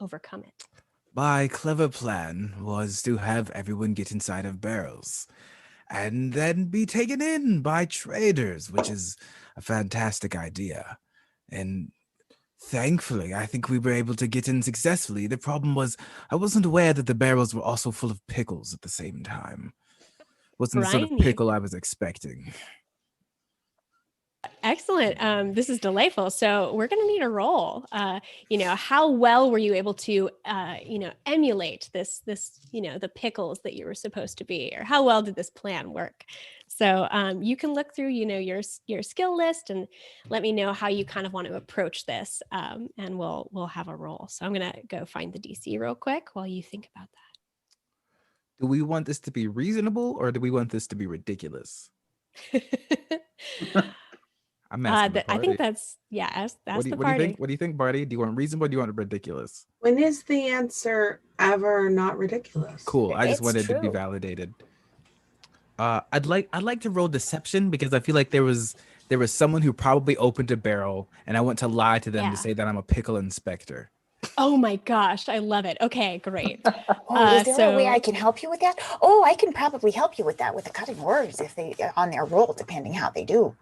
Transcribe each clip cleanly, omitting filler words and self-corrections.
overcome it? My clever plan was to have everyone get inside of barrels and then be taken in by traders, which is a fantastic idea. And thankfully, I think we were able to get in successfully. The problem was I wasn't aware that the barrels were also full of pickles at the same time. Wasn't the sort of Briny. pickle I was expecting. Excellent. This is delightful. So we're going to need a roll. How well were you able to, emulate the pickles that you were supposed to be, or how well did this plan work? So you can look through, your skill list and let me know how you kind of want to approach this, and we'll have a roll. So I'm going to go find the DC real quick while you think about Do we want this to be reasonable or do we want this to be ridiculous? that. I'm asking the I think party. that's What that's do you the what do you think? party. What do you think, Barty? Do you want reasonable or do you want ridiculous? When is the answer ever not ridiculous? Cool. I just It's wanted to be true. validated. I'd like to roll deception because I feel like there was someone who probably opened a barrel and I want to lie to them to Yeah. say that I'm a pickle inspector. Oh my gosh, I love it. Okay, great. Oh, is there a way I So can help you with that? Oh, I can probably help you with that with the cutting words if they on their roll, depending how they do.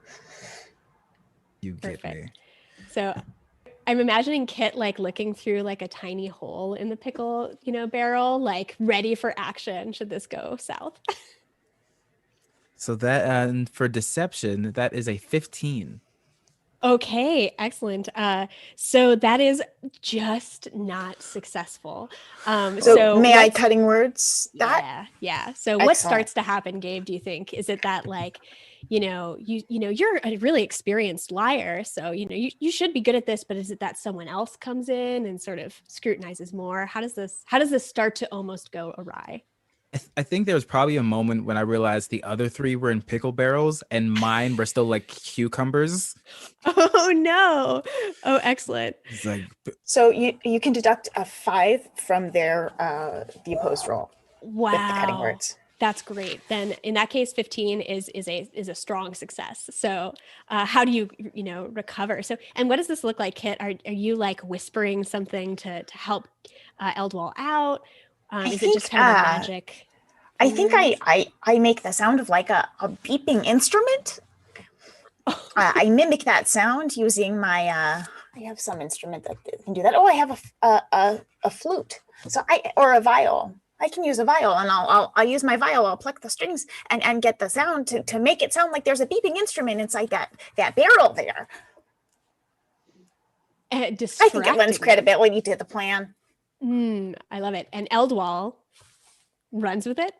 You get perfect. me. So I'm imagining Kit like looking through like a tiny hole in the pickle, barrel, like ready for action should this go south. So that and for deception, that is a 15. Okay, excellent. So that is just not successful. So may I what's- cutting words that? Yeah. So what Excellent. starts to happen, Gabe, do you think? Is it that like, you're a really experienced liar, so you should be good at this, but is it that someone else comes in and sort of scrutinizes more? How does this start to almost go awry? I think there was probably a moment when I realized the other three were in pickle barrels and mine were still like cucumbers. Oh no. Oh, excellent. It's like, So you can deduct a 5 from their the opposed roll with the cutting Wow. words. That's great. Then in that case, 15 is a strong success. So how do you recover? So, and what does this look like, Kit? Are you like whispering something to help Eldwall out? Is it just kind of a magic? I think I make the sound of like a beeping instrument. I mimic that sound using my I have some instrument that can do that. Oh, I have a flute. So or a viol. I can use a viol, and I'll use my viol. I'll pluck the strings and get the sound to make it sound like there's a beeping instrument inside that barrel there. I think it lends credibility to the plan. I love it. And Eldwall runs with it.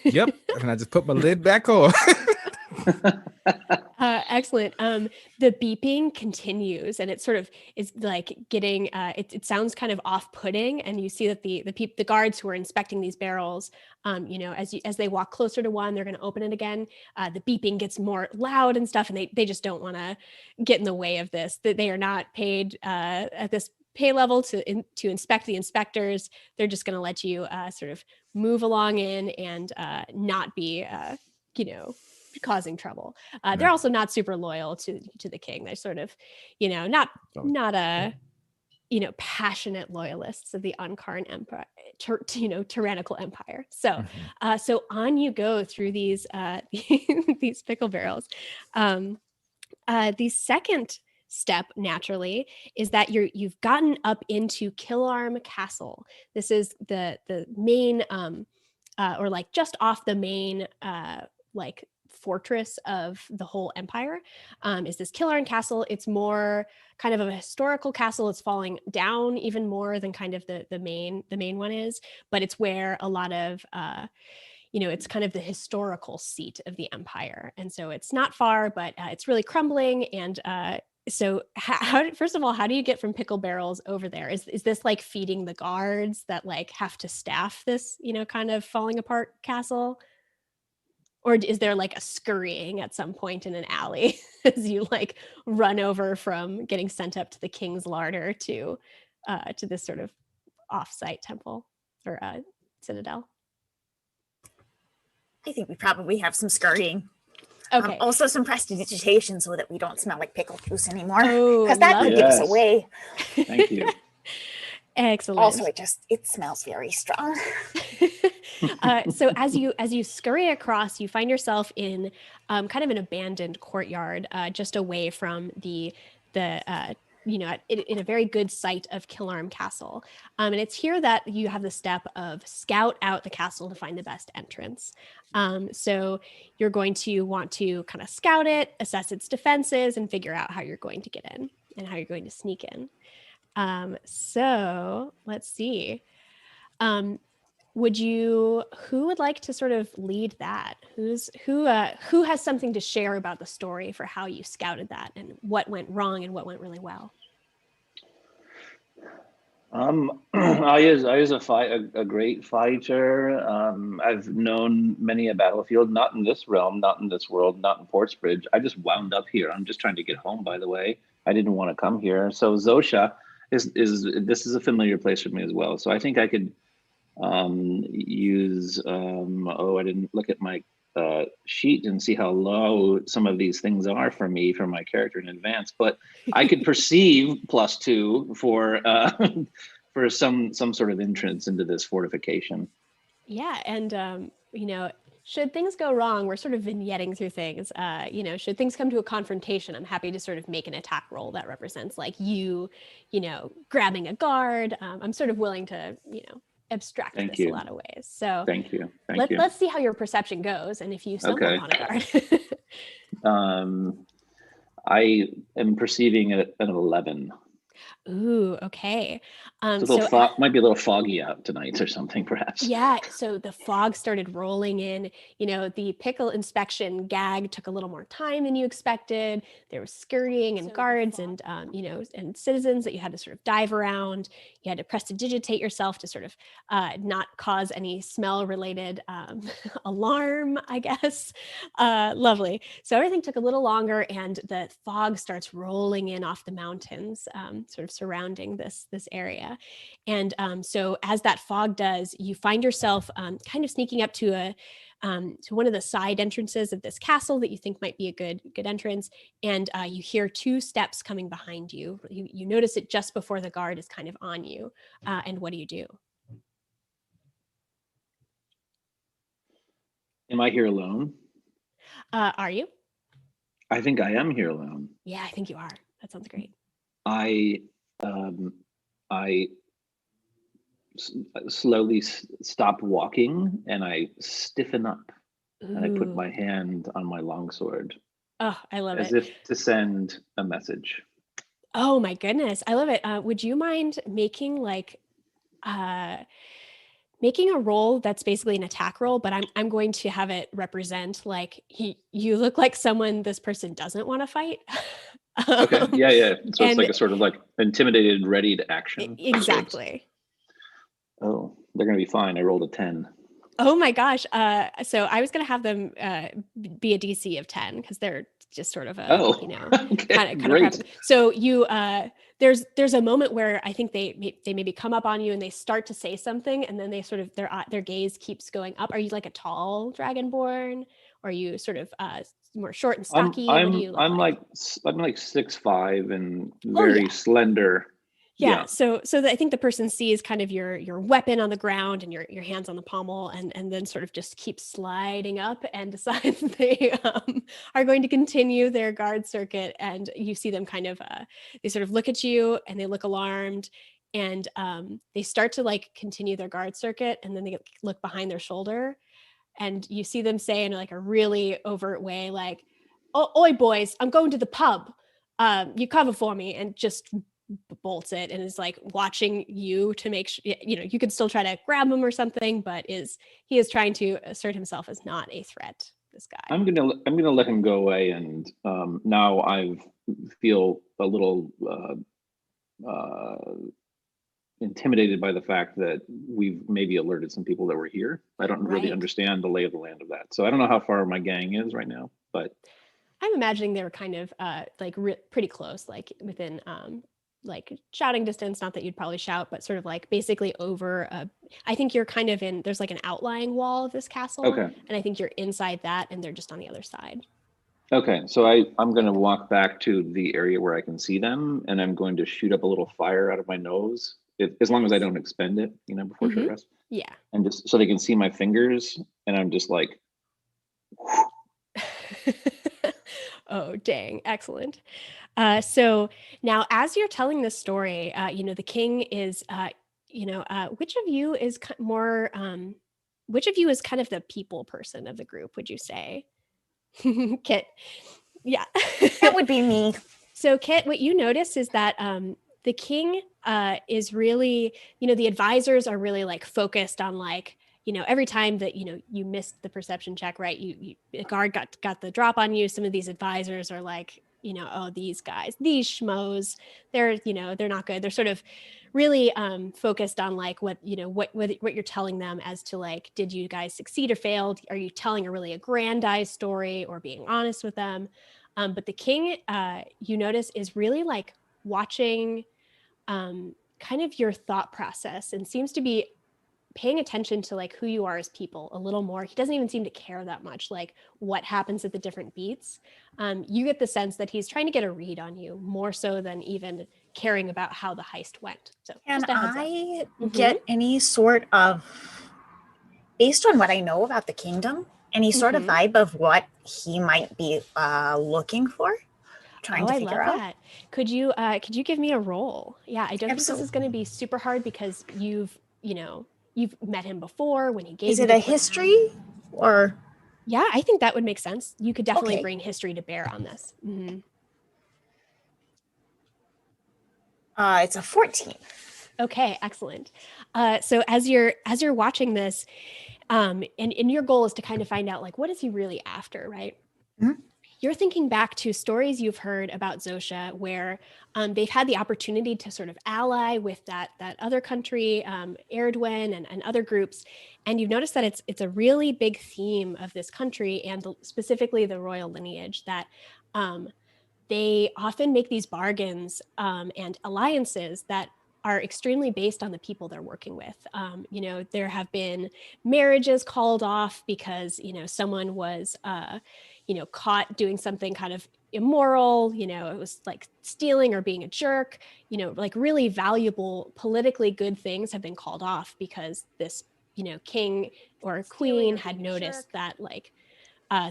yep. And I just put my lid back on. Excellent. The beeping continues, and it sort of is like getting. It sounds kind of off-putting, and you see that the guards who are inspecting these barrels, as they walk closer to one, they're going to open it again. The beeping gets more loud and stuff, and they just don't want to get in the way of this. That they are not paid at this pay level to inspect the inspectors. They're just going to let you sort of move along in and not be causing trouble. They're also not super loyal to the king. They're sort of not passionate loyalists of the Ankaran Empire, tyrannical empire. So so on you go through these these pickle barrels. The second step naturally is that you've gotten up into Killarm Castle. This is the main or like just off the main like fortress of the whole empire, is this Killarn Castle. It's more kind of a historical castle. It's falling down even more than kind of the main one is, but it's where a lot of it's kind of the historical seat of the empire, and so it's not far, but it's really crumbling. And so first of all, how do you get from pickle barrels over there? Is this like feeding the guards that like have to staff this kind of falling apart castle? Or is there like a scurrying at some point in an alley as you like run over from getting sent up to the king's larder to this sort of off-site temple or citadel? I think we probably have some scurrying. Okay. Also some prestidigitation so that we don't smell like pickle juice anymore. Oh, Because that love could it. give us away. Thank you. Excellent. Also, it smells very strong. So as you scurry across, you find yourself in kind of an abandoned courtyard, just away from the in a very good site of Killarm Castle. And it's here that you have the step of scout out the castle to find the best entrance. So you're going to want to kind of scout it, assess its defenses, and figure out how you're going to get in and how you're going to sneak in. So let's see. Who would like to sort of lead that? Who has something to share about the story for how you scouted that and what went wrong and what went really well? I is a great fighter. I've known many a battlefield, not in this realm, not in this world, not in Portsbridge. I just wound up here. I'm just trying to get home, by the way. I didn't want to come here. So Zosha is this is a familiar place for me as well. So I think I could use I didn't look at my sheet and see how low some of these things are for me for my character in advance, but I could perceive +2 for for some sort of entrance into this fortification. Yeah, and should things go wrong, we're sort of vignetting through things. Should things come to a confrontation, I'm happy to sort of make an attack roll that represents like grabbing a guard. I'm sort of willing to abstract this a lot of ways. So thank you. Let's see how your perception goes and if you stumble upon a guard. I am perceiving an 11. Ooh, okay. Might be a little foggy out tonight or something, perhaps. Yeah, so the fog started rolling in. The pickle inspection gag took a little more time than you expected. There was scurrying and guards and and citizens that you had to sort of dive around. You had to prestidigitate yourself to sort of not cause any smell-related alarm, I guess. Lovely. So everything took a little longer, and the fog starts rolling in off the mountains, sort of surrounding this area. And so as that fog does, you find yourself kind of sneaking up to one of the side entrances of this castle that you think might be a good entrance. And you hear 2 steps coming behind you. You notice it just before the guard is kind of on you. And what do you do? Am I here alone? Are you? I think I am here alone. Yeah, I think you are. That sounds great. I slowly stop walking and I stiffen up. Ooh. And I put my hand on my longsword. Oh, I love it. As if to send a message. Oh my goodness, I love it. Would you mind making making a roll that's basically an attack roll, but I'm going to have it represent like you look like someone this person doesn't want to fight. Okay. Yeah. So it's like a sort of like intimidated, ready to action. Exactly. Oh, they're gonna be fine. I rolled a 10. Oh my gosh. So I was gonna have them be a DC of 10 because they're just sort of kind of great. So you there's a moment where I think they maybe come up on you and they start to say something, and then they sort of their gaze keeps going up. Are you like a tall dragonborn, or are you sort of more short and stocky? I'm like 6'5" and very slender. Yeah. So I think the person sees kind of your weapon on the ground and your hands on the pommel, and then sort of just keep sliding up and decides they are going to continue their guard circuit. And you see them kind of they sort of look at you and they look alarmed, and they start to like continue their guard circuit, and then they look behind their shoulder, and you see them say in like a really overt way, like, "Oh, oi boys, I'm going to the pub. You cover for me," and just bolts it and is like watching you to make sure you could still try to grab him or something, but he is trying to assert himself as not a threat. This guy. I'm gonna let him go away, and now I feel a little intimidated by the fact that we've maybe alerted some people that were here. I don't really understand the lay of the land of that, so I don't know how far my gang is right now, but I'm imagining they were kind of like pretty close, like within like shouting distance, not that you'd probably shout, but sort of like basically over I think you're kind of there's like an outlying wall of this castle. Okay. And I think you're inside that and they're just on the other side. Okay, so I'm going to walk back to the area where I can see them, and I'm going to shoot up a little fire out of my nose as long as I don't expend it, before short rest. Yeah. And just so they can see my fingers, and I'm just like, Oh, dang. Excellent. So now as you're telling this story, the king is, which of you is more, which of you is kind of the people person of the group, would you say? Kit. Yeah. That would be me. So Kit, what you notice is that the king is really, the advisors are really like focused on like, every time that, you missed the perception check, right? The guard got the drop on you. Some of these advisors are like, oh, these guys, these schmoes, they're not good. They're sort of really focused on like what you're telling them as to like, did you guys succeed or failed? Are you telling a really aggrandized story or being honest with them? But the king, you notice, is really like watching kind of your thought process and seems to be paying attention to like who you are as people a little more. He doesn't even seem to care that much like what happens at the different beats. You get the sense that he's trying to get a read on you more so than even caring about how the heist went. So Can just a heads I up. get any sort of, based on what I know about the kingdom, any sort of vibe of what he might be looking for? Trying to figure I love out. that. Could you give me a roll? Yeah, I don't think this is going to be super hard because you've met him before when he gave Is you it the a history or? Yeah, I think that would make sense. You could definitely Okay. bring history to bear on this. It's a 14. Okay, excellent. So as you're watching this, and your goal is to kind of find out like what is he really after, right? Mhm. You're thinking back to stories you've heard about Zosha where they've had the opportunity to sort of ally with that other country, Erdwin and other groups. And you've noticed that it's a really big theme of this country and specifically the royal lineage that they often make these bargains and alliances that are extremely based on the people they're working with. There have been marriages called off because, someone was, caught doing something kind of immoral, it was like stealing or being a jerk, like really valuable, politically good things have been called off because this, king or queen had noticed that like,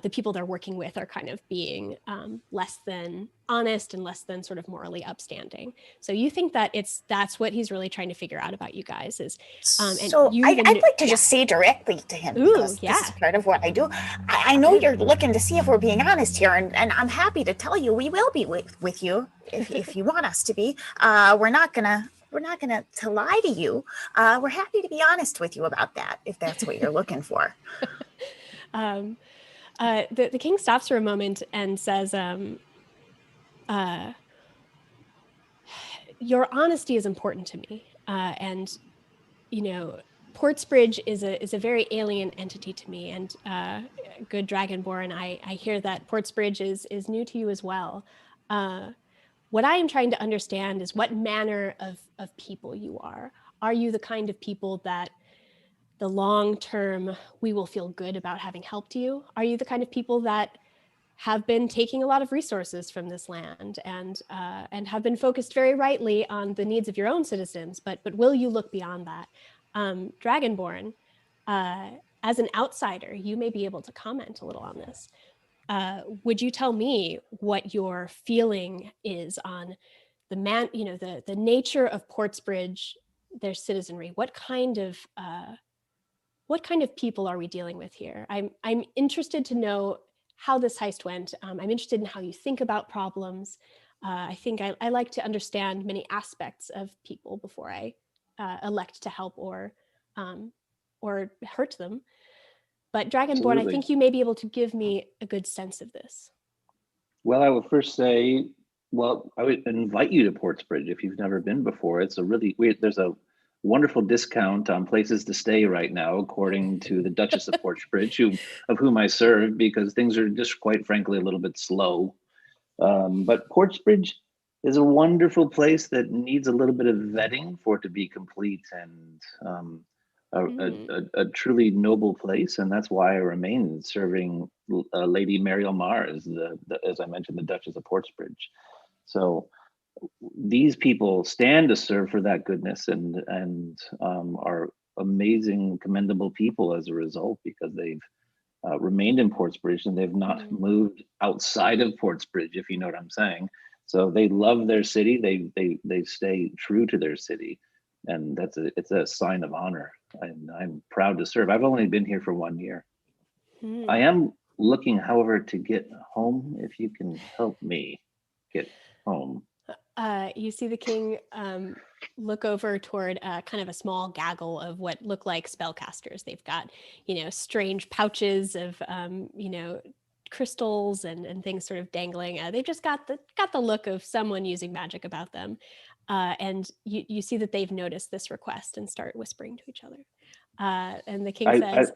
the people they're working with are kind of being less than honest and less than sort of morally upstanding. So you think that that's what he's really trying to figure out about you guys is. So I'd like to just say directly to him because this is part of what I do. I know you're looking to see if we're being honest here, and I'm happy to tell you we will be with you if you want us to be. We're not gonna to lie to you. We're happy to be honest with you about that if that's what you're looking for. The king stops for a moment and says, your honesty is important to me. And, Portsbridge is a very alien entity to me. And good Dragonborn, I hear that Portsbridge is new to you as well. What I am trying to understand is what manner of people you are. Are you the kind of people that the long term, we will feel good about having helped you? Are you the kind of people that have been taking a lot of resources from this land and have been focused very rightly on the needs of your own citizens? But will you look beyond that? Dragonborn, as an outsider, you may be able to comment a little on this. Would you tell me what your feeling is on the nature of Portsbridge, their citizenry? What kind of people are we dealing with here? I'm interested to know how this heist went. I'm interested in how you think about problems. I think I like to understand many aspects of people before I elect to help or hurt them. But Dragonborn, Absolutely. I think you may be able to give me a good sense of this. Well, I would first say, I would invite you to Portsbridge if you've never been before. It's a really weird, there's a wonderful discount on places to stay right now, according to the Duchess of Portsbridge, of whom I serve, because things are just quite frankly a little bit slow. But Portsbridge is a wonderful place that needs a little bit of vetting for it to be complete and a truly noble place, and that's why I remain serving Lady Mariel Mar as as I mentioned, the Duchess of Portsbridge. So these people stand to serve for that goodness and are amazing, commendable people as a result, because they've remained in Portsbridge and they've not moved outside of Portsbridge, if you know what I'm saying. So they love their city. They stay true to their city, and it's a sign of honor. And I'm proud to serve. I've only been here for 1 year. I am looking, however, to get home. If you can help me get home. You see the king look over toward kind of a small gaggle of what look like spellcasters. They've got, strange pouches of, crystals and things sort of dangling. They've just got the look of someone using magic about them. And you see that they've noticed this request and start whispering to each other. And the king says,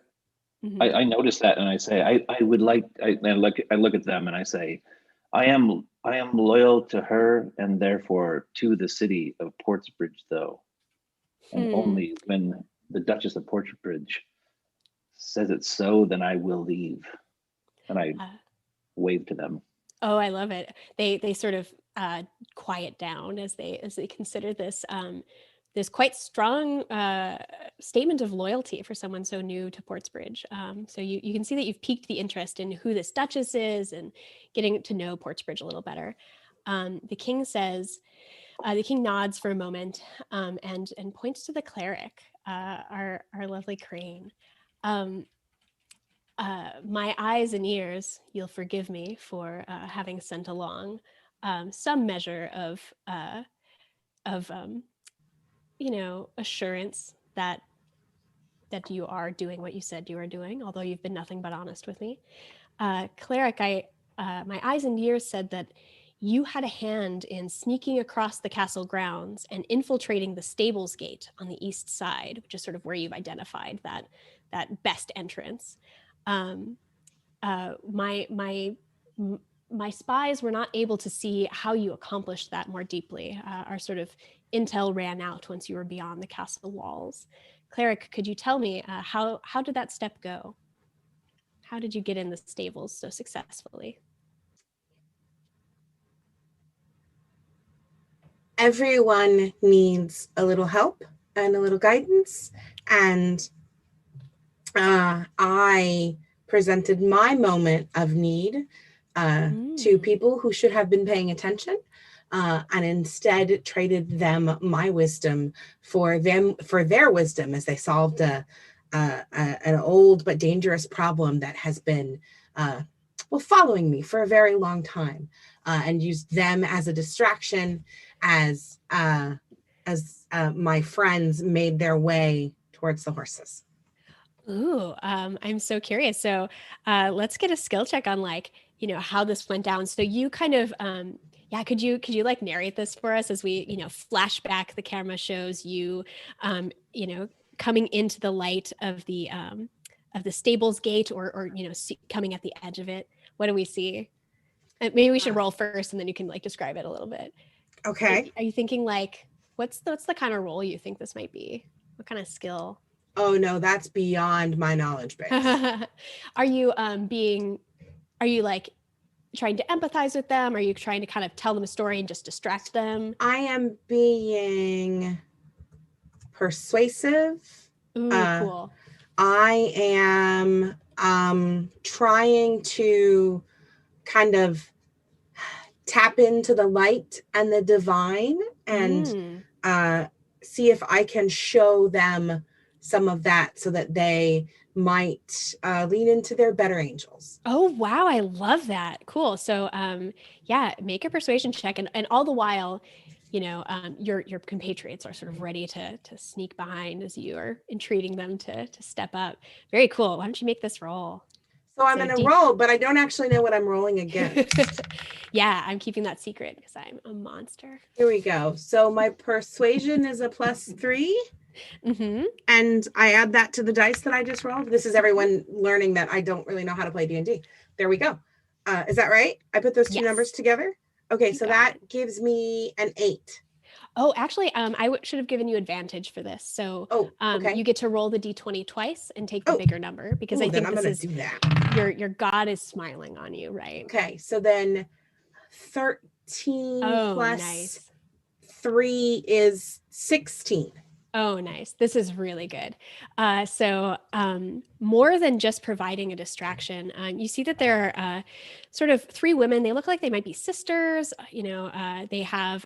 I noticed that, and I say, I would like. I look at them and I say, I am loyal to her and therefore to the city of Portsbridge, though, and only when the Duchess of Portsbridge says it so, then I will leave. And I wave to them. Oh, I love it. They sort of quiet down as they consider this this quite strong statement of loyalty for someone so new to Portsbridge. So you can see that you've piqued the interest in who this Duchess is and getting to know Portsbridge a little better. The king says, the king nods for a moment and points to the cleric, our lovely Crane. My eyes and ears, you'll forgive me for having sent along some measure of assurance that you are doing what you said you are doing, although you've been nothing but honest with me. Cleric, my eyes and ears said that you had a hand in sneaking across the castle grounds and infiltrating the stables gate on the east side, which is sort of where you've identified that best entrance. My spies were not able to see how you accomplished that more deeply. Our sort of intel ran out once you were beyond the castle walls. Cleric, could you tell me how did that step go? How did you get in the stables so successfully? Everyone needs a little help and a little guidance, and I presented my moment of need to people who should have been paying attention, and instead traded them my wisdom for their wisdom as they solved an old but dangerous problem that has been following me for a very long time, and used them as a distraction as my friends made their way towards the horses. Ooh, I'm so curious. So let's get a skill check on how this went down. So you kind of, could you like narrate this for us as we, flashback, the camera shows you, coming into the light of the stables gate or coming at the edge of it. What do we see? Maybe we should roll first and then you can describe it a little bit. Okay. Are you thinking what's the kind of role you think this might be? What kind of skill? Oh no, that's beyond my knowledge base. Are you trying to empathize with them? Are you trying to kind of tell them a story and just distract them? I am being persuasive. Ooh, cool. I am trying to kind of tap into the light and the divine and see if I can show them some of that so that they might lean into their better angels. Oh, wow. I love that. Cool. So, make a persuasion check. And all the while, your compatriots are sort of ready to sneak behind as you are entreating them to step up. Very cool. Why don't you make this roll? So I'm going to roll, but I don't actually know what I'm rolling against. Yeah, I'm keeping that secret because I'm a monster. Here we go. So my persuasion is a +3. Mm-hmm. And I add that to the dice that I just rolled. This is everyone learning that I don't really know how to play D&D. There we go. Is that right? I put those two numbers together. Okay, so that gives me an 8. Oh, actually, I should have given you advantage for this. So you get to roll the D20 twice and take the bigger number because I think I'm this gonna is do that. Your God is smiling on you, right? Okay, so then 13 plus nice. 3 is 16. Oh, nice. This is really good. So more than just providing a distraction, you see that there are sort of 3 women. They look like they might be sisters. They have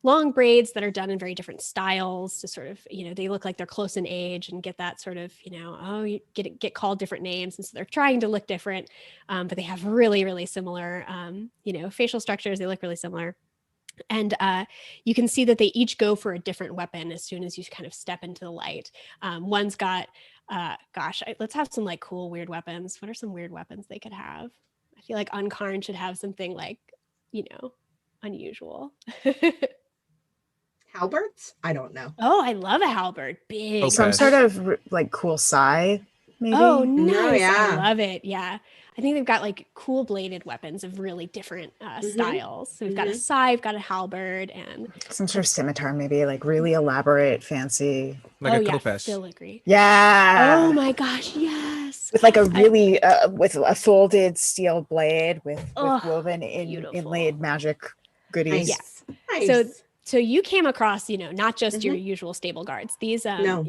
long braids that are done in very different styles to sort of, they look like they're close in age and get that sort of, you get called different names. And so they're trying to look different, but they have really, really similar, facial structures. They look really similar. And you can see that they each go for a different weapon as soon as you kind of step into the light. One's got, let's have some like cool, weird weapons. What are some weird weapons they could have? I feel like Unkarn should have something like, unusual. Halberds? I don't know. Oh, I love a halberd. Big. Okay. Some sort of like cool sai, maybe. Oh, nice. yeah. I love it. Yeah. I think they've got like cool bladed weapons of really different styles. So we've got a sai, we've got a halberd, and Some sort of scimitar, maybe like really elaborate, fancy. Like a yeah, kopech. filigree. Yeah. Oh my gosh, yes. With like a really with a folded steel blade with Oh, woven beautiful. inlaid magic goodies. Nice. Yes. Nice. So you came across, not just your usual stable guards. These, No.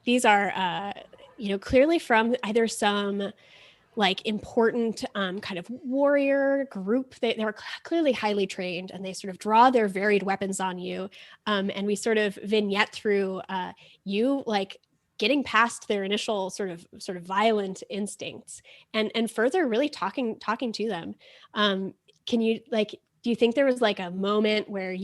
These are, clearly from either some like important kind of warrior group. They're clearly highly trained, and they sort of draw their varied weapons on you. And we sort of vignette through you like getting past their initial sort of violent instincts and further really talking to them. Can you do you think there was like a moment where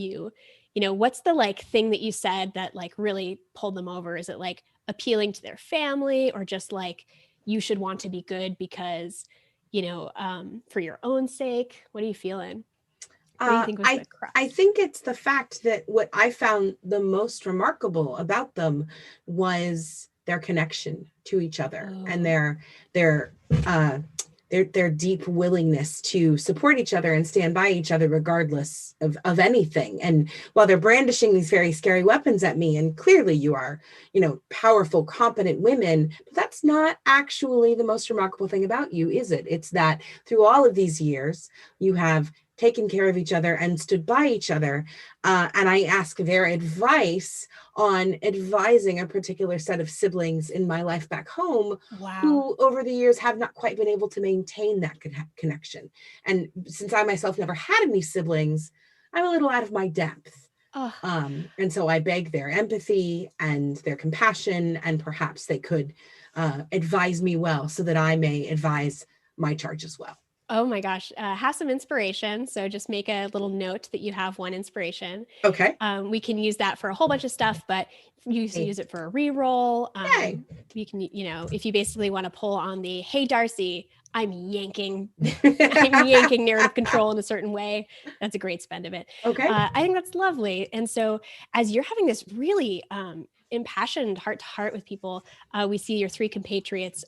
what's the like thing that you said that like really pulled them over? Is it like appealing to their family, or just like you should want to be good because, for your own sake? What are you feeling? What do you think was the crux? I think it's the fact that what I found the most remarkable about them was their connection to each other and their deep willingness to support each other and stand by each other regardless of anything. And while they're brandishing these very scary weapons at me, and clearly you are, powerful, competent women, but that's not actually the most remarkable thing about you, is it? It's that through all of these years, you have taken care of each other and stood by each other. And I ask their advice on advising a particular set of siblings in my life back home, who over the years have not quite been able to maintain that connection. And since I myself never had any siblings, I'm a little out of my depth. And so I beg their empathy and their compassion, and perhaps they could advise me well so that I may advise my charge as well. Oh my gosh. Have some inspiration. So just make a little note that you have one inspiration. Okay. We can use that for a whole bunch of stuff, but you can use it for a reroll. You can, if you basically want to pull on the, hey, Darcy, I'm yanking narrative control in a certain way. That's a great spend of it. Okay. I think that's lovely. And so as you're having this really impassioned heart to heart with people, we see your 3 compatriots,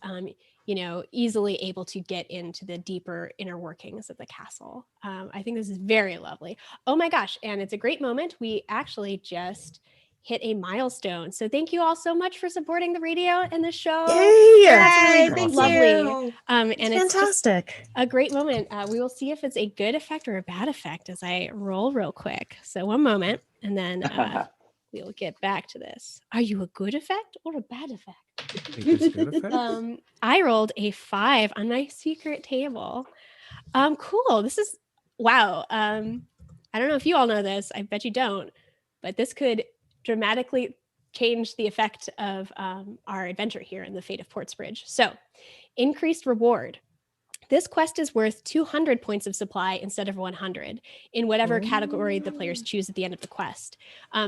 easily able to get into the deeper inner workings of the castle. I think this is very lovely. Oh my gosh. And it's a great moment. We actually just hit a milestone. So thank you all so much for supporting the radio and the show. Yay! That's really Thank lovely. you. And it's just Fantastic. a great moment. We will see if it's a good effect or a bad effect as I roll real quick. So one moment, and then we'll get back to this. Are you a good effect or a bad effect? Think it's good effect? I rolled a 5 on my secret table. Cool. This is wow. I don't know if you all know this. I bet you don't, but this could dramatically change the effect of our adventure here in the Fate of Portsbridge. So, increased reward. This quest is worth 200 points of supply instead of 100 in whatever category the players choose at the end of the quest.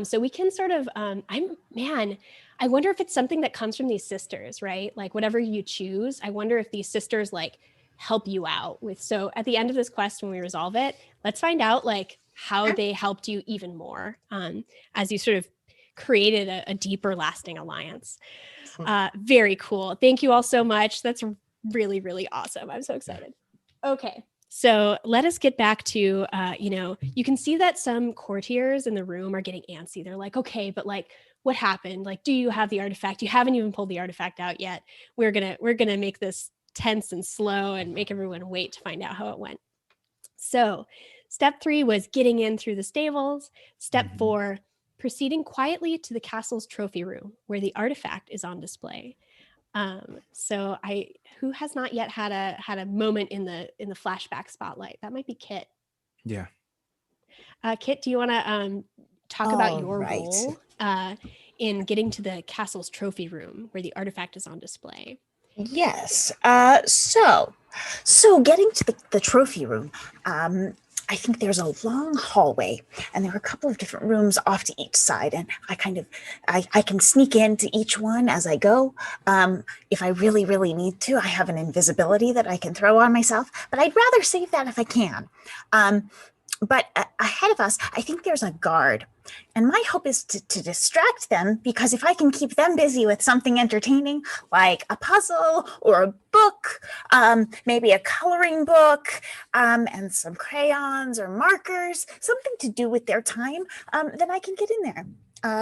So we can sort of, I wonder if it's something that comes from these sisters, right? Like whatever you choose, I wonder if these sisters like help you out with. So at the end of this quest, when we resolve it, let's find out like how they helped you even more as you sort of created a deeper lasting alliance. Very cool. Thank you all so much. That's really, really awesome. I'm so excited. Okay. So let us get back to, you can see that some courtiers in the room are getting antsy. They're like, okay, but like, what happened? Like, do you have the artifact? You haven't even pulled the artifact out yet. We're going to make this tense and slow and make everyone wait to find out how it went. So Step 3 was getting in through the stables. Step Mhm. 4, proceeding quietly to the castle's trophy room where the artifact is on display. So who has not yet had a moment in the flashback spotlight? That might be Kit. Yeah. Kit, do you want to talk about All your right. role in getting to the castle's trophy room where the artifact is on display? Yes. So getting to the trophy room, I think there's a long hallway, and there are a couple of different rooms off to each side, and I can sneak into each one as I go. If I really, really need to, I have an invisibility that I can throw on myself, but I'd rather save that if I can. But ahead of us, I think there's a guard. And my hope is to distract them, because if I can keep them busy with something entertaining, like a puzzle or a book, maybe a coloring book, and some crayons or markers, something to do with their time, then I can get in there.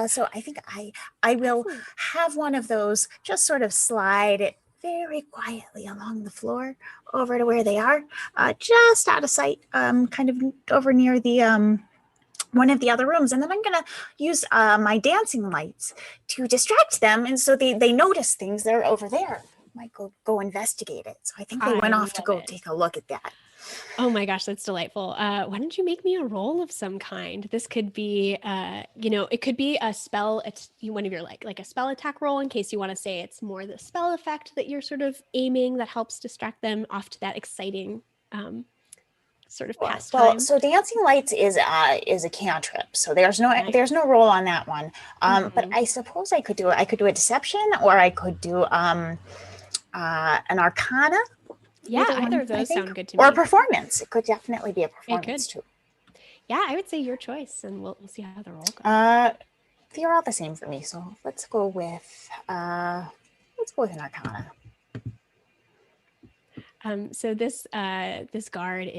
So I think I will Excellent. have one of those just sort of slide it very quietly along the floor over to where they are, just out of sight, kind of over near the one of the other rooms. And then I'm going to use my dancing lights to distract them. And so they notice things that are over there. Might go investigate it. So I think they went off to go take a look at that. Oh my gosh, that's delightful. Why don't you make me a roll of some kind? This could be, it could be a spell. It's one of your like a spell attack roll, in case you want to say it's more the spell effect that you're sort of aiming that helps distract them off to that exciting sort of pastime. Well, so dancing lights is a cantrip, so there's no roll on that one. But I suppose I could do a deception, or I could do an arcana. Yeah, either of those sound good to me. Or a performance. It could definitely be a performance too. Yeah, I would say your choice, and we'll see how the roll goes. They're all the same for me, so let's go with an arcana. So this guard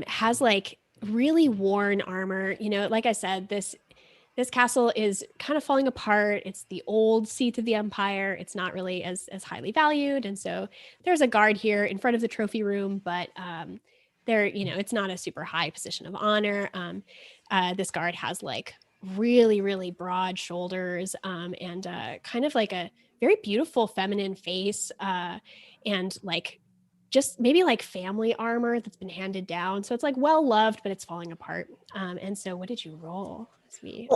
has like really worn armor. Like I said, this castle is kind of falling apart. It's the old seat of the empire. It's not really as highly valued. And so there's a guard here in front of the trophy room, but it's not a super high position of honor. This guard has like really, really broad shoulders, and kind of like a very beautiful feminine face, and like just maybe like family armor that's been handed down. So it's like well loved, but it's falling apart. And so what did you roll?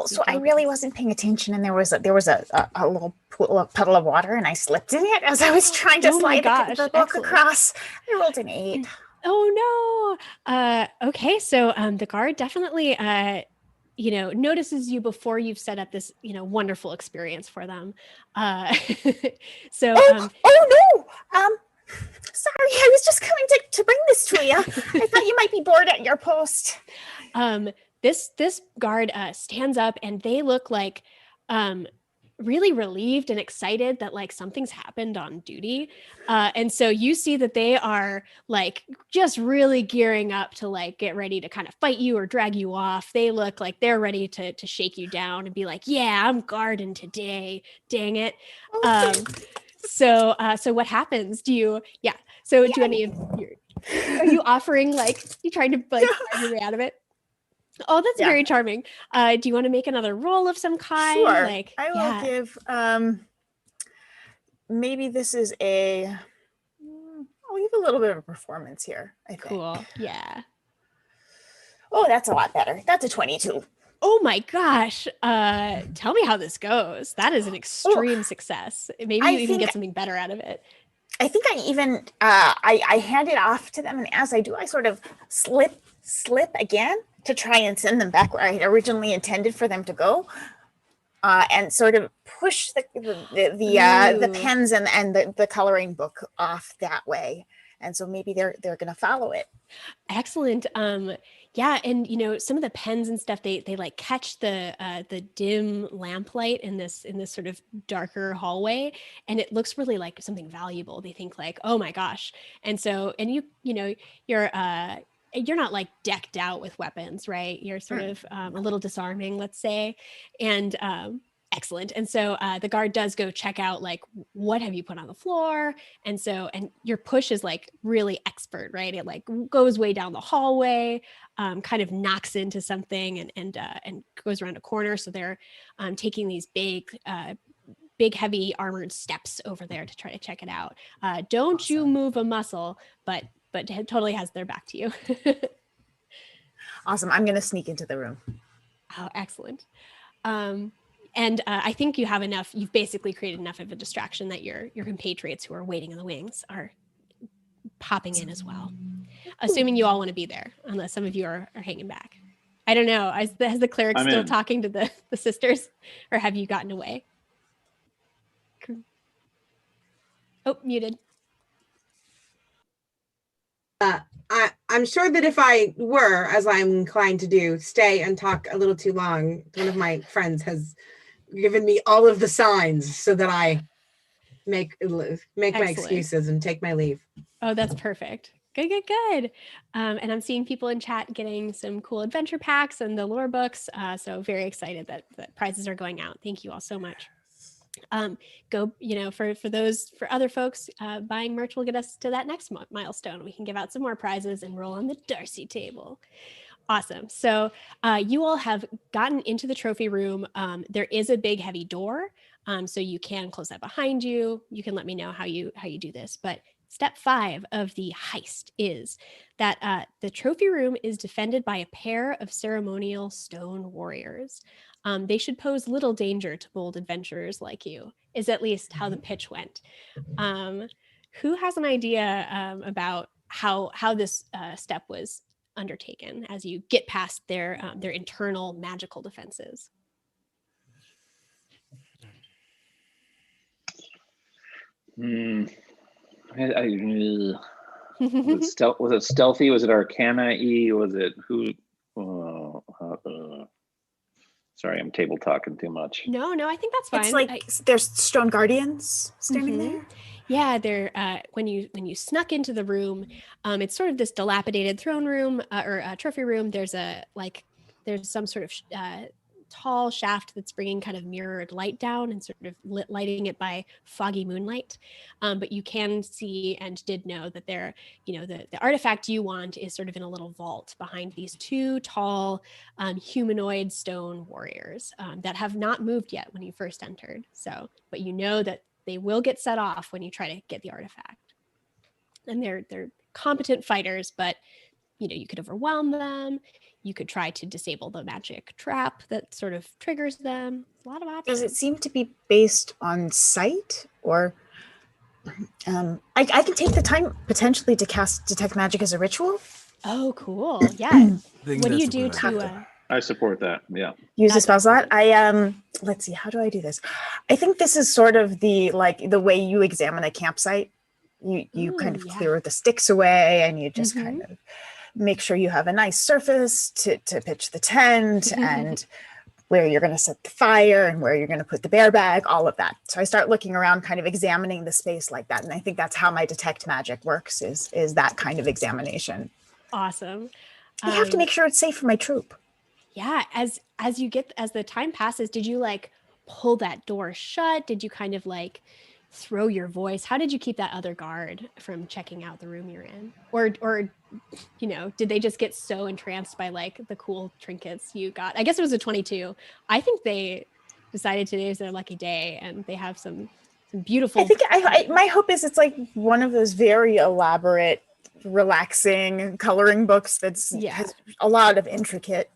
So I really wasn't paying attention, and there was a little puddle of water, and I slipped in it as I was trying to slide the book across. I rolled an 8. Oh no. Okay, so the guard definitely notices you before you've set up this wonderful experience for them. So oh no. Sorry, I was just coming to bring this to you. I thought you might be bored at your post. This guard stands up, and they look like really relieved and excited that like something's happened on duty. And so you see that they are like just really gearing up to like get ready to kind of fight you or drag you off. They look like they're ready to shake you down and be like, yeah, I'm guarding today. Dang it. So what happens? Do you any of are you offering, like, you trying to like find your way out of it? Oh, that's very charming. Do you want to make another roll of some kind? Sure. Like, I will give, maybe this is I'll give a little bit of a performance here, I think. Cool. Yeah. Oh, that's a lot better. That's a 22. Oh my gosh. Tell me how this goes. That is an extreme success. Maybe you even get something better out of it. I think I even, I hand it off to them, and as I do, I sort of slip again to try and send them back where I had originally intended for them to go, and sort of push the pens and the coloring book off that way. And so maybe they're going to follow it. Excellent. Yeah, and some of the pens and stuff, they like catch the dim lamplight in this sort of darker hallway, and it looks really like something valuable. They think like, oh my gosh. And so, and you're not like decked out with weapons, right? You're sort of a little disarming, let's say. And Excellent. And so the guard does go check out, like, what have you put on the floor? And your push is like really expert, right? It like goes way down the hallway, kind of knocks into something and goes around a corner. So they're taking these big, heavy armored steps over there to try to check it out. Don't Awesome. you move a muscle, but it totally has their back to you. Awesome. I'm going to sneak into the room. Oh, excellent. And I think you've basically created enough of a distraction that your compatriots who are waiting in the wings are popping in as well. Assuming you all want to be there, unless some of you are hanging back. I don't know. Has the cleric still talking to the sisters, or have you gotten away? Oh, muted. I'm sure that if I were, as I'm inclined to do, stay and talk a little too long, one of my friends has given me all of the signs so that I make my excuses and take my leave. Oh, that's perfect. Good. And I'm seeing people in chat getting some cool adventure packs and the lore books. So very excited that prizes are going out. Thank you all so much. For other folks, buying merch will get us to that next milestone. We can give out some more prizes and roll on the Darcy table. Awesome. So you all have gotten into the trophy room. There is a big heavy door, so you can close that behind you. You can let me know how you do this. But step 5 of the heist is that the trophy room is defended by a pair of ceremonial stone warriors. They should pose little danger to bold adventurers like you, is at least how the pitch went. Who has an idea about how this step was undertaken as you get past their internal magical defenses? Was it stealthy? Was it arcana-y? Was it who? Sorry, I'm table talking too much. No, I think that's fine. It's like there's stone guardians standing there. Yeah, they're when you snuck into the room, it's sort of this dilapidated throne room or trophy room. There's some sort of tall shaft that's bringing kind of mirrored light down and sort of lighting it by foggy moonlight. But you can see and did know that the artifact you want is sort of in a little vault behind these 2 tall humanoid stone warriors that have not moved yet when you first entered. So, but you know that they will get set off when you try to get the artifact. And they're competent fighters, but you could overwhelm them. You could try to disable the magic trap that sort of triggers them. A lot of options. Does it seem to be based on sight, or I can take the time potentially to cast detect magic as a ritual? Oh, cool. Yeah. What do you do to I support that. Yeah. Use a spell slot. Let's see, how do I do this? I think this is sort of the way you examine a campsite. You kind of clear the sticks away, and you just kind of make sure you have a nice surface to pitch the tent and where you're going to set the fire and where you're going to put the bear bag, all of that. So I start looking around, kind of examining the space like that. And I think that's how my detect magic works is that kind of examination. Awesome. I have to make sure it's safe for my troop. Yeah. As the time passes, did you like pull that door shut? Did you kind of like throw your voice? How did you keep that other guard from checking out the room you're in? Or did they just get so entranced by like the cool trinkets you got? I guess it was a 22. I think they decided today is their lucky day and they have some beautiful. I think my hope is it's like one of those very elaborate, relaxing coloring books has a lot of intricate,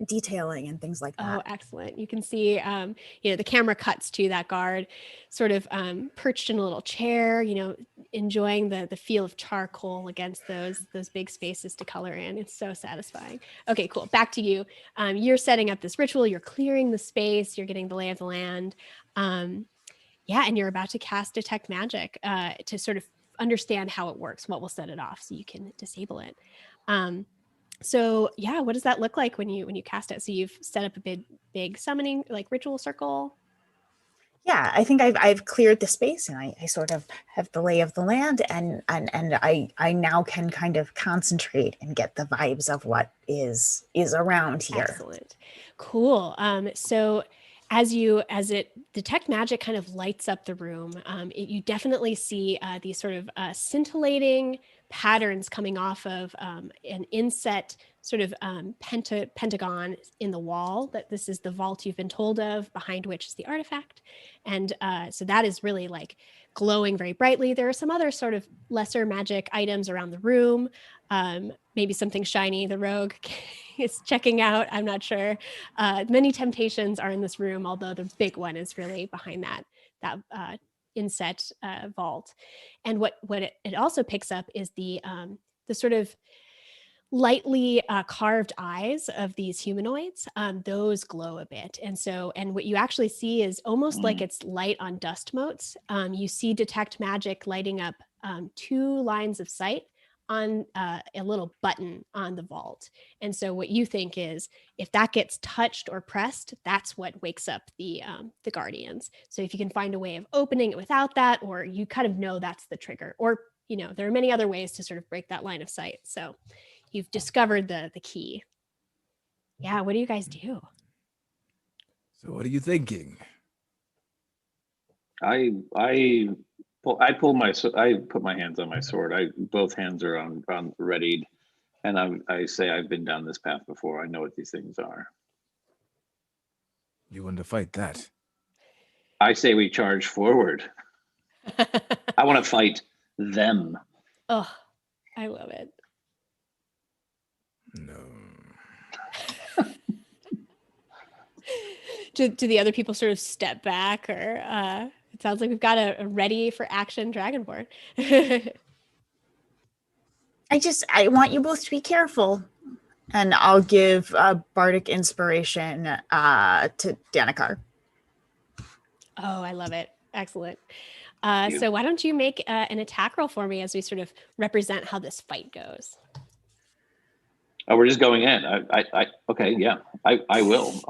detailing and things like that. Oh, excellent. You can see, the camera cuts to that guard sort of perched in a little chair, enjoying the feel of charcoal against those big spaces to color in. It's so satisfying. Okay, cool. Back to you. You're setting up this ritual. You're clearing the space. You're getting the lay of the land. And you're about to cast Detect Magic to sort of understand how it works, what will set it off so you can disable it. So what does that look like when you cast it? So you've set up a big summoning like ritual circle. Yeah, I think I've cleared the space, and I sort of have the lay of the land, and I now can kind of concentrate and get the vibes of what is around here. Excellent. Cool. So as it detect magic kind of lights up the room, you definitely see these sort of scintillating patterns coming off of an inset sort of pentagon in the wall. That this is the vault you've been told of, behind which is the artifact. And so that is really like glowing very brightly. There are some other sort of lesser magic items around the room. Maybe something shiny the rogue is checking out. I'm not sure. Many temptations are in this room, although the big one is really behind that inset vault. And what it also picks up is the sort of lightly carved eyes of these humanoids. Those glow a bit. And what you actually see is almost like it's light on dust motes. You see detect magic lighting up 2 lines of sight on a little button on the vault. And so what you think is, if that gets touched or pressed, that's what wakes up the guardians. So if you can find a way of opening it without that, or you kind of know that's the trigger, or there are many other ways to sort of break that line of sight. So you've discovered the key. Yeah, what do you guys do? So what are you thinking? I put my hands on my sword. Both hands are on readied, and I say I've been down this path before. I know what these things are. You want to fight that? I say we charge forward. I want to fight them. Oh, I love it. No. Do the other people sort of step back, or it sounds like we've got a ready for action dragonborn. I want you both to be careful, and I'll give bardic inspiration to Danikar. Oh, I love it. Excellent. So why don't you make an attack roll for me as we sort of represent how this fight goes? Oh, we're just going in. Okay, yeah. I will.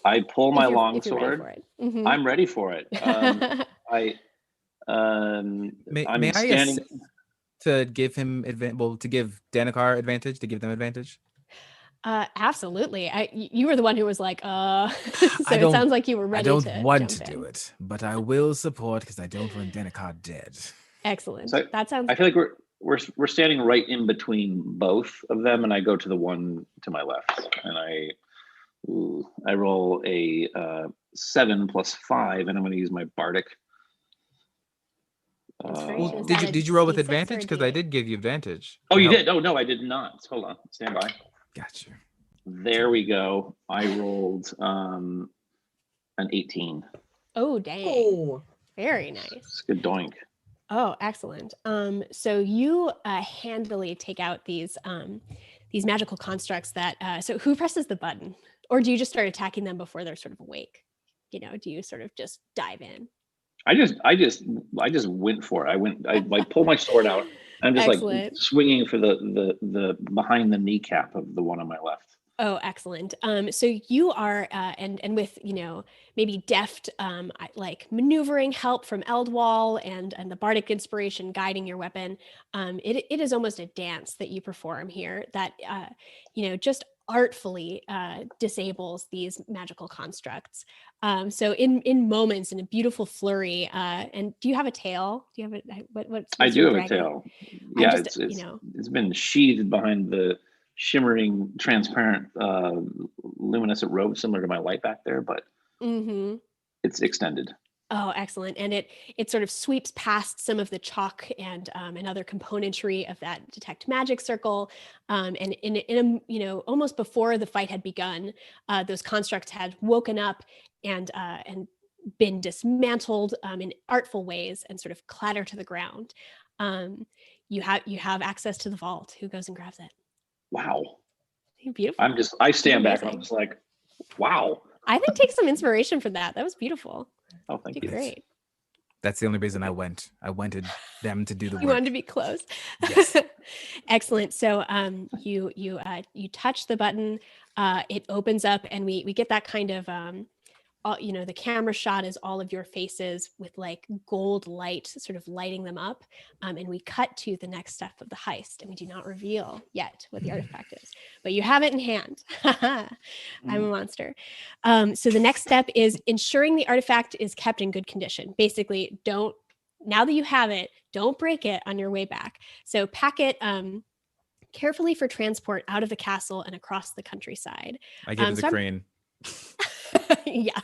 I pull my longsword. Mm-hmm. I'm ready for it. May I standing to give him to give Danikar advantage, to give them advantage? Absolutely. You were the one who was like, so it sounds like you were ready. I don't want to do it, but I will support because I don't want Danikar dead. Excellent. So that sounds. I feel like we're standing right in between both of them, and I go to the one to my left, and I roll a 7 + 5, and I'm going to use my bardic. Did you roll with advantage? Because I did give you advantage. Oh, you did? Oh no, I did not. Hold on, stand by. Gotcha. There we go. I rolled an 18. Oh dang! Oh, very nice. It's good doink. Oh, excellent. So you handily take out these magical constructs that. So who presses the button, or do you just start attacking them before they're sort of awake? Do you sort of just dive in? I just went for it. I like pull my sword out. I'm just like swinging for the behind the kneecap of the one on my left. Oh, excellent. So you are, and with, maybe deft, like maneuvering help from Eldwall and the bardic inspiration guiding your weapon. It is almost a dance that you perform here that, just artfully disables these magical constructs. So in moments, in a beautiful flurry, and do you have a tail? Do you have what I do have a tail. Yeah, it's been sheathed behind the shimmering, transparent, luminescent robe, similar to my light back there, but it's extended. Oh, excellent. And it sort of sweeps past some of the chalk and other componentry of that detect magic circle. And in a, almost before the fight had begun, those constructs had woken up and been dismantled in artful ways and sort of clatter to the ground. You have access to the vault. Who goes and grabs it? Wow. Beautiful. I stand back and I'm just like, wow. I think take some inspiration from that. That was beautiful. Oh, thank you. Great. That's the only reason I went. I wanted them to do the work. You wanted to be close. Yes. Excellent. So you touch the button, it opens up, and we get that kind of all, you know, the camera shot is all of your faces with like gold light sort of lighting them up. And we cut to the next step of the heist, and we do not reveal yet what the artifact is, but you have it in hand. I'm a monster. So the next step is ensuring the artifact is kept in good condition. Basically, now that you have it, don't break it on your way back. So pack it carefully for transport out of the castle and across the countryside. I give it the crane. Yeah.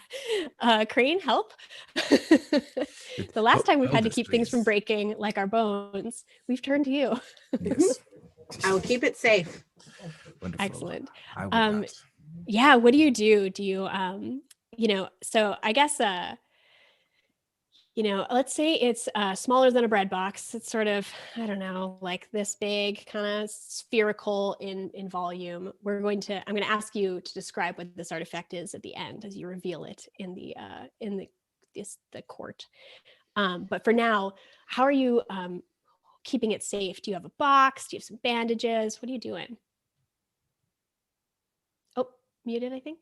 Crane, help. The last time we've had to keep things from breaking, like our bones, we've turned to you. Yes. I will keep it safe. Wonderful. Excellent. I would not. Yeah, what do? Do you, you know, so I guess, you know, let's say it's smaller than a bread box. It's sort of, I don't know, like this big, kind of spherical in volume. I'm going to ask you to describe what this artifact is at the end as you reveal it in the court. But for now, how are you keeping it safe? Do you have a box? Do you have some bandages? What are you doing? Oh, muted, I think.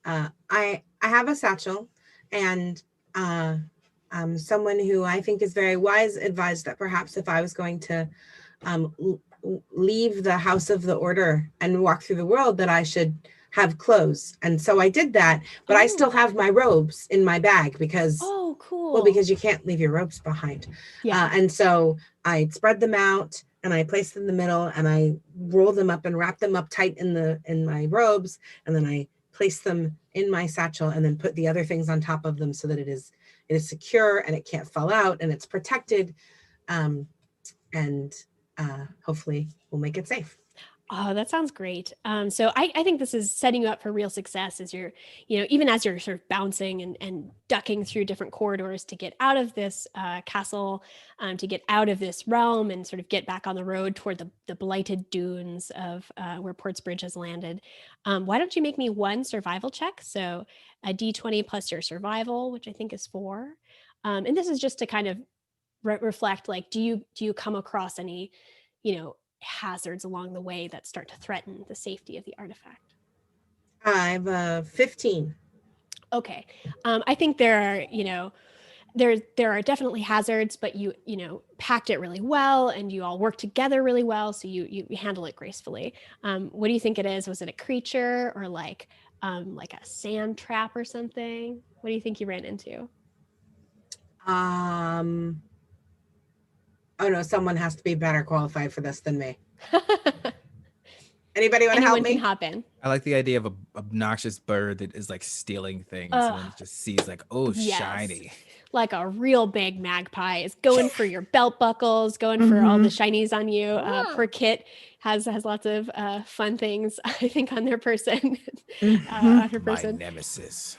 I have a satchel, and someone who I think is very wise advised that perhaps if I was going to leave the house of the order and walk through the world, that I should have clothes. And so I did that, but I still have my robes in my bag because, cool. Well, because you can't leave your robes behind. Yeah. And so I spread them out and I placed them in the middle, and I roll them up and wrap them up tight in my robes. And then I place them in my satchel and then put the other things on top of them so that it is secure and it can't fall out and it's protected. And hopefully we'll make it safe. Oh, that sounds great. So I think this is setting you up for real success as you're, you know, even as you're sort of bouncing and ducking through different corridors to get out of this castle, to get out of this realm and sort of get back on the road toward the blighted dunes of where Portsbridge has landed. Why don't you make me one survival check? So a D20 plus your survival, which I think is 4. And this is just to kind of reflect, like, do you come across any, you know, hazards along the way that start to threaten the safety of the artifact? I have 15. Okay. I think there are, you know, there are definitely hazards, but you know, packed it really well and you all work together really well. So you handle it gracefully. What do you think it is? Was it a creature or like a sand trap or something? What do you think you ran into? Oh no, someone has to be better qualified for this than me. Anybody want to help me? Can hop in. I like the idea of an obnoxious bird that is like stealing things and then it just sees like, oh, yes, shiny. Like a real big magpie is going for your belt buckles, going for all the shinies on you. Poor Kit has lots of fun things, I think, on their person. On her person. My nemesis.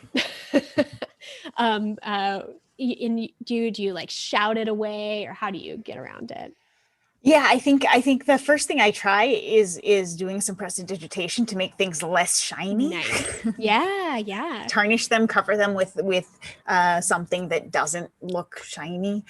Do you like shout it away, or how do you get around it? Yeah, I think the first thing I try is doing some prestidigitation to make things less shiny. Nice. Yeah. Tarnish them, cover them with something that doesn't look shiny.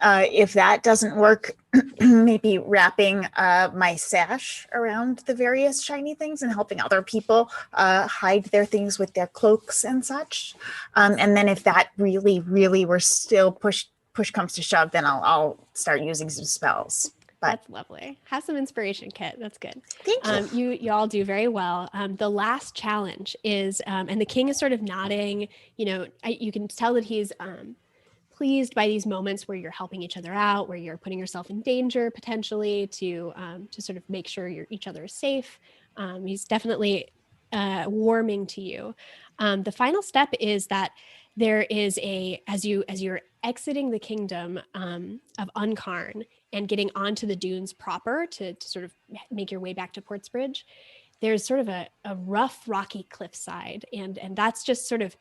If that doesn't work, maybe wrapping my sash around the various shiny things and helping other people hide their things with their cloaks and such. And then if that really were still push comes to shove, then I'll start using some spells. But that's lovely. Have some inspiration, Kit. That's good. Thank you. You all do very well. The last challenge is, and the king is sort of nodding. You know, you can tell that he's pleased by these moments where you're helping each other out, where you're putting yourself in danger potentially to sort of make sure each other is safe. He's definitely warming to you. The final step is that there is as you're exiting the kingdom of Uncarn and getting onto the dunes proper to sort of make your way back to Portsbridge, there's sort of a rough, rocky cliffside, and that's just sort of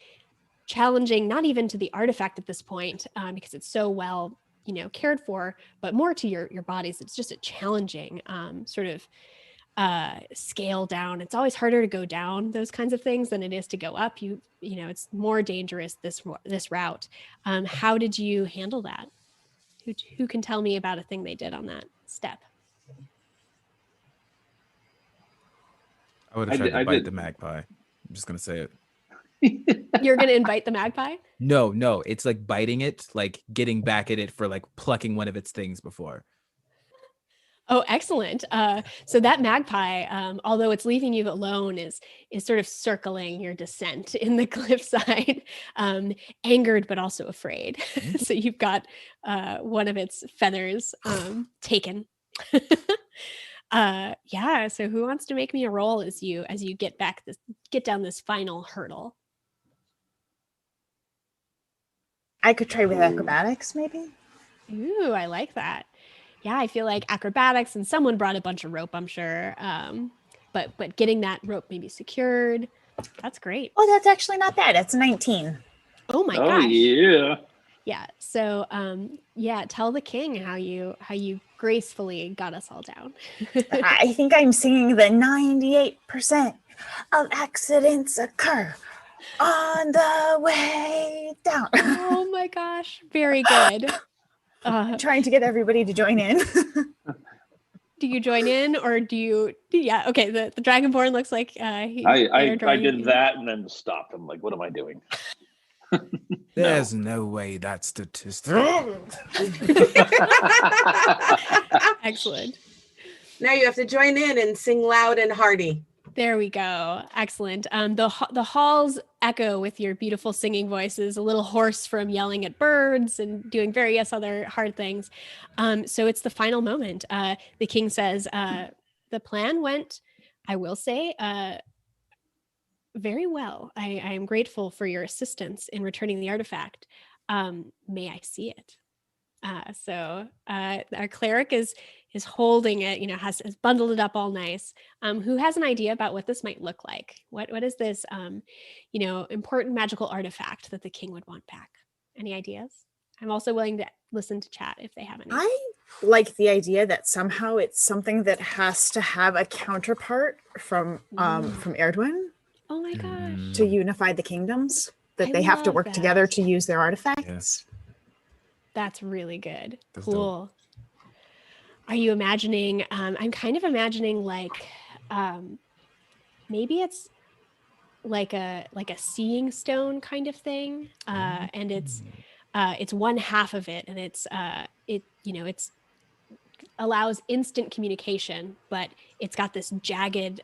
challenging, not even to the artifact at this point, because it's so well, you know, cared for, but more to your bodies. It's just a challenging sort of scale down. It's always harder to go down those kinds of things than it is to go up. You know, it's more dangerous this route. How did you handle that? Who can tell me about a thing they did on that step? I would have tried to bite the magpie. I'm just gonna say it. You're gonna invite the magpie? No, it's like biting it, like getting back at it for like plucking one of its things before. Oh, excellent. So that magpie, although it's leaving you alone, is sort of circling your descent in the cliffside, angered but also afraid. So you've got one of its feathers taken. Yeah. So who wants to make me a roll as you get down this final hurdle? I could try with acrobatics, maybe. Ooh, I like that. Yeah, I feel like acrobatics, and someone brought a bunch of rope, I'm sure. But getting that rope maybe secured, that's great. Oh, that's actually not bad. It's 19. Oh my Oh gosh. yeah. Yeah. So yeah, tell the king how you gracefully got us all down. I think I'm singing the 98% of accidents occur on the way down. Oh my gosh. Very good. Trying to get everybody to join in. Do you join in, or do you? Yeah. Okay. The dragonborn looks like they are I joining did in. that and then stopped. I'm like, what am I doing? There's no way that's statistic. Excellent. Now you have to join in and sing loud and hearty. There we go. Excellent. The halls echo with your beautiful singing voices, a little hoarse from yelling at birds and doing various other hard things. So it's the final moment. The king says, the plan went, I will say, very well. I am grateful for your assistance in returning the artifact. May I see it? So our cleric is holding it, has bundled it up all nice. Who has an idea about what this might look like? What is this, important magical artifact that the king would want back? Any ideas? I'm also willing to listen to chat if they have any. I like the idea that somehow it's something that has to have a counterpart from Erdwin. Oh my gosh. To unify the kingdoms, that I they have to love work that. together to use their artifacts. Yes. That's really good. That's Cool. Are you imagining, I'm kind of imagining like, maybe it's like a seeing stone kind of thing. And it's one half of it, and it's allows instant communication, but it's got this jagged,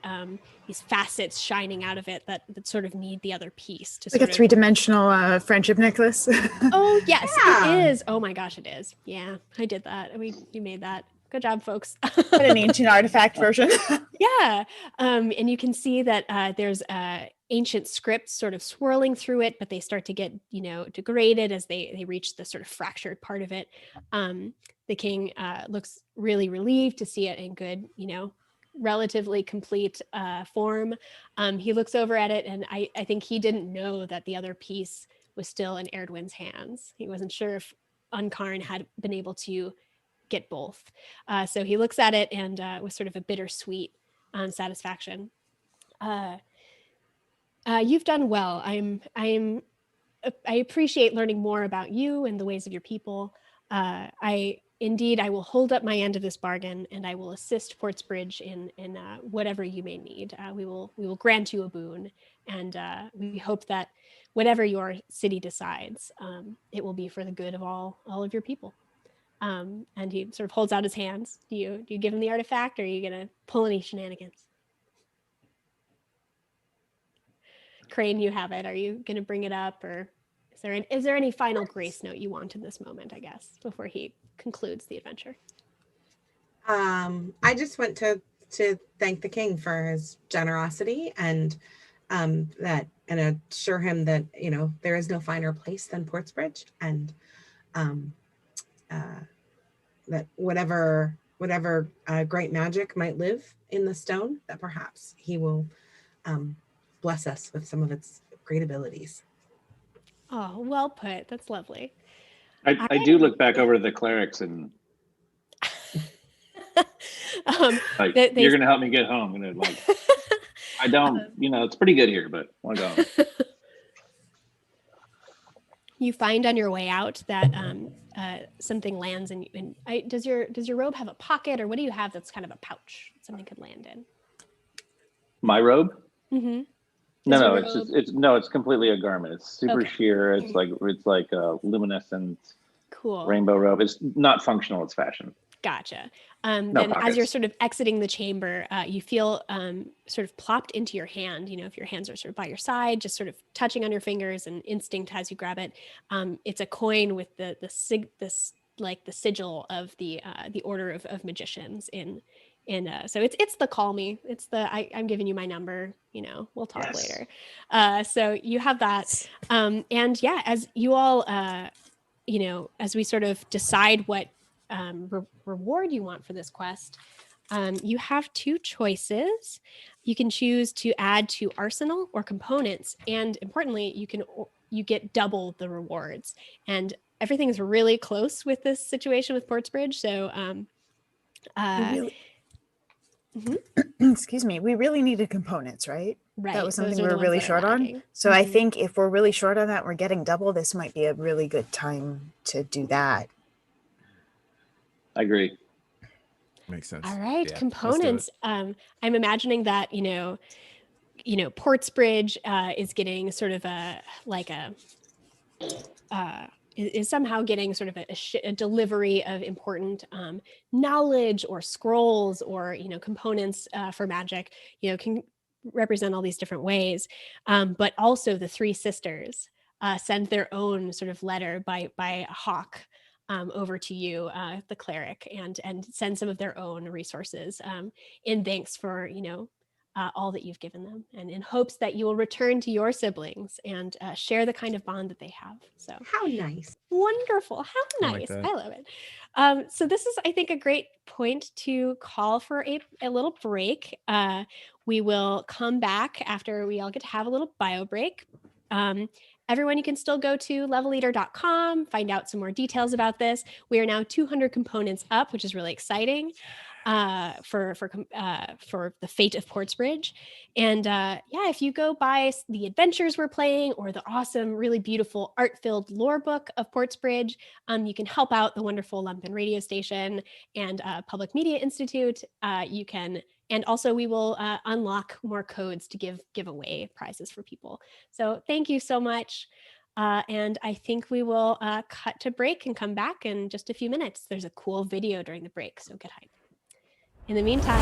these facets shining out of it that sort of need the other piece to Like a three-dimensional friendship necklace. Oh yes, Yeah. It is. Oh my gosh, it is. Yeah, I did that. We made that. Good job, folks. But an ancient artifact version. Yeah, and you can see that there's ancient scripts sort of swirling through it, but they start to get degraded as they reach the sort of fractured part of it. The king looks really relieved to see it in good, relatively complete form. He looks over at it, and I think he didn't know that the other piece was still in Erdwin's hands. He wasn't sure if Unkarn had been able to get both. So he looks at it and with sort of a bittersweet satisfaction. You've done well. I appreciate learning more about you and the ways of your people. I will hold up my end of this bargain, and I will assist Portsbridge in whatever you may need. We will grant you a boon, and we hope that whatever your city decides, it will be for the good of all of your people. And he sort of holds out his hands. Do you give him the artifact, or are you gonna pull any shenanigans? Crane, you have it. Are you gonna bring it up, or is there any final grace note you want in this moment, I guess, before he concludes the adventure? I just want to thank the king for his generosity, and assure him that there is no finer place than Portsbridge, and that whatever great magic might live in the stone, that perhaps he will bless us with some of its great abilities. Oh, well put. That's lovely. I do look back over to the clerics and you're gonna help me get home, and like I don't, it's pretty good here, but I want to go. You find on your way out that something lands in. Does your robe have a pocket, or what do you have that's kind of a pouch something could land in? My robe? Mm-hmm. No, it's completely a garment. It's super sheer. It's like a luminescent cool rainbow robe. It's not functional. It's fashion. Gotcha. No Then pockets. as you're sort of exiting the chamber, you feel sort of plopped into your hand. You know, if your hands are sort of by your side, just sort of touching on your fingers, and instinct has you grab it. It's a coin with the sigil of the Order of Magicians so it's the call me. It's the I'm giving you my number. You know, we'll talk later. So you have that, and yeah, as you all you know, as we sort of decide what reward you want for this quest, you have two choices. You can choose to add to arsenal or components, and importantly, you get double the rewards. And everything is really close with this situation with Portsbridge. So, excuse me, we really needed components, right? Right. That was something we were really short on. So I think if we're really short on that, we're getting double. This might be a really good time to do that. I agree. Makes sense. All right, yeah, components. I'm imagining that you know, Portsbridge is getting sort of is somehow getting sort of a delivery of important knowledge or scrolls or, you know, components for magic, you know, can represent all these different ways. But also the three sisters send their own sort of letter by a hawk over to you, the cleric, and send some of their own resources in thanks for, you know, all that you've given them, and in hopes that you will return to your siblings and share the kind of bond that they have. So how nice. Wonderful. How nice. I love it. So this is, I think, a great point to call for a little break. We will come back after we all get to have a little bio break. Everyone, you can still go to levelleader.com, find out some more details about this. We are now 200 components up, which is really exciting. For the fate of Portsbridge. And yeah, if you go buy the adventures we're playing or the awesome, really beautiful art-filled lore book of Portsbridge, you can help out the wonderful Lumpen radio station and Public Media Institute. And also we will unlock more codes to give away prizes for people. So thank you so much. And I think we will cut to break and come back in just a few minutes. There's a cool video during the break, so get hyped. In the meantime,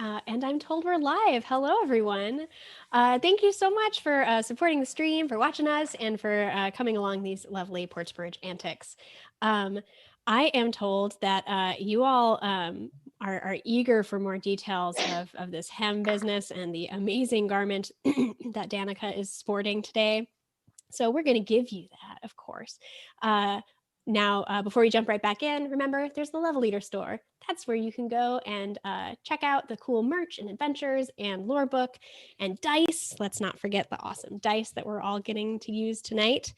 And I'm told we're live. Hello, everyone. Thank you so much for supporting the stream, for watching us, and for coming along these lovely Portsbridge antics. I am told that you all are eager for more details of this hem business and the amazing garment that Danica is sporting today. So we're going to give you that, of course. Now, before we jump right back in, remember, there's the Level Leader store. That's where you can go and check out the cool merch and adventures and lore book and dice. Let's not forget the awesome dice that we're all getting to use tonight.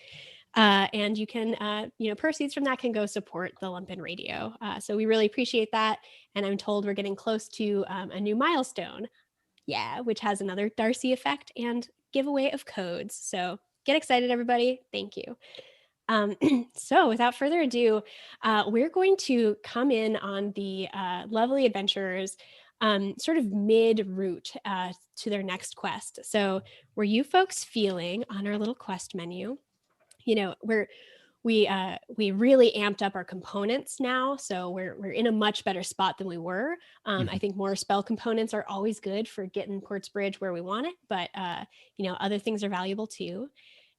And you can, proceeds from that can go support the Lumpen Radio. So we really appreciate that. And I'm told we're getting close to a new milestone. Yeah, which has another Darcy effect and giveaway of codes. So get excited, everybody. Thank you. So without further ado, we're going to come in on the lovely adventurers sort of mid-route to their next quest. So were you folks feeling on our little quest menu? You know, we really amped up our components now, so we're in a much better spot than we were. I think more spell components are always good for getting Portsbridge where we want it, but other things are valuable too.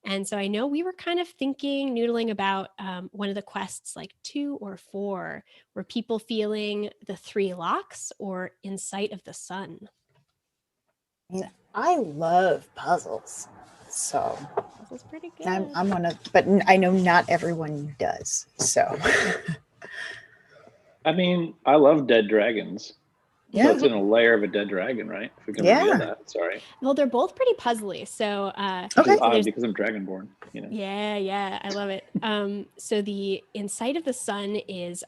And so I know we were kind of thinking, noodling about one of the quests, like 2 or 4. Were people feeling the 3 locks or In Sight of the Sun? I love puzzles, so Puzzle's pretty good. I'm one of, but I know not everyone does. So, I mean, I love dead dragons. yeah, So it's in a layer of a dead dragon, right? If we can reveal that, sorry. Well, they're both pretty puzzly. So okay, because I'm dragonborn, you know. Yeah, I love it. So the In Sight of the Sun is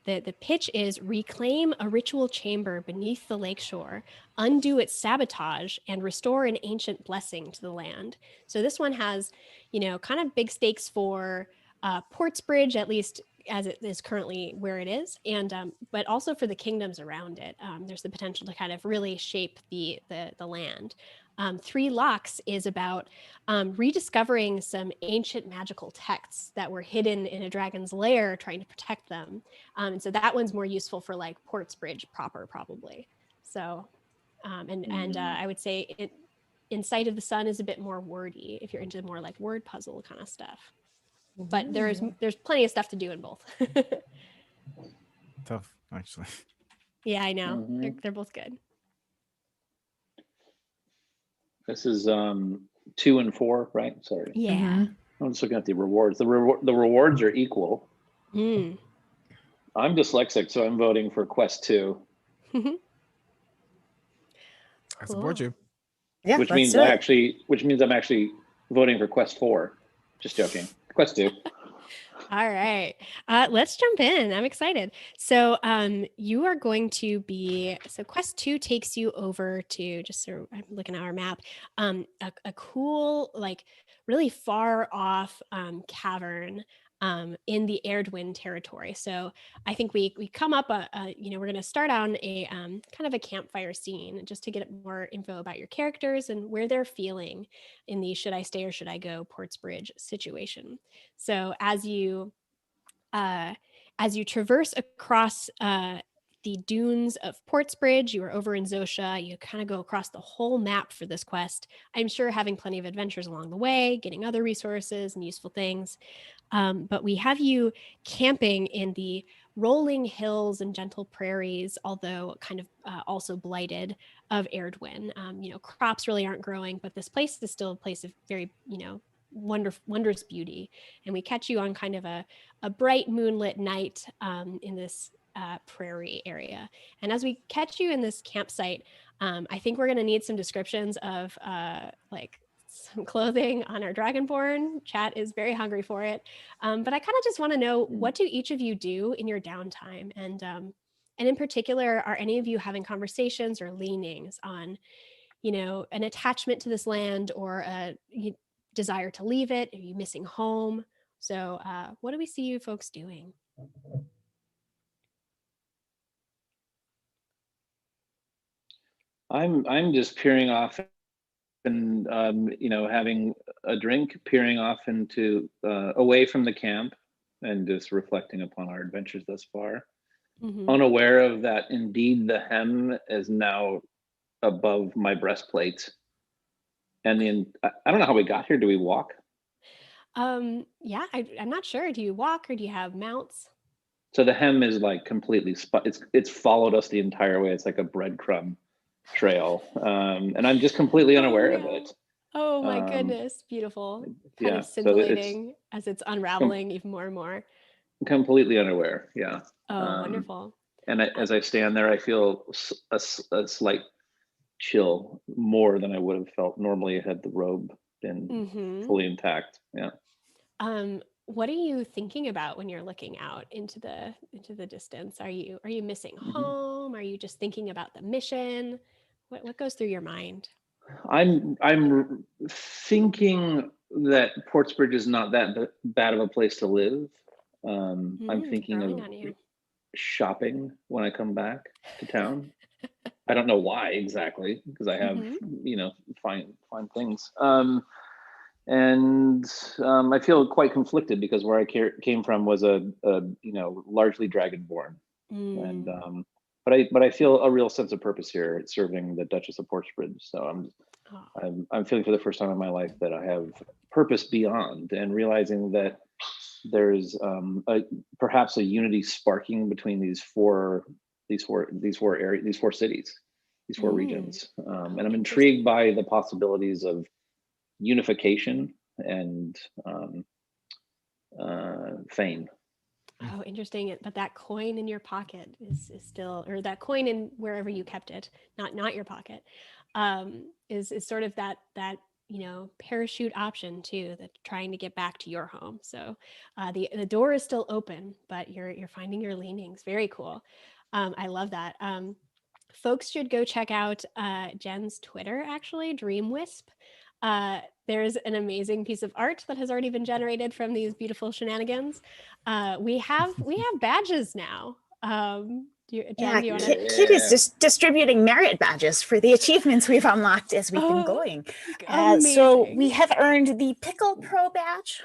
the pitch is reclaim a ritual chamber beneath the lakeshore, undo its sabotage, and restore an ancient blessing to the land. So this one has, kind of big stakes for Portsbridge, at least as it is currently where it is, and but also for the kingdoms around it. There's the potential to kind of really shape the land. 3 Locks is about rediscovering some ancient magical texts that were hidden in a dragon's lair, trying to protect them. And so that one's more useful for like Portsbridge proper, probably. So, and I would say In Sight of the Sun is a bit more wordy if you're into more like word puzzle kind of stuff. But there's plenty of stuff to do in both. Tough, actually. Yeah, I know. They're both good. This is 2 and 4, right? Sorry. Yeah. I'm just looking at the rewards. The rewards are equal. Mm. I'm dyslexic, so I'm voting for Quest 2. I support you. yeah, Which means I'm actually voting for Quest 4. Just joking. Quest 2. All right. Let's jump in. I'm excited. So you are going to be, so Quest 2 takes you over to, just so I'm looking at our map, a cool, like really far off cavern in the Erdwin territory. So I think we come up, we're going to start on a kind of a campfire scene just to get more info about your characters and where they're feeling in the should I stay or should I go Portsbridge situation. So as you traverse across the dunes of Portsbridge, you are over in Zosha, you kind of go across the whole map for this quest. I'm sure having plenty of adventures along the way, getting other resources and useful things. But we have you camping in the rolling hills and gentle prairies, although kind of also blighted, of Erdwin. Crops really aren't growing, but this place is still a place of very, wondrous beauty. And we catch you on kind of a bright moonlit night in this prairie area. And as we catch you in this campsite, I think we're going to need some descriptions of some clothing on our Dragonborn. Chat is very hungry for it. But I kind of just want to know, what do each of you do in your downtime? And in particular, are any of you having conversations or leanings on, an attachment to this land or a desire to leave it? Are you missing home? So what do we see you folks doing? I'm just peering off and having a drink, peering off into away from the camp and just reflecting upon our adventures thus far. unaware of that. Indeed, the hem is now above my breastplate. And I don't know how we got here. Do we walk? Yeah, I'm not sure. Do you walk or do you have mounts? So the hem is like completely it's followed us the entire way. It's like a breadcrumb trail, and I'm just completely unaware of it. Oh my goodness, beautiful! Kind Yeah, of scintillating as it's unraveling even more and more. Completely unaware. Yeah. Oh, wonderful. And as I stand there, I feel a slight chill, more than I would have felt normally had the robe been fully intact. Yeah. What are you thinking about when you're looking out into the distance? Are you missing home? Are you just thinking about the mission? What goes through your mind? I'm thinking that Portsbridge is not that bad of a place to live. I'm thinking of shopping when I come back to town. I don't know why exactly, because I have fine things. And I feel quite conflicted because where I came from was a largely dragonborn, and but I feel a real sense of purpose here, serving the Duchess of Portsbridge. So I'm feeling for the first time in my life that I have purpose beyond, and realizing that there's perhaps a unity sparking between these four cities, these four regions, and I'm intrigued by the possibilities of unification and fame. Oh, interesting. But that coin in your pocket is still, or that coin in wherever you kept it, not your pocket, is sort of that parachute option too, that trying to get back to your home. So the door is still open, but you're finding your leanings. Very cool. I love that. Folks should go check out Jen's Twitter, actually, Dreamwisp. There's an amazing piece of art that has already been generated from these beautiful shenanigans. We have badges now. Jen, do you want to? Kit is just distributing merit badges for the achievements we've unlocked as we've been going. So we have earned the Pickle Pro badge.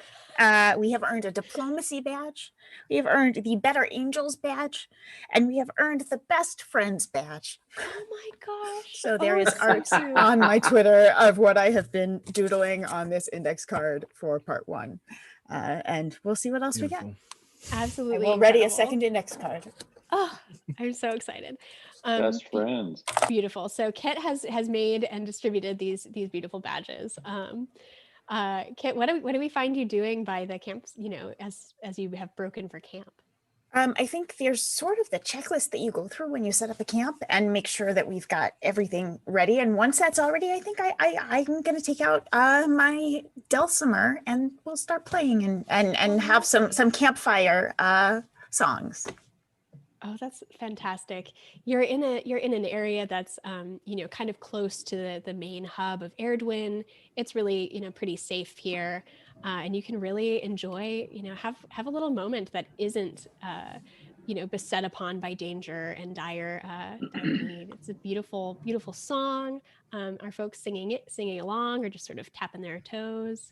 We have earned a Diplomacy badge. We have earned the Better Angels badge. And we have earned the Best Friends badge. Oh my gosh. So there is art on my Twitter of what I have been doodling on this index card for part 1. And we'll see what else we get. Absolutely. And we're ready a second index card. Oh, I'm so excited. Best friends. Beautiful. So Kit has made and distributed these beautiful badges. Kit, what do we find you doing by the camps, as you have broken for camp? I think there's sort of the checklist that you go through when you set up a camp and make sure that we've got everything ready. And once that's all ready, I think I'm going to take out my dulcimer and we'll start playing and have some campfire songs. Oh, that's fantastic. You're in an area that's kind of close to the main hub of Erdwin. It's really pretty safe here, and you can really enjoy have a little moment that isn't beset upon by danger and dire need. It's a beautiful song. Are folks singing along, or just sort of tapping their toes?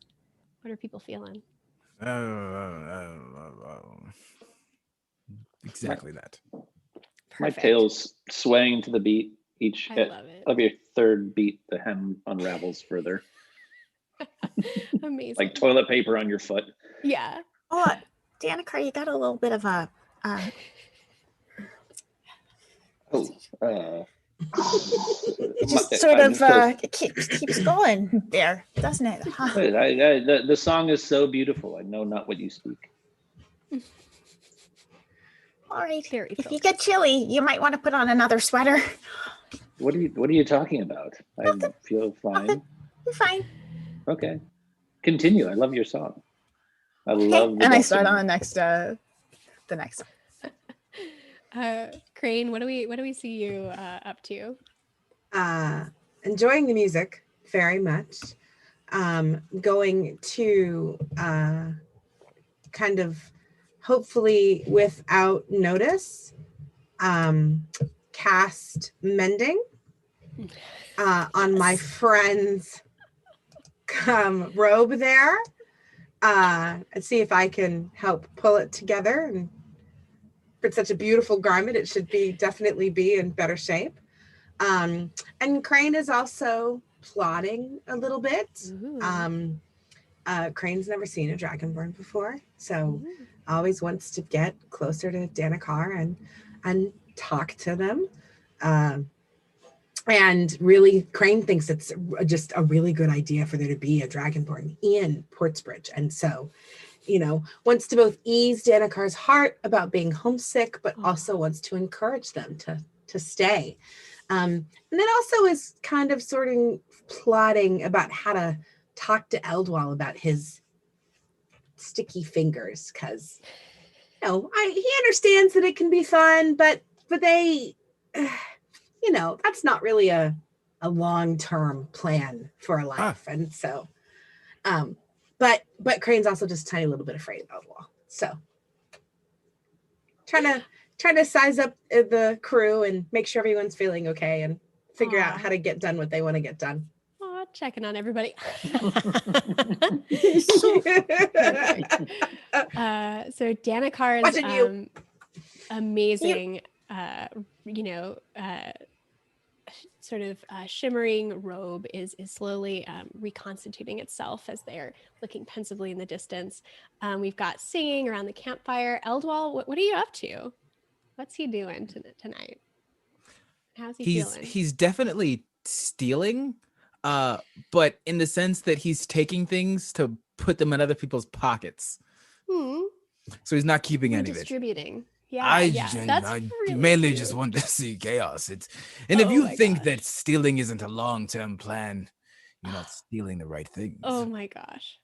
What are people feeling? Exactly that. Perfect. My tail's swaying to the beat. Each of your third beat, the hem unravels further. Amazing. Like toilet paper on your foot. Yeah. Oh, Danica, you got a little bit of a. It just sort of keeps going there, doesn't it? The song is so beautiful. I know not what you speak. All right. If you get chilly, you might want to put on another sweater. What are you talking about? I feel fine. You're fine. Okay. Continue. I love your song. I love and I start on the next song. Crane, what do we see you up to? Enjoying the music very much. Going to kind of hopefully without notice, cast mending on my friend's robe there, and see if I can help pull it together and it's such a beautiful garment. It should definitely be in better shape. And Crane is also plotting a little bit. Crane's never seen a dragonborn before, so always wants to get closer to Danikar and talk to them. And really, Crane thinks it's just a really good idea for there to be a dragonborn in Portsbridge. And so, wants to both ease Danikar's heart about being homesick, but also wants to encourage them to stay. And then also is kind of plotting about how to talk to Eldwall about his sticky fingers, because he understands that it can be fun, but they that's not really a long-term plan for a life. And so but Crane's also just a tiny little bit afraid of Eldwall, so trying to size up the crew and make sure everyone's feeling okay and figure out how to get done what they want to get done. Checking on everybody. So Danikar's amazing, sort of shimmering robe is slowly reconstituting itself as they're looking pensively in the distance. We've got singing around the campfire. Eldwall, what are you up to? What's he doing tonight? How's he feeling? He's definitely stealing. But in the sense that he's taking things to put them in other people's pockets. So he's not keeping any of it. Distributing. I really mainly cute. just want to see chaos. If you think that stealing isn't a long-term plan, you're not stealing the right things. Oh my gosh.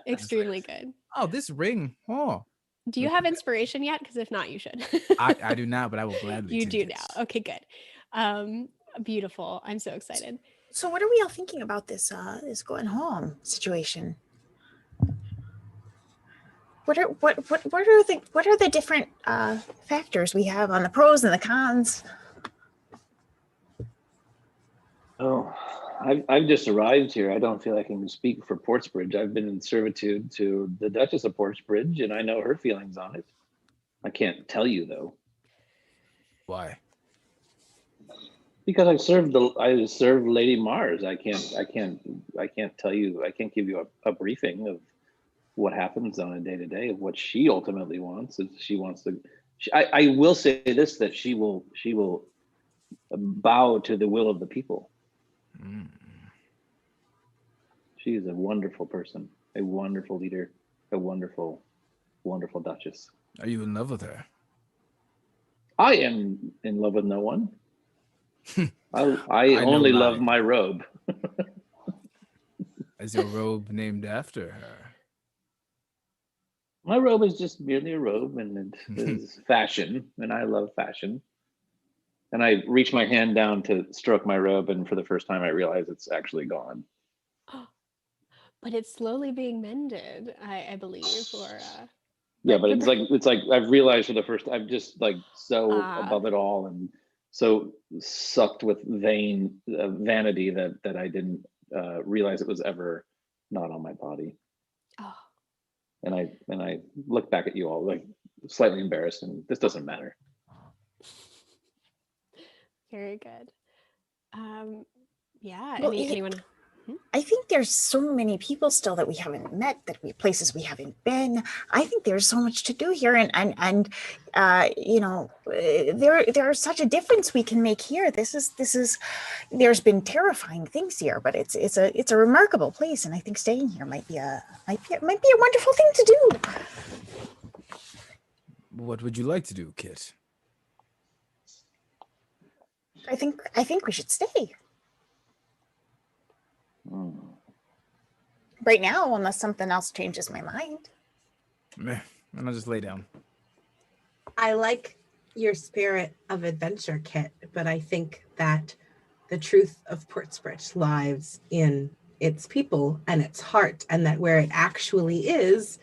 Extremely good. Oh, this ring. Oh. Do you have inspiration yet? Because if not, you should. I do not, but I will gladly. You do now. Okay, good. Beautiful. I'm so excited. So what are we all thinking about this going home situation? What are the different factors we have on the pros and the cons? Oh, I've just arrived here. I don't feel I can speak for Portsbridge. I've been in servitude to the Duchess of Portsbridge, and I know her feelings on it. I can't tell you though. Why? Because I served Lady Mars. I can't tell you. I can't give you a briefing of what happens on a day-to-day of what she ultimately wants. If she wants to, I will say this, that she will bow to the will of the people. She is a wonderful person, a wonderful leader, a wonderful, wonderful Duchess. Are you in love with her? I am in love with no one. I only love my robe. Is your robe named after her? My robe is just merely a robe, and it is fashion, and I love fashion. And I reach my hand down to stroke my robe, and for the first time I realize it's actually gone. But it's slowly being mended, I believe, or yeah, but it's like I've realized for the first time, I'm just like so above it all and so sucked with vanity that I didn't realize it was ever not on my body. Oh. And I look back at you all like slightly embarrassed, and this doesn't matter. Very good. Yeah. Well, anyone? I think there's so many people still that we haven't met, places we haven't been. I think there's so much to do here, and there's such a difference we can make here. This is. There's been terrifying things here, but it's a remarkable place, and I think staying here might be a wonderful thing to do. What would you like to do, Kit? I think we should stay. Right now, unless something else changes my mind. Meh, and I'll just lay down. I like your spirit of adventure, Kit, but I think that the truth of Portsbridge lies in its people and its heart, and that where it actually is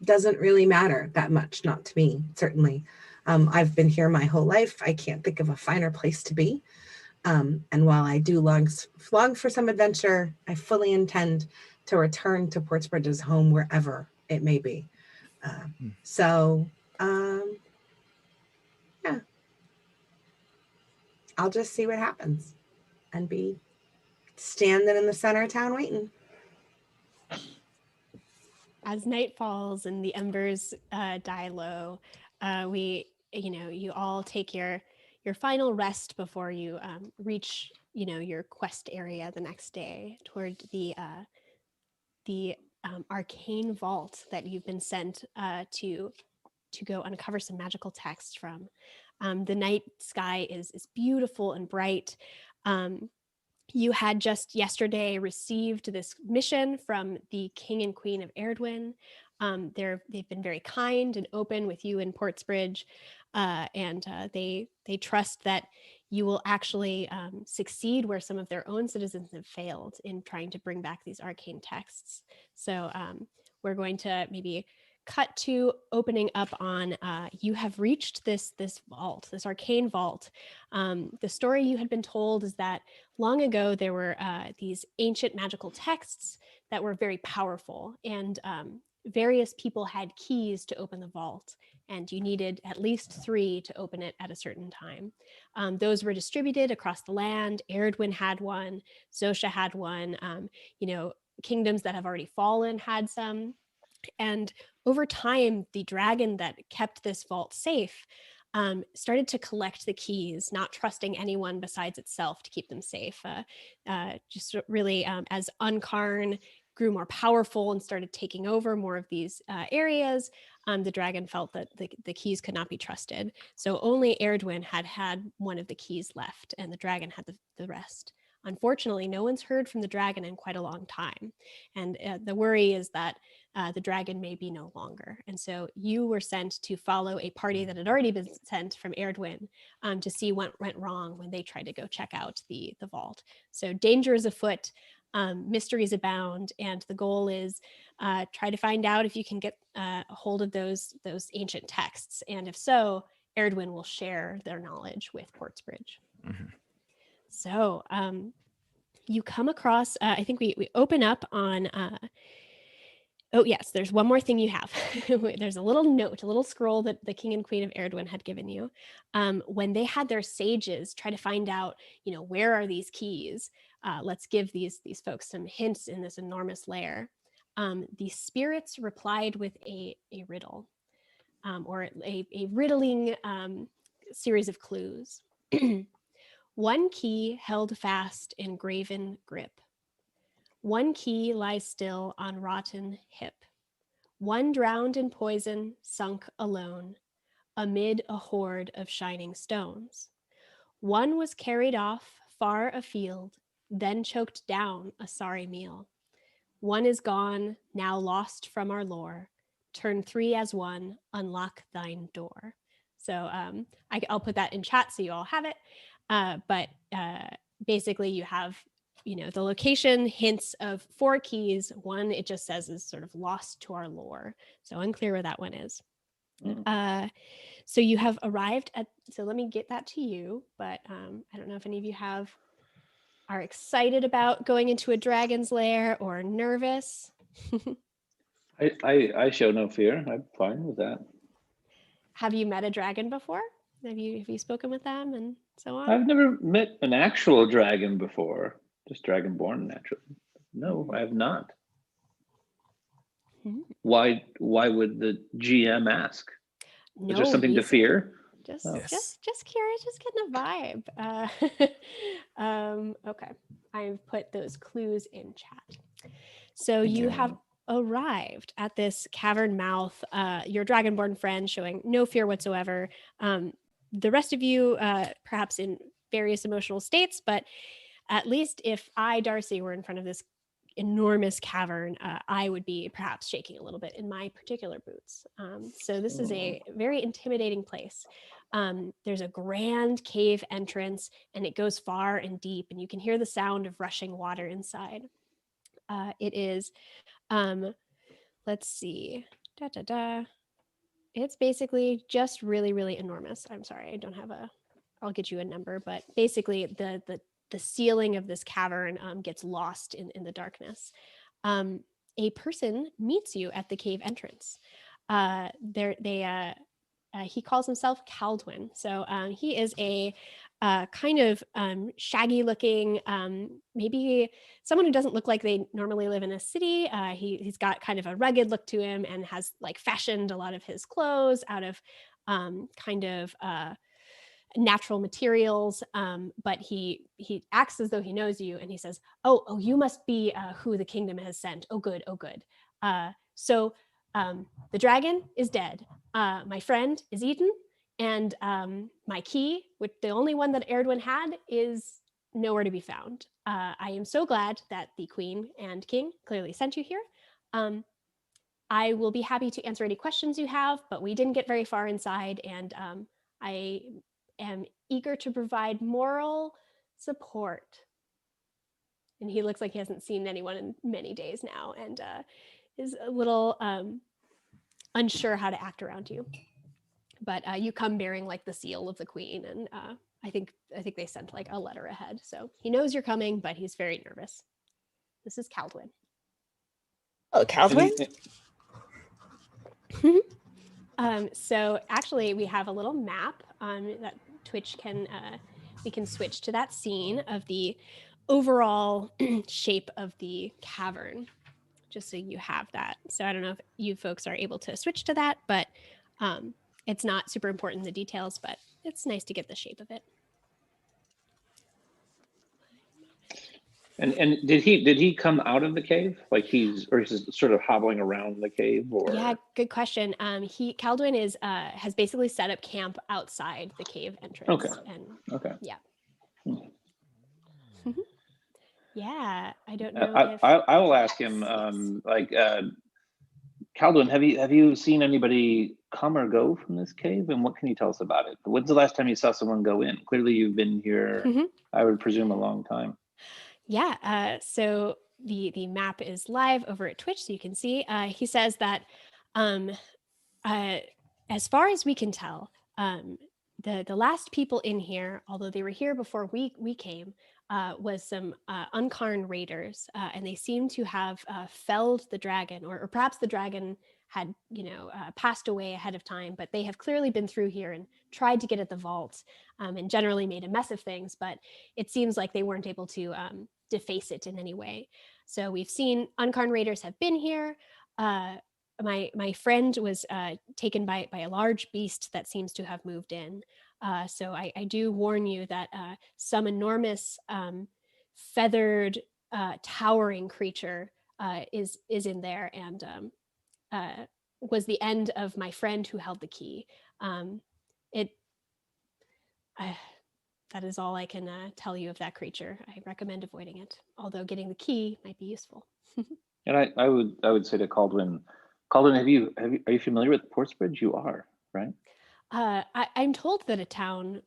doesn't really matter that much, not to me, certainly. I've been here my whole life. I can't think of a finer place to be. And while I do long for some adventure, I fully intend to return to Portsbridge's home wherever it may be. So I'll just see what happens and be standing in the center of town waiting. As night falls and the embers die low, you all take your final rest before you reach, your quest area the next day toward the arcane vault that you've been sent to go uncover some magical text from. The night sky is beautiful and bright. You had just yesterday received this mission from the King and Queen of Erdwin. They've been very kind and open with you in Portsbridge, and they trust that you will actually succeed where some of their own citizens have failed in trying to bring back these arcane texts. So we're going to maybe cut to opening up on you have reached this vault, this arcane vault. The story you had been told is that long ago there were these ancient magical texts that were very powerful, and various people had keys to open the vault, and you needed at least 3 to open it at a certain time. Those were distributed across the land. Erdwin had one, Zosha had one, kingdoms that have already fallen had some. And over time, the dragon that kept this vault safe started to collect the keys, not trusting anyone besides itself to keep them safe. Just really, as Unkarn grew more powerful and started taking over more of these areas, the dragon felt that the keys could not be trusted. So only Erdwin had one of the keys left, and the dragon had the rest. Unfortunately, no one's heard from the dragon in quite a long time. And the worry is that the dragon may be no longer. And so you were sent to follow a party that had already been sent from Erdwin to see what went wrong when they tried to go check out the vault. So danger is afoot, mysteries abound, and the goal is try to find out if you can get a hold of those ancient texts. And if so, Erdwin will share their knowledge with Portsbridge. Mm-hmm. So you come across, I think we open up on, oh yes, there's one more thing you have. There's a little note, a little scroll that the King and Queen of Erdwin had given you. When they had their sages try to find out, where are these keys? Let's give these folks some hints in this enormous lair. The spirits replied with a riddle, or a riddling series of clues. One key held fast in graven grip. One key lies still on rotten hip. One drowned in poison, sunk alone, amid a hoard of shining stones. One was carried off far afield, then choked down a sorry meal. One is gone, now lost from our lore. Turn 3 as 1, unlock thine door. So I'll put that in chat so you all have it. But basically you have, the location hints of 4 keys. One, it just says is sort of lost to our lore. So unclear where that one is. So you have arrived at, so let me get that to you, but I don't know if any of you are excited about going into a dragon's lair or nervous. I show no fear. I'm fine with that. Have you met a dragon before? Have you spoken with them and so on? I've never met an actual dragon before, just dragonborn naturally. No, I have not. Why would the GM ask? No, is there something to fear? Just curious, just getting a vibe. Okay, I've put those clues in chat. So you have arrived at this cavern mouth, your dragonborn friend showing no fear whatsoever. The rest of you, perhaps in various emotional states, but at least if I, Darcy, were in front of this enormous cavern, I would be perhaps shaking a little bit in my particular boots. So this is a very intimidating place. There's a grand cave entrance, and it goes far and deep, and you can hear the sound of rushing water inside. It is, let's see, it's basically just really, really enormous. I'm sorry, I don't have I'll get you a number, but basically the ceiling of this cavern gets lost in the darkness. A person meets you at the cave entrance. He calls himself Caldwin. So he is a kind of shaggy looking, maybe someone who doesn't look like they normally live in a city. He's got kind of a rugged look to him and has like fashioned a lot of his clothes out of kind of natural materials. But he acts as though he knows you, and he says, "Oh, you must be who the kingdom has sent. Oh, good, oh, good. So the dragon is dead. My friend is eaten." And my key, which the only one that Erdwin had, is nowhere to be found. I am so glad that the queen and king clearly sent you here. I will be happy to answer any questions you have, but we didn't get very far inside, and I am eager to provide moral support. And he looks like he hasn't seen anyone in many days now, and is a little unsure how to act around you. But you come bearing like the seal of the queen, and I think they sent like a letter ahead, so he knows you're coming, but he's very nervous. This is Caldwin. Oh, Caldwin. So actually, we have a little map that Twitch can we can switch to that scene of the overall shape of the cavern, just so you have that. So I don't know if you folks are able to switch to that, but it's not super important in the details, but it's nice to get the shape of it. And did he come out of the cave? Like he's sort of hobbling around the cave, or? Yeah, good question. Caldwin is has basically set up camp outside the cave entrance. Okay. And okay. Yeah. Yeah, I don't know. I will ask him. Caldwin, have you seen anybody come or go from this cave, and what can you tell us about it? When's the last time you saw someone go in? Clearly, you've been here. I would presume a long time. Yeah. So the map is live over at Twitch, so you can see. He says that, as far as we can tell, the last people in here, although they were here before we came, was some Unkarn raiders, and they seem to have felled the dragon, or perhaps the dragon had passed away ahead of time, but they have clearly been through here and tried to get at the vault, and generally made a mess of things, but it seems like they weren't able to deface it in any way. So we've seen Unkarn raiders have been here. My friend was taken by a large beast that seems to have moved in. So I do warn you that some enormous feathered towering creature is in there, and was the end of my friend who held the key. That is all I can tell you of that creature. I recommend avoiding it, although getting the key might be useful. And I would say to Caldwin, are you familiar with Portsbridge? You are, right? I'm told that a town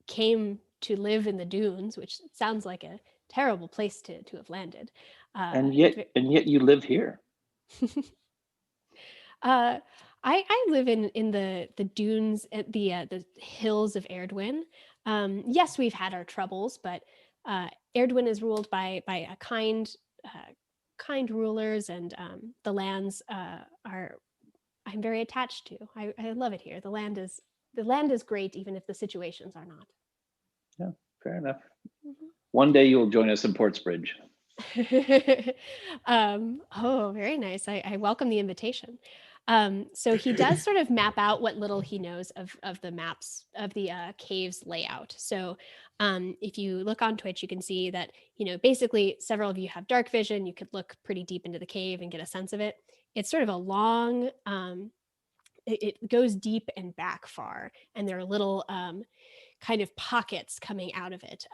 came to live in the dunes, which sounds like a terrible place to have landed. And yet you live here. I live in the dunes at the hills of Erdwin. Yes, we've had our troubles, but Erdwin is ruled by a kind rulers, and the lands I'm very attached to. I love it here. The land is great, even if the situations are not. Yeah, fair enough. One day you'll join us in Portsbridge. Oh, very nice. I welcome the invitation. So he does sort of map out what little he knows of the maps of the cave's layout. So if you look on Twitch, you can see that, basically several of you have dark vision. You could look pretty deep into the cave and get a sense of it. It's sort of a long, it goes deep and back far, and there are little kind of pockets coming out of it.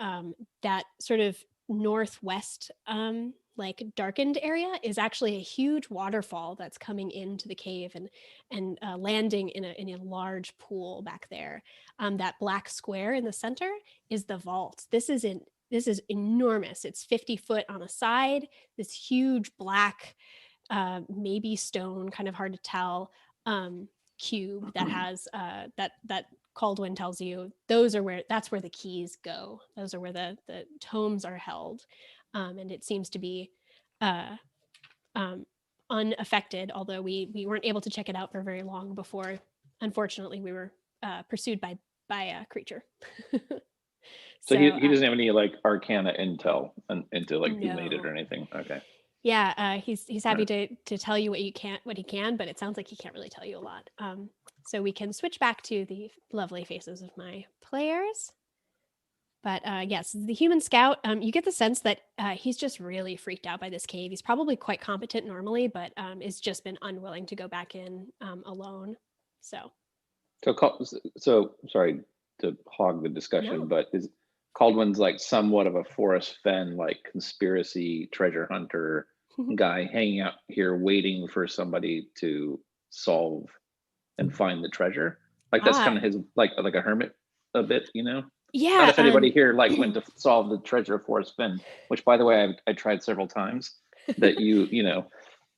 That sort of northwest like darkened area is actually a huge waterfall that's coming into the cave and landing in a large pool back there. That black square in the center is the vault. This is enormous. It's 50 foot on a side. This huge black, maybe stone, kind of hard to tell, cube that has that Caldwin tells you that's where the keys go. Those are where the tomes are held. And it seems to be unaffected, although we weren't able to check it out for very long before, unfortunately, we were pursued by a creature. So he doesn't have any like Arcana intel into like who made it No. or anything. Okay. Yeah, he's happy to tell you what he can, but it sounds like he can't really tell you a lot. So we can switch back to the lovely faces of my players. But yes, the human scout, you get the sense that he's just really freaked out by this cave. He's probably quite competent normally, but has just been unwilling to go back in alone. So sorry to hog the discussion, No. but is Caldwin's like somewhat of a Forrest Fenn, like conspiracy treasure hunter guy hanging out here waiting for somebody to solve and find the treasure? Like that's kind of his like a hermit a bit, you know? Yeah. Not if anybody here like went to solve the treasure of Forrest Fenn, which by the way I tried several times. That you know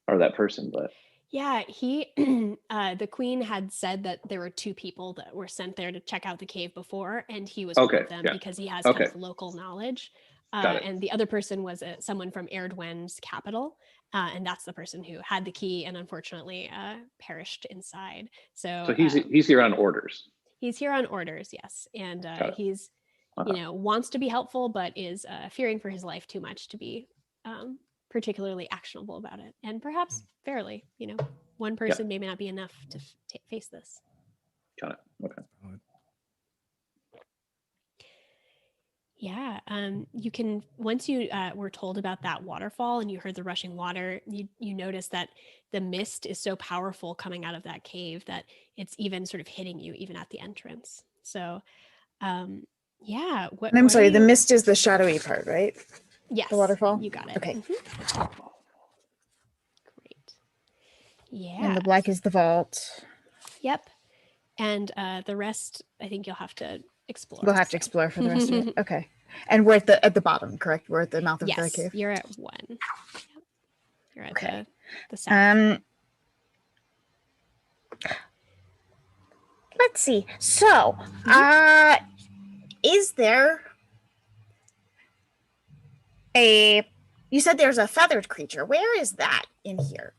are that person, but yeah, he the queen had said that there were 2 people that were sent there to check out the cave before, and he was one of them because he has kind of local knowledge. And the other person was someone from Erdwen's capital, and that's the person who had the key and unfortunately perished inside. So he's here on orders. He's here on orders, yes, and he's wants to be helpful, but is fearing for his life too much to be particularly actionable about it, and perhaps fairly. One person may not be enough to face this. Got it. Okay. Yeah, you can, once you were told about that waterfall and you heard the rushing water, you notice that the mist is so powerful coming out of that cave that it's even sort of hitting you even at the entrance. So, yeah. I'm sorry, the mist is the shadowy part, right? Yes. The waterfall? You got it. Okay. Mm-hmm. Great. Yeah. And the black is the vault. Yep. And the rest, I think you'll have to explore. We'll have to explore for the rest of it. Okay. And we're at the bottom, correct? We're at the mouth of the cave? Yes, you're at 1. Yep. You're at the south. Let's see. So, is there you said there's a feathered creature. Where is that in here?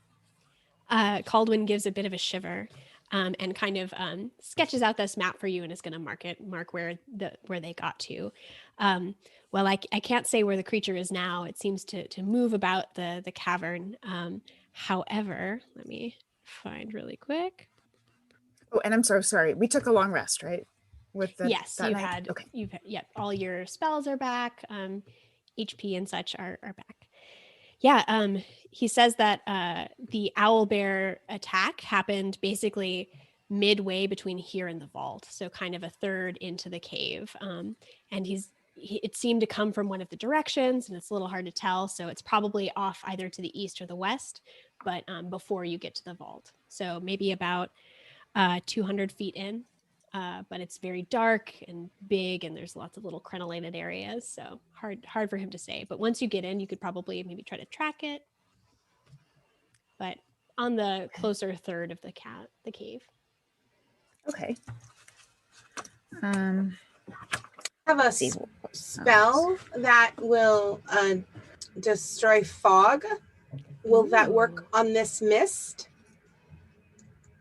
Caldwin gives a bit of a shiver. And kind of sketches out this map for you and is going to mark where they got to. Well, I can't say where the creature is now. It seems to move about the cavern. However, let me find really quick. Oh, and I'm so sorry. We took a long rest, right? Yes, all your spells are back. HP and such are back. Yeah, he says that the owl bear attack happened basically midway between here and the vault, so kind of a third into the cave. And it seemed to come from one of the directions, and it's a little hard to tell, so it's probably off either to the east or the west, but before you get to the vault. So maybe about 200 feet in. But it's very dark and big, and there's lots of little crenellated areas, so hard for him to say. But once you get in, you could probably maybe try to track it. But on the closer third of the cave. Okay. I have a spell that will destroy fog. Will that work on this mist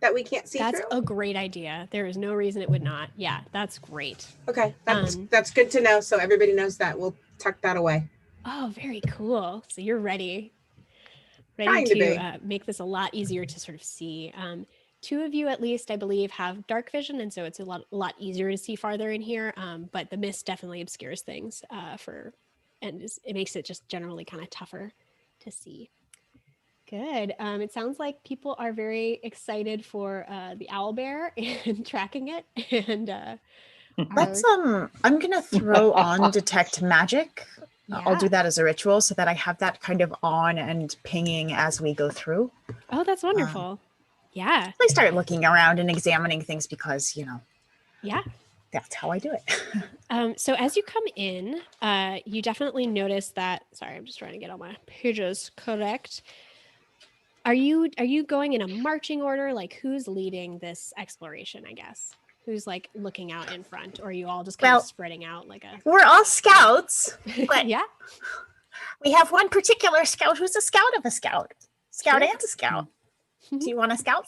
that we can't see That's through? a great idea. There is no reason it would not. Yeah, that's great. Okay, that's good to know. So everybody knows that. We'll tuck that away. Oh, very cool. So you're ready to make this a lot easier to sort of see. 2 of you, at least, I believe, have dark vision, and so it's a lot easier to see farther in here. But the mist definitely obscures things it makes it just generally kind of tougher to see. Good. It sounds like people are very excited for the owl bear and tracking it. And let's I'm gonna throw on detect magic. Yeah. I'll do that as a ritual so that I have that kind of on and pinging as we go through. Oh, that's wonderful. Yeah. I start looking around and examining things because yeah, that's how I do it. So as you come in, you definitely notice that. Sorry, I'm just trying to get all my pages correct. Are you going in a marching order? Like, who's leading this exploration, I guess? Who's like looking out in front? Or are you all just kind of spreading out like a... We're all scouts. But yeah. We have one particular scout who's a scout of a scout. Scout and a scout. Do you want a scout?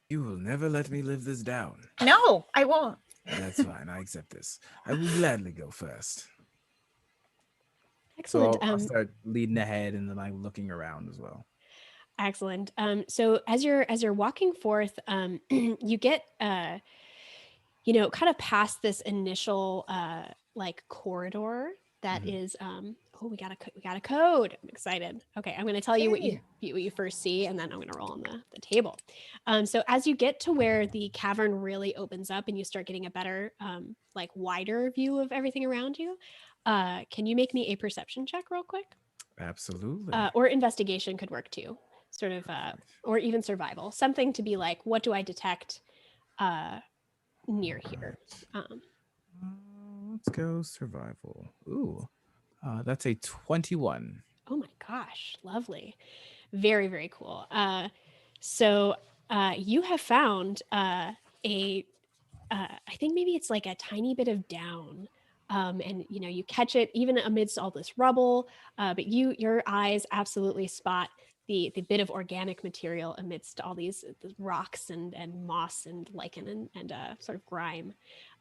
You will never let me live this down. No, I won't. That's fine. I accept this. I will gladly go first. So Excellent. I'll start leading ahead and then I'm looking around as well. Excellent. So as you're walking forth, you get kind of past this initial like corridor that is oh, we got a code. I'm excited. Okay, I'm going to tell you what you first see, and then I'm going to roll on the table. So as you get to where the cavern really opens up and you start getting a better like wider view of everything around you, can you make me a perception check real quick? Absolutely. Or investigation could work too, sort of, or even survival, something to be like, what do I detect near here? Let's go survival. Ooh, that's a 21. Oh my gosh, lovely. Very, very cool. So you have found I think maybe it's like a tiny bit of down. And you catch it even amidst all this rubble, but your eyes absolutely spot the bit of organic material amidst all these rocks and moss and lichen and sort of grime,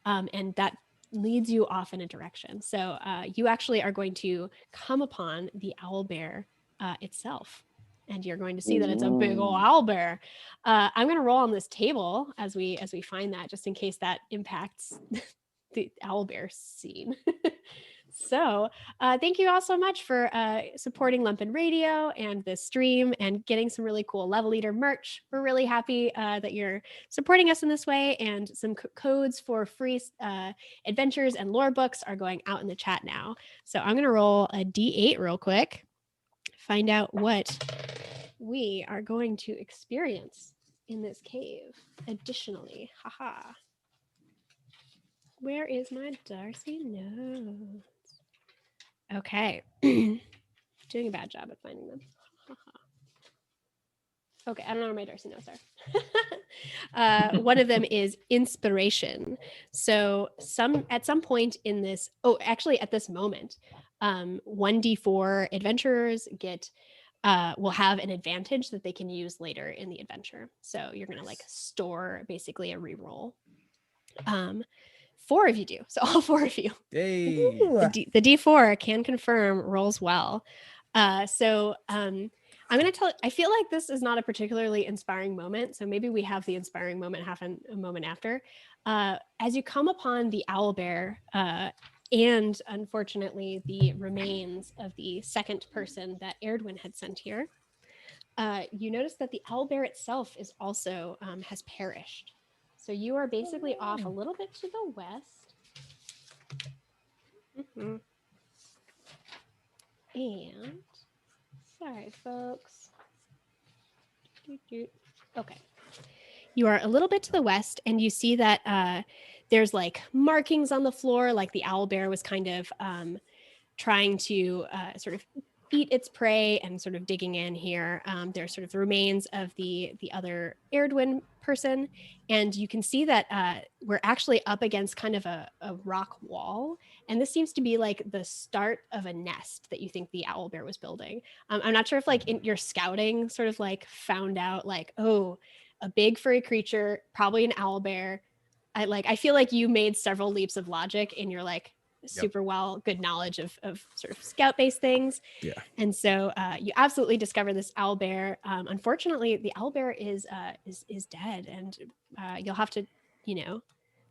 and that leads you off in a direction. So you actually are going to come upon the owl bear itself, and you're going to see that it's a big old owl bear. I'm going to roll on this table as we find that, just in case that impacts the owl bear scene. So thank you all so much for supporting Lumpen Radio and this stream and getting some really cool Level Leader merch. We're really happy that you're supporting us in this way, and some codes for free adventures and lore books are going out in the chat now. So I'm going to roll a D8 real quick, find out what we are going to experience in this cave additionally. Haha. Where is my Darcy notes? Okay. Doing a bad job at finding them. Okay, I don't know where my Darcy notes are. One of them is inspiration. So at some point in this, actually at this moment, 1d4 adventurers will have an advantage that they can use later in the adventure. So you're gonna like store basically a reroll. 4 of you do. So all 4 of you. Hey. The D4 can confirm rolls well. I'm going to tell, I feel like this is not a particularly inspiring moment. So maybe we have the inspiring moment happen a moment after. As you come upon the owl bear, and unfortunately the remains of the second person that Erdwin had sent here, you notice that the owl bear itself is also has perished. So you are basically off a little bit to the west. Mm-hmm. And sorry, folks. Okay. You are a little bit to the west, and you see that there's like markings on the floor, like the owl bear was kind of trying to sort of eat its prey and sort of digging in here. There's sort of the remains of the other Erdwin person, and you can see that we're actually up against kind of a rock wall, and this seems to be like the start of a nest that you think the owl bear was building. I'm not sure if like in your scouting sort of like found out like, oh, a big furry creature, probably an owl bear. I feel like you made several leaps of logic in your like super good knowledge of sort of scout-based things. Yeah. And so you absolutely discover this owl bear. Unfortunately, the owl bear is dead, and you'll have to,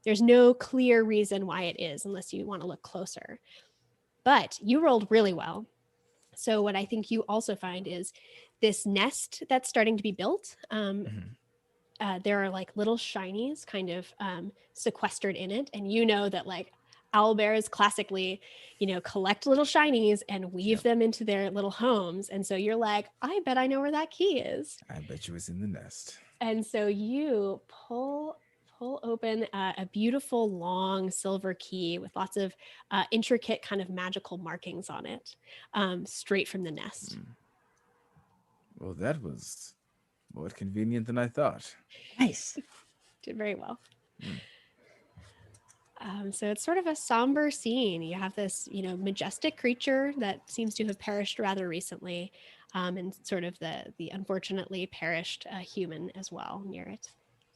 there's no clear reason why it is unless you want to look closer. But you rolled really well. So what I think you also find is this nest that's starting to be built. There are like little shinies kind of sequestered in it, and that like owl bears classically, collect little shinies and weave them into their little homes. And so you're like, I bet I know where that key is. I bet you it's in the nest. And so you pull open a beautiful long silver key with lots of intricate kind of magical markings on it, straight from the nest. Well, that was more convenient than I thought. Nice. Did very well. So it's sort of a somber scene. You have this, majestic creature that seems to have perished rather recently, and sort of the unfortunately perished human as well near it.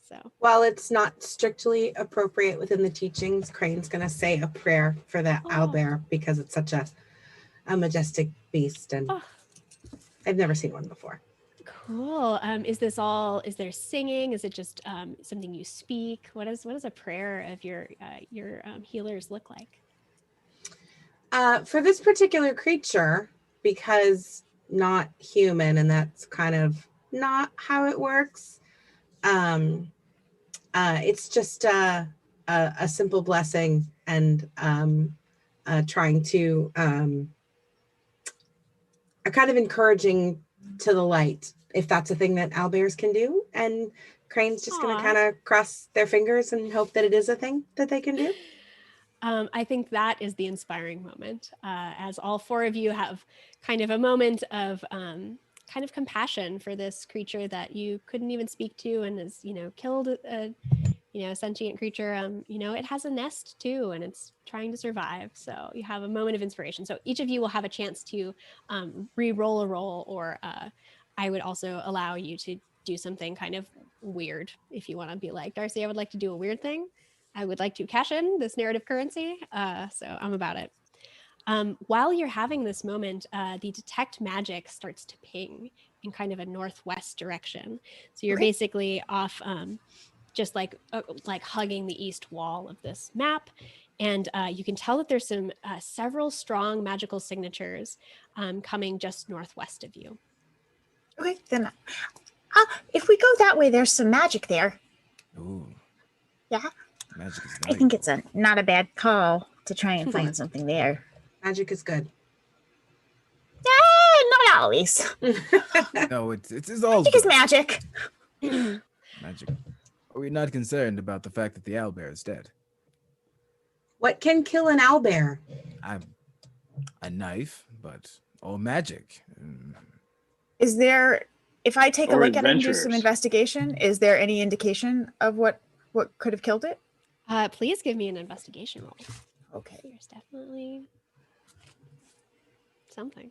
So while it's not strictly appropriate within the teachings, Crane's going to say a prayer for the owlbear because it's such a majestic beast, and I've never seen one before. Cool. Is there singing? Is it just something you speak? What does a prayer of your healers look like? For this particular creature, because not human, and that's kind of not how it works. It's just a simple blessing and trying to a kind of encouraging to the light, if that's a thing that owlbears can do. And Crane's just going to kind of cross their fingers and hope that it is a thing that they can do. I think that is the inspiring moment, as all four of you have kind of a moment of kind of compassion for this creature that you couldn't even speak to and has, killed a sentient creature. It has a nest too, and it's trying to survive. So you have a moment of inspiration. So each of you will have a chance to re-roll a roll, or I would also allow you to do something kind of weird if you want to be like, Darcy, I would like to do a weird thing. I would like to cash in this narrative currency. So I'm about it. While you're having this moment, the detect magic starts to ping in kind of a northwest direction. So you're basically off just like hugging the east wall of this map. And you can tell that there's several strong magical signatures coming just northwest of you. Okay, then if we go that way, there's some magic there. Ooh. Yeah. Magic is I think it's not a bad call to try and find something there. Magic is good. Not always. No, it's all magic good. is magic. Magic. Are we not concerned about the fact that the owlbear is dead? What can kill an owlbear? A knife, or magic. Is there, if I take a look at it and do adventurers. some investigation, is there any indication of what could have killed it? Please give me an investigation roll. Okay. There's definitely something.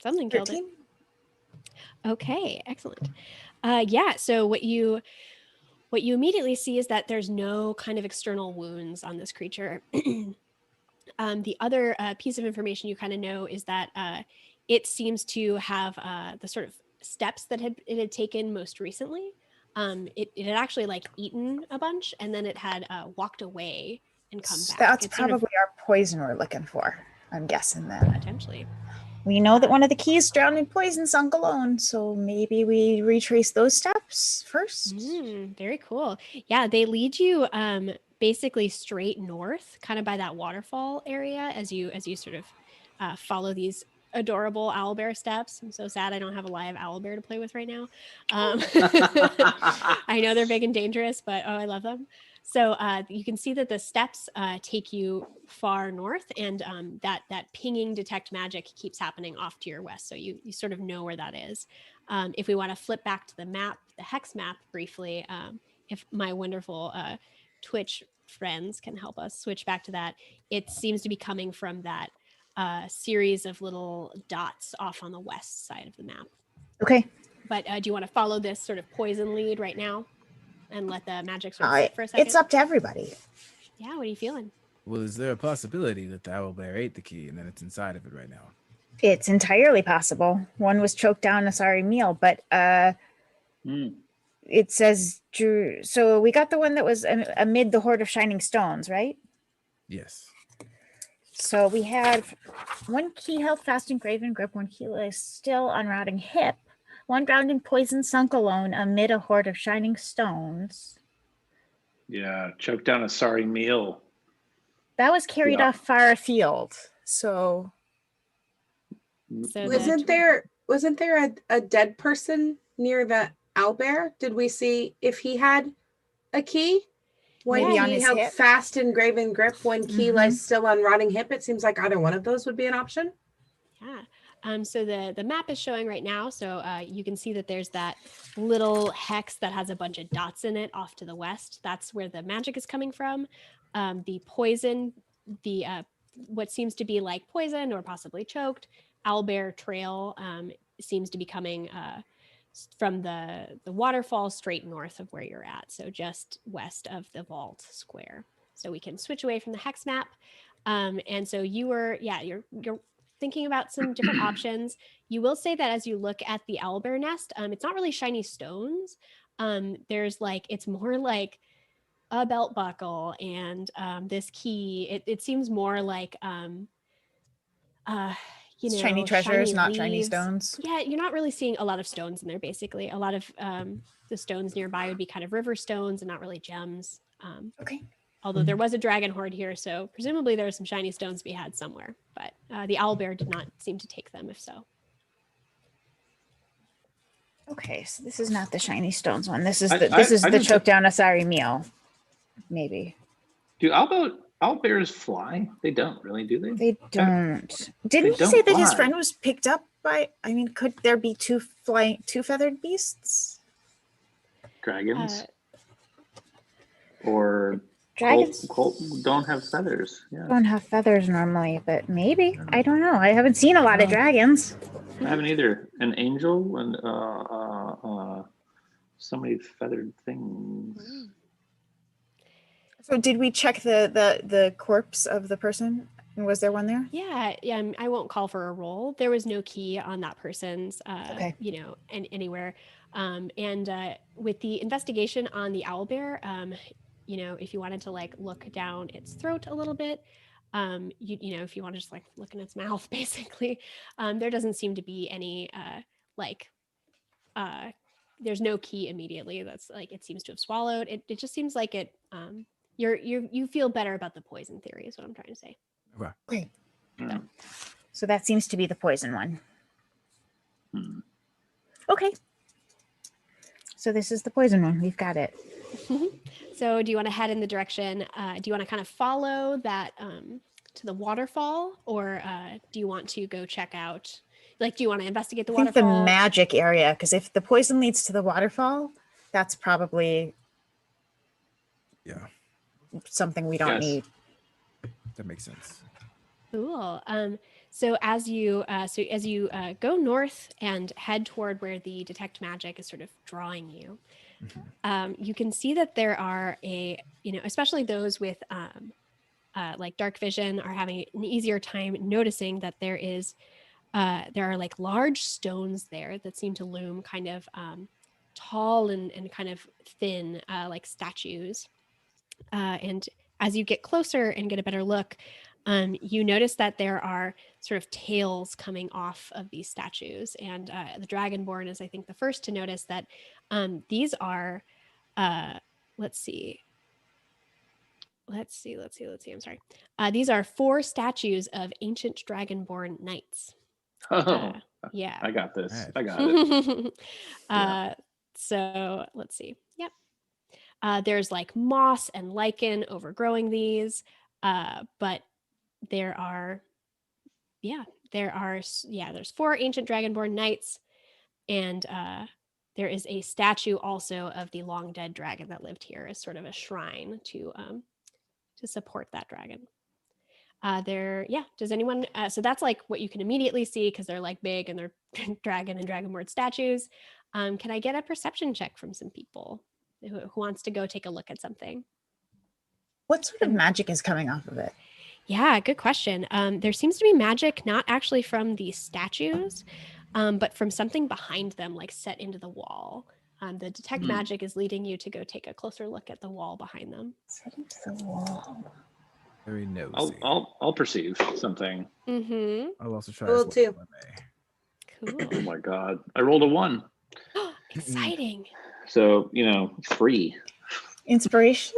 Something killed it. Okay, excellent. So what you immediately see is that there's no kind of external wounds on this creature. The other piece of information you kind of know is that it seems to have the sort of steps that it had taken most recently. It had actually eaten a bunch, and then it had walked away and come back. That's probably our poison we're looking for. I'm guessing that. Potentially. We know that one of the keys drowned in poison sunk alone, so maybe we retrace those steps first. Very cool. Yeah, they lead you basically straight north, kind of by that waterfall area, as you sort of follow these adorable owlbear steps. I'm so sad I don't have a live owlbear to play with right now. I know they're big and dangerous, but I love them. So you can see that the steps take you far north, and that pinging detect magic keeps happening off to your west. So you sort of know where that is. If we want to flip back to the map, the hex map briefly, if my wonderful Twitch friends can help us switch back to that, it seems to be coming from that series of little dots off on the west side of the map. Okay. But do you want to follow this sort of poison lead right now and let the magic sort of sit for a second? It's up to everybody. Yeah, what are you feeling? Well, is there a possibility that the owlbear ate the key and then it's inside of it right now? It's entirely possible. One was choked down a sorry meal, but it says, so we got the one that was amid the hoard of shining stones, right? Yes. So we have one key held fast in graven grip, one key lay still on rotting hip, one drowned in poison sunk alone amid a hoard of shining stones. Yeah, choked down a sorry meal. That was carried off far afield. So wasn't there a dead person near the owlbear? Did we see if he had a key? When he held fast in graven grip, when key lies still on rotting hip, it seems like either one of those would be an option. Yeah. So the map is showing right now. So you can see that there's that little hex that has a bunch of dots in it off to the west. That's where the magic is coming from. The poison, what seems to be like poisoned or possibly choked owlbear trail seems to be coming from the waterfall straight north of where you're at. So just west of the vault square. So we can switch away from the hex map. And so you're thinking about some different options. You will say that as you look at the owlbear nest, it's not really shiny stones. There's like, it's more like a belt buckle and this key. It seems more like, Shiny treasures, shiny not shiny leaves. stones. Yeah, you're not really seeing a lot of stones in there, basically. A lot of the stones nearby would be kind of river stones and not really gems. Okay. Although there was a dragon horde here, so presumably there are some shiny stones to be had somewhere. But the owlbear did not seem to take them, if so. Okay, so this is not the shiny stones one. This is I the just- choke down Asari meal, maybe. Do owlbears fly? They don't really, do they? They don't. Didn't he don't say that his fly. friend was picked up by? I mean, could there be two feathered beasts? Dragons or Dragons Colt don't have feathers. Yeah, don't have feathers normally, but maybe. I don't know. I haven't seen a lot of dragons. I haven't either. An angel and so many feathered things. So did we check the corpse of the person? Was there one there? Yeah, I won't call for a roll. There was no key on that person's, Okay. anywhere. With the investigation on the owlbear, if you wanted to like look down its throat a little bit, if you want to just like look in its mouth, basically, there doesn't seem to be any there's no key immediately. That's like it seems to have swallowed. It just seems like it. You feel better about the poison theory, is what I'm trying to say. Okay. Okay. Mm. So that seems to be the poison one. Hmm. Okay. So this is the poison one. We've got it. So do you want to head in the direction? Do you want to kind of follow that to the waterfall, or do you want to go check out? Like, do you want to investigate the I think waterfall? the magic area, because if the poison leads to the waterfall, that's probably something we don't Yes. need. That makes sense. Cool. So as you go north and head toward where the detect magic is sort of drawing you, you can see that there are especially those with like dark vision are having an easier time noticing that there are like large stones there that seem to loom kind of tall and kind of thin, like statues. And as you get closer and get a better look, you notice that there are sort of tails coming off of these statues. And the Dragonborn is, I think, the first to notice that these are, let's see. I'm sorry. These are 4 statues of ancient Dragonborn knights. Oh, Yeah. I got this. Right. I got it. Yeah. So let's see. Yep. There's like moss and lichen overgrowing these, but there's 4 ancient Dragonborn knights, and there is a statue also of the long dead dragon that lived here as sort of a shrine to support that dragon. Does anyone? So that's like what you can immediately see because they're like big and they're dragon and dragonborn statues. Can I get a perception check from some people who wants to go take a look at something? What sort of magic is coming off of it? Yeah, good question. There seems to be magic not actually from the statues, but from something behind them, like set into the wall. The detect magic is leading you to go take a closer look at the wall behind them. Set into the wall. Very nosy. I'll perceive something. Mm-hmm. I'll also try. Will as too. well if I may. Oh Cool. my god! I rolled a 1, Exciting. so 3. Inspiration?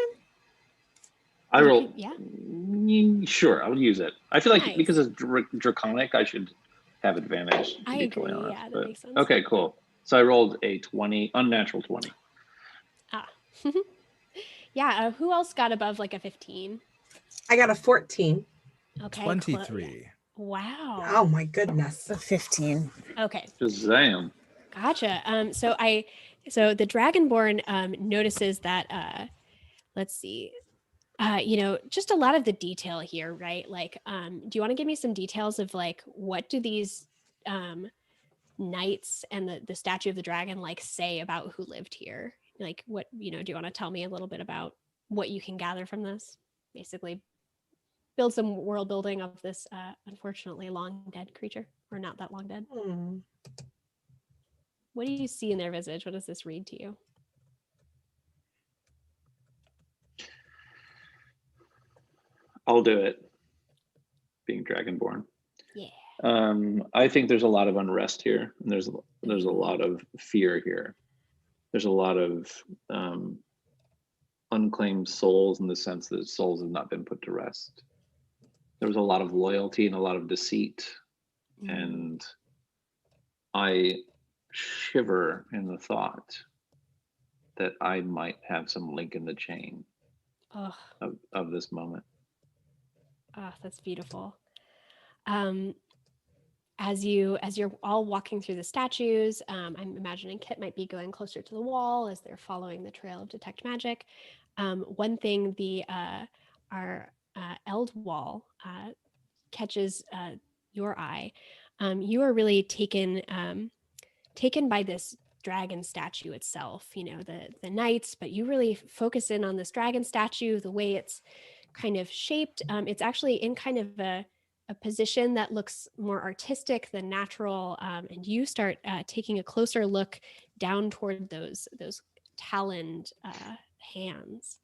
I You roll. could- yeah. Sure, I would use it. I feel like Nice. because it's draconic, I should have advantage. To I be agree. totally honest, Yeah, that but- makes sense. Okay, cool. So I rolled a 20, unnatural 20. Yeah. Who else got above like a 15? I got a 14. Okay. 23. Wow. Oh my goodness. A 15. Okay. Shazam! Gotcha. So the Dragonborn notices that let's see. Just a lot of the detail here, right? Like, do you want to give me some details of like what do these knights and the statue of the dragon like say about who lived here? Like what, do you want to tell me a little bit about what you can gather from this? Basically build some world building of this unfortunately long dead creature, or not that long dead. What do you see in their visage? What does this read to you? I'll do it. Being Dragonborn. Yeah. I think there's a lot of unrest here. And there's a lot of fear here. There's a lot of unclaimed souls, in the sense that souls have not been put to rest. There was a lot of loyalty and a lot of deceit. And I shiver in the thought that I might have some link in the chain of this moment. Oh, that's beautiful. As you're all walking through the statues, I'm imagining Kit might be going closer to the wall as they're following the trail of detect magic. One thing our eld wall catches your eye. You are really taken by this dragon statue itself, the knights, but you really focus in on this dragon statue, the way it's kind of shaped. It's actually in kind of a position that looks more artistic than natural, and you start taking a closer look down toward those taloned hands.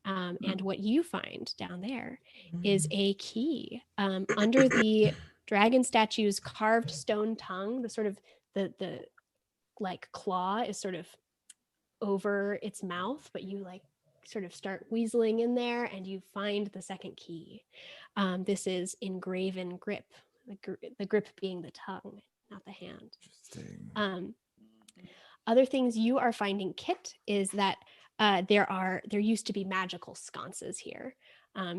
And what you find down there is a key under the dragon statue's carved stone tongue. The sort of the like claw is sort of over its mouth, but you like sort of start weaseling in there and you find the second key. This is engraven grip, the grip being the tongue, not the hand. Interesting. Other things you are finding, Kit, is that there used to be magical sconces here.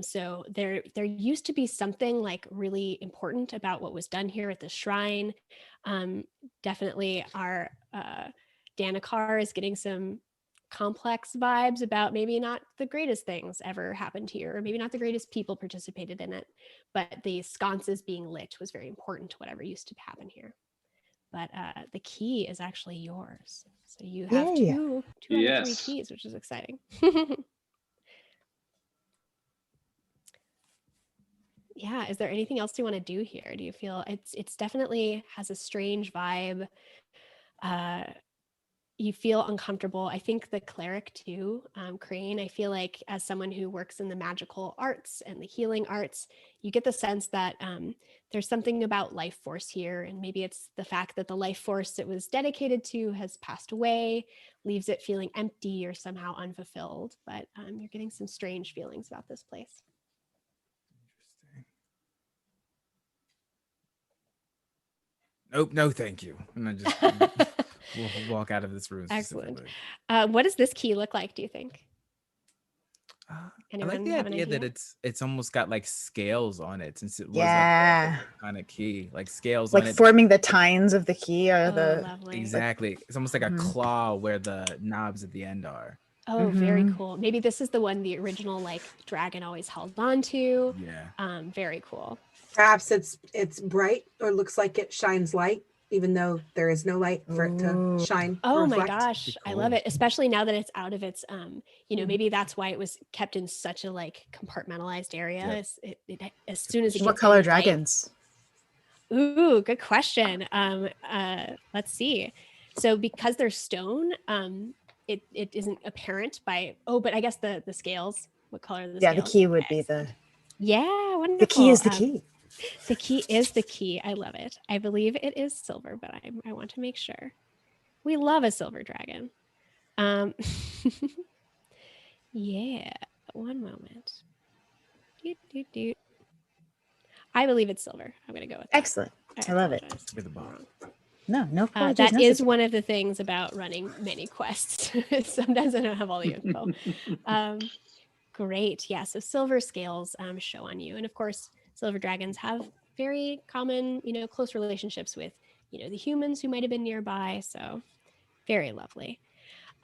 So there used to be something like really important about what was done here at the shrine. Definitely our Danikar is getting some complex vibes about maybe not the greatest things ever happened here, or maybe not the greatest people participated in it, but the sconces being lit was very important to whatever used to happen here. But the key is actually yours. So you have two out of 3 keys, which is exciting. Yeah, is there anything else you want to do here? Do you feel it's definitely has a strange vibe? You feel uncomfortable. I think the cleric too, Crane, I feel like as someone who works in the magical arts and the healing arts, you get the sense that there's something about life force here. And maybe it's the fact that the life force it was dedicated to has passed away, leaves it feeling empty or somehow unfulfilled. But you're getting some strange feelings about this place. Interesting. Nope, no thank you. And I just we'll walk out of this room. Excellent. What does this key look like, do you think? I like the idea that it's almost got like scales on it, since it was like Yeah. a kind of key, like scales Like on it. forming the tines of the key are the Lovely. Exactly. It's almost like a claw where the knobs at the end are. Oh, very cool. Maybe this is the one the original like dragon always held on to. Yeah. Very cool. Perhaps it's bright or looks like it shines light, even though there is no light for it to shine. Oh my reflect. gosh, I love it, especially now that it's out of its maybe that's why it was kept in such a like compartmentalized area. Yep. As soon as it what gets color any light- dragons? Ooh, good question. Let's see. So because they're stone, it isn't apparent by but I guess the scales. What color are the scales? The key would be the wonderful. the key is the key. The key is the key. I love it. I believe it is silver, but I want to make sure. We love a silver dragon. Yeah, one moment. I believe it's silver. I'm going to go with that. Excellent. I love it. With the bomb. No apologies that necessary. is one of the things about running many quests. Sometimes I don't have all the info. Great. Yeah, so silver scales show on you. And of course, silver dragons have very common, close relationships with, the humans who might have been nearby. So very lovely.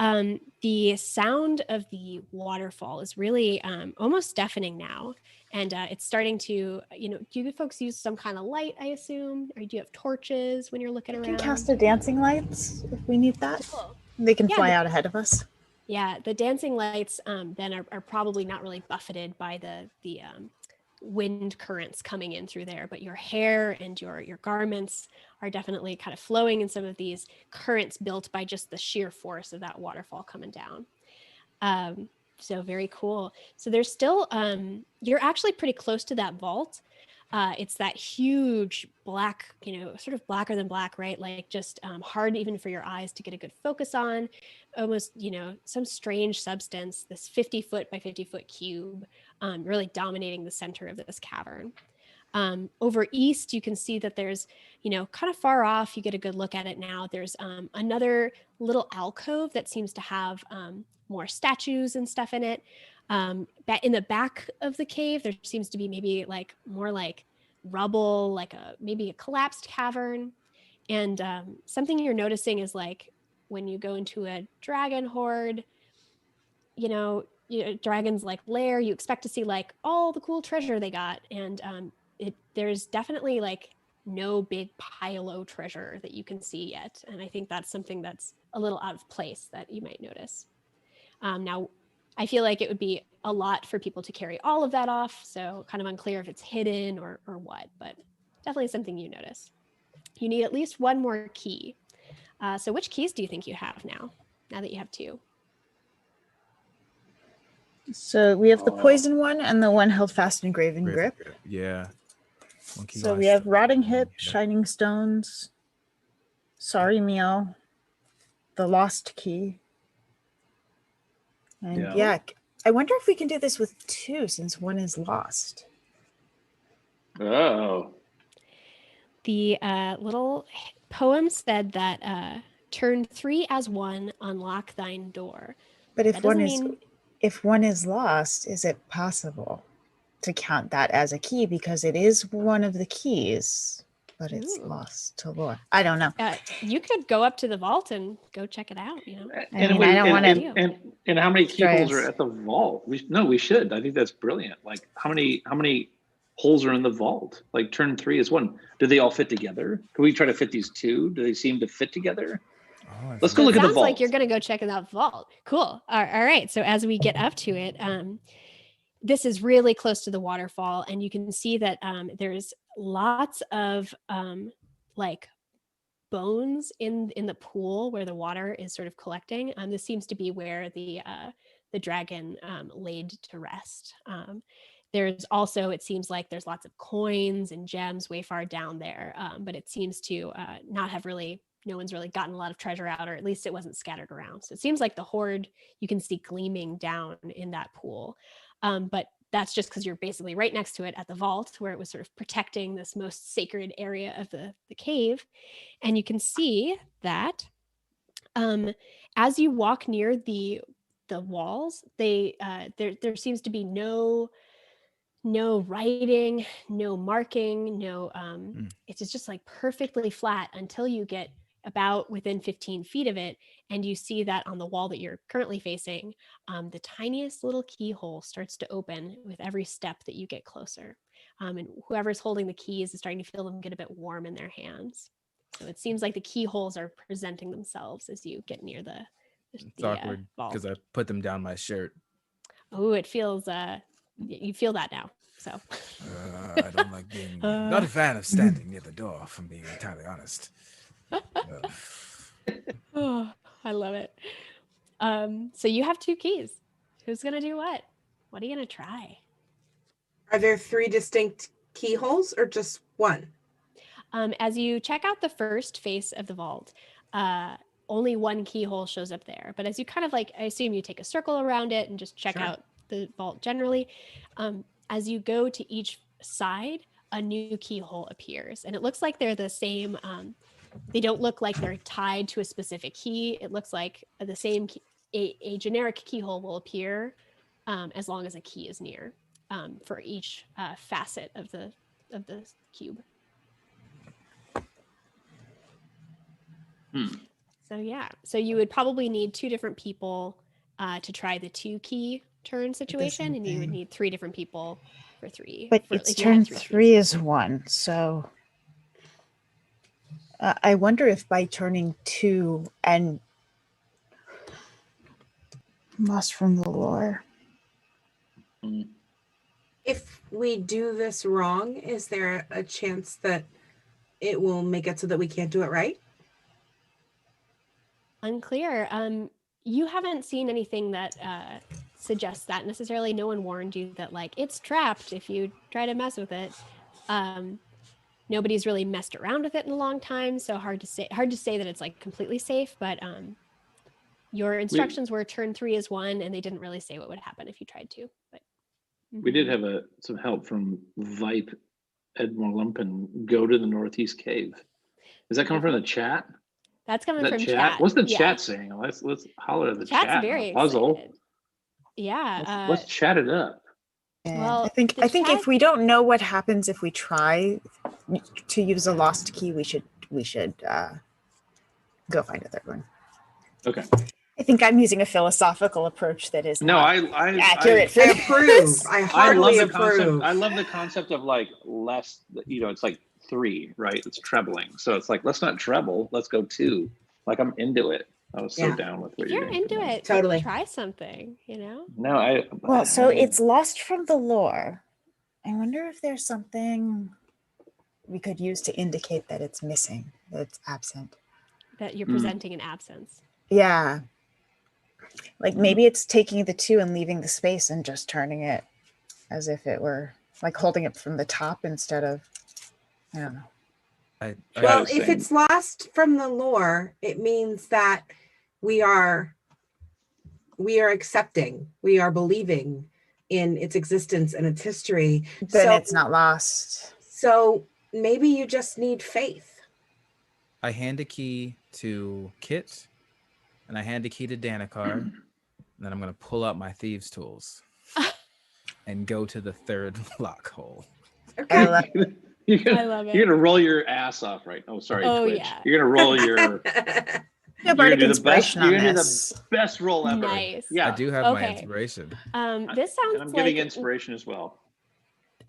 The sound of the waterfall is really almost deafening now. And it's starting to, do you folks use some kind of light, I assume? Or do you have torches when you're looking around? We can cast a dancing lights if we need that. Cool. They can fly out ahead of us. Yeah, the dancing lights then are probably not really buffeted by the wind currents coming in through there, but your hair and your garments are definitely kind of flowing in some of these currents built by just the sheer force of that waterfall coming down. So very cool. So there's still, you're actually pretty close to that vault. It's that huge black, sort of blacker than black, right? Like just hard even for your eyes to get a good focus on. Almost, some strange substance, this 50-foot by 50-foot cube, really dominating the center of this cavern. Over east, you can see that there's, kind of far off, you get a good look at it now. There's another little alcove that seems to have more statues and stuff in it. In the back of the cave, there seems to be maybe more like rubble, maybe a collapsed cavern. And something you're noticing is like when you go into a dragon horde, dragon's like lair, you expect to see like all the cool treasure they got. And there's definitely like no big pile of treasure that you can see yet. And I think that's something that's a little out of place that you might notice. Now, I feel like it would be a lot for people to carry all of that off. So kind of unclear if it's hidden or what, but definitely something you notice. You need at least one more key. So which keys do you think you have now that you have two? So we have the poison one and the one held fast in graven grip. Yeah. So we have rotting hip, shining stones, sorry meal, the lost key. And yeah, I wonder if we can do this with two since one is lost. Oh. The little poem said that turn 3 as 1, unlock thine door. But if one is lost, is it possible to count that as a key? Because it is one of the keys, but it's lost to lore. I don't know. You could go up to the vault and go check it out. I don't want to. And how many keyholes are at the vault? We should. I think that's brilliant. Like how many holes are in the vault? Like turn 3 is 1. Do they all fit together? Can we try to fit these 2? Do they seem to fit together? Let's go look at the vault. Sounds like you're going to go check in that vault. Cool. All right. So as we get up to it, this is really close to the waterfall, and you can see that there's lots of like bones in the pool where the water is sort of collecting. This seems to be where the dragon laid to rest. There's also, it seems like there's lots of coins and gems way far down there, but it seems to no one's really gotten a lot of treasure out, or at least it wasn't scattered around. So it seems like the hoard you can see gleaming down in that pool. But that's just because you're basically right next to it at the vault where it was sort of protecting this most sacred area of the cave. And you can see that as you walk near the walls, there seems to be no writing, no marking, it's just like perfectly flat until you get about within 15 feet of it, and you see that on the wall that you're currently facing, the tiniest little keyhole starts to open with every step that you get closer. And whoever's holding the keys is starting to feel them get a bit warm in their hands. So it seems like the keyholes are presenting themselves as you get near the It's awkward because I put them down my shirt. Oh, it feels, you feel that now. So I don't like being, not a fan of standing near the door, if I'm being entirely honest. Oh, I love it. So you have 2 keys. Who's gonna do what? What are you gonna try? Are there 3 distinct keyholes or just one? As you check out the first face of the vault, only one keyhole shows up there. But as you kind of I assume you take a circle around it and just check out the vault generally. As you go to each side, a new keyhole appears, and it looks like they're the same. They don't look like they're tied to a specific key. It looks like the same a generic keyhole will appear as long as a key is near for each facet of the cube. So yeah, so you would probably need 2 different people to try the 2 key turn situation, and you would need 3 different people for 3. But for, it's if you had turn 3 keys. 3 is 1, so I wonder if by turning 2 and Lost from the Lore. If we do this wrong, is there a chance that it will make it so that we can't do it right? Unclear. You haven't seen anything that suggests that necessarily. No one warned you that like it's trapped if you try to mess with it. Nobody's really messed around with it in a long time, so hard to say that it's like completely safe. But your instructions were turn 3 is 1, and they didn't really say what would happen if you tried to. But we did have some help from Vipe Edmore Lumpen. Go to the Northeast Cave. Is that coming from the chat? That's coming from chat. What's the chat saying? Let's holler at the Chat's chat. Very puzzle. Excited. Yeah. Let's chat it up. Well, I think if we don't know what happens if we try to use a lost key, we should go find a third one. Okay. I think I'm using a philosophical approach that is not accurate. I approve. I heartily approve. I love the concept of like less. It's like 3, right? It's trebling. So it's like let's not treble. Let's go 2. Like I'm into it. I was so down with what you're into it. Totally. Like, try something. No, so it's Lost from the Lore. I wonder if there's something we could use to indicate that it's missing, that it's absent. That you're presenting an absence. Yeah. Like maybe it's taking the 2 and leaving the space and just turning it as if it were like holding it from the top instead of, I don't know. Well, if it's lost from the lore, it means that we are accepting, we are believing in its existence and its history. Then it's not lost. So maybe you just need faith. I hand a key to Kit, and I hand a key to Danikar, and then I'm going to pull out my thieves' tools and go to the 3rd lock hole. Okay. I love it. You're gonna roll your ass off, right? Oh, sorry, Twitch. Yeah. You're gonna roll your. You're gonna do the best roll ever. Nice. Yeah, I do have my inspiration. This sounds. I'm getting inspiration as well.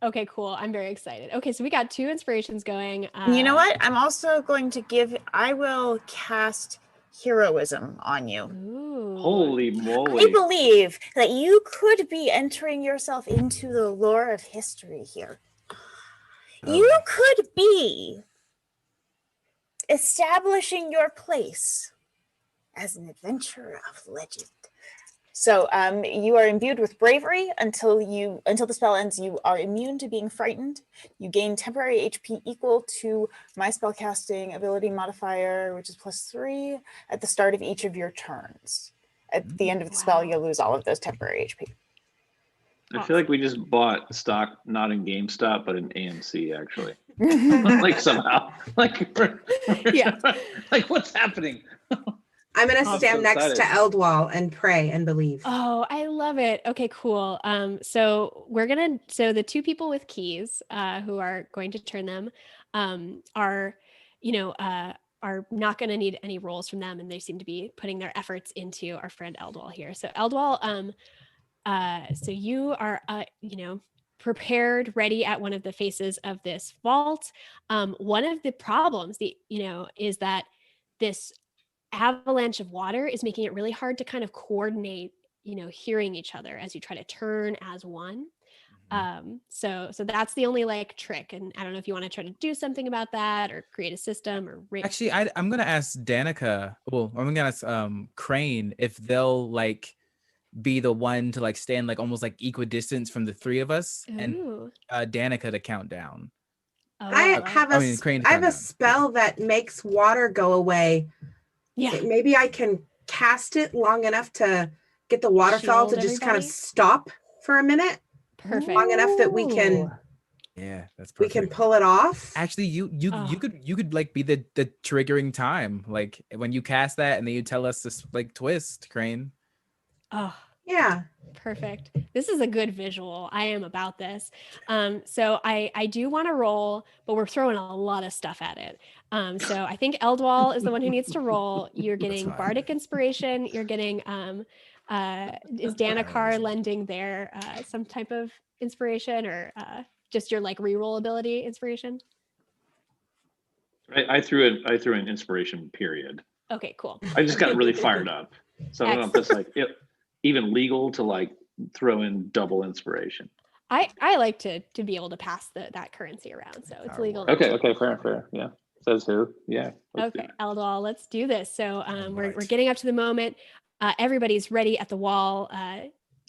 Okay, cool. I'm very excited. Okay, so we got 2 inspirations going. You know what? I'm also going to I will cast heroism on you. Ooh. Holy moly. I believe that you could be entering yourself into the lore of history here. You could be establishing your place as an adventurer of legend. So you are imbued with bravery until the spell ends. You are immune to being frightened. You gain temporary HP equal to my spellcasting ability modifier, which is +3 at the start of each of your turns. At the end of the spell, you'll lose all of those temporary HP. I feel like we just bought stock not in GameStop but in AMC actually. Like somehow, like like what's happening? I'm gonna stand next to Eldwall and pray and believe. Oh, I love it. Okay, cool. So the 2 people with keys who are going to turn them are not going to need any rolls from them, and they seem to be putting their efforts into our friend Eldwall here. So Eldwall, so you are prepared, ready at one of the faces of this vault. One of the problems is that this avalanche of water is making it really hard to kind of coordinate, hearing each other as you try to turn as one. So that's the only like trick. And I don't know if you want to try to do something about that or create a system or Actually, I'm going to ask Danica, I'm going to ask Crane if they'll like be the one to like stand like almost like equidistance from the 3 of us. Ooh. And Danica to count down. I have a spell that makes water go away. Yeah. Maybe I can cast it long enough to get the waterfall to just kind of stop for a minute. Perfect. Long enough that we can. Yeah, that's perfect. We can pull it off. Actually, you could like be the triggering time, like when you cast that and then you tell us to like twist, Crane. Oh. Yeah. Perfect. This is a good visual. I am about this. So I do want to roll, but we're throwing a lot of stuff at it. So I think Eldwall is the one who needs to roll. You're getting fine. bardic inspiration. You're getting is Danikar lending their some type of inspiration or just your like reroll ability inspiration? I threw an inspiration period. Okay, cool. I just got really fired up. So I don't know if that's like even legal to like throw in double inspiration. I like to be able to pass that currency around, so it's legal. Okay, fair. Yeah. Says who? Yeah. Okay, Eldwall, let's do this. So we're getting up to the moment. Everybody's ready at the wall.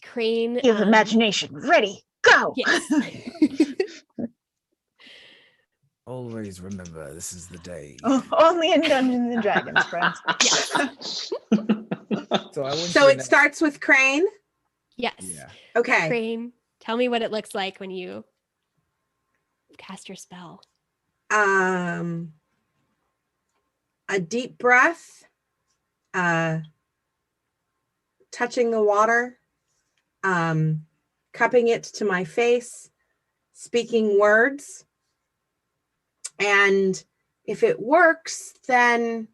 Crane. You have imagination. Ready, go. Yes. Always remember, this is the day. Only in Dungeons and Dragons, friends. Yes. So it starts with Crane. Yes. Yeah. Okay. Crane, tell me what it looks like when you cast your spell. A deep breath, touching the water, cupping it to my face, speaking words. And if it works, then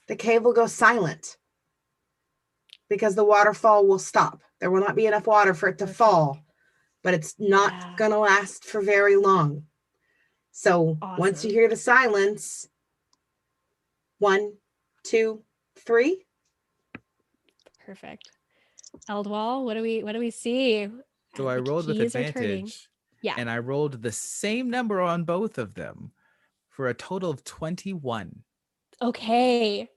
the cave will go silent because the waterfall will stop. There will not be enough water for it to fall, but it's not going to last for very long. So once you hear the silence, 1, 2, 3. Perfect. Eldwall, what do we see? So I rolled with advantage. Yeah. And I rolled the same number on both of them for a total of 21. Okay,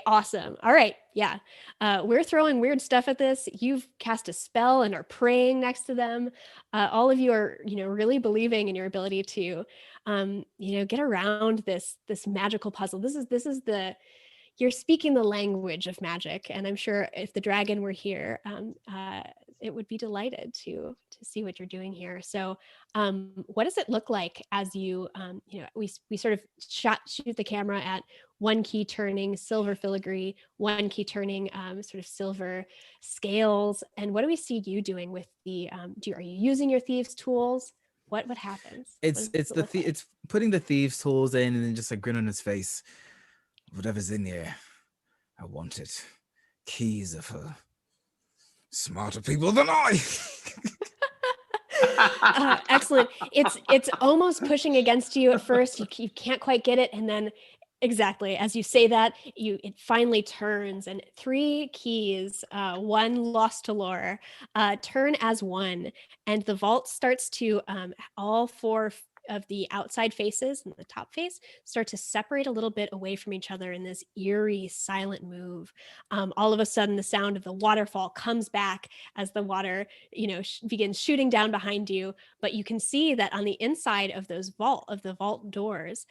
awesome. All right, yeah. We're throwing weird stuff at this. You've cast a spell and are praying next to them. All of you are, really believing in your ability to, get around this magical puzzle. This is you're speaking the language of magic, and I'm sure if the dragon were here, it would be delighted to see what you're doing here. So what does it look like as you we sort of shoot the camera at one key turning silver filigree, one key turning sort of silver scales, and what do we see you doing with the are you using your thieves tools? What happens? It's putting the thieves tools in and then just a grin on his face. Whatever's in here, I want it. Keys are for smarter people than I. Excellent. It's almost pushing against you at first. You can't quite get it, and then exactly as you say that, it finally turns, and 3 keys, one lost to lore, turn as one, and the vault starts to all 4 of the outside faces and the top face start to separate a little bit away from each other in this eerie, silent move. All of a sudden, the sound of the waterfall comes back as the water, begins shooting down behind you. But you can see that on the inside of the vault doors,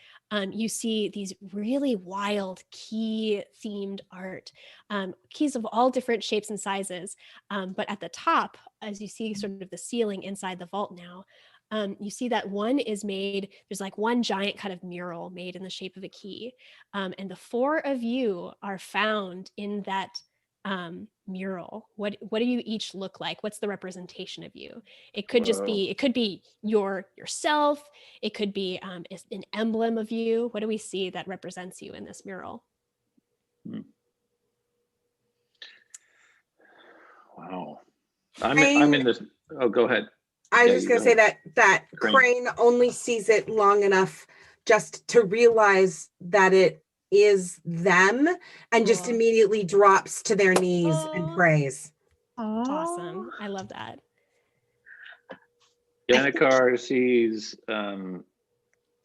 you see these really wild key-themed art, keys of all different shapes and sizes. But at the top, as you see sort of the ceiling inside the vault now, you see that one is made, there's like one giant kind of mural made in the shape of a key. And the 4 of you are found in that mural. What do you each look like? What's the representation of you? It could just be, it could be yourself. It could be an emblem of you. What do we see that represents you in this mural? Wow. I'm in this. Oh, go ahead. I was just going to say that Crane only sees it long enough just to realize that it is them and just immediately drops to their knees and prays. Awesome. I love that. Danikar sees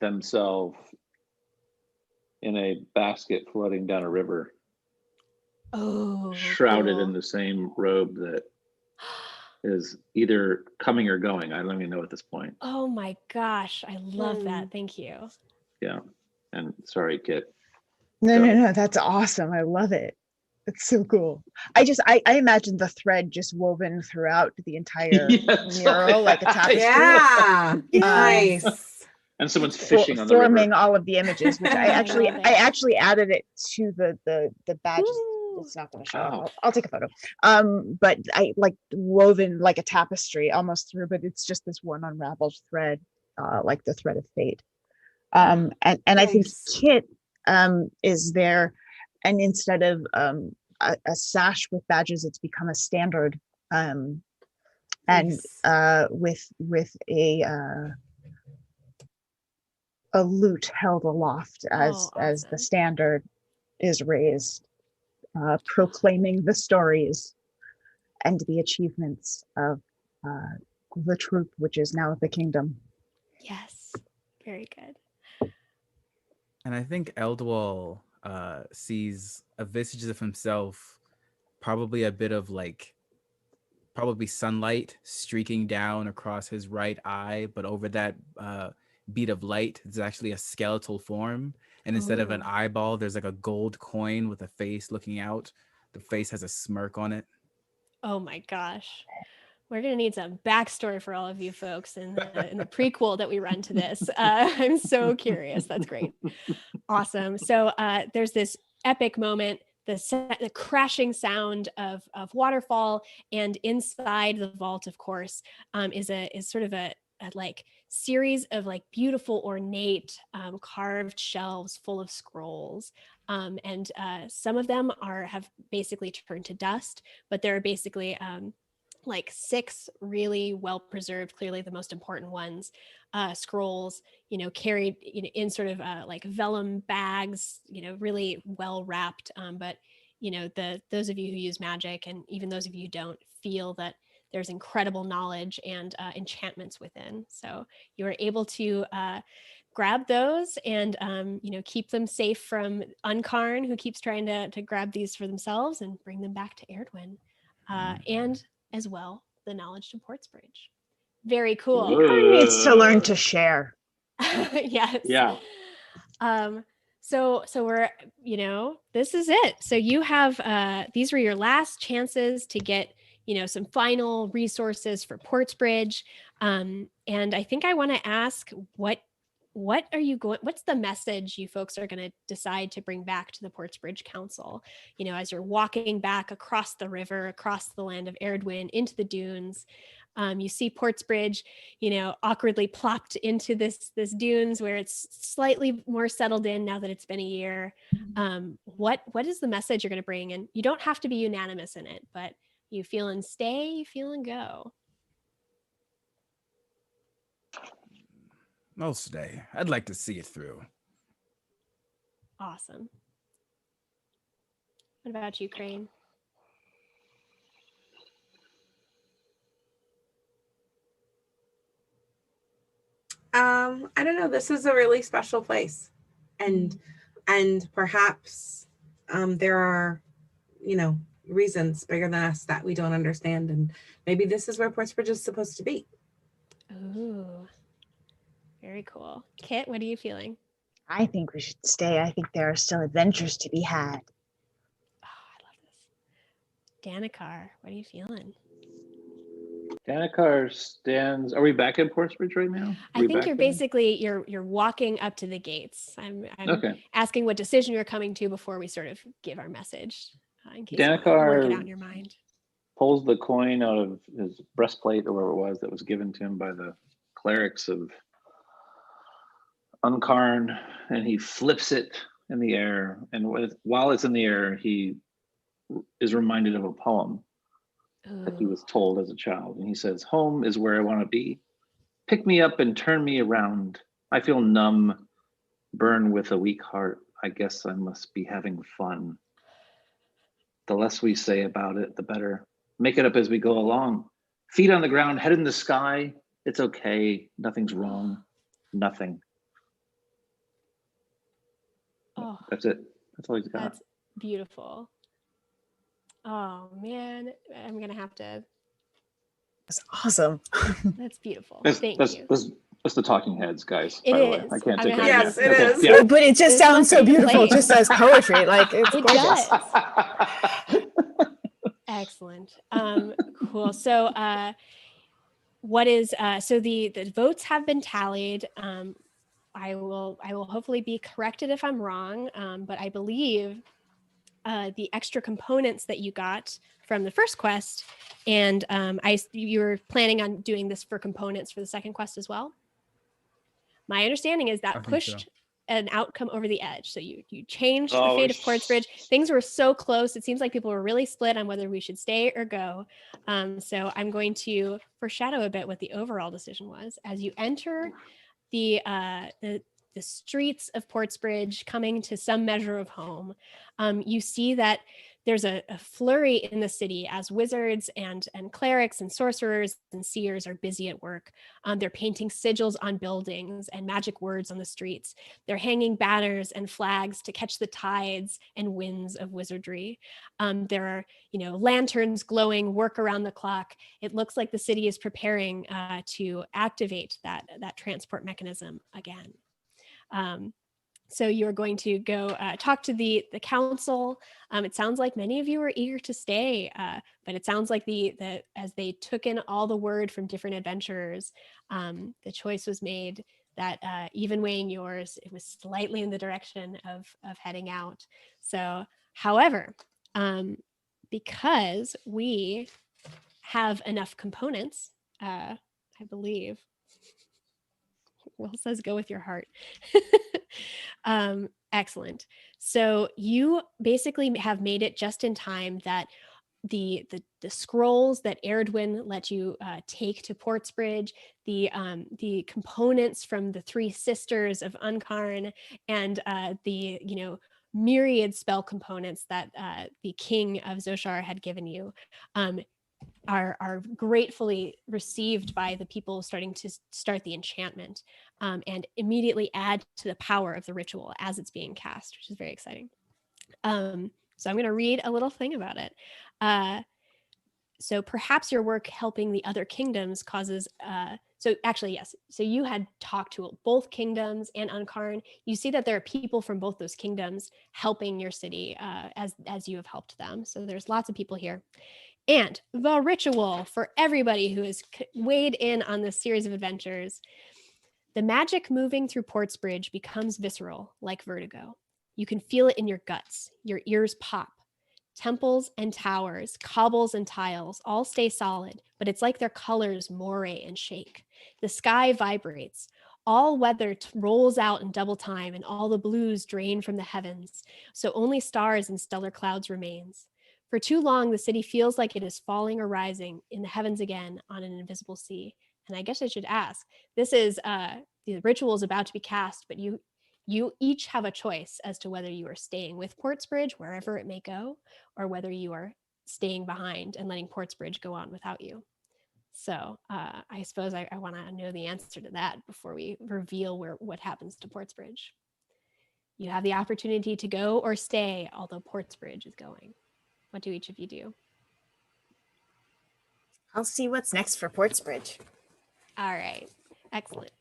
themselves in a basket floating down a river. Shrouded in the same robe that is either coming or going. I don't even know at this point. Oh my gosh. I love that. Thank you. Yeah. And sorry, Kit. No. That's awesome. I love it. It's so cool. I imagine the thread just woven throughout the entire mural, like a tapestry. Yeah. Nice. And someone's fishing on the forming river. all of the images, which I actually added it to the badges. It's not going to show. Oh. I'll take a photo. But I like woven like a tapestry almost through, but it's just this one unraveled thread, like the thread of fate. And I think Nice. Kit is there, and instead of a sash with badges, it's become a standard, and Nice. with a lute held aloft Oh, as the awesome. standard is raised, proclaiming the stories and the achievements of the troop, which is now the kingdom. Yes. Very good. And I think Eldwall sees a vestige of himself, probably a bit of like, probably sunlight streaking down across his right eye, but over that beat of light, it's actually a skeletal form. And instead of an Ooh. eyeball, there's like a gold coin with a face looking out. The face has a smirk on it. Oh my gosh. We're gonna need some backstory for all of you folks in the prequel that we run to this. I'm so curious. That's great. Awesome. So there's this epic moment, the crashing sound of waterfall, and inside the vault, of course, is sort of a like series of like beautiful ornate carved shelves full of scrolls, and some of them have basically turned to dust, but there are basically like 6 really well preserved, clearly the most important ones, scrolls, carried in sort of like vellum bags, really well wrapped. But those of you who use magic, and even those of you who don't, feel that there's incredible knowledge and enchantments within. So you are able to grab those and keep them safe from Unkarn, who keeps trying to grab these for themselves, and bring them back to Erdwin. And as well, the knowledge to Portsbridge. Very cool. Unkarn needs to learn to share. Yes. Yeah. So we're, this is it. So you have, these were your last chances to get, some final resources for Portsbridge. And I think I want to ask, what's the message you folks are going to decide to bring back to the Portsbridge Council, as you're walking back across the river, across the land of Erdwin, into the dunes. You see Portsbridge, awkwardly plopped into this dunes where it's slightly more settled in now that it's been a year. What is the message you're going to bring? And you don't have to be unanimous in it, but you feeling stay, you feeling go. I'll stay. I'd like to see it through. Awesome. What about you, Crane? I don't know. This is a really special place, and perhaps there are, reasons bigger than us that we don't understand, and maybe this is where Portsbridge is supposed to be. Ooh, very cool. Kit, what are you feeling? I think we should stay. I think there are still adventures to be had. Oh, I love this. Danikar, what are you feeling? Danikar stands. Are we back at Portsbridge right now? I think you're basically you're walking up to the gates. I'm okay. Asking what decision you're coming to before we sort of give our message, in case you want to work it out in your mind. Pulls the coin out of his breastplate or wherever it was that was given to him by the clerics of Unkarn, and he flips it in the air. And while it's in the air, he is reminded of a poem that he was told as a child. And he says, "Home is where I want to be. Pick me up and turn me around. I feel numb, burn with a weak heart. I guess I must be having fun. The less we say about it, the better. Make it up as we go along. Feet on the ground, head in the sky. It's okay. Nothing's wrong. Nothing." Oh, that's it. That's all he's got. That's beautiful. Oh man, I'm gonna have to. That's awesome. That's beautiful. Thank you. That's the Talking Heads, guys. It by the is. way. I can't take Yes, it okay. is. Yeah. But it just sounds so beautiful, just as poetry. Like it's it gorgeous. Does. Excellent. Cool. So what is so the votes have been tallied. I will hopefully be corrected if I'm wrong, but I believe the extra components that you got from the first quest, and you were planning on doing this for components for the second quest as well. My understanding is I that think so. pushed an outcome over the edge. So you changed the Oh, fate of Portsbridge. Things were so close. It seems like people were really split on whether we should stay or go. So I'm going to foreshadow a bit what the overall decision was. As you enter the streets of Portsbridge, coming to some measure of home, you see that there's a flurry in the city as wizards and clerics and sorcerers and seers are busy at work. They're painting sigils on buildings and magic words on the streets. They're hanging banners and flags to catch the tides and winds of wizardry. There are, lanterns glowing, work around the clock. It looks like the city is preparing to activate that transport mechanism again. So you're going to go talk to the council. It sounds like many of you are eager to stay, but it sounds like as they took in all the word from different adventurers, the choice was made that even weighing yours, it was slightly in the direction of heading out. So, however, because we have enough components, I believe. Will says go with your heart. Excellent. So you basically have made it just in time that the scrolls that Erdwin let you take to Portsbridge, the components from the three sisters of Unkarn, and the myriad spell components that the king of Zoshar had given you, are gratefully received by the people starting to start the enchantment, and immediately add to the power of the ritual as it's being cast, which is very exciting. So I'm going to read a little thing about it. So perhaps your work helping the other kingdoms causes, so actually, yes. So you had talked to both kingdoms and Unkarn. You see that there are people from both those kingdoms helping your city as you have helped them. So there's lots of people here. And the ritual for everybody who has weighed in on this series of adventures. The magic moving through Portsbridge becomes visceral, like vertigo. You can feel it in your guts. Your ears pop. Temples and towers, cobbles and tiles all stay solid, but it's like their colors moray and shake. The sky vibrates. All weather rolls out in double time, and all the blues drain from the heavens, so only stars and stellar clouds remains. For too long, the city feels like it is falling or rising in the heavens again on an invisible sea. And I guess I should ask, this is, the ritual is about to be cast, but you each have a choice as to whether you are staying with Portsbridge, wherever it may go, or whether you are staying behind and letting Portsbridge go on without you. So I suppose I want to know the answer to that before we reveal what happens to Portsbridge. You have the opportunity to go or stay, although Portsbridge is going. What do each of you do? I'll see what's next for Portsbridge. All right. Excellent.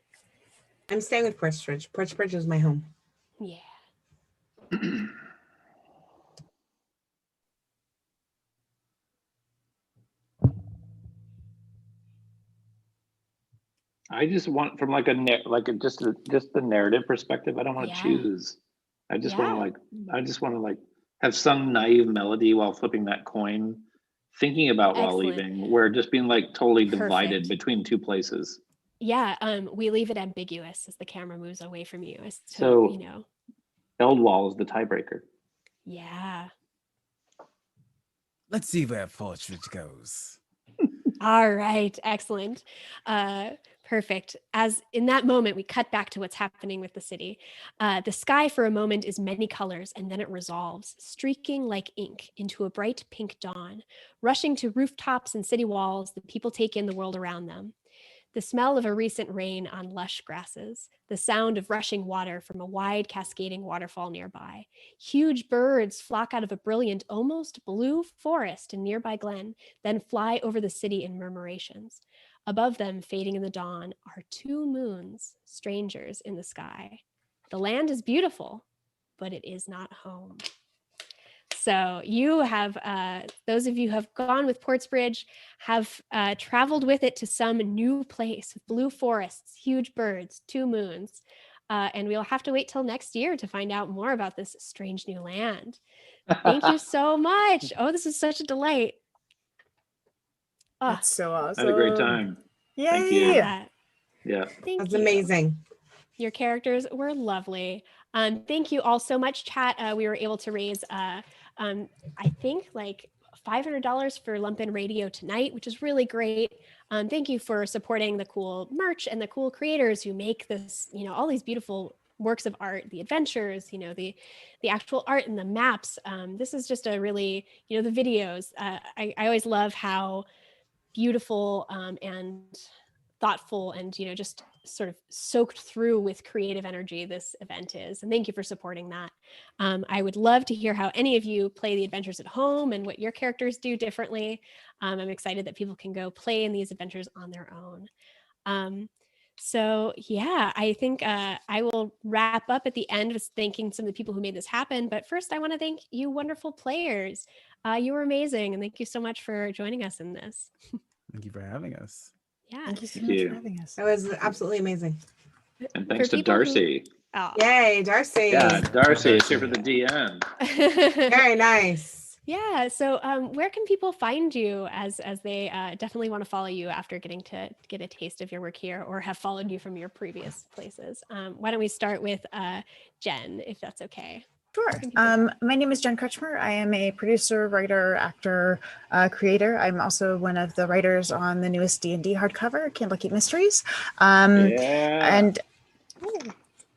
I'm staying with Portsbridge. Portsbridge is my home. Yeah. I just want from just the narrative perspective. I don't want to choose. I just want to have some naive melody while flipping that coin, thinking about while leaving, where just being like totally divided between two places. Yeah, we leave it ambiguous as the camera moves away from you. So Eldwall is the tiebreaker. Yeah. Let's see where Portsbridge goes. All right, excellent. Perfect. As in that moment, we cut back to what's happening with the city. The sky for a moment is many colors, and then it resolves, streaking like ink into a bright pink dawn. Rushing to rooftops and city walls, the people take in the world around them. The smell of a recent rain on lush grasses, the sound of rushing water from a wide cascading waterfall nearby. Huge birds flock out of a brilliant, almost blue forest in nearby glen, then fly over the city in murmurations. Above them, fading in the dawn, are two moons, strangers in the sky. The land is beautiful, but it is not home. So you have, those of you who have gone with Portsbridge have traveled with it to some new place with blue forests, huge birds, two moons. And we'll have to wait till next year to find out more about this strange new land. Thank you so much. Oh, this is such a delight. That's so awesome. I had a great time. Yay. Thank you. Yeah. Yeah. Thank That's you. amazing. Your characters were lovely. Thank you all so much, chat. We were able to raise, I think, like $500 for Lumpen Radio tonight, which is really great. Thank you for supporting the cool merch and the cool creators who make this, all these beautiful works of art, the adventures, the actual art and the maps. This is just a really, the videos. I always love how beautiful and thoughtful and just sort of soaked through with creative energy this event is, and thank you for supporting that. I would love to hear how any of you play the adventures at home and what your characters do differently. I'm excited that people can go play in these adventures on their own. So yeah, I think I will wrap up at the end with thanking some of the people who made this happen, but first I want to thank you wonderful players. You were amazing, and thank you so much for joining us in this. Thank you for having us. Yeah. Thank you so Thank much you. for having us. That was absolutely amazing. And thanks For to people who- Darcy. Oh. Yay, Darcy. Yeah, Darcy is here for Darcy. the DM. Very nice. Yeah. So where can people find you as they definitely want to follow you after getting to get a taste of your work here or have followed you from your previous places? Why don't we start with Jen, if that's okay? Sure. My name is Jen Kretschmer. I am a producer, writer, actor, creator. I'm also one of the writers on the newest D&D hardcover, Candlekeep Mysteries. Yeah.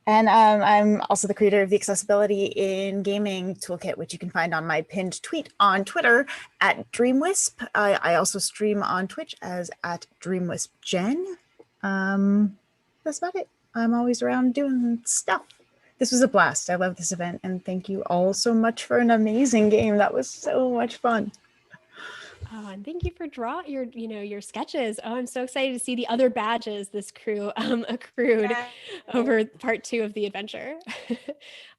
And I'm also the creator of the Accessibility in Gaming Toolkit, which you can find on my pinned tweet on Twitter at DreamWisp. I also stream on Twitch as at DreamWispGen. That's about it. I'm always around doing stuff. This was a blast. I love this event, and thank you all so much for an amazing game. That was so much fun. Oh, and thank you for your sketches. Oh, I'm so excited to see the other badges this crew accrued over part 2 of the adventure.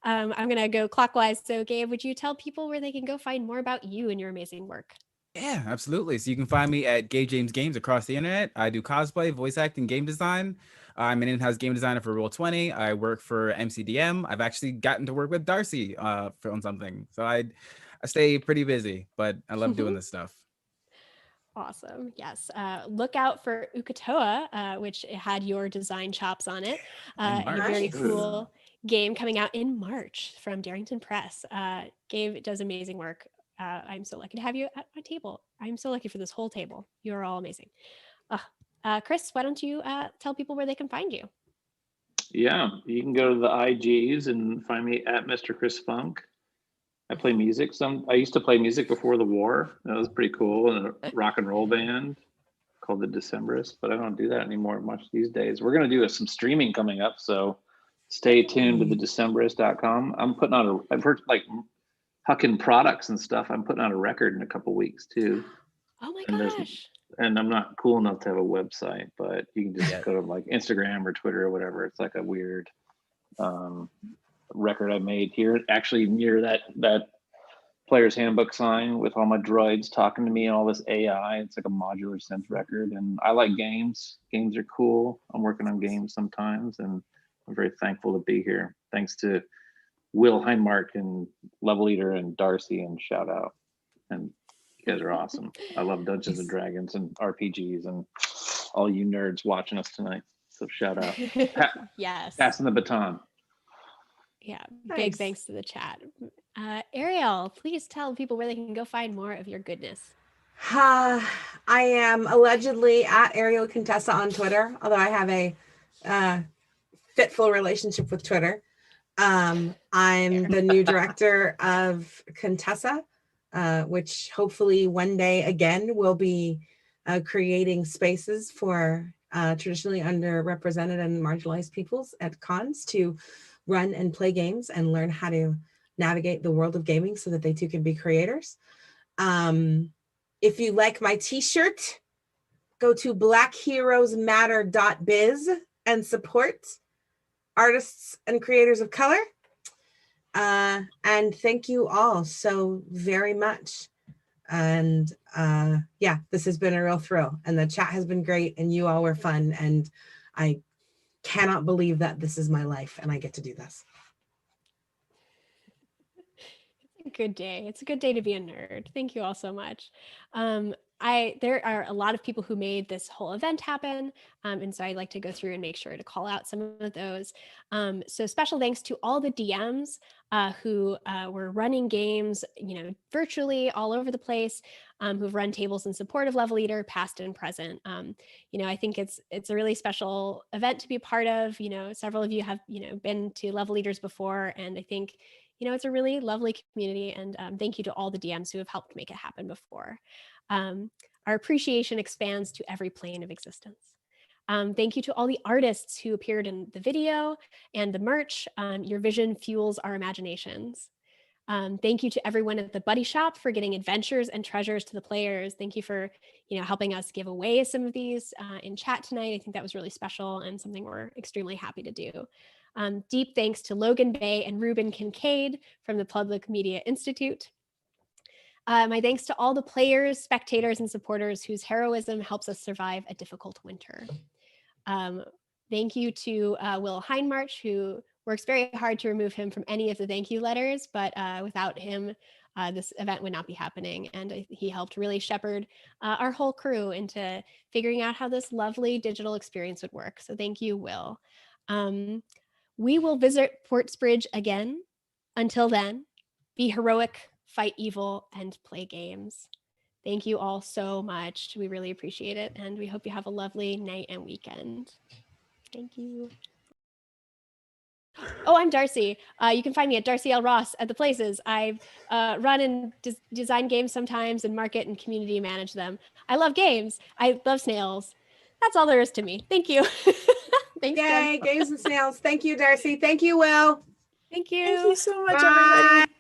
I'm gonna go clockwise. So Gabe, would you tell people where they can go find more about you and your amazing work? Yeah, absolutely. So you can find me at Gabe James Games across the internet. I do cosplay, voice acting, game design. I'm an in-house game designer for Roll20. I work for MCDM. I've actually gotten to work with Darcy on something. So I stay pretty busy, but I love doing this stuff. Awesome. Yes. Look out for Ukatoa, which had your design chops on it. A very Nice. cool game coming out in March from Darrington Press. Gabe does amazing work. I'm so lucky to have you at my table. I'm so lucky for this whole table. You're all amazing. Chris, why don't you tell people where they can find you? Yeah, you can go to the IGs and find me at Mr. Chris Funk. I play music. I used to play music before the war. That was pretty cool. In a rock and roll band called the Decemberists, but I don't do that anymore much these days. We're going to do some streaming coming up, so stay tuned to the Decemberist.com. I've heard like Huckin products and stuff. I'm putting out a record in a couple weeks too. Oh my And gosh. And I'm not cool enough to have a website, but you can just go to like Instagram or Twitter or whatever. It's like a weird record I made here, actually near that player's handbook sign with all my droids talking to me and all this AI. It's like a modular synth record, and I like games. Games are cool. I'm working on games sometimes, and I'm very thankful to be here. Thanks to Will Heinmark and Level Eater and Darcy, and shout out. And you guys are awesome. I love Dungeons and Dragons and RPGs and all you nerds watching us tonight. So shout out. Yes. Passing the baton. Yeah. Nice. Big thanks to the chat. Ariel, please tell people where they can go find more of your goodness. I am allegedly at Ariel Contessa on Twitter, although I have a fitful relationship with Twitter. I'm the new director of Contessa, which hopefully one day again will be creating spaces for traditionally underrepresented and marginalized peoples at cons to run and play games and learn how to navigate the world of gaming so that they too can be creators. If you like my t-shirt, go to blackheroesmatter.biz and support artists and creators of color. And thank you all so very much. And yeah, this has been a real thrill, and the chat has been great, and you all were fun, and I cannot believe that this is my life and I get to do this. It's a good day. It's a good day to be a nerd. Thank you all so much. there are a lot of people who made this whole event happen. And so I'd like to go through and make sure to call out some of those. So special thanks to all the DMs who were running games, virtually all over the place, who've run tables in support of Level Leader, past and present. I think it's a really special event to be a part of. Several of you have, been to Level Leaders before, and I think, it's a really lovely community, and thank you to all the DMs who have helped make it happen before. Our appreciation expands to every plane of existence. Thank you to all the artists who appeared in the video and the merch. Your vision fuels our imaginations. Thank you to everyone at the Buddy Shop for getting adventures and treasures to the players. Thank you for, helping us give away some of these in chat tonight. I think that was really special and something we're extremely happy to do. Deep thanks to Logan Bay and Ruben Kincaid from the Public Media Institute. My thanks to all the players, spectators, and supporters whose heroism helps us survive a difficult winter. Thank you to Will Heinmarch, who works very hard to remove him from any of the thank you letters, but without him, this event would not be happening. And he helped really shepherd our whole crew into figuring out how this lovely digital experience would work. So thank you, Will. We will visit Portsbridge again. Until then, be heroic, fight evil, and play games. Thank you all so much. We really appreciate it, and we hope you have a lovely night and weekend. Thank you. Oh, I'm Darcy. You can find me at Darcy L. Ross at the places. I run and design games sometimes and market and community manage them. I love games. I love snails. That's all there is to me. Thank you. Thanks, Yay, Jen. games and snails. Thank you, Darcy. Thank you, Will. Thank you. Thank you so much, Bye. everybody.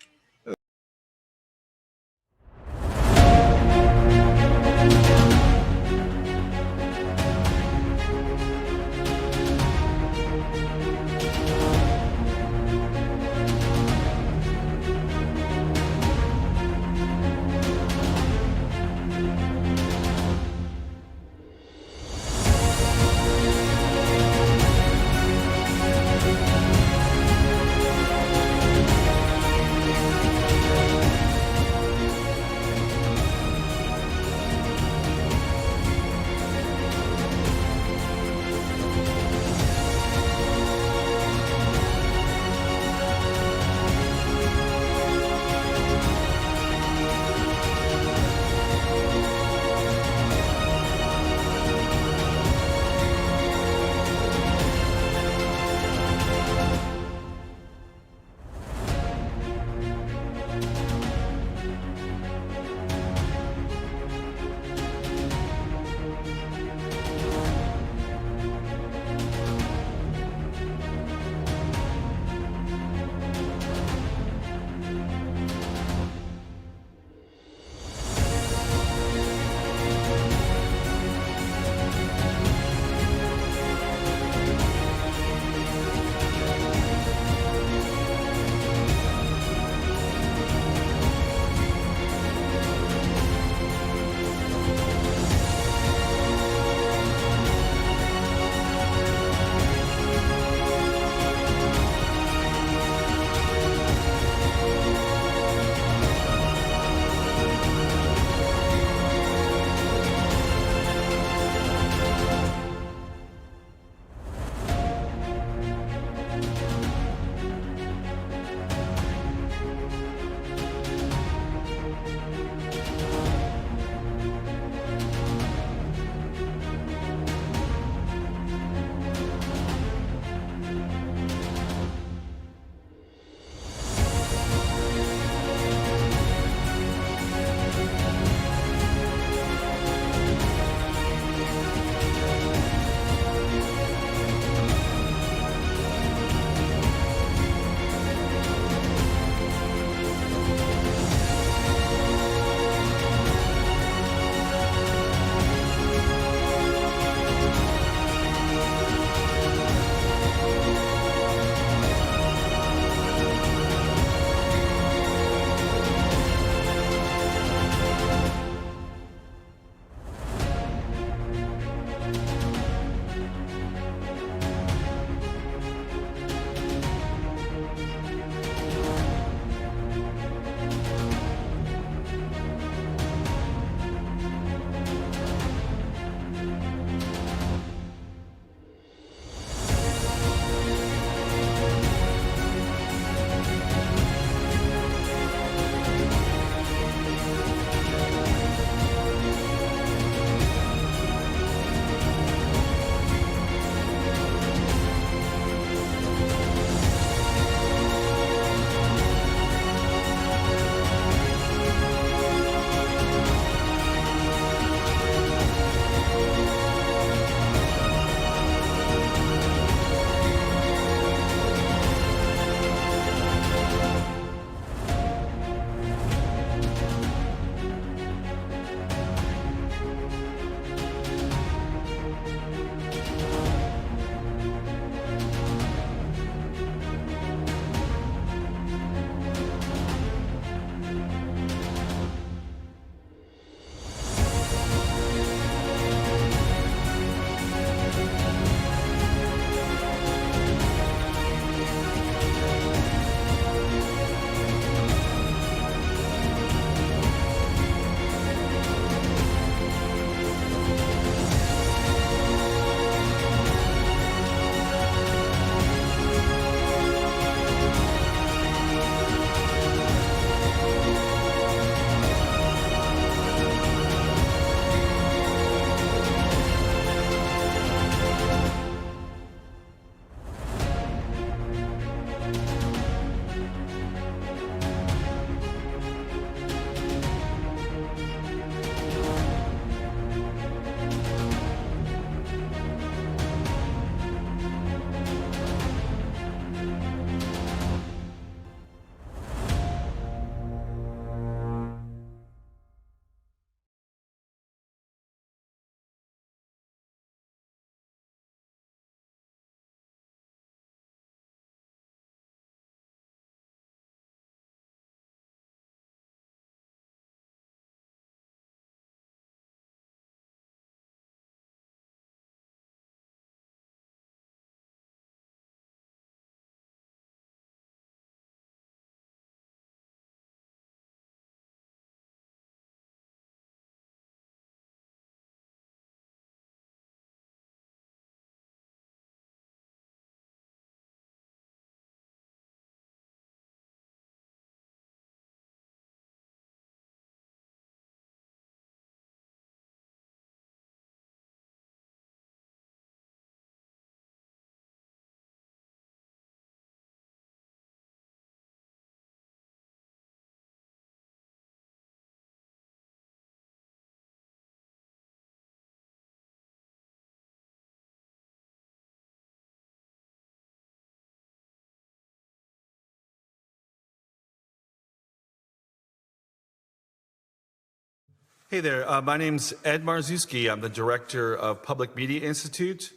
Hey there, my name's Ed Marzuski. I'm the director of Public Media Institute,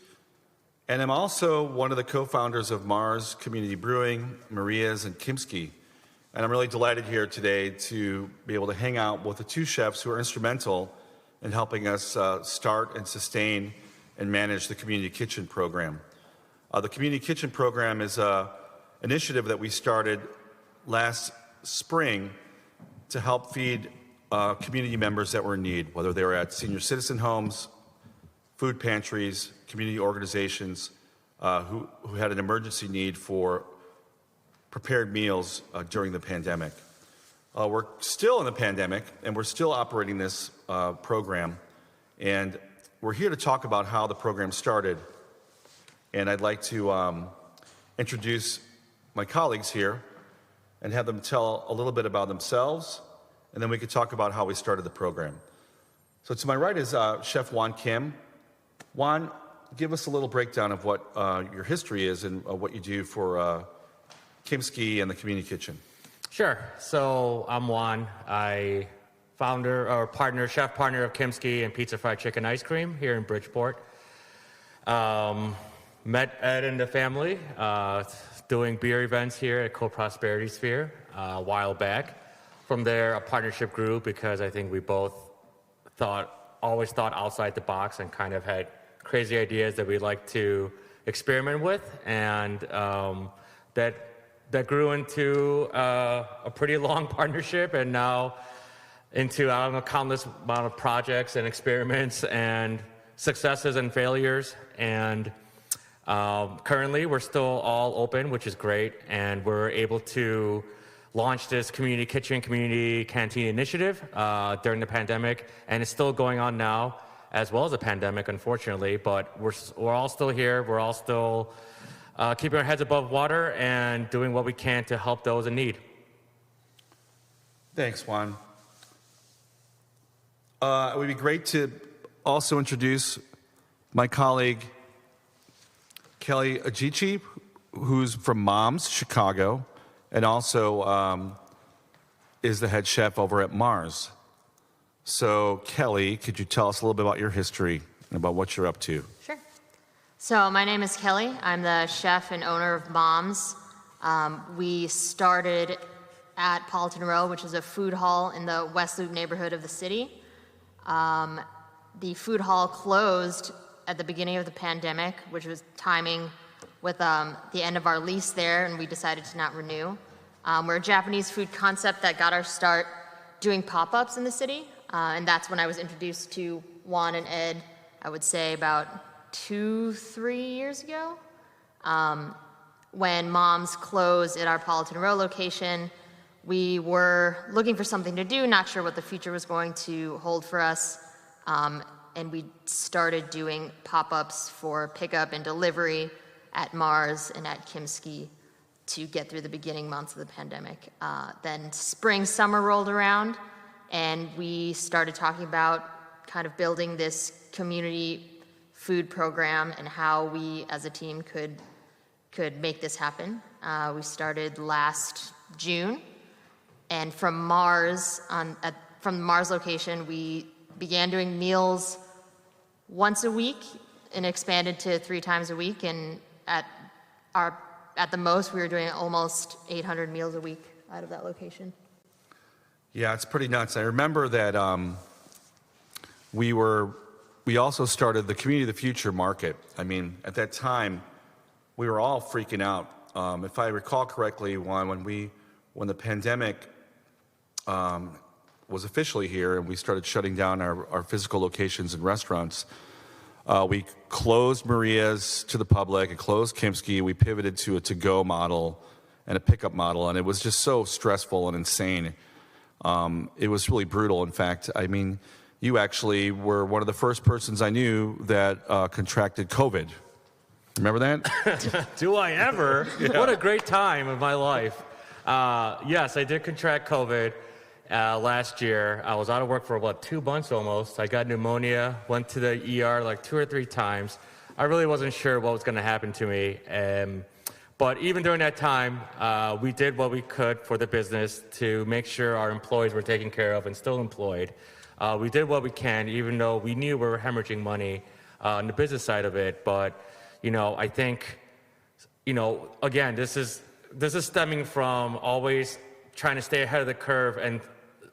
and I'm also one of the co-founders of Mars Community Brewing, Maria's, and Kimski. And I'm really delighted here today to be able to hang out with the two chefs who are instrumental in helping us start and sustain and manage the Community Kitchen program. The Community Kitchen program is an initiative that we started last spring to help feed community members that were in need, whether they were at senior citizen homes, food pantries, community organizations who had an emergency need for prepared meals during the pandemic. We're still in the pandemic, and we're still operating this program, and we're here to talk about how the program started. And I'd like to introduce my colleagues here and have them tell a little bit about themselves, and then we could talk about how we started the program. So to my right is Chef Juan Kim. Juan, give us a little breakdown of what your history is and what you do for Kimski and the Community Kitchen. Sure. So I'm Juan. I chef partner of Kimski and Pizza Fried Chicken Ice Cream here in Bridgeport. Met Ed and the family doing beer events here at Co-Prosperity Sphere a while back. From there, a partnership grew because I think we both always thought outside the box and kind of had crazy ideas that we'd like to experiment with, and that grew into a pretty long partnership, and now into, I don't know, countless amount of projects and experiments and successes and failures. And currently, we're still all open, which is great, and we're able to launched this community kitchen, community canteen initiative during the pandemic, and it's still going on now, as well as the pandemic, unfortunately. But we're all still here. We're all still keeping our heads above water and doing what we can to help those in need. Thanks, Juan. It would be great to also introduce my colleague, Kelly Ajichi, who's from Mom's, Chicago, and also is the head chef over at Mars. So, Kelly, could you tell us a little bit about your history and about what you're up to? Sure. So, my name is Kelly. I'm the chef and owner of Mom's. We started at Politan Row, which is a food hall in the West Loop neighborhood of the city. The food hall closed at the beginning of the pandemic, which was timing with the end of our lease there, and we decided to not renew. We're a Japanese food concept that got our start doing pop-ups in the city, and that's when I was introduced to Juan and Ed, I would say about 2-3 years ago. When Mom's closed at our Politan Row location, we were looking for something to do, not sure what the future was going to hold for us, and we started doing pop-ups for pickup and delivery at Mars and at Kimski to get through the beginning months of the pandemic. Then spring, summer rolled around, and we started talking about kind of building this community food program and how we as a team could make this happen. We started last June, and from Mars, from the Mars location, we began doing meals once a week and expanded to 3 times a week, and at the most, we were doing almost 800 meals a week out of that location. Yeah, it's pretty nuts. I remember that we also started the Community of the Future market. I mean, at that time, we were all freaking out. If I recall correctly, when the pandemic was officially here and we started shutting down our physical locations and restaurants, we closed Maria's to the public and closed Kimski. We pivoted to a to-go model and a pickup model, and it was just so stressful and insane. It was really brutal. In fact, I mean, you actually were one of the first persons I knew that contracted COVID. Remember that? Do I ever? Yeah. What a great time of my life. Yes, I did contract COVID last year. I was out of work for about 2 months almost. I got pneumonia, went to the ER like 2 or 3 times. I really wasn't sure what was going to happen to me. But even during that time, we did what we could for the business to make sure our employees were taken care of and still employed. We did what we can, even though we knew we were hemorrhaging money on the business side of it. But, I think, again, this is stemming from always trying to stay ahead of the curve and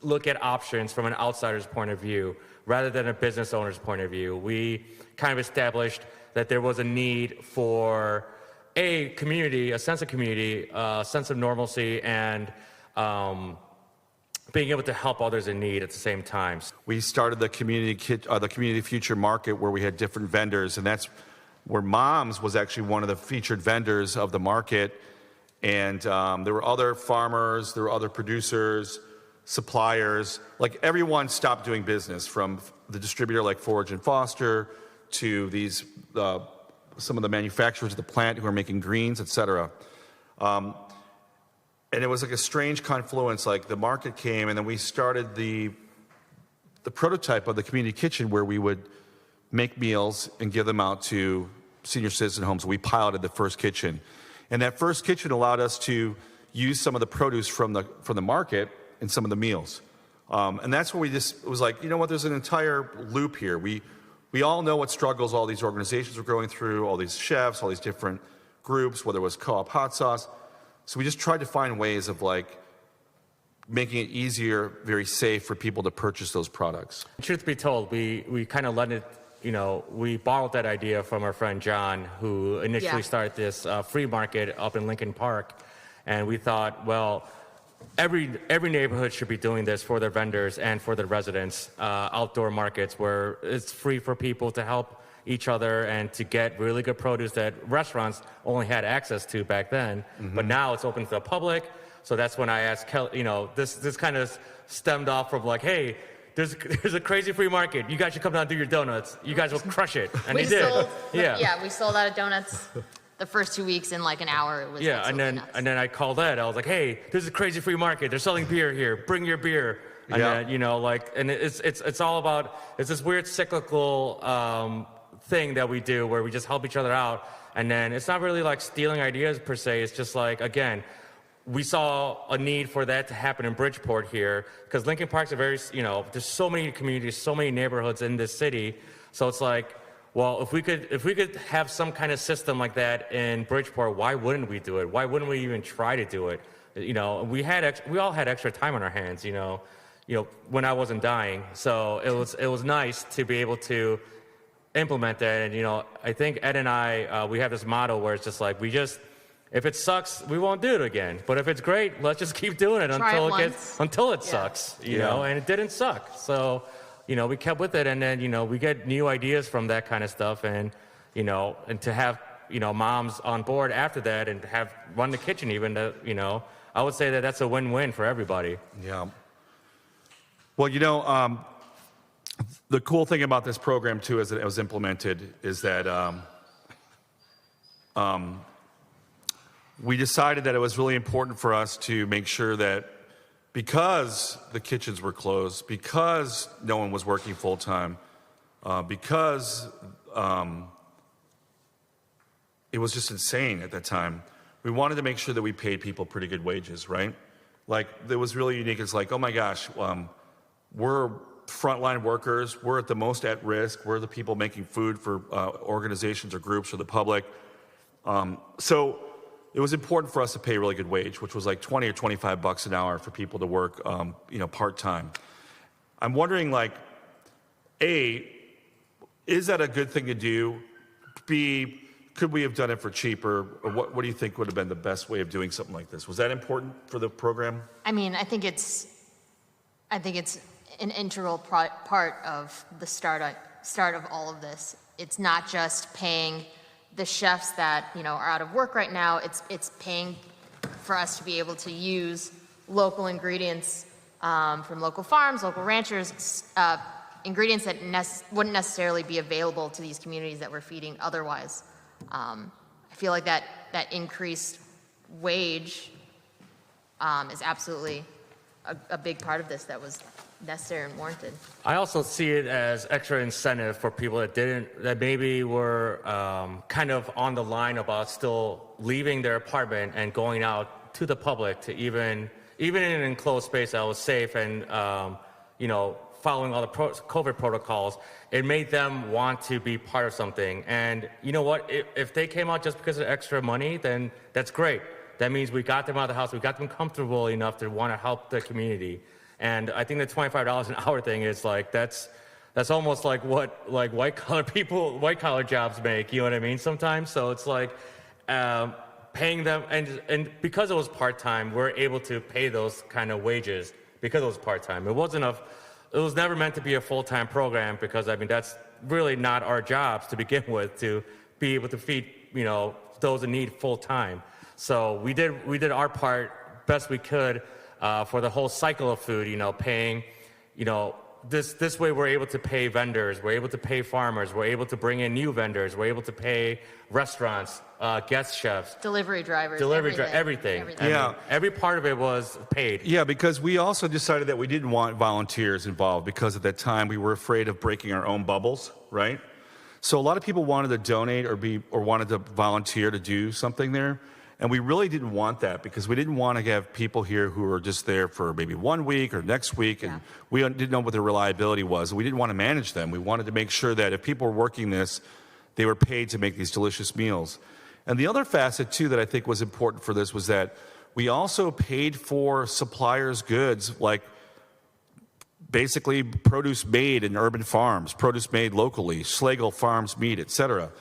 look at options from an outsider's point of view rather than a business owner's point of view. We kind of established that there was a need for a community, a sense of community, a sense of normalcy, and being able to help others in need at the same time. We started the community future market where we had different vendors, and that's where Moms was actually one of the featured vendors of the market. And there were other farmers, there were other producers, suppliers. Like everyone stopped doing business, from the distributor like Forage and Foster to these some of the manufacturers of the plant who are making greens, et cetera. And it was like a strange confluence. Like the market came, and then we started the prototype of the community kitchen where we would make meals and give them out to senior citizen homes. We piloted the first kitchen. And that first kitchen allowed us to use some of the produce from the market in some of the meals. And that's where we just was like, there's an entire loop here. We all know what struggles all these organizations are going through, all these chefs, all these different groups, whether it was Co-op Hot Sauce. So we just tried to find ways of making it easier, very safe for people to purchase those products. Truth be told, we kind of let it, we borrowed that idea from our friend John, who initially started this free market up in Lincoln Park. And we thought, well, every neighborhood should be doing this for their vendors and for their residents, outdoor markets where it's free for people to help each other and to get really good produce that restaurants only had access to back then. Mm-hmm. But now it's open to the public. So that's when I asked Kelly, this kind of stemmed off from hey, there's a crazy free market. You guys should come down and do your donuts. You guys will crush it. And they did. We sold out of donuts the first 2 weeks in an hour. It was and then I called Ed. I was like, hey, there's a crazy free market. They're selling beer here. Bring your beer. And then, and it's all about, it's this weird cyclical thing that we do where we just help each other out. And then it's not really stealing ideas per se. It's just again, we saw a need for that to happen in Bridgeport here because Lincoln Park's a very, there's so many communities, so many neighborhoods in this city. So it's well, if we could have some kind of system like that in Bridgeport, why wouldn't we do it? Why wouldn't we even try to do it? We all had extra time on our hands, when I wasn't dying. So it was nice to be able to implement that. And I think Ed and I we have this motto where it's just if it sucks, we won't do it again. But if it's great, let's just keep doing it until it sucks. You know, and it didn't suck. So we kept with it, and then we get new ideas from that kind of stuff, and and to have moms on board after that and have run the kitchen even. I would say that that's a win-win for everybody. Yeah. Well, the cool thing about this program too, as it was implemented, is that we decided that it was really important for us to make sure that because the kitchens were closed, because no one was working full time, because it was just insane at that time, we wanted to make sure that we paid people pretty good wages, right? It was really unique. It's oh my gosh, we're frontline workers. We're at the most at risk. We're the people making food for organizations or groups or the public. So it was important for us to pay a really good wage, which was 20 or $25 an hour for people to work, part-time. I'm wondering, A, is that a good thing to do? B, could we have done it for cheaper? Or what do you think would have been the best way of doing something like this? Was that important for the program? I mean, I think it's an integral part of the start of all of this. It's not just paying the chefs that are out of work right now. It's paying for us to be able to use local ingredients from local farms, local ranchers, ingredients that wouldn't necessarily be available to these communities that we're feeding otherwise. I feel like that increased wage is absolutely a big part of this that was necessary and warranted. I also see it as extra incentive for people that maybe were kind of on the line about still leaving their apartment and going out to the public to even in an enclosed space that was safe and following all the COVID protocols. It made them want to be part of something. And you know what? If they came out just because of extra money, then that's great. That means we got them out of the house. We got them comfortable enough to want to help the community. And I think the $25 an hour thing is that's almost like what white collar jobs make. You know what I mean? Sometimes. So it's like paying them, and because it was part time, we're able to pay those kind of wages because it was part time. It was never meant to be a full time program because that's really not our jobs to begin with, to be able to feed those in need full time. So we did our part best we could for the whole cycle of food, paying, this way we're able to pay vendors, we're able to pay farmers, we're able to bring in new vendors, we're able to pay restaurants, guest chefs, delivery drivers, everything. Yeah. Every part of it was paid. Yeah, because we also decided that we didn't want volunteers involved because at that time we were afraid of breaking our own bubbles, right? So a lot of people wanted to donate or wanted to volunteer to do something there. And we really didn't want that because we didn't want to have people here who were just there for maybe 1 week or next week, and we didn't know what their reliability was. We didn't want to manage them. We wanted to make sure that if people were working this, they were paid to make these delicious meals. And the other facet, too, that I think was important for this was that we also paid for suppliers' goods, like basically produce made in urban farms, produce made locally, Schlegel Farms meat, etc.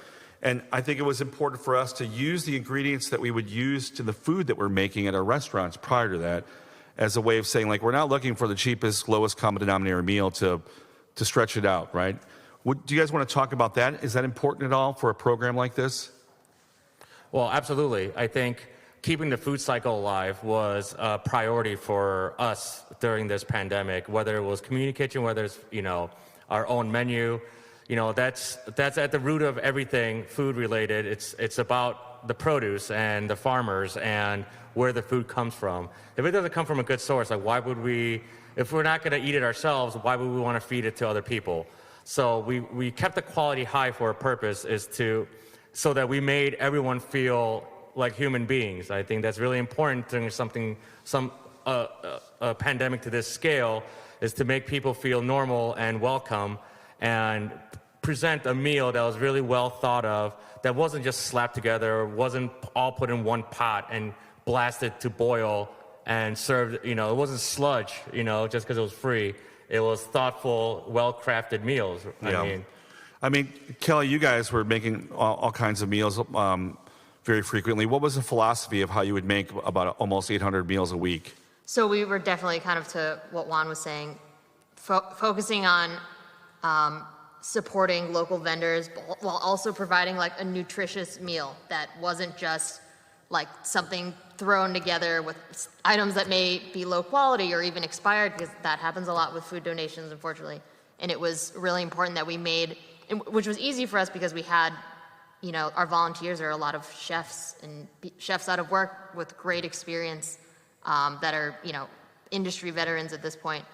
And I think it was important for us to use the ingredients that we would use to the food that we're making at our restaurants prior to that as a way of saying, we're not looking for the cheapest, lowest common denominator meal to stretch it out, right? Do you guys want to talk about that? Is that important at all for a program like this? Well, absolutely. I think keeping the food cycle alive was a priority for us during this pandemic, whether it was community kitchen, whether it's, our own menu. That's at the root of everything food related. It's about the produce and the farmers and where the food comes from. If it doesn't come from a good source, why would we, if we're not going to eat it ourselves, why would we want to feed it to other people? So we kept the quality high for a purpose, so that we made everyone feel like human beings. I think that's really important during a pandemic to this scale, is to make people feel normal and welcome and present a meal that was really well thought of, that wasn't just slapped together, wasn't all put in one pot and blasted to boil and served, it wasn't sludge, just because it was free. It was thoughtful, well-crafted meals. I mean, Kelly, you guys were making all kinds of meals very frequently. What was the philosophy of how you would make about almost 800 meals a week? So we were definitely kind of, to what Juan was saying, focusing on supporting local vendors while also providing a nutritious meal that wasn't just something thrown together with items that may be low quality or even expired, because that happens a lot with food donations, unfortunately. And it was really important that we made, which was easy for us because we had, our volunteers are a lot of chefs and chefs out of work with great experience that are, industry veterans at this point.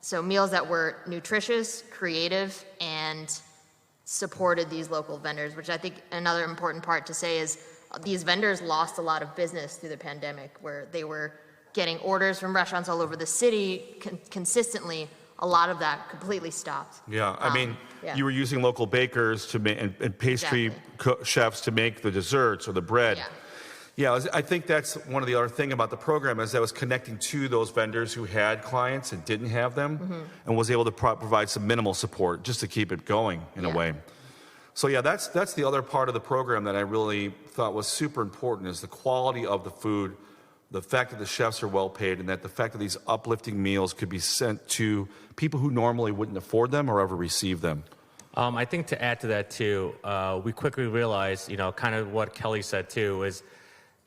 So meals that were nutritious, creative, and supported these local vendors, which I think another important part to say is these vendors lost a lot of business through the pandemic, where they were getting orders from restaurants all over the city consistently. A lot of that completely stopped. Yeah, you were using local bakers to make, and pastry chefs to make the desserts or the bread. Yeah, I think that's one of the other thing about the program, is that it was connecting to those vendors who had clients and didn't have them, and was able to provide some minimal support just to keep it going in a way. So that's the other part of the program that I really thought was super important, is the quality of the food, the fact that the chefs are well paid, and that the fact that these uplifting meals could be sent to people who normally wouldn't afford them or ever receive them. I think to add to that too, we quickly realized, kind of what Kelly said too, is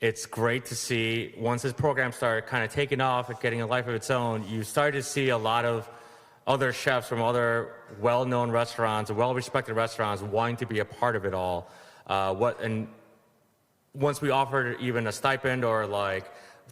it's great to see once this program started kind of taking off and getting a life of its own, you started to see a lot of other chefs from other well-known restaurants, well-respected restaurants wanting to be a part of it all. And once we offered even a stipend or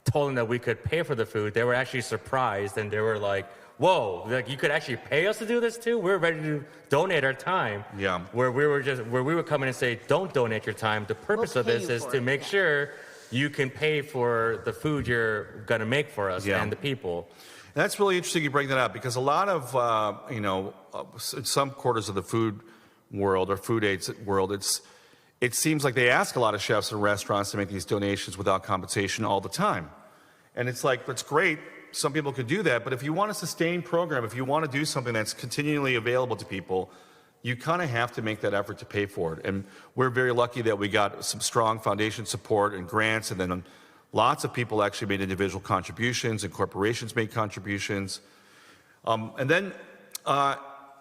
told them that we could pay for the food, they were actually surprised, and they were like, whoa, like you could actually pay us to do this too? We're ready to donate our time. Yeah. Where we would come in and say, don't donate your time. The purpose of this is to make sure you can pay for the food you're going to make for us and the people. And that's really interesting you bring that up, because a lot of, in some quarters of the food world or food aids world, it seems like they ask a lot of chefs and restaurants to make these donations without compensation all the time. And it's like, that's great. Some people could do that. But if you want a sustained program, if you want to do something that's continually available to people, you kind of have to make that effort to pay for it. And we're very lucky that we got some strong foundation support and grants, and then lots of people actually made individual contributions, and corporations made contributions. And then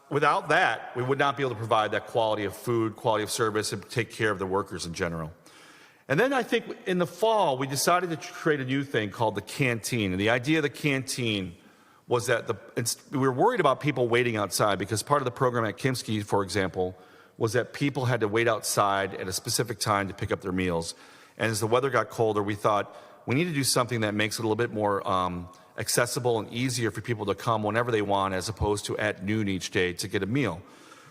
without that, we would not be able to provide that quality of food, quality of service, and take care of the workers in general. And then I think in the fall, we decided to create a new thing called the canteen. And the idea of the canteen was that we were worried about people waiting outside, because part of the program at Kimsky, for example, was that people had to wait outside at a specific time to pick up their meals. And as the weather got colder, we thought we need to do something that makes it a little bit more accessible and easier for people to come whenever they want, as opposed to at noon each day to get a meal.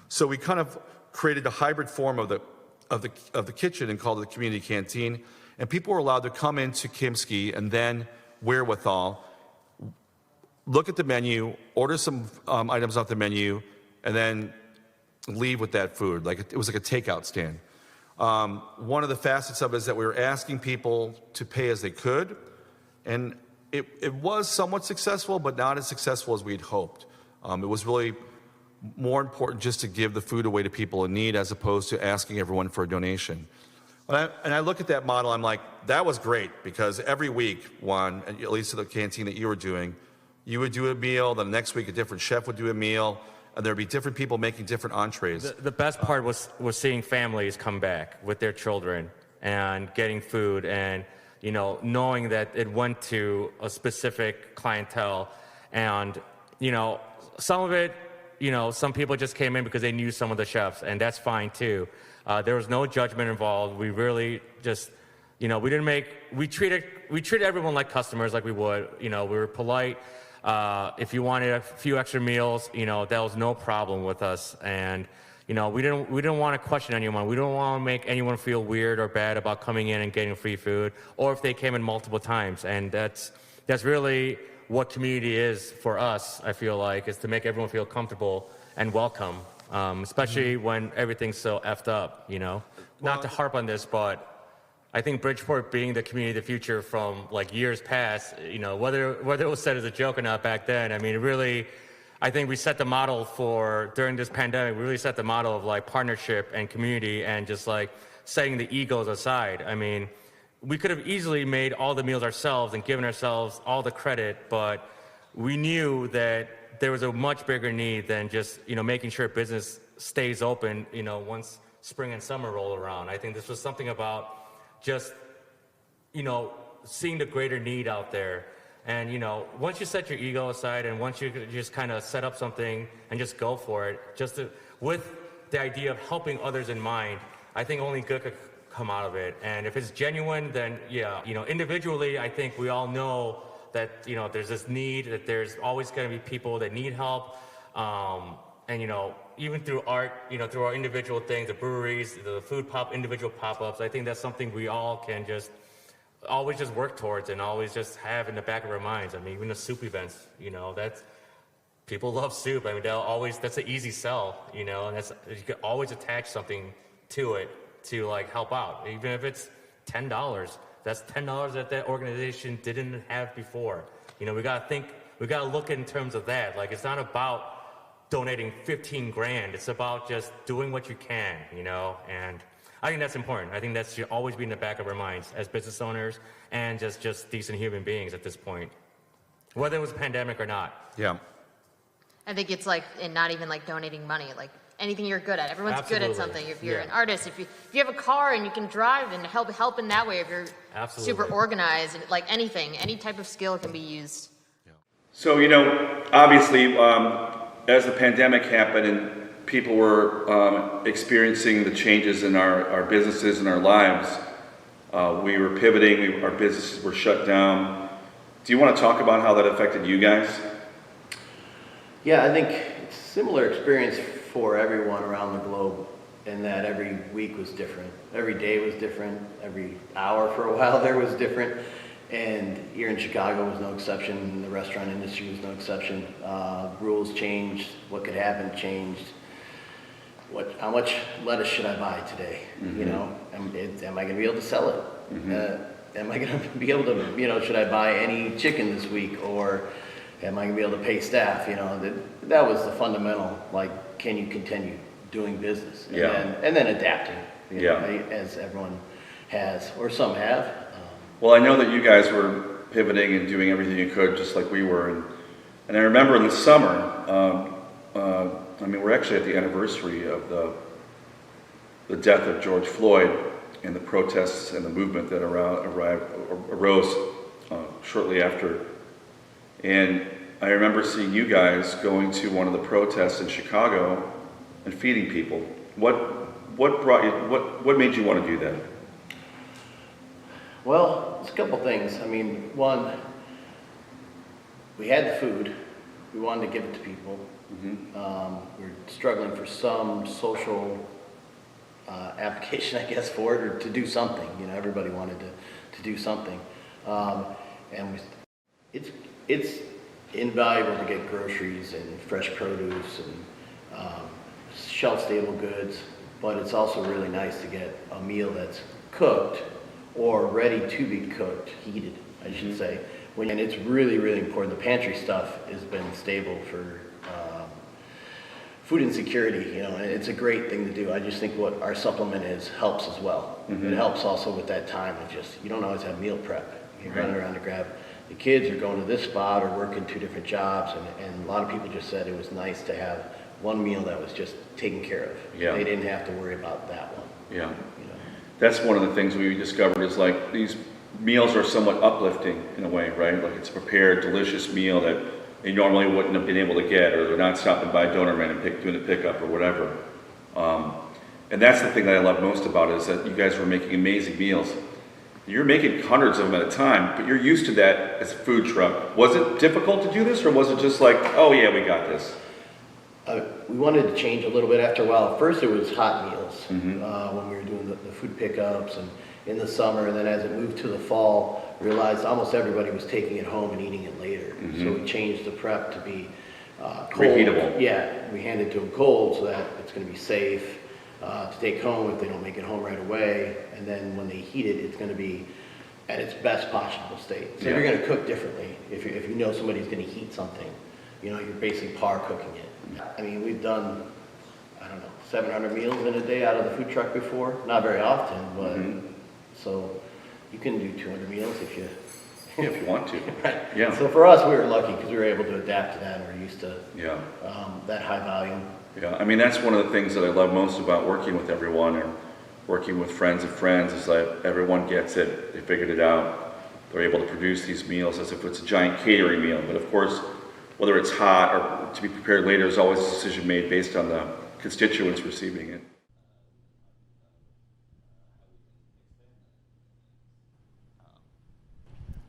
So we kind of created a hybrid form of the kitchen and called it the community canteen. And people were allowed to come into Kimsky and then Wherewithal, look at the menu, order some items off the menu, and then leave with that food. Like it was like a takeout stand. One of the facets of it is that we were asking people to pay as they could, and it was somewhat successful, but not as successful as we'd hoped. It was really more important just to give the food away to people in need, as opposed to asking everyone for a donation. And I look at that model, I'm like, that was great, because every week, at least at the canteen that you were doing, you would do a meal, the next week a different chef would do a meal, and there'd be different people making different entrees. The best part was seeing families come back with their children and getting food, and knowing that it went to a specific clientele. And some of it, some people just came in because they knew some of the chefs, and that's fine too. There was no judgment involved. We really just, we treated everyone like customers, like we would. We were polite. If you wanted a few extra meals, that was no problem with us. And, we didn't want to question anyone. We don't want to make anyone feel weird or bad about coming in and getting free food, or if they came in multiple times. And that's really what community is for us, I feel like, is to make everyone feel comfortable and welcome, especially when everything's so effed up, Not to harp on this, but I think Bridgeport being the community of the future from like years past, whether it was said as a joke or not back then, I mean, really, I think we set the model during this pandemic, we really set the model of like partnership and community, and just like setting the egos aside. I mean, we could have easily made all the meals ourselves and given ourselves all the credit, but we knew that there was a much bigger need than just, making sure business stays open, once spring and summer roll around. I think this was something about just, seeing the greater need out there. And, once you set your ego aside, and once you just kind of set up something and just go for it, with the idea of helping others in mind, I think only good could come out of it. And if it's genuine, then yeah, individually, I think we all know that, there's this need, that there's always going to be people that need help. And, even through art, through our individual things, the breweries, the individual pop-ups, I think that's something we all can always just work towards, and always just have in the back of our minds. I mean, even the soup events, people love soup. I mean, that's an easy sell, and you can always attach something to it to like help out. Even if it's $10, that's $10 that organization didn't have before. We gotta look in terms of that. Like, it's not about donating 15 grand. It's about just doing what you can, and I think that's important. I think that should always be in the back of our minds as business owners, and just decent human beings at this point, whether it was a pandemic or not. Yeah. I think it's like, and not even like donating money, like anything you're good at. Everyone's good at something. If you're an artist, if you have a car and you can drive and help in that way, if you're super organized, and like anything, any type of skill can be used. Yeah. So, obviously, as the pandemic happened and people were experiencing the changes in our businesses and our lives, We were pivoting, our businesses were shut down. Do you want to talk about how that affected you guys? Yeah, I think it's a similar experience for everyone around the globe in that every week was different. Every day was different. Every hour for a while there was different. And here in Chicago was no exception. The restaurant industry was no exception. Rules changed. What could happen changed. How much lettuce should I buy today? Mm-hmm. You know, am I going to be able to sell it? Mm-hmm. Am I going to be able to, you know, should I buy any chicken this week, or am I going to be able to pay staff? You know, that was the fundamental. Like, can you continue doing business? And then adapting. You know, as everyone has, or some have. Well, I know that you guys were pivoting and doing everything you could, just like we were. And I remember in the summer, I mean, we're actually at the anniversary of the death of George Floyd and the protests and the movement that arose shortly after. And I remember seeing you guys going to one of the protests in Chicago and feeding people. What brought you? What made you want to do that? Well, it's a couple things. I mean, one, we had the food. We wanted to give it to people. Mm-hmm. We're struggling for some social application, I guess, for it, or to do something. You know, everybody wanted to do something. And it's invaluable to get groceries and fresh produce and shelf-stable goods, but it's also really nice to get a meal that's cooked or ready to be cooked, heated, I should say. And it's really, really important. The pantry stuff has been stable for food insecurity, you know, and it's a great thing to do. I just think what our supplement is helps as well. Mm-hmm. It helps also with that time of just, you don't always have meal prep. You're running around to grab, the kids are going to this spot or working 2 different jobs, and a lot of people just said it was nice to have one meal that was just taken care of. Yeah. They didn't have to worry about that one. Yeah. You know? That's one of the things we discovered is like these meals are somewhat uplifting in a way, right? Like it's a prepared, delicious meal that they normally wouldn't have been able to get, or they're not stopping by Donor Man and doing a pickup or whatever. And that's the thing that I love most about it, is that you guys were making amazing meals. You're making hundreds of them at a time, but you're used to that as a food truck. Was it difficult to do this, or was it just like, oh yeah, we got this? We wanted to change a little bit after a while. First it was hot meals, when we were doing the food pickups and in the summer, and then as it moved to the fall, realized almost everybody was taking it home and eating it later. So we changed the prep to be cold. Reheatable. Yeah, we hand it to them cold so that it's going to be safe to take home if they don't make it home right away. And then when they heat it, it's going to be at its best possible state. So you're going to cook differently. If you know somebody's going to heat something, you know, you're basically par cooking it. I mean, we've done, I don't know, 700 meals in a day out of the food truck before. Not very often, but so you can do 200 meals if you want to. Right. Yeah. So for us, we were lucky because we were able to adapt to that, and we're used to that high volume. Yeah, I mean, that's one of the things that I love most about working with everyone and working with friends of friends is that everyone gets it. They figured it out. They're able to produce these meals as if it's a giant catering meal. But of course, whether it's hot or to be prepared later is always a decision made based on the constituents receiving it.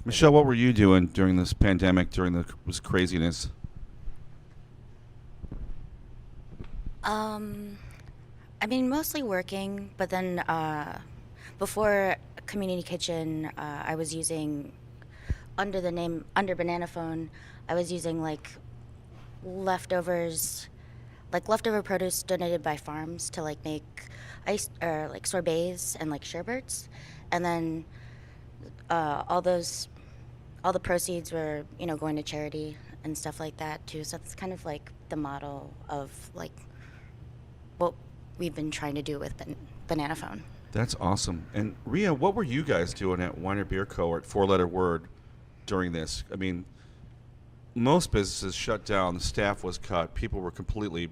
Michelle, what were you doing during this pandemic, during this craziness? I mean, mostly working, but then before Community Kitchen, I was using, under Banana Phone, I was using like leftover produce donated by farms to like make ice or like sorbets and like sherbets, and then all the proceeds were, you know, going to charity and stuff like that too. So that's kind of like the model of like what we've been trying to do with Banana Phone. That's awesome. And Rhea, what were you guys doing at Winer Beer Co. or at Four Letter Word during this? I mean, most businesses shut down, the staff was cut, people were completely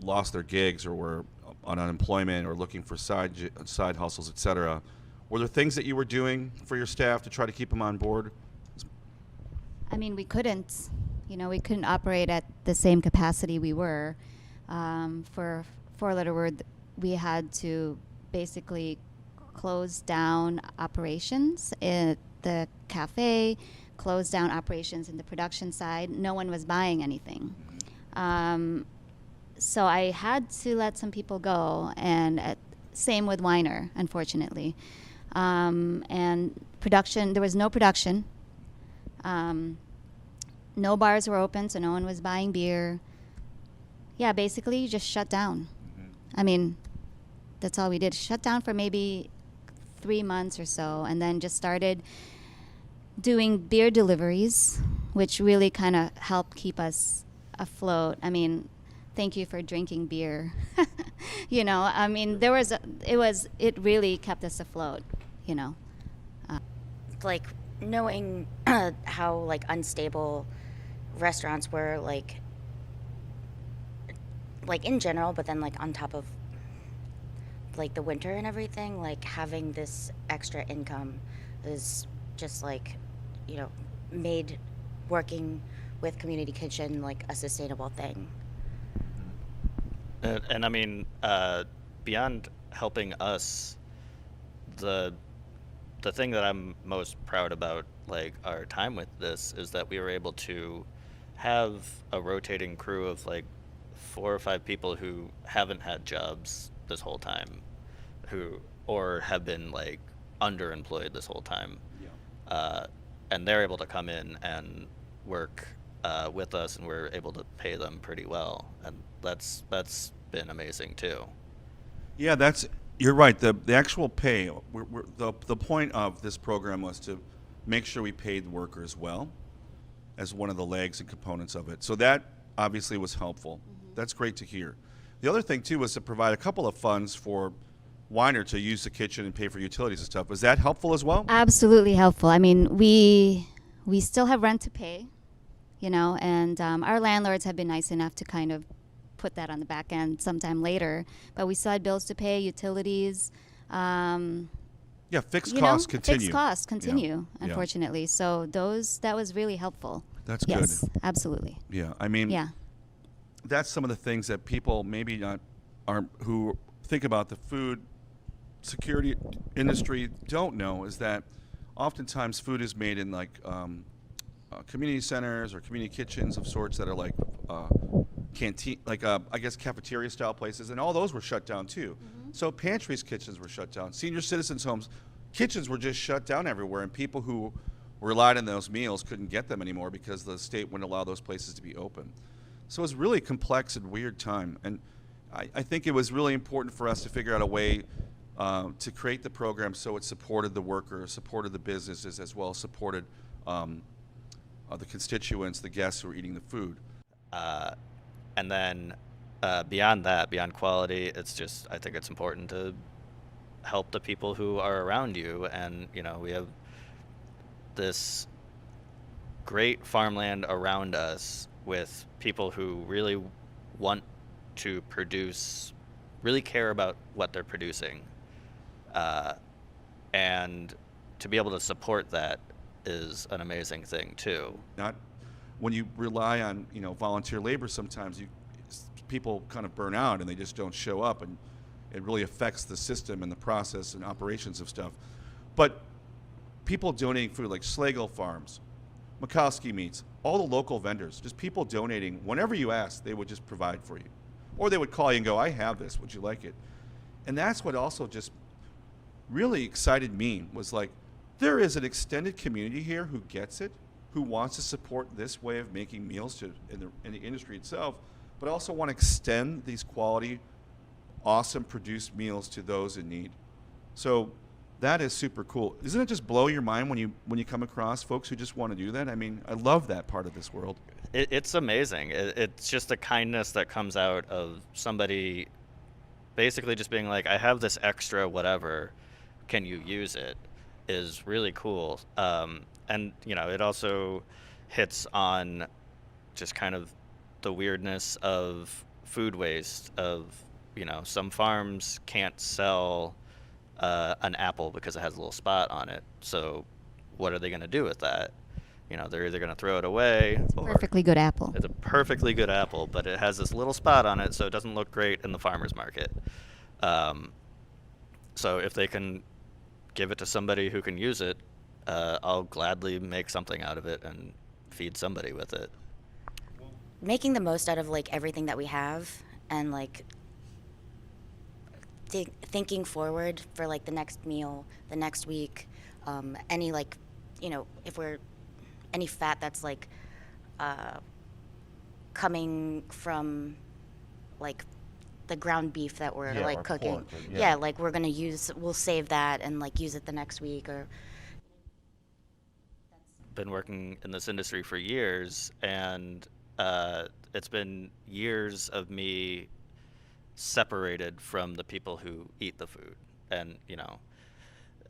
lost their gigs or were on unemployment or looking for side hustles, etc. Were there things that you were doing for your staff to try to keep them on board? I mean, we couldn't operate at the same capacity we were. For Four Letter Word, we had to basically closed down operations at the cafe, closed down operations in the production side. No one was buying anything. So I had to let some people go, and same with Weiner, unfortunately. And production, there was no production. No bars were open, so no one was buying beer. Yeah, basically you just shut down. I mean, that's all we did. Shut down for maybe 3 months or so, and then just started doing beer deliveries, which really kind of helped keep us afloat. I mean, thank you for drinking beer. You know, I mean, it really kept us afloat, you know. Like knowing how like unstable restaurants were, like in general, but then like on top of like the winter and everything, like having this extra income is just like, you know, made working with Community Kitchen like a sustainable thing. And I mean, beyond helping us, the thing that I'm most proud about, like our time with this, is that we were able to have a rotating crew of like 4 or 5 people who haven't had jobs this whole time, or have been like underemployed this whole time. Yeah. And they're able to come in and work with us, and we're able to pay them pretty well, and that's been amazing too. Yeah, you're right. The actual pay, the point of this program was to make sure we paid workers well, as one of the legs and components of it. So that obviously was helpful. Mm-hmm. That's great to hear. The other thing too was to provide a couple of funds for Weiner to use the kitchen and pay for utilities and stuff. Was that helpful as well? Absolutely helpful. I mean, we still have rent to pay, you know, and our landlords have been nice enough to kind of put that on the back end sometime later. But we still had bills to pay, utilities. Yeah, fixed costs continue. Fixed costs continue, Yeah. unfortunately. So that was really helpful. That's good. Yes, absolutely. Yeah, I mean, yeah, that's some of the things that people maybe not who think about the food security industry don't know, is that oftentimes food is made in like community centers or community kitchens of sorts that are like canteen, like I guess cafeteria style places, and all those were shut down too. Mm-hmm. So pantries, kitchens were shut down. Senior citizens' homes, kitchens were just shut down everywhere, and people who relied on those meals couldn't get them anymore because the state wouldn't allow those places to be open. So it was really a complex and weird time, and I think it was really important for us to figure out a way to create the program so it supported the workers, supported the businesses, as well as supported the constituents, the guests who were eating the food. And then beyond that, beyond quality, I think it's important to help the people who are around you. And, you know, we have this great farmland around us with people who really want to produce, really care about what they're producing. And to be able to support that is an amazing thing too. Not when you rely on, you know, volunteer labor, sometimes people kind of burn out and they just don't show up, and it really affects the system and the process and operations of stuff. But people donating food like Schlegel Farms, Mikowski Meats, all the local vendors, just people donating, whenever you ask, they would just provide for you. Or they would call you and go, I have this, would you like it? And that's what also just really excited me, was like, there is an extended community here who gets it, who wants to support this way of making meals in the industry itself, but also want to extend these quality, awesome produced meals to those in need. So that is super cool. Doesn't it just blow your mind when you come across folks who just want to do that? I mean, I love that part of this world. It's amazing. It's just the kindness that comes out of somebody basically just being like, I have this extra whatever, can you use it, is really cool. And, you know, it also hits on just kind of the weirdness of food waste, of, you know, some farms can't sell an apple because it has a little spot on it. So what are they going to do with that? You know, they're either going to throw it away. It's a perfectly good apple. It's a perfectly good apple, but it has this little spot on it, so it doesn't look great in the farmer's market. So if they can give it to somebody who can use it, I'll gladly make something out of it and feed somebody with it. Making the most out of like everything that we have, and like thinking forward for like the next meal, the next week, any like, you know, if we're any fat that's like coming from like the ground beef that we're like cooking. Pork, yeah, like we're gonna we'll save that and like use it the next week. Or been working in this industry for years, and it's been years of me separated from the people who eat the food. And you know,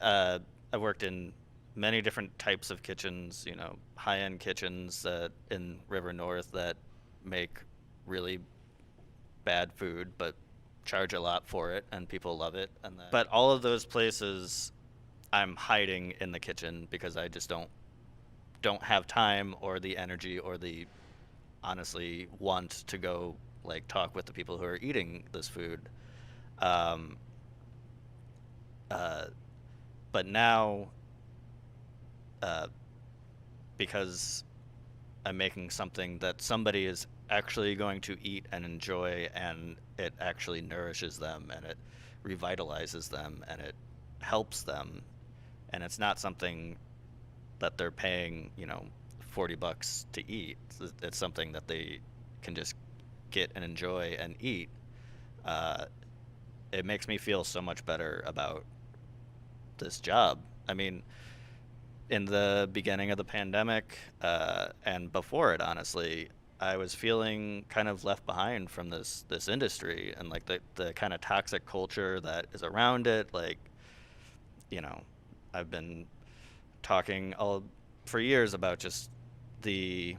I worked in many different types of kitchens, you know, high-end kitchens in River North that make really bad food but charge a lot for it, and people love it. And but all of those places I'm hiding in the kitchen because I just don't have time or the energy or the honestly want to go like talk with the people who are eating this food. But now, because I'm making something that somebody is actually going to eat and enjoy, and it actually nourishes them, and it revitalizes them, and it helps them, and it's not something that they're paying, you know, $40 to eat. It's something that they can just get and enjoy and eat. It makes me feel so much better about this job. I mean, in the beginning of the pandemic, and before it, honestly, I was feeling kind of left behind from this industry, and like the kind of toxic culture that is around it. Like, you know, I've been talking for years about just the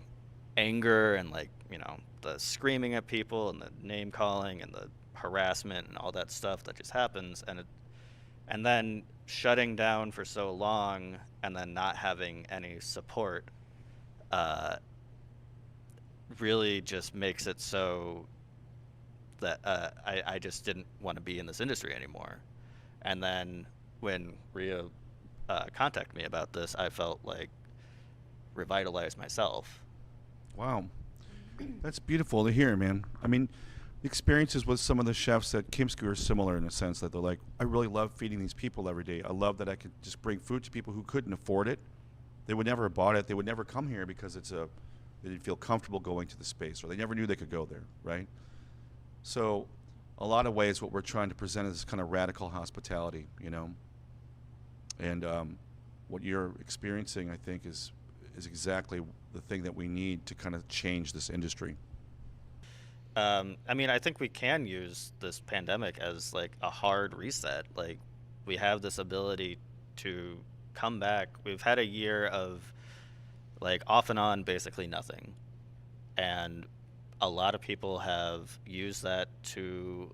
anger and, like, you know, the screaming at people and the name calling and the harassment and all that stuff that just happens, and then shutting down for so long and then not having any support really just makes it so that I just didn't want to be in this industry anymore. And then when Rhea contacted me about this, I felt like revitalized myself. Wow. That's beautiful to hear, man. I mean, the experiences with some of the chefs at Kimsky are similar in a sense that they're like, I really love feeding these people every day. I love that I could just bring food to people who couldn't afford it. They would never have bought it. They would never come here because they didn't feel comfortable going to the space, or they never knew they could go there, right? So a lot of ways what we're trying to present is kind of radical hospitality, you know? And what you're experiencing, I think, is exactly the thing that we need to kind of change this industry. I mean, I think we can use this pandemic as like a hard reset. Like, we have this ability to come back. We've had a year of like off and on basically nothing, and a lot of people have used that to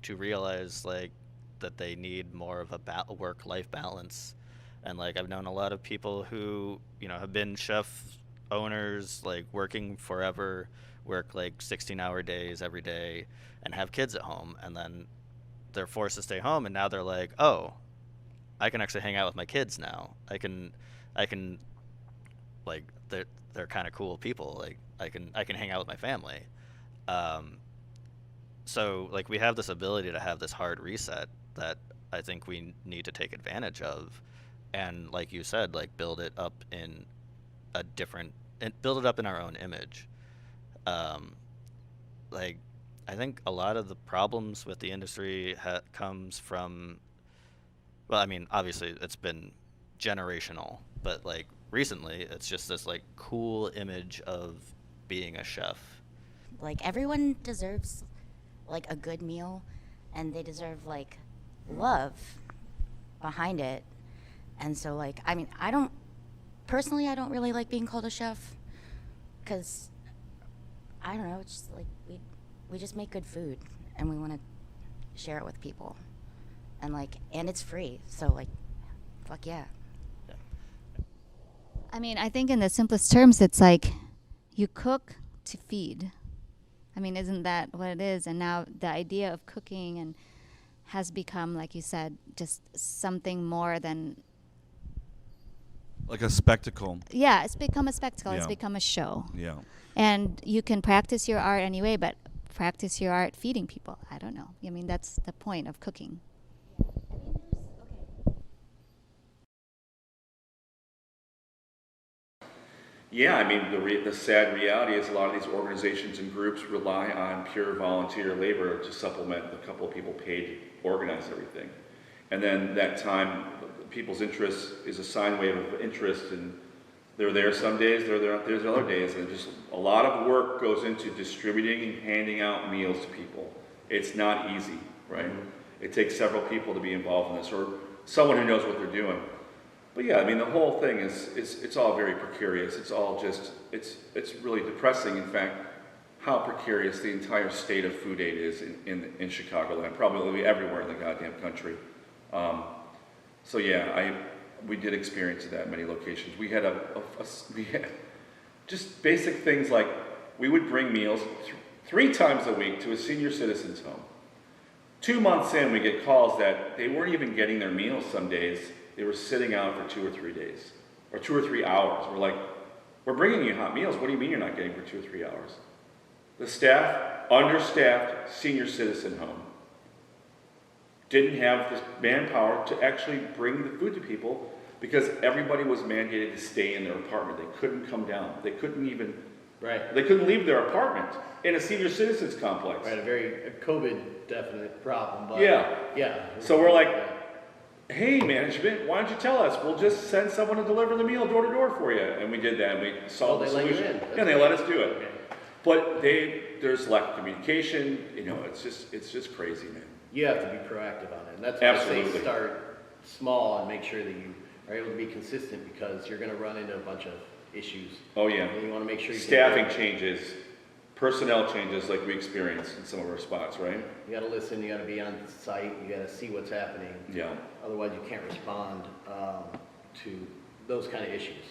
realize like that they need more of a work-life balance. And like, I've known a lot of people who, you know, have been chef owners, like working forever, work like 16-hour days every day, and have kids at home, and then they're forced to stay home, and now they're like, oh, I can actually hang out with my kids now. I can like, they're kind of cool people. Like, I can hang out with my family. So like, we have this ability to have this hard reset that I think we need to take advantage of, and like you said, like build it up in our own image. Like, I think a lot of the problems with the industry comes from, well, I mean, obviously it's been generational, but like recently it's just this like cool image of being a chef. like everyone deserves like a good meal, and they deserve like love behind it. And so like, I mean, I don't really like being called a chef, because I don't know, it's just like we just make good food, and we want to share it with people, and like, and it's free, so like, fuck yeah. I mean, I think in the simplest terms, it's like you cook to feed. I mean, isn't that what it is? And now the idea of cooking and has become, like you said, just something more than. Like a spectacle. Yeah, it's become a spectacle. Yeah. It's become a show. Yeah. And you can practice your art anyway, but practice your art feeding people. I don't know. I mean, that's the point of cooking. Yeah, I mean, the sad reality is a lot of these organizations and groups rely on pure volunteer labor to supplement the couple of people paid to organize everything. And then that time, people's interest is a sine wave of interest, and they're there some days, there's other days, and just a lot of work goes into distributing and handing out meals to people. It's not easy, right? Mm-hmm. It takes several people to be involved in this, or someone who knows what they're doing. But yeah, I mean, the whole thing it's all very precarious. It's all just, it's really depressing, in fact, how precarious the entire state of food aid is in Chicagoland, probably everywhere in the goddamn country. So yeah, we did experience that in many locations. We had we had just basic things like we would bring meals 3 times a week to a senior citizen's home. 2 months in, we get calls that they weren't even getting their meals some days. They were sitting out for 2 or 3 days, or 2 or 3 hours. We're like, we're bringing you hot meals. What do you mean you're not getting for 2 or 3 hours? The staff, understaffed senior citizen home, didn't have the manpower to actually bring the food to people because everybody was mandated to stay in their apartment. They couldn't come down. They couldn't even, they couldn't leave their apartment in a senior citizens complex. Right, a COVID definite problem. But yeah. So we're like, hey management, why don't you tell us? We'll just send someone to deliver the meal door to door for you. And we did that, and we solved the solution. Let you in. Yeah, they let us do it. Okay. But there's lack of communication, it's just crazy, man. You have to be proactive on it. And that's why I say start small and make sure that you are able to be consistent, because you're going to run into a bunch of issues. Oh yeah. And you want to make sure you staffing changes, personnel changes like we experienced in some of our spots, right? You got to listen, you got to be on site, you got to see what's happening. Yeah. Otherwise you can't respond to those kind of issues,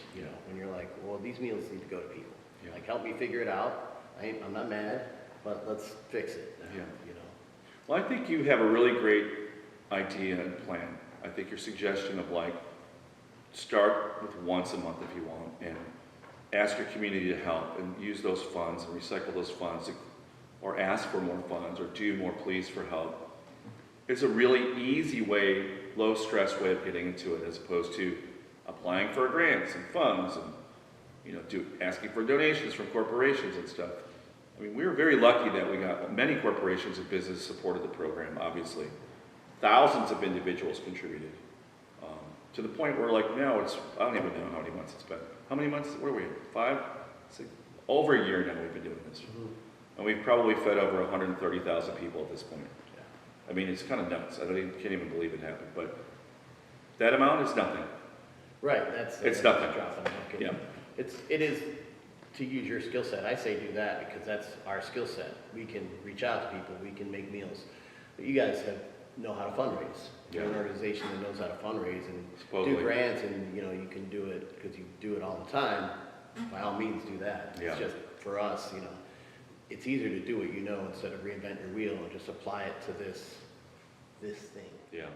when you're like, well, these meals need to go to people. Yeah. Like, help me figure it out. I'm not mad, but let's fix it. Yeah. Well, I think you have a really great idea and plan. I think your suggestion of start with once a month if you want, and ask your community to help and use those funds and recycle those funds, or ask for more funds, or do more pleas for help. It's a really easy way, low stress way of getting into it, as opposed to applying for grants and funds and asking for donations from corporations and stuff. I mean, we were very lucky that we got many corporations and businesses supported the program, obviously. Thousands of individuals contributed. To the point where now I don't even know how many months it's been. How many months, what are we, 5, 6? Over a year now we've been doing this. Mm-hmm. And we've probably fed over 130,000 people at this point. Yeah. I mean, it's kind of nuts. I can't even believe it happened, but that amount is nothing. Right, it's nothing. Yeah. It is, to use your skill set. I say do that because that's our skill set. We can reach out to people, we can make meals. But you guys know how to fundraise. You're an organization that knows how to fundraise and do grants, and you can do it because you do it all the time. By all means, do that. Yeah. It's just for us, it's easier to do what you know instead of reinvent your wheel and just apply it to this thing. Yeah.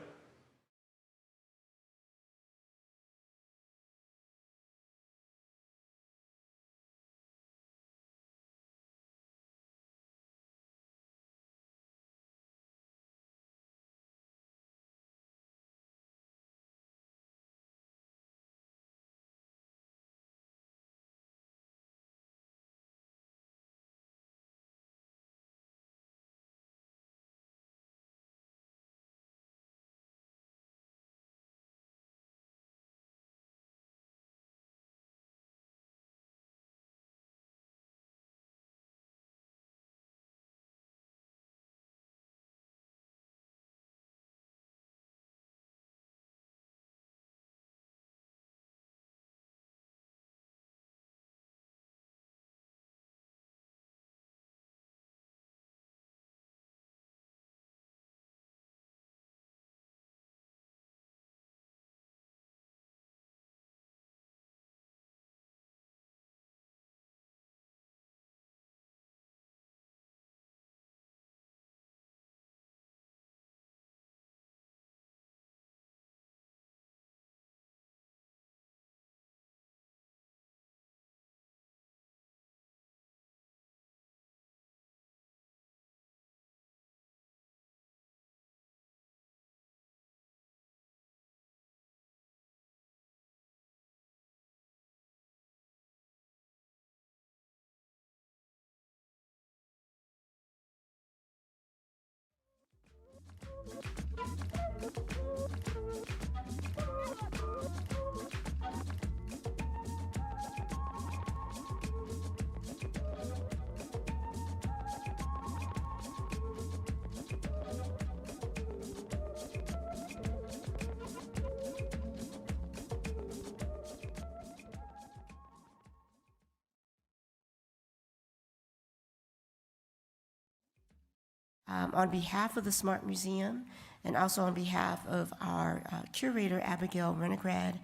On behalf of the Smart Museum and also on behalf of our curator, Abigail Renograd,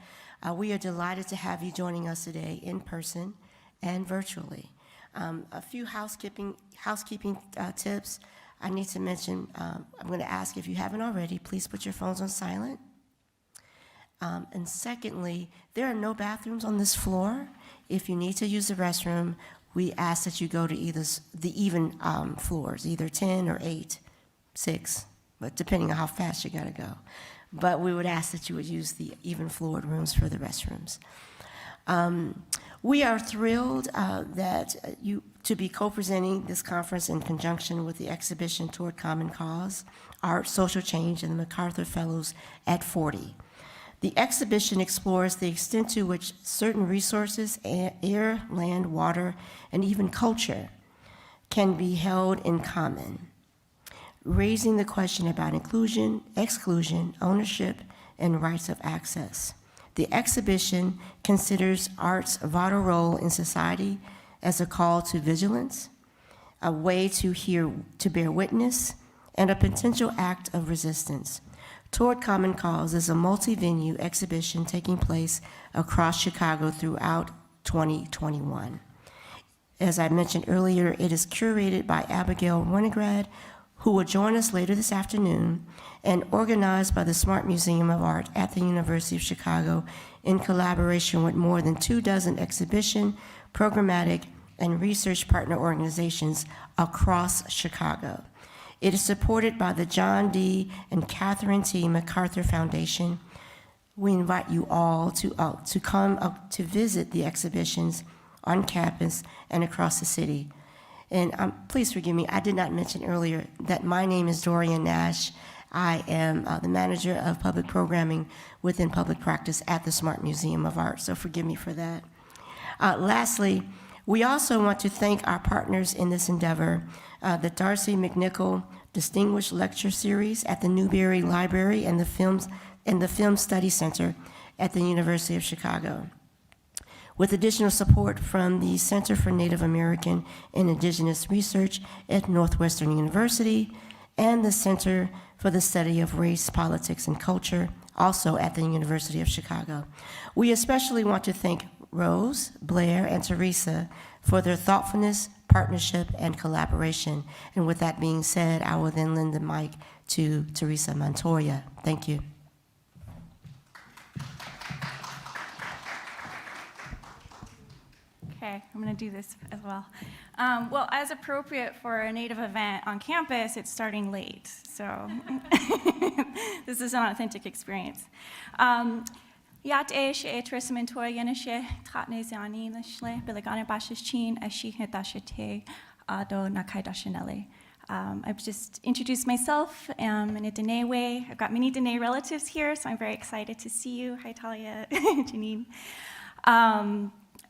we are delighted to have you joining us today in person and virtually. A few housekeeping tips I need to mention. I'm going to ask, if you haven't already, please put your phones on silent. And secondly, there are no bathrooms on this floor. If you need to use the restroom, we ask that you go to either the even floors, either 10 or 8, 6, but depending on how fast you gotta go. But we would ask that you would use the even floored rooms for the restrooms. We are thrilled to be co-presenting this conference in conjunction with the exhibition Toward Common Cause, Art, Social Change, and the MacArthur Fellows at 40. The exhibition explores the extent to which certain resources, air, land, water, and even culture can be held in common, raising the question about inclusion, exclusion, ownership, and rights of access. The exhibition considers art's vital role in society as a call to vigilance, a way to bear witness, and a potential act of resistance. Toward Common Cause is a multi-venue exhibition taking place across Chicago throughout 2021. As I mentioned earlier, it is curated by Abigail Renograd, who will join us later this afternoon, and organized by the Smart Museum of Art at the University of Chicago in collaboration with more than 24 exhibition, programmatic, and research partner organizations across Chicago. It is supported by the John D. and Catherine T. MacArthur Foundation. We invite you all to come up to visit the exhibitions on campus and across the city. And please forgive me, I did not mention earlier that my name is Dorian Nash. I am the manager of public programming within public practice at the Smart Museum of Art, so forgive me for that. Lastly, we also want to thank our partners in this endeavor, the Darcy McNichol Distinguished Lecture Series at the Newberry Library and the Film Study Center at the University of Chicago, with additional support from the Center for Native American and Indigenous Research at Northwestern University and the Center for the Study of Race, Politics, and Culture, also at the University of Chicago. We especially want to thank Rose, Blair, and Teresa for their thoughtfulness, partnership, and collaboration. And with that being said, I will then lend the mic to Teresa Montoya. Thank you. Okay, I'm going to do this as well. Well, as appropriate for a Native event on campus, it's starting late, so this is an authentic experience. Yat e she e tris mentor yene she tatne zani lishle biligane bashichin ashi hedashite ado nakai dashinele. I've just introduced myself in a Dene way. I've got many Dene relatives here, so I'm very excited to see you. Hi, Talia, Janine.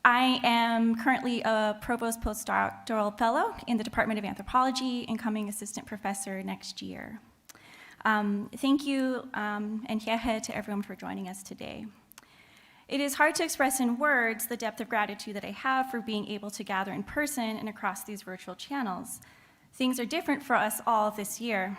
I am currently a provost postdoctoral fellow in the Department of Anthropology, incoming assistant professor next year. Thank you and hehe to everyone for joining us today. It is hard to express in words the depth of gratitude that I have for being able to gather in person and across these virtual channels. Things are different for us all this year,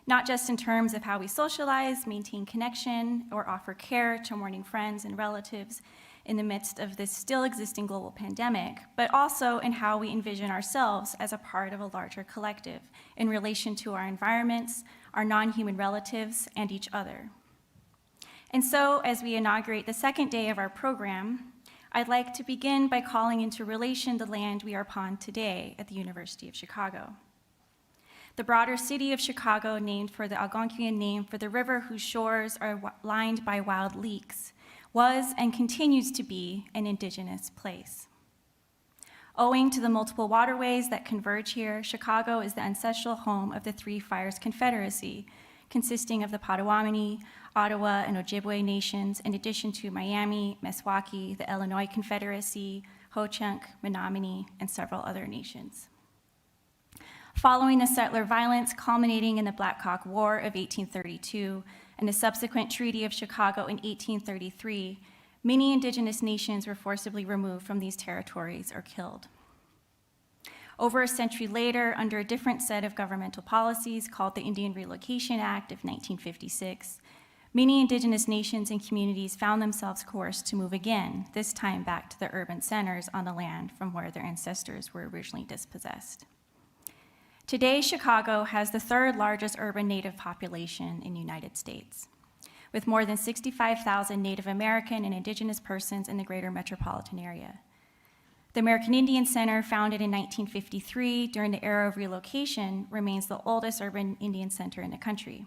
not just in terms of how we socialize, maintain connection, or offer care to mourning friends and relatives in the midst of this still existing global pandemic, but also in how we envision ourselves as a part of a larger collective in relation to our environments, our non-human relatives, and each other. And so, as we inaugurate the second day of our program, I'd like to begin by calling into relation the land we are upon today at the University of Chicago. The broader city of Chicago, named for the Algonquian name for the river whose shores are lined by wild leeks, was and continues to be an indigenous place. Owing to the multiple waterways that converge here, Chicago is the ancestral home of the Three Fires Confederacy, consisting of the Potawatomi, Ottawa, and Ojibwe nations, in addition to Miami, Meskwaki, the Illinois Confederacy, Ho-Chunk, Menominee, and several other nations. Following the settler violence culminating in the Black Hawk War of 1832 and the subsequent Treaty of Chicago in 1833, many indigenous nations were forcibly removed from these territories or killed. Over a century later, under a different set of governmental policies called the Indian Relocation Act of 1956, many indigenous nations and communities found themselves coerced to move again, this time back to the urban centers on the land from where their ancestors were originally dispossessed. Today, Chicago has the third largest urban Native population in the United States, with more than 65,000 Native American and Indigenous persons in the greater metropolitan area. The American Indian Center, founded in 1953 during the era of relocation, remains the oldest urban Indian center in the country.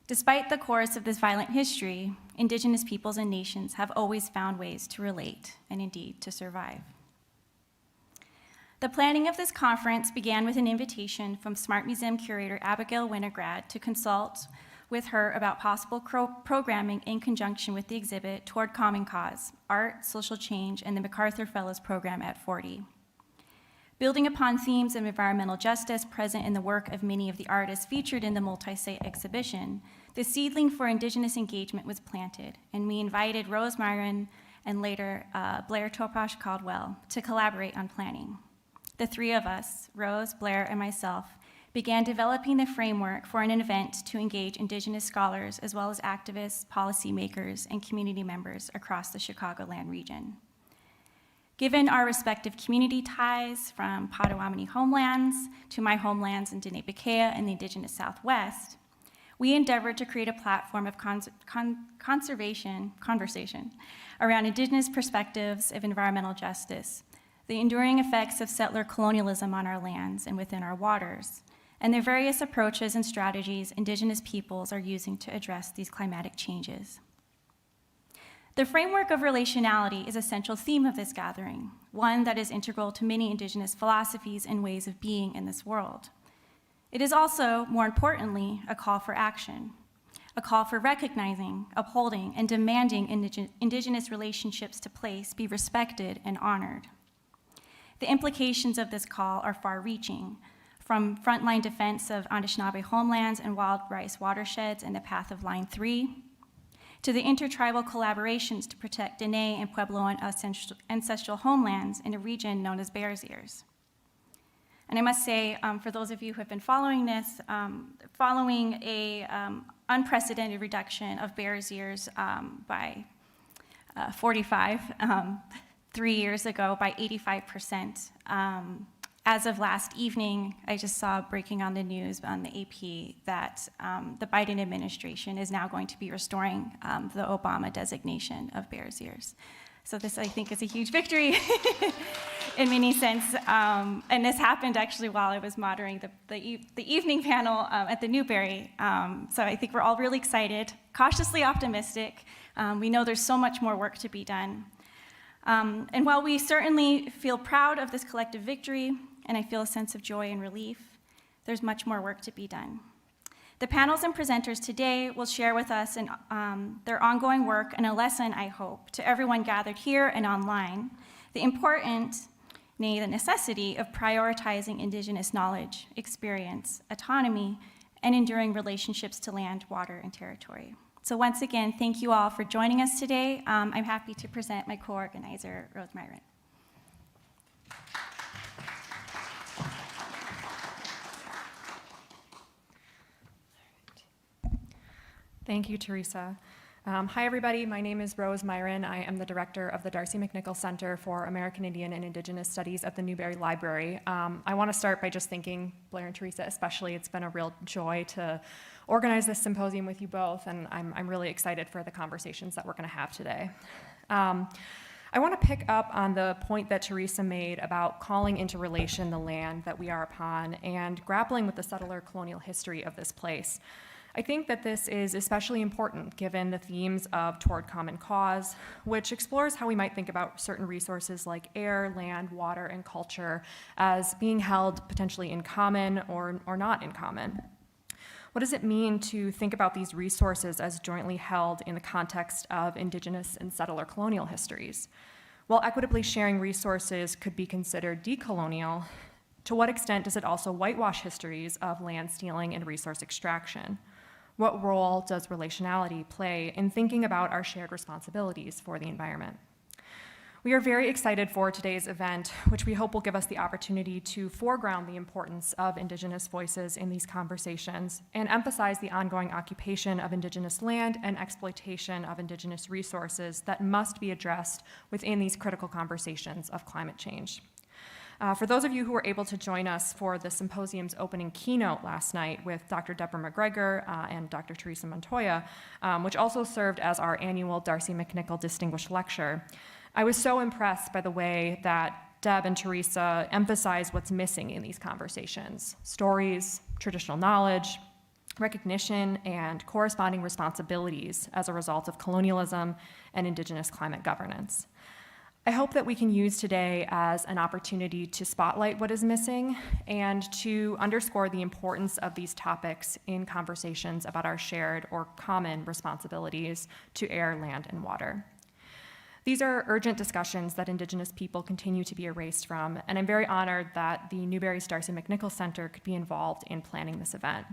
Despite the course of this violent history, Indigenous peoples and nations have always found ways to relate and indeed to survive. The planning of this conference began with an invitation from Smart Museum curator Abigail Winograd to consult with her about possible programming in conjunction with the exhibit Toward Common Cause, Art, Social Change, and the MacArthur Fellows Program at 40. Building upon themes of environmental justice present in the work of many of the artists featured in the multi-site exhibition, the seedling for Indigenous engagement was planted, and we invited Rose Myron and later Blair Topash Caldwell to collaborate on planning. The three of us, Rose, Blair, and myself, began developing the framework for an event to engage Indigenous scholars as well as activists, policymakers, and community members across the Chicagoland region. Given our respective community ties, from Potawatomi homelands to my homelands in Diné-Bikéyah and the Indigenous Southwest, we endeavored to create a platform of conversation around Indigenous perspectives of environmental justice, the enduring effects of settler colonialism on our lands and within our waters, and the various approaches and strategies Indigenous peoples are using to address these climatic changes. The framework of relationality is a central theme of this gathering, one that is integral to many Indigenous philosophies and ways of being in this world. It is also, more importantly, a call for action, a call for recognizing, upholding, and demanding Indigenous relationships to place be respected and honored. The implications of this call are far-reaching, from frontline defense of Anishinaabe homelands and wild rice watersheds in the path of Line 3, to the intertribal collaborations to protect Diné and Puebloan ancestral homelands in a region known as Bears Ears. And I must say, for those of you who have been following this, following a unprecedented reduction of Bears Ears by 3 years ago by 85%. As of last evening, I just saw breaking on the news on the AP that the Biden administration is now going to be restoring the Obama designation of Bears Ears. So this, I think, is a huge victory in many sense. And this happened actually while I was moderating the evening panel at the Newberry. So I think we're all really excited, cautiously optimistic. We know there's so much more work to be done. And while we certainly feel proud of this collective victory, and I feel a sense of joy and relief, there's much more work to be done. The panels and presenters today will share with us their ongoing work and a lesson, I hope, to everyone gathered here and online, the importance, nay, the necessity of prioritizing Indigenous knowledge, experience, autonomy, and enduring relationships to land, water, and territory. So once again, thank you all for joining us today. I'm happy to present my co-organizer, Rose Myron. Thank you, Teresa. Hi, everybody. My name is Rose Myron. I am the director of the Darcy McNichol Center for American Indian and Indigenous Studies at the Newberry Library. I want to start by just thanking Blair and Teresa especially. It's been a real joy to organize this symposium with you both, and I'm really excited for the conversations that we're going to have today. I want to pick up on the point that Teresa made about calling into relation the land that we are upon and grappling with the settler colonial history of this place. I think that this is especially important given the themes of Toward Common Cause, which explores how we might think about certain resources like air, land, water, and culture as being held potentially in common or not in common. What does it mean to think about these resources as jointly held in the context of Indigenous and settler colonial histories? While equitably sharing resources could be considered decolonial, to what extent does it also whitewash histories of land stealing and resource extraction? What role does relationality play in thinking about our shared responsibilities for the environment? We are very excited for today's event, which we hope will give us the opportunity to foreground the importance of Indigenous voices in these conversations and emphasize the ongoing occupation of Indigenous land and exploitation of Indigenous resources that must be addressed within these critical conversations of climate change. For those of you who were able to join us for the symposium's opening keynote last night with Dr. Deborah McGregor and Dr. Teresa Montoya, which also served as our annual Darcy McNichol Distinguished Lecture, I was so impressed by the way that Deb and Teresa emphasize what's missing in these conversations: stories, traditional knowledge, recognition, and corresponding responsibilities as a result of colonialism and Indigenous climate governance. I hope that we can use today as an opportunity to spotlight what is missing and to underscore the importance of these topics in conversations about our shared or common responsibilities to air, land, and water. These are urgent discussions that Indigenous people continue to be erased from, and I'm very honored that the Newberry's Darcy McNichol Center could be involved in planning this event.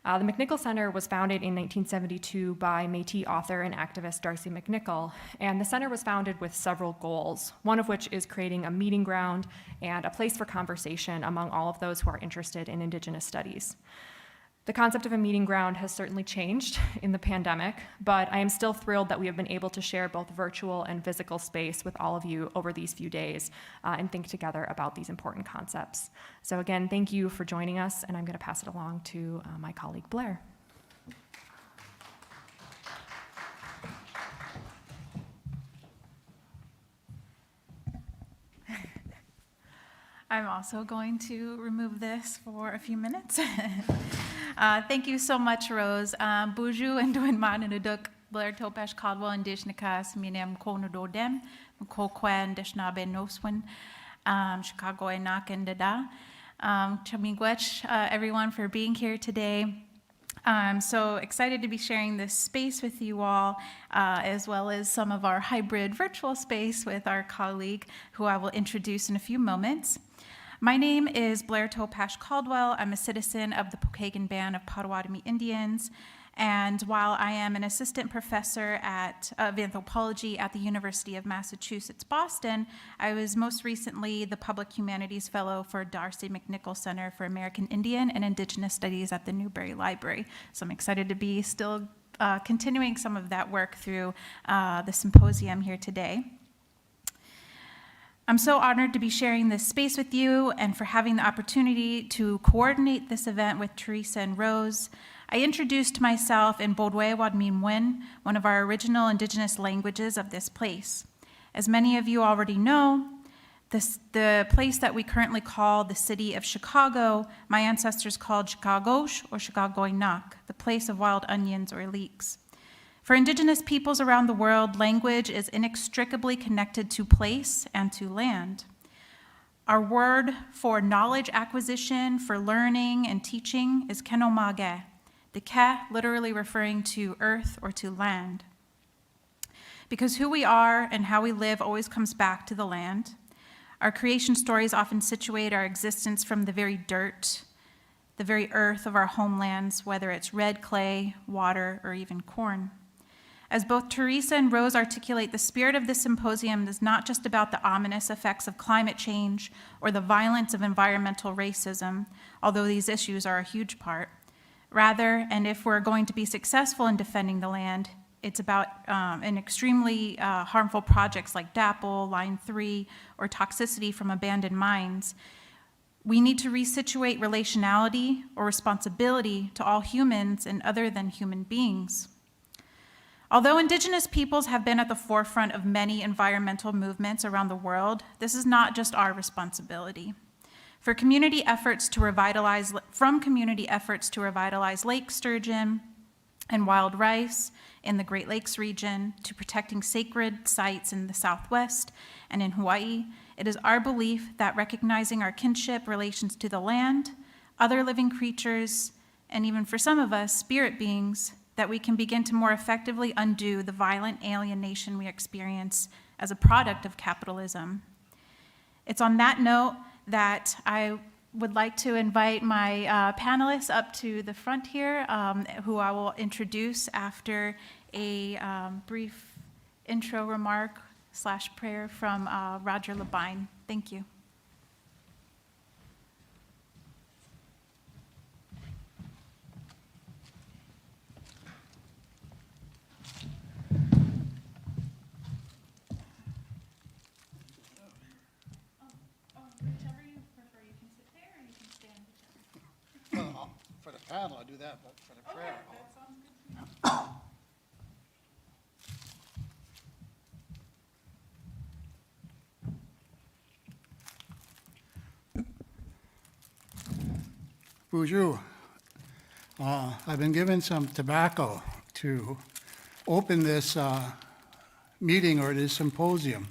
The McNichol Center was founded in 1972 by Métis author and activist Darcy McNichol, and the center was founded with several goals, one of which is creating a meeting ground and a place for conversation among all of those who are interested in Indigenous studies. The concept of a meeting ground has certainly changed in the pandemic, but I am still thrilled that we have been able to share both virtual and physical space with all of you over these few days and think together about these important concepts. So again, thank you for joining us, and I'm going to pass it along to my colleague Blair. I'm also going to remove this for a few minutes. Thank you so much, Rose. Buju and Duin Mananuduk, Blair Topesh Caldwell and Dishnikas, Minem Konododem, Mkokwan Dishnabe Noswin, Chicago Enak and Dada. Chamigwech, everyone, for being here today. I'm so excited to be sharing this space with you all, as well as some of our hybrid virtual space with our colleague, who I will introduce in a few moments. My name is Blair Topash Caldwell. I'm a citizen of the Pokagon Band of Potawatomi Indians, and while I am an assistant professor of anthropology at the University of Massachusetts, Boston, I was most recently the Public Humanities Fellow for Darcy McNichol Center for American Indian and Indigenous Studies at the Newberry Library. So I'm excited to be still continuing some of that work through the symposium here today. I'm so honored to be sharing this space with you and for having the opportunity to coordinate this event with Teresa and Rose. I introduced myself in Bodwe Wadmimwin, one of our original Indigenous languages of this place. As many of you already know, the place that we currently call the city of Chicago, my ancestors called Chicagosh or Chicagoinak, the place of wild onions or leeks. For Indigenous peoples around the world, language is inextricably connected to place and to land. Our word for knowledge acquisition, for learning and teaching is kenomage, the ke literally referring to earth or to land. Because who we are and how we live always comes back to the land. Our creation stories often situate our existence from the very dirt, the very earth of our homelands, whether it's red clay, water, or even corn. As both Teresa and Rose articulate, the spirit of this symposium is not just about the ominous effects of climate change or the violence of environmental racism, although these issues are a huge part. Rather, and if we're going to be successful in defending the land, it's about an extremely harmful projects like DAPL, Line 3, or toxicity from abandoned mines. We need to resituate relationality or responsibility to all humans and other than human beings. Although Indigenous peoples have been at the forefront of many environmental movements around the world, this is not just our responsibility. From community efforts to revitalize lake sturgeon and wild rice in the Great Lakes region, to protecting sacred sites in the Southwest and in Hawaii, it is our belief that recognizing our kinship relations to the land, other living creatures, and even for some of us, spirit beings, that we can begin to more effectively undo the violent alienation we experience as a product of capitalism. It's on that note that I would like to invite my panelists up to the front here, who I will introduce after a brief intro remark / prayer from Roger Labine. Thank you. Well, for the panel, I do that, but for the prayer. Bonjour. I've been given some tobacco to open this meeting or this symposium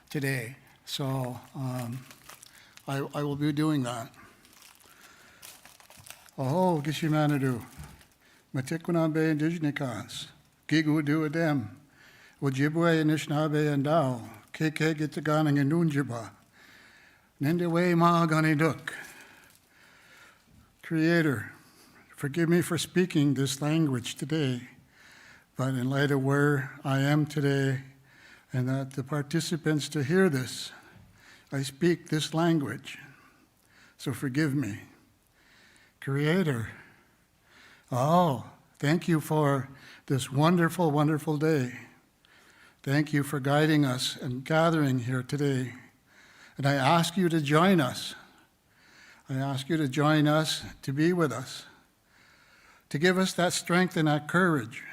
today, so I will be doing that. Oh, Gishimanadu, Matikwanambe Indigenicans, Gigu Duadem, Wajibwe Anishinaabe and Dao, KK Gitaganang and Nunjiba, Nindewe Mahagani Duk. Creator, forgive me for speaking this language today, but in light of where I am today and that the participants to hear this, I speak this language, so forgive me. Creator, oh, thank you for this wonderful, wonderful day. Thank you for guiding us and gathering here today. And I ask you to join us. I ask you to join us, to be with us, to give us that strength and that courage,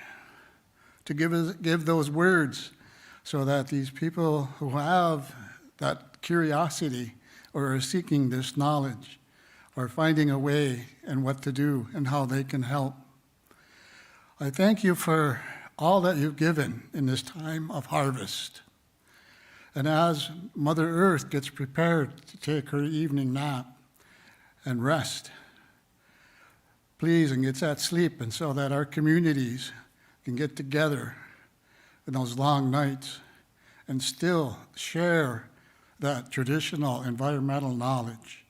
to give those words so that these people who have that curiosity or are seeking this knowledge are finding a way and what to do and how they can help. I thank you for all that you've given in this time of harvest. And as Mother Earth gets prepared to take her evening nap and rest, please, and gets that sleep, and so that our communities can get together in those long nights and still share that traditional environmental knowledge,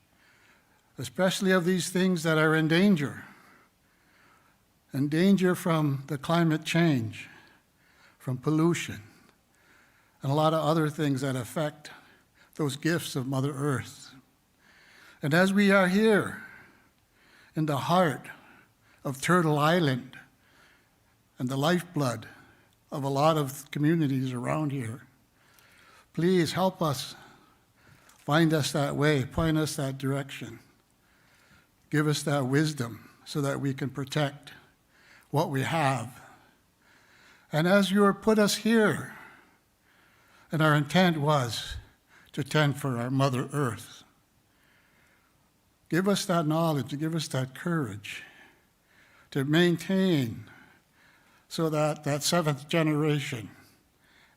especially of these things that are in danger from the climate change, from pollution, and a lot of other things that affect those gifts of Mother Earth. And as we are here in the heart of Turtle Island and the lifeblood of a lot of communities around here, please help us, find us that way, point us that direction. Give us that wisdom so that we can protect what we have. And as you put us here, and our intent was to tend for our Mother Earth, give us that knowledge, give us that courage to maintain so that that 7th generation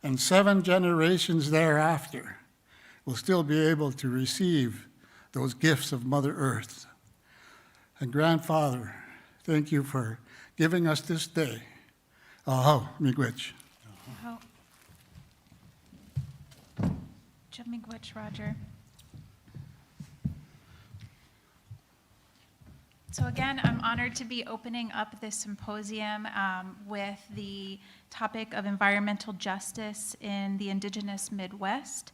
and 7 generations thereafter will still be able to receive those gifts of Mother Earth. And Grandfather, thank you for giving us this day. Oh, miigwech. Miigwech, Roger. So again, I'm honored to be opening up this symposium with the topic of environmental justice in the Indigenous Midwest.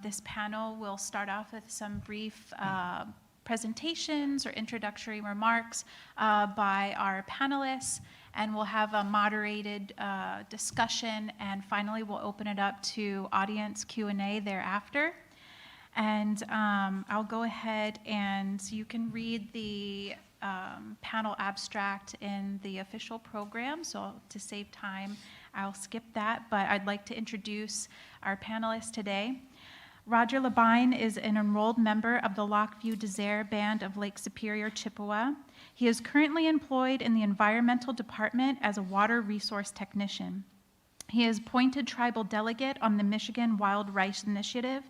This panel will start off with some brief presentations or introductory remarks by our panelists, and we'll have a moderated discussion, and finally we'll open it up to audience Q&A thereafter. And I'll go ahead and you can read the panel abstract in the official program, so to save time, I'll skip that, but I'd like to introduce our panelists today. Roger Labine is an enrolled member of the Lockview Desert Band of Lake Superior, Chippewa. He is currently employed in the Environmental Department as a water resource technician. He is appointed tribal delegate on the Michigan Wild Rice Initiative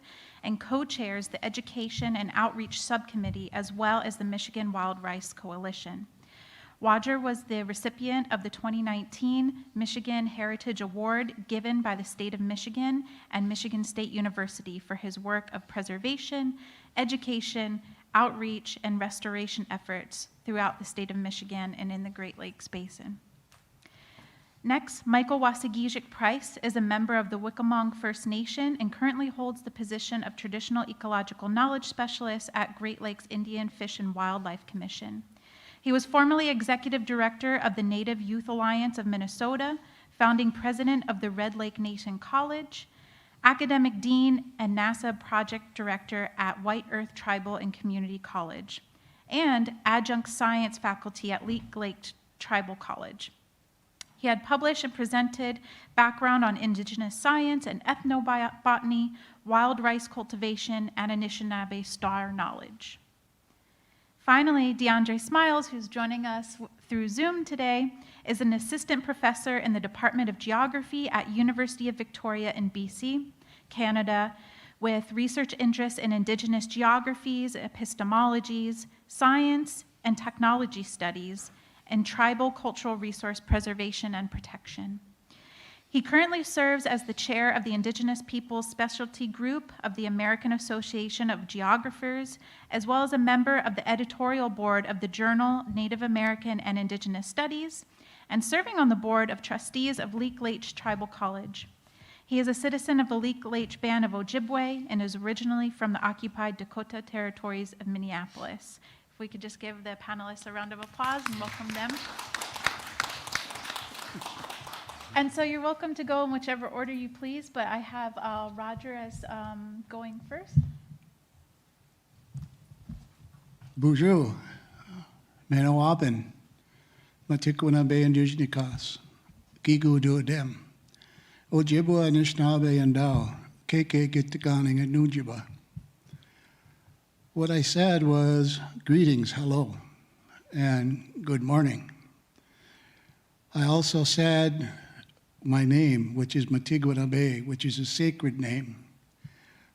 and co-chairs the Education and Outreach Subcommittee, as well as the Michigan Wild Rice Coalition. Roger was the recipient of the 2019 Michigan Heritage Award given by the state of Michigan and Michigan State University for his work of preservation, education, outreach, and restoration efforts throughout the state of Michigan and in the Great Lakes Basin. Next, Michael Wasagijic Price is a member of the Wickamong First Nation and currently holds the position of Traditional Ecological Knowledge Specialist at Great Lakes Indian Fish and Wildlife Commission. He was formerly Executive Director of the Native Youth Alliance of Minnesota, founding President of the Red Lake Nation College, Academic Dean and NASA Project Director at White Earth Tribal and Community College, and Adjunct Science Faculty at Leak Lake Tribal College. He had published and presented background on indigenous science and ethnobotany, wild rice cultivation, and Anishinaabe star knowledge. Finally, DeAndre Smiles, who's joining us through Zoom today, is an assistant professor in the Department of Geography at University of Victoria in BC, Canada, with research interests in indigenous geographies, epistemologies, science, and technology studies, and tribal cultural resource preservation and protection. He currently serves as the chair of the Indigenous Peoples Specialty Group of the American Association of Geographers, as well as a member of the editorial board of the journal Native American and Indigenous Studies, and serving on the board of trustees of Leak Lake Tribal College. He is a citizen of the Leak Lake Band of Ojibwe and is originally from the occupied Dakota Territories of Minneapolis. If we could just give the panelists a round of applause and welcome them. And so you're welcome to go in whichever order you please, but I have Roger as going first. Bonjour, Manawabin, Matikwana Bay Indigenicas, Gigu Duodem, Ojibwa Anishinaabe and Dao, Keke Gittiganing and Nujiba. What I said was greetings, hello, and good morning. I also said my name, which is Matigwanabe, which is a sacred name.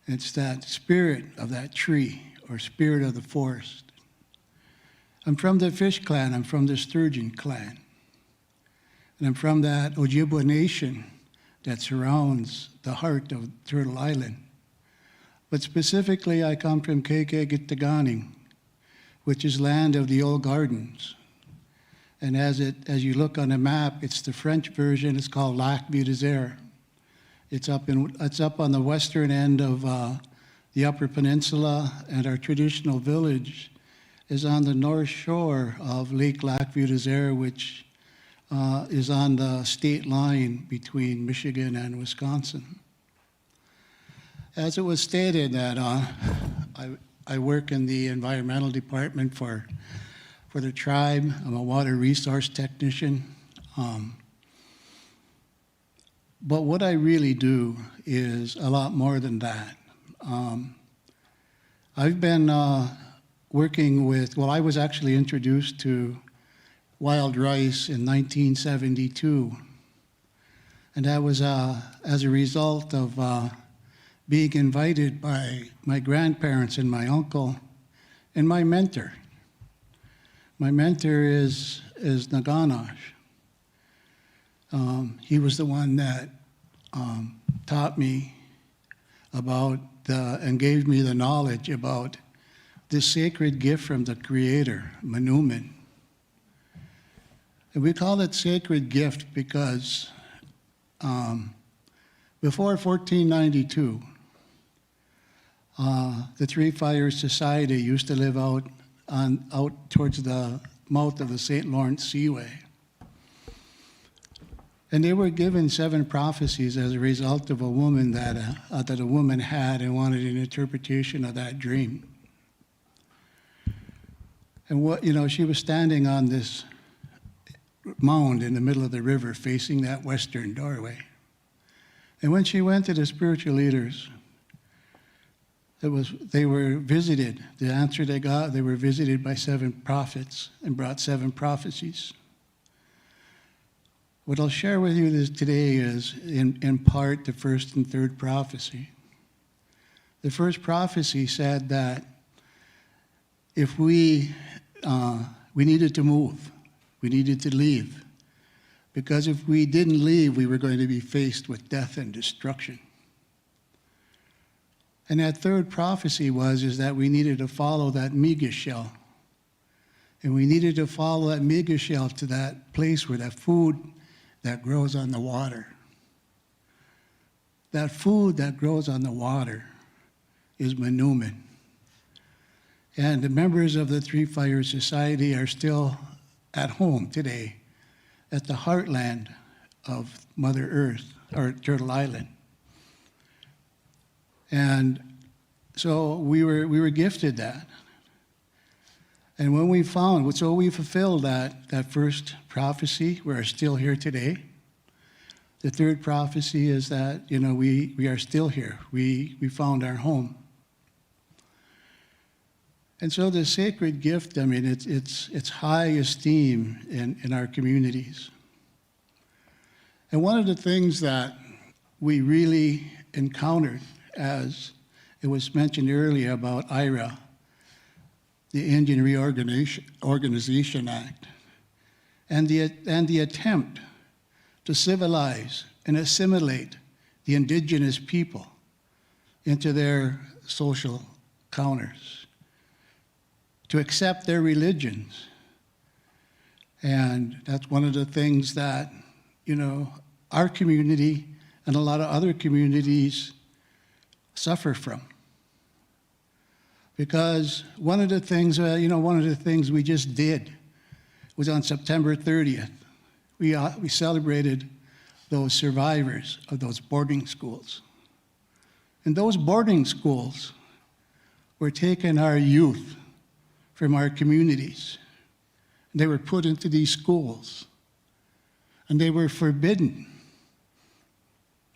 It's that spirit of that tree or spirit of the forest. I'm from the fish clan, I'm from the sturgeon clan. And I'm from that Ojibwa nation that surrounds the heart of Turtle Island. But specifically, I come from Keke-Gittiganing, which is land of the old gardens. And as you look on a map, it's the French version. It's called Lac Vieux Désert. It's up on the western end of the Upper Peninsula, and our traditional village is on the north shore of Lake Lac Vieux Désert, which is on the state line between Michigan and Wisconsin. As it was stated that I work in the environmental department for the tribe. I'm a water resource technician. But what I really do is a lot more than that. I've been working with, well, I was actually introduced to wild rice in 1972. And that was as a result of being invited by my grandparents and my uncle and my mentor. My mentor is Naganash. He was the one that taught me about and gave me the knowledge about this sacred gift from the Creator, Manumin. And we call it sacred gift because before 1492, the Three Fires Society used to live out towards the mouth of the St. Lawrence Seaway. And they were given 7 prophecies as a result of a woman that a woman had and wanted an interpretation of that dream. And she was standing on this mound in the middle of the river facing that western doorway. And when she went to the spiritual leaders, they were visited. The answer they got, they were visited by 7 prophets and brought 7 prophecies. What I'll share with you today is, in part, the first and third prophecy. The first prophecy said that if we needed to move, we needed to leave, because if we didn't leave, we were going to be faced with death and destruction. And that third prophecy is that we needed to follow that Miga shell. And we needed to follow that Miga shell to that place where that food that grows on the water. That food that grows on the water is manumin. And the members of the Three Fires Society are still at home today at the heartland of Mother Earth, or Turtle Island. And so we were gifted that. And when we found, so we fulfilled that first prophecy, we're still here today. The third prophecy is that, we are still here. We found our home. And so the sacred gift, it's high esteem in our communities. And one of the things that we really encountered, as it was mentioned earlier about IRA, the Indian Reorganization Act, and the attempt to civilize and assimilate the indigenous people into their social counters, to accept their religions. And that's one of the things that, our community and a lot of other communities suffer from. Because one of the things we just did was on September 30th, we celebrated those survivors of those boarding schools. And those boarding schools were taking our youth from our communities. They were put into these schools, and they were forbidden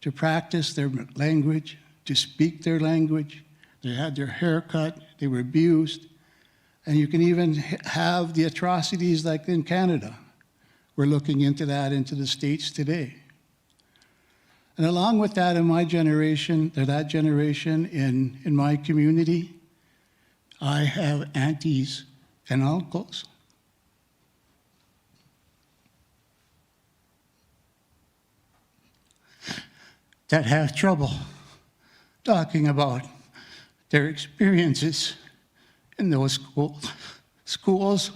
to practice their language, to speak their language. They had their hair cut, they were abused, and you can even have the atrocities like in Canada. We're looking into that into the States today. And along with that, in my generation, or that generation in my community, I have aunties and uncles that have trouble talking about their experiences in those schools.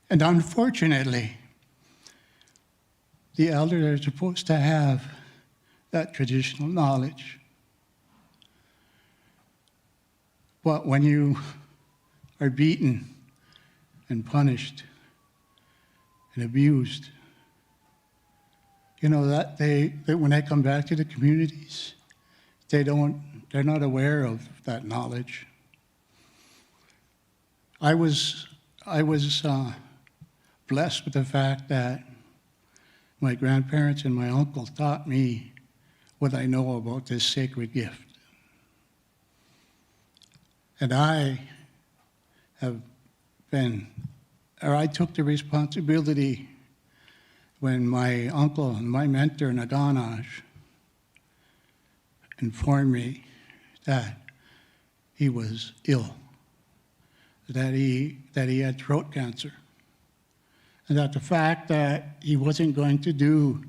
And unfortunately, the elders are supposed to have that traditional knowledge. But when you are beaten and punished and abused, that when they come back to the communities, they're not aware of that knowledge. I was blessed with the fact that my grandparents and my uncle taught me what I know about this sacred gift. And I took the responsibility when my uncle and my mentor, Naganaj, informed me that he was ill, that he had throat cancer, and that the fact that he wasn't going to do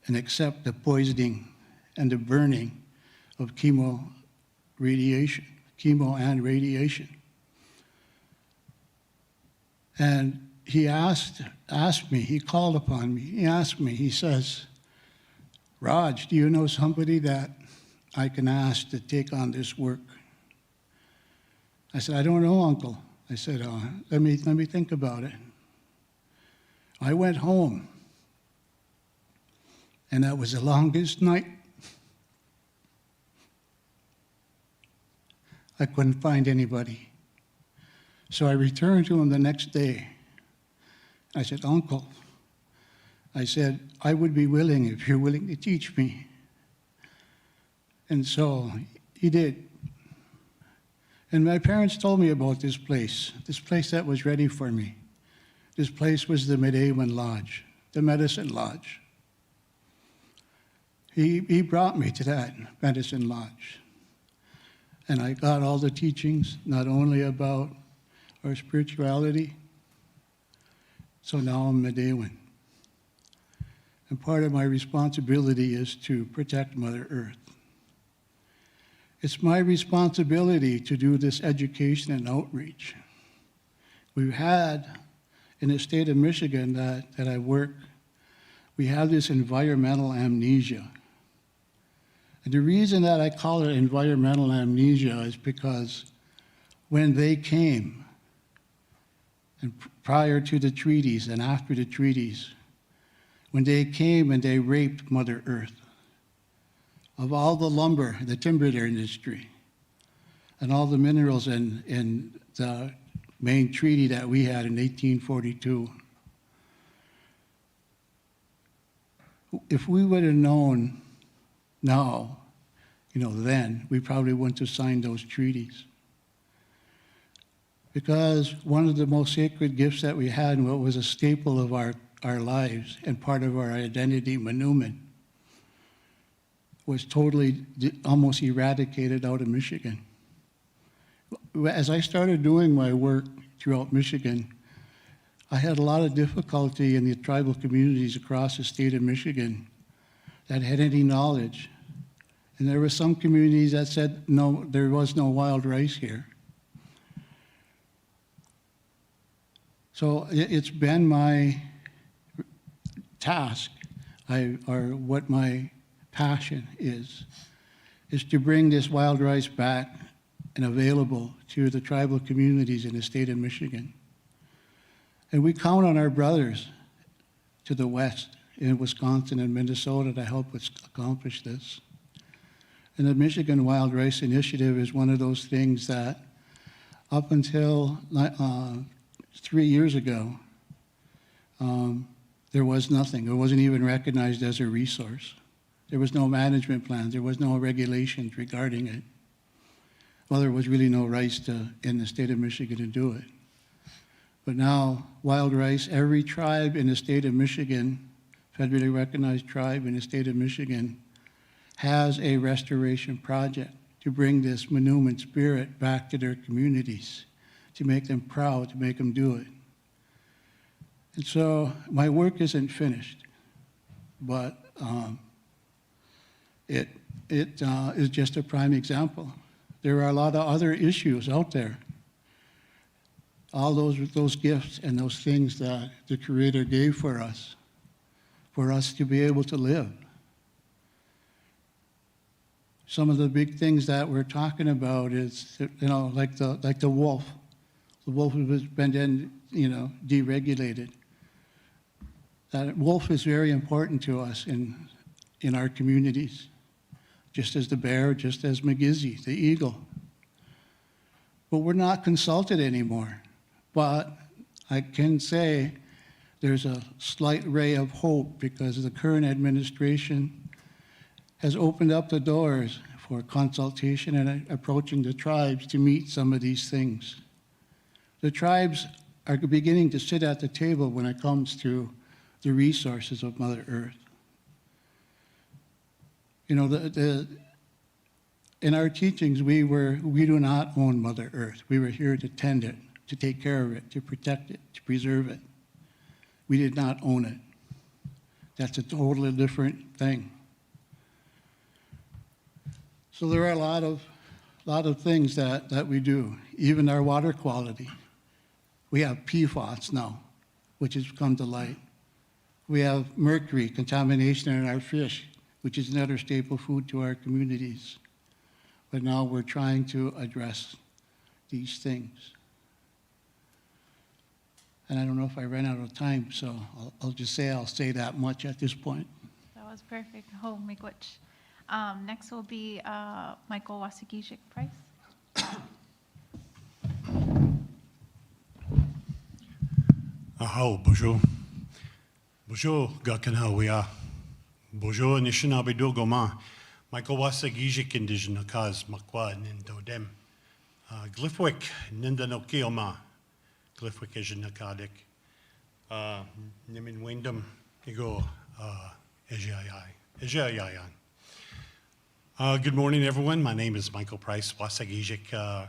and accept the poisoning and the burning of chemo and radiation. And he asked me, he called upon me, he asked me, he says, "Raj, do you know somebody that I can ask to take on this work?" I said, "I don't know, Uncle." I said, let me think about it. I went home, and that was the longest night. I couldn't find anybody. So I returned to him the next day. I said, "Uncle," I said, "I would be willing if you're willing to teach me." And so he did. And my parents told me about this place that was ready for me. This place was the Medewan Lodge, the Medicine Lodge. He brought me to that Medicine Lodge. And I got all the teachings, not only about our spirituality. So now I'm Medewan. And part of my responsibility is to protect Mother Earth. It's my responsibility to do this education and outreach, We've had, in the state of Michigan that I work, we have this environmental amnesia. And the reason that I call it environmental amnesia is because when they came, and prior to the treaties and after the treaties, when they came and they raped Mother Earth of all the lumber, the timber industry, and all the minerals in the main treaty that we had in 1842. If we would have known now, then, we probably wouldn't have signed those treaties. Because one of the most sacred gifts that we had, and what was a staple of our lives and part of our identity, Lumpen, was totally, almost eradicated out of Michigan. As I started doing my work throughout Michigan, I had a lot of difficulty in the tribal communities across the state of Michigan that had any knowledge. And there were some communities that said, no, there was no wild rice here. So it's been my task, or what my passion is to bring this wild rice back and available to the tribal communities in the state of Michigan. And we count on our brothers to the west in Wisconsin and Minnesota to help us accomplish this. And the Michigan Wild Rice Initiative is one of those things that up until 3 years ago, there was nothing. It wasn't even recognized as a resource. There was no management plan. There was no regulations regarding it. Well, there was really no rice in the state of Michigan to do it. But now, wild rice, every tribe in the state of Michigan, federally recognized tribe in the state of Michigan, has a restoration project to bring this Lumpen spirit back to their communities, to make them proud, to make them do it. And so my work isn't finished, but it is just a prime example. There are a lot of other issues out there. All those gifts and those things that the Creator gave for us to be able to live. Some of the big things that we're talking about is, like the wolf. The wolf has been, deregulated. That wolf is very important to us in our communities, just as the bear, just as McGizzy, the eagle. But we're not consulted anymore. But I can say there's a slight ray of hope because the current administration has opened up the doors for consultation and approaching the tribes to meet some of these things. The tribes are beginning to sit at the table when it comes to the resources of Mother Earth. In our teachings, we do not own Mother Earth. We were here to tend it, to take care of it, to protect it, to preserve it. We did not own it. That's a totally different thing. So there are a lot of things that we do, even our water quality. We have PFAS now, which has come to light. We have mercury contamination in our fish, which is another staple food to our communities. But now we're trying to address these things. And I don't know if I ran out of time, so I'll just say I'll say that much at this point. That was perfect. Oh, Miigwech. Next will be Michael Wasikijik Price. Ahau, bonjour. Bonjour, Gakanhawia. Bonjour, Anishinaabe Dogoma. Michael Wasagijik Indigenous Cause Makwa Nindodem. Glyphwick Nindanokioma. Glyphwick Ejinakadik. Nimin Windom Igo Ejiayayan. Good morning, everyone. My name is Michael Price Wasagijik. I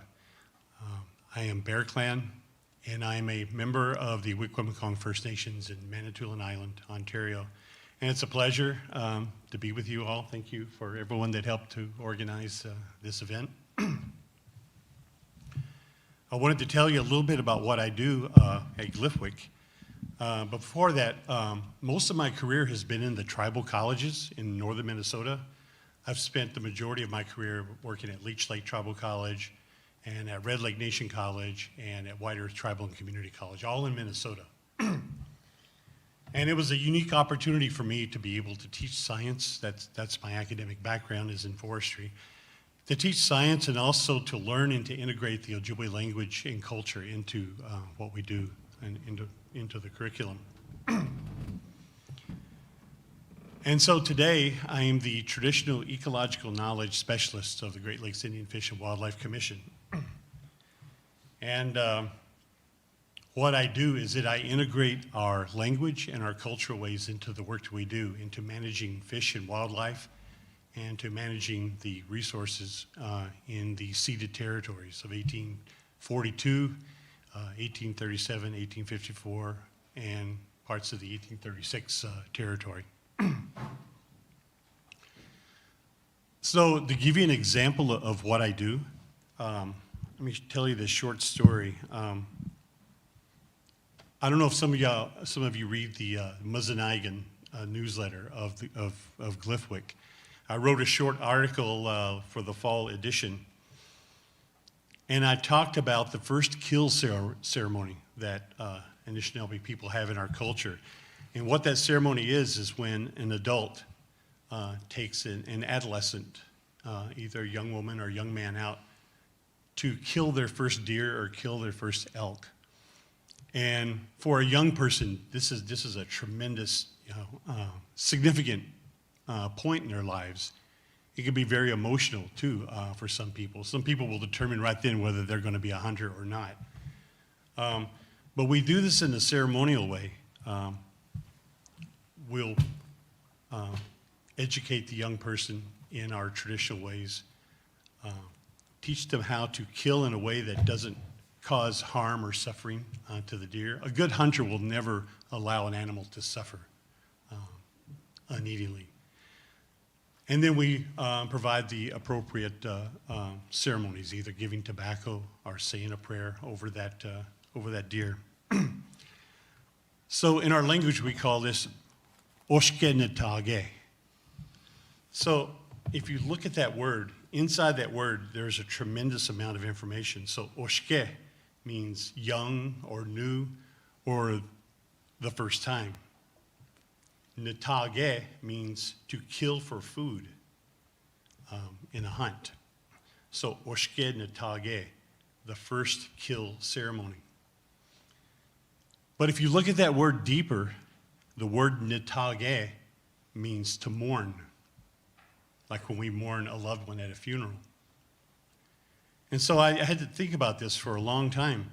am Bear Clan, and I am a member of the Wikwemikong First Nations in Manitoulin Island, Ontario. And it's a pleasure to be with you all. Thank you for everyone that helped to organize this event. I wanted to tell you a little bit about what I do at Glyphwick. But before that, most of my career has been in the tribal colleges in northern Minnesota. I've spent the majority of my career working at Leech Lake Tribal College and at Red Lake Nation College and at White Earth Tribal and Community College, all in Minnesota. And it was a unique opportunity for me to be able to teach science. That's my academic background, is in forestry. To teach science and also to learn and to integrate the Ojibwe language and culture into what we do and into the curriculum. And so today, I am the Traditional Ecological Knowledge Specialist of the Great Lakes Indian Fish and Wildlife Commission. And what I do is that I integrate our language and our cultural ways into the work that we do, into managing fish and wildlife, and to managing the resources in the ceded territories of 1842, 1837, 1854, and parts of the 1836 territory. So to give you an example of what I do, let me tell you this short story. I don't know if some of you read the Muzanigan newsletter of Glyphwick. I wrote a short article for the fall edition, and I talked about the first kill ceremony that Anishinaabe people have in our culture. And what that ceremony is when an adult takes an adolescent, either a young woman or a young man, out to kill their first deer or kill their first elk. And for a young person, this is a tremendous, significant point in their lives. It can be very emotional too for some people. Some people will determine right then whether they're going to be a hunter or not. But we do this in a ceremonial way. We'll educate the young person in our traditional ways, teach them how to kill in a way that doesn't cause harm or suffering to the deer. A good hunter will never allow an animal to suffer unneedingly. And then we provide the appropriate ceremonies, either giving tobacco or saying a prayer over that deer. So in our language, we call this oshke netage. So if you look at that word, inside that word, there's a tremendous amount of information. So oshke means young or new or the first time. Netage means to kill for food in a hunt. So oshke netage, the first kill ceremony. But if you look at that word deeper, the word netage means to mourn, like when we mourn a loved one at a funeral. And so I had to think about this for a long time.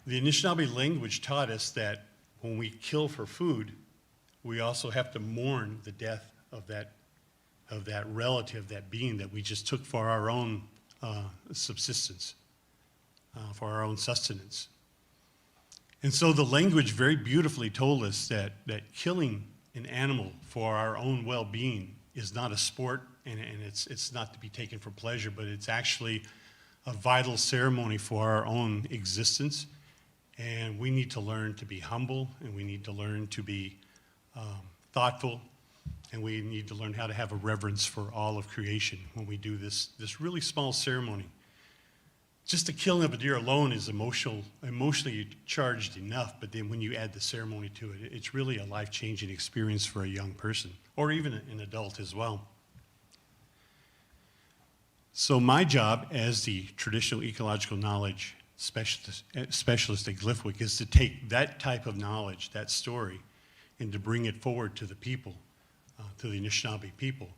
The Anishinaabe language taught us that when we kill for food, we also have to mourn the death of that relative, that being that we just took for our own subsistence, for our own sustenance. And so the language very beautifully told us that killing an animal for our own well-being is not a sport, and it's not to be taken for pleasure, but it's actually a vital ceremony for our own existence. And we need to learn to be humble, and we need to learn to be thoughtful, and we need to learn how to have a reverence for all of creation when we do this really small ceremony. Just the killing of a deer alone is emotionally charged enough, but then when you add the ceremony to it, it's really a life-changing experience for a young person, or even an adult as well. So my job as the Traditional Ecological Knowledge Specialist at Glyphwick is to take that type of knowledge, that story, and to bring it forward to the people, to the Anishinaabe people.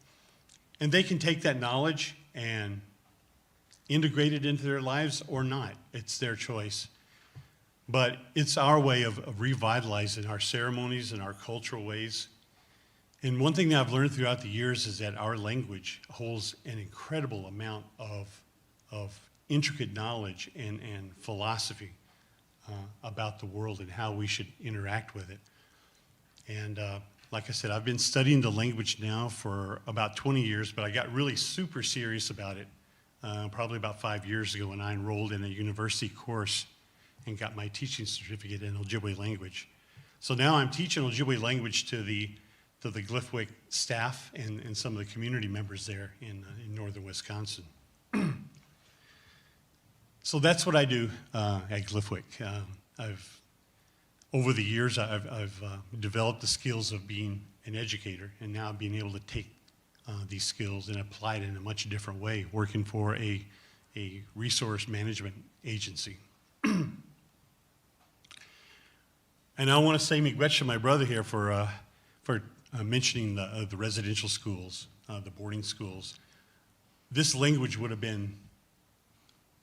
And they can take that knowledge and integrate it into their lives or not. It's their choice. But it's our way of revitalizing our ceremonies and our cultural ways. And one thing that I've learned throughout the years is that our language holds an incredible amount of intricate knowledge and philosophy about the world and how we should interact with it. And like I said, I've been studying the language now for about 20 years, but I got really super serious about it probably about 5 years ago when I enrolled in a university course and got my teaching certificate in Ojibwe language. So now I'm teaching Ojibwe language to the Glyphwick staff and some of the community members there in northern Wisconsin. So that's what I do at Glyphwick. Over the years, I've developed the skills of being an educator, and now being able to take these skills and apply it in a much different way, working for a resource management agency. And I want to say miigwech to my brother here for mentioning the residential schools, the boarding schools. This language would have been,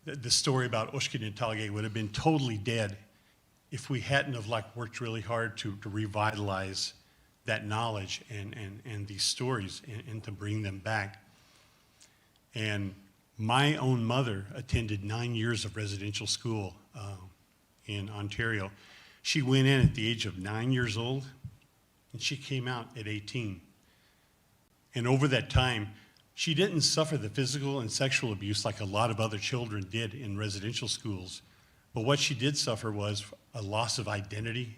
the story about Ushkin and Talgay would have been totally dead if we hadn't have worked really hard to revitalize that knowledge and these stories and to bring them back. And my own mother attended 9 years of residential school in Ontario. She went in at the age of 9 years old, and she came out at 18. And over that time, she didn't suffer the physical and sexual abuse like a lot of other children did in residential schools. But what she did suffer was a loss of identity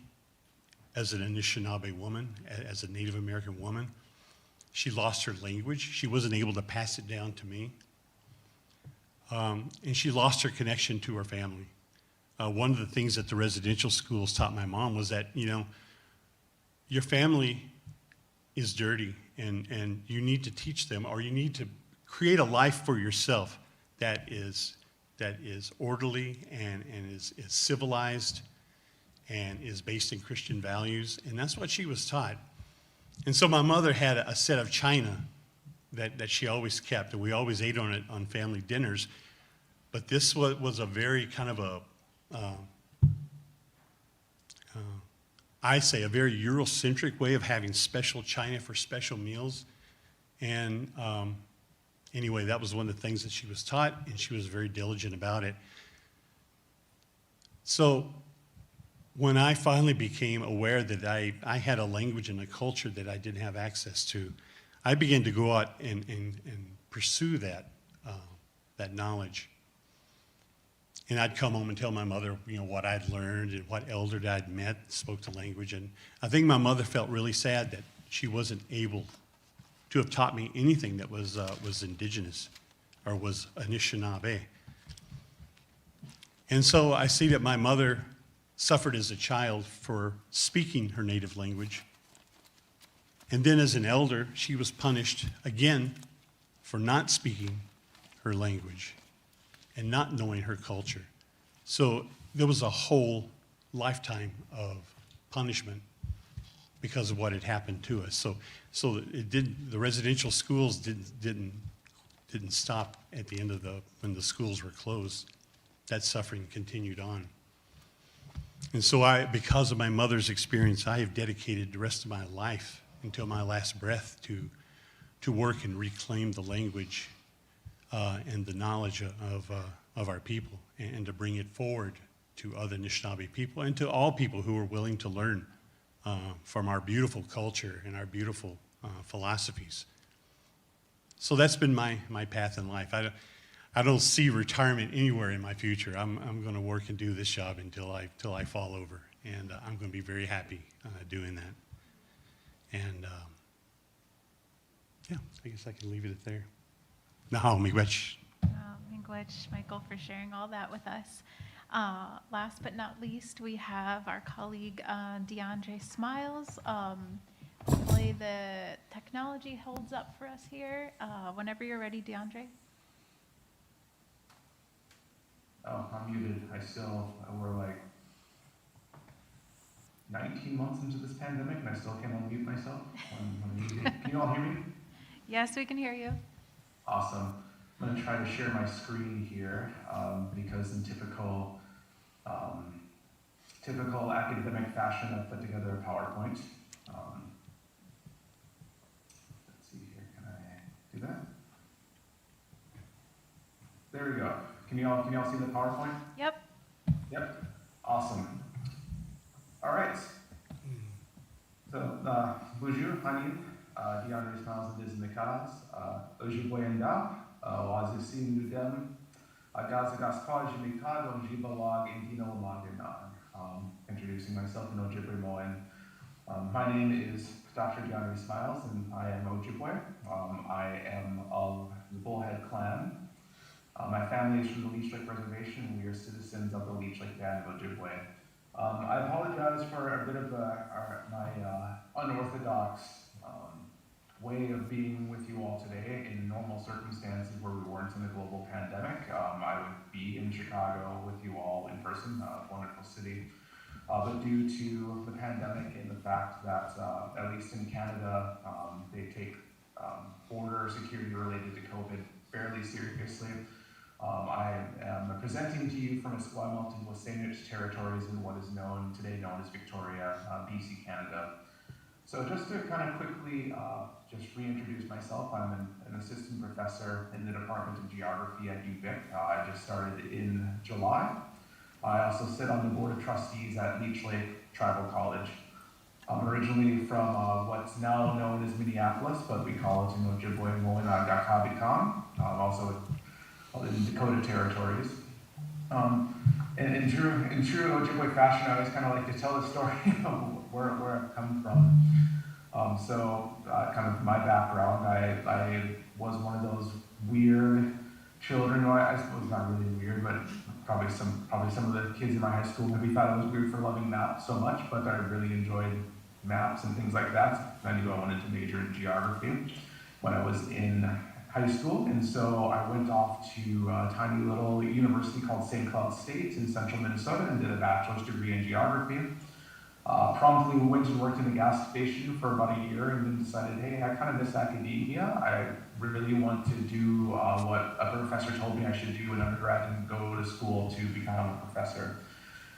as an Anishinaabe woman, as a Native American woman. She lost her language. She wasn't able to pass it down to me. And she lost her connection to her family. One of the things that the residential schools taught my mom was that, your family is dirty, and you need to teach them, or you need to create a life for yourself that is orderly and is civilized and is based in Christian values. And that's what she was taught. And so my mother had a set of china that she always kept, and we always ate on it on family dinners. But this was a very kind of I say a very Eurocentric way of having special china for special meals. And anyway, that was one of the things that she was taught, and she was very diligent about it. So when I finally became aware that I had a language and a culture that I didn't have access to, I began to go out and pursue that knowledge. And I'd come home and tell my mother, what I'd learned and what elder I'd met, spoke the language. And I think my mother felt really sad that she wasn't able to have taught me anything that was indigenous or was Anishinaabe. And so I see that my mother suffered as a child for speaking her native language. And then as an elder, she was punished again for not speaking her language and not knowing her culture. So there was a whole lifetime of punishment because of what had happened to us. So the residential schools didn't stop at the end of when the schools were closed. That suffering continued on. And so because of my mother's experience, I have dedicated the rest of my life until my last breath to work and reclaim the language and the knowledge of our people, and to bring it forward to other Anishinaabe people and to all people who are willing to learn from our beautiful culture and our beautiful philosophies. So that's been my path in life. I don't see retirement anywhere in my future. I'm going to work and do this job until I fall over, and I'm going to be very happy doing that. And yeah, I guess I can leave it there. Now, miigwech. Miigwech, Michael, for sharing all that with us. Last but not least, we have our colleague DeAndre Smiles. Hopefully the technology holds up for us here. Whenever you're ready, DeAndre. Oh, I'm muted. We're like 19 months into this pandemic, and I still can't unmute myself. Can you all hear me? Yes, we can hear you. Awesome. I'm going to try to share my screen here because in typical academic fashion, I've put together a PowerPoint. Let's see here. Can I do that? There we go. Can you all see the PowerPoint? Yep. Yep. Awesome. All right. So, bonjour, Hanin, DeAndre Smiles and Disney Cause, Ojibwe and Da, Wazisin Nudem, Agazagaspa, Jimikado, Jibalag, Indino Magana. Introducing myself in Ojibwe Moen. My name is Dr. Gianni Smiles, and I am Ojibwe. I am of the Bullhead clan. My family is from the Leech Lake Reservation, and we are citizens of the Leech Lake Band of Ojibwe. I apologize for a bit of my unorthodox way of being with you all today. In normal circumstances where we weren't in a global pandemic, I would be in Chicago with you all in person, a wonderful city. But due to the pandemic and the fact that, at least in Canada, they take border security related to COVID fairly seriously, I am presenting to you from Esquimalt and Wasanic territories in what is today known as Victoria, BC, Canada. So just to kind of quickly just reintroduce myself, I'm an assistant professor in the Department of Geography at UVic. I just started in July. I also sit on the Board of Trustees at Leech Lake Tribal College. I'm originally from what's now known as Minneapolis, but we call it in Ojibwe, Moenagakabikan, also in Dakota territories. In true Ojibwe fashion, I always kind of like to tell the story of where I've come from. Kind of my background, I was one of those weird children, or I suppose not really weird, but probably some of the kids in my high school maybe thought I was weird for loving maps so much, but I really enjoyed maps and things like that. I knew I wanted to major in geography when I was in high school, and so I went off to a tiny little university called St. Cloud State in central Minnesota and did a bachelor's degree in geography. Promptly went and worked in a gas station for about a year and then decided, hey, I kind of miss academia. I really want to do what a professor told me I should do in undergrad and go to school to become a professor.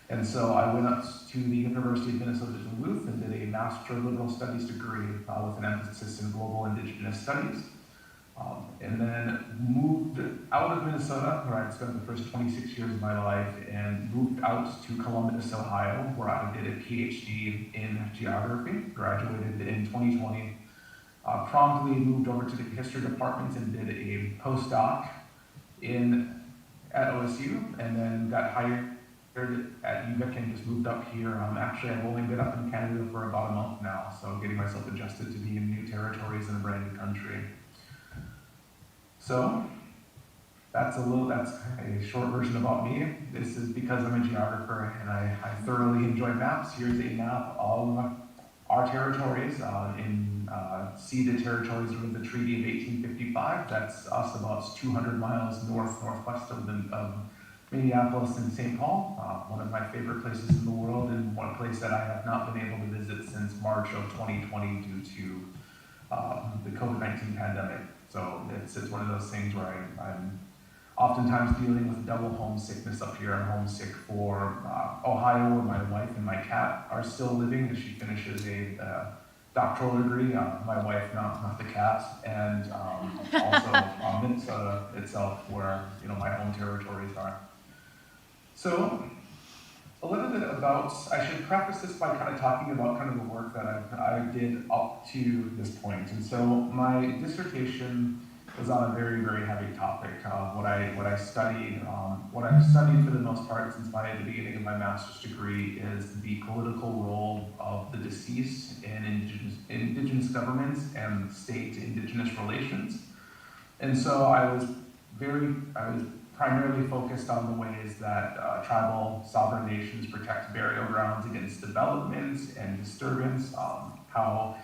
And so I went up to the University of Minnesota Duluth and did a Master of Liberal Studies degree with an emphasis in Global Indigenous Studies. And then moved out of Minnesota, where I'd spent the first 26 years of my life, and moved out to Columbus, Ohio, where I did a PhD in geography, graduated in 2020. Promptly moved over to the history department and did a postdoc at OSU, and then got hired at UVic and just moved up here. Actually, I've only been up in Canada for about a month now, so getting myself adjusted to being in new territories and a brand new country. So that's a short version about me. This is because I'm a geographer and I thoroughly enjoy maps. Here's a map of our territories in ceded territories with the Treaty of 1855. That's us about 200 miles northwest of Minneapolis and St. Paul, one of my favorite places in the world, and one place that I have not been able to visit since March of 2020 due to the COVID-19 pandemic. So it's one of those things where I'm oftentimes dealing with double homesickness up here. I'm homesick for Ohio, where my wife and my cat are still living as she finishes a doctoral degree. My wife, not the cat, and also Minnesota itself, where my home territories are. So a little bit about, I should preface this by kind of talking about kind of the work that I did up to this point. And so my dissertation was on a very, very heavy topic. What I studied, what I've studied for the most part since the beginning of my master's degree is the political role of the deceased in indigenous governments and state indigenous relations. And so I was primarily focused on the ways that tribal sovereign nations protect burial grounds against development and disturbance, how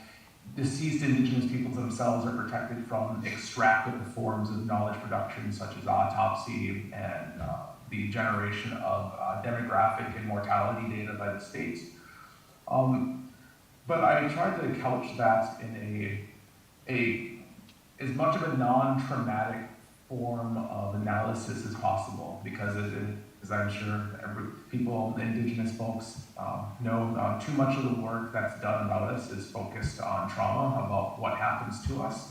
deceased indigenous peoples themselves are protected from extractive forms of knowledge production such as autopsy and the generation of demographic and mortality data by the states. But I tried to couch that in as much of a non-traumatic form of analysis as possible, because as I'm sure indigenous folks know, too much of the work that's done about us is focused on trauma, about what happens to us.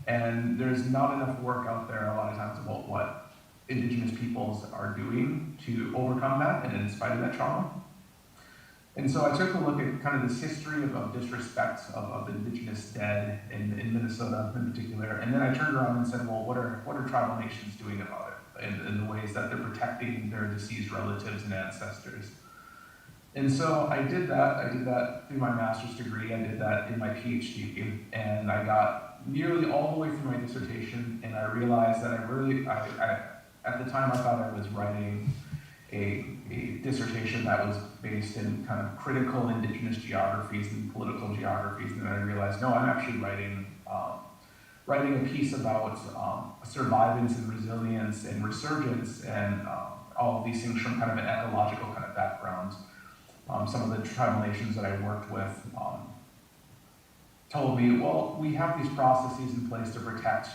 And there's not enough work out there a lot of times about what indigenous peoples are doing to overcome that and in spite of that trauma. And so I took a look at kind of this history of disrespect of indigenous dead in Minnesota in particular, and then I turned around and said, well, what are tribal nations doing about it in the ways that they're protecting their deceased relatives and ancestors? And so I did that through my master's degree, I did that in my PhD, and I got nearly all the way through my dissertation, and I realized that I at the time I thought I was writing a dissertation that was based in kind of critical indigenous geographies and political geographies, and then I realized, no, I'm actually writing a piece about survivance and resilience and resurgence and all of these things from kind of an ecological kind of background. Some of the tribal nations that I worked with told me, well, we have these processes in place to protect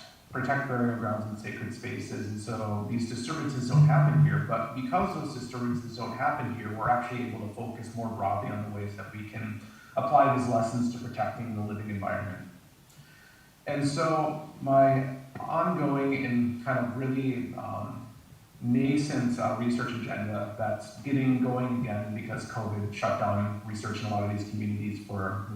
burial grounds and sacred spaces, and so these disturbances don't happen here, but because those disturbances don't happen here, we're actually able to focus more broadly on the ways that we can apply these lessons to protecting the living environment. And so my ongoing and kind of really nascent research agenda that's getting going again because COVID shut down research in a lot of these communities for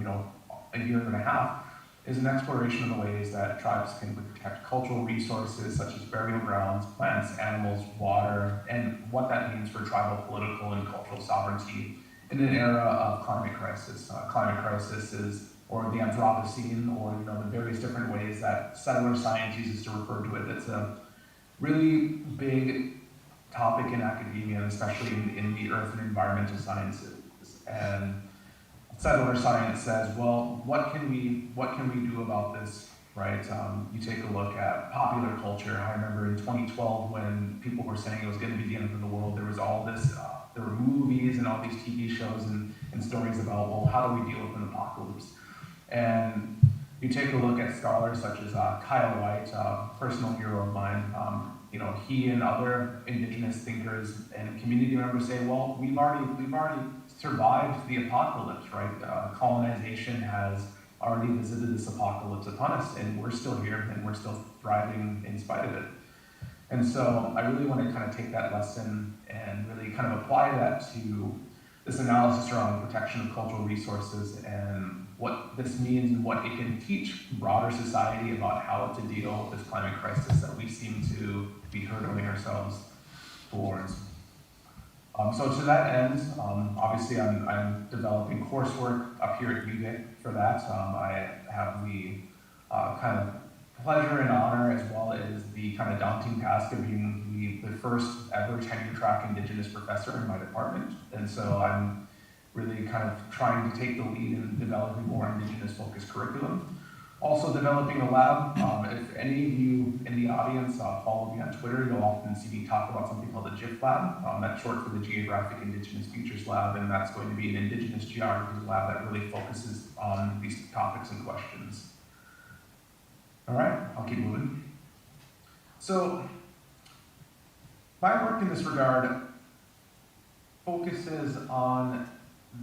a year and a half, is an exploration of the ways that tribes can protect cultural resources such as burial grounds, plants, animals, water, and what that means for tribal, political, and cultural sovereignty in an era of climate crisis. Climate crisis is, or the Anthropocene, or the various different ways that settler science uses to refer to it. It's a really big topic in academia, especially in the earth and environmental sciences. And settler science says, well, what can we do about this, right? You take a look at popular culture. I remember in 2012 when people were saying it was going to be the end of the world, there was all this, there were movies and all these TV shows and stories about, well, how do we deal with an apocalypse? And you take a look at scholars such as Kyle White, a personal hero of mine. He and other indigenous thinkers and community members say, well, we've already survived the apocalypse, right? Colonization has already visited this apocalypse upon us, and we're still here, and we're still thriving in spite of it. And so I really want to kind of take that lesson and really kind of apply that to this analysis around protection of cultural resources and what this means and what it can teach broader society about how to deal with this climate crisis that we seem to be hurdling ourselves towards. So to that end, obviously I'm developing coursework up here at UVic for that. I have the kind of pleasure and honor, as well as the kind of daunting task of being the first ever tenure track Indigenous professor in my department. And so I'm really kind of trying to take the lead in developing more Indigenous focused curriculum. Also developing a lab. If any of you in the audience follow me on Twitter, you'll often see me talk about something called the GIF Lab. That's short for the Geographic Indigenous Features Lab, and that's going to be an Indigenous geography lab that really focuses on these topics and questions. All right, I'll keep moving. So my work in this regard focuses on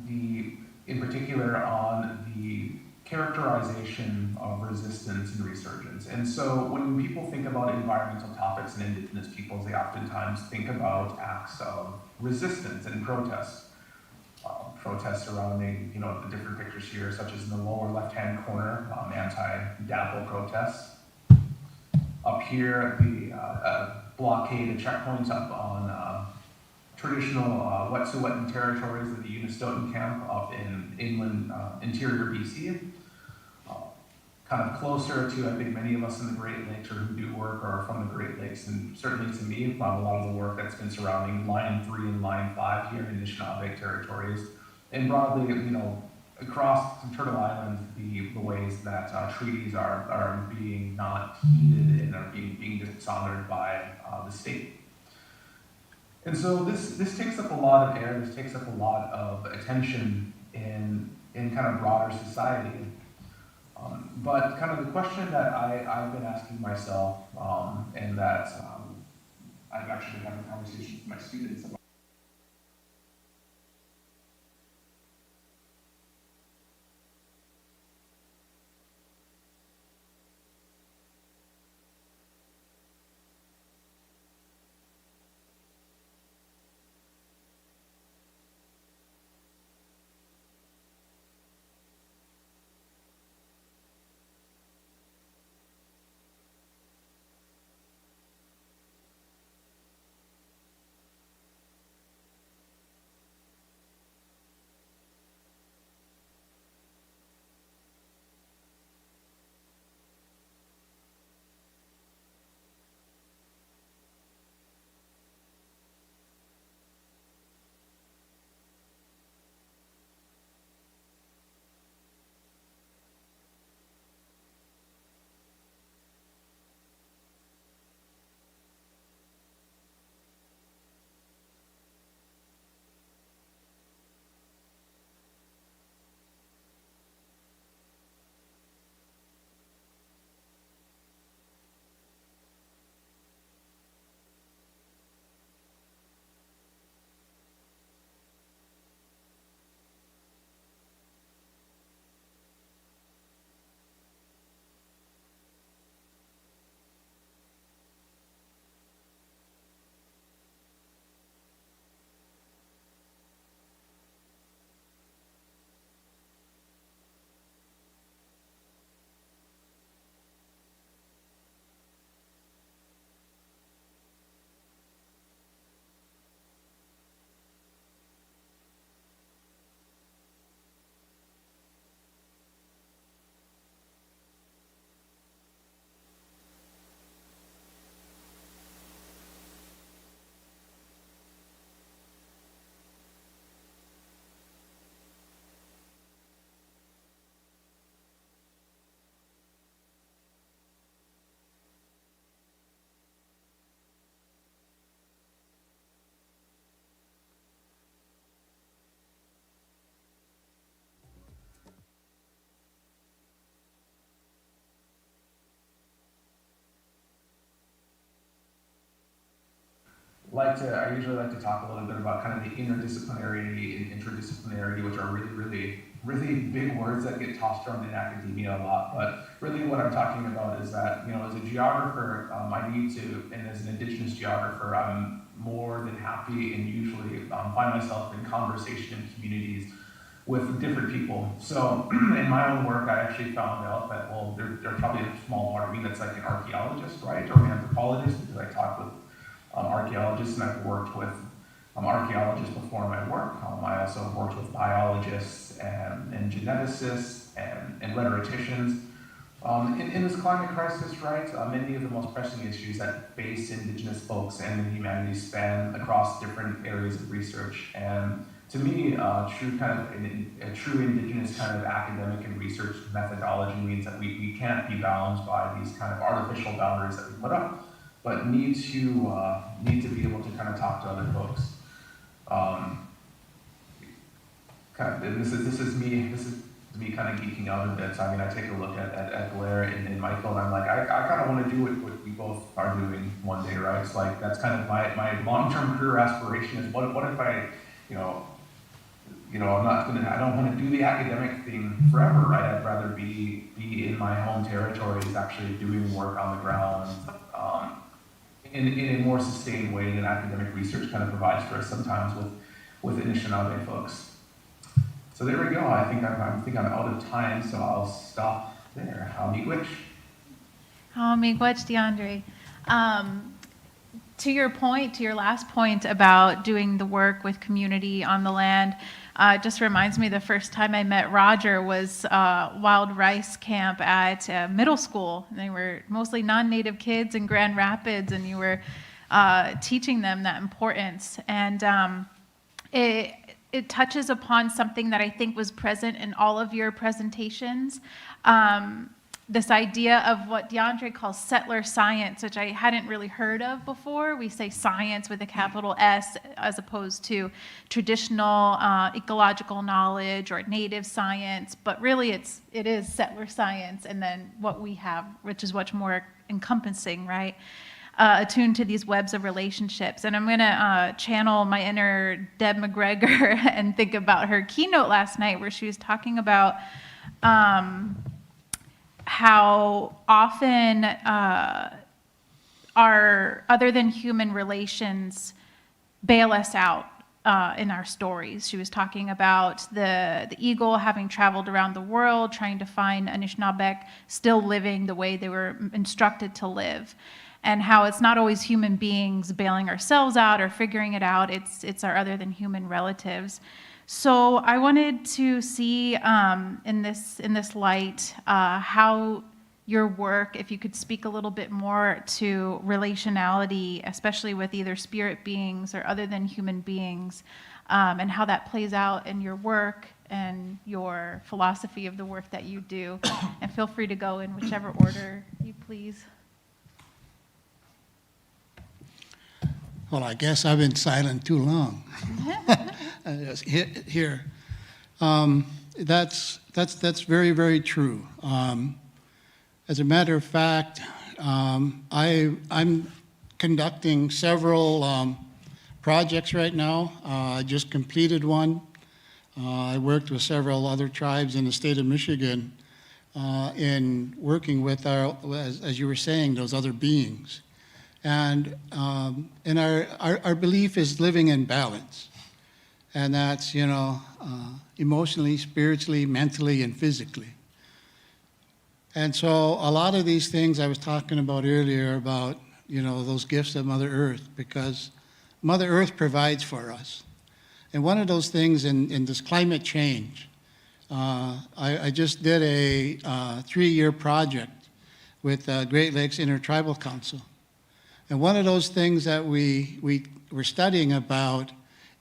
in particular on the characterization of resistance and resurgence. And so when people think about environmental topics and Indigenous peoples, they oftentimes think about acts of resistance and protests. Protests surrounding, the different pictures here, such as in the lower left-hand corner, anti-DAPL protests. Up here, the blockade, a checkpoint up on traditional Wet'suwet'en territories of the Unistoten camp up in inland interior BC. Kind of closer to, I think, many of us in the Great Lakes or who do work are from the Great Lakes, and certainly to me, a lot of the work that's been surrounding Line 3 and Line 5 here in Anishinaabe territories. And broadly, across Turtle Island, the ways that treaties are being not heeded and are being dishonored by the state. And so this takes up a lot of air, this takes up a lot of attention in kind of broader society. But kind of the question that I've been asking myself, and that I've actually been having conversations with my students about. I usually like to talk a little bit about kind of the interdisciplinarity and interdisciplinarity, which are really big words that get tossed around in academia a lot. But really what I'm talking about is that, as a geographer, I need to, and as an Indigenous geographer, I'm more than happy and usually find myself in conversation in communities with different people. So in my own work, I actually found out that, well, there's probably a small part of me that's like an archaeologist, right, or an anthropologist, because I talk with archaeologists, and I've worked with archaeologists before in my work. I also worked with biologists and geneticists and rhetoricians. In this climate crisis, right, many of the most pressing issues that face Indigenous folks and the humanities span across different areas of research. And to me, a true Indigenous kind of academic and research methodology means that we can't be bound by these kind of artificial boundaries that we put up, but need to be able to kind of talk to other folks. This is me kind of geeking out a bit. So, I mean, I take a look at Blair and Michael, and I'm like, I kind of want to do what we both are doing one day, right? It's like, that's kind of my long-term career aspiration is what if I, I don't want to do the academic thing forever, right? I'd rather be in my home territories, actually doing work on the ground, in a more sustained way than academic research kind of provides for us sometimes with Anishinaabe folks. So there we go. I think I'm out of time, so I'll stop there. Miigwech. Miigwech, DeAndre. To your last point about doing the work with community on the land, just reminds me the first time I met Roger was Wild Rice Camp at middle school. They were mostly non-native kids in Grand Rapids, and you were teaching them that importance. And it touches upon something that I think was present in all of your presentations. This idea of what DeAndre calls settler science, which I hadn't really heard of before. We say science with a capital S as opposed to traditional ecological knowledge or native science, but really it is settler science, and then what we have, which is much more encompassing, right? Attuned to these webs of relationships. And I'm going to channel my inner Deb McGregor and think about her keynote last night where she was talking about how often our other than human relations bail us out in our stories. She was talking about the eagle having traveled around the world, trying to find Anishinaabe still living the way they were instructed to live, and how it's not always human beings bailing ourselves out or figuring it out, it's our other than human relatives. So I wanted to see in this light how your work, if you could speak a little bit more to relationality, especially with either spirit beings or other than human beings, and how that plays out in your work and your philosophy of the work that you do. And feel free to go in whichever order you please. Well, I guess I've been silent too long. Here, that's very, very true. As a matter of fact, I'm conducting several projects right now. I just completed one. I worked with several other tribes in the state of Michigan in working with as you were saying, those other beings. And our belief is living in balance. And that's, emotionally, spiritually, mentally, and physically. And so a lot of these things I was talking about earlier about, those gifts of Mother Earth, because Mother Earth provides for us. And one of those things in this climate change, I just did a 3-year project with Great Lakes Intertribal Council. And one of those things that we were studying about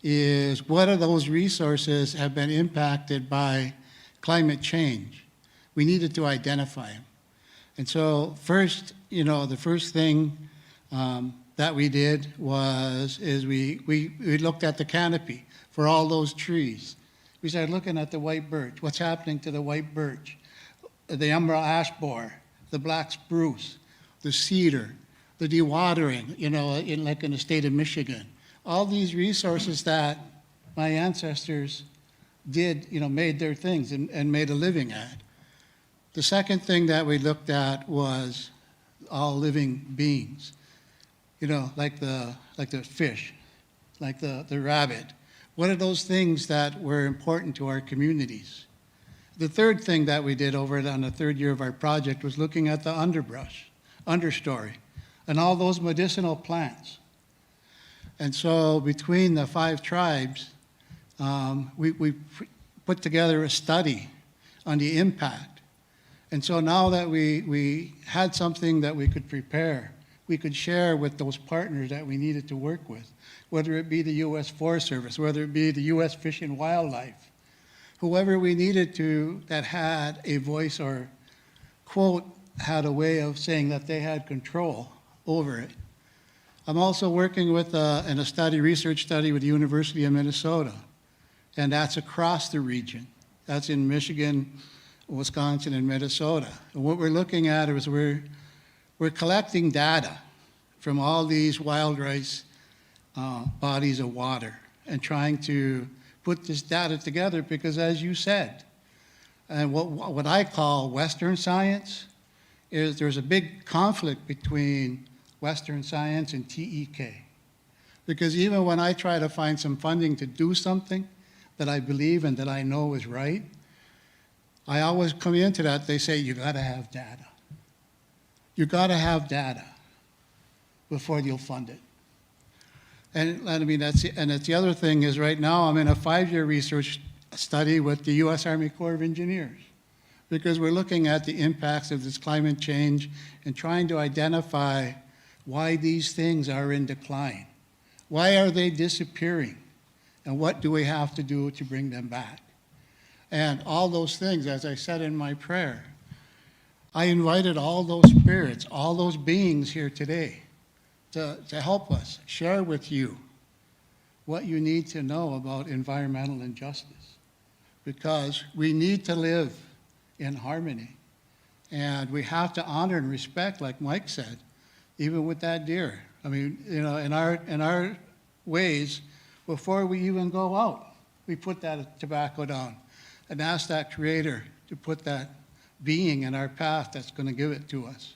is what of those resources have been impacted by climate change. We needed to identify them. And so first, the first thing that we did is we looked at the canopy for all those trees. We started looking at the white birch. What's happening to the white birch? The umbra ash borer, the black spruce, the cedar, the dewatering, in the state of Michigan. All these resources that my ancestors did, made their things and made a living at. The second thing that we looked at was all living beings, like the fish, like the rabbit. What are those things that were important to our communities? The third thing that we did over on the third year of our project was looking at the understory, and all those medicinal plants. And so between the 5 tribes, we put together a study on the impact. And so now that we had something that we could prepare, we could share with those partners that we needed to work with, whether it be the U.S. Forest Service, whether it be the U.S. Fish and Wildlife, whoever we needed to that had a voice or, quote, had a way of saying that they had control over it. I'm also working with in a research study with the University of Minnesota, and that's across the region. That's in Michigan, Wisconsin, and Minnesota. And what we're looking at is we're collecting data from all these wild rice bodies of water and trying to put this data together because, as you said, and what I call Western science is there's a big conflict between Western science and TEK. Because even when I try to find some funding to do something that I believe and that I know is right, I always come into that, they say, you gotta have data. You gotta have data before you'll fund it. And I mean, that's the other thing is right now I'm in a 5-year research study with the U.S. Army Corps of Engineers because we're looking at the impacts of this climate change and trying to identify why these things are in decline. Why are they disappearing? And what do we have to do to bring them back? And all those things, as I said in my prayer, I invited all those spirits, all those beings here today to help us share with you what you need to know about environmental injustice. Because we need to live in harmony. And we have to honor and respect, like Mike said, even with that deer. I mean, in our ways, before we even go out, we put that tobacco down and ask that Creator to put that being in our path that's going to give it to us.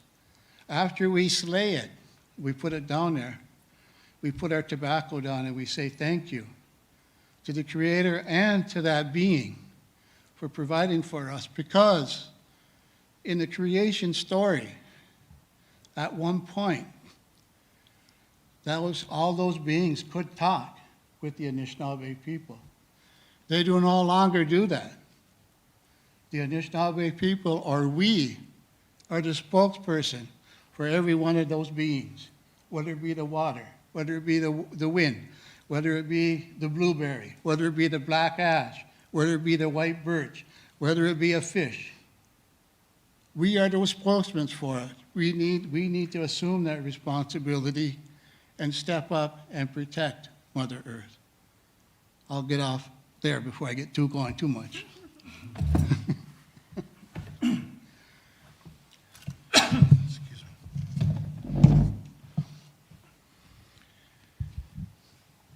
After we slay it, we put it down there. We put our tobacco down and we say thank you to the Creator and to that being for providing for us. Because in the creation story, at one point, all those beings could talk with the Anishinaabe people. They do no longer do that. The Anishinaabe people, or we, are the spokesperson for every one of those beings, whether it be the water, whether it be the wind, whether it be the blueberry, whether it be the black ash, whether it be the white birch, whether it be a fish. We are those spokesmen for it. We need to assume that responsibility and step up and protect Mother Earth. I'll get off there before I get going too much.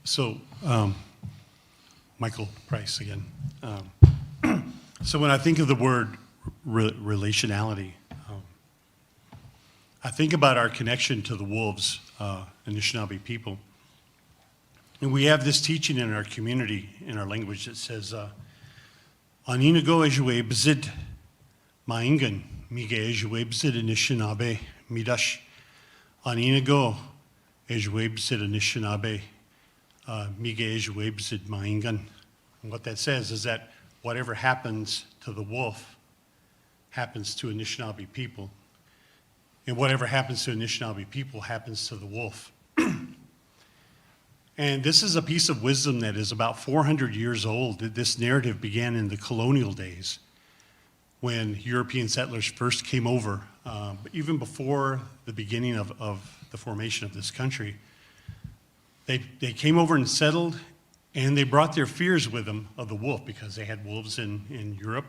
So, Michael Price again. So when I think of the word relationality, I think about our connection to the wolves, Anishinaabe people. And we have this teaching in our community, in our language, that says, Aninago ejue bzid maingan, mige ejue bzid Anishinaabe midash. Aninago ejue bzid Anishinaabe mige ejue bzid maingan. And what that says is that whatever happens to the wolf happens to Anishinaabe people. And whatever happens to Anishinaabe people happens to the wolf. And this is a piece of wisdom that is about 400 years old. This narrative began in the colonial days when European settlers first came over. But even before the beginning of the formation of this country, they came over and settled, and they brought their fears with them of the wolf because they had wolves in Europe,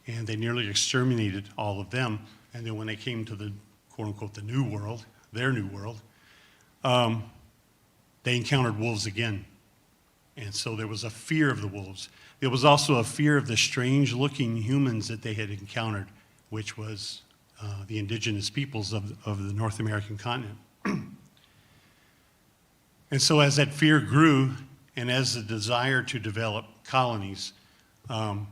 and they nearly exterminated all of them. And then when they came to the quote-unquote the New World, their new world, they encountered wolves again. And so there was a fear of the wolves. There was also a fear of the strange-looking humans that they had encountered, which was the indigenous peoples of the North American continent. And so as that fear grew, and as the desire to develop colonies, there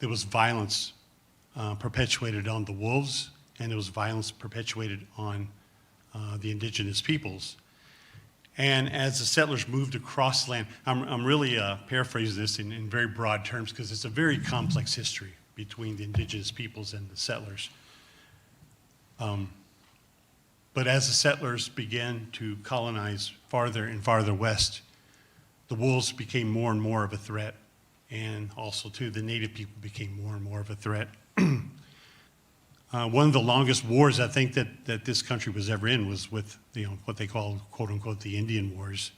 was violence perpetuated on the wolves, and there was violence perpetuated on the indigenous peoples. And as the settlers moved across the land, I'm really paraphrasing this in very broad terms because it's a very complex history between the indigenous peoples and the settlers. But as the settlers began to colonize farther and farther west, the wolves became more and more of a threat, and also too the native people became more and more of a threat. One of the longest wars I think that this country was ever in was with what they call, quote unquote, the Indian Wars.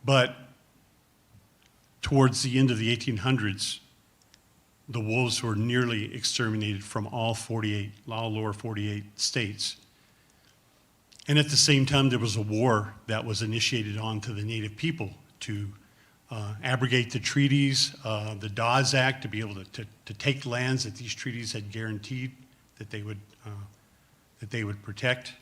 But towards the end of the 1800s, the wolves were nearly exterminated from all lower 48 states. And at the same time, there was a war that was initiated onto the native people to abrogate the treaties, the Dawes Act, to be able to take lands that these treaties had guaranteed that they would protect.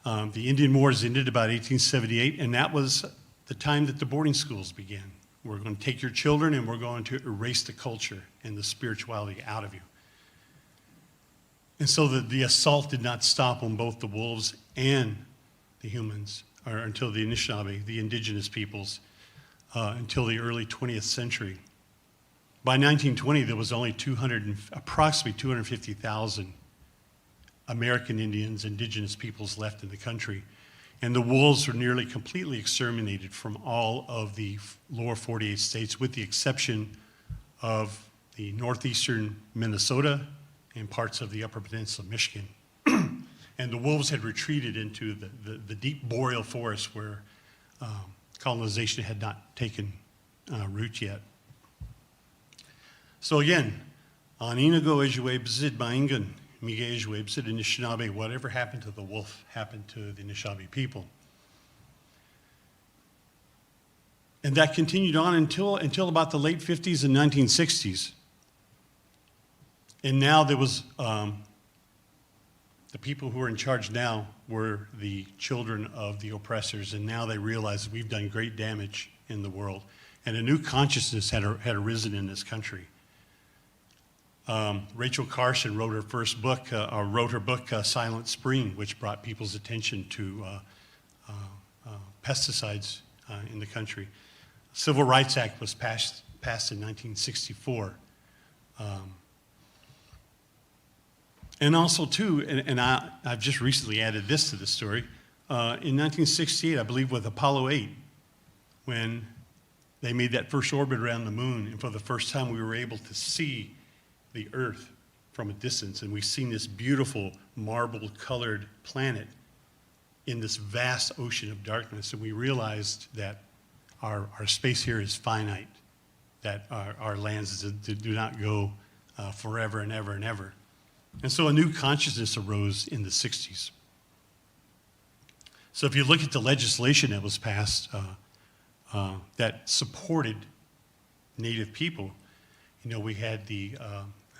The Indian Wars ended about 1878, and that was the time that the boarding schools began. We're going to take your children and we're going to erase the culture and the spirituality out of you. And so the assault did not stop on both the wolves and the humans, or until the Anishinaabe, the indigenous peoples, until the early 20th century. By 1920, there was only approximately 250,000 American Indians, indigenous peoples left in the country. And the wolves were nearly completely exterminated from all of the lower 48 states, with the exception of the northeastern Minnesota and parts of the upper peninsula of Michigan. And the wolves had retreated into the deep boreal forest where colonization had not taken root yet. So again, Aninago Ejwebzid Maingan, Miga Ejwebzid Anishinaabe, whatever happened to the wolf happened to the Anishinaabe people. And that continued on until about the late 50s and 1960s. And now there was, the people who are in charge now were the children of the oppressors, and now they realize that we've done great damage in the world. And a new consciousness had arisen in this country. Rachel Carson wrote her book, Silent Spring, which brought people's attention to pesticides in the country. Civil Rights Act was passed in 1964. And also, too, and I've just recently added this to the story, in 1968, I believe with Apollo 8, when they made that first orbit around the moon, and for the first time we were able to see the Earth from a distance, and we've seen this beautiful marble-colored planet in this vast ocean of darkness, and we realized that our space here is finite, that our lands do not go forever and ever and ever. And so a new consciousness arose in the 60s. So if you look at the legislation that was passed that supported Native people, we had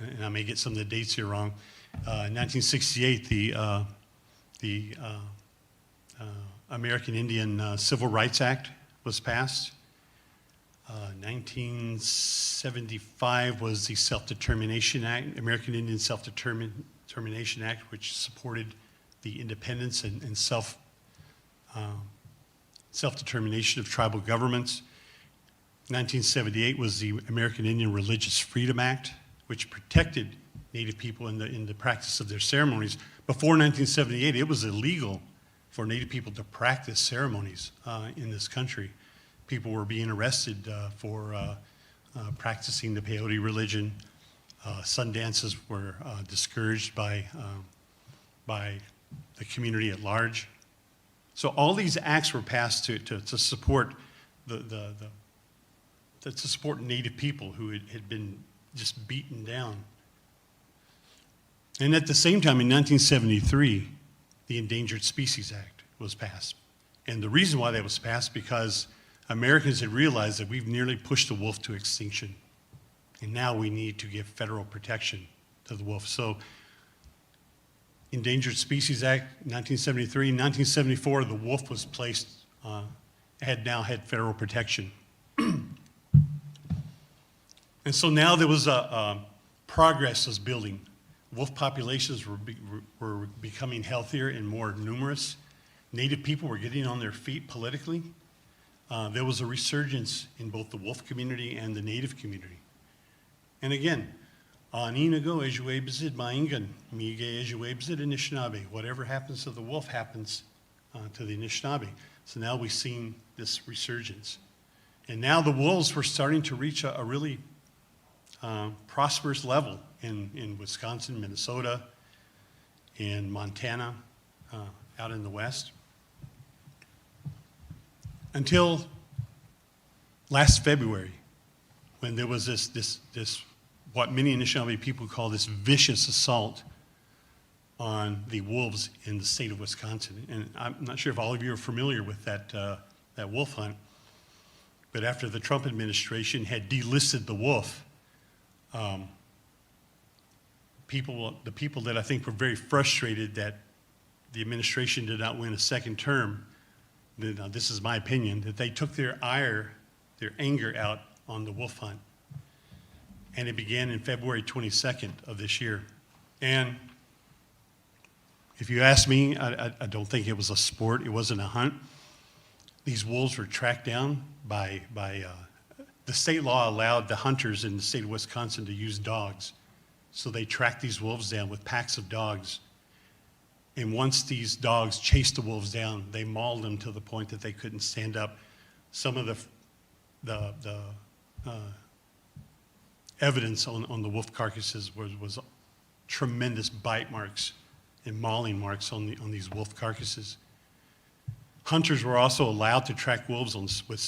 and I may get some of the dates here wrong, in 1968, the American Indian Civil Rights Act was passed. 1975 was the Self-Determination Act, American Indian Self-Determination Act, which supported the independence and self-determination of tribal governments. 1978 was the American Indian Religious Freedom Act, which protected Native people in the practice of their ceremonies. Before 1978, it was illegal for Native people to practice ceremonies in this country. People were being arrested for practicing the peyote religion. Sun dances were discouraged by the community at large. So all these acts were passed to support to support Native people who had been just beaten down. And at the same time, in 1973, the Endangered Species Act was passed. And the reason why that was passed, because Americans had realized that we've nearly pushed the wolf to extinction. And now we need to give federal protection to the wolf. So Endangered Species Act, 1973. In 1974, the wolf was placed, now had federal protection. And so now there was progress was building. Wolf populations were becoming healthier and more numerous. Native people were getting on their feet politically. There was a resurgence in both the wolf community and the Native community. And again, Aninago Ejuebzid Maingan, Mige Ejuebzid Anishinaabe. Whatever happens to the wolf happens to the Anishinaabe. So now we've seen this resurgence. And now the wolves were starting to reach a really prosperous level in Wisconsin, Minnesota, in Montana, out in the West. Until last February, when there was this what many Anishinaabe people call this vicious assault on the wolves in the state of Wisconsin. And I'm not sure if all of you are familiar with that wolf hunt, but after the Trump administration had delisted the wolf, the people that I think were very frustrated that the administration did not win a second term, now this is my opinion, that they took their anger out on the wolf hunt. And it began in February 22nd of this year. And if you ask me, I don't think it was a sport. It wasn't a hunt. These wolves were tracked down by the state law allowed the hunters in the state of Wisconsin to use dogs. So they tracked these wolves down with packs of dogs. And once these dogs chased the wolves down, they mauled them to the point that they couldn't stand up. Some of the evidence on the wolf carcasses was tremendous bite marks and mauling marks on these wolf carcasses. Hunters were also allowed to track wolves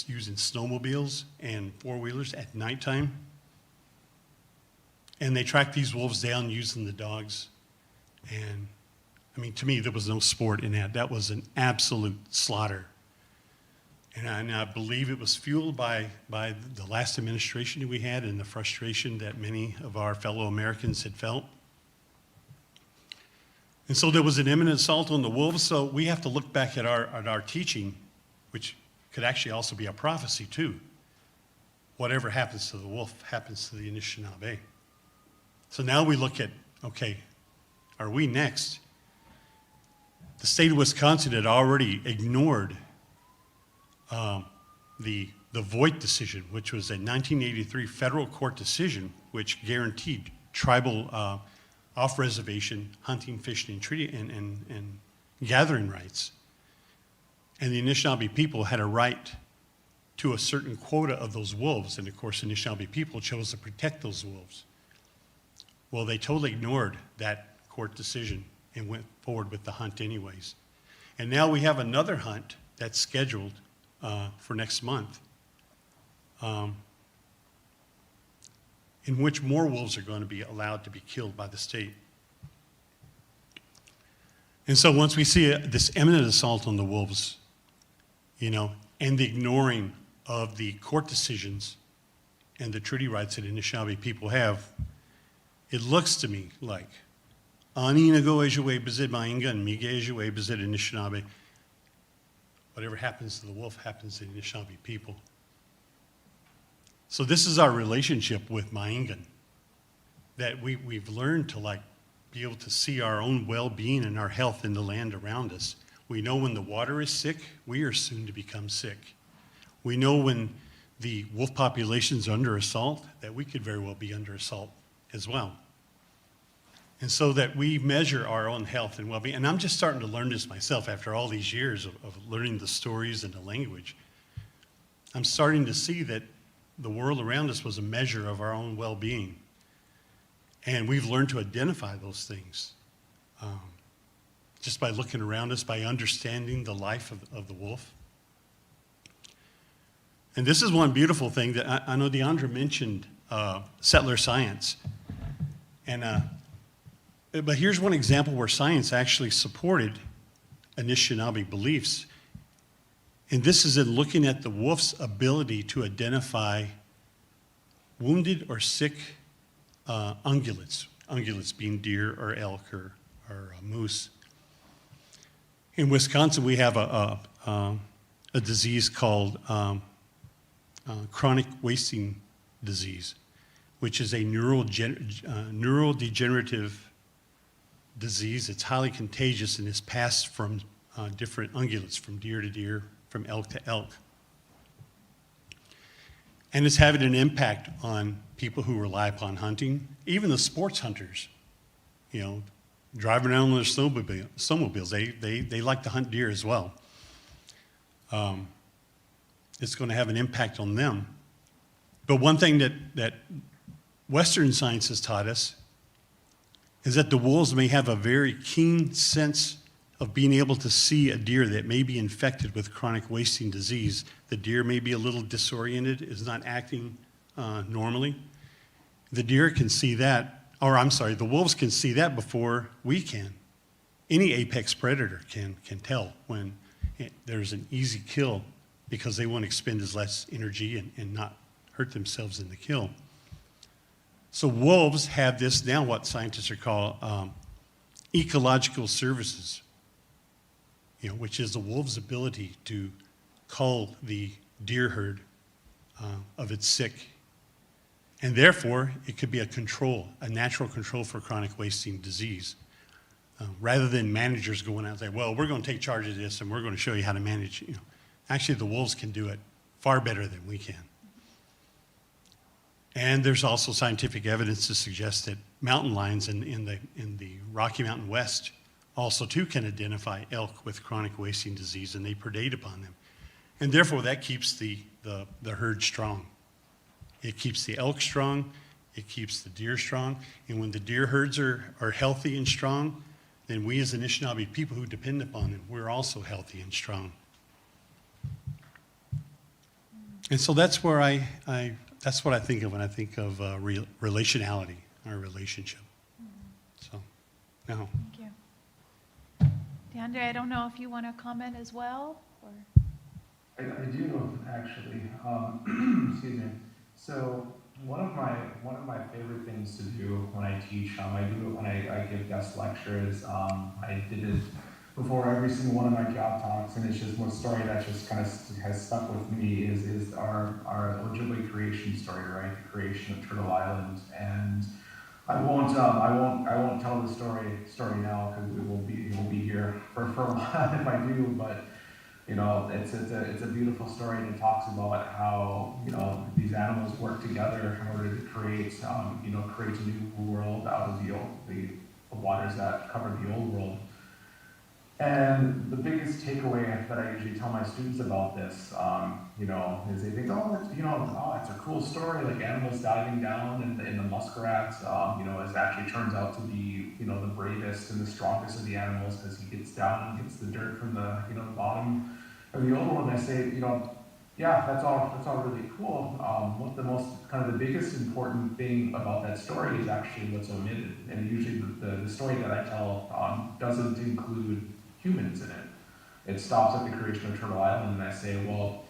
using snowmobiles and four-wheelers at nighttime. And they tracked these wolves down using the dogs. And I mean, to me, there was no sport in that. That was an absolute slaughter. And I believe it was fueled by the last administration that we had and the frustration that many of our fellow Americans had felt. And so there was an imminent assault on the wolves, so we have to look back at our teaching, which could actually also be a prophecy too. Whatever happens to the wolf happens to the Anishinaabe. So now we look at, okay, are we next? The state of Wisconsin had already ignored the Voigt decision, which was a 1983 federal court decision which guaranteed tribal off-reservation hunting, fishing, and treaty and gathering rights. And the Anishinaabe people had a right to a certain quota of those wolves, and of course the Anishinaabe people chose to protect those wolves. Well, they totally ignored that court decision and went forward with the hunt anyways. And now we have another hunt that's scheduled for next month, in which more wolves are going to be allowed to be killed by the state. And so once we see this imminent assault on the wolves, and the ignoring of the court decisions and the treaty rights that Anishinaabe people have, it looks to me like Aninago Ejuebzid Mainga and Mige Ejuebzid Anishinaabe. Whatever happens to the wolf happens to the Anishinaabe people. So this is our relationship with Maingan, that we've learned to be able to see our own well-being and our health in the land around us. We know when the water is sick, we are soon to become sick. We know when the wolf population is under assault, that we could very well be under assault as well. And so that we measure our own health and well-being. And I'm just starting to learn this myself after all these years of learning the stories and the language. I'm starting to see that the world around us was a measure of our own well-being. And we've learned to identify those things just by looking around us, by understanding the life of the wolf. And this is one beautiful thing that I know Deandra mentioned settler science. And but here's one example where science actually supported Anishinaabe beliefs. And this is in looking at the wolf's ability to identify wounded or sick ungulates, ungulates being deer or elk or moose. In Wisconsin, we have a disease called chronic wasting disease, which is a neurodegenerative disease. It's highly contagious and is passed from different ungulates, from deer to deer, from elk to elk. And it's having an impact on people who rely upon hunting, even the sports hunters, you know, driving around on their snowmobiles. They like to hunt deer as well. It's going to have an impact on them. But one thing that Western science has taught us is that the wolves may have a very keen sense of being able to see a deer that may be infected with chronic wasting disease. The deer may be a little disoriented, is not acting normally. The deer can see that, or I'm sorry, the wolves can see that before we can. Any apex predator can tell when there's an easy kill because they want to expend as less energy and not hurt themselves in the kill. So wolves have this now, what scientists are called ecological services, you know, which is the wolf's ability to cull the deer herd of its sick. And therefore, it could be a control, a natural control for chronic wasting disease. Rather than managers going out and say, well, we're going to take charge of this and we're going to show you how to manage. You know, actually, the wolves can do it far better than we can. And there's also scientific evidence to suggest that mountain lions in the Rocky Mountain West also too can identify elk with chronic wasting disease, and they predate upon them. And therefore, that keeps the herd strong. It keeps the elk strong, it keeps the deer strong, and when the deer herds are healthy and strong, then we as Anishinaabe people who depend upon them, we're also healthy and strong. And so that's where that's what I think of when I think of relationality, our relationship. So, now. Thank you. DeAndre, I don't know if you want to comment as well? Or? I do, actually. Excuse me. So one of my favorite things to do when I teach, I do it when I give guest lectures. I did it before every single one of my job talks, and it's just one story that just kind of has stuck with me is our Ojibwe creation story, right? The creation of Turtle Island. And I won't tell the story now because we'll be here for a while if I do. But you know, it's a beautiful story, and it talks about how, you know, these animals work together in order to create a new world out of the waters that covered the old world. And the biggest takeaway that I usually tell my students about this, you know, is they think, it's a cool story, like animals diving down, and the muskrat, you know, actually turns out to be, you know, the bravest and the strongest of the animals because he gets down and gets the dirt from the, you know, the bottom of the old one. I say, you know, yeah, that's all really cool. What the most kind of the biggest important thing about that story is actually what's omitted, and usually the story that I tell doesn't include humans in it. It stops at the creation of Turtle Island, and I say, well,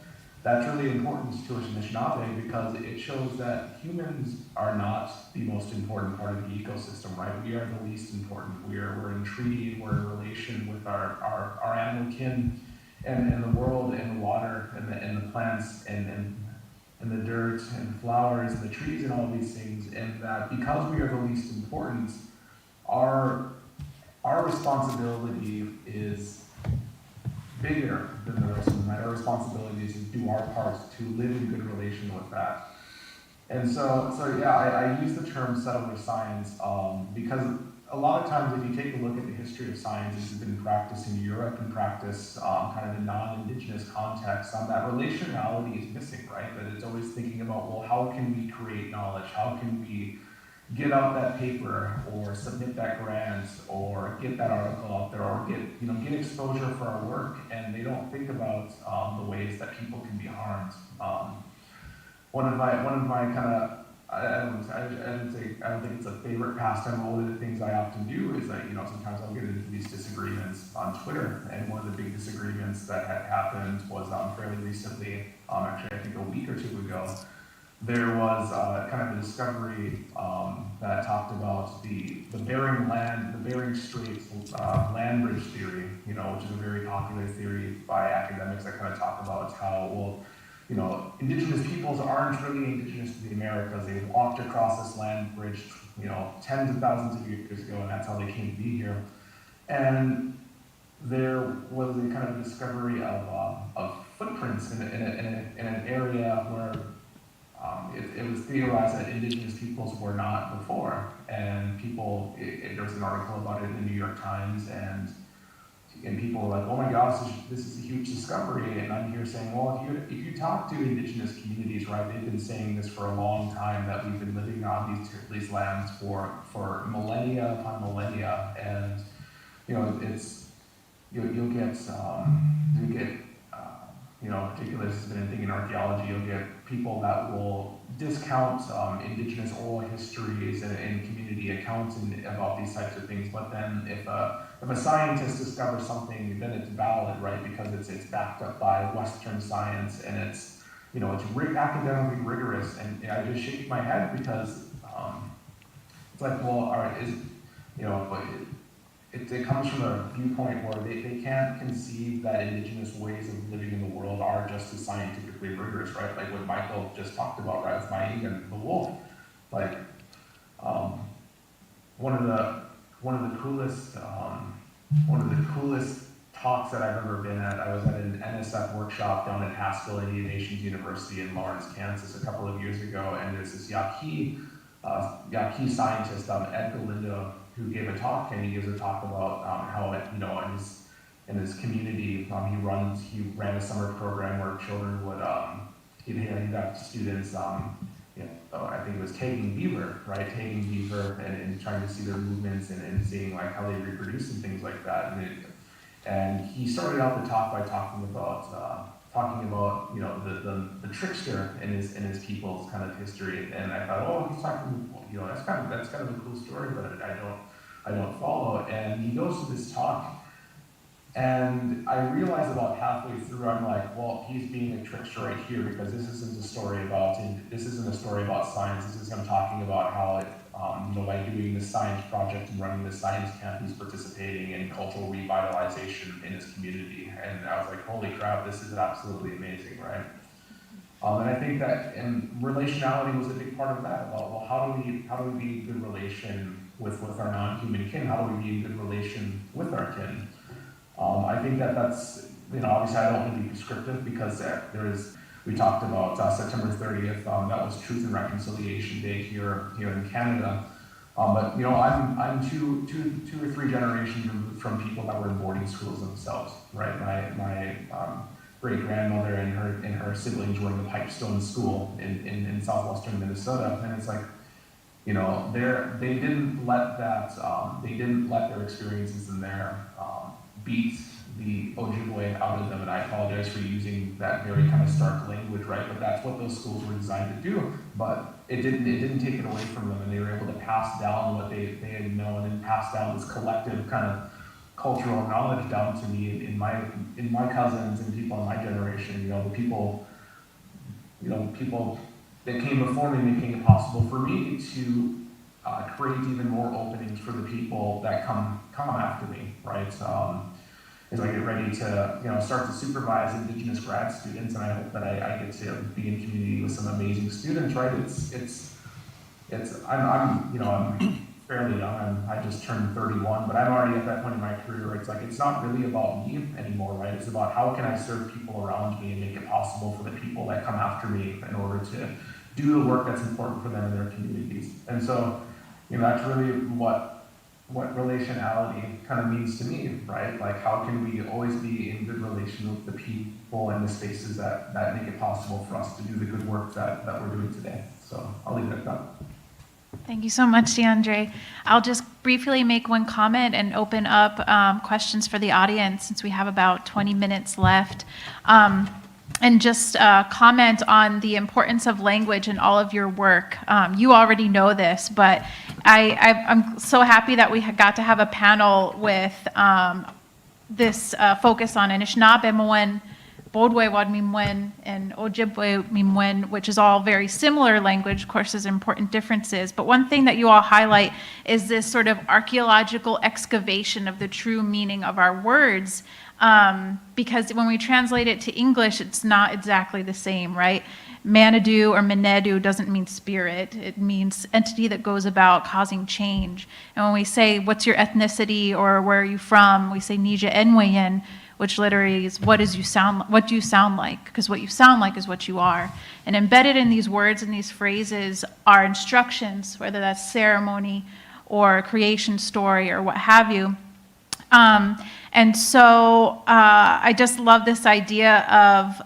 that's really important to us Anishinaabe because it shows that humans are not the most important part of the ecosystem, right? We are the least important. We're in treaty, we're in relation with our animal kin and the world and the water and the plants and the dirt and flowers and the trees and all these things, and that because we are the least important, our responsibility is bigger than the rest of them. Our responsibility is to do our part to live in good relation with that. And so yeah, I use the term settler science because a lot of times if you take a look at the history of science, this has been practiced in Europe and practiced kind of in non-Indigenous contexts, that relationality is missing, right? That it's always thinking about, well, how can we create knowledge? How can we get out that paper or submit that grant or get that article out there or get exposure for our work? And they don't think about the ways that people can be harmed. One of my kind of I don't think it's a favorite pastime. One of the things I often do is that, sometimes I'll get into these disagreements on Twitter. And one of the big disagreements that had happened was fairly recently, actually I think a week or two ago, there was kind of a discovery that talked about the Bering Strait land bridge theory, which is a very popular theory by academics that kind of talk about how, well, indigenous peoples aren't really indigenous to the Americas. They walked across this land bridge, tens of thousands of years ago, and that's how they came to be here. And there was a kind of discovery of footprints in an area where it was theorized that indigenous peoples were not before. And there was an article about it in the New York Times, and people were like, oh my gosh, this is a huge discovery. And I'm here saying, well, if you talk to indigenous communities, right, they've been saying this for a long time, that we've been living on these lands for millennia upon millennia. And, you'll get particularly this has been a thing in archaeology, you'll get people that will discount indigenous oral histories and community accounts about these types of things. But then if a scientist discovers something, then it's valid, right? Because it's backed up by Western science, and it's academically rigorous. And I just shake my head because it's like, well, all right, it comes from a viewpoint where they can't conceive that indigenous ways of living in the world are just as scientifically rigorous, right? Like what Michael just talked about, right? With Maing and the wolf. Like, one of the coolest talks that I've ever been at, I was at an NSF workshop down at Haskell Indian Nations University in Lawrence, Kansas a couple of years ago, and there's this Yaqui scientist, Ed Galindo, who gave a talk, and he gives a talk about how in his community, he ran a summer program where children would he'd have students I think it was tagging beaver, right? Tagging beaver and trying to see their movements and seeing like how they reproduce and things like that. And he started out the talk by talking about the trickster in his people's kind of history. And I thought, oh, he's talking, that's kind of a cool story, but I don't follow. And he goes to this talk, and I realized about halfway through, I'm like, well, he's being a trickster right here, because this isn't a story about science. This is him talking about how by doing this science project and running this science camp, he's participating in cultural revitalization in his community. And I was like, holy crap, this is absolutely amazing, right? And I think that, and relationality was a big part of that. About, well, how do we be in good relation with our non-human kin? How do we be in good relation with our kin? I think that's, obviously I don't want to be prescriptive, because we talked about September 30th, that was Truth and Reconciliation Day here in Canada. But I'm two or three generations removed from people that were in boarding schools themselves, right? My great grandmother and her siblings were in the Pipestone School in southwestern Minnesota, and it's like, they didn't let their experiences in there beat the Ojibwe out of them, and I apologize for using that very kind of stark language, right? But that's what those schools were designed to do. But it didn't take it away from them, and they were able to pass down what they had known and pass down this collective kind of cultural knowledge down to me in my cousins and people in my generation. The people that came before me, making it possible for me to create even more openings for the people that come after me, right? As I get ready to start to supervise Indigenous grad students, and I hope that I get to be in community with some amazing students, right? I'm fairly young. I just turned 31, but I'm already at that point in my career where it's not really about me anymore, right? It's about how can I serve people around me and make it possible for the people that come after me in order to do the work that's important for them in their communities. And so, that's really what relationality kind of means to me, right? Like, how can we always be in good relation with the people and the spaces that make it possible for us to do the good work that we're doing today. So I'll leave it at that. Thank you so much, DeAndre. I'll just briefly make one comment and open up questions for the audience, since we have about 20 minutes left. and just comment on the importance of language in all of your work. You already know this, but I'm so happy that we got to have a panel with this focus on Anishinaabe Bodwe Wadmimwen, and Ojibwe Mimwen, which is all very similar language. Of course, there's important differences. But one thing that you all highlight is this sort of archaeological excavation of the true meaning of our words. Because when we translate it to English, it's not exactly the same, right? Manadu or Menedu doesn't mean spirit. It means entity that goes about causing change. And when we say, what's your ethnicity or where are you from? We say Nija Enwayan, which literally is what do you sound like? Because what you sound like is what you are. And embedded in these words and these phrases are instructions, whether that's ceremony or creation story or what have you. And so I just love this idea of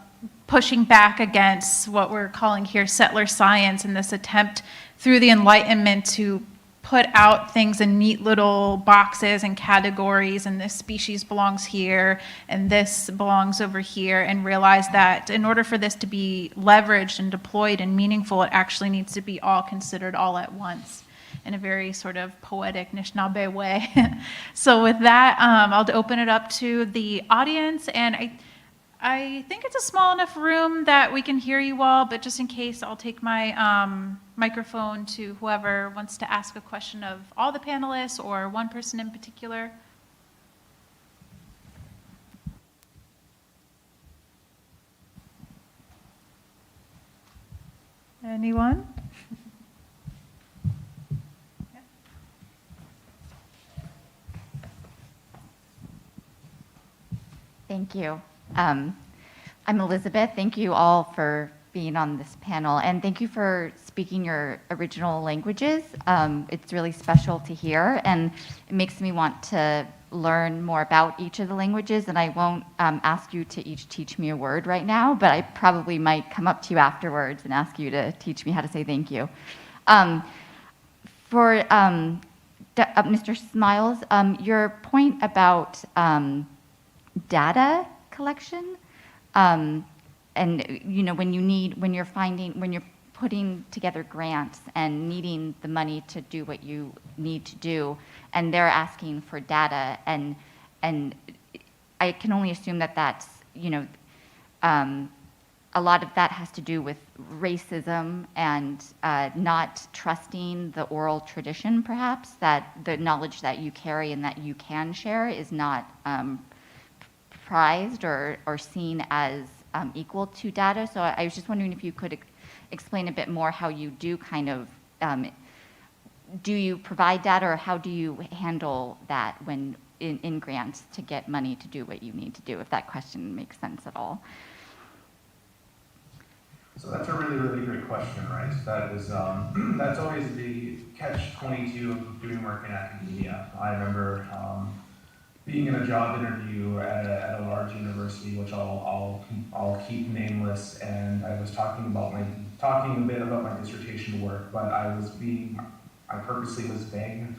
pushing back against what we're calling here settler science and this attempt through the Enlightenment to put out things in neat little boxes and categories, and this species belongs here and this belongs over here, and realize that in order for this to be leveraged and deployed and meaningful, it actually needs to be all considered all at once in a very sort of poetic Anishinaabe way. So with that, I'll open it up to the audience, and I think it's a small enough room that we can hear you all, but just in case, I'll take my microphone to whoever wants to ask a question of all the panelists or one person in particular. Anyone? Thank you. I'm Elizabeth. Thank you all for being on this panel, and thank you for speaking your original languages. It's really special to hear, and it makes me want to learn more about each of the languages, and I won't ask you to each teach me a word right now, but I probably might come up to you afterwards and ask you to teach me how to say thank you. For Mr. Smiles, your point about data collection, and when you're putting together grants and needing the money to do what you need to do, and they're asking for data, and I can only assume that that's a lot of that has to do with racism and not trusting the oral tradition, perhaps, that the knowledge that you carry and that you can share is not prized or seen as equal to data. So I was just wondering if you could explain a bit more how you do kind of, do you provide data, or how do you handle that when in grants to get money to do what you need to do, if that question makes sense at all? So that's a really, really great question, right? That is, that's always the catch-22 of doing work in academia. I remember being in a job interview at a large university, which I'll keep nameless, and I was talking a bit about my dissertation work, but I purposely was vague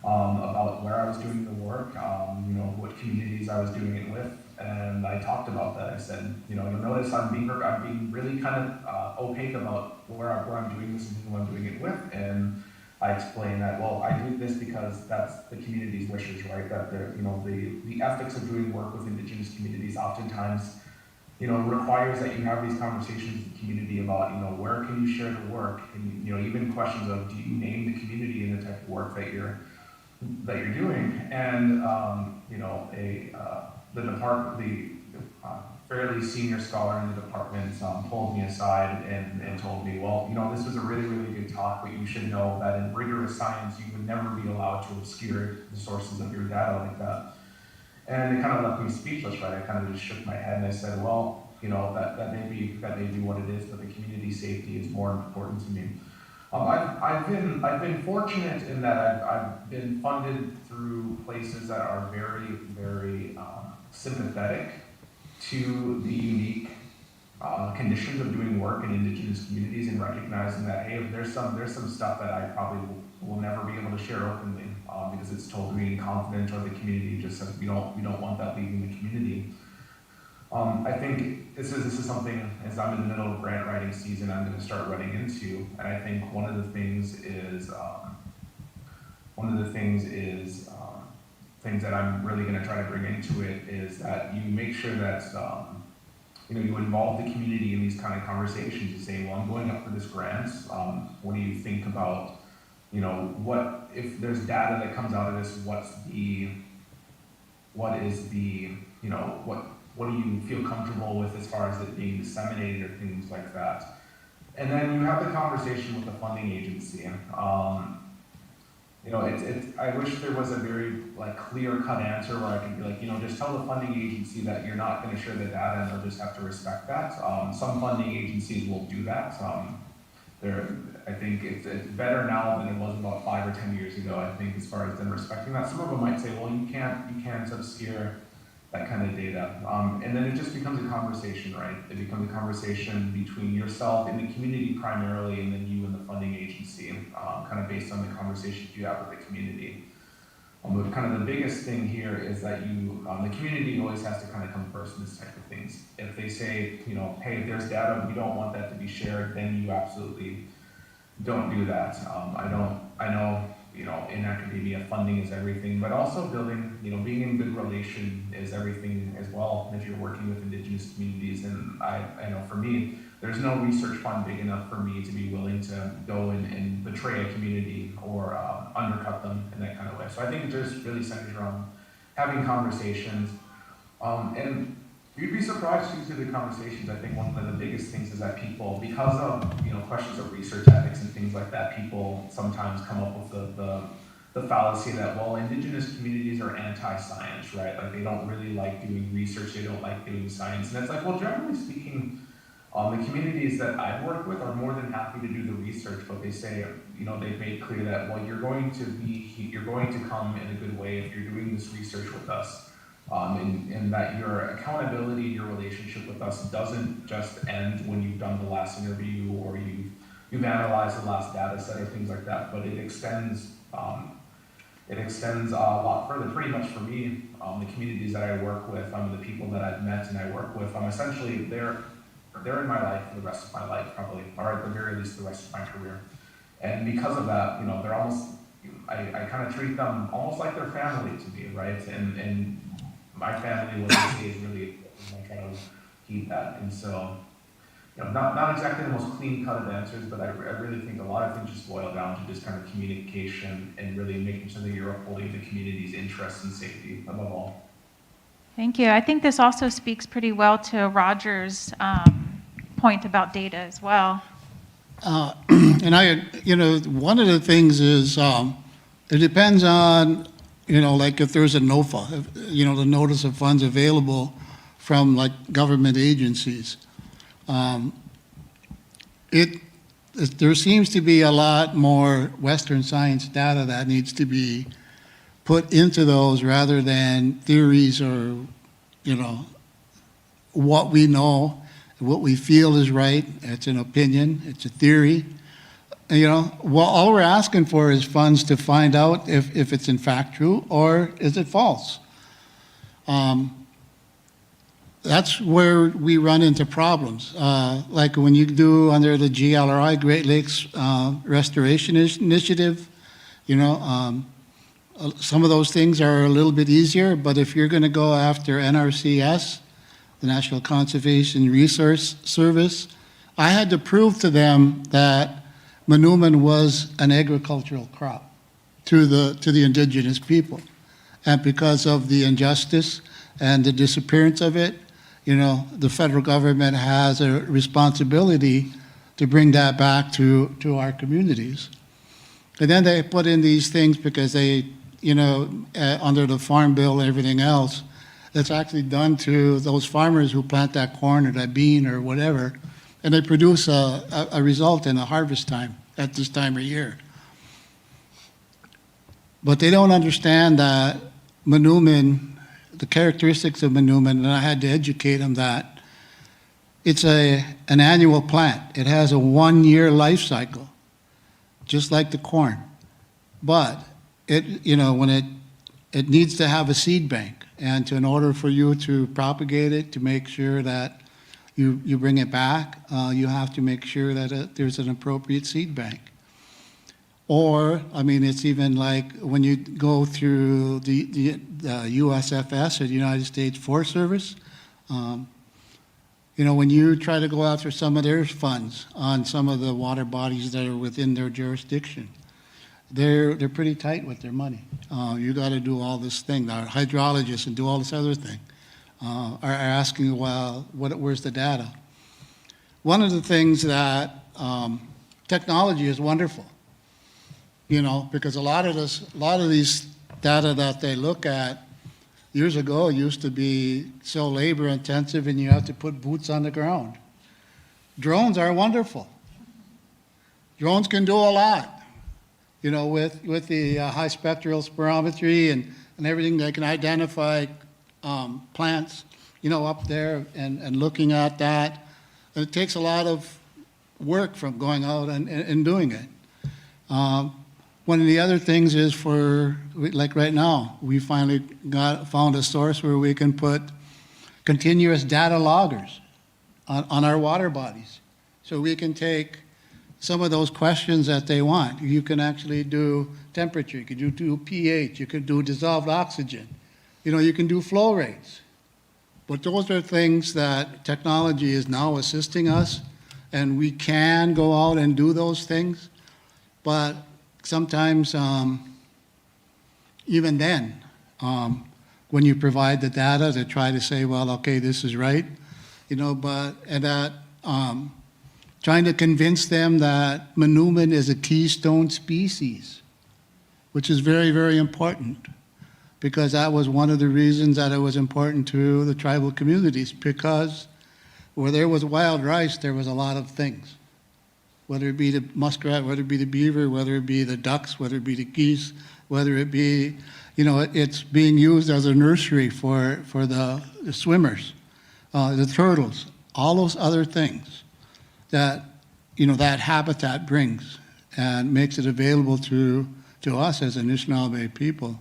about where I was doing the work, what communities I was doing it with, and I talked about that. I said, you'll notice I'm being really kind of opaque about where I'm doing this and who I'm doing it with, and I explained that, well, I do this because that's the community's wishes, right? That the ethics of doing work with Indigenous communities oftentimes, requires that you have these conversations with the community about, where can you share the work, and even questions of, do you name the community in the type of work that you're doing, and the fairly senior scholar in the department pulled me aside and told me, well, this was a really, really good talk, but you should know that in rigorous science, you would never be allowed to obscure the sources of your data like that. And it kind of left me speechless, right? I kind of just shook my head and I said, well, that may be what it is, but the community safety is more important to me. I've been fortunate in that I've been funded through places that are very, very sympathetic to the unique conditions of doing work in Indigenous communities, and recognizing that, hey, there's some stuff that I probably will never be able to share openly because it's told to me in confidence, or the community just says we don't want that leaving the community. I think this is something, as I'm in the middle of grant writing season, I'm going to start running into, and I think one of the things is things that I'm really going to try to bring into it is that you make sure that you involve the community in these kind of conversations. You say, well, I'm going up for this grant. What do you think about, what if there's data that comes out of this? What do you feel comfortable with as far as it being disseminated or things like that? And then you have the conversation with the funding agency. I wish there was a very clear-cut answer where I could be just tell the funding agency that you're not going to share the data and they'll just have to respect that. Some funding agencies will do that. I think it's better now than it was about 5 or 10 years ago. I think as far as them respecting that, some of them might say, well, you can't obscure that kind of data. And then it just becomes a conversation, right? It becomes a conversation between yourself and the community primarily, and then you and the funding agency, kind of based on the conversations you have with the community. But kind of the biggest thing here is that the community always has to kind of come first in this type of things. If they say, hey, if there's data, we don't want that to be shared, then you absolutely don't do that. I know, in academia, funding is everything, but also building, being in good relation is everything as well if you're working with Indigenous communities. And I know for me, there's no research fund big enough for me to be willing to go and betray a community or undercut them in that kind of way. So I think it just really centers around having conversations. And you'd be surprised too through the conversations. I think one of the biggest things is that people, because of questions of research ethics and things like that, people sometimes come up with the fallacy that, well, Indigenous communities are anti-science, right? Like they don't really like doing research, they don't like doing science. And it's like, well, generally speaking, the communities that I've worked with are more than happy to do the research, but they say, they've made clear that, well, you're going to come in a good way if you're doing this research with us. And that your accountability, your relationship with us doesn't just end when you've done the last interview or you've analyzed the last data set or things like that, but it extends a lot further. Pretty much for me, the communities that I work with, the people that I've met and I work with, essentially they're in my life for the rest of my life, probably, or at the very least the rest of my career. And because of that, they're almost, I kind of treat them almost like their family to me, right? And my family, what they say is really important. I try to keep that. And so, not exactly the most clean-cut of answers, but I really think a lot of things just boil down to just kind of communication and really making sure that you're upholding the community's interests and safety above all. Thank you. I think this also speaks pretty well to Roger's point about data as well. And one of the things is it depends on, like if there's a NOFA, the Notice of Funds Available from like government agencies. There seems to be a lot more Western science data that needs to be put into those rather than theories or, what we know, what we feel is right. It's an opinion, it's a theory. All we're asking for is funds to find out if it's in fact true or is it false. That's where we run into problems. Like when you do under the GLRI, Great Lakes Restoration Initiative, some of those things are a little bit easier, but if you're going to go after NRCS, the National Conservation Resource Service, I had to prove to them that manoomin was an agricultural crop to the indigenous people. And because of the injustice and the disappearance of it, the federal government has a responsibility to bring that back to our communities. And then they put in these things because they, under the Farm Bill and everything else, it's actually done to those farmers who plant that corn or that bean or whatever, and they produce a result in a harvest time at this time of year. But they don't understand that manoomin, the characteristics of manoomin, and I had to educate them that it's an annual plant. It has a 1-year life cycle, just like the corn. But when it needs to have a seed bank. And in order for you to propagate it, to make sure that you bring it back, you have to make sure that there's an appropriate seed bank. Or, I mean, it's even like when you go through the USFS, or the United States Forest Service, you know, when you try to go after some of their funds on some of the water bodies that are within their jurisdiction, they're pretty tight with their money. You got to do all this thing. Our hydrologists and do all this other thing are asking, well, where's the data? One of the things that technology is wonderful, you know, because a lot of these data that they look at years ago used to be so labor intensive, and you have to put boots on the ground. Drones are wonderful. Drones can do a lot, you know, with the high spectral spirometry and everything. They can identify plants, you know, up there and looking at that. And it takes a lot of work from going out and doing it. One of the other things is like right now, we finally found a source where we can put continuous data loggers on our water bodies. So we can take some of those questions that they want. You can actually do temperature, you can do pH, you can do dissolved oxygen, you know, you can do flow rates. But those are things that technology is now assisting us, and we can go out and do those things. But sometimes, even then, when you provide the data to try to say, well, okay, this is right, you know, trying to convince them that manoomin is a keystone species, which is very, very important, because that was one of the reasons that it was important to the tribal communities, because where there was wild rice, there was a lot of things. Whether it be the muskrat, whether it be the beaver, whether it be the ducks, whether it be the geese, whether it be, you know, it's being used as a nursery for the swimmers, the turtles, all those other things that, you know, that habitat brings and makes it available to us as Anishinaabe people.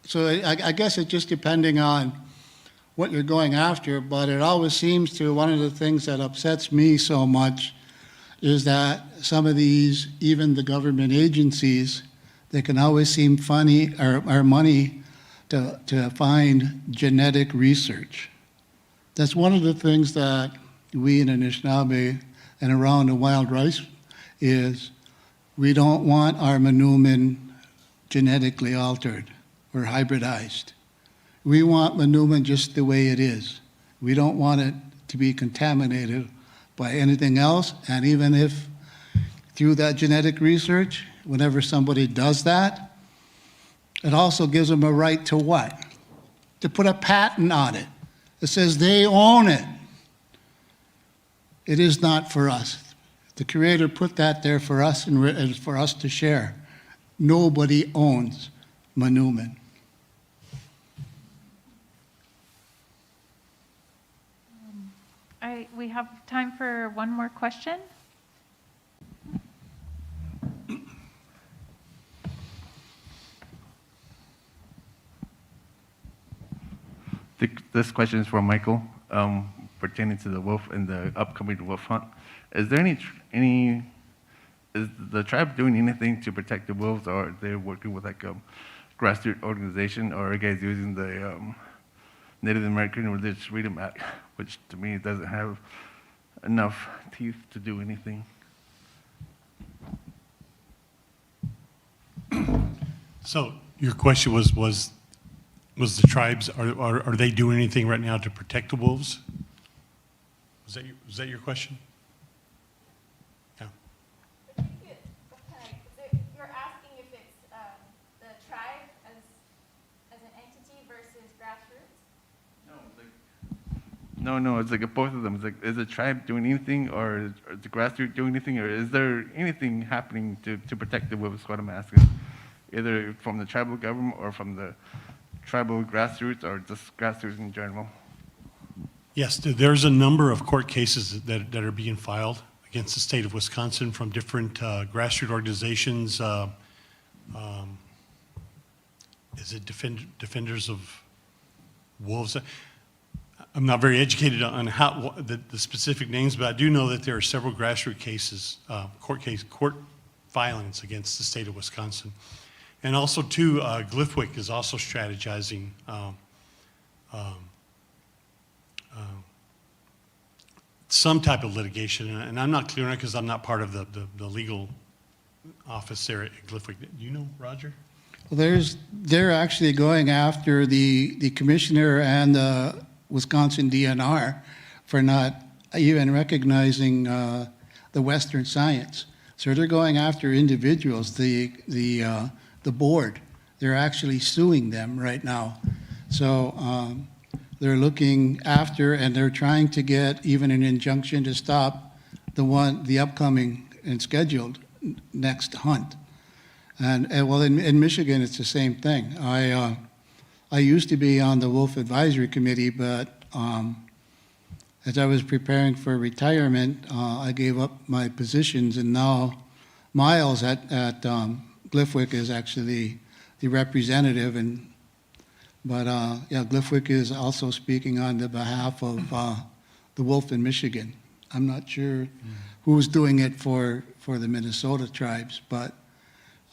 So I guess it's just depending on what you're going after, but it always seems to, one of the things that upsets me so much is that some of these, even the government agencies, they can always seem funny, or money to find genetic research. That's one of the things that we in Anishinaabe and around the wild rice is, we don't want our manoomin genetically altered or hybridized. We want manoomin just the way it is. We don't want it to be contaminated by anything else. And even if through that genetic research, whenever somebody does that, it also gives them a right to what? To put a patent on it. It says they own it. It is not for us. The Creator put that there for us and for us to share. Nobody owns manoomin. We have time for one more question. This question is from Michael, pertaining to the wolf and the upcoming wolf hunt. Is there is the tribe doing anything to protect the wolves, or are they working with like a grassroots organization, or are you guys using the Native American Religious Freedom Act, which to me doesn't have enough teeth to do anything? So your question was the tribes, are they doing anything right now to protect the wolves? Was that your question? Yeah. You're asking if it's the tribe as an entity versus grassroots? No, it's like both of them. It's like, is the tribe doing anything, or the grassroots doing anything, or is there anything happening to protect the wolves? What I'm asking, either from the tribal government or from the tribal grassroots, or just grassroots in general. Yes, there's a number of court cases that are being filed against the state of Wisconsin from different grassroots organizations, is it Defenders of Wolves? I'm not very educated on how the specific names, but I do know that there are several grassroots cases, court filings against the state of Wisconsin. And also, too, Glyphwick is also strategizing some type of litigation, and I'm not clear on it because I'm not part of the legal office there at Glyphwick. Do you know, Roger? Well, they're actually going after the commissioner and the Wisconsin DNR for not even recognizing the Western science. So they're going after individuals, the board. They're actually suing them right now. So they're looking after, and they're trying to get even an injunction to stop the upcoming and scheduled next hunt. And well, in Michigan, it's the same thing. I used to be on the Wolf Advisory Committee, but as I was preparing for retirement, I gave up my positions, and now Miles at Glyphwick is actually the representative. But yeah, Glyphwick is also speaking on the behalf of the Wolf in Michigan. I'm not sure who's doing it for the Minnesota tribes, but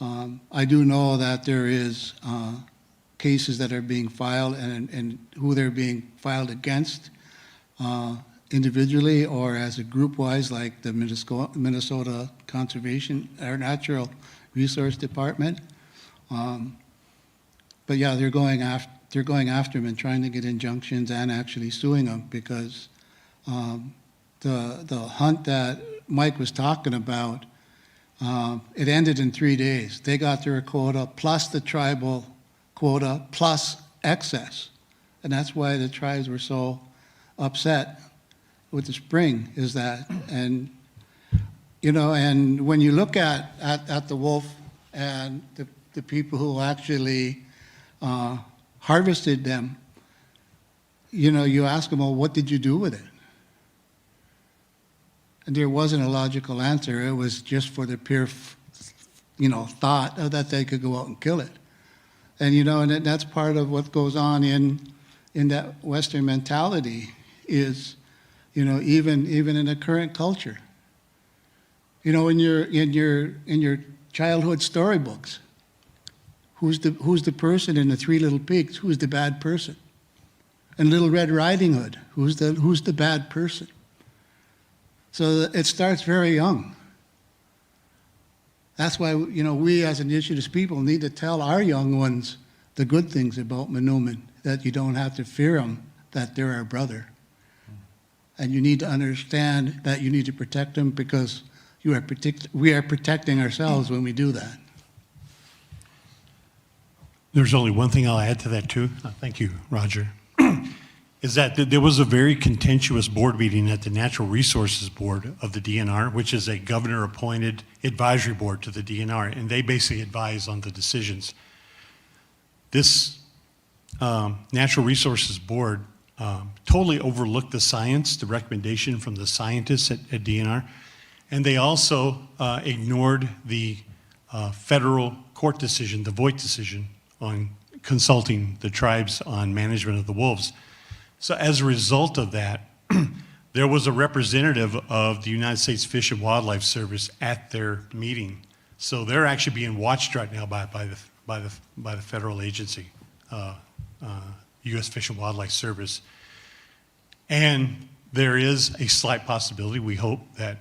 I do know that there is cases that are being filed and who they're being filed against individually or as a group-wise, like the Minnesota Conservation or Natural Resource Department. But yeah, they're going after them and trying to get injunctions and actually suing them because the hunt that Mike was talking about, it ended in 3 days. They got their quota plus the tribal quota plus excess. And that's why the tribes were so upset with the spring is that. And, you know, and when you look at the wolf and the people who actually harvested them, you know, you ask them, well, what did you do with it? And there wasn't a logical answer. It was just for the pure, thought that they could go out and kill it. And, and that's part of what goes on in that Western mentality is, even in the current culture. In your childhood storybooks, who's the person in the Three Little Pigs? Who's the bad person? And Little Red Riding Hood, who's the bad person? So it starts very young. That's why, we as Indigenous people need to tell our young ones the good things about Manoomin, that you don't have to fear them, that they're our brother. And you need to understand that you need to protect them because we are protecting ourselves when we do that. There's only one thing I'll add to that too. Thank you, Roger. Is that there was a very contentious board meeting at the Natural Resources Board of the DNR, which is a governor-appointed advisory board to the DNR, and they basically advise on the decisions. This Natural Resources Board totally overlooked the science, the recommendation from the scientists at DNR, and they also ignored the federal court decision, the Voight decision, on consulting the tribes on management of the wolves. So as a result of that, there was a representative of the United States Fish and Wildlife Service at their meeting. So they're actually being watched right now by the federal agency, U.S. Fish and Wildlife Service. And there is a slight possibility, we hope, that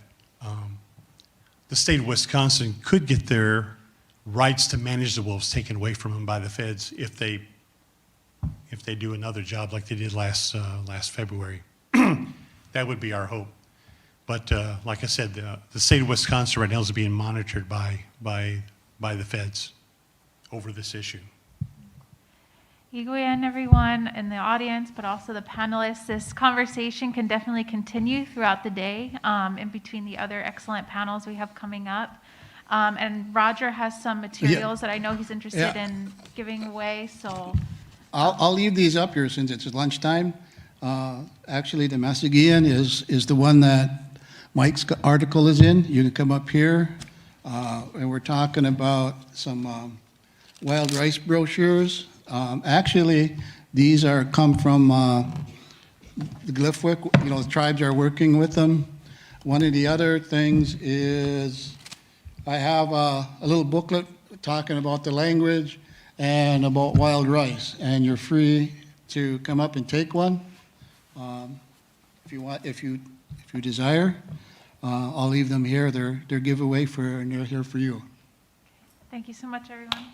the state of Wisconsin could get their rights to manage the wolves taken away from them by the feds if they do another job like they did last February. That would be our hope. But like I said, the state of Wisconsin right now is being monitored by the feds over this issue. Igwe and everyone in the audience, but also the panelists, this conversation can definitely continue throughout the day in between the other excellent panels we have coming up. And Roger has some materials that I know he's interested in giving away, so. I'll leave these up here since it's lunchtime. Actually, the Masagian is the one that Mike's article is in. You can come up here, and we're talking about some wild rice brochures. Actually, these come from the Glyphwick, the tribes are working with them. One of the other things is I have a little booklet talking about the language and about wild rice, and you're free to come up and take one if you want, if you desire. I'll leave them here. They're giveaway and they're here for you. Thank you so much, everyone.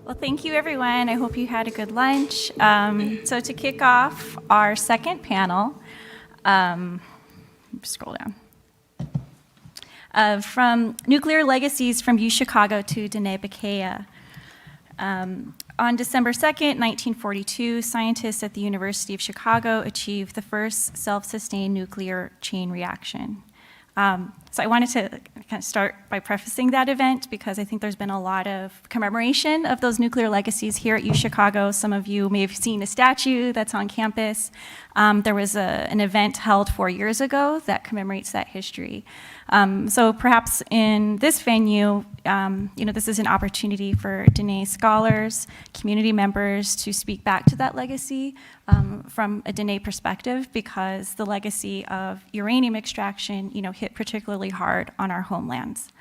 Well, thank you, everyone. I hope you had a good lunch. So to kick off our second panel, scroll down, from Nuclear Legacies from UChicago to Dene Bakea. On December 2nd, 1942, scientists at the University of Chicago achieved the first self-sustained nuclear chain reaction. So I wanted to kind of start by prefacing that event because I think there's been a lot of commemoration of those nuclear legacies here at UChicago. Some of you may have seen a statue that's on campus. There was an event held 4 years ago that commemorates that history. So perhaps in this venue, this is an opportunity for Dene scholars, community members to speak back to that legacy from a Dene perspective, because the legacy of uranium extraction, hit particularly hard on our homelands.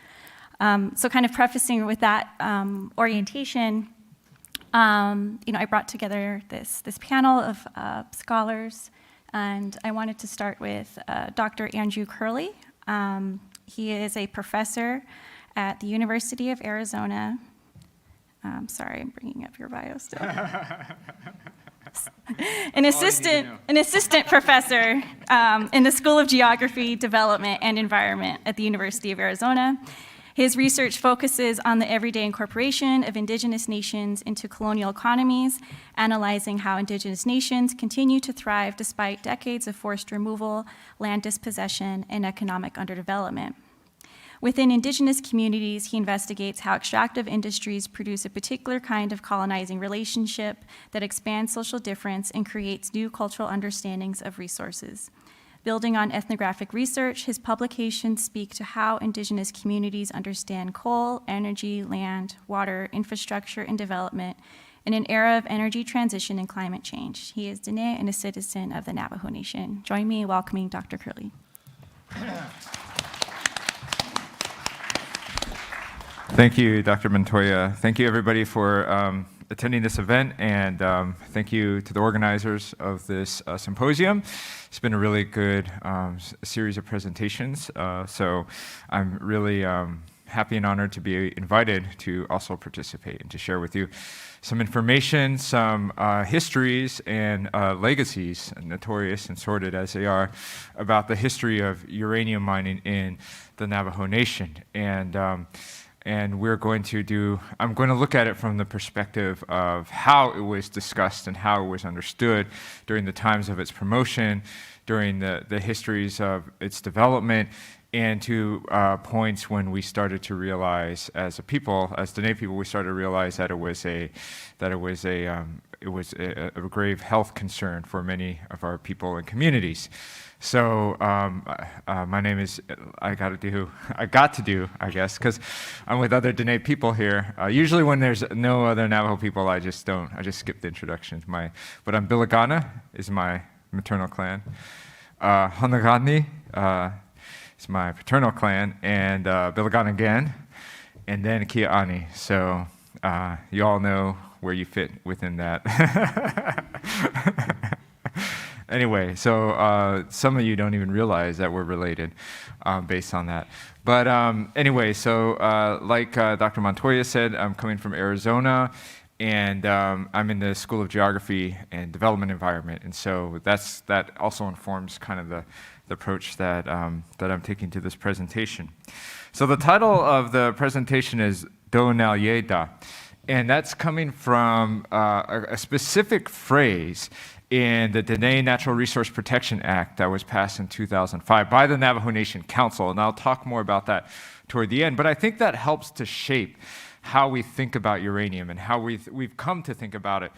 So kind of prefacing with that orientation, I brought together this panel of scholars, and I wanted to start with Dr. Andrew Curley. He is a professor at the University of Arizona. Sorry, I'm bringing up your bio still. An assistant professor in the School of Geography, Development, and Environment at the University of Arizona. His research focuses on the everyday incorporation of indigenous nations into colonial economies, analyzing how indigenous nations continue to thrive despite decades of forced removal, land dispossession, and economic underdevelopment. Within indigenous communities, he investigates how extractive industries produce a particular kind of colonizing relationship that expands social difference and creates new cultural understandings of resources. Building on ethnographic research, his publications speak to how indigenous communities understand coal, energy, land, water, infrastructure, and development in an era of energy transition and climate change. He is Dene and a citizen of the Navajo Nation. Join me in welcoming Dr. Curley. Thank you, Dr. Montoya. Thank you, everybody, for attending this event, and thank you to the organizers of this symposium. It's been a really good series of presentations, so I'm really happy and honored to be invited to also participate and to share with you some information, some histories and legacies, notorious and sordid as they are, about the history of uranium mining in the Navajo Nation. And we're going to I'm going to look at it from the perspective of how it was discussed and how it was understood during the times of its promotion, during the histories of its development, and to points when we started to realize, as a people, as Dene people, we started to realize that it was a grave health concern for many of our people and communities. So my name is, I got to do, I guess, because I'm with other Dene people here. Usually when there's no other Navajo people, I just skip the introduction. But I'm Bilagana is my maternal clan. Hanagani is my paternal clan, and Bilagana again, and then Kia'ani. So you all know where you fit within that. Anyway, so some of you don't even realize that we're related based on that. But anyway, so like Dr. Montoya said, I'm coming from Arizona, and I'm in the School of Geography and Development Environment. And so that also informs kind of the approach that I'm taking to this presentation. So the title of the presentation is Do Nalyeda, and that's coming from a specific phrase in the Dene Natural Resource Protection Act that was passed in 2005 by the Navajo Nation Council. And I'll talk more about that toward the end. But I think that helps to shape how we think about uranium and how we've come to think about it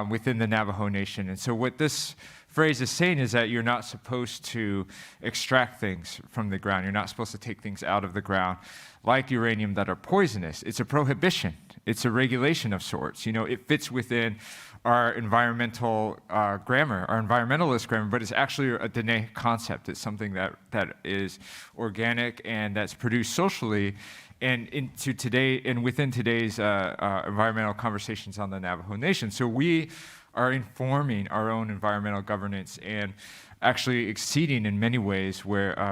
within the Navajo Nation. And so what this phrase is saying is that you're not supposed to extract things from the ground. You're not supposed to take things out of the ground like uranium that are poisonous. It's a prohibition. It's a regulation of sorts. You know, it fits within our environmental grammar, our environmentalist grammar, but it's actually a Dene concept. It's something that is organic and that's produced socially and within today's environmental conversations on the Navajo Nation. So we are informing our own environmental governance and actually exceeding in many ways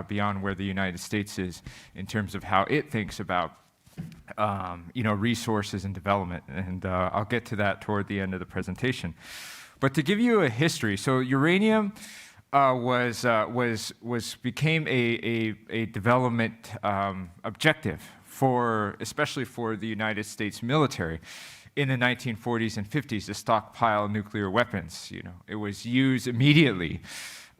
beyond where the United States is in terms of how it thinks about resources and development, and I'll get to that toward the end of the presentation. But to give you a history, so uranium became a development objective especially for the United States military in the 1940s and 50s to stockpile nuclear weapons. You know, it was used immediately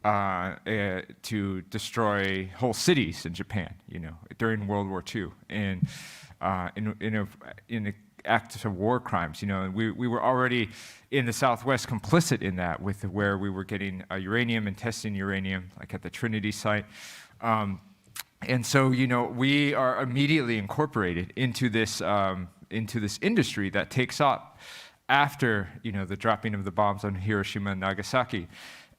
to destroy whole cities in Japan. You know, during World War II, and in acts of war crimes. You know, we were already in the Southwest complicit in that, with where we were getting uranium and testing uranium, like at the Trinity site. And so, you know, we are immediately incorporated into this industry that takes up after, you know, the dropping of the bombs on Hiroshima and Nagasaki,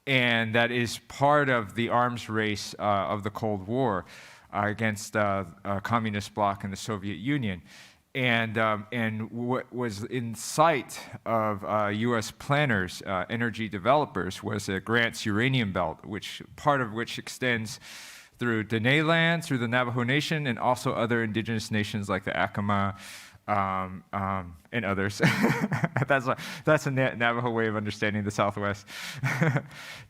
and that is part of the arms race of the Cold War against the communist bloc and the Soviet Union. And what was in sight of U.S. planners, energy developers, was a Grant's uranium belt, part of which extends through Dene land, through the Navajo Nation, and also other indigenous nations like the Acoma and others. That's a Navajo way of understanding the Southwest.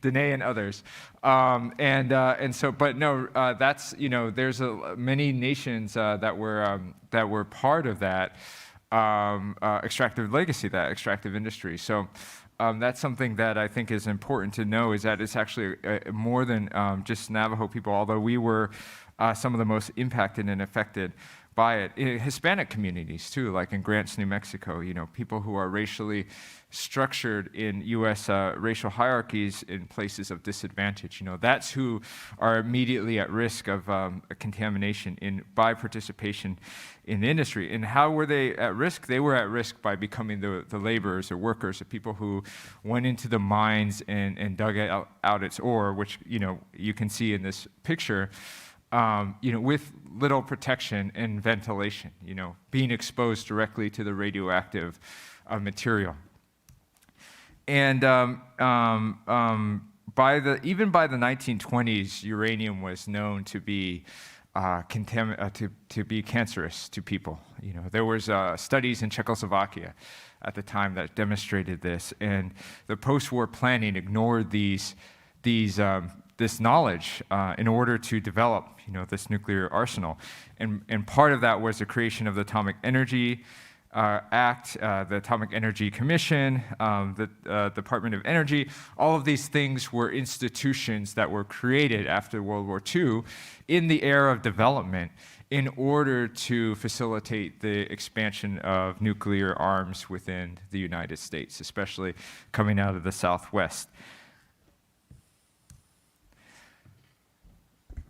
Dene and others. And so, but no, that's, you know, there's many nations that were part of that extractive legacy, that extractive industry. So that's something that I think is important to know, is that it's actually more than just Navajo people, although we were some of the most impacted and affected by it. Hispanic communities too, like in Grants, New Mexico, you know, people who are racially structured in U.S. Racial hierarchies in places of disadvantage. You know, that's who are immediately at risk of contamination by participation in the industry. And how were they at risk? They were at risk by becoming the laborers or workers, the people who went into the mines and dug out its ore, which, you know, you can see in this picture. You know, with little protection and ventilation, you know, being exposed directly to the radioactive material. And even by the 1920s, uranium was known to be to be cancerous to people. You know, there was studies in Czechoslovakia at the time that demonstrated this, and the post-war planning ignored this knowledge in order to develop, you know, this nuclear arsenal. And part of that was the creation of the Atomic Energy Act, the Atomic Energy Commission, the Department of Energy. All of these things were institutions that were created after World War II in the era of development in order to facilitate the expansion of nuclear arms within the United States, especially coming out of the Southwest.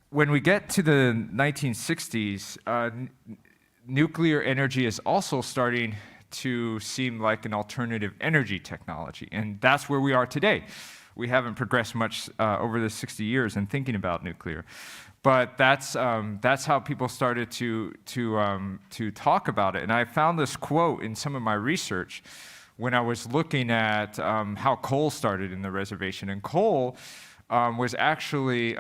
When we get to the 1960s, nuclear energy is also starting to seem like an alternative energy technology, and that's where we are today. We haven't progressed much over the 60 years in thinking about nuclear, but that's how people started to talk about it. And I found this quote in some of my research when I was looking at how coal started in the reservation, and coal was actually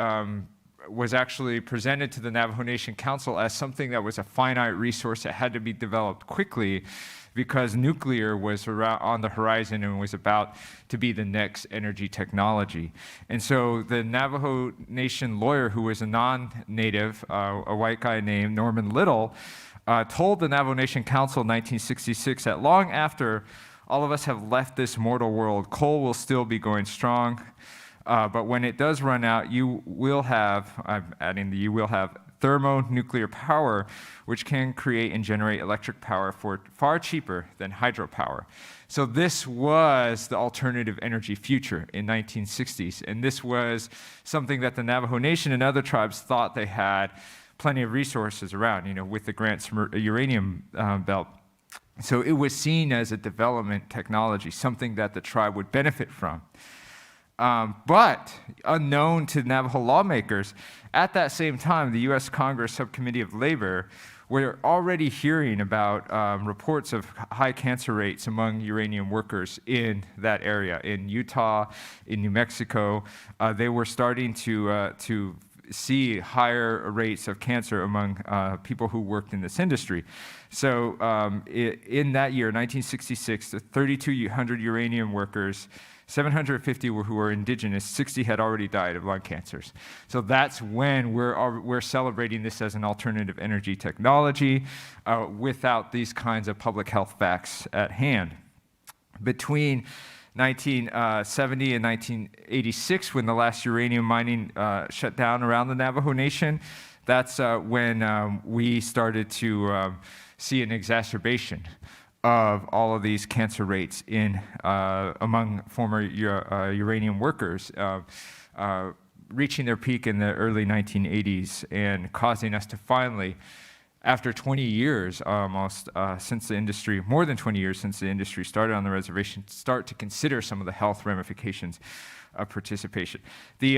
presented to the Navajo Nation Council as something that was a finite resource that had to be developed quickly because nuclear was on the horizon and was about to be the next energy technology. And so the Navajo Nation lawyer, who was a non-native, a white guy named Norman Little, told the Navajo Nation Council in 1966 that long after all of us have left this mortal world, coal will still be going strong. But when it does run out, you will have, I'm adding the you will have, thermonuclear power, which can create and generate electric power for far cheaper than hydropower. So this was the alternative energy future in 1960s. And this was something that the Navajo Nation and other tribes thought they had plenty of resources around, you know, with the Grants uranium belt. So it was seen as a development technology, something that the tribe would benefit from. But unknown to Navajo lawmakers, at that same time, the U.S. Congress Subcommittee of Labor were already hearing about reports of high cancer rates among uranium workers in that area. In Utah, in New Mexico, they were starting to see higher rates of cancer among people who worked in this industry. So in that year, 1966, the 3,200 uranium workers, 750 who were indigenous, 60 had already died of lung cancers. So that's when we're celebrating this as an alternative energy technology without these kinds of public health facts at hand. Between 1970 and 1986, when the last uranium mining shut down around the Navajo Nation, that's when we started to see an exacerbation of all of these cancer rates among former uranium workers, reaching their peak in the early 1980s and causing us to finally, after 20 years almost since the industry, more than 20 years since the industry started on the reservation, start to consider some of the health ramifications of participation. The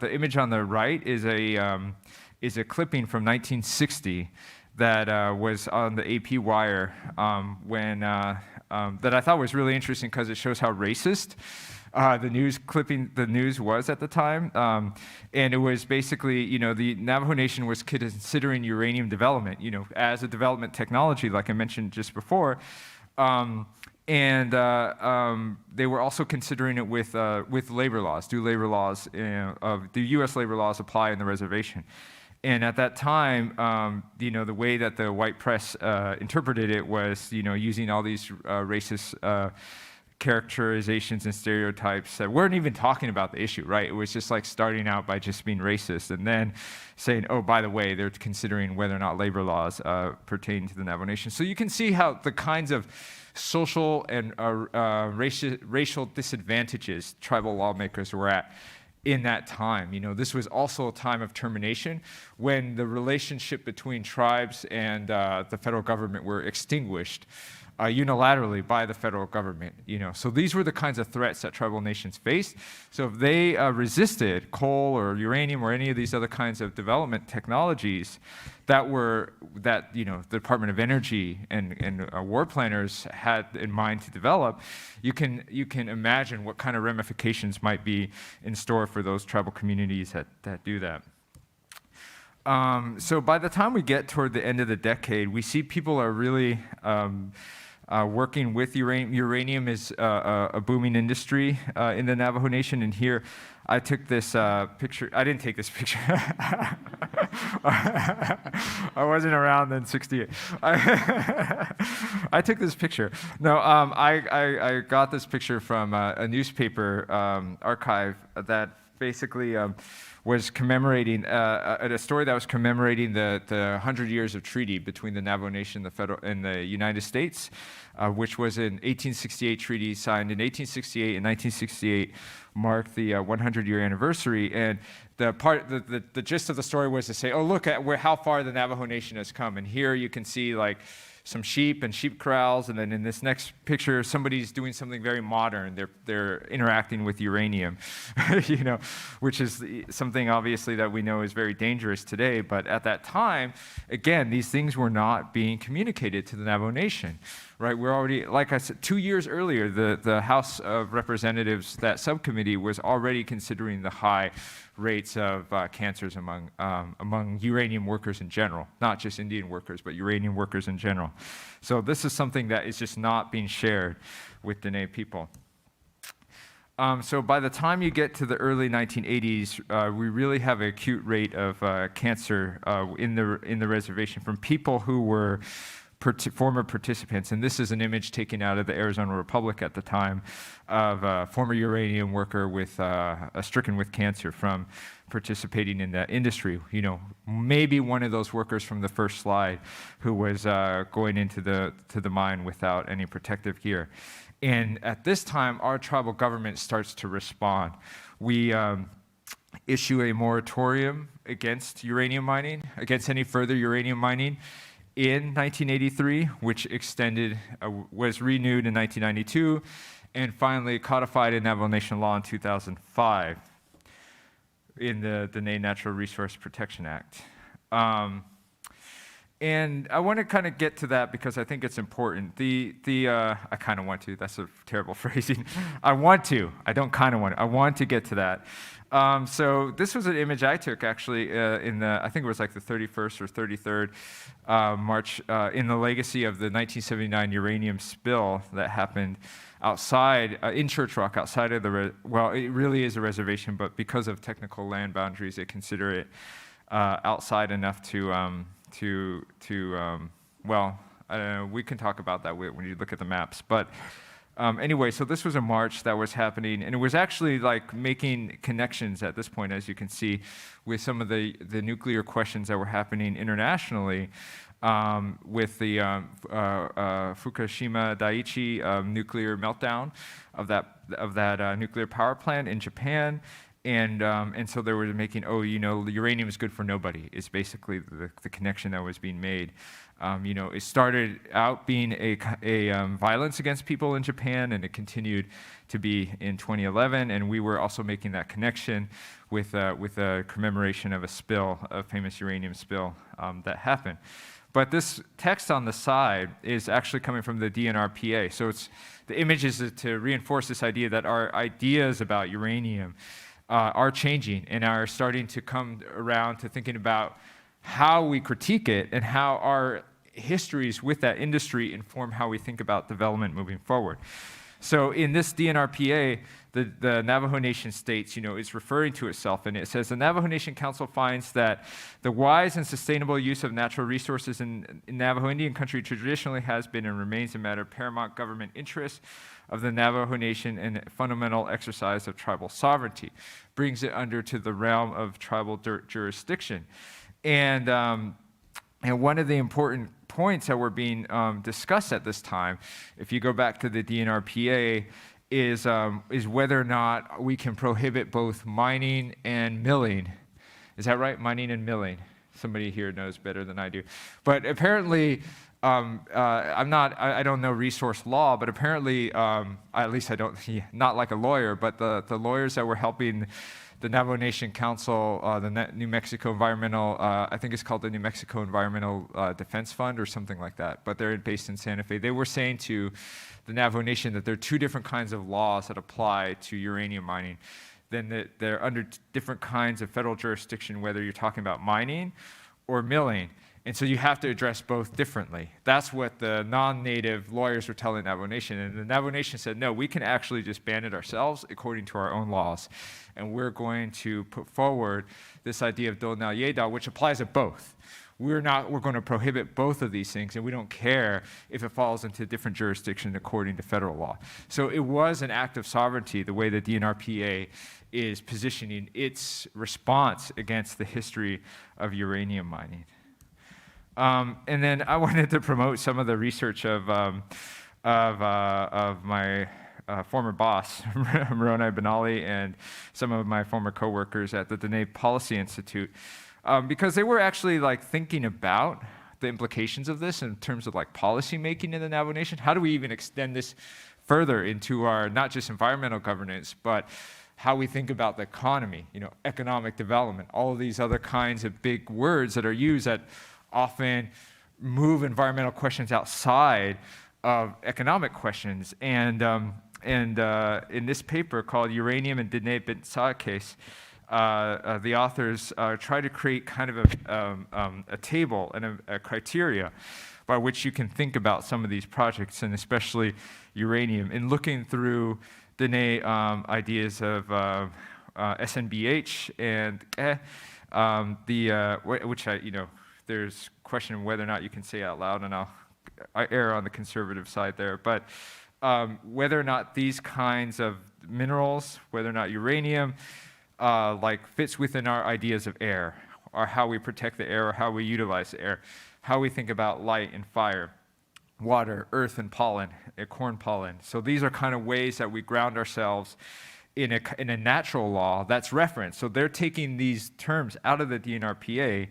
image on the right is a clipping from 1960 that was on the AP wire that I thought was really interesting because it shows how racist the news was at the time. And it was basically, you know, the Navajo Nation was considering uranium development, you know, as a development technology, like I mentioned just before. And they were also considering it with labor laws. Do labor laws, the U.S. labor laws apply in the reservation? And at that time, you know, the way that the white press interpreted it was, you know, using all these racist characterizations and stereotypes that weren't even talking about the issue, right? It was just like starting out by just being racist and then saying, oh, by the way, they're considering whether or not labor laws pertain to the Navajo Nation. So you can see how the kinds of social and racial disadvantages tribal lawmakers were at in that time. You know, this was also a time of termination when the relationship between tribes and the federal government were extinguished unilaterally by the federal government. You know, so these were the kinds of threats that tribal nations faced. So if they resisted coal or uranium or any of these other kinds of development technologies that you know, the Department of Energy and war planners had in mind to develop, you can imagine what kind of ramifications might be in store for those tribal communities that do that. So by the time we get toward the end of the decade, we see people are really working with uranium. Uranium is a booming industry in the Navajo Nation. And here, I took this picture. I didn't take this picture. I wasn't around in '68. I took this picture. No, I got this picture from a newspaper archive that basically was commemorating a story that was commemorating the 100 years of treaty between the Navajo Nation and the United States, which was an 1868 treaty signed in 1868, and 1968 marked the 100-year anniversary. And the gist of the story was to say, oh, look at how far the Navajo Nation has come. And here you can see like some sheep and sheep corrals, and then in this next picture, somebody's doing something very modern. They're interacting with uranium, you know, which is something obviously that we know is very dangerous today. But at that time, again, these things were not being communicated to the Navajo Nation, right? We're already, like I said, 2 years earlier, the House of Representatives, that subcommittee was already considering the high rates of cancers among uranium workers in general, not just Indian workers, but uranium workers in general. So this is something that is just not being shared with Dene people. So by the time you get to the early 1980s, we really have an acute rate of cancer in the reservation from people who were former participants. And this is an image taken out of the Arizona Republic at the time of a former uranium worker with stricken with cancer from participating in that industry. You know, maybe one of those workers from the first slide who was going into the mine without any protective gear. And at this time, our tribal government starts to respond. We issue a moratorium against uranium mining, against any further uranium mining, in 1983, which was renewed in 1992, and finally codified in Navajo Nation law in 2005 in the Dene Natural Resource Protection Act. And I want to kind of get to that because I think it's important. I kind of want to. That's a terrible phrasing. I want to. I don't kind of want to. I want to get to that. So this was an image I took actually I think it was like the 31st or 33rd March in the legacy of the 1979 uranium spill that happened outside, in Church Rock, outside of well, it really is a reservation, but because of technical land boundaries, they consider it outside enough well, I don't know, we can talk about that when you look at the maps. But anyway, so this was a march that was happening, and it was actually like making connections at this point, as you can see, with some of the nuclear questions that were happening internationally with the Fukushima Daiichi nuclear meltdown of that nuclear power plant in Japan. And so they were making, oh, you know, uranium is good for nobody, is basically the connection that was being made. You know, it started out being a violence against people in Japan, and it continued to be in 2011. And we were also making that connection with a commemoration of a famous uranium spill that happened. But this text on the side is actually coming from the DNRPA. So the image is to reinforce this idea that our ideas about uranium are changing and are starting to come around to thinking about how we critique it and how our histories with that industry inform how we think about development moving forward. So in this DNRPA, the Navajo Nation states, you know, it's referring to itself, and it says, the Navajo Nation Council finds that the wise and sustainable use of natural resources in Navajo Indian country traditionally has been and remains a matter of paramount government interest of the Navajo Nation and fundamental exercise of tribal sovereignty, brings it under to the realm of tribal jurisdiction. And one of the important points that were being discussed at this time, if you go back to the DNRPA, is whether or not we can prohibit both mining and milling. Is that right? Mining and milling. Somebody here knows better than I do. But apparently, I don't know resource law, but apparently, at least I don't, not like a lawyer, but the lawyers that were helping the Navajo Nation Council, the New Mexico Environmental, I think it's called the New Mexico Environmental Defense Fund or something like that, but they're based in Santa Fe. They were saying to the Navajo Nation that there are two different kinds of laws that apply to uranium mining. then they're under different kinds of federal jurisdiction, whether you're talking about mining or milling. And so you have to address both differently. That's what the non-native lawyers were telling Navajo Nation. And the Navajo Nation said, no, we can actually just ban it ourselves according to our own laws. And we're going to put forward this idea of Do Na Yeda, which applies to both. We're going to prohibit both of these things, and we don't care if it falls into a different jurisdiction according to federal law. So it was an act of sovereignty, the way the DNRPA is positioning its response against the history of uranium mining. And then I wanted to promote some of the research of my former boss, Moroni Benali, and some of my former coworkers at the Dene Policy Institute, because they were actually thinking about the implications of this in terms of policy making in the Navajo Nation. How do we even extend this further into our not just environmental governance, but how we think about the economy, economic development, all of these other kinds of big words that are used that often move environmental questions outside of economic questions. And in this paper called Uranium and Dene Bintsa Case, the authors try to create kind of a table and a criteria by which you can think about some of these projects, and especially uranium, in looking through Dene ideas of SNBH and which there's question whether or not you can say out loud, and I err on the conservative side there, but whether or not these kinds of minerals, whether or not uranium, fits within our ideas of air, or how we protect the air, or how we utilize the air, how we think about light and fire, water, earth and pollen, corn pollen. So these are kind of ways that we ground ourselves in a natural law that's referenced. So they're taking these terms out of the DNRPA,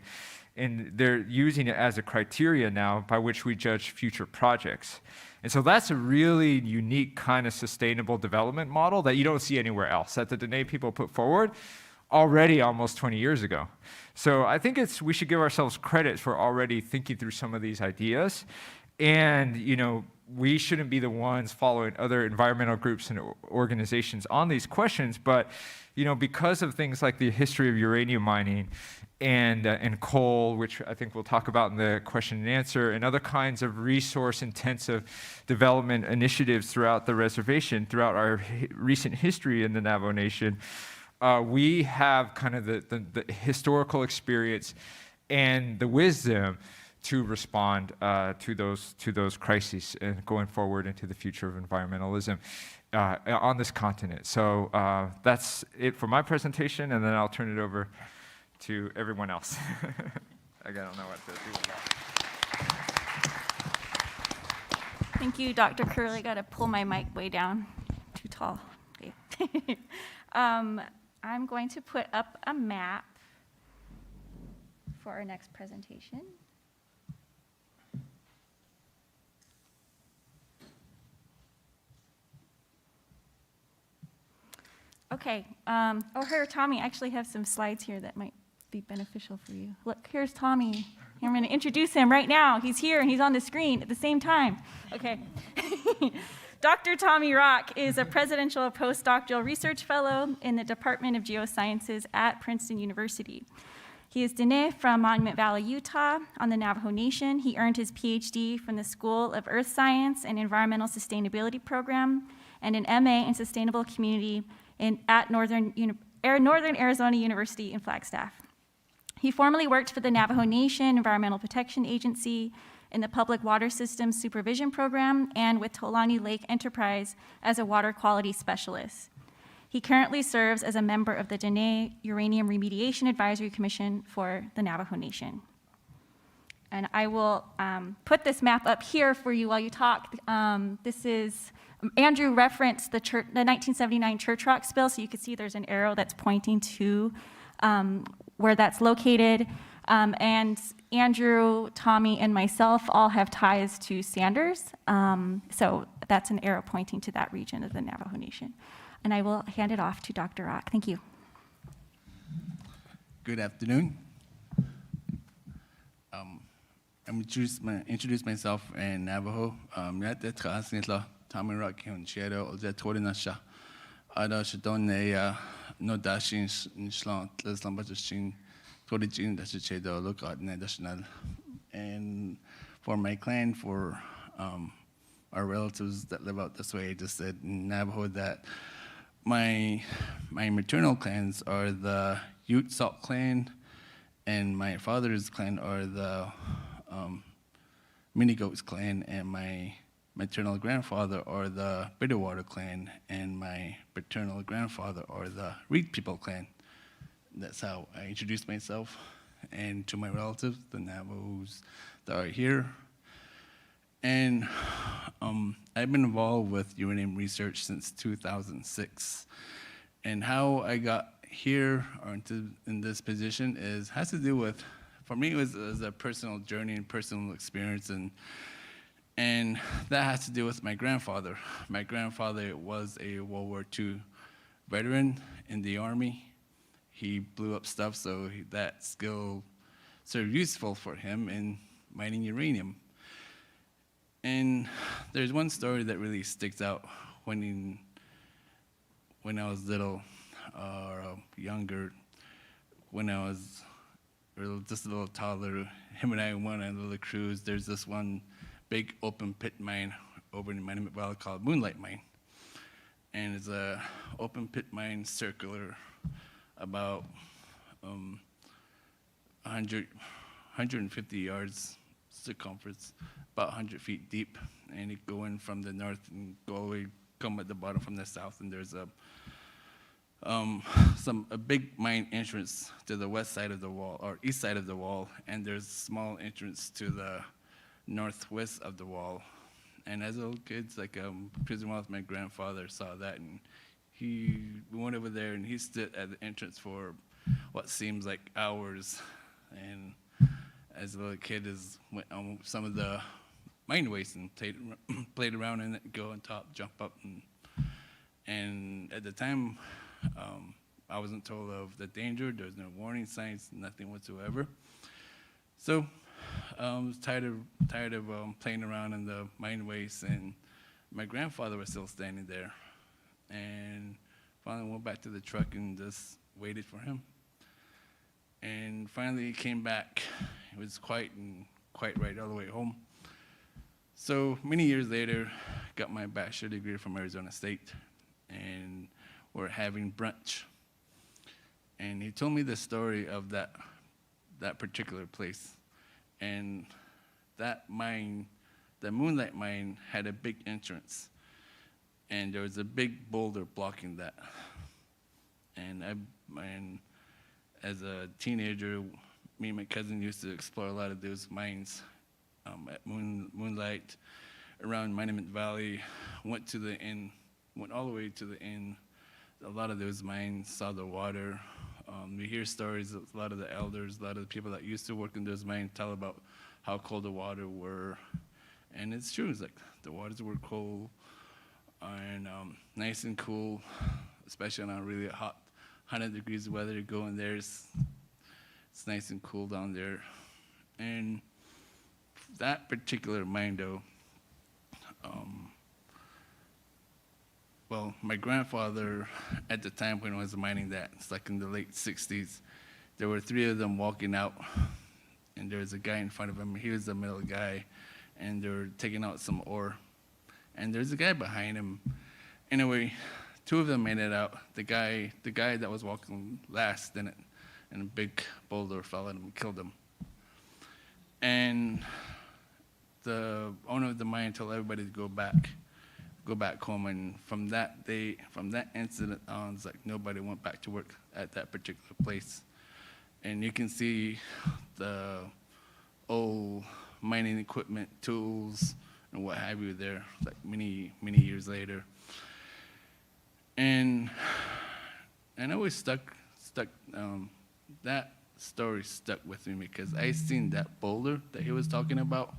and they're using it as a criteria now by which we judge future projects. And so that's a really unique kind of sustainable development model that you don't see anywhere else, that the Dene people put forward already almost 20 years ago. So I think we should give ourselves credit for already thinking through some of these ideas. And, we shouldn't be the ones following other environmental groups and organizations on these questions, but, because of things like the history of uranium mining and coal, which I think we'll talk about in the question and answer, and other kinds of resource-intensive development initiatives throughout the reservation, throughout our recent history in the Navajo Nation, we have kind of the historical experience and the wisdom to respond to those crises and going forward into the future of environmentalism on this continent. So that's it for my presentation, and then I'll turn it over to everyone else. I don't know what to do with that. Thank you, Dr. Curley. I got to pull my mic way down. Too tall. Okay. I'm going to put up a map for our next presentation. Okay. Here, Tommy, I actually have some slides here that might be beneficial for you. Look, here's Tommy. I'm going to introduce him right now. He's here and he's on the screen at the same time. Okay. Dr. Tommy Rock is a presidential postdoctoral research fellow in the Department of Geosciences at Princeton University. He is Dene from Monument Valley, Utah, on the Navajo Nation. He earned his PhD from the School of Earth Science and Environmental Sustainability program and an MA in Sustainable Community at Northern Arizona University in Flagstaff. He formerly worked for the Navajo Nation Environmental Protection Agency in the Public Water Systems Supervision Program and with Tolani Lake Enterprise as a water quality specialist. He currently serves as a member of the Dene Uranium Remediation Advisory Commission for the Navajo Nation. And I will put this map up here for you while you talk. This is, Andrew referenced the 1979 Church Rock spill, so you can see there's an arrow that's pointing to where that's located. And Andrew, Tommy, and myself all have ties to Sanders. So that's an arrow pointing to that region of the Navajo Nation. And I will hand it off to Dr. Rock. Thank you. Good afternoon. I'm introduce myself in Navajo. Tommy Rock, Ada Shadone no dashin shlant leslan bajashin torijin dashichedo look at national. And for my clan, for our relatives that live out this way, I just said in Navajo that my maternal clans are the Ute Salt clan, and my father's clan are the Minigoats clan, and my maternal grandfather are the Bitterwater clan, and my paternal grandfather are the Reed People clan. That's how I introduced myself and to my relatives, the Navajos that are here. And I've been involved with uranium research since 2006. And how I got here or in this position has to do with, for me, it was a personal journey and personal experience. And that has to do with my grandfather. My grandfather was a World War II veteran in the Army. He blew up stuff, so that skill served useful for him in mining uranium. And there's one story that really sticks out when I was little or younger, when I was just a little toddler. Him and I went on a little cruise. There's this one big open pit mine over in Manamit Valley called Moonlight Mine. And it's a open pit mine, circular, about 150 yards circumference, about 100 feet deep, and you go in from the north and go all the way, come at the bottom from the south, and there's a big mine entrance to the west side of the wall, or east side of the wall, and there's a small entrance to the northwest of the wall. And as little kids, like cruising around with my grandfather, saw that, and we went over there, and he stood at the entrance for what seems like hours. And as a little kid, went on some of the mine waste and played around in it, go on top, jump up, and at the time, I wasn't told of the danger. There was no warning signs, nothing whatsoever. So I was tired of playing around in the mine waste, and my grandfather was still standing there. And finally went back to the truck and just waited for him. And finally he came back. It was quite right all the way home. So many years later, got my bachelor's degree from Arizona State, and we're having brunch. And he told me the story of that particular place. And that mine, the Moonlight Mine, had a big entrance. And there was a big boulder blocking that. And as a teenager, me and my cousin used to explore a lot of those mines at Moonlight, around Monument Valley, went to the end, went all the way to the end. A lot of those mines, saw the water. We hear stories of a lot of the elders, a lot of the people that used to work in those mines tell about how cold the water were. And it's true, it's like the waters were cold and nice and cool, especially on a really hot 100 degrees weather. You go in there, it's nice and cool down there. And that particular mine, though, well, my grandfather, at the time when I was mining that, it's like in the late 60s, there were 3 of them walking out, and there was a guy in front of him. He was the middle guy, and they were taking out some ore. And there's a guy behind him. Anyway, 2 of them made it out. The guy that was walking last didn't, and a big boulder fell at him and killed him. And the owner of the mine told everybody to go back home. And from that incident on, it's like nobody went back to work at that particular place. And you can see the old mining equipment, tools, and what have you there, like many years later. And I always that story stuck with me because I seen that boulder that he was talking about,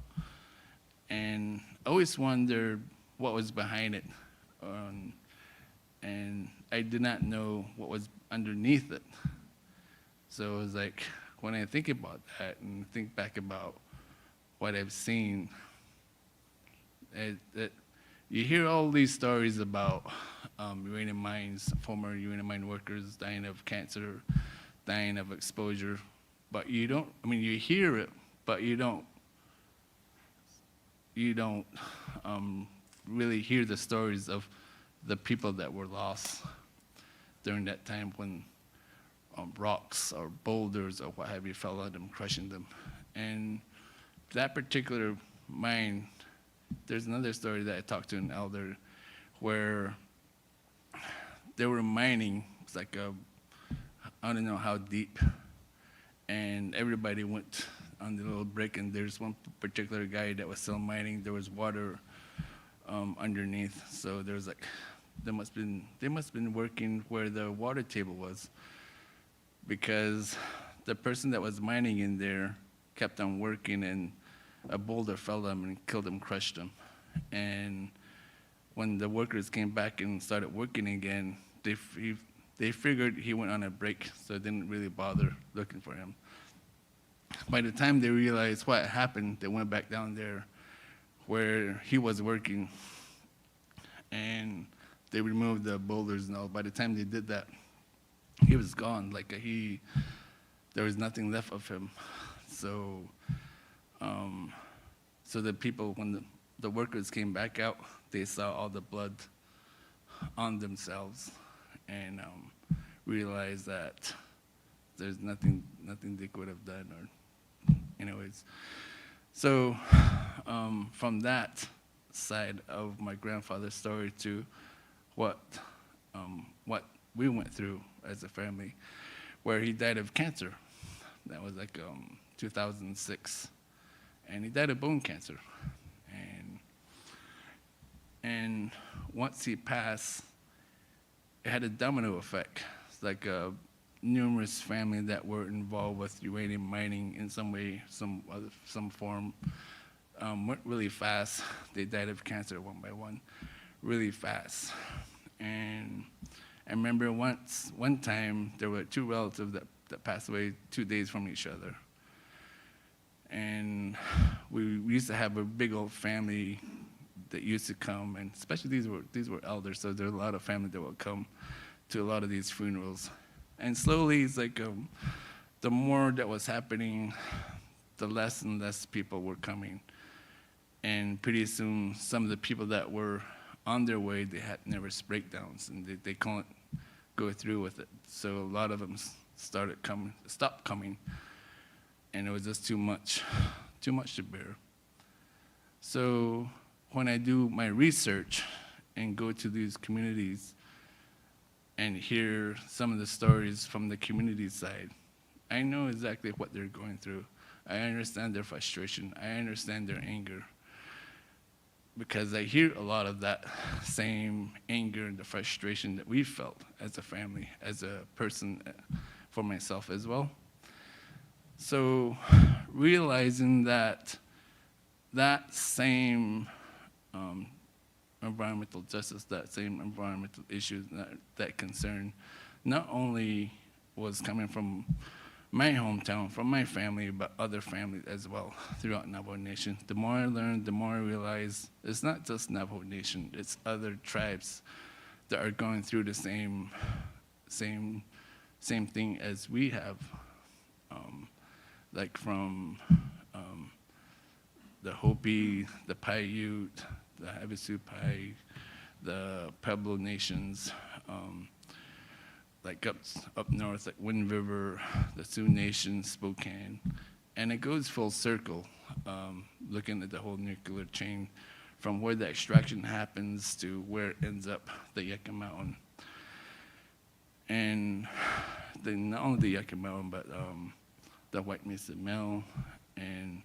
and I always wondered what was behind it, and I did not know what was underneath it. So it was like, when I think about that and think back about what I've seen, you hear all these stories about uranium mines, former uranium mine workers dying of cancer, dying of exposure. But you don't, I mean, you hear it, but you don't really hear the stories of the people that were lost during that time when rocks or boulders or what have you fell on them, crushing them. And that particular mine, there's another story that I talked to an elder where they were mining, it's like I don't know how deep, and everybody went on the little break, and there's one particular guy that was still mining. There was water underneath, so there was like, they must have been working where the water table was, because the person that was mining in there kept on working, and a boulder fell on him and killed him, crushed him. And when the workers came back and started working again, they figured he went on a break, so they didn't really bother looking for him. By the time they realized what happened, they went back down there where he was working, and they removed the boulders and all. By the time they did that, he was gone. Like there was nothing left of him. So, so the people, when the workers came back out, they saw all the blood on themselves, and realized that there's nothing they could have done, or anyways. So from that side of my grandfather's story to what we went through as a family, where he died of cancer. That was like 2006, and he died of bone cancer. And once he passed, it had a domino effect. It's like numerous families that were involved with uranium mining in some way, some form, went really fast. They died of cancer one by one, really fast. And I remember one time there were two relatives that passed away 2 days from each other. And we used to have a big old family that used to come, and especially these were elders, so there were a lot of family that would come to a lot of these funerals. And slowly, it's like the more that was happening, the less and less people were coming. And pretty soon, some of the people that were on their way, they had nervous breakdowns, and they couldn't go through with it. So a lot of them stopped coming, and it was just too much to bear. So when I do my research and go to these communities and hear some of the stories from the community side, I know exactly what they're going through. I understand their frustration. I understand their anger, because I hear a lot of that same anger and the frustration that we felt as a family, as a person, for myself as well. So realizing that same environmental justice, that same environmental issues, that concern, not only was coming from my hometown, from my family, but other families as well throughout Navajo Nation. The more I learned, the more I realized it's not just Navajo Nation, it's other tribes that are going through the same thing as we have, like from the Hopi, the Paiute, the Havasu Pai, the Pueblo Nations, like up north, like Wind River, the Sioux Nation, Spokane, and it goes full circle, looking at the whole nuclear chain, from where the extraction happens to where it ends up, the Yucca Mountain. And then not only the Yucca Mountain, but the White Mesa Mill and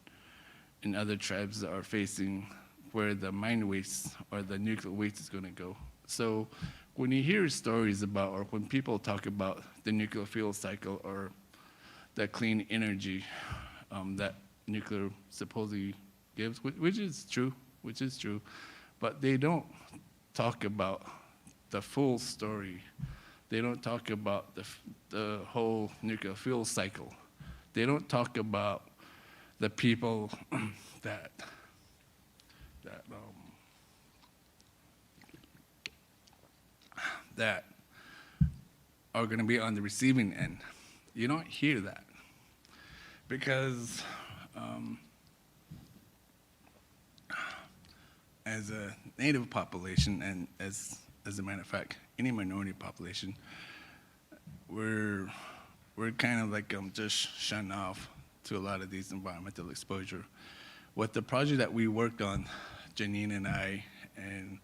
other tribes that are facing where the mine waste or the nuclear waste is going to go. So when you hear stories about, or when people talk about the nuclear fuel cycle or the clean energy that nuclear supposedly gives, which is true, but they don't talk about the full story. They don't talk about the whole nuclear fuel cycle. They don't talk about the people that that are going to be on the receiving end. You don't hear that because as a Native population, and as a matter of fact, any minority population, we're kind of like just shunned off to a lot of these environmental exposure. With the project that we worked on, Janine and I, and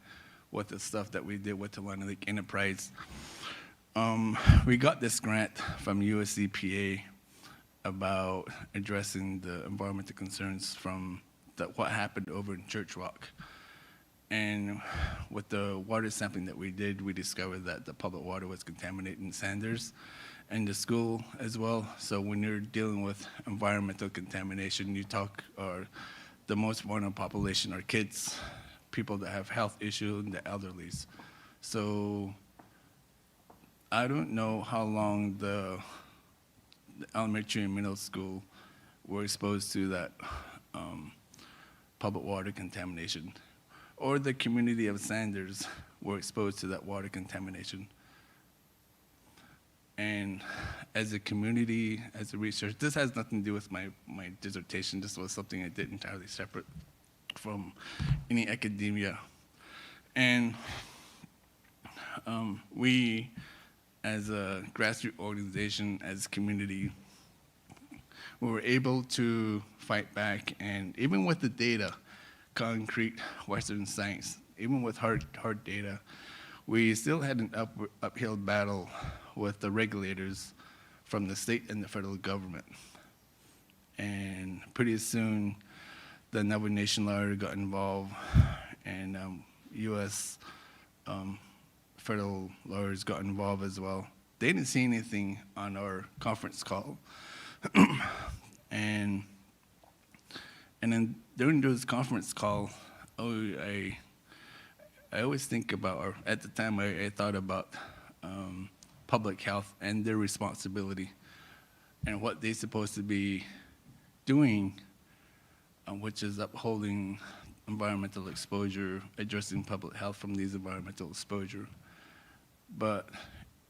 with the stuff that we did with the London Lake Enterprise, we got this grant from US EPA about addressing the environmental concerns from what happened over in Church Rock. And with the water sampling that we did, we discovered that the public water was contaminated in Sanders and the school as well. So when you're dealing with environmental contamination, you talk, or the most vulnerable population are kids, people that have health issues, and the elderlies. So I don't know how long the elementary and middle school were exposed to that public water contamination, or the community of Sanders were exposed to that water contamination. And as a community, as a research, this has nothing to do with my dissertation. This was something I did entirely separate from any academia. And we, as a grassroots organization, as a community, we were able to fight back, and even with the data, concrete Western science, even with hard data, we still had an uphill battle with the regulators from the state and the federal government. And pretty soon, the Navajo Nation lawyer got involved, and U.S. Federal lawyers got involved as well. They didn't see anything on our conference call. And then during those conference call, I always think about, or at the time I thought about public health and their responsibility and what they're supposed to be doing, which is upholding environmental exposure, addressing public health from these environmental exposure. But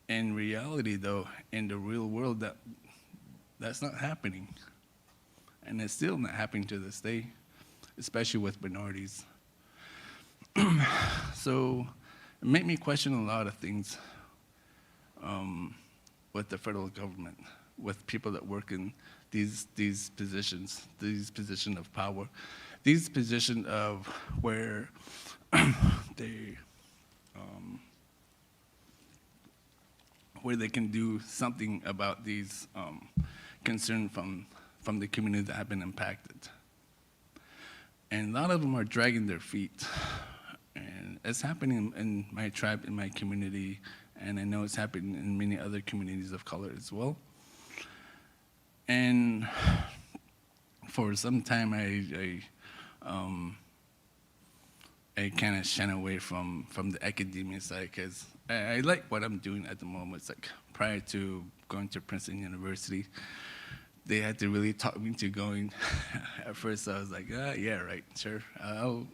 in reality, though, in the real world, that's not happening. And it's still not happening to this day, especially with minorities. So it made me question a lot of things with the federal government, with people that work in these positions of power, these positions of where they can do something about these concerns from the community that have been impacted. And a lot of them are dragging their feet. And it's happening in my tribe, in my community, and I know it's happening in many other communities of color as well. And for some time, I kind of shun away from the academia side, because I like what I'm doing at the moment. It's like prior to going to Princeton University, they had to really talk me into going. At first, I was like, yeah, right, sure. I'll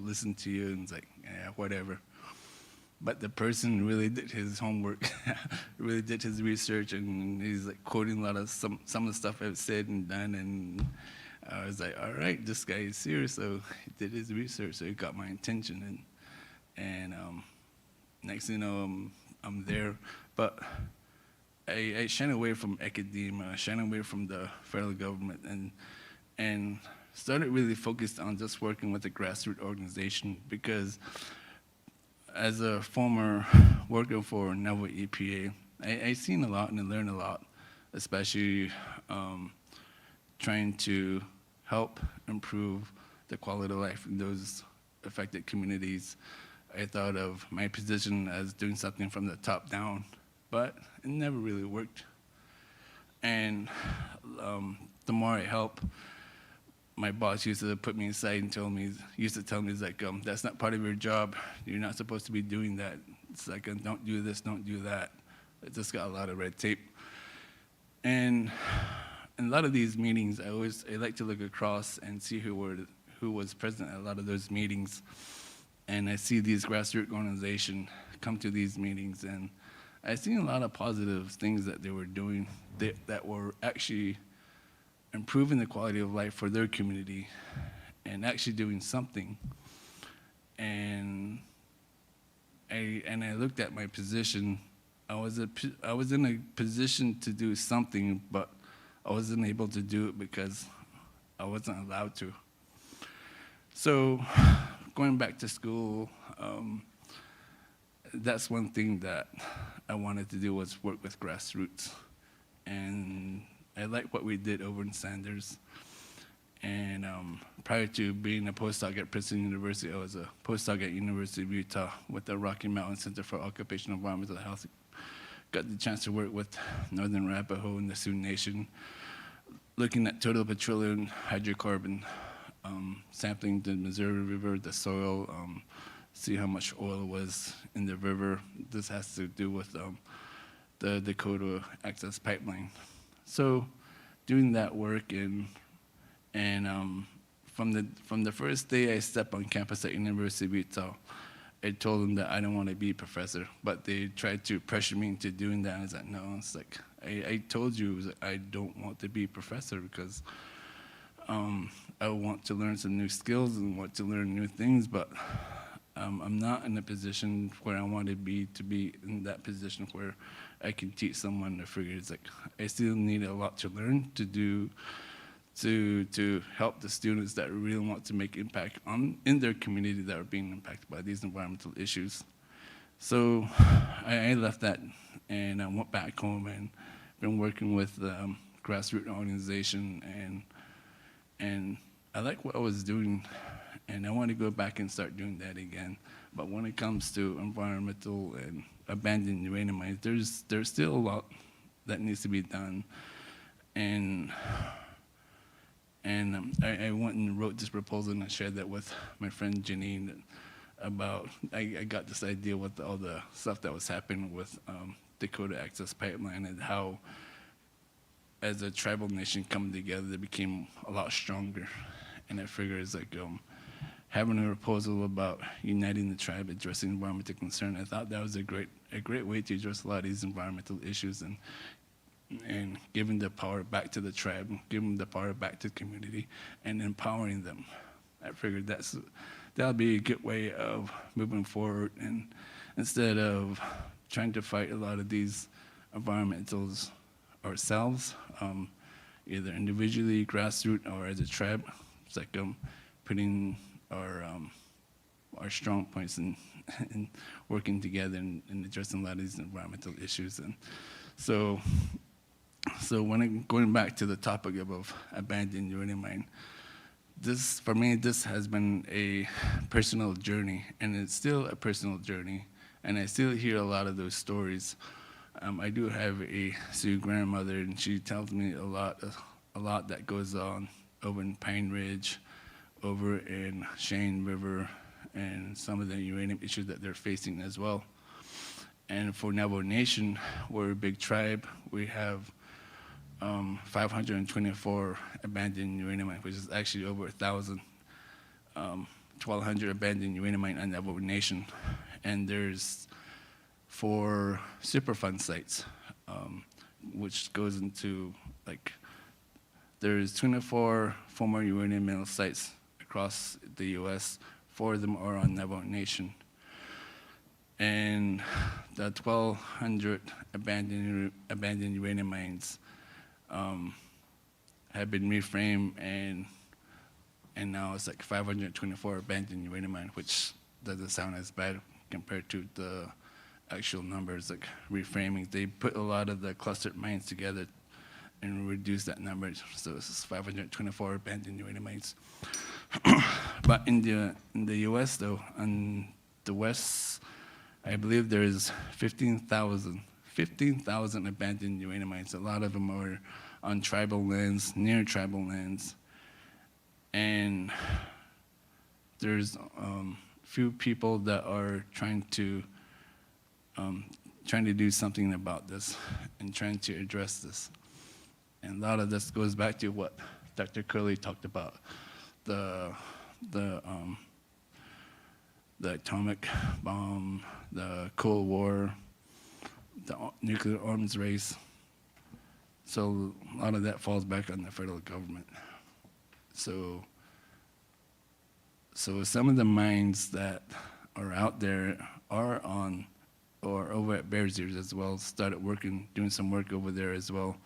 listen to you, and it's like, yeah, whatever. But the person really did his homework, really did his research, and he's like quoting a lot of some of the stuff I've said and done, and I was like, all right, this guy is serious. So he did his research, so he got my attention, and next thing you know, I'm there. But I shun away from academia, I shun away from the federal government, and started really focused on just working with a grassroots organization, because as a former worker for Navajo EPA, I've seen a lot and I learned a lot, especially trying to help improve the quality of life in those affected communities. I thought of my position as doing something from the top down, but it never really worked. And the more I help, my boss used to put me aside and tell me, he's like, that's not part of your job. You're not supposed to be doing that. It's like, don't do this, don't do that. It just got a lot of red tape. And in a lot of these meetings, I like to look across and see who was present at a lot of those meetings. And I see these grassroots organizations come to these meetings, and I seen a lot of positive things that they were doing that were actually improving the quality of life for their community and actually doing something. And I looked at my position. I was in a position to do something, but I wasn't able to do it because I wasn't allowed to. So going back to school, that's one thing that I wanted to do, was work with grassroots. And I like what we did over in Sanders. And prior to being a postdoc at Princeton University, I was a postdoc at University of Utah with the Rocky Mountain Center for Occupational Environmental Health. Got the chance to work with Northern Arapaho and the Sioux Nation, looking at total petroleum hydrocarbon, sampling the Missouri River, the soil, see how much oil was in the river. This has to do with the Dakota Access Pipeline. So doing that work, and from the first day I stepped on campus at University of Utah, I told them that I don't want to be a professor, but they tried to pressure me into doing that. I was like, no, it's like, I told you I don't want to be a professor because I want to learn some new skills and want to learn new things, but I'm not in a position where I want to be in that position where I can teach someone to figure. It's like, I still need a lot to learn to do, to help the students that really want to make impact in their community that are being impacted by these environmental issues. So I left that and I went back home and been working with the grassroots organization, and I like what I was doing, and I want to go back and start doing that again. But when it comes to environmental and abandoned uranium mines, there's still a lot that needs to be done. And I went and wrote this proposal, and I shared that with my friend Janine about, I got this idea with all the stuff that was happening with Dakota Access Pipeline, and how as a tribal nation coming together, they became a lot stronger. And I figured it's like having a proposal about uniting the tribe, addressing environmental concern. I thought that was a great way to address a lot of these environmental issues, and giving the power back to the tribe, giving the power back to the community, and empowering them. I figured that'll be a good way of moving forward, and instead of trying to fight a lot of these environmentals ourselves, either individually, grassroots, or as a tribe. It's like putting our strong points and working together and addressing a lot of these environmental issues. And so going back to the topic of abandoned uranium mine, for me, this has been a personal journey, and it's still a personal journey, and I still hear a lot of those stories. I do have a Sioux grandmother, and she tells me a lot that goes on over in Pine Ridge, over in Cheyenne River, and some of the uranium issues that they're facing as well. And for Navajo Nation, we're a big tribe. We have 524 abandoned uranium mines, which is actually over 1,000, 1,200 abandoned uranium mines on Navajo Nation. And there's 4 Superfund sites, which goes into, like, there's 24 former uranium mill sites across the U.S. 4 of them are on Navajo Nation. And the 1,200 abandoned uranium mines have been reframed, and now it's like 524 abandoned uranium mines, which doesn't sound as bad compared to the actual numbers. Like reframing, they put a lot of the clustered mines together and reduce that number, so it's 524 abandoned uranium mines. But in the U.S. though, on the west, I believe there is 15,000 abandoned uranium mines. A lot of them are on tribal lands, near tribal lands, and there's few people that are trying to do something about this and trying to address this. And a lot of this goes back to what Dr. Curley talked about, the the atomic bomb, the Cold War, the nuclear arms race. So a lot of that falls back on the federal government. So some of the mines that are out there are on or over at Bears Ears as well, started working, doing some work over there as well.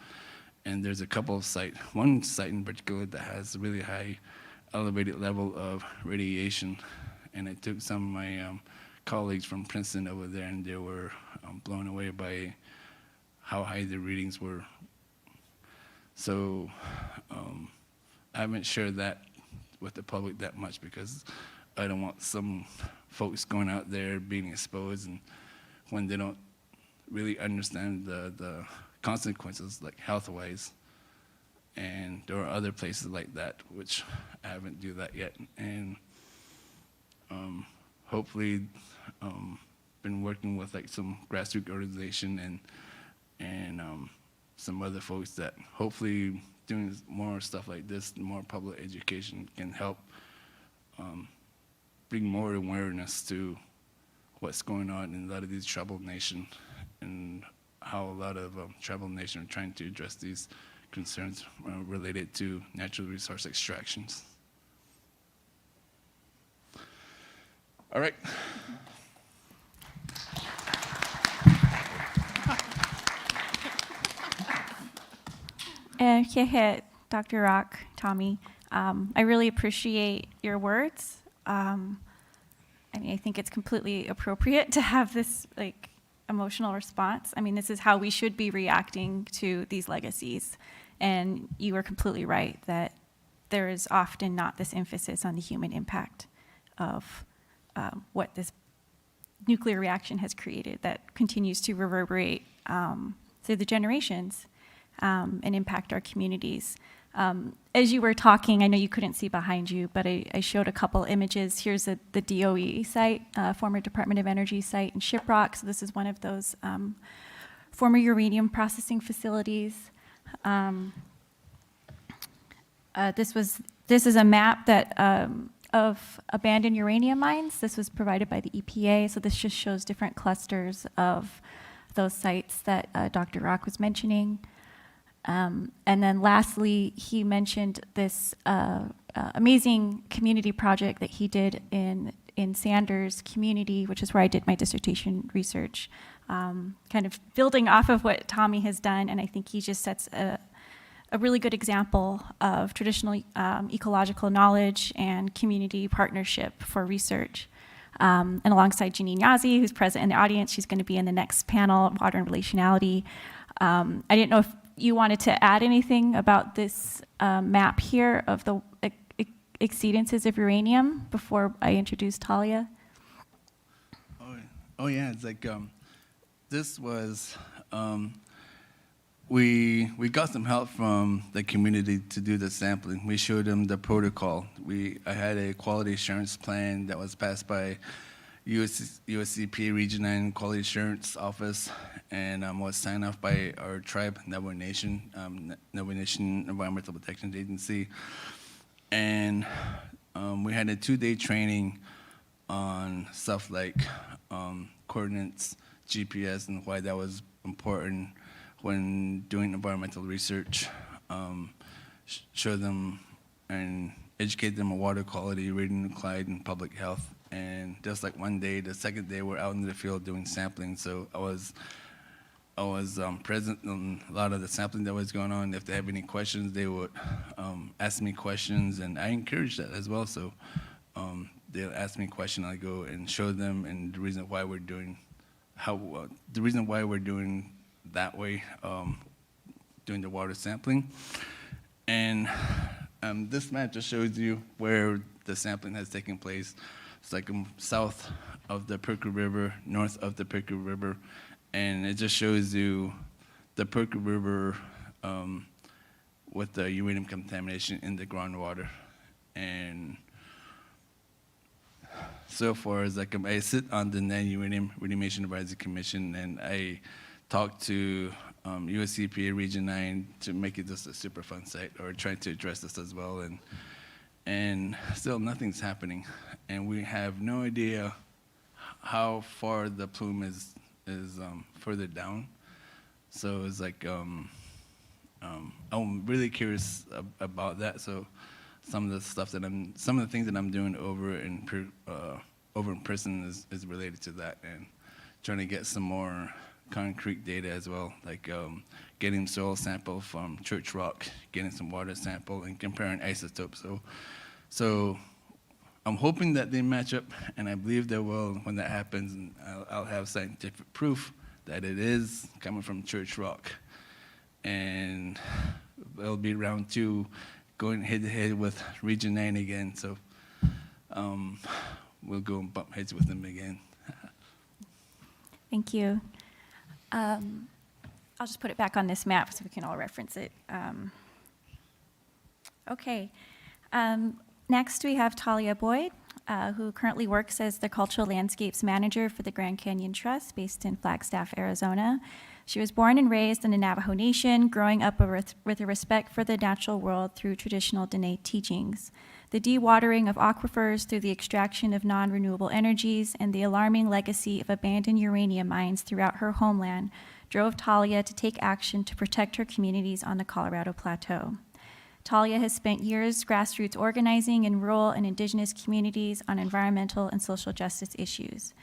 And there's a couple of sites, one site in particular that has a really high elevated level of radiation. And I took some of my colleagues from Princeton over there, and they were blown away by how high the readings were. So I haven't shared that with the public that much because I don't want some folks going out there being exposed and when they don't really understand the consequences, like health-wise. And there are other places like that, which I haven't do that yet. And hopefully been working with like some grassroots organization and some other folks that hopefully doing more stuff like this, more public education can help bring more awareness to what's going on in a lot of these tribal nations and how a lot of tribal nations are trying to address these concerns related to natural resource extractions. All right. Yeah, Dr. Rock, Tommy, I really appreciate your words. I mean, I think it's completely appropriate to have this like emotional response. I mean, this is how we should be reacting to these legacies. And you are completely right that there is often not this emphasis on the human impact of what this nuclear reaction has created that continues to reverberate through the generations and impact our communities. As you were talking, I know you couldn't see behind you, but I showed a couple images. Here's the DOE site, former Department of Energy site in Shiprock. So this is one of those former uranium processing facilities. This is a map that of abandoned uranium mines. This was provided by the EPA. So this just shows different clusters of those sites that Dr. Rock was mentioning. And then lastly, he mentioned this amazing community project that he did in Sanders community, which is where I did my dissertation research, kind of building off of what Tommy has done. And I think he just sets a really good example of traditional ecological knowledge and community partnership for research. And alongside Janine Yazzie, who's present in the audience, she's going to be in the next panel, Water and Relationality. I didn't know if you wanted to add anything about this map here of the exceedances of uranium before I introduce Talia? Oh yeah, it's like this was we got some help from the community to do the sampling. We showed them the protocol. I had a quality assurance plan that was passed by USCPA Region 9 Quality Assurance Office and was signed off by our tribe, Navajo Nation Environmental Protection Agency. And we had a 2-day training on stuff like coordinates, GPS, and why that was important when doing environmental research. Show them and educate them on water quality, radionuclide, and public health. And just like one day, the second day, we're out in the field doing sampling. So I was present in a lot of the sampling that was going on. If they have any questions, they would ask me questions, and I encourage that as well. So they'll ask me a question, I go and show them, and the reason why we're doing that way, doing the water sampling. And this map just shows you where the sampling has taken place. It's like south of the Perkle River, north of the Perkle River, and it just shows you the Perkle River with the uranium contamination in the groundwater. And so far as like I sit on the Non-Uranium Remediation Advisory Commission, and I talked to USCPA Region 9 to make it just a Superfund site, or trying to address this as well. And still nothing's happening. And we have no idea how far the plume is further down. So it's like I'm really curious about that. So some of the things that I'm doing over in prison is related to that, and trying to get some more concrete data as well, like getting soil sample from church rock, getting some water sample, and comparing isotopes. So I'm hoping that they match up, and I believe they will. When that happens, and I'll have scientific proof that it is coming from church rock. And it'll be round 2, going head-to-head with Region 9 again. So we'll go and bump heads with them again. Thank you. I'll just put it back on this map so we can all reference it. Okay. Next, we have Talia Boyd, who currently works as the Cultural Landscapes Manager for the Grand Canyon Trust, based in Flagstaff, Arizona. She was born and raised in the Navajo Nation, growing up with a respect for the natural world through traditional Dene teachings. The dewatering of aquifers through the extraction of non-renewable energies and the alarming legacy of abandoned uranium mines throughout her homeland drove Talia to take action to protect her communities on the Colorado Plateau. Talia has spent years grassroots organizing in rural and indigenous communities on environmental and social justice issues.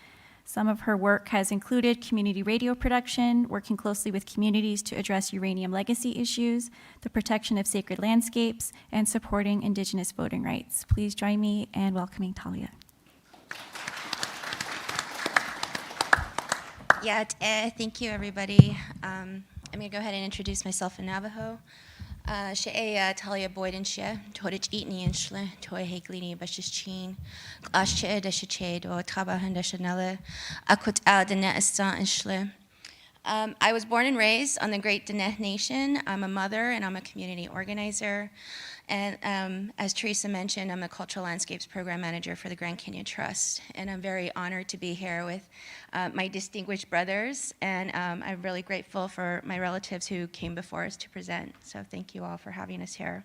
Some of her work has included community radio production, working closely with communities to address uranium legacy issues, the protection of sacred landscapes, and supporting indigenous voting rights. Please join me in welcoming Talia. Yeah, thank you, everybody. I'm going to go ahead and introduce myself in Navajo. She'e Talia Boyd and she, Torich Eatney and Shle, Toy Haglini, Bashis Chin, Glash Che, Deshade, or Tabahan Deshanella, Akut Al Dene Estan and Shle. I was born and raised on the Great Dene Nation. I'm a mother and I'm a community organizer. And as Teresa mentioned, I'm a Cultural Landscapes Program Manager for the Grand Canyon Trust. And I'm very honored to be here with my distinguished brothers. And I'm really grateful for my relatives who came before us to present. So thank you all for having us here.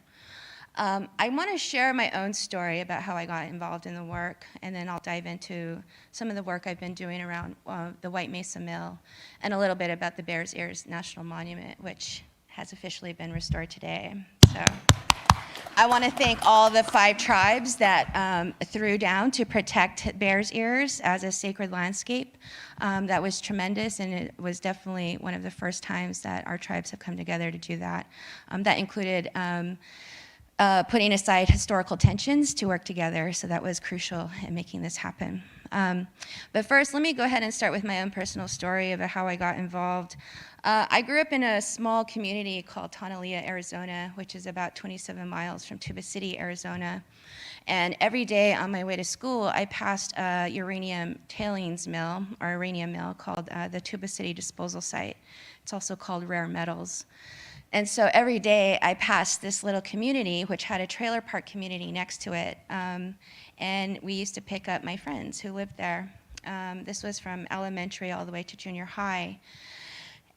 I want to share my own story about how I got involved in the work, and then I'll dive into some of the work I've been doing around the White Mesa Mill, and a little bit about the Bears Ears National Monument, which has officially been restored today. So I want to thank all the 5 tribes that threw down to protect Bears Ears as a sacred landscape. That was tremendous, and it was definitely one of the first times that our tribes have come together to do that. That included putting aside historical tensions to work together, so that was crucial in making this happen. But first, let me go ahead and start with my own personal story about how I got involved. I grew up in a small community called Tonalea, Arizona, which is about 27 miles from Tuba City, Arizona. And every day on my way to school, I passed a uranium tailings mill, or uranium mill, called the Tuba City Disposal Site. It's also called Rare Metals. And so every day I passed this little community, which had a trailer park community next to it. And we used to pick up my friends who lived there. This was from elementary all the way to junior high.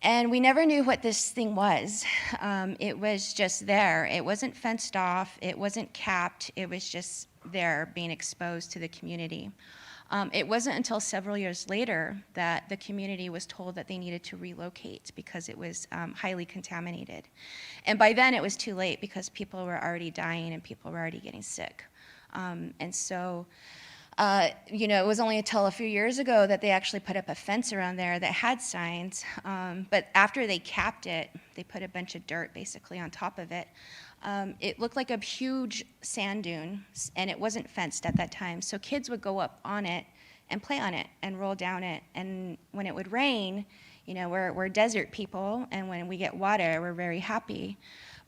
And we never knew what this thing was. It was just there. It wasn't fenced off. It wasn't capped. It was just there being exposed to the community. It wasn't until several years later that the community was told that they needed to relocate because it was highly contaminated. And by then it was too late because people were already dying and people were already getting sick. And so, it was only until a few years ago that they actually put up a fence around there that had signs. But after they capped it, they put a bunch of dirt basically on top of it. It looked like a huge sand dune, and it wasn't fenced at that time. So kids would go up on it and play on it and roll down it. And when it would rain, we're desert people, and when we get water, we're very happy.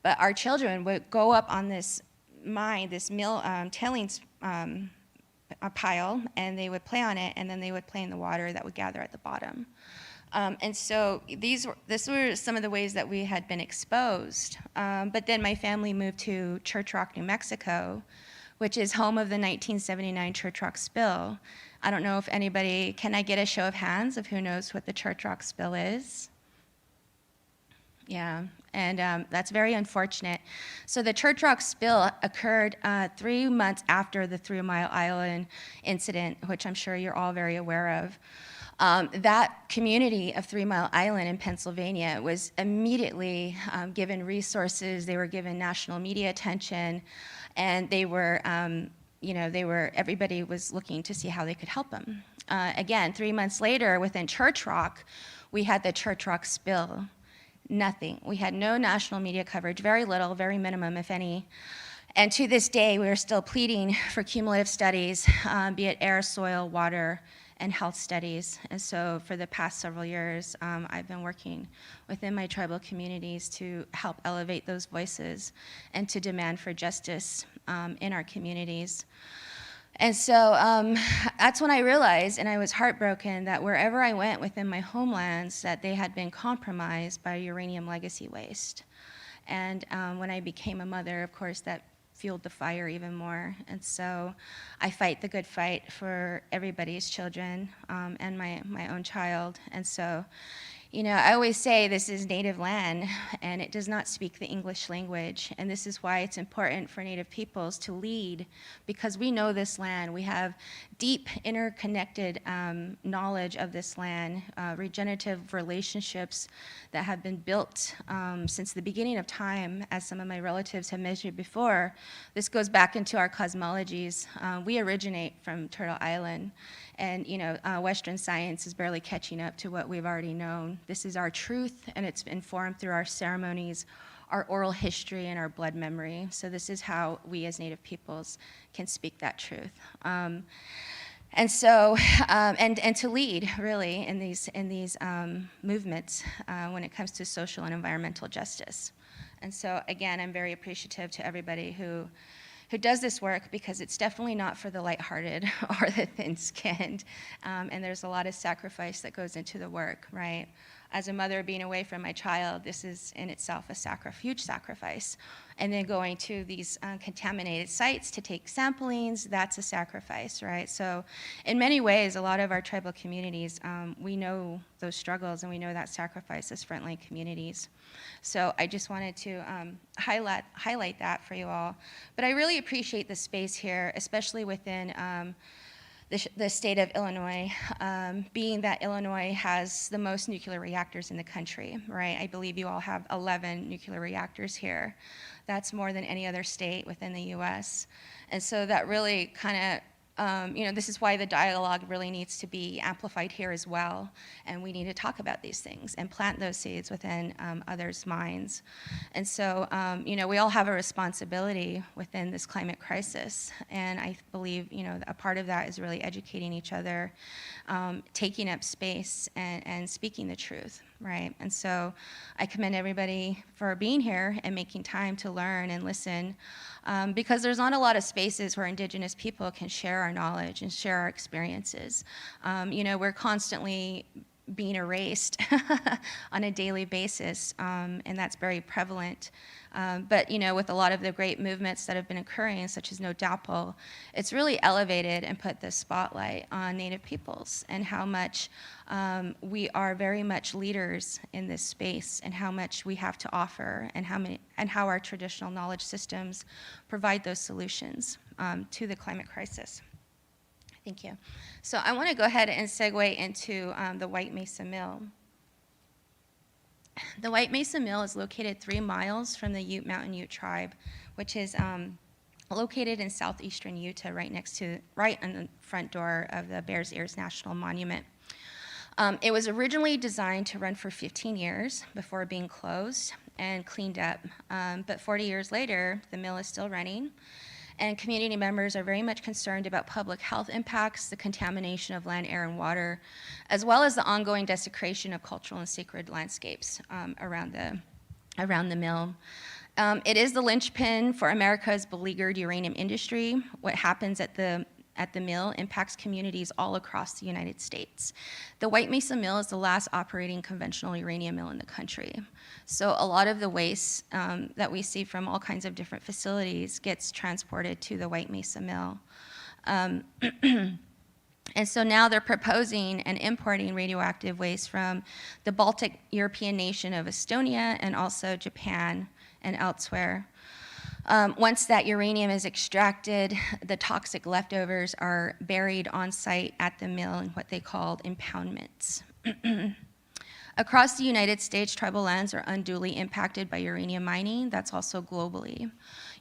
But our children would go up on this mine, this mill tailings pile, and they would play on it, and then they would play in the water that would gather at the bottom. And so this were some of the ways that we had been exposed. But then my family moved to Church Rock, New Mexico, which is home of the 1979 Church Rock spill. I don't know if can I get a show of hands of who knows what the Church Rock spill is? Yeah, and that's very unfortunate. So the Church Rock spill occurred 3 months after the 3 Mile Island incident, which I'm sure you're all very aware of. That community of 3 Mile Island in Pennsylvania was immediately given resources. They were given national media attention, and they were, everybody was looking to see how they could help them. Again, 3 months later, within Church Rock, we had the Church Rock spill. Nothing. We had no national media coverage, very little, very minimum, if any. And to this day, we are still pleading for cumulative studies, be it air, soil, water, and health studies. And so for the past several years, I've been working within my tribal communities to help elevate those voices and to demand for justice in our communities. And so that's when I realized, and I was heartbroken, that wherever I went within my homelands, that they had been compromised by uranium legacy waste. And when I became a mother, of course, that fueled the fire even more. And so I fight the good fight for everybody's children and my own child. And so, I always say this is Native land, and it does not speak the English language. And this is why it's important for Native peoples to lead, because we know this land. We have deep interconnected knowledge of this land, regenerative relationships that have been built since the beginning of time, as some of my relatives have mentioned before. This goes back into our cosmologies. We originate from Turtle Island, and Western science is barely catching up to what we've already known. This is our truth, and it's informed through our ceremonies, our oral history, and our blood memory. So this is how we as Native peoples can speak that truth. And so, and to lead really in these movements when it comes to social and environmental justice. And so again, I'm very appreciative to everybody who does this work, because it's definitely not for the lighthearted or the thin-skinned. And there's a lot of sacrifice that goes into the work, right? As a mother being away from my child, this is in itself a huge sacrifice. And then going to these contaminated sites to take samplings, that's a sacrifice, right? So in many ways, a lot of our tribal communities, we know those struggles and we know that sacrifice as frontline communities. So I just wanted to highlight that for you all. But I really appreciate the space here, especially within the state of Illinois, being that Illinois has the most nuclear reactors in the country, right? I believe you all have 11 nuclear reactors here. That's more than any other state within the US. And so that really kind of, this is why the dialogue really needs to be amplified here as well. And we need to talk about these things and plant those seeds within others' minds. And so, we all have a responsibility within this climate crisis. And I believe, a part of that is really educating each other, taking up space and speaking the truth, right? And so I commend everybody for being here and making time to learn and listen, because there's not a lot of spaces where Indigenous people can share our knowledge and share our experiences. We're constantly being erased on a daily basis, and that's very prevalent. But with a lot of the great movements that have been occurring, such as No DAPL, it's really elevated and put the spotlight on Native peoples and how much we are very much leaders in this space, and how much we have to offer, and how our traditional knowledge systems provide those solutions to the climate crisis. Thank you. So I want to go ahead and segue into the White Mesa Mill. The White Mesa Mill is located 3 miles from the Ute Mountain Ute tribe, which is located in southeastern Utah, right on the front door of the Bears Ears National Monument. It was originally designed to run for 15 years before being closed and cleaned up. But 40 years later, the mill is still running. And community members are very much concerned about public health impacts, the contamination of land, air, and water, as well as the ongoing desecration of cultural and sacred landscapes around the mill. It is the linchpin for America's beleaguered uranium industry. What happens at the mill impacts communities all across the United States. The White Mesa Mill is the last operating conventional uranium mill in the country. So a lot of the waste that we see from all kinds of different facilities gets transported to the White Mesa Mill. And so now they're proposing and importing radioactive waste from the Baltic European nation of Estonia and also Japan and elsewhere. Once that uranium is extracted, the toxic leftovers are buried on site at the mill in what they call impoundments. Across the United States, tribal lands are unduly impacted by uranium mining. That's also globally.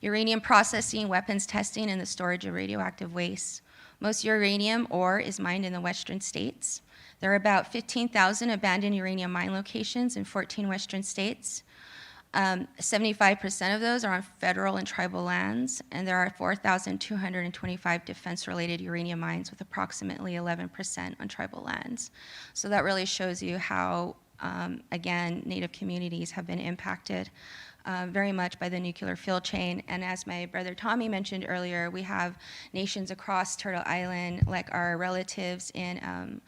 Uranium processing, weapons testing, and the storage of radioactive waste. Most uranium ore is mined in the western states. There are about 15,000 abandoned uranium mine locations in 14 western states. 75% of those are on federal and tribal lands, and there are 4,225 defense-related uranium mines with approximately 11% on tribal lands. So that really shows you how, again, Native communities have been impacted very much by the nuclear fuel chain. And as my brother Tommy mentioned earlier, we have nations across Turtle Island, like our relatives in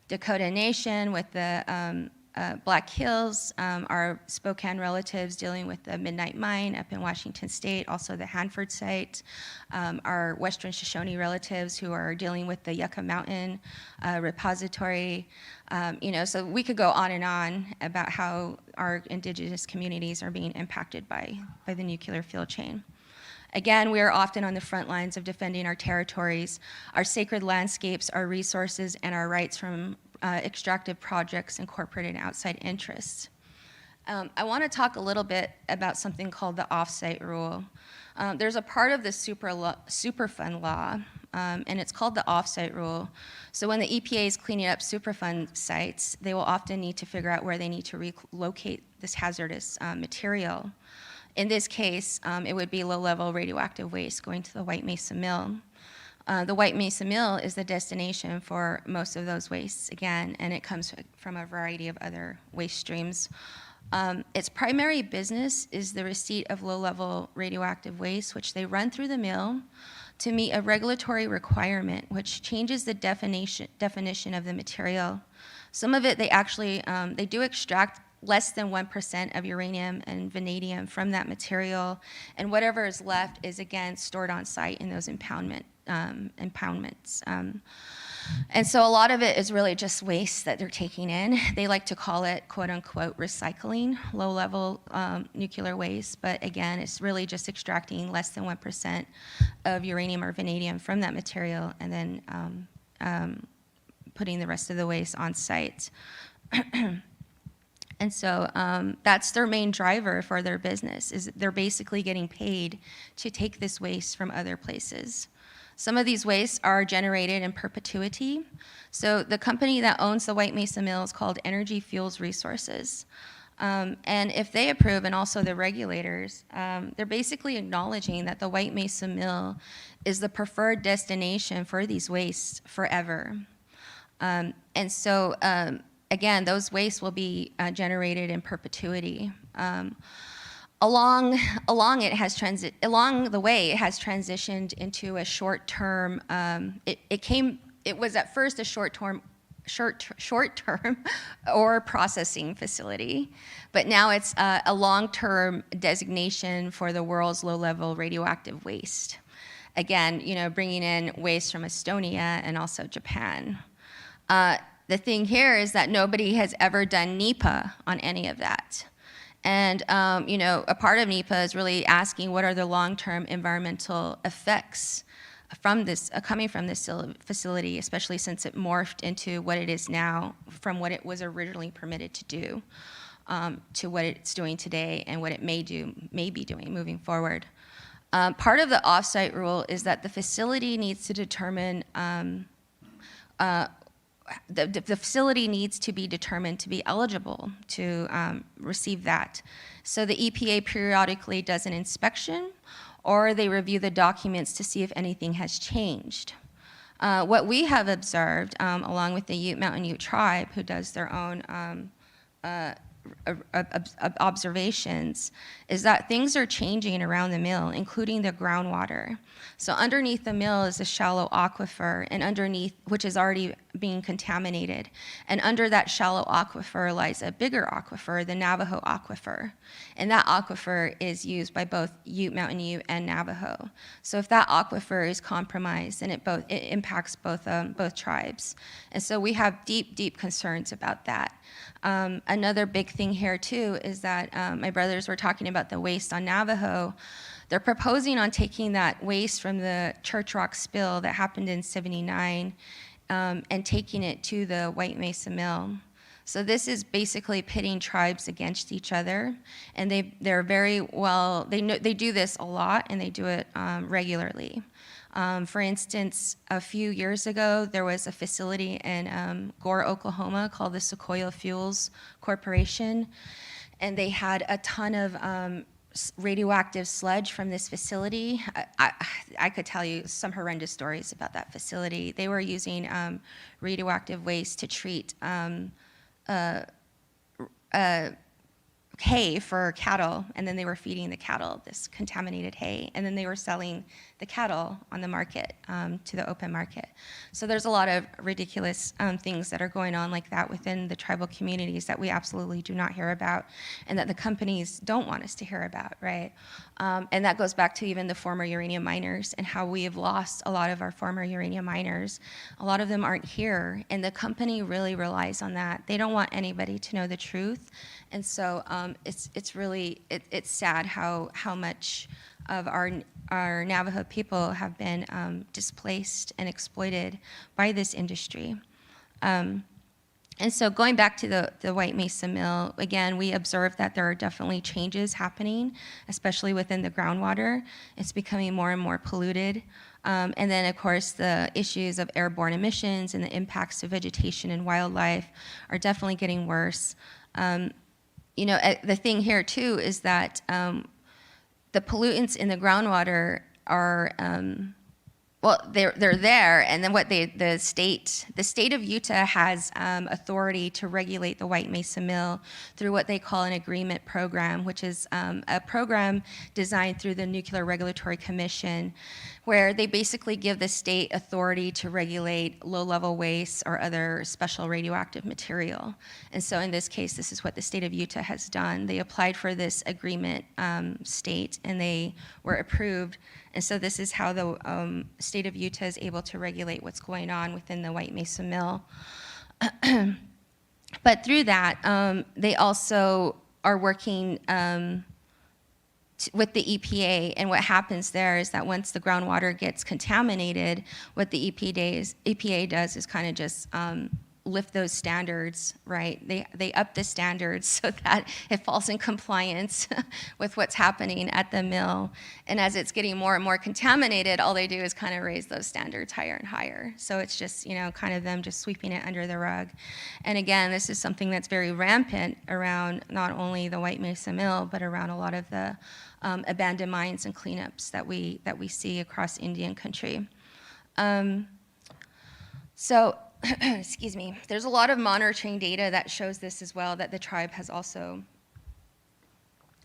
Dakota Nation with the Black Hills, our Spokane relatives dealing with the Midnight Mine up in Washington State, also the Hanford site, our Western Shoshone relatives who are dealing with the Yucca Mountain repository. So we could go on and on about how our indigenous communities are being impacted by the nuclear fuel chain. Again, we are often on the front lines of defending our territories, our sacred landscapes, our resources, and our rights from extractive projects and corporate and outside interests. I want to talk a little bit about something called the offsite rule. There's a part of the Superfund law, and it's called the offsite rule. So when the EPA is cleaning up Superfund sites, they will often need to figure out where they need to relocate this hazardous material. In this case, it would be low-level radioactive waste going to the White Mesa Mill. The White Mesa Mill is the destination for most of those wastes, again, and it comes from a variety of other waste streams. Its primary business is the receipt of low-level radioactive waste, which they run through the mill to meet a regulatory requirement, which changes the definition of the material. Some of it, they do extract less than 1% of uranium and vanadium from that material, and whatever is left is, again, stored on site in those impoundments. And so a lot of it is really just waste that they're taking in. They like to call it, quote unquote, recycling, low-level nuclear waste, but again, it's really just extracting less than 1% of uranium or vanadium from that material and then putting the rest of the waste on site. And so that's their main driver for their business, is they're basically getting paid to take this waste from other places. Some of these wastes are generated in perpetuity. So the company that owns the White Mesa Mill is called Energy Fuels Resources. And if they approve, and also the regulators, they're basically acknowledging that the White Mesa Mill is the preferred destination for these wastes forever. And so, again, those wastes will be generated in perpetuity. Along the way, it has transitioned into a short-term. It was at first a short-term ore processing facility, but now it's a long-term designation for the world's low-level radioactive waste. Again, bringing in waste from Estonia and also Japan. The thing here is that nobody has ever done NEPA on any of that. And, a part of NEPA is really asking what are the long-term environmental effects from this, coming from this facility, especially since it morphed into what it is now from what it was originally permitted to do to what it's doing today and what it may be doing moving forward. Part of the offsite rule is that the facility needs to determine the facility needs to be determined to be eligible to receive that. So the EPA periodically does an inspection, or they review the documents to see if anything has changed. What we have observed, along with the Ute Mountain Ute tribe, who does their own observations is that things are changing around the mill, including the groundwater. So underneath the mill is a shallow aquifer, and underneath, which is already being contaminated. And under that shallow aquifer lies a bigger aquifer, the Navajo aquifer. And that aquifer is used by both Ute, Mountain Ute, and Navajo. So if that aquifer is compromised, then it impacts both tribes. And so we have deep concerns about that. Another big thing here too is that my brothers were talking about the waste on Navajo. They're proposing on taking that waste from the Church Rock spill that happened in '79 and taking it to the White Mesa Mill. So this is basically pitting tribes against each other, and they're very well, they do this a lot, and they do it regularly. For instance, a few years ago, there was a facility in Gore, Oklahoma called the Sequoia Fuels Corporation, and they had a ton of radioactive sludge from this facility. I could tell you some horrendous stories about that facility. They were using radioactive waste to treat hay for cattle, and then they were feeding the cattle this contaminated hay, and then they were selling the cattle on the market, to the open market. So there's a lot of ridiculous things that are going on like that within the tribal communities that we absolutely do not hear about, and that the companies don't want us to hear about, right? And that goes back to even the former uranium miners and how we have lost a lot of our former uranium miners. A lot of them aren't here, and the company really relies on that. They don't want anybody to know the truth, and so it's really sad how much of our Navajo people have been displaced and exploited by this industry. And so going back to the White Mesa Mill, again, we observed that there are definitely changes happening, especially within the groundwater. It's becoming more and more polluted. And then, of course, the issues of airborne emissions and the impacts to vegetation and wildlife are definitely getting worse. You know, the thing here, too, is that the pollutants in the groundwater are, well, they're there, and then what the state of Utah has authority to regulate the White Mesa Mill through what they call an agreement program, which is a program designed through the Nuclear Regulatory Commission, where they basically give the state authority to regulate low-level waste or other special radioactive material. And so in this case, this is what the state of Utah has done. They applied for this agreement state, and they were approved. And so this is how the state of Utah is able to regulate what's going on within the White Mesa Mill. But through that, they also are working with the EPA, and what happens there is that once the groundwater gets contaminated, what the EPA does is kind of just lift those standards, right? They up the standards so that it falls in compliance with what's happening at the mill. And as it's getting more and more contaminated, all they do is kind of raise those standards higher and higher. So it's just, you know, kind of them just sweeping it under the rug. And again, this is something that's very rampant around not only the White Mesa Mill, but around a lot of the abandoned mines and cleanups that we see across Indian country. Excuse me, there's a lot of monitoring data that shows this as well, that the tribe has also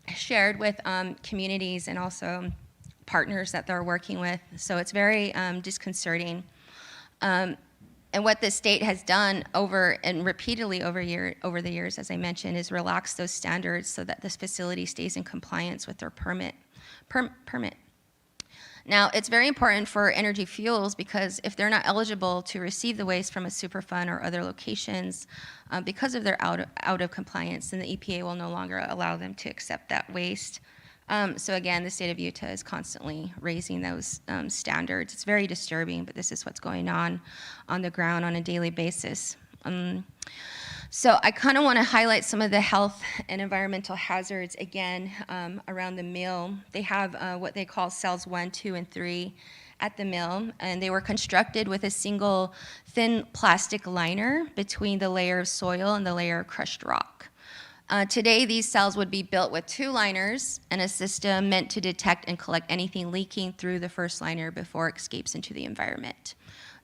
shared with communities and also partners that they're working with. So it's very disconcerting. And what the state has done repeatedly over the years, as I mentioned, is relax those standards so that this facility stays in compliance with their permit. Now, it's very important for Energy Fuels because if they're not eligible to receive the waste from a Superfund or other locations because of their out of compliance, then the EPA will no longer allow them to accept that waste. So again, the state of Utah is constantly raising those standards. It's very disturbing, but this is what's going on the ground on a daily basis. So I kind of want to highlight some of the health and environmental hazards again around the mill. They have what they call cells 1, 2, and 3 at the mill, and they were constructed with a single thin plastic liner between the layer of soil and the layer of crushed rock. Today, these cells would be built with 2 liners and a system meant to detect and collect anything leaking through the first liner before it escapes into the environment.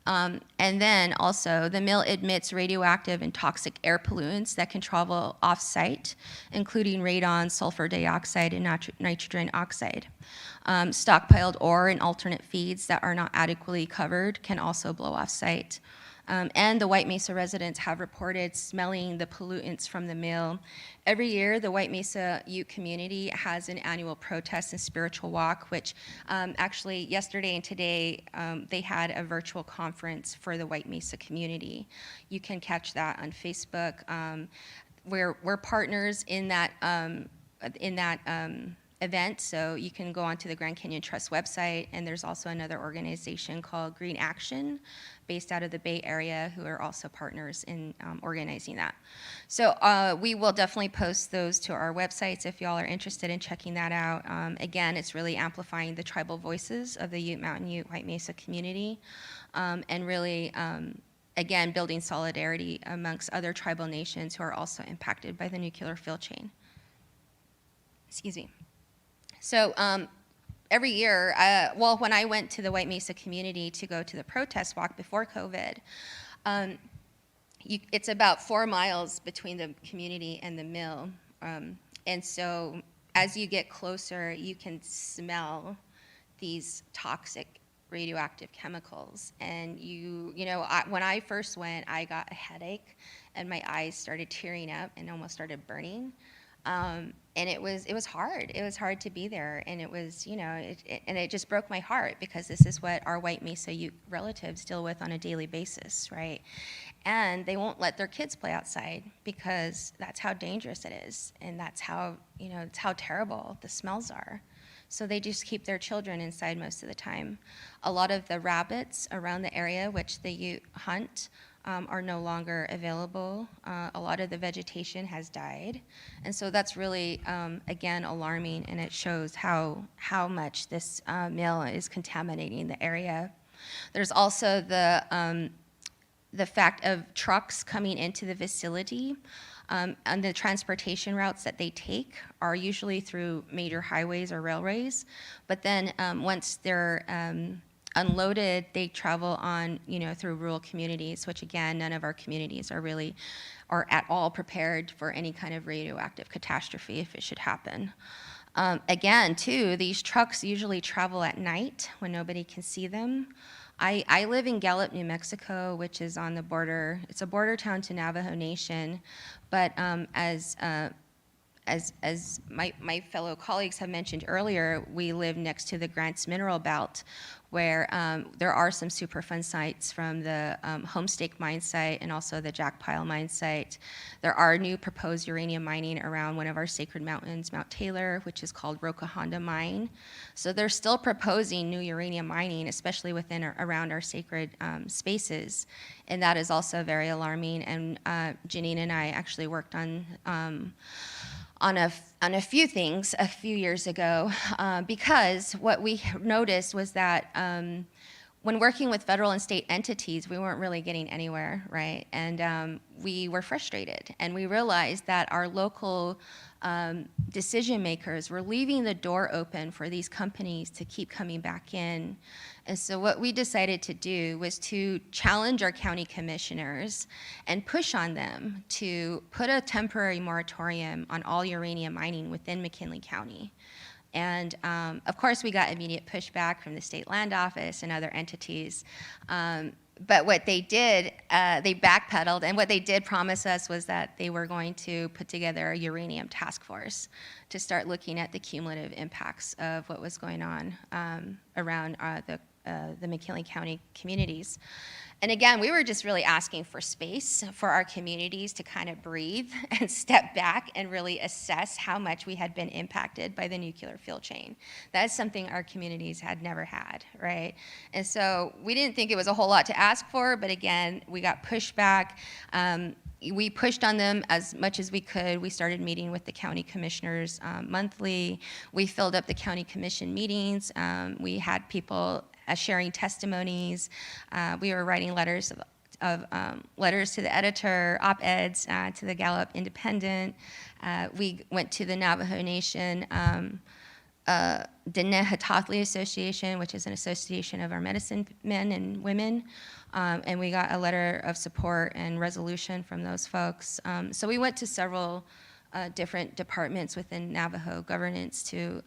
And then also, the mill emits radioactive and toxic air pollutants that can travel off-site, including radon, sulfur dioxide, and nitrogen oxide. Stockpiled ore and alternate feeds that are not adequately covered can also blow off-site. And the White Mesa residents have reported smelling the pollutants from the mill. Every year, the White Mesa Ute community has an annual protest and spiritual walk, which actually yesterday and today, they had a virtual conference for the White Mesa community. You can catch that on Facebook. We're partners in that event, so you can go onto the Grand Canyon Trust website, and there's also another organization called Green Action based out of the Bay Area who are also partners in organizing that. So we will definitely post those to our websites if y'all are interested in checking that out. Again, it's really amplifying the tribal voices of the Ute Mountain Ute White Mesa community, and really again, building solidarity amongst other tribal nations who are also impacted by the nuclear fuel chain. Excuse me. So every year, well, when I went to the White Mesa community to go to the protest walk before COVID, it's about 4 miles between the community and the mill. And so as you get closer, you can smell these toxic radioactive chemicals. And when I first went, I got a headache and my eyes started tearing up and almost started burning. And it was hard. It was hard to be there, and it was, and it just broke my heart because this is what our White Mesa Ute relatives deal with on a daily basis, right? And they won't let their kids play outside because that's how dangerous it is, and that's how, it's how terrible the smells are. So they just keep their children inside most of the time. A lot of the rabbits around the area, which the Ute hunt, are no longer available. A lot of the vegetation has died. And so that's really, again, alarming, and it shows how much this mill is contaminating the area. There's also the fact of trucks coming into the facility, and the transportation routes that they take are usually through major highways or railways. But then once they're unloaded, they travel on, through rural communities, which again, none of our communities are at all prepared for any kind of radioactive catastrophe if it should happen. Again, too, these trucks usually travel at night when nobody can see them. I live in Gallup, New Mexico, which is on the border. It's a border town to Navajo Nation, but as my fellow colleagues have mentioned earlier, we live next to the Grants Mineral Belt, where there are some Superfund sites from the Homestake mine site and also the Jack Pile mine site. There are new proposed uranium mining around one of our sacred mountains, Mount Taylor, which is called Roca Honda Mine. So they're still proposing new uranium mining, especially within or around our sacred spaces. And that is also very alarming. And Janine and I actually worked on a few things a few years ago, because what we noticed was that when working with federal and state entities, we weren't really getting anywhere, right? And we were frustrated, and we realized that our local decision makers were leaving the door open for these companies to keep coming back in. And so what we decided to do was to challenge our county commissioners and push on them to put a temporary moratorium on all uranium mining within McKinley County. And of course, we got immediate pushback from the state land office and other entities. But what they did, they backpedaled, and what they did promise us was that they were going to put together a uranium task force to start looking at the cumulative impacts of what was going on around the McKinley County communities. And again, we were just really asking for space for our communities to kind of breathe and step back and really assess how much we had been impacted by the nuclear fuel chain. That's something our communities had never had, right? And so we didn't think it was a whole lot to ask for, but again, we got pushback. We pushed on them as much as we could. We started meeting with the county commissioners monthly. We filled up the county commission meetings. We had people sharing testimonies. We were writing letters letters to the editor, op-eds to the Gallup Independent. We went to the Navajo Nation Diné Hatatli Association, which is an association of our medicine men and women, and we got a letter of support and resolution from those folks. So we went to several different departments within Navajo governance to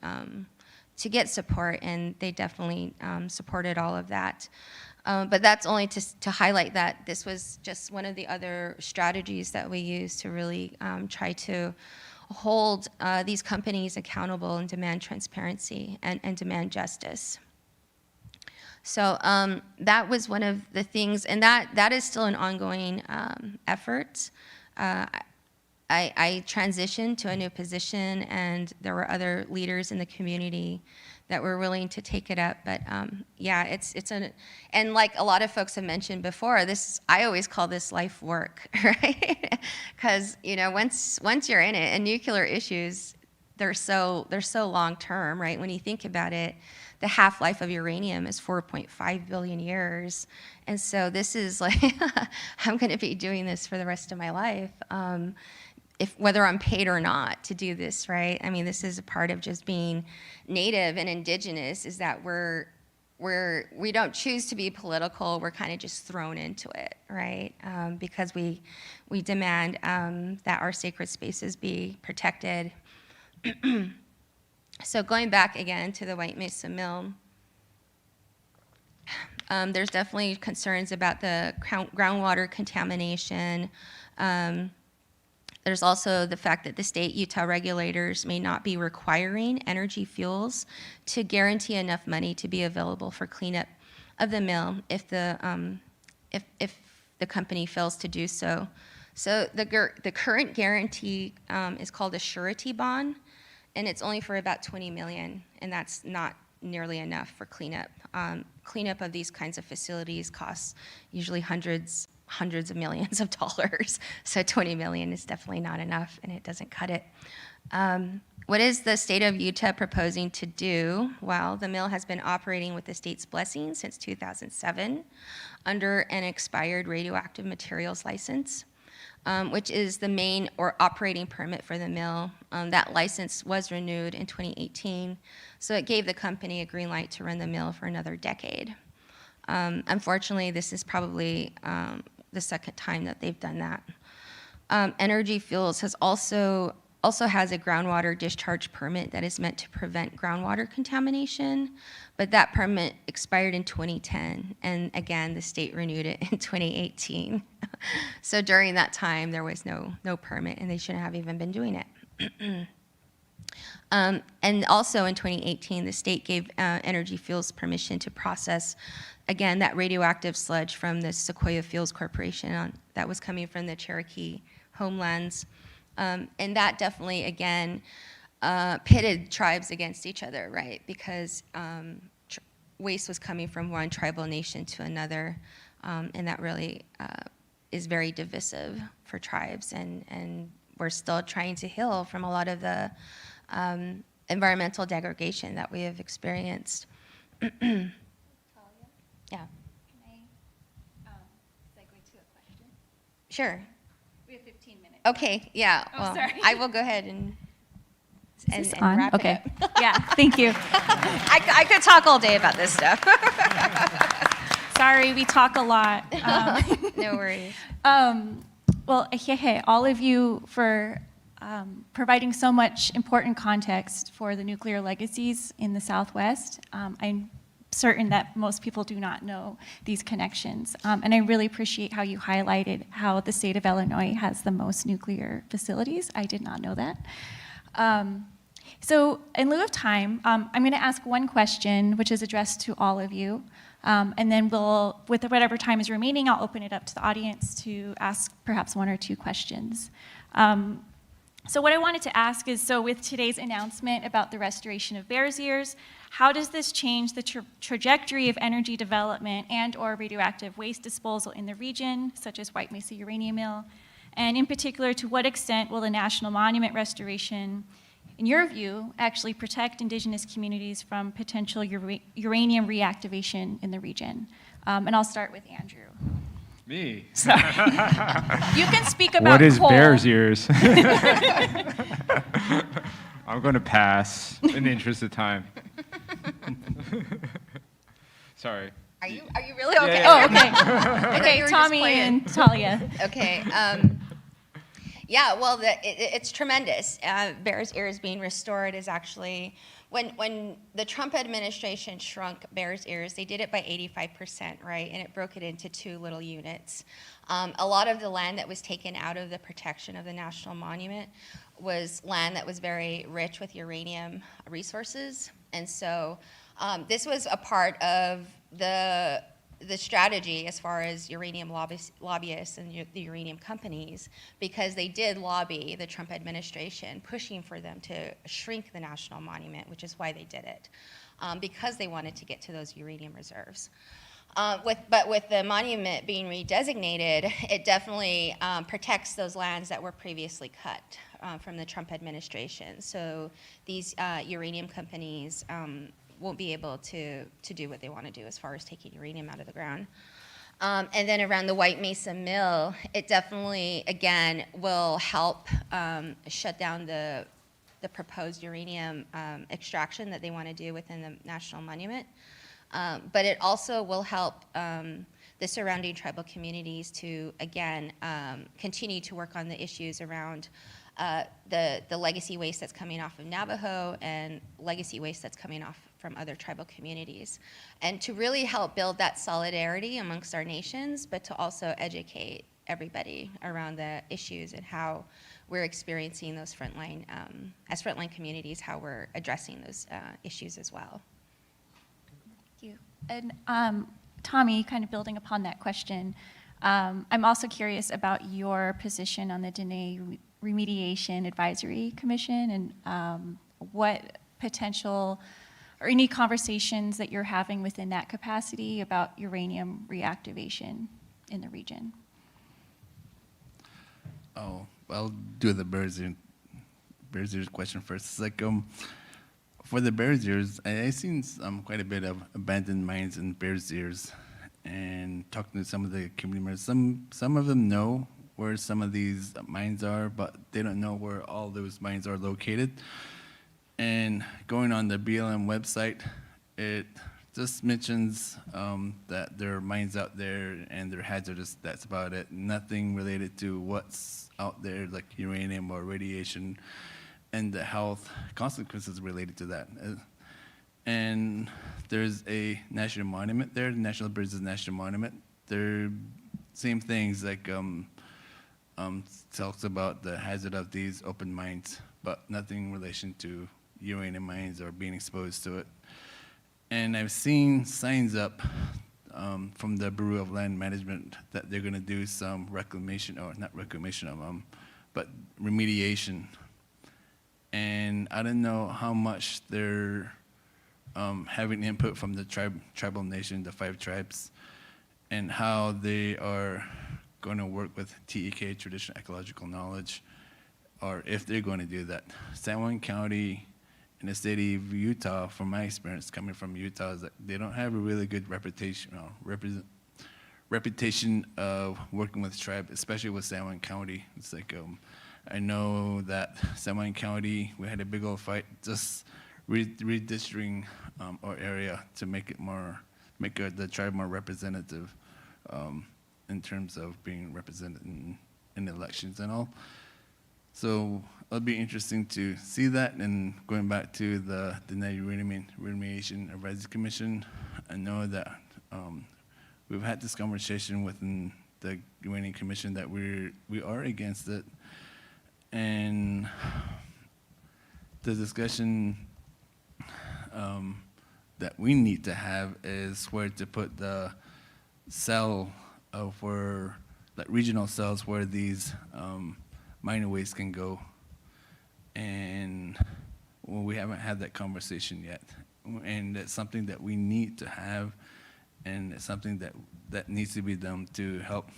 get support, and they definitely supported all of that. But that's only to highlight that this was just one of the other strategies that we used to really try to hold these companies accountable and demand transparency and demand justice. So that was one of the things, and that is still an ongoing effort. I transitioned to a new position, and there were other leaders in the community that were willing to take it up. But yeah, and like a lot of folks have mentioned before, I always call this life work, right? Because once you're in it, and nuclear issues, they're so long term, right? When you think about it, the half-life of uranium is 4.5 billion years, and so this is like I'm going to be doing this for the rest of my life. Whether I'm paid or not to do this, right? I mean, this is a part of just being Native and Indigenous, is that we don't choose to be political. We're kind of just thrown into it, right? Because we demand that our sacred spaces be protected. So going back again to the White Mesa Mill, there's definitely concerns about the groundwater contamination. There's also the fact that the state Utah regulators may not be requiring Energy Fuels to guarantee enough money to be available for cleanup of the mill if the company fails to do so. So the current guarantee is called a surety bond, and it's only for about $20 million, and that's not nearly enough for cleanup. Cleanup of these kinds of facilities costs usually hundreds of millions of dollars. So 20 million is definitely not enough, and it doesn't cut it. What is the state of Utah proposing to do? Well, the mill has been operating with the state's blessing since 2007 under an expired radioactive materials license, which is the main or operating permit for the mill. That license was renewed in 2018, so it gave the company a green light to run the mill for another decade. Unfortunately, this is probably the second time that they've done that. Energy Fuels has also has a groundwater discharge permit that is meant to prevent groundwater contamination, but that permit expired in 2010, and again, the state renewed it in 2018. So during that time, there was no permit, and they shouldn't have even been doing it. And also in 2018, the state gave Energy Fuels permission to process, again, that radioactive sludge from the Sequoia Fuels Corporation that was coming from the Cherokee homelands. And that definitely, again, pitted tribes against each other, right? Because waste was coming from one tribal nation to another, and that really is very divisive for tribes. And we're still trying to heal from a lot of the environmental degradation that we have experienced. Yeah. Can I segue to a question? Sure. We have 15 minutes. Okay, yeah. Oh, Well, sorry. I will go ahead and On? wrap Okay. it up. Yeah, thank you. I could talk all day about this stuff. Sorry, we talk a lot. No worries. Well, hehe, all of you for providing so much important context for the nuclear legacies in the Southwest. I'm certain that most people do not know these connections. And I really appreciate how you highlighted how the state of Illinois has the most nuclear facilities. I did not know that. So in lieu of time, I'm going to ask one question, which is addressed to all of you. And then we'll, with whatever time is remaining, I'll open it up to the audience to ask perhaps one or two questions. So what I wanted to ask is, so with today's announcement about the restoration of Bears Ears, how does this change the trajectory of energy development and or radioactive waste disposal in the region, such as White Mesa Uranium Mill? And in particular, to what extent will the National Monument restoration, in your view, actually protect Indigenous communities from potential uranium reactivation in the region? And I'll start with Andrew. Me? Sorry. You can speak about what is coal. Bears Ears? I'm going to pass in the interest of time. Sorry. Are you really okay? Yeah, Oh, okay. I thought Okay, you were just Tommy playing. and Talia. Okay. Yeah, well, it's tremendous. Bears Ears being restored is actually, when the Trump administration shrunk Bears Ears, they did it by 85%, right? And it broke it into 2 little units. A lot of the land that was taken out of the protection of the National Monument was land that was very rich with uranium resources. And so this was a part of the strategy as far as uranium lobbyists and the uranium companies, because they did lobby the Trump administration, pushing for them to shrink the National Monument, which is why they did it, because they wanted to get to those uranium reserves. But with the monument being redesignated, it definitely protects those lands that were previously cut from the Trump administration. So these uranium companies won't be able to do what they want to do as far as taking uranium out of the ground. And then around the White Mesa Mill, it definitely, again, will help shut down the proposed uranium extraction that they want to do within the National Monument. But it also will help the surrounding tribal communities to, again, continue to work on the issues around the legacy waste that's coming off of Navajo and legacy waste that's coming off from other tribal communities, and to really help build that solidarity amongst our nations, but to also educate everybody around the issues and how we're experiencing those frontline, as frontline communities, how we're addressing those issues as well. Thank you. And Tommy, kind of building upon that question, I'm also curious about your position on the Dene Remediation Advisory Commission, and what potential or any conversations that you're having within that capacity about uranium reactivation in the region. Oh, I'll do the Bears Ears question first. It's like, for the Bears Ears, I've seen quite a bit of abandoned mines in Bears Ears, and talking to some of the community members. Some of them know where some of these mines are, but they don't know where all those mines are located. And going on the BLM website, it just mentions that there are mines out there and they're hazardous. That's about it. Nothing related to what's out there, like uranium or radiation, and the health consequences related to that. And there's a national monument there, the National Bridges National Monument. They're same things, like talks about the hazard of these open mines, but nothing in relation to uranium mines or being exposed to it. And I've seen signs up from the Bureau of Land Management that they're going to do some reclamation, or not reclamation of them, but remediation. And I don't know how much they're having input from the tribal nation, the 5 tribes, and how they are going to work with TEK, Traditional Ecological Knowledge, or if they're going to do that. San Juan County in the city of Utah, from my experience coming from Utah, is that they don't have a really good reputation of working with tribe, especially with San Juan County. It's like, I know that San Juan County, we had a big old fight just redistricting our area to make it more, the tribe more representative in terms of being represented in elections and all. So it'll be interesting to see that. And going back to the Uranium Remediation Advisory Commission, I know that we've had this conversation within the Uranium Commission that we are against it. And the discussion that we need to have is where to put the cell of where, like regional cells where these minor waste can go. And well, we haven't had that conversation yet. And it's something that we need to have, and it's something that needs to be done to help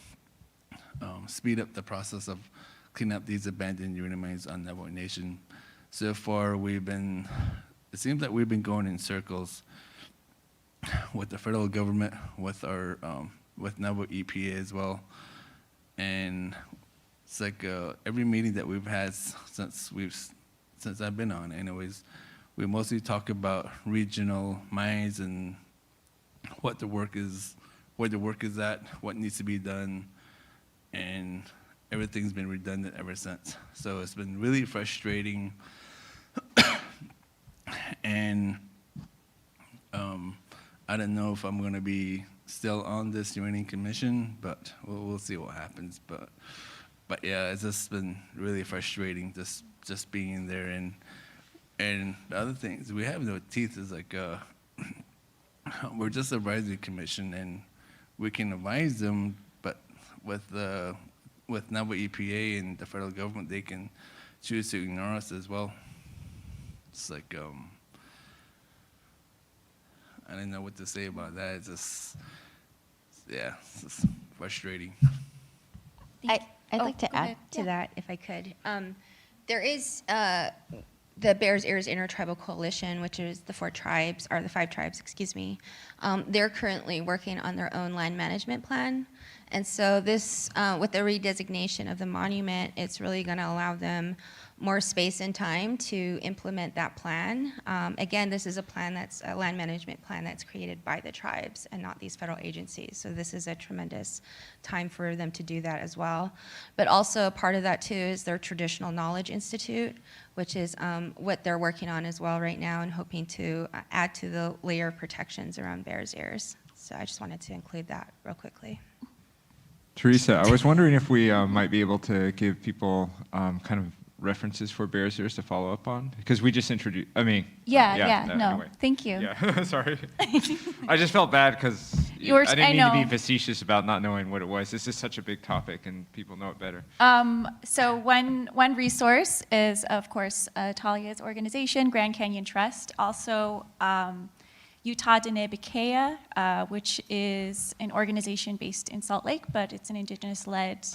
speed up the process of cleaning up these abandoned uranium mines on Navajo Nation. So far, it seems like we've been going in circles with the federal government, with our, with Navajo EPA as well. And it's like every meeting that we've had since we've since I've been on. Anyways, we mostly talk about regional mines and what the work is, where the work is at, what needs to be done, and everything's been redundant ever since. So it's been really frustrating, and I don't know if I'm going to be still on this uranium commission, but we'll see what happens. But yeah, it's just been really frustrating just being there. And the other things, we have no teeth is like, we're just a advisory commission, and we can advise them, but with now with EPA and the federal government, they can choose to ignore us as well. It's like, I don't know what to say about that. It's just, yeah, it's just frustrating. I'd Oh, like to go add ahead. to that, if I could. There is the Bears Ears Intertribal Coalition, which is the 5 tribes, excuse me. They're currently working on their own land management plan. And so this, with the redesignation of the monument, it's really going to allow them more space and time to implement that plan. Again, this is a plan that's a land management plan that's created by the tribes and not these federal agencies. So this is a tremendous time for them to do that as well. But also part of that too is their Traditional Knowledge Institute, which is what they're working on as well right now and hoping to add to the layer of protections around Bears Ears. So I just wanted to include that real quickly. Teresa, I was wondering if we might be able to give people kind of references for Bears Ears to follow up on, because we just introduced. I mean. No, anyway. thank you. Yeah, sorry. I just felt bad because I didn't mean to be facetious about not knowing what it was. This is such a big topic, and people know it better. So one resource is, of course, Talia's organization, Grand Canyon Trust. Also, Utah Dene Bikea, which is an organization based in Salt Lake, but it's an indigenous-led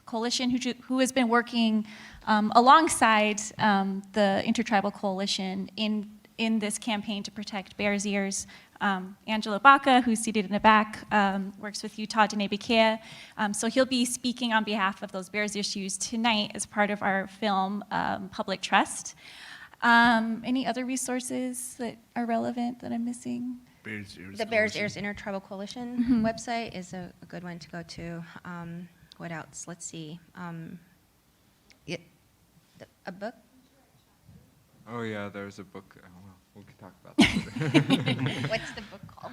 coalition who has been working alongside the Intertribal Coalition in this campaign to protect Bears Ears. Angelo Baca, who's seated in the back, works with Utah Dene Bikea. So he'll be speaking on behalf of those Bears issues tonight as part of our film, Public Trust. Any other resources that are relevant that I'm missing? The Bears Ears Intertribal Coalition website is a good one to go to. What else? Let's see. A book? Oh yeah, there's a book. Oh, well, we can talk about that later. What's the book called?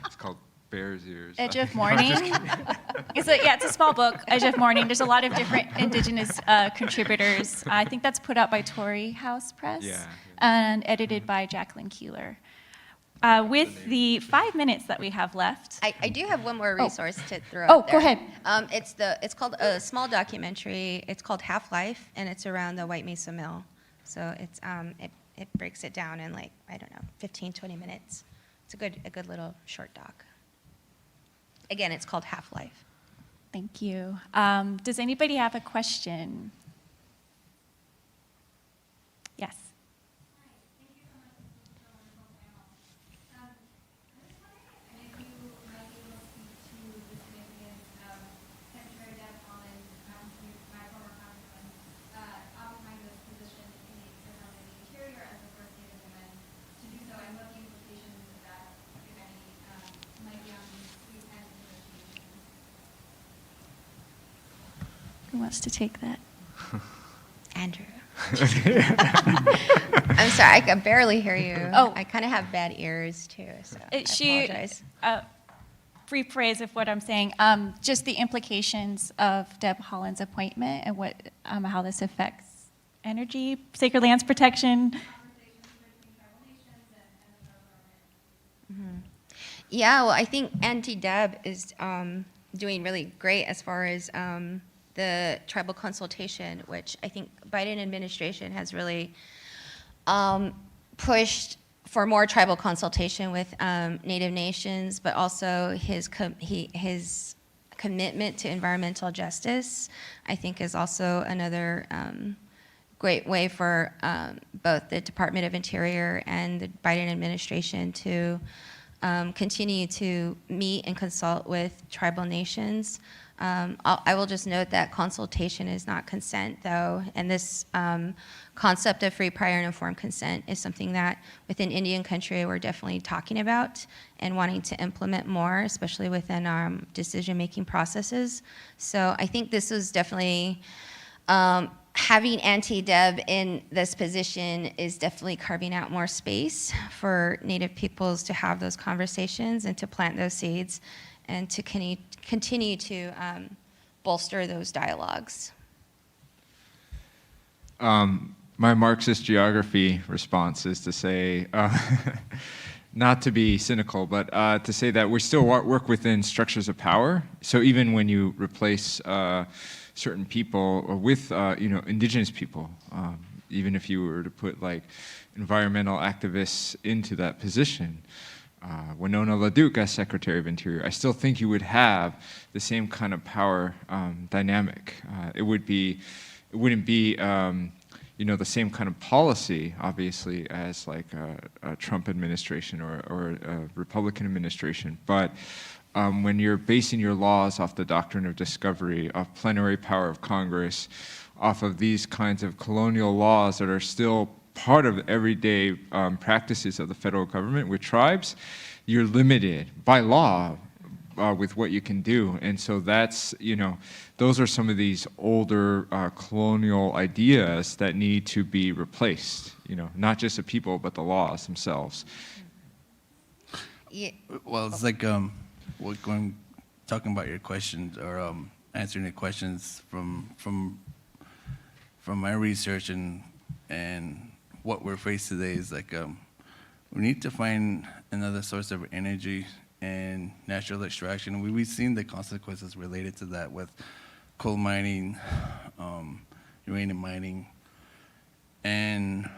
It's called Bears Ears. Edge of Morning. It's a small book, Edge of Morning. There's a lot of different indigenous contributors. I think that's put out by Torrey House Press and edited by Jacqueline Keeler. With the 5 minutes that we have left. I do have one more resource to throw out go there. ahead. It's called a small documentary. It's called Half-Life, and it's around the White Mesa Mill. So it's it breaks it down in 15, 20 minutes. It's a good little short doc. Again, it's called Half-Life. Thank you. Does anybody have a question? Yes. Who wants to take that? Andrew. I'm sorry, I can barely hear you. Oh. I kind of have bad ears too, so I apologize. Rephrase of what I'm saying. Just the implications of Deb Holland's appointment and what how this affects energy, sacred lands protection. Yeah, well, I think Auntie Deb is doing really great as far as the tribal consultation, which I think Biden administration has really pushed for more tribal consultation with Native nations, but also his commitment to environmental justice, I think, is also another great way for both the Department of Interior and the Biden administration to continue to meet and consult with tribal nations. I will just note that consultation is not consent, though, and this concept of free, prior, and informed consent is something that within Indian country we're definitely talking about and wanting to implement more, especially within our decision-making processes. So I think this was definitely, having anti-Deb in this position is definitely carving out more space for Native peoples to have those conversations and to plant those seeds and to continue to bolster those dialogues. My Marxist geography response is to say, not to be cynical, but to say that we still work within structures of power. So even when you replace certain people with, indigenous people, even if you were to put like environmental activists into that position, Winona LaDuke as Secretary of Interior, I still think you would have the same kind of power dynamic. It wouldn't be, the same kind of policy, obviously, as like a Trump administration or a Republican administration. But when you're basing your laws off the doctrine of discovery, off plenary power of Congress, off of these kinds of colonial laws that are still part of everyday practices of the federal government with tribes, you're limited by law with what you can do. And so that's, those are some of these older colonial ideas that need to be replaced, not just the people, but the laws themselves. Yeah. Well, it's like talking about your questions or answering the questions from my research and what we're faced today is like we need to find another source of energy and natural extraction. We've seen the consequences related to that with coal mining, uranium mining, and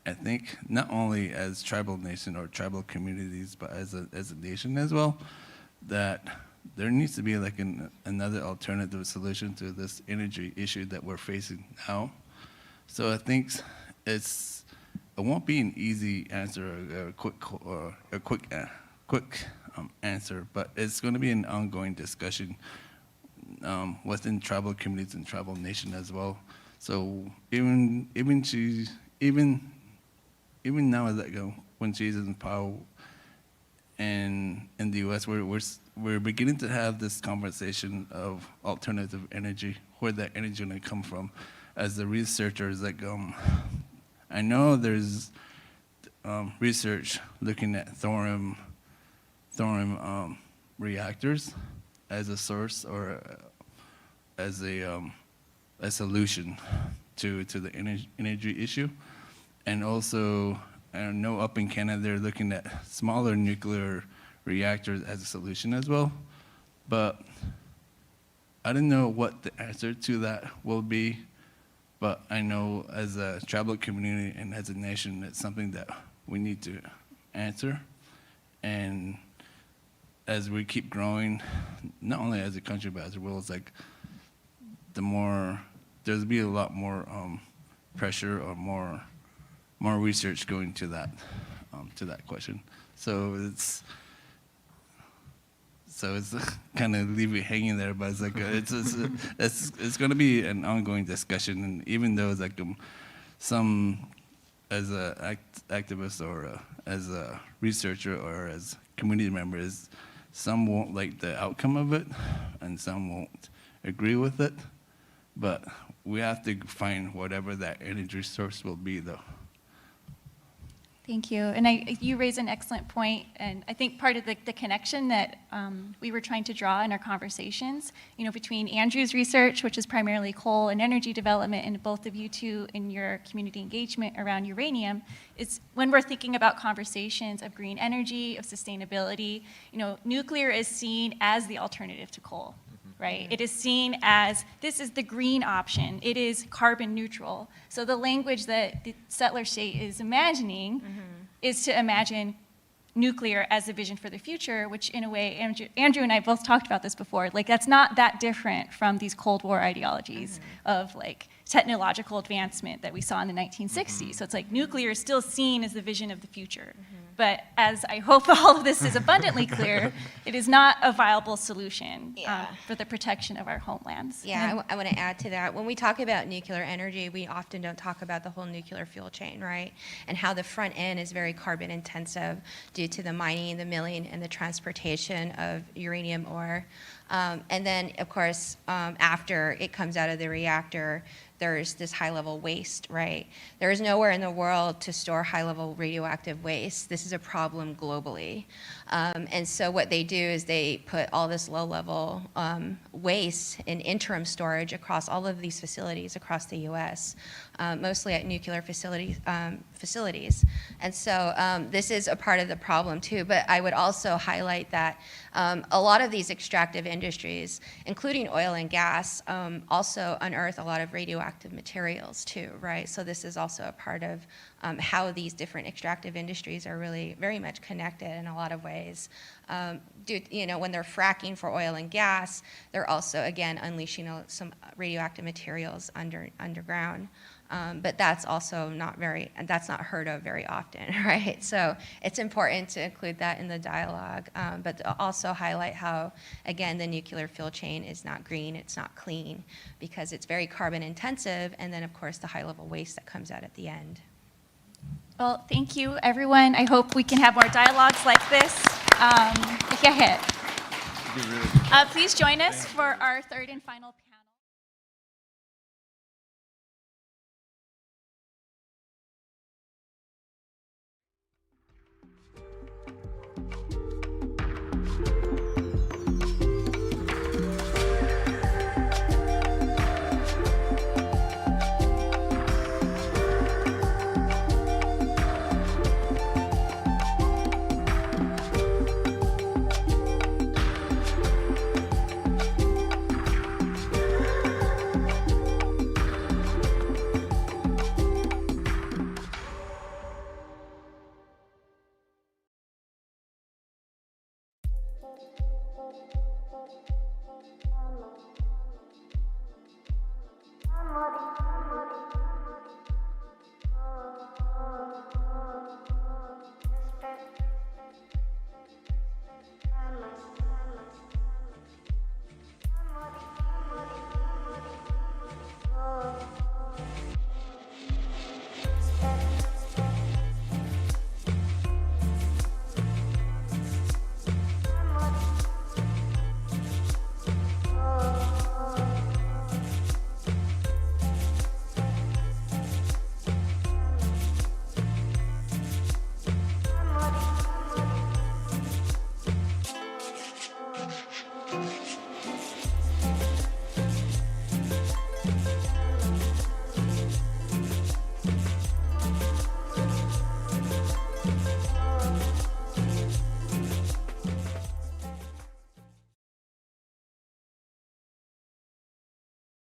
I think not only as tribal nation or tribal communities, but as a nation as well, that there needs to be like another alternative solution to this energy issue that we're facing now. So I think it won't be an easy answer or a quick answer, but it's going to be an ongoing discussion within tribal communities and tribal nation as well. So even now, when she's in power in the U.S., we're beginning to have this conversation of alternative energy, where that energy going to come from. As the researchers, I know there's research looking at thorium reactors as a source or as a solution to the energy issue. And also, I know up in Canada, they're looking at smaller nuclear reactors as a solution as well. But I don't know what the answer to that will be. But I know as a tribal community and as a nation, it's something that we need to answer. And as we keep growing, not only as a country, but as a world, it's like there's be a lot more pressure or more research going to that question. So it's kind of leave it hanging there, but it's like it's going to be an ongoing discussion. And even though it's like some as a activist or as a researcher or as community members, some won't like the outcome of it, and some won't agree with it. But we have to find whatever that energy source will be, though. Thank you. And you raise an excellent point, and I think part of the connection that we were trying to draw in our conversations, between Andrew's research, which is primarily coal and energy development, and both of you two in your community engagement around uranium, is when we're thinking about conversations of green energy, of sustainability, nuclear is seen as the alternative to coal. Right? It is seen as, this is the green option. It is carbon neutral. So the language that the settler state is imagining is to imagine nuclear as a vision for the future, which in a way, Andrew and I both talked about this before, that's not that different from these Cold War ideologies of technological advancement that we saw in the 1960s. So it's like nuclear is still seen as the vision of the future. But as I hope all of this is abundantly clear, it is not a viable solution for the protection of our homelands. Yeah, I want to add to that. When we talk about nuclear energy, we often don't talk about the whole nuclear fuel chain, right? And how the front end is very carbon intensive due to the mining, the milling, and the transportation of uranium ore. And then, of course, after it comes out of the reactor, there's this high-level waste, right? There is nowhere in the world to store high-level radioactive waste. This is a problem globally. And so what they do is they put all this low-level waste in interim storage across all of these facilities across the U.S., mostly at nuclear facilities. And so this is a part of the problem too, but I would also highlight that a lot of these extractive industries, including oil and gas, also unearth a lot of radioactive materials too, right? So this is also a part of how these different extractive industries are really very much connected in a lot of ways. When they're fracking for oil and gas, they're also, again, unleashing some radioactive materials underground. But that's also that's not heard of very often, right? So it's important to include that in the dialogue, but to also highlight how, again, the nuclear fuel chain is not green, it's not clean, because it's very carbon intensive, and then, of course, the high-level waste that comes out at the end. Well, thank you, everyone. I hope we can have more dialogues like this. Please join us for our third and final panel.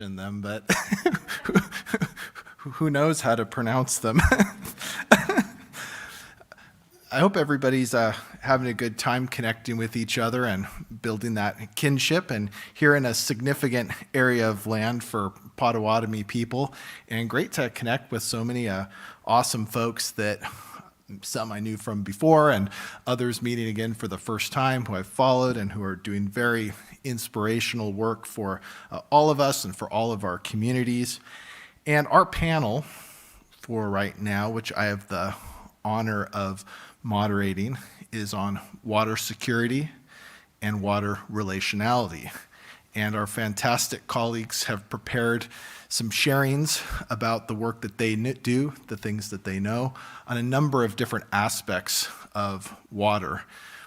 in them, but who knows how to pronounce them. I hope everybody's having a good time connecting with each other and building that kinship, and here in a significant area of land for Potawatomi people, and great to connect with so many awesome folks that some I knew from before and others meeting again for the first time who I've followed and who are doing very inspirational work for all of us and for all of our communities. And our panel for right now, which I have the honor of moderating, is on water security and water relationality. And our fantastic colleagues have prepared some sharings about the work that they do, the things that they know, on a number of different aspects of water,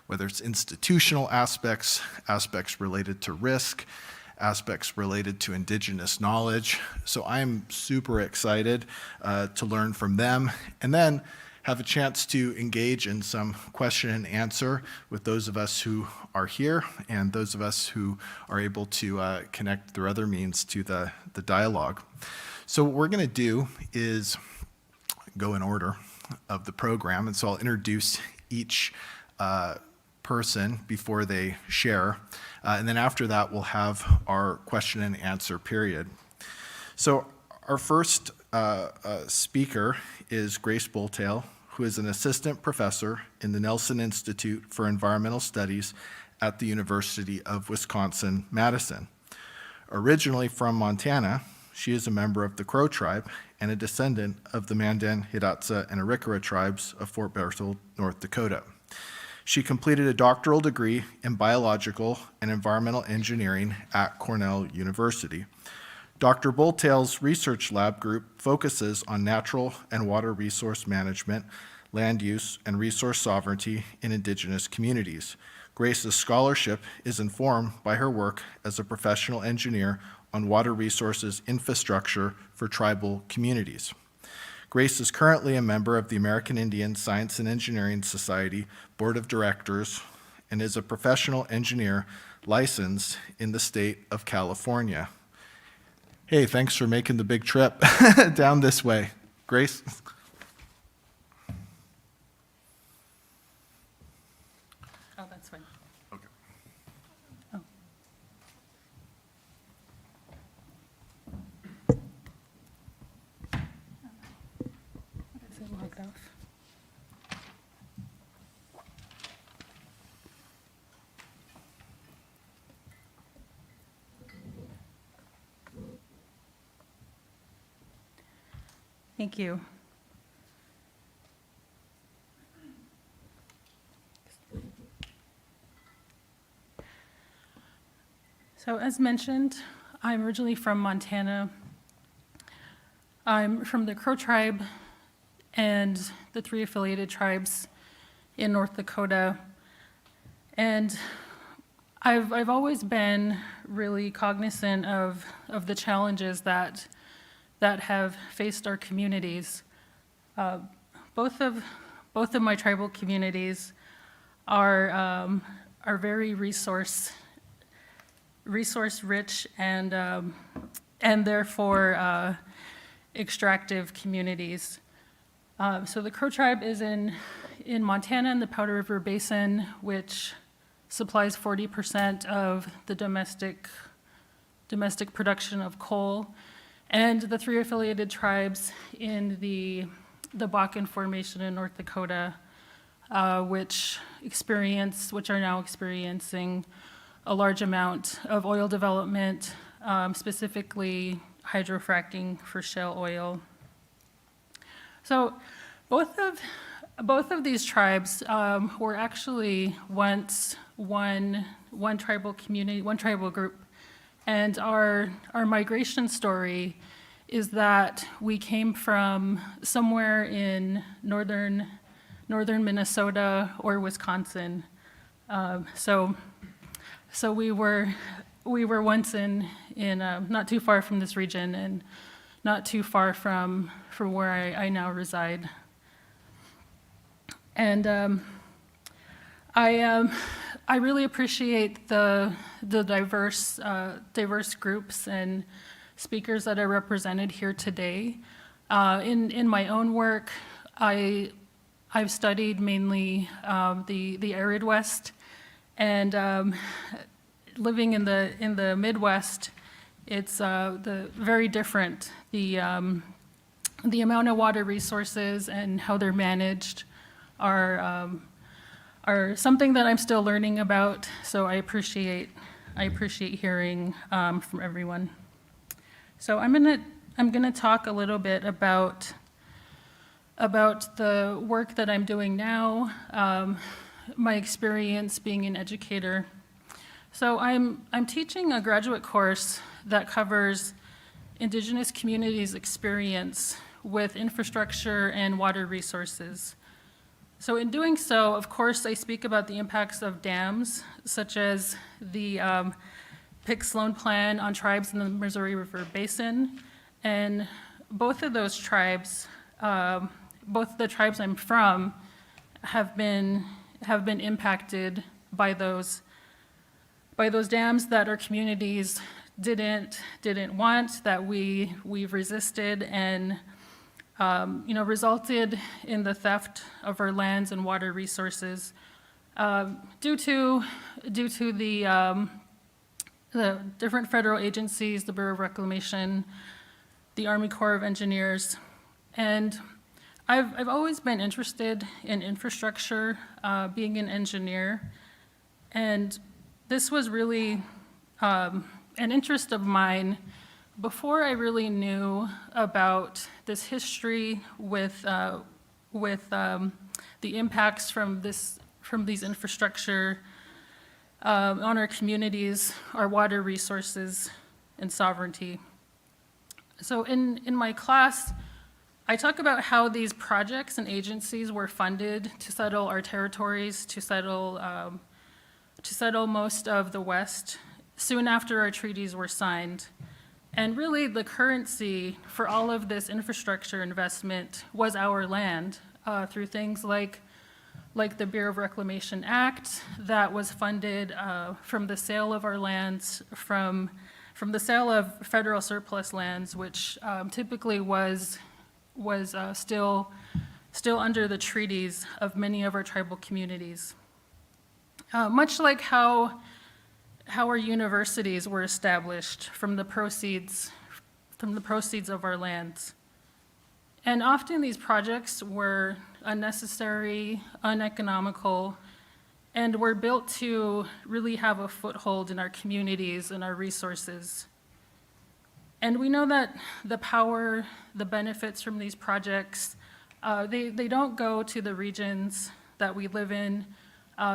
whether it's institutional aspects, aspects related to risk, aspects related to indigenous knowledge. So I'm super excited to learn from them, and then have a chance to engage in some question and answer with those of us who are here and those of us who are able to connect through other means to the dialogue. So what we're going to do is go in order of the program, and so I'll introduce each person before they share, and then after that we'll have our question and answer period. So our first speaker is Grace Boltail, who is an assistant professor in the Nelson Institute for Environmental Studies at the University of Wisconsin-Madison. Originally from Montana, she is a member of the Crow tribe and a descendant of the Mandan, Hidatsa, and Arikara tribes of Fort Berthold, North Dakota. She completed a doctoral degree in biological and environmental engineering at Cornell University. Dr. Boltail's research lab group focuses on natural and water resource management, land use, and resource sovereignty in Indigenous communities. Grace's scholarship is informed by her work as a professional engineer on water resources infrastructure for tribal communities. Grace is currently a member of the American Indian Science and Engineering Society Board of Directors and is a professional engineer licensed in the state of California. Hey, thanks for making the big trip down this way. Grace? Oh, that's fine. Okay. Oh. Is it logged off? Thank you. So as mentioned, I'm originally from Montana. I'm from the Crow tribe and the 3 affiliated tribes in North Dakota. And I've always been really cognizant of the challenges that have faced our communities. Both of my tribal communities are very resource rich and therefore extractive communities. So the Crow tribe is in Montana in the Powder River Basin, which supplies 40% of the domestic production of coal. And the 3 affiliated tribes in the Bakken Formation in North Dakota, which are now experiencing a large amount of oil development, specifically hydrofracking for shale oil. So both of these tribes were actually once one tribal community, one tribal group. And our migration story is that we came from somewhere in northern Minnesota or Wisconsin. So we were once in not too far from this region and not too far from where I now reside. And I really appreciate the diverse groups and speakers that are represented here today. In my own work, I've studied mainly the arid West, and living in the Midwest, it's very different. The amount of water resources and how they're managed are something that I'm still learning about, so I appreciate hearing from everyone. So I'm gonna talk a little bit about the work that I'm doing now, my experience being an educator. So I'm teaching a graduate course that covers Indigenous communities' experience with infrastructure and water resources. So in doing so, of course, I speak about the impacts of dams, such as the Pick-Sloan Plan on tribes in the Missouri River Basin. And both of those tribes, both the tribes I'm from, have been impacted by those dams that our communities didn't want, that we've resisted, and resulted in the theft of our lands and water resources due to the different federal agencies, the Bureau of Reclamation, the Army Corps of Engineers. And I've always been interested in infrastructure, being an engineer, and this was really an interest of mine before I really knew about this history with the impacts from these infrastructure on our communities, our water resources, and sovereignty. So in my class, I talk about how these projects and agencies were funded to settle our territories, to settle most of the West soon after our treaties were signed. And really, the currency for all of this infrastructure investment was our land through things like the Bureau of Reclamation Act that was funded from the sale of our lands, from the sale of federal surplus lands, which typically was still under the treaties of many of our tribal communities. Much like how our universities were established from the proceeds of our lands. And often these projects were unnecessary, uneconomical, and were built to really have a foothold in our communities and our resources. And we know that the power, the benefits from these projects, they don't go to the regions that we live in,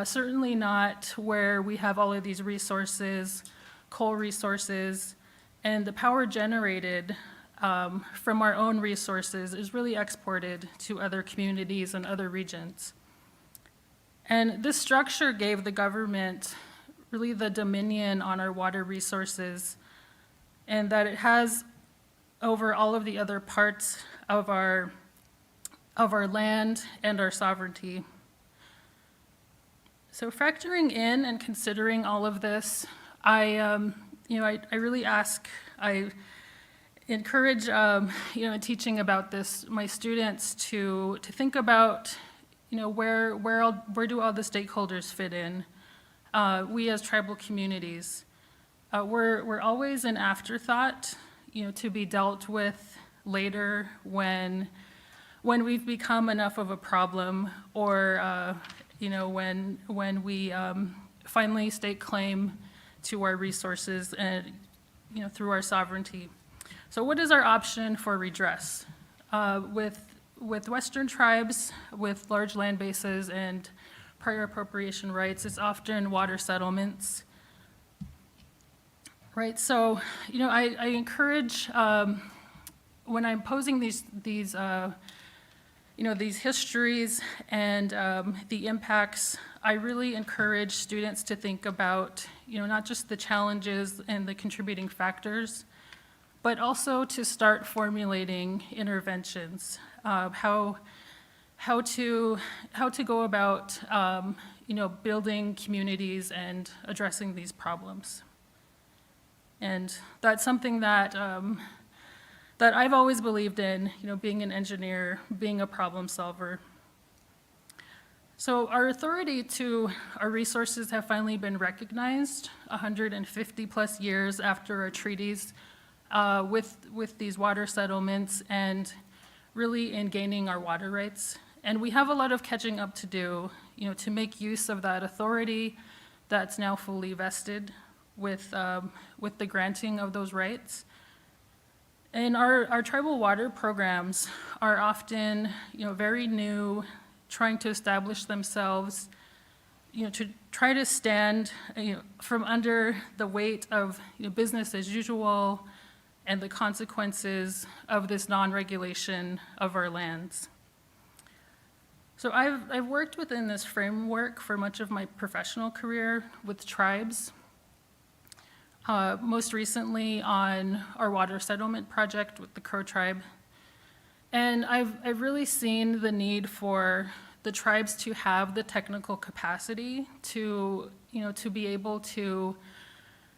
certainly not where we have all of these resources, coal resources, and the power generated from our own resources is really exported to other communities and other regions. And this structure gave the government really the dominion on our water resources, and that it has over all of the other parts of our land and our sovereignty. So factoring in and considering all of this, I encourage, in teaching about this, my students to think about, where do all the stakeholders fit in? We as tribal communities, we're always an afterthought, to be dealt with later when we've become enough of a problem, or when we finally stake claim to our resources and through our sovereignty. So what is our option for redress? With Western tribes, with large land bases and prior appropriation rights, it's often water settlements. Right, so I encourage when I'm posing these histories and the impacts, I really encourage students to think about, not just the challenges and the contributing factors, but also to start formulating interventions, how to go about, building communities and addressing these problems. And that's something that I've always believed in, being an engineer, being a problem solver. So our authority to our resources have finally been recognized 150 plus years after our treaties with these water settlements and really in gaining our water rights. And we have a lot of catching up to do, to make use of that authority that's now fully vested with the granting of those rights. And our tribal water programs are often, very new, trying to establish themselves, to try to stand, from under the weight of business as usual and the consequences of this non-regulation of our lands. So I've worked within this framework for much of my professional career with tribes. Most recently on our water settlement project with the Crow tribe. And I've really seen the need for the tribes to have the technical capacity to be able to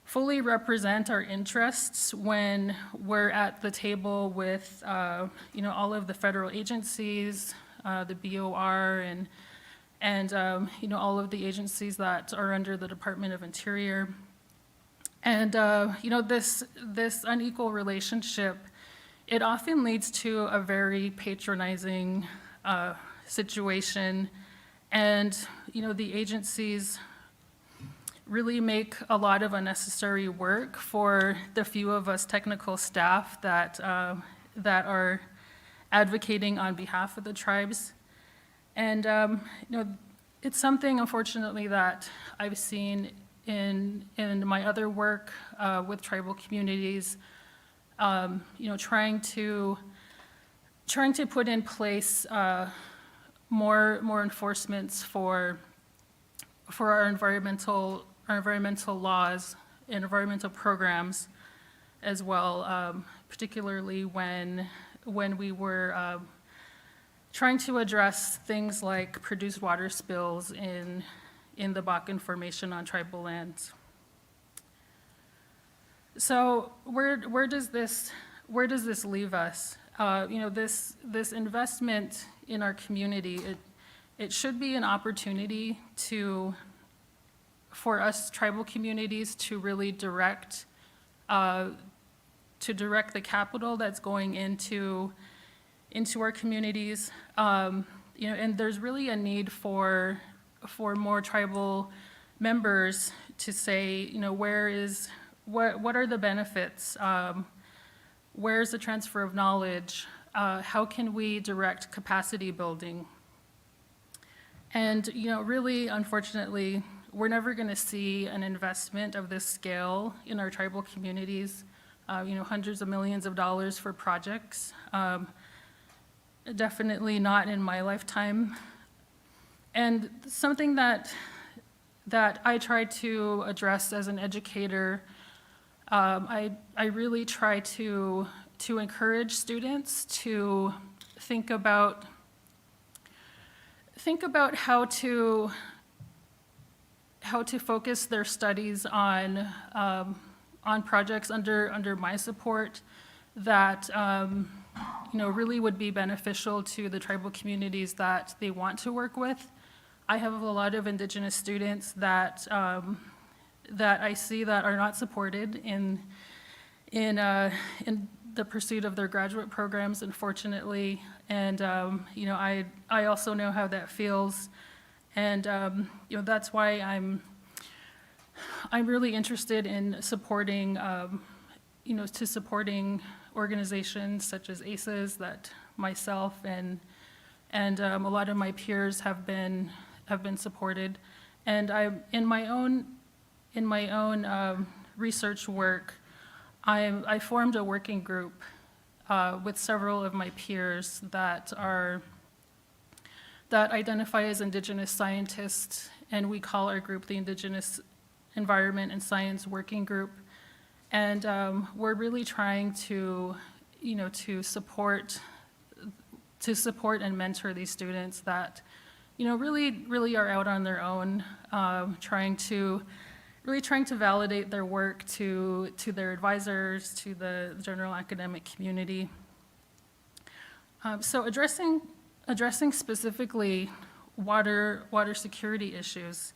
fully represent our interests when we're at the table with, all of the federal agencies, the BOR, and all of the agencies that are under the Department of Interior. And, this unequal relationship, it often leads to a very patronizing situation. And, the agencies really make a lot of unnecessary work for the few of us technical staff that are advocating on behalf of the tribes. And, it's something, unfortunately, that I've seen in my other work with tribal communities, trying to put in place more enforcements for our environmental laws and environmental programs as well, particularly when we were trying to address things like produced water spills in the Bakken Formation on tribal lands. So where does this leave us? This investment in our community, it should be an opportunity for us tribal communities to really direct the capital that's going into our communities. And there's really a need for more tribal members to say, what are the benefits? Where's the transfer of knowledge? How can we direct capacity building? And, really, unfortunately, we're never going to see an investment of this scale in our tribal communities, hundreds of millions of dollars for projects. Definitely not in my lifetime. And something that I try to address as an educator, I really try to encourage students to think about how to focus their studies on projects under my support that really would be beneficial to the tribal communities that they want to work with. I have a lot of Indigenous students that I see that are not supported in the pursuit of their graduate programs, unfortunately. And I also know how that feels, and that's why I'm really interested in supporting organizations such as ACES that myself and a lot of my peers have been supported. And in my own research work, I formed a working group with several of my peers that identify as Indigenous scientists, and we call our group the Indigenous Environment and Science Working Group. And we're really trying to support and mentor these students that, really are out on their own, trying to validate their work to their advisors, to the general academic community. So addressing specifically water security issues,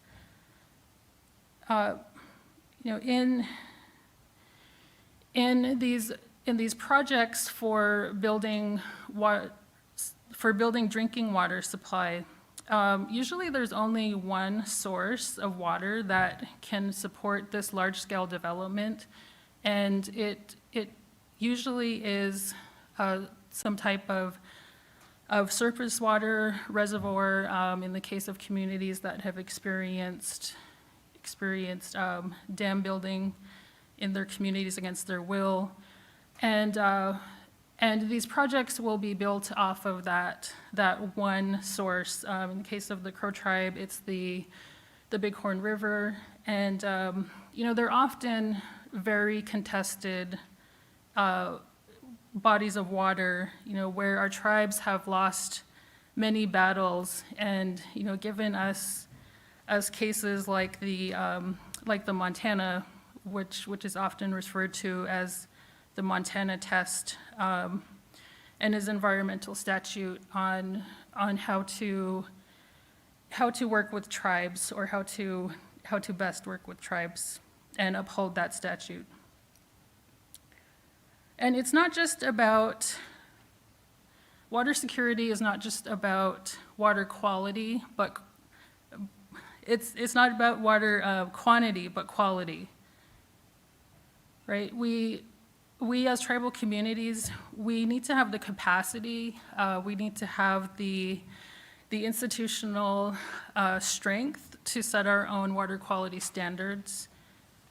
in these projects for building drinking water supply, usually there's only one source of water that can support this large-scale development, and it usually is some type of surface water reservoir, in the case of communities that have experienced dam building in their communities against their will. And these projects will be built off of that one source. In the case of the Crow Tribe, it's the Bighorn River. And, they're often very contested bodies of water, where our tribes have lost many battles. And, given us cases like the Montana, which is often referred to as the Montana test, and his environmental statute on how to work with tribes, or how to best work with tribes and uphold that statute. And it's not just about water security is not just about water quality, but it's not about water quantity, but quality, right? We as tribal communities, we need to have the capacity, we need to have the institutional strength to set our own water quality standards,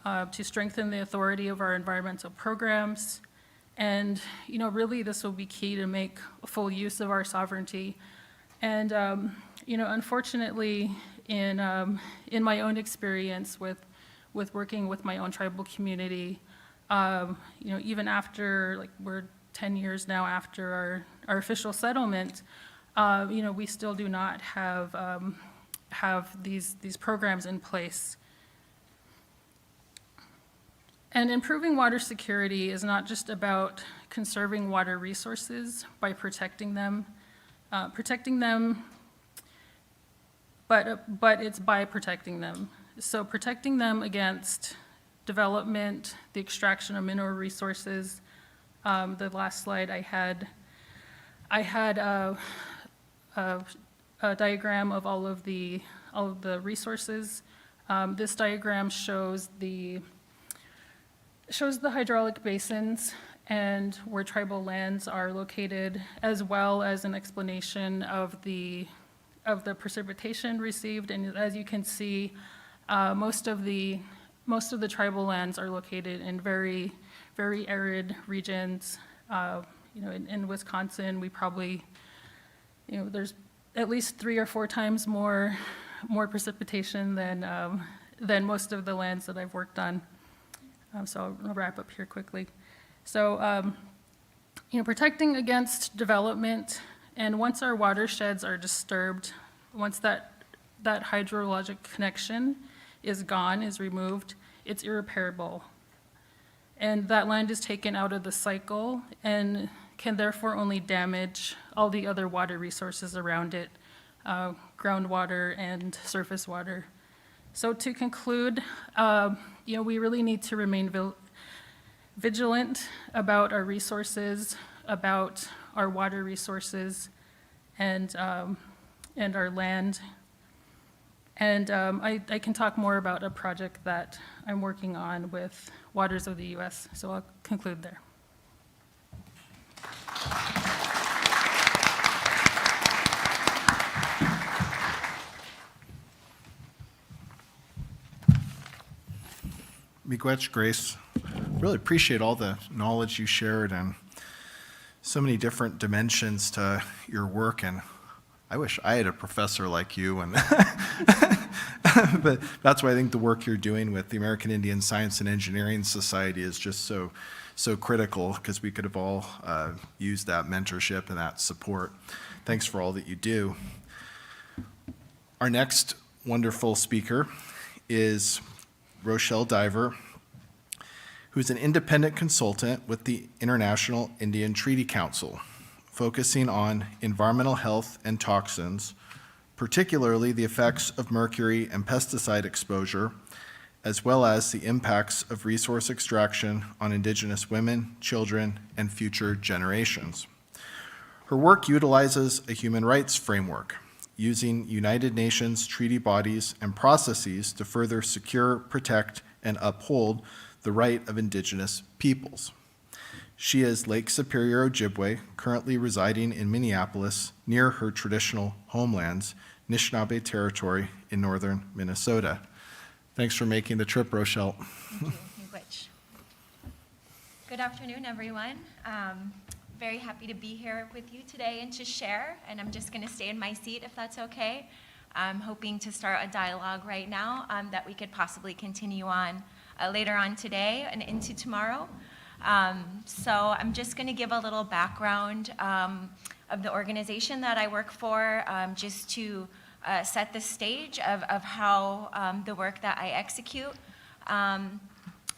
to strengthen the authority of our environmental programs. And, you know, really this will be key to make full use of our sovereignty. And, you know, unfortunately, in my own experience with working with my own tribal community, you know, even after, like, we're 10 years now after our official settlement, you know, we still do not have these programs in place. And improving water security is not just about conserving water resources by protecting them, but it's by protecting them. So protecting them against development, the extraction of mineral resources. The last slide I had a diagram of all of the resources. This diagram shows the hydraulic basins and where tribal lands are located, as well as an explanation of the precipitation received. And as you can see, most of the tribal lands are located in very, very arid regions. You know, in Wisconsin, we probably, you know, there's at least 3 or 4 times more precipitation than most of the lands that I've worked on. So I'll wrap up here quickly. So, you know, protecting against development, and once our watersheds are disturbed, once that hydrologic connection is gone, is removed, it's irreparable. And that land is taken out of the cycle and can therefore only damage all the other water resources around it, groundwater and surface water. So to conclude, you know, we really need to remain vigilant about our resources, about our water resources, and our land. And I can talk more about a project that I'm working on with Waters of the U.S., so I'll conclude there. Miigwech, Grace, really appreciate all the knowledge you shared and so many different dimensions to your work. And I wish I had a professor like you. And but that's why I think the work you're doing with the American Indian Science and Engineering Society is just so critical, because we could have all used that mentorship and that support. Thanks for all that you do. Our next wonderful speaker is Rochelle Diver, who's an independent consultant with the International Indian Treaty Council, focusing on environmental health and toxins, particularly the effects of mercury and pesticide exposure, as well as the impacts of resource extraction on Indigenous women, children, and future generations. Her work utilizes a human rights framework, using United Nations treaty bodies and processes to further secure, protect, and uphold the right of Indigenous peoples. She is Lake Superior Ojibwe, currently residing in Minneapolis near her traditional homelands, Anishinaabe Territory in northern Minnesota. Thanks for making the trip, Rochelle. Thank you, Miigwech. Good afternoon, everyone. Very happy to be here with you today and to share, and I'm just going to stay in my seat if that's okay. I'm hoping to start a dialogue right now that we could possibly continue on later on today and into tomorrow. So I'm just going to give a little background of the organization that I work for, just to set the stage of how the work that I execute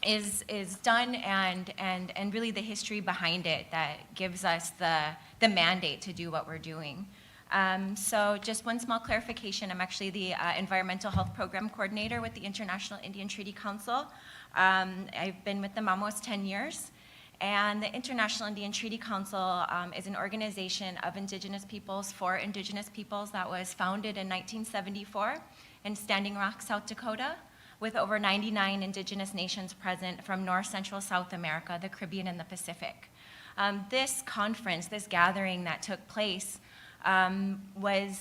is done, and really the history behind it that gives us the mandate to do what we're doing. So just one small clarification, I'm actually the Environmental Health Program Coordinator with the International Indian Treaty Council. I've been with them almost 10 years, And the International Indian Treaty Council is an organization of Indigenous peoples for Indigenous peoples that was founded in 1974 in Standing Rock, South Dakota, with over 99 Indigenous nations present from North Central South America, the Caribbean, and the Pacific. This conference, this gathering that took place, was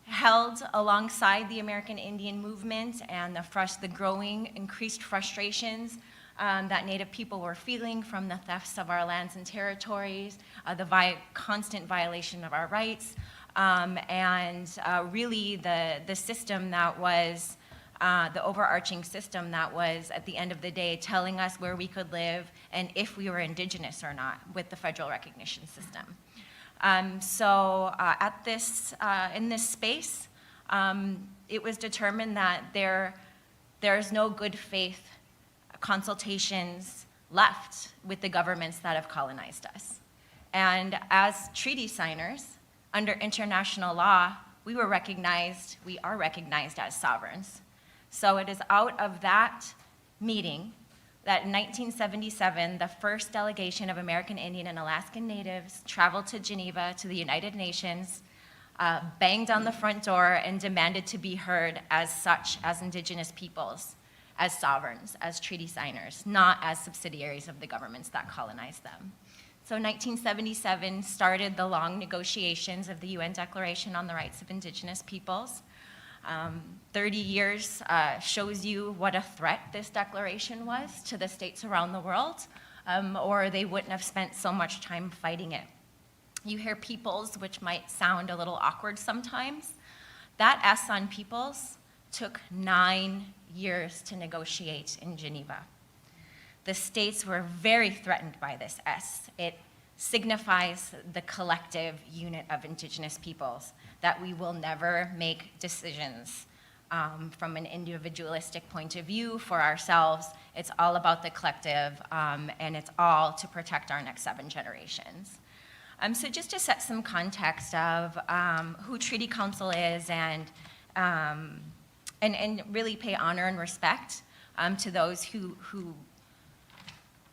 held alongside the American Indian movement and the growing, increased frustrations that Native people were feeling from the thefts of our lands and territories, the constant violation of our rights, and really the system that was, the overarching system that was, at the end of the day, telling us where we could live and if we were Indigenous or not with the federal recognition system. At this, in this space, it was determined that there's no good faith consultations left with the governments that have colonized us. And as treaty signers, under international law, we are recognized as sovereigns. So it is out of that meeting that in 1977, the first delegation of American Indian and Alaskan Natives traveled to Geneva, to the United Nations, banged on the front door and demanded to be heard as such, as Indigenous peoples, as sovereigns, as treaty signers, not as subsidiaries of the governments that colonized them. So 1977 started the long negotiations of the UN Declaration on the Rights of Indigenous Peoples. 30 years shows you what a threat this declaration was to the states around the world, or they wouldn't have spent so much time fighting it. You hear peoples, which might sound a little awkward sometimes. That S on peoples took 9 years to negotiate in Geneva. The states were very threatened by this S. It signifies the collective unit of Indigenous peoples, that we will never make decisions from an individualistic point of view for ourselves. It's all about the collective, and it's all to protect our next 7 generations. So just to set some context of who Treaty Council is and really pay honor and respect to those who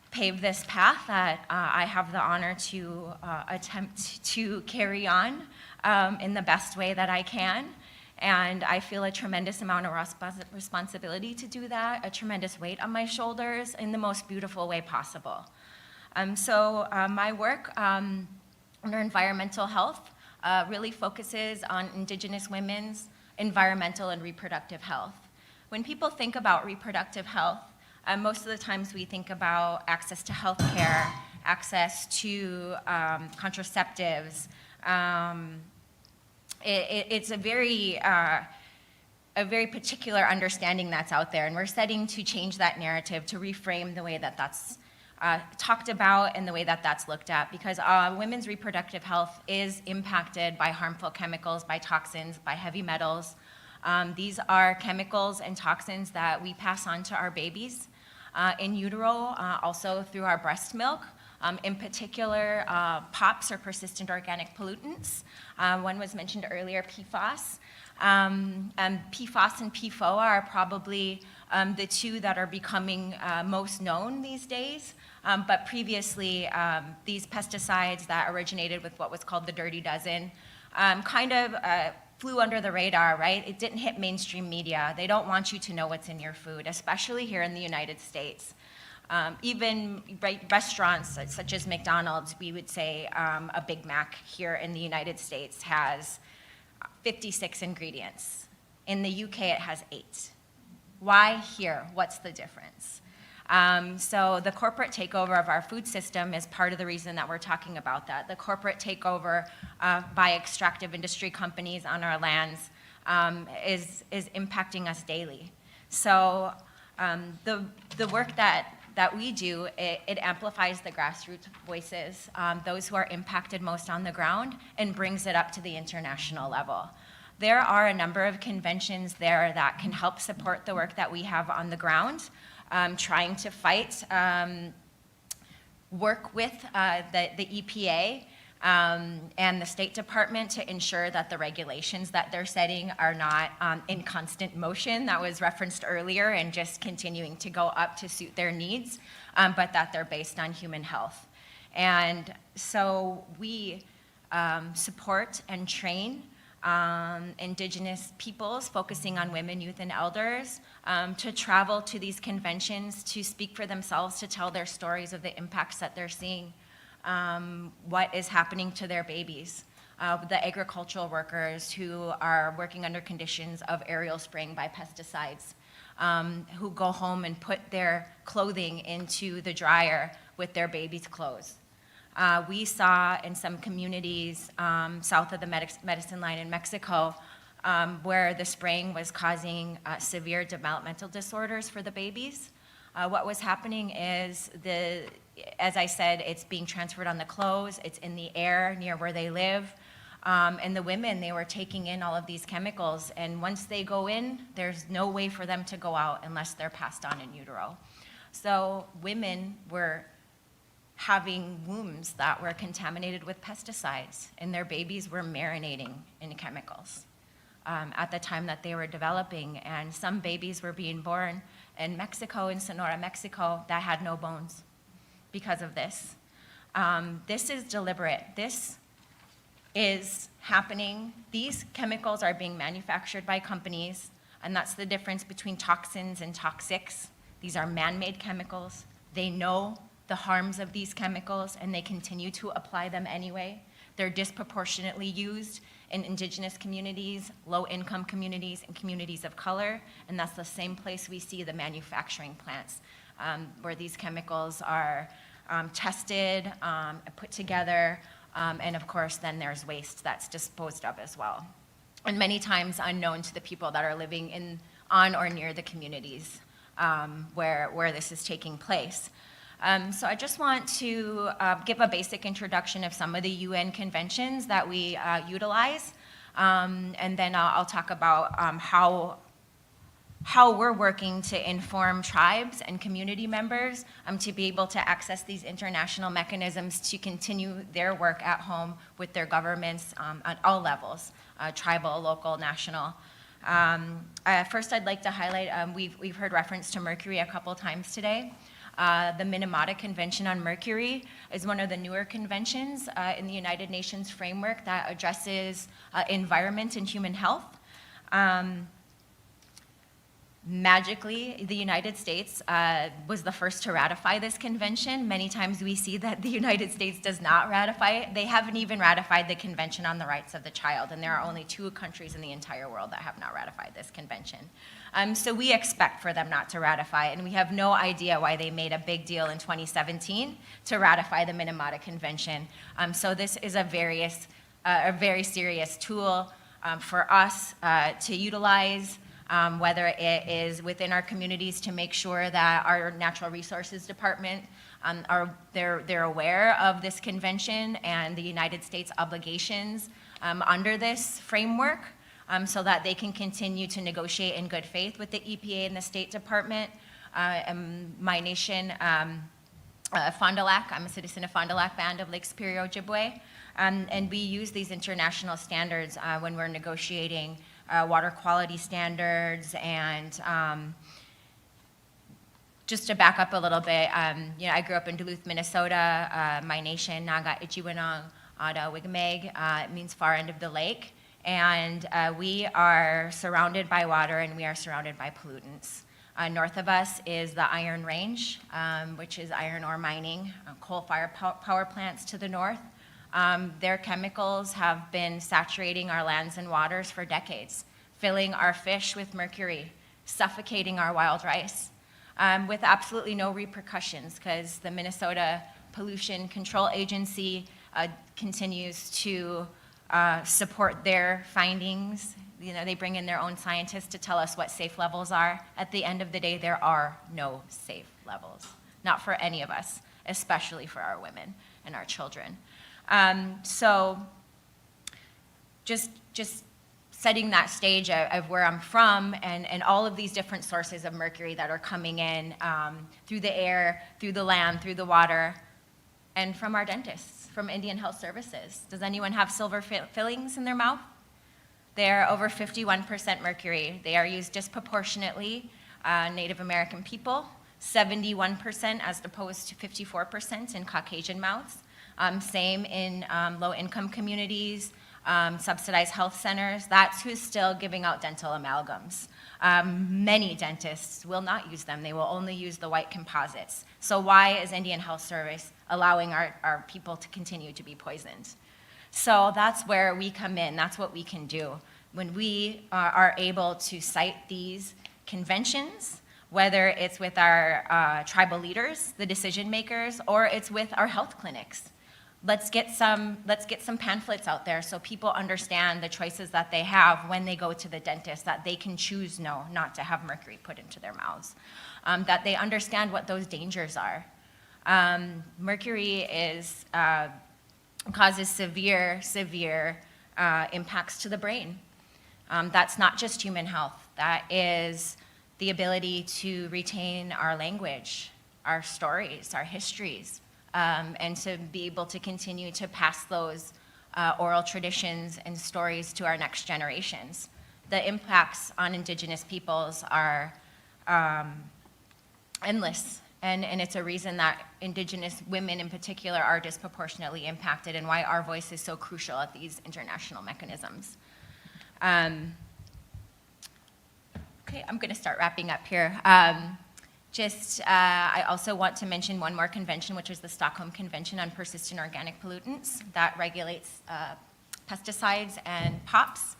paved this path that I have the honor to attempt to carry on in the best way that I can. And I feel a tremendous amount of responsibility to do that, a tremendous weight on my shoulders in the most beautiful way possible. My work under environmental health really focuses on Indigenous women's environmental and reproductive health. When people think about reproductive health, most of the times we think about access to health care, access to contraceptives. It's a very particular understanding that's out there, and we're setting to change that narrative, to reframe the way that that's talked about and the way that that's looked at, because women's reproductive health is impacted by harmful chemicals, by toxins, by heavy metals. These are chemicals and toxins that we pass on to our babies in utero, also through our breast milk. In particular, POPs, or persistent organic pollutants. One was mentioned earlier, PFAS. PFAS and PFOA are probably the 2 that are becoming most known these days. But previously, these pesticides that originated with what was called the Dirty Dozen kind of flew under the radar, right? It didn't hit mainstream media. They don't want you to know what's in your food, especially here in the United States. Even restaurants such as McDonald's, we would say a Big Mac here in the United States has 56 ingredients. In the UK, it has 8. Why here? What's the difference? So the corporate takeover of our food system is part of the reason that we're talking about that. The corporate takeover by extractive industry companies on our lands is impacting us daily. So the work that we do, it amplifies the grassroots voices, those who are impacted most on the ground, and brings it up to the international level. There are a number of conventions there that can help support the work that we have on the ground, trying to fight, work with the EPA and the State Department to ensure that the regulations that they're setting are not in constant motion, that was referenced earlier, and just continuing to go up to suit their needs, but that they're based on human health. And so we support and train Indigenous peoples, focusing on women, youth, and elders, to travel to these conventions, to speak for themselves, to tell their stories of the impacts that they're seeing, what is happening to their babies, the agricultural workers who are working under conditions of aerial spraying by pesticides, who go home and put their clothing into the dryer with their baby's clothes. We saw in some communities south of the medicine line in Mexico where the spraying was causing severe developmental disorders for the babies. What was happening is, as I said, it's being transferred on the clothes, it's in the air near where they live, and the women, they were taking in all of these chemicals, and once they go in, there's no way for them to go out unless they're passed on in utero. So women were having wombs that were contaminated with pesticides, and their babies were marinating in chemicals at the time that they were developing. And some babies were being born in Mexico, in Sonora, Mexico, that had no bones because of this. This is deliberate. This is happening. These chemicals are being manufactured by companies, and that's the difference between toxins and toxics. These are man-made chemicals. They know the harms of these chemicals, and they continue to apply them anyway. They're disproportionately used in indigenous communities, low-income communities, and communities of color, and that's the same place we see the manufacturing plants, where these chemicals are tested, put together, and of course then there's waste that's disposed of as well. And many times unknown to the people that are living on or near the communities where this is taking place. So I just want to give a basic introduction of some of the UN conventions that we utilize, and then I'll talk about how we're working to inform tribes and community members to be able to access these international mechanisms to continue their work at home with their governments at all levels, tribal, local, national. First, I'd like to highlight, we've heard reference to mercury a couple times today. The Minamata Convention on Mercury is one of the newer conventions in the United Nations framework that addresses environment and human health. Magically, the United States was the first to ratify this convention. Many times we see that the United States does not ratify it. They haven't even ratified the Convention on the Rights of the Child, and there are only 2 countries in the entire world that have not ratified this convention. So we expect for them not to ratify it, and we have no idea why they made a big deal in 2017 to ratify the Minamata Convention. So this is a very serious tool for us to utilize, whether it is within our communities to make sure that our Natural Resources Department they're aware of this convention and the United States obligations under this framework, so that they can continue to negotiate in good faith with the EPA and the State Department. My nation, Fond du Lac, I'm a citizen of Fond du Lac Band of Lake Superior, Ojibwe, and we use these international standards when we're negotiating water quality standards. And just to back up a little bit, I grew up in Duluth, Minnesota. My nation, Naga Ichiwanong Ada Wigmeg, it means far end of the lake. And we are surrounded by water, and we are surrounded by pollutants. North of us is the Iron Range, which is iron ore mining, coal-fired power plants to the north. Their chemicals have been saturating our lands and waters for decades, filling our fish with mercury, suffocating our wild rice, with absolutely no repercussions, because the Minnesota Pollution Control Agency continues to support their findings. They bring in their own scientists to tell us what safe levels are. At the end of the day, there are no safe levels, not for any of us, especially for our women and our children. So just setting that stage of where I'm from and all of these different sources of mercury that are coming in through the air, through the land, through the water, and from our dentists. from Indian Health Services. Does anyone have silver fillings in their mouth? They're over 51% mercury. They are used disproportionately Native American people, 71% as opposed to 54% in Caucasian mouths. Same in low-income communities, subsidized health centers. That's who's still giving out dental amalgams. Many dentists will not use them. They will only use the white composites. So why is Indian Health Service allowing our people to continue to be poisoned? So that's where we come in. That's what we can do. When we are able to cite these conventions, whether it's with our tribal leaders, the decision makers, or it's with our health clinics. Let's get some pamphlets out there so people understand the choices that they have when they go to the dentist, that they can choose not to have mercury put into their mouths, that they understand what those dangers are. Mercury causes severe impacts to the brain. That's not just human health. That is the ability to retain our language, our stories, our histories, and to be able to continue to pass those oral traditions and stories to our next generations. The impacts on Indigenous peoples are endless, and it's a reason that Indigenous women in particular are disproportionately impacted, and why our voice is so crucial at these international mechanisms. Okay, I'm going to start wrapping up here. I also want to mention one more convention, which is the Stockholm Convention on Persistent Organic Pollutants that regulates pesticides and POPs.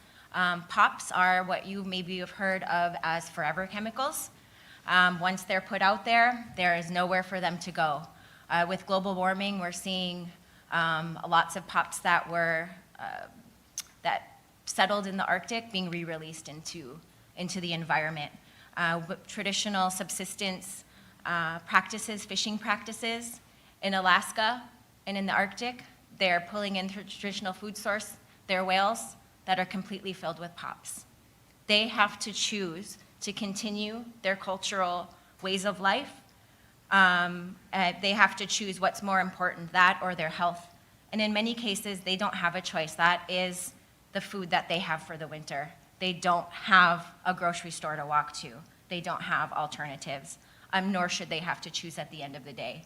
POPs are what you maybe have heard of as forever chemicals. Once they're put out there, there is nowhere for them to go. With global warming, we're seeing lots of POPs that settled in the Arctic being re-released into the environment. Traditional subsistence practices, fishing practices in Alaska and in the Arctic, they're pulling in traditional food source, their whales that are completely filled with POPs. They have to choose to continue their cultural ways of life. They have to choose what's more important, that or their health. And in many cases, they don't have a choice. That is the food that they have for the winter. They don't have a grocery store to walk to. They don't have alternatives, nor should they have to choose at the end of the day.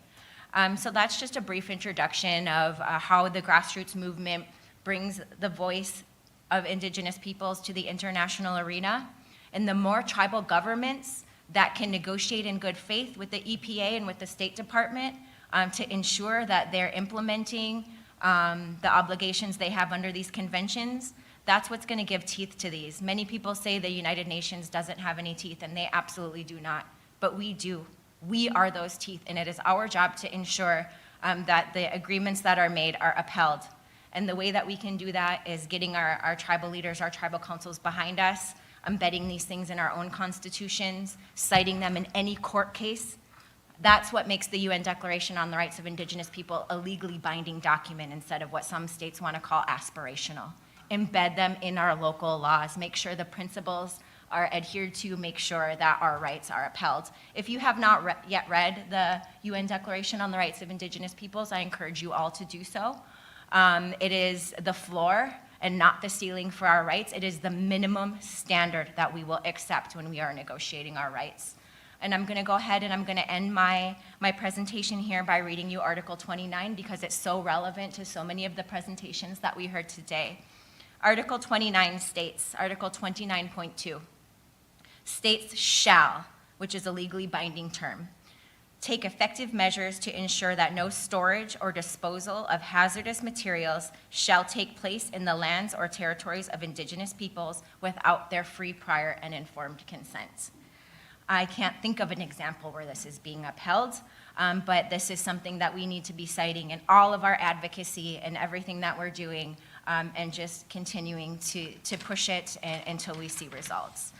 So that's just a brief introduction of how the grassroots movement brings the voice of Indigenous peoples to the international arena. And the more tribal governments that can negotiate in good faith with the EPA and with the State Department to ensure that they're implementing the obligations they have under these conventions, that's what's going to give teeth to these. Many people say the United Nations doesn't have any teeth, and they absolutely do not. But we do. We are those teeth, and it is our job to ensure that the agreements that are made are upheld. And the way that we can do that is getting our tribal leaders, our tribal councils behind us, embedding these things in our own constitutions, citing them in any court case. That's what makes the UN Declaration on the Rights of Indigenous People a legally binding document instead of what some states want to call aspirational. Embed them in our local laws, make sure the principles are adhered to, make sure that our rights are upheld. If you have not yet read the UN Declaration on the Rights of Indigenous Peoples, I encourage you all to do so. It is the floor and not the ceiling for our rights. It is the minimum standard that we will accept when we are negotiating our rights. And I'm going to go ahead and I'm going to end my presentation here by reading you Article 29 because it's so relevant to so many of the presentations that we heard today. Article 29 states, Article 29.2, states shall, which is a legally binding term, take effective measures to ensure that no storage or disposal of hazardous materials shall take place in the lands or territories of Indigenous peoples without their free, prior, and informed consent. I can't think of an example where this is being upheld, but this is something that we need to be citing in all of our advocacy and everything that we're doing, and just continuing to push it until we see results.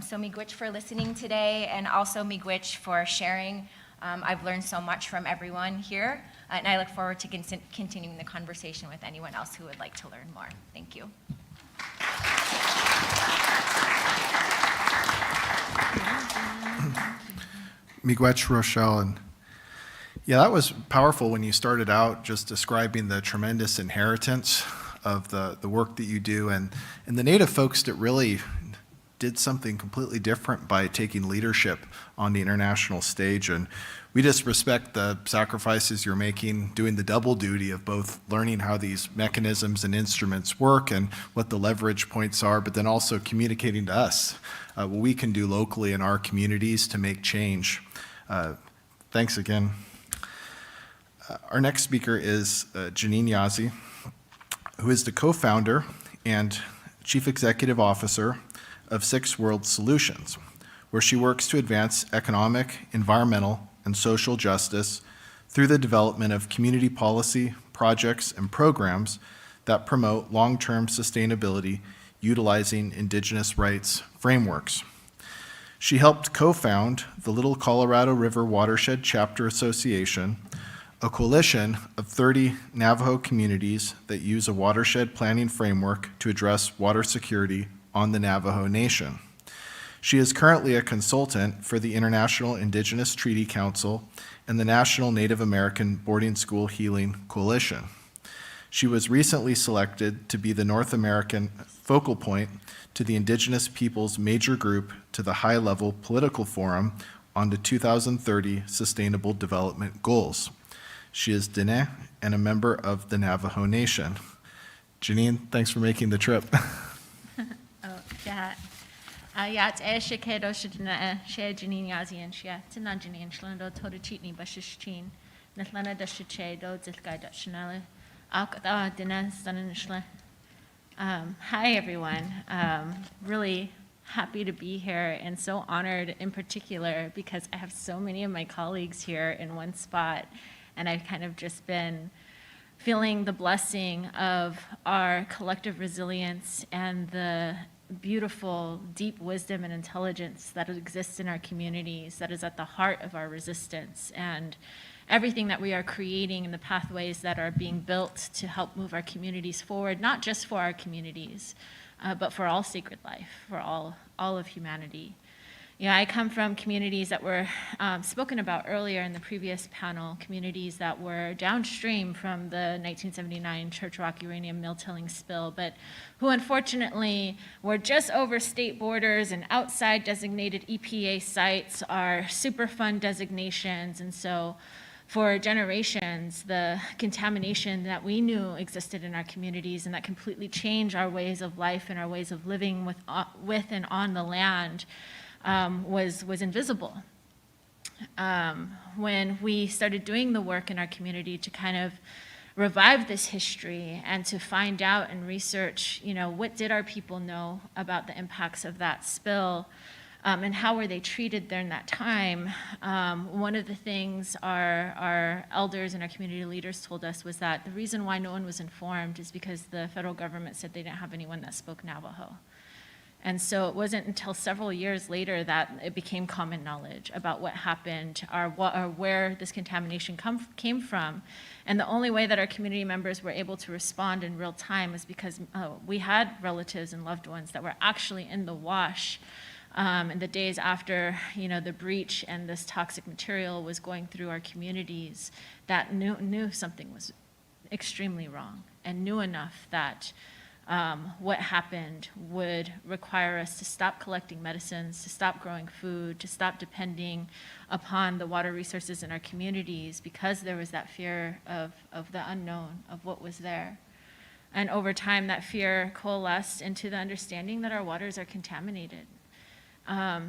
So miigwech for listening today, and also miigwech for sharing. I've learned so much from everyone here, and I look forward to continuing the conversation with anyone else who would like to learn more. Thank you. Miigwech, Rochelle, and Yeah, that was powerful when you started out just describing the tremendous inheritance of the work that you do and the Native folks that really did something completely different by taking leadership on the international stage. And we just respect the sacrifices you're making, doing the double duty of both learning how these mechanisms and instruments work and what the leverage points are, but then also communicating to us what we can do locally in our communities to make change. Thanks again. Our next speaker is Janine Yazzie, who is the co-founder and chief executive officer of Six World Solutions, where she works to advance economic, environmental, and social justice through the development of community policy, projects, and programs that promote long-term sustainability utilizing Indigenous rights frameworks. She helped co-found the Little Colorado River Watershed Chapter Association, a coalition of 30 Navajo communities that use a watershed planning framework to address water security on the Navajo Nation. She is currently a consultant for the International Indigenous Treaty Council and the National Native American Boarding School Healing Coalition. She was recently selected to be the North American focal point to the Indigenous Peoples Major Group to the High-Level Political Forum on the 2030 Sustainable Development Goals. She is Diné and a member of the Navajo Nation. Janine, thanks for making the trip. Ja, it's Kedo Shidna, Share Janine Yazi and Shia, Tina Janine, Shlando, Toda Chitney, Bashishin, Natlana Dashiche, Do Zilkai Dachanella, Alkata, Dina, Stan Shle. Hi, everyone. Really happy to be here and so honored in particular because I have so many of my colleagues here in one spot, and I've kind of just been feeling the blessing of our collective resilience and the beautiful, deep wisdom and intelligence that exists in our communities that is at the heart of our resistance and everything that we are creating and the pathways that are being built to help move our communities forward, not just for our communities, but for all sacred life, for all of humanity. Yeah, I come from communities that were spoken about earlier in the previous panel, communities that were downstream from the 1979 Church Rock uranium mill tilling spill, but who unfortunately were just over state borders and outside designated EPA sites are Superfund designations. And so for generations, the contamination that we knew existed in our communities and that completely changed our ways of life and our ways of living with and on the land was invisible. When we started doing the work in our community to kind of revive this history and to find out and research, what did our people know about the impacts of that spill and how were they treated during that time, one of the things our elders and our community leaders told us was that the reason why no one was informed is because the federal government said they didn't have anyone that spoke Navajo. And so it wasn't until several years later that it became common knowledge about what happened or where this contamination came from. And the only way that our community members were able to respond in real time was because we had relatives and loved ones that were actually in the wash in the days after the breach and this toxic material was going through our communities that knew something was extremely wrong and knew enough that what happened would require us to stop collecting medicines, to stop growing food, to stop depending upon the water resources in our communities because there was that fear of the unknown, of what was there. And over time, that fear coalesced into the understanding that our waters are contaminated.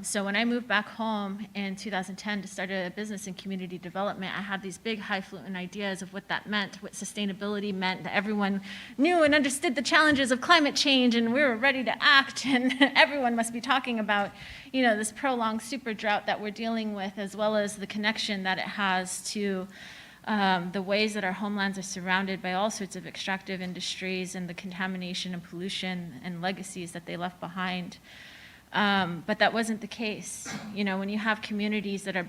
So when I moved back home in 2010 to start a business in community development, I had these big highfalutin ideas of what that meant, what sustainability meant, that everyone knew and understood the challenges of climate change and we were ready to act and everyone must be talking about, this prolonged super drought that we're dealing with as well as the connection that it has to the ways that our homelands are surrounded by all sorts of extractive industries and the contamination and pollution and legacies that they left behind. But that wasn't the case. When you have communities that are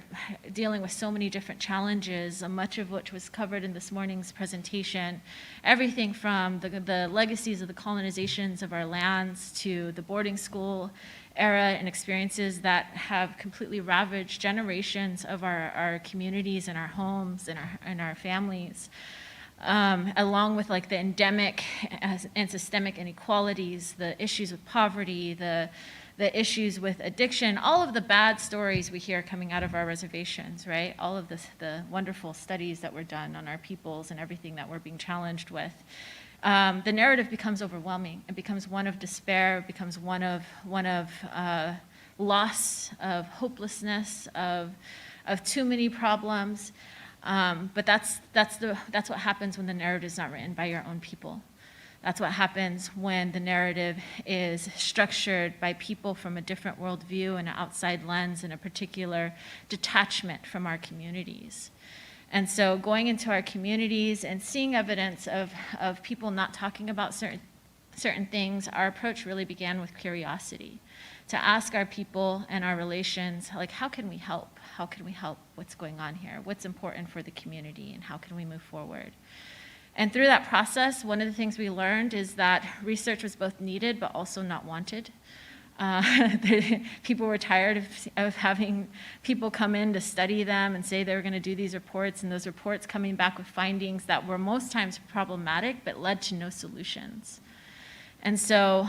dealing with so many different challenges, much of which was covered in this morning's presentation, everything from the legacies of the colonizations of our lands to the boarding school era and experiences that have completely ravaged generations of our communities and our homes and our families. Along with like the endemic and systemic inequalities, the issues with poverty, the issues with addiction, all of the bad stories we hear coming out of our reservations, right? All of the wonderful studies that were done on our peoples and everything that we're being challenged with. The narrative becomes overwhelming. It becomes one of despair. It becomes one of loss, of hopelessness, of too many problems. But that's what happens when the narrative is not written by your own people. That's what happens when the narrative is structured by people from a different worldview and an outside lens and a particular detachment from our communities. And so going into our communities and seeing evidence of people not talking about certain things, our approach really began with curiosity. To ask our people and our relations, like, how can we help? How can we help? What's going on here? What's important for the community, and how can we move forward? And through that process, one of the things we learned is that research was both needed but also not wanted. People were tired of having people come in to study them and say they were going to do these reports, and those reports coming back with findings that were most times problematic but led to no solutions. And so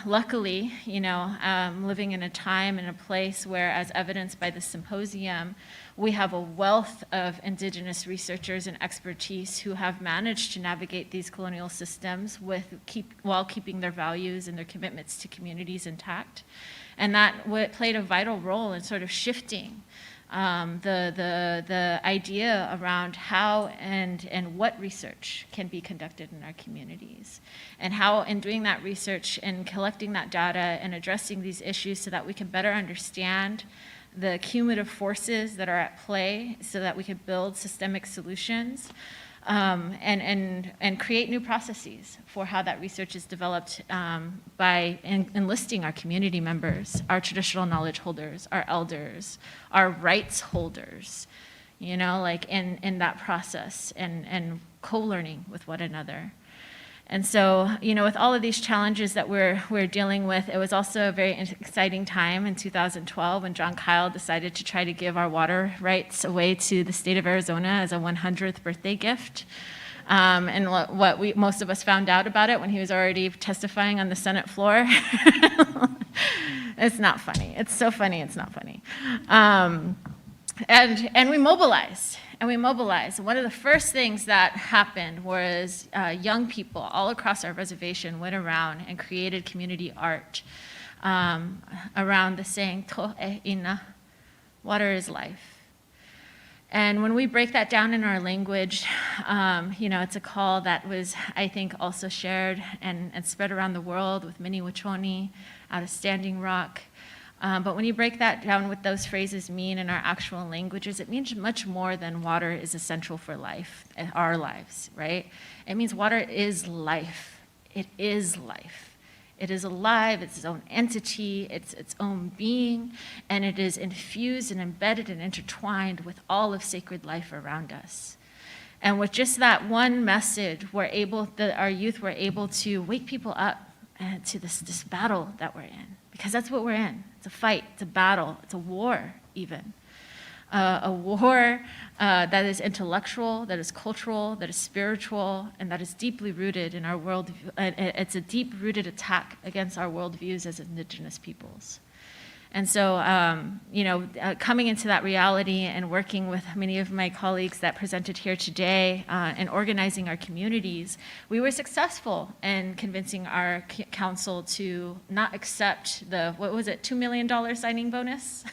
luckily, living in a time and a place where, as evidenced by the symposium, we have a wealth of indigenous researchers and expertise who have managed to navigate these colonial systems while keeping their values and their commitments to communities intact. And that played a vital role in sort of shifting the idea around how and what research can be conducted in our communities, and how in doing that research and collecting that data and addressing these issues so that we can better understand the cumulative forces that are at play so that we can build systemic solutions and create new processes for how that research is developed by enlisting our community members, our traditional knowledge holders, our elders, our rights holders, in that process and co-learning with one another. And so, with all of these challenges that we're dealing with, it was also a very exciting time in 2012 when John Kyle decided to try to give our water rights away to the state of Arizona as a 100th birthday gift. And what most of us found out about it when he was already testifying on the Senate floor. It's not funny. It's so funny, it's not funny. And we mobilized. One of the first things that happened was young people all across our reservation went around and created community art around the saying, "To'e ina," water is life. And when we break that down in our language, it's a call that was, I think, also shared and spread around the world with Minnie Wachoni out of Standing Rock. But when you break that down, what those phrases mean in our actual languages, it means much more than water is essential for life, our lives, right? It means water is life. It is life. It is alive, it's its own entity, it's its own being, and it is infused and embedded and intertwined with all of sacred life around us. And with just that one message, our youth were able to wake people up to this battle that we're in. Because that's what we're in. It's a fight, it's a battle, it's a war even. A war that is intellectual, that is cultural, that is spiritual, and that is deeply rooted in our world. It's a deep-rooted attack against our worldviews as indigenous peoples. And so, coming into that reality and working with many of my colleagues that presented here today and organizing our communities, we were successful in convincing our council to not accept the, $2 million signing bonus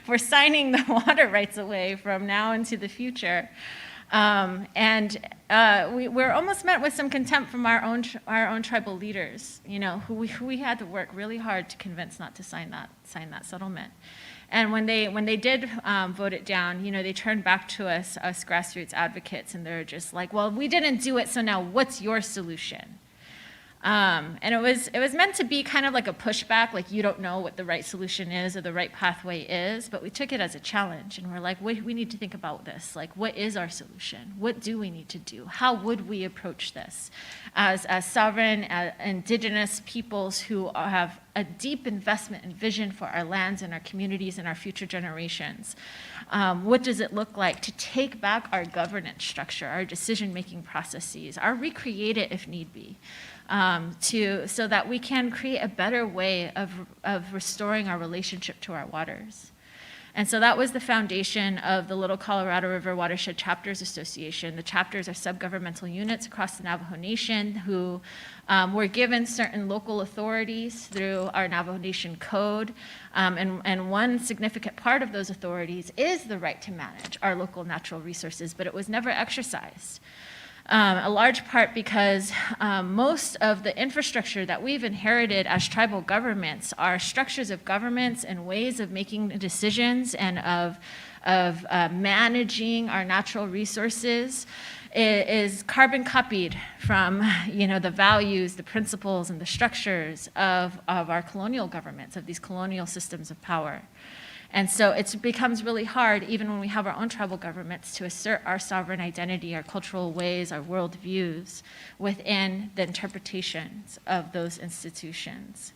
for signing the water rights away from now into the future. We're almost met with some contempt from our own tribal leaders, who we had to work really hard to convince not to sign that settlement. And when they did vote it down, they turned back to us grassroots advocates, and they're just like, well, we didn't do it, so now what's your solution? And it was meant to be kind of like a pushback, like you don't know what the right solution is or the right pathway is, but we took it as a challenge and we're like, we need to think about this. Like, what is our solution? What do we need to do? How would we approach this as sovereign, indigenous peoples who have a deep investment and vision for our lands and our communities and our future generations? What does it look like to take back our governance structure, our decision-making processes, or recreate it if need be? So that we can create a better way of restoring our relationship to our waters. And so that was the foundation of the Little Colorado River Watershed Chapters Association. The chapters are subgovernmental units across the Navajo Nation who were given certain local authorities through our Navajo Nation Code. And one significant part of those authorities is the right to manage our local natural resources, but it was never exercised. A large part because most of the infrastructure that we've inherited as tribal governments are structures of governments and ways of making decisions and of managing our natural resources is carbon copied from the values, the principles, and the structures of our colonial governments, of these colonial systems of power. And so it becomes really hard, even when we have our own tribal governments, to assert our sovereign identity, our cultural ways, our worldviews within the interpretations of those institutions.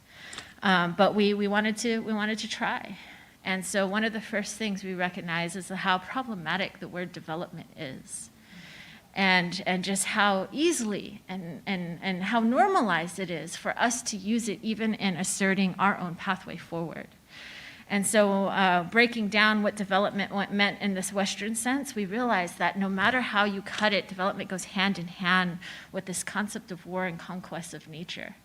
But we wanted to try. And so one of the first things we recognize is how problematic the word development is. And just how easily and how normalized it is for us to use it even in asserting our own pathway forward. And so breaking down what development meant in this Western sense, we realized that no matter how you cut it, development goes hand in hand with this concept of war and conquest of nature.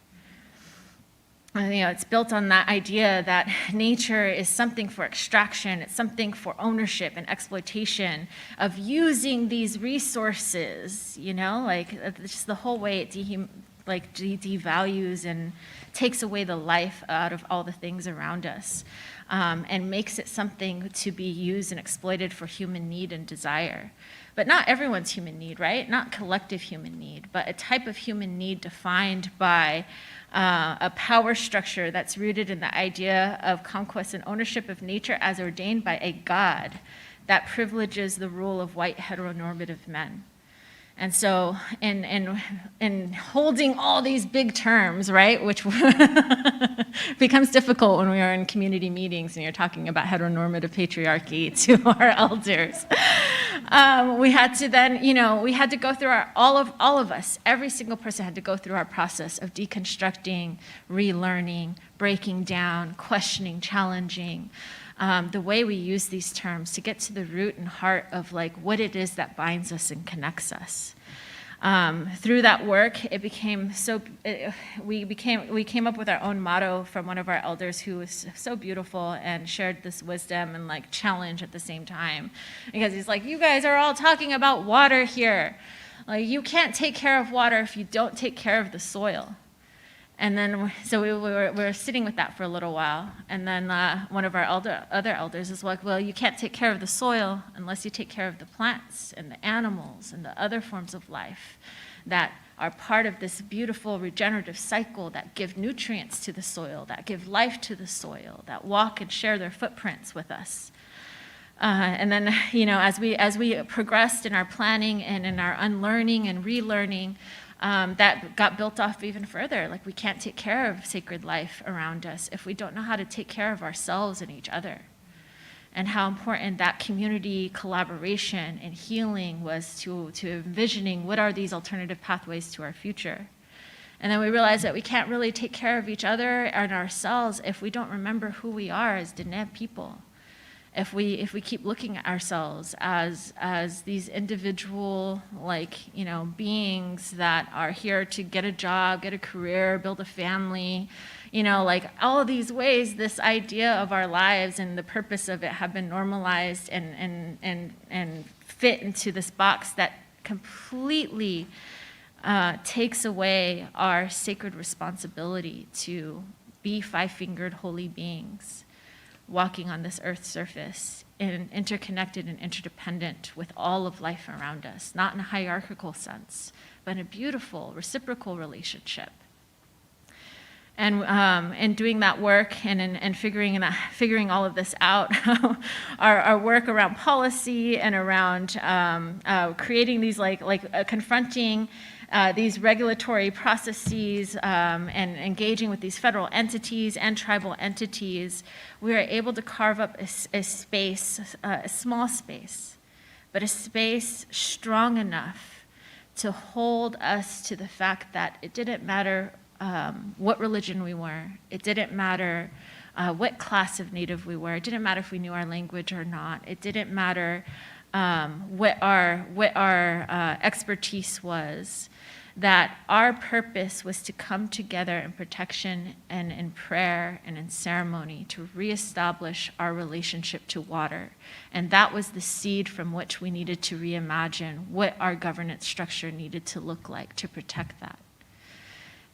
And, it's built on that idea that nature is something for extraction, it's something for ownership and exploitation, of using these resources, like just the whole way it devalues and takes away the life out of all the things around us. And makes it something to be used and exploited for human need and desire. But not everyone's human need, right? Not collective human need, but a type of human need defined by a power structure that's rooted in the idea of conquest and ownership of nature as ordained by a God that privileges the rule of white heteronormative men. And so in holding all these big terms, right, which becomes difficult when we are in community meetings and you're talking about heteronormative patriarchy to our elders. We had to then, we had to go through all of us, every single person had to go through our process of deconstructing, relearning, breaking down, questioning, challenging, the way we use these terms to get to the root and heart of what it is that binds us and connects us. Through that work, we came up with our own motto from one of our elders who was so beautiful and shared this wisdom and challenge at the same time. Because he's like, you guys are all talking about water here. You can't take care of water if you don't take care of the soil. And then, so we were sitting with that for a little while. And then one of our other elders is like, well, you can't take care of the soil unless you take care of the plants and the animals and the other forms of life that are part of this beautiful regenerative cycle that give nutrients to the soil, that give life to the soil, that walk and share their footprints with us. And then, as we progressed in our planning and in our unlearning and relearning, that got built off even further. We can't take care of sacred life around us if we don't know how to take care of ourselves and each other. And how important that community collaboration and healing was to envisioning what are these alternative pathways to our future. And then we realized that we can't really take care of each other and ourselves if we don't remember who we are as Diné people. If we keep looking at ourselves as these individual beings that are here to get a job, get a career, build a family, all of these ways, this idea of our lives and the purpose of it have been normalized and fit into this box that completely takes away our sacred responsibility to be five-fingered holy beings walking on this earth's surface and interconnected and interdependent with all of life around us, not in a hierarchical sense, but in a beautiful reciprocal relationship And doing that work and figuring all of this out, our work around policy and around creating these confronting these regulatory processes and engaging with these federal entities and tribal entities, we are able to carve up a space, a small space, but a space strong enough to hold us to the fact that it didn't matter what religion we were. It didn't matter what class of Native we were. It didn't matter if we knew our language or not. It didn't matter what our expertise was. That our purpose was to come together in protection and in prayer and in ceremony to reestablish our relationship to water. And that was the seed from which we needed to reimagine what our governance structure needed to look like to protect that.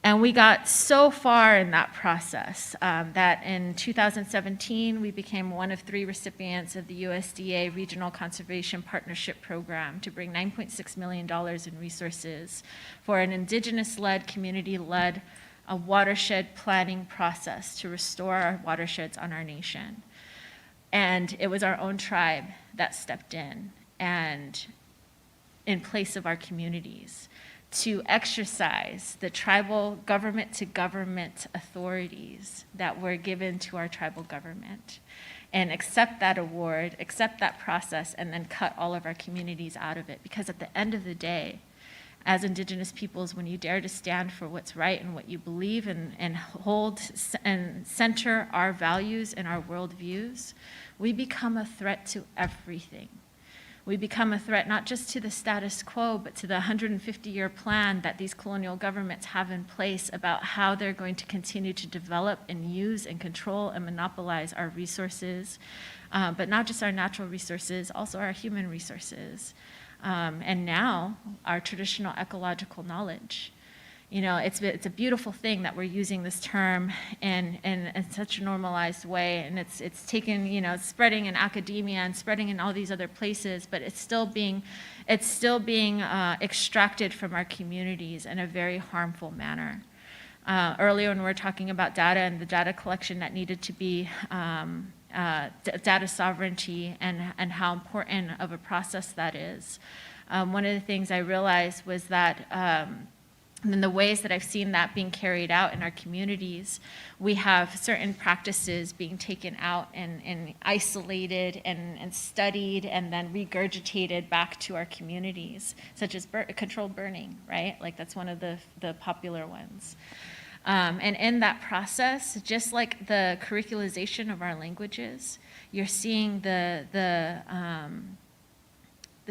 And we got so far in that process that in 2017, we became one of 3 recipients of the USDA Regional Conservation Partnership Program to bring $9.6 million in resources for an indigenous-led, community-led watershed planning process to restore our watersheds on our nation. And it was our own tribe that stepped in and in place of our communities to exercise the tribal government-to-government authorities that were given to our tribal government and accept that award, accept that process, and then cut all of our communities out of it. Because at the end of the day, as Indigenous peoples, when you dare to stand for what's right and what you believe and hold and center our values and our worldviews, we become a threat to everything. We become a threat not just to the status quo, but to the 150-year plan that these colonial governments have in place about how they're going to continue to develop and use and control and monopolize our resources, but not just our natural resources, also our human resources, and now our traditional ecological knowledge. You know, it's a beautiful thing that we're using this term in such a normalized way, and it's taken, you know, spreading in academia and spreading in all these other places, but it's still being extracted from our communities in a very harmful manner. Earlier when we were talking about data and the data collection that needed to be data sovereignty and how important of a process that is, one of the things I realized was that and in the ways that I've seen that being carried out in our communities, we have certain practices being taken out and isolated and studied and then regurgitated back to our communities, such as controlled burning, right? Like that's one of the popular ones. And in that process, just like the curriculization of our languages, you're seeing the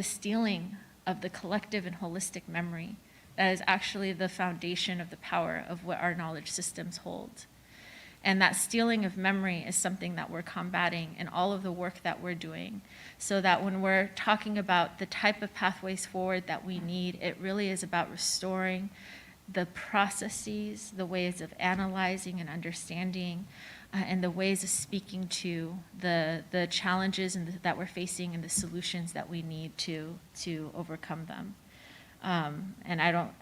stealing of the collective and holistic memory that is actually the foundation of the power of what our knowledge systems hold. And that stealing of memory is something that we're combating in all of the work that we're doing, so that when we're talking about the type of pathways forward that we need, it really is about restoring the processes, the ways of analyzing and understanding, and the ways of speaking to the challenges that we're facing and the solutions that we need to overcome them. And I don't,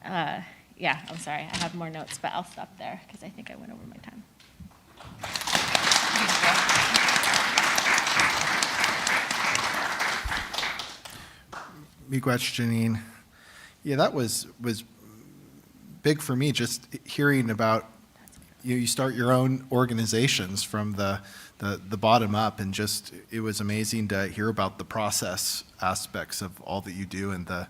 yeah, I'm sorry, I have more notes, but I'll stop there because I think I went over my time. Miigwech, Janine. Yeah, that was big for me, just hearing about you start your own organizations from the bottom up, and just it was amazing to hear about the process aspects of all that you do and the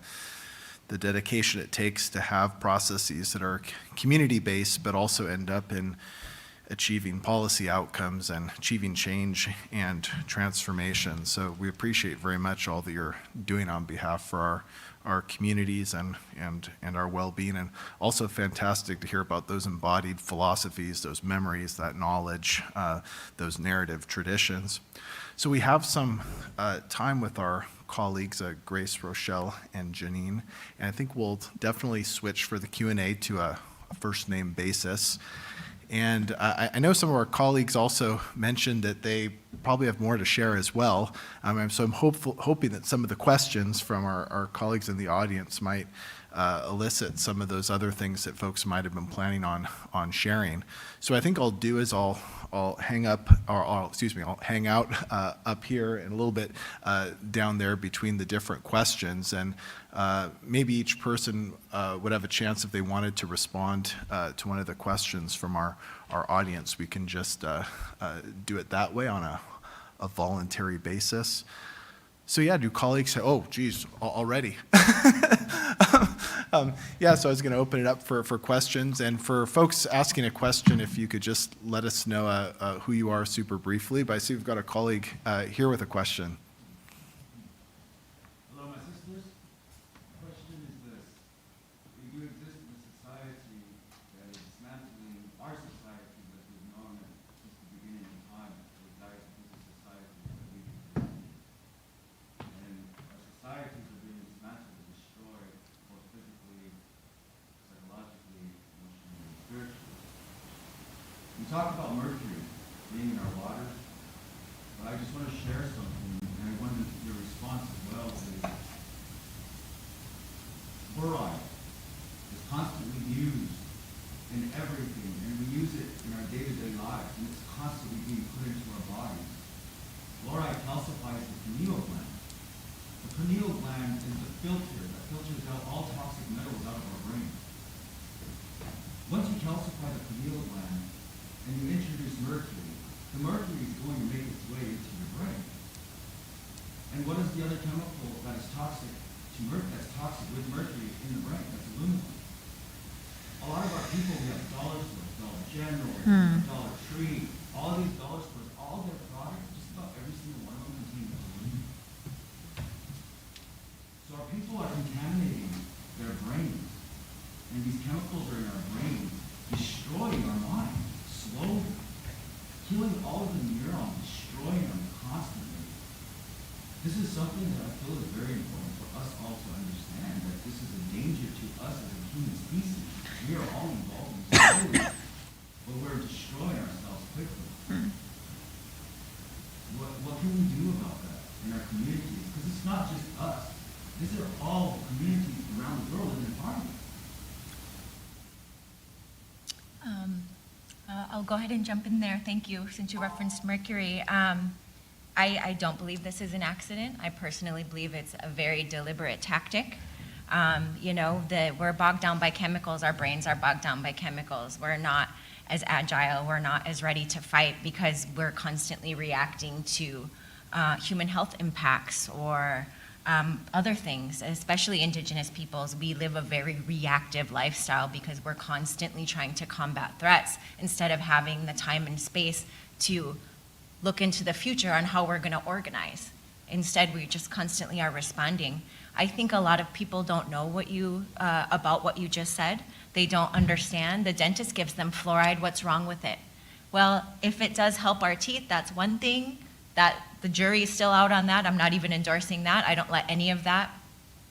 dedication it takes to have processes that are community-based but also end up in achieving policy outcomes and achieving change and transformation. So we appreciate very much all that you're doing on behalf for our communities and our well-being, and also fantastic to hear about those embodied philosophies, those memories, that knowledge, those narrative traditions. So we have some time with our colleagues, Grace, Rochelle, and Janine, and I think we'll definitely switch for the Q&A to a first name basis. And I know some of our colleagues also mentioned that they probably have more to share as well. So I'm hoping that some of the questions from our colleagues in the audience might elicit some of those other things that folks might have been planning on sharing. So I think I'll do is I'll hang up, or I'll hang out up here and a little bit down there between the different questions, and maybe each person would have a chance if they wanted to respond to one of the questions from our audience. We can just do it that way on a voluntary basis. So yeah, do colleagues say, oh, geez, already? Yeah, so I was going to open it up for questions. And for folks asking a question, if you could just let us know who you are super briefly. But I see we've got a colleague here with a question. Hello, my sisters. The question is this. You exist in a society that is dismantling our society that we've known since the beginning of time. We've died into society that we exist in. And our societies are being dismantled and destroyed, both physically, psychologically, emotionally, and spiritually. You talk about mercury being in our waters, but I just want to share something, and I wonder your response as well is fluoride is constantly used in everything, and we use it in our day-to-day lives, and it's constantly being put into our bodies. Fluoride calcifies the pineal gland. The pineal gland is the filter that filters out all toxic metals out of our brain. Once you calcify the pineal gland and you introduce mercury, the mercury is going to make its way into your brain. And what is the other chemical that is toxic to that's toxic with mercury in the brain? That's aluminum. A lot of our people, we have dollar stores, Dollar General, Dollar Tree, all these dollar stores, all their products, just about every single one of them contains aluminum. So our people are contaminating their brains, and these chemicals are in our brains, destroying our mind slowly, killing all of the neurons, destroying them constantly. This is something that I feel is very important for us all to understand, that this is a danger to us as a human species. We are all evolving slowly, but we're destroying ourselves quickly. What can we do about that in our communities? Because it's not just us. These are all communities around the world in environment. I'll go ahead and jump in there. Thank you, since you referenced mercury. I don't believe this is an accident. I personally believe it's a very deliberate tactic. We're bogged down by chemicals. Our brains are bogged down by chemicals. We're not as agile. We're not as ready to fight because we're constantly reacting to human health impacts or other things, especially Indigenous peoples. We live a very reactive lifestyle because we're constantly trying to combat threats instead of having the time and space to look into the future on how we're going to organize. Instead, we just constantly are responding. I think a lot of people don't know about what you just said. They don't understand. The dentist gives them fluoride. What's wrong with it? Well, if it does help our teeth, that's one thing. That the jury is still out on that. I'm not even endorsing that. I don't let any of that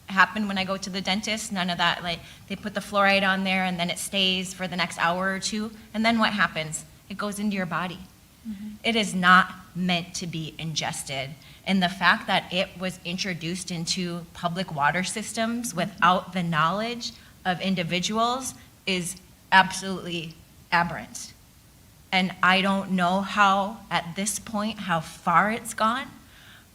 happen when I go to the dentist. None of that. Like, they put the fluoride on there and then it stays for the next hour or two. And then what happens? It goes into your body. It is not meant to be ingested. And the fact that it was introduced into public water systems without the knowledge of individuals is absolutely aberrant. And I don't know how, at this point, how far it's gone,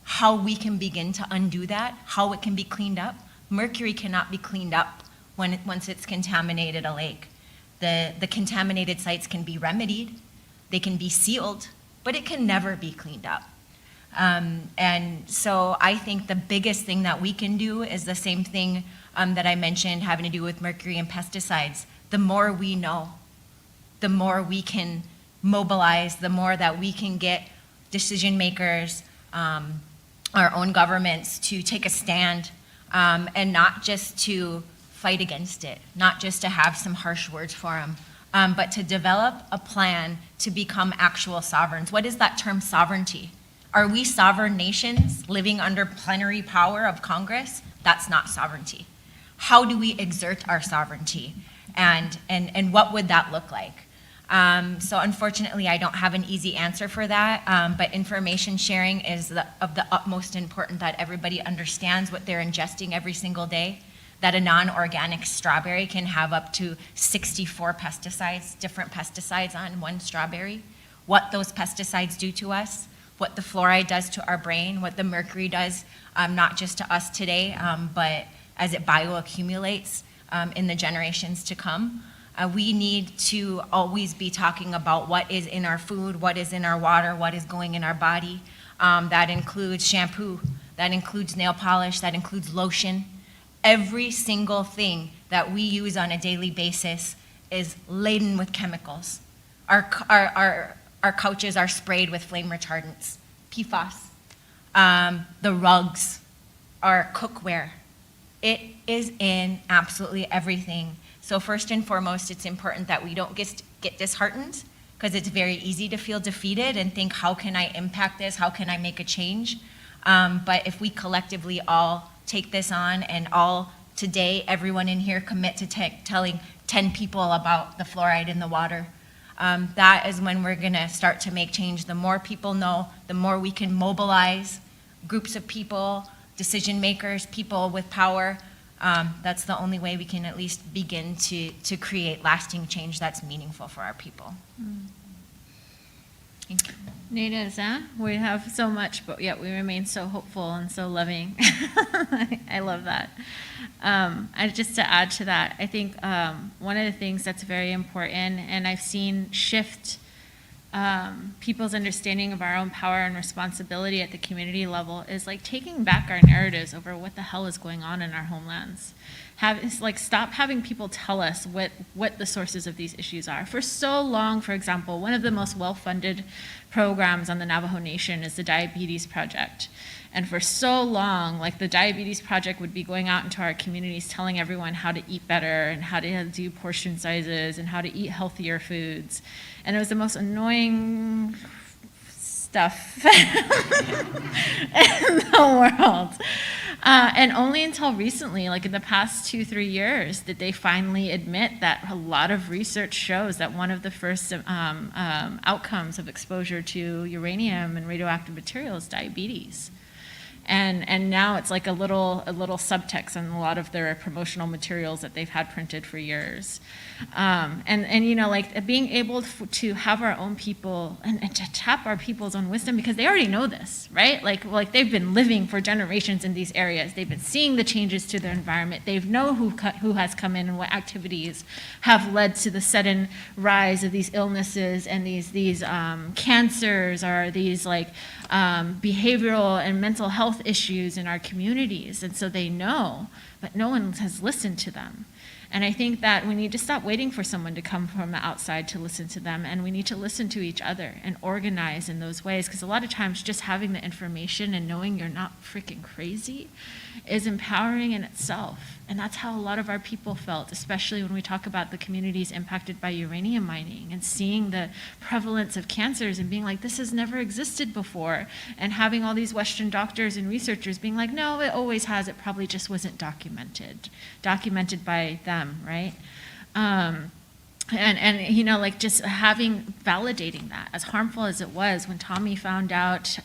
how we can begin to undo that, how it can be cleaned up. Mercury cannot be cleaned up once it's contaminated a lake. The contaminated sites can be remedied, they can be sealed, but it can never be cleaned up. And so I think the biggest thing that we can do is the same thing that I mentioned having to do with mercury and pesticides. The more we know, the more we can mobilize, the more that we can get decision makers, our own governments to take a stand, and not just to fight against it, not just to have some harsh words for them, but to develop a plan to become actual sovereigns. What is that term, sovereignty? Are we sovereign nations living under plenary power of Congress? That's not sovereignty. How do we exert our sovereignty? And what would that look like? So unfortunately, I don't have an easy answer for that, but information sharing is of the utmost importance, that everybody understands what they're ingesting every single day. that a non-organic strawberry can have up to 64 pesticides, different pesticides on one strawberry, what those pesticides do to us, what the fluoride does to our brain, what the mercury does, not just to us today, but as it bioaccumulates in the generations to come. We need to always be talking about what is in our food, what is in our water, what is going in our body. That includes shampoo, that includes nail polish, that includes lotion. Every single thing that we use on a daily basis is laden with chemicals. Our couches are sprayed with flame retardants, PFAS. The rugs, our cookware. It is in absolutely everything. So first and foremost, it's important that we don't get disheartened, because it's very easy to feel defeated and think, how can I impact this? How can I make a change? But if we collectively all take this on and all today, everyone in here commit to telling 10 people about the fluoride in the water, that is when we're gonna start to make change. The more people know, the more we can mobilize groups of people, decision makers, people with power. That's the only way we can at least begin to create lasting change that's meaningful for our people. Thank you. Nina, we have so much, but yet we remain so hopeful and so loving. I love that. Just to add to that, I think one of the things that's very important, and I've seen shift people's understanding of our own power and responsibility at the community level, is like taking back our narratives over what the hell is going on in our homelands. Stop having people tell us what the sources of these issues are. For so long, for example, one of the most well-funded programs on the Navajo Nation is the Diabetes Project. And for so long, the Diabetes Project would be going out into our communities telling everyone how to eat better and how to do portion sizes and how to eat healthier foods. And it was the most annoying stuff in the world. And only until recently, in the past 2-3 years, did they finally admit that a lot of research shows that one of the first outcomes of exposure to uranium and radioactive material is diabetes. And now it's like a little subtext on a lot of their promotional materials that they've had printed for years. Being able to have our own people and to tap our people's own wisdom, because they already know this, right? Like they've been living for generations in these areas. They've been seeing the changes to their environment. They know who has come in and what activities have led to the sudden rise of these illnesses and these cancers, or these behavioral and mental health issues in our communities. And so they know, but no one has listened to them. And I think that we need to stop waiting for someone to come from the outside to listen to them, and we need to listen to each other and organize in those ways, because a lot of times just having the information and knowing you're not freaking crazy is empowering in itself. And that's how a lot of our people felt, especially when we talk about the communities impacted by uranium mining and seeing the prevalence of cancers and being like, this has never existed before. And having all these Western doctors and researchers being like, no, it always has, it probably just wasn't documented by them, right? Just validating that, as harmful as it was when Tommy found out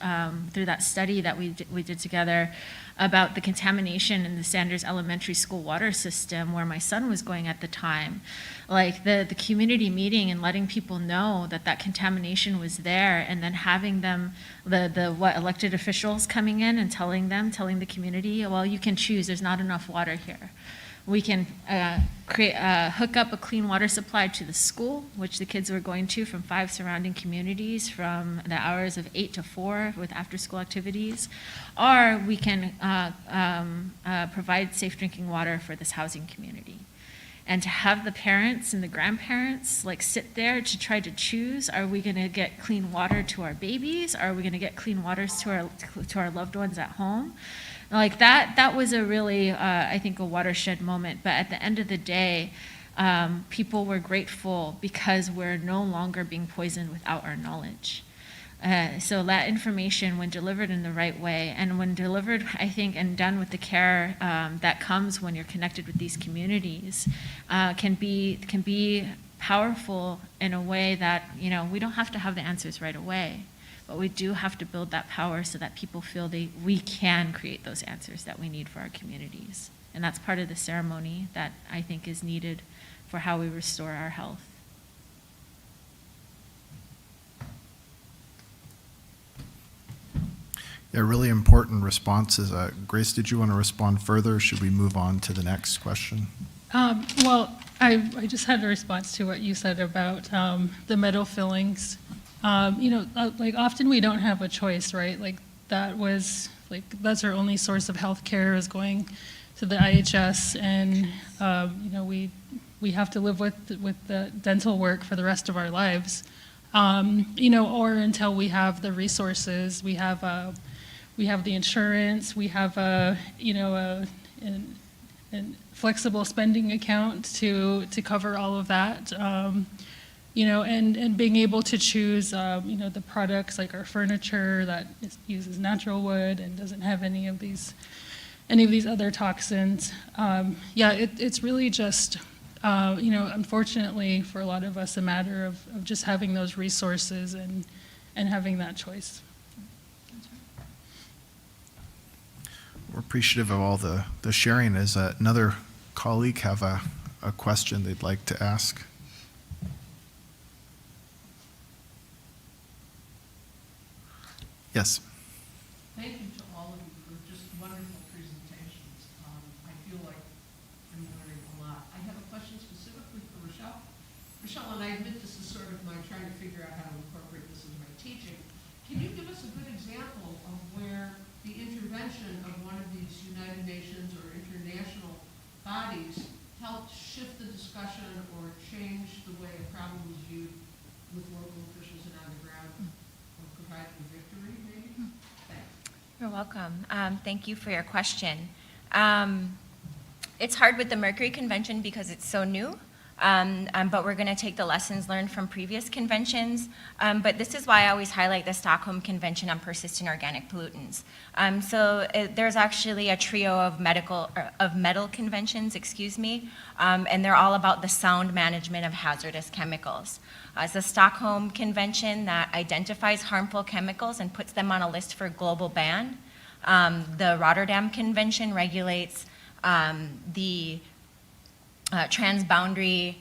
through that study that we did together about the contamination in the Sanders Elementary School water system where my son was going at the time. The community meeting and letting people know that contamination was there, and then having them, elected officials coming in and telling the community, well, you can choose, there's not enough water here. We can hook up a clean water supply to the school, which the kids were going to from 5 surrounding communities from the hours of 8 to 4 with after-school activities, or we can provide safe drinking water for this housing community. And to have the parents and the grandparents sit there to try to choose, are we going to get clean water to our babies? Are we going to get clean waters to our loved ones at home? That was a really, I think, a watershed moment. But at the end of the day, people were grateful because we're no longer being poisoned without our knowledge. So that information, when delivered in the right way, and when delivered, I think, and done with the care that comes when you're connected with these communities, can be powerful in a way that, we don't have to have the answers right away. But we do have to build that power so that people feel we can create those answers that we need for our communities. And that's part of the ceremony that I think is needed for how we restore our health. Yeah, really important responses. Grace, did you want to respond further, or should we move on to the next question? Well, I just had a response to what you said about the metal fillings. Like often we don't have a choice, right? Like that's our only source of health care is going to the IHS, and we have to live with the dental work for the rest of our lives. Or until we have the resources, we have the insurance, we have a flexible spending account to cover all of that. And being able to choose, the products like our furniture that uses natural wood and doesn't have any of these other toxins. It's really just, unfortunately for a lot of us, a matter of just having those resources and having that choice. We're appreciative of all the sharing. Does another colleague have a question they'd like to ask? Yes. Thank you to all of you for just wonderful presentations. I feel like I'm learning a lot. I have a question specifically for Rochelle. Rochelle, and I admit this is sort of my trying to figure out how to incorporate this into my teaching. Can you give us a good example of where the intervention of one of these United Nations or international bodies helped shift the discussion or change the way a problem was viewed with local officials and on the ground, or provide a victory, maybe? Thanks. You're welcome. Thank you for your question. It's hard with the Mercury Convention because it's so new, but we're going to take the lessons learned from previous conventions. But this is why I always highlight the Stockholm Convention on Persistent Organic Pollutants. There's actually a trio of metal conventions, and they're all about the sound management of hazardous chemicals. It's the Stockholm Convention that identifies harmful chemicals and puts them on a list for global ban. The Rotterdam Convention regulates the transboundary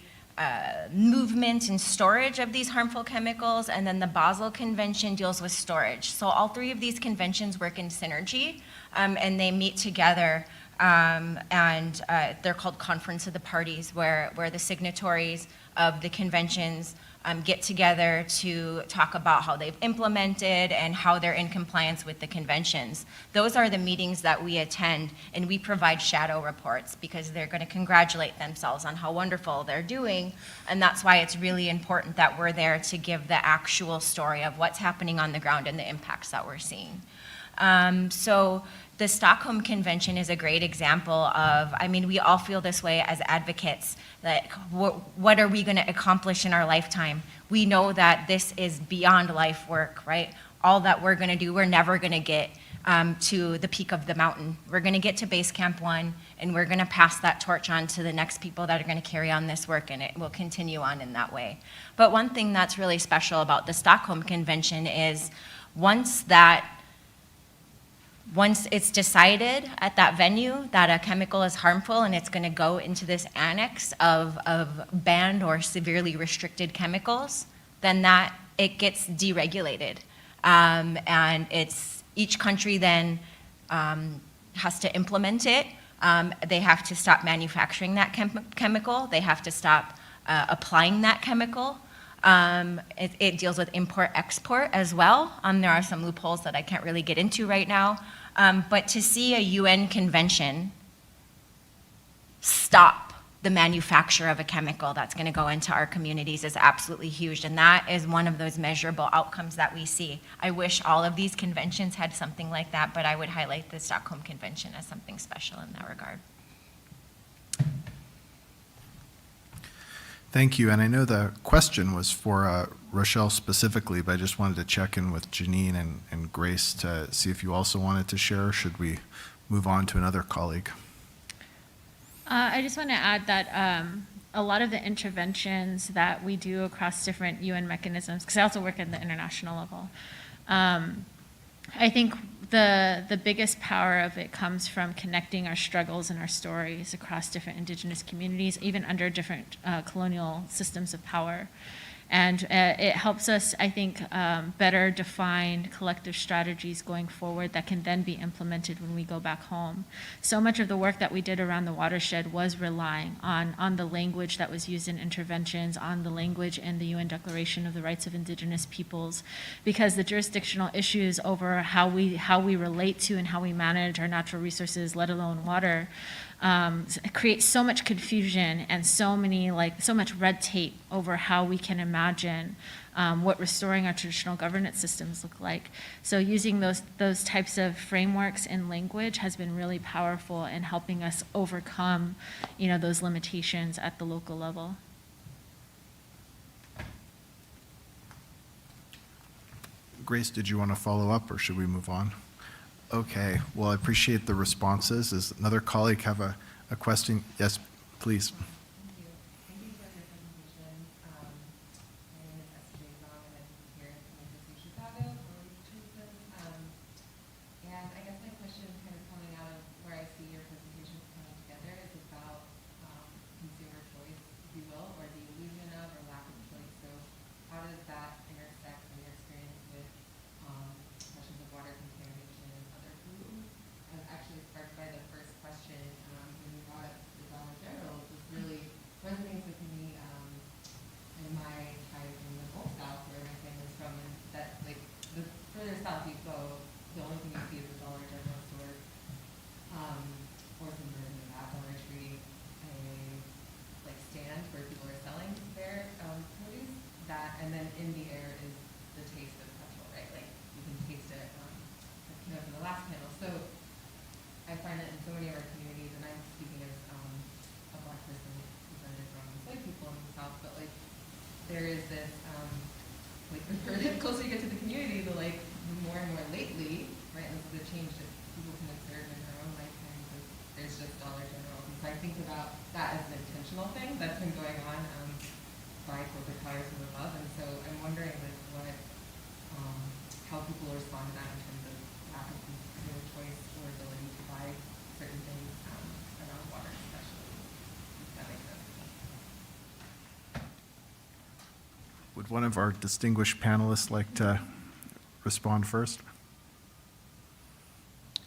movement and storage of these harmful chemicals, and then the Basel Convention deals with storage. So all three of these conventions work in synergy, and they meet together, and they're called Conference of the Parties, where the signatories of the conventions get together to talk about how they've implemented and how they're in compliance with the conventions. Those are the meetings that we attend, and we provide shadow reports because they're going to congratulate themselves on how wonderful they're doing, and that's why it's really important that we're there to give the actual story of what's happening on the ground and the impacts that we're seeing. So the Stockholm Convention is a great example of, we all feel this way as advocates, that what are we going to accomplish in our lifetime? We know that this is beyond life work, right? All that we're going to do, we're never going to get to the peak of the mountain. We're going to get to Base Camp 1, and we're going to pass that torch on to the next people that are going to carry on this work, and it will continue on in that way. But one thing that's really special about the Stockholm Convention is once it's decided at that venue that a chemical is harmful and it's going to go into this annex of banned or severely restricted chemicals, then it gets deregulated. And each country then has to implement it. They have to stop manufacturing that chemical. They have to stop applying that chemical. It deals with import-export as well. There are some loopholes that I can't really get into right now. But to see a UN convention stop the manufacture of a chemical that's going to go into our communities is absolutely huge. And that is one of those measurable outcomes that we see. I wish all of these conventions had something like that, but I would highlight the Stockholm Convention as something special in that regard. Thank you. And I know the question was for Rochelle specifically, but I just wanted to check in with Janine and Grace to see if you also wanted to share, or should we move on to another colleague? I just want to add that a lot of the interventions that we do across different UN mechanisms, because I also work at the international level, I think the biggest power of it comes from connecting our struggles and our stories across different indigenous communities, even under different colonial systems of power. And it helps us, I think, better define collective strategies going forward that can then be implemented when we go back home. So much of the work that we did around the watershed was relying on the language that was used in interventions, on the language in the UN Declaration of the Rights of Indigenous Peoples, because the jurisdictional issues over how we relate to and how we manage our natural resources, let alone water, creates so much confusion and so much red tape over how we can imagine what restoring our traditional governance systems look like. So using those types of frameworks and language has been really powerful in helping us overcome, those limitations at the local level. Grace, did you want to follow up, or should we move on? Okay, well, I appreciate the responses. Does another colleague have a question? Yes, please. There is this, the closer you get to the community, the more and more lately, right, and this is a change that people can observe in their own lifetimes, there's just Dollar General. And so I think about that as an intentional thing that's been going on by corporate powers from above, and so I'm wondering how people respond to that in terms of lack of consumer choice or ability to buy certain things around water, especially. If that makes sense. Would one of our distinguished panelists like to respond first?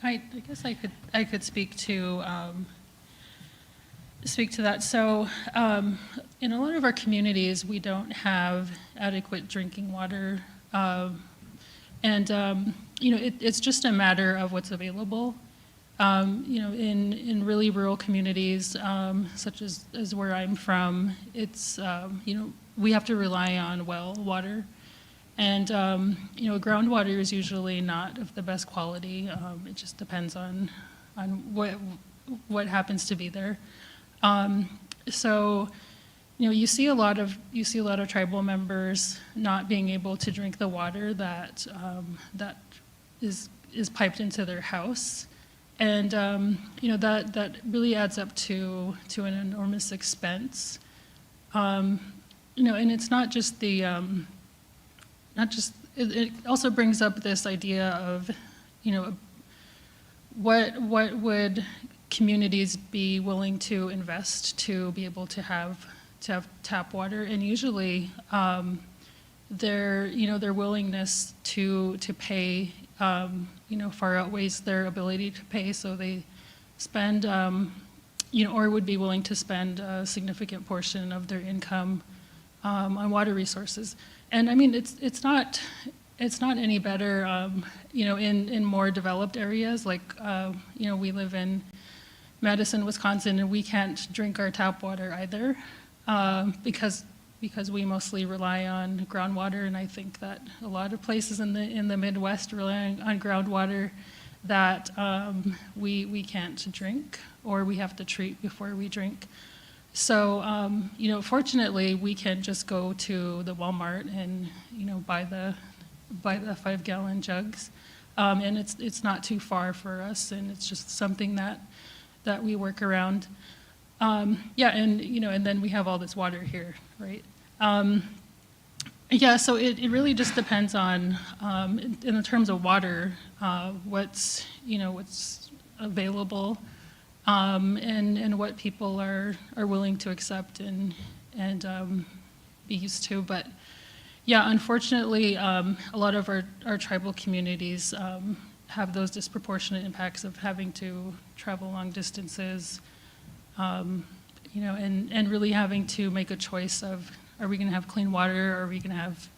I guess I could speak to that. So in a lot of our communities, we don't have adequate drinking water, it's just a matter of what's available. In really rural communities, such as where I'm from, it's we have to rely on well water. And, groundwater is usually not of the best quality. It just depends on what happens to be there. You see a lot of tribal members not being able to drink the water that is piped into their house. And, that really adds up to an enormous expense. And it's not just it also brings up this idea of, what would communities be willing to invest to be able to have tap water, and usually their willingness to pay far outweighs their ability to pay, so they spend or would be willing to spend a significant portion of their income on water resources. And I mean, it's not any better, in more developed areas. Like, we live in Madison, Wisconsin, and we can't drink our tap water either, because we mostly rely on groundwater. And I think that a lot of places in the Midwest rely on groundwater that we can't drink, or we have to treat before we drink. So, fortunately, we can just go to the Walmart and, buy the 5-gallon jugs. And it's not too far for us, and it's just something that we work around. And then we have all this water here, right? Yeah, so it really just depends on, in the terms of water, what's available, and what people are willing to accept and be used to. But yeah, unfortunately, a lot of our tribal communities have those disproportionate impacts of having to travel long distances, and really having to make a choice of, are we going to have clean water, or are we going to have,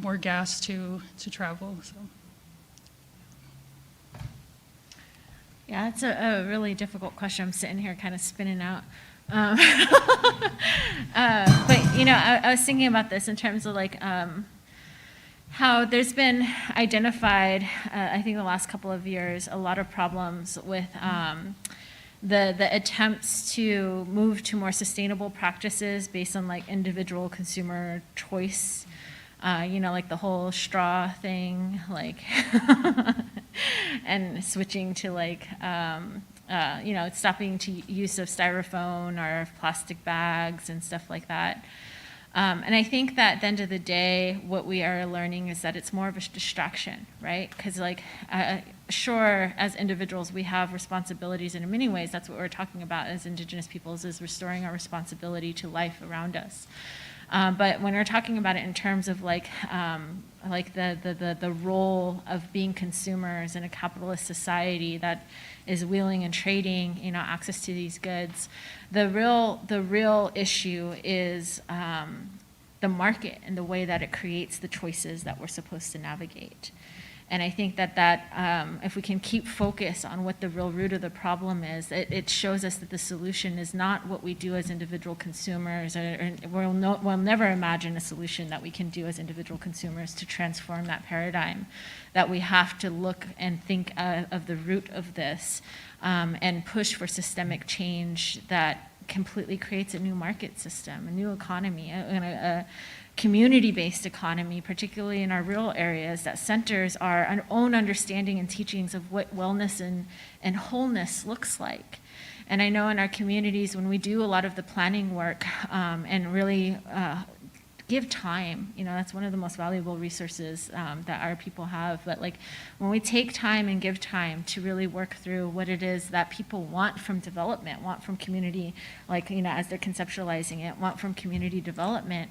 more gas to travel? So. Yeah, it's a really difficult question. I'm sitting here kind of spinning out. But, I was thinking about this in terms of like how there's been identified, I think the last couple of years, a lot of problems with the attempts to move to more sustainable practices based on like individual consumer choice. Like the whole straw thing, like, and switching to like, stopping to use of styrofoam or plastic bags and stuff like that. And I think that at the end of the day, what we are learning is that it's more of a distraction, right? Because like, sure, as individuals, we have responsibilities, and in many ways, that's what we're talking about as Indigenous peoples, is restoring our responsibility to life around us. But when we're talking about it in terms of like the role of being consumers in a capitalist society that is wheeling and trading, access to these goods, the real issue is the market and the way that it creates the choices that we're supposed to navigate. And I think that if we can keep focus on what the real root of the problem is, it shows us that the solution is not what we do as individual consumers, or we'll never imagine a solution that we can do as individual consumers to transform that paradigm, that we have to look and think of the root of this and push for systemic change that completely creates a new market system, a new economy, a community-based economy, particularly in our rural areas, that centers our own understanding and teachings of what wellness and wholeness looks like. And I know in our communities, when we do a lot of the planning work and really give time, that's one of the most valuable resources that our people have. But like when we take time and give time to really work through what it is that people want from development, want from community, like, as they're conceptualizing it, want from community development,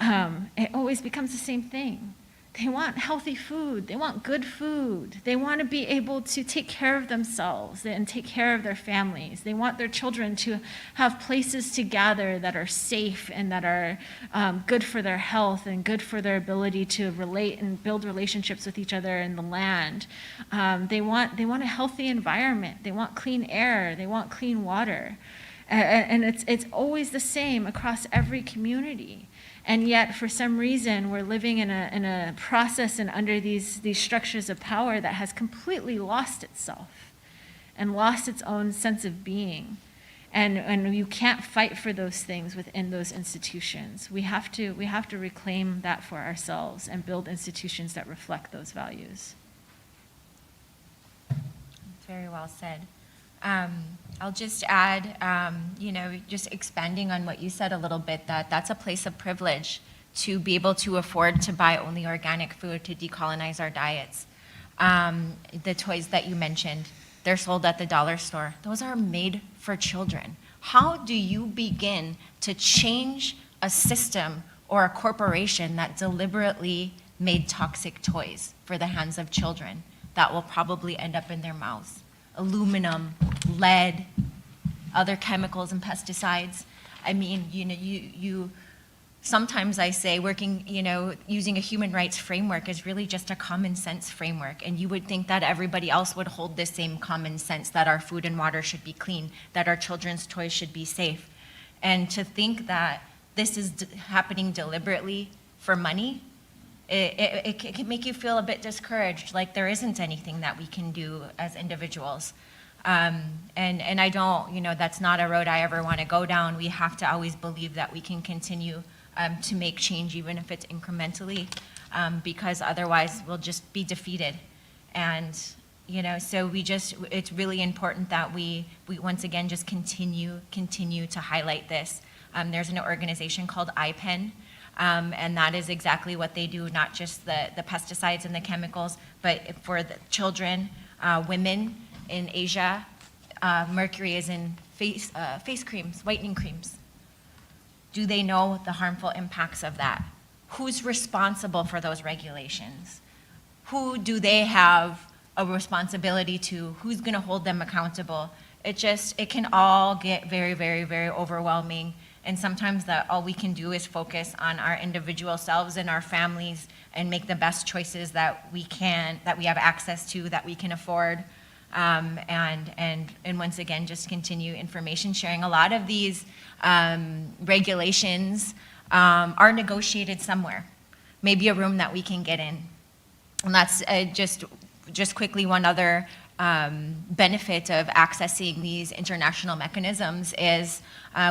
it always becomes the same thing. They want healthy food. They want good food. They want to be able to take care of themselves and take care of their families. They want their children to have places to gather that are safe and that are good for their health and good for their ability to relate and build relationships with each other in the land. They want a healthy environment. They want clean air. They want clean water. And it's always the same across every community. And yet, for some reason, we're living in a process and under these structures of power that has completely lost itself and lost its own sense of being. And you can't fight for those things within those institutions. We have to reclaim that for ourselves and build institutions that reflect those values. Very well said. I'll just add, just expanding on what you said a little bit, that's a place of privilege to be able to afford to buy only organic food, to decolonize our diets. The toys that you mentioned, they're sold at the dollar store. Those are made for children. How do you begin to change a system or a corporation that deliberately made toxic toys for the hands of children that will probably end up in their mouths? Aluminum, lead, other chemicals and pesticides. I mean, you sometimes I say working, using a human rights framework is really just a common sense framework. And you would think that everybody else would hold the same common sense, that our food and water should be clean, that our children's toys should be safe. And to think that this is happening deliberately for money, it can make you feel a bit discouraged, like there isn't anything that we can do as individuals. And I don't, that's not a road I ever want to go down. We have to always believe that we can continue to make change, even if it's incrementally, because otherwise we'll just be defeated. And, so it's really important that we once again just continue to highlight this. There's an organization called IPEN And that is exactly what they do, not just the pesticides and the chemicals, but for the children, women in Asia, mercury is in face creams, whitening creams. Do they know the harmful impacts of that? Who's responsible for those regulations? Who do they have a responsibility to? Who's going to hold them accountable? It can all get very, very, very overwhelming. And sometimes all we can do is focus on our individual selves and our families and make the best choices that we can, that we have access to, that we can afford. And once again, just continue information sharing. A lot of these regulations are negotiated somewhere, maybe a room that we can get in. And that's just quickly one other benefit of accessing these international mechanisms is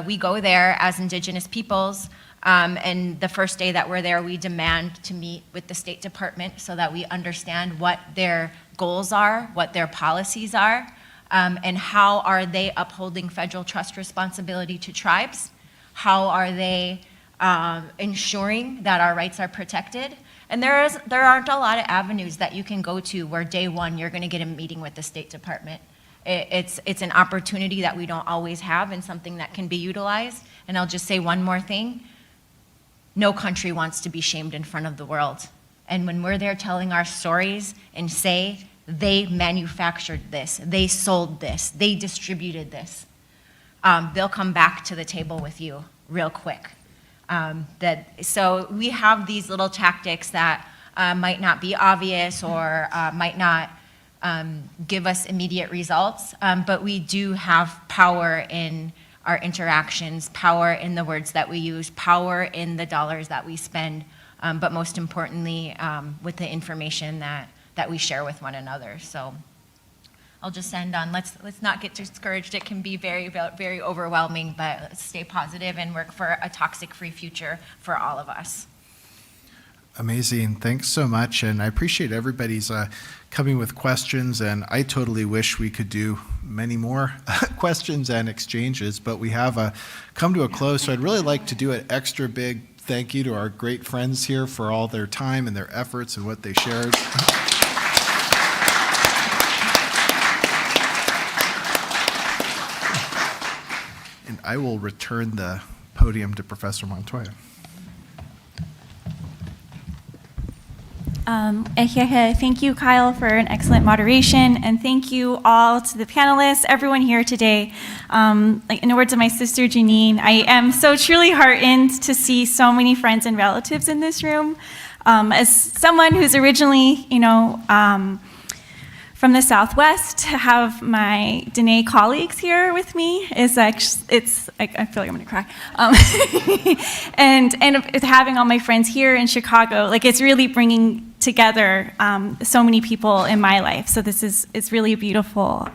we go there as Indigenous peoples, and the first day that we're there, we demand to meet with the State Department so that we understand what their goals are, what their policies are, and how are they upholding federal trust responsibility to tribes? How are they ensuring that our rights are protected? And there aren't a lot of avenues that you can go to where day one you're going to get a meeting with the State Department. It's an opportunity that we don't always have and something that can be utilized. And I'll just say one more thing. No country wants to be shamed in front of the world. And when we're there telling our stories and say they manufactured this, they sold this, they distributed this, they'll come back to the table with you real quick. So we have these little tactics that might not be obvious or might not give us immediate results, but we do have power in our interactions, power in the words that we use, power in the dollars that we spend, but most importantly, with the information that we share with one another. So I'll just end on, let's not get discouraged. It can be very, very overwhelming, but let's stay positive and work for a toxic-free future for all of us. Amazing. Thanks so much. And I appreciate everybody's coming with questions. And I totally wish we could do many more questions and exchanges, but we have come to a close. So I'd really like to do an extra big thank you to our great friends here for all their time and their efforts and what they shared. And I will return the podium to Professor Montoya. Thank you, Kyle, for an excellent moderation, and thank you all to the panelists, everyone here today. Like in the words of my sister Janine, I am so truly heartened to see so many friends and relatives in this room. As someone who's originally, from the Southwest, to have my Dene colleagues here with me is actually, I feel like I'm gonna cry. And having all my friends here in Chicago, like it's really bringing together so many people in my life. So it's really a beautiful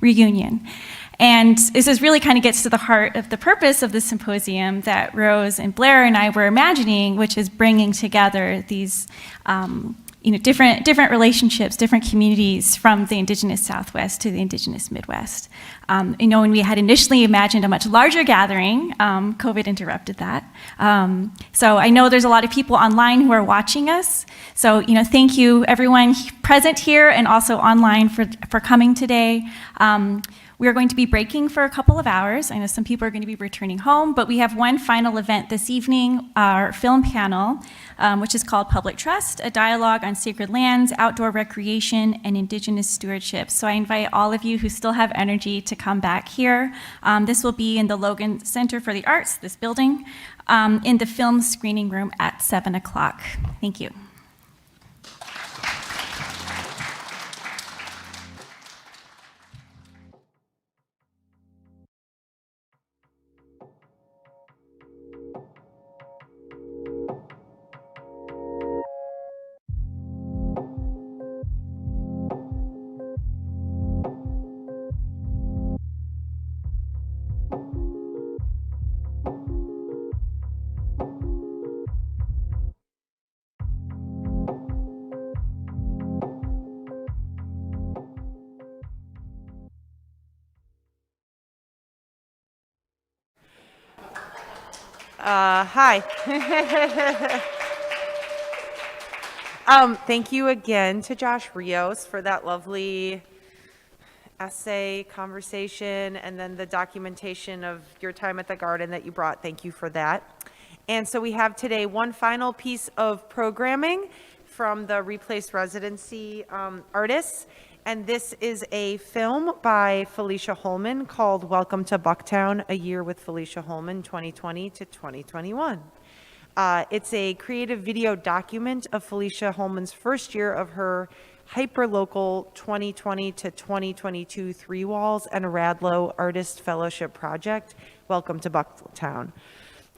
reunion. And this really kind of gets to the heart of the purpose of the symposium that Rose and Blair and I were imagining, which is bringing together these different relationships, different communities from the Indigenous Southwest to the Indigenous Midwest. When we had initially imagined a much larger gathering, COVID interrupted that. So I know there's a lot of people online who are watching us. So thank you everyone present here and also online for coming today. We are going to be breaking for a couple of hours. I know some people are going to be returning home, but we have one final event this evening, our film panel, which is called Public Trust, a dialogue on sacred lands, outdoor recreation, and Indigenous stewardship. So I invite all of you who still have energy to come back here. This will be in the Logan Center for the Arts, this building, in the film screening room at 7 o'clock. Thank you. Hi. Thank you again to Josh Rios for that lovely essay, conversation, and then the documentation of your time at the garden that you brought. Thank you for that. And so we have today one final piece of programming from the Replace Residency artists. And this is a film by Felicia Holman called Welcome to Bucktown, A Year with Felicia Holman, 2020 to 2021. It's a creative video document of Felicia Holman's first year of her hyperlocal 2020 to 2022 Three Walls and Radlow Artist Fellowship Project, Welcome to Bucktown.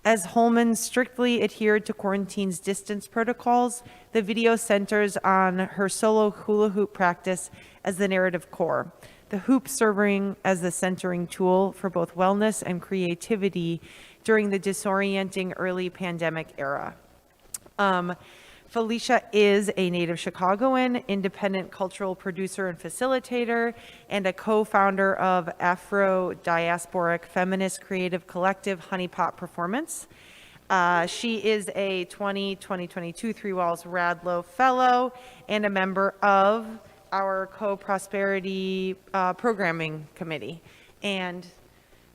As Holman strictly adhered to quarantine's distance protocols, the video centers on her solo hula hoop practice as the narrative core, the hoop serving as the centering tool for both wellness and creativity during the disorienting early pandemic era. Felicia is a native Chicagoan, independent cultural producer and facilitator, and a co-founder of Afro-diasporic feminist creative collective Honeypot Performance. She is a 2022 Three Walls Radlow Fellow and a member of our Co-Prosperity Programming Committee. And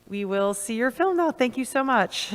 we will see your film now. Thank you so much.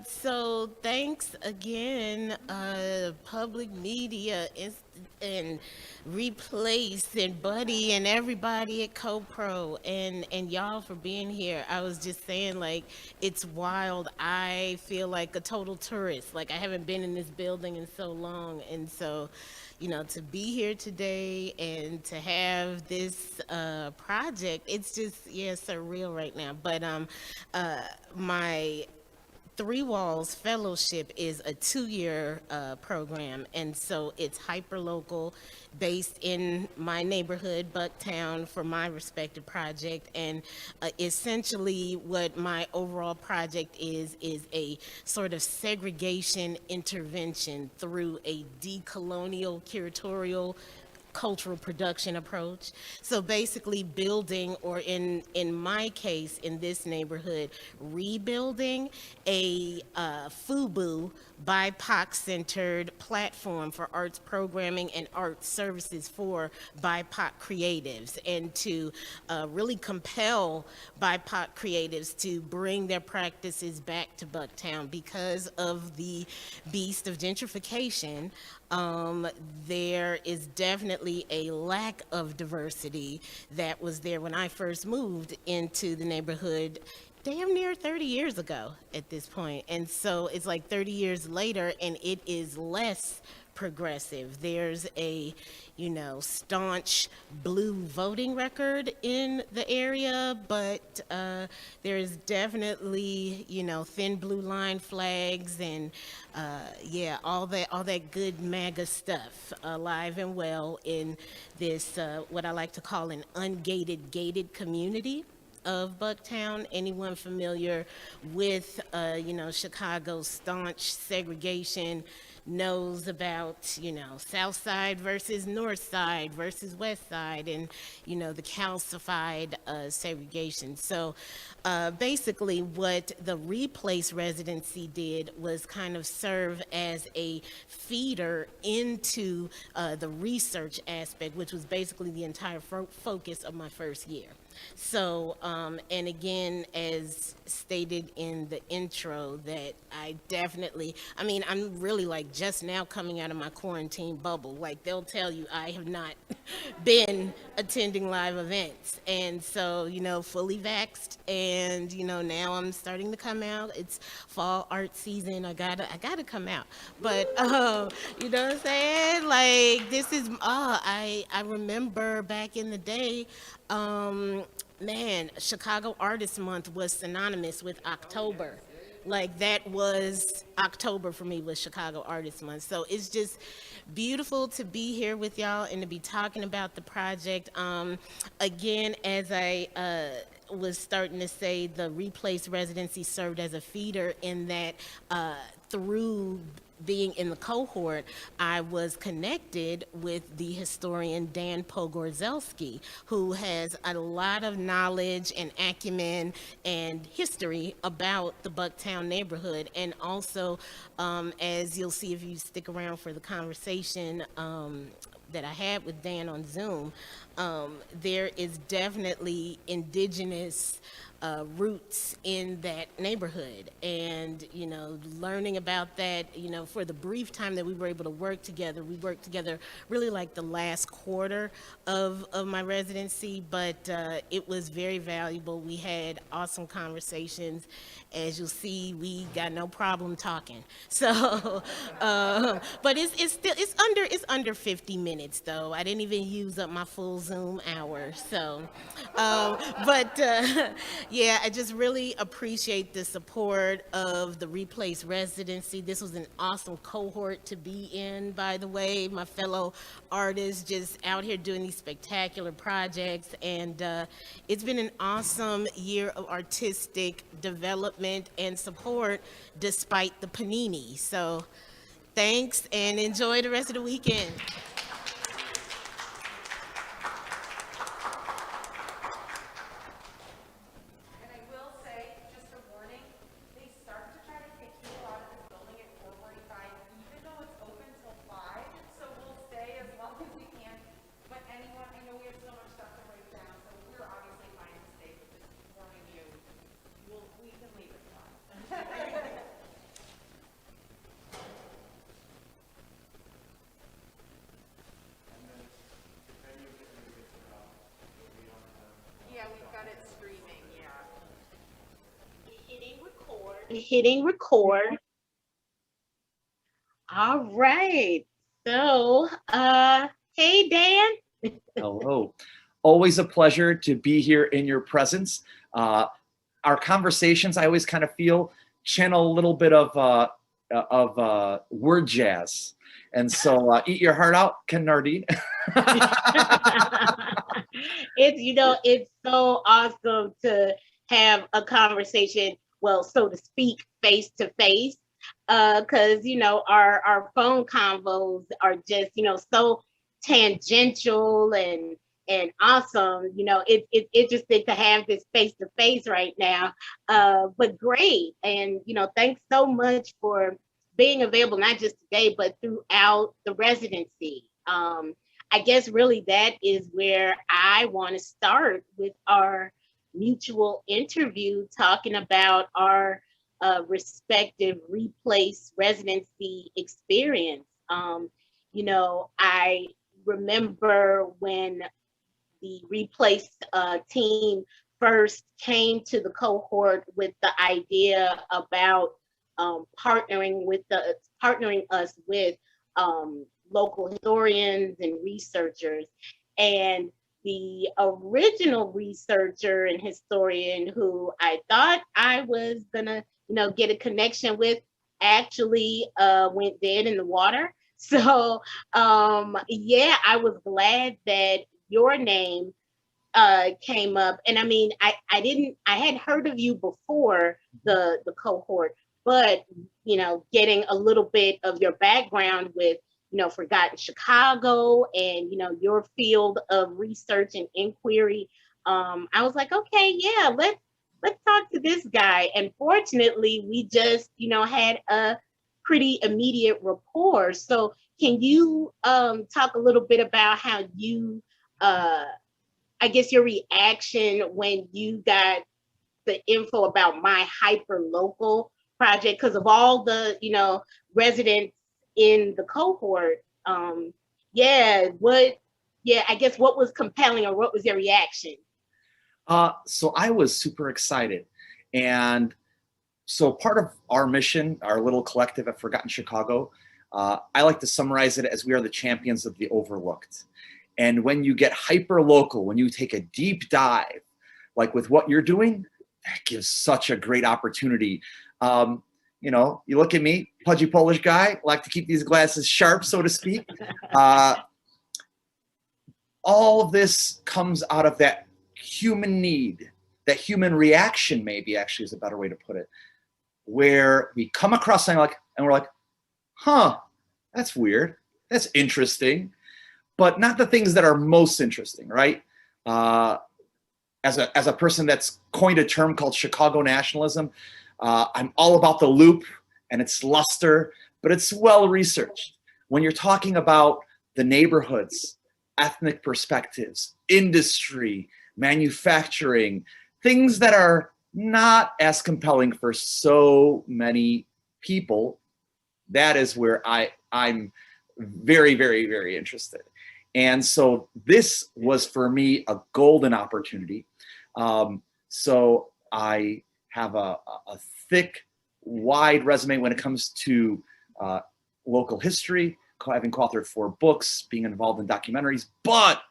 So thanks again, public media and Replace and Buddy and everybody at CoPro and y'all for being here. I was just saying, like, it's wild. I feel like a total tourist. Like, I haven't been in this building in so long, and so, you know, to be here today and to have this project, it's just, yeah, surreal right now. But my Three Walls Fellowship is a 2-year program, and so it's hyper-local, based in my neighborhood, Bucktown, for my respective project. And essentially what my overall project is a sort of segregation intervention through a decolonial curatorial cultural production approach. So basically building, or in my case, in this neighborhood, rebuilding a FUBU BIPOC-centered platform for arts programming and art services for BIPOC creatives, and to really compel BIPOC creatives to bring their practices back to Bucktown. Because of the beast of gentrification, there is definitely a lack of diversity that was there when I first moved into the neighborhood damn near 30 years ago at this point. And so it's like 30 years later, and it is less progressive. There's a, you know, staunch blue voting record in the area, but there's definitely, you know, thin blue line flags and yeah, all that good MAGA stuff alive and well in this what I like to call an ungated gated community of Bucktown. Anyone familiar with you know, Chicago's staunch segregation knows about, you know, South Side versus North Side versus West Side, and, you know, the calcified segregation. So basically what the Replace residency did was kind of serve as a feeder into the research aspect, which was basically the entire focus of my first year. So, and again, as stated in the intro, that I definitely, I mean, I'm really like just now coming out of my quarantine bubble. Like, they'll tell you I have not been attending live events. And so, you know, fully vaxxed, and, you know, now I'm starting to come out. It's fall art season. I gotta come out. But, you know what I'm saying? Like, this is, I remember back in the day, man, Chicago Artist Month was synonymous with October. Like, that was October for me, was Chicago Artist Month. So it's just beautiful to be here with y'all and to be talking about the project. Again, as I was starting to say, the Replace residency served as a feeder in that through being in the cohort, I was connected with the historian Dan Pogorzelski, who has a lot of knowledge and acumen and history about the Bucktown neighborhood. And also, as you'll see if you stick around for the conversation that I had with Dan on Zoom, there is definitely indigenous roots in that neighborhood. And, you know, learning about that, you know, for the brief time that we were able to work together, we worked together really like the last quarter of my residency, but it was very valuable. We had awesome conversations. As you'll see, we got no problem talking. So, but it's under 50 minutes though. I didn't even use up my full Zoom hour. So, but yeah, I just really appreciate the support of the Replace residency. This was an awesome cohort to be in, by the way. My fellow artists just out here doing these spectacular projects, and it's been an awesome year of artistic development and support despite the panini. So thanks, and enjoy the rest of the weekend. And I will say, just a warning, they start to try to kick people out of this building at 4:45, even though it's open till 5. So we'll stay as long as we can. But anyone, I know we have so much stuff to break down, so we're obviously fine to stay, but just warning you, we can leave at 5. hitting record. All right. So, hey, Dan. Hello. Always a pleasure to be here in your presence. Our conversations, I always kind of feel, channel a little bit of word jazz. And so eat your heart out, Ken Nardine. It's so awesome to have a conversation, well, so to speak, face to face. Because our phone convos are just so tangential and awesome. It's interesting to have this face to face right now. But great, and thanks so much for being available, not just today, but throughout the residency. I guess really that is where I want to start with our mutual interview, talking about our respective replace residency experience. I remember when the replace team first came to the cohort with the idea about partnering us with local historians and researchers. And the original researcher and historian who I thought I was gonna, get a connection with actually went dead in the water. So yeah, I was glad that your name came up. And I mean, I had heard of you before the cohort, but getting a little bit of your background with Forgotten Chicago and your field of research and inquiry, I was like, okay, yeah, let's talk to this guy. And fortunately, we just had a pretty immediate rapport. So can you talk a little bit about how you I guess your reaction when you got the info about my hyper local project, because of all the residents in the cohort. I guess what was compelling, or what was your reaction? So I was super excited. And so part of our mission, our little collective at Forgotten Chicago, I like to summarize it as we are the champions of the overlooked. And when you get hyper local, when you take a deep dive, like with what you're doing, that gives such a great opportunity. You look at me, pudgy Polish guy, like to keep these glasses sharp, so to speak. All of this comes out of that human need, that human reaction, maybe actually is a better way to put it, where we come across something and we're like, huh, that's weird, that's interesting, but not the things that are most interesting, right? As a person that's coined a term called Chicago nationalism, I'm all about the loop and its luster, but it's well researched. When you're talking about the neighborhoods, ethnic perspectives, industry, manufacturing, things that are not as compelling for so many people, that is where I'm very, very, very interested. And so this was for me a golden opportunity. So I have a thick, wide resume when it comes to local history, having co-authored 4 books, being involved in documentaries, but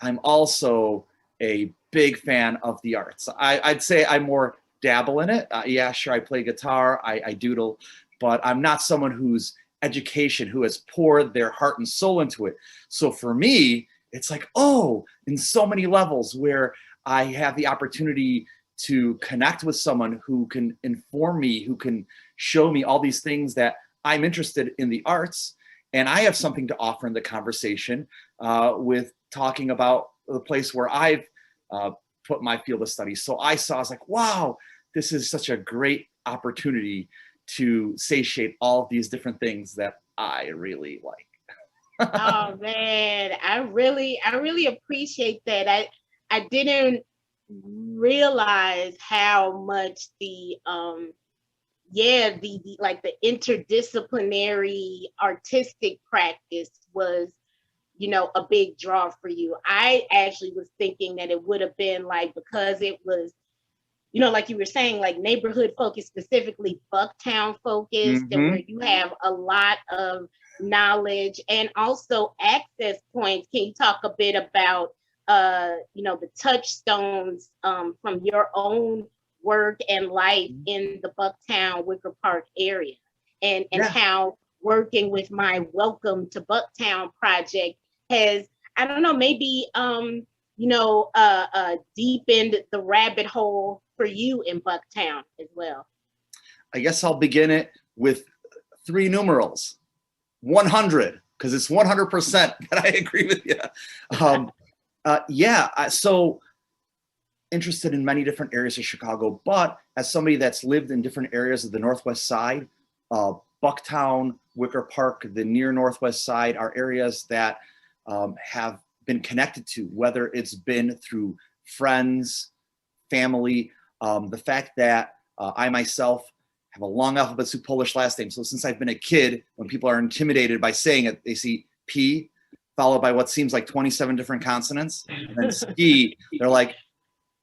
I'm also a big fan of the arts. I'd say I more dabble in it. Yeah, sure, I play guitar, I doodle, but I'm not someone whose education, who has poured their heart and soul into it. So for me, it's like, oh, in so many levels where I have the opportunity to connect with someone who can inform me, who can show me all these things that I'm interested in the arts. And I have something to offer in the conversation with talking about the place where I've put my field of study. So I was like, wow, this is such a great opportunity to satiate all of these different things that I really like. Oh man, I really appreciate that. I didn't realize how much the like the interdisciplinary artistic practice was a big draw for you. I actually was thinking that it would have been like, because it was like you were saying, like neighborhood focused, specifically Bucktown focused, and where you have a lot of knowledge and also access points. Can you talk a bit about, the touchstones from your own work and life in the Bucktown Wicker Park area, and how working with my Welcome to Bucktown project has, I don't know, maybe deepened the rabbit hole for you in Bucktown as well? I guess I'll begin it with 3 numerals, 100, because it's 100% that I agree with you. So interested in many different areas of Chicago, but as somebody that's lived in different areas of the Northwest Side, Bucktown, Wicker Park, the near Northwest Side are areas that have been connected to, whether it's been through friends, family, the fact that I myself have a long alphabet soup Polish last name. So since I've been a kid, when people are intimidated by saying it, they see P followed by what seems like 27 different consonants, and then ski, they're like,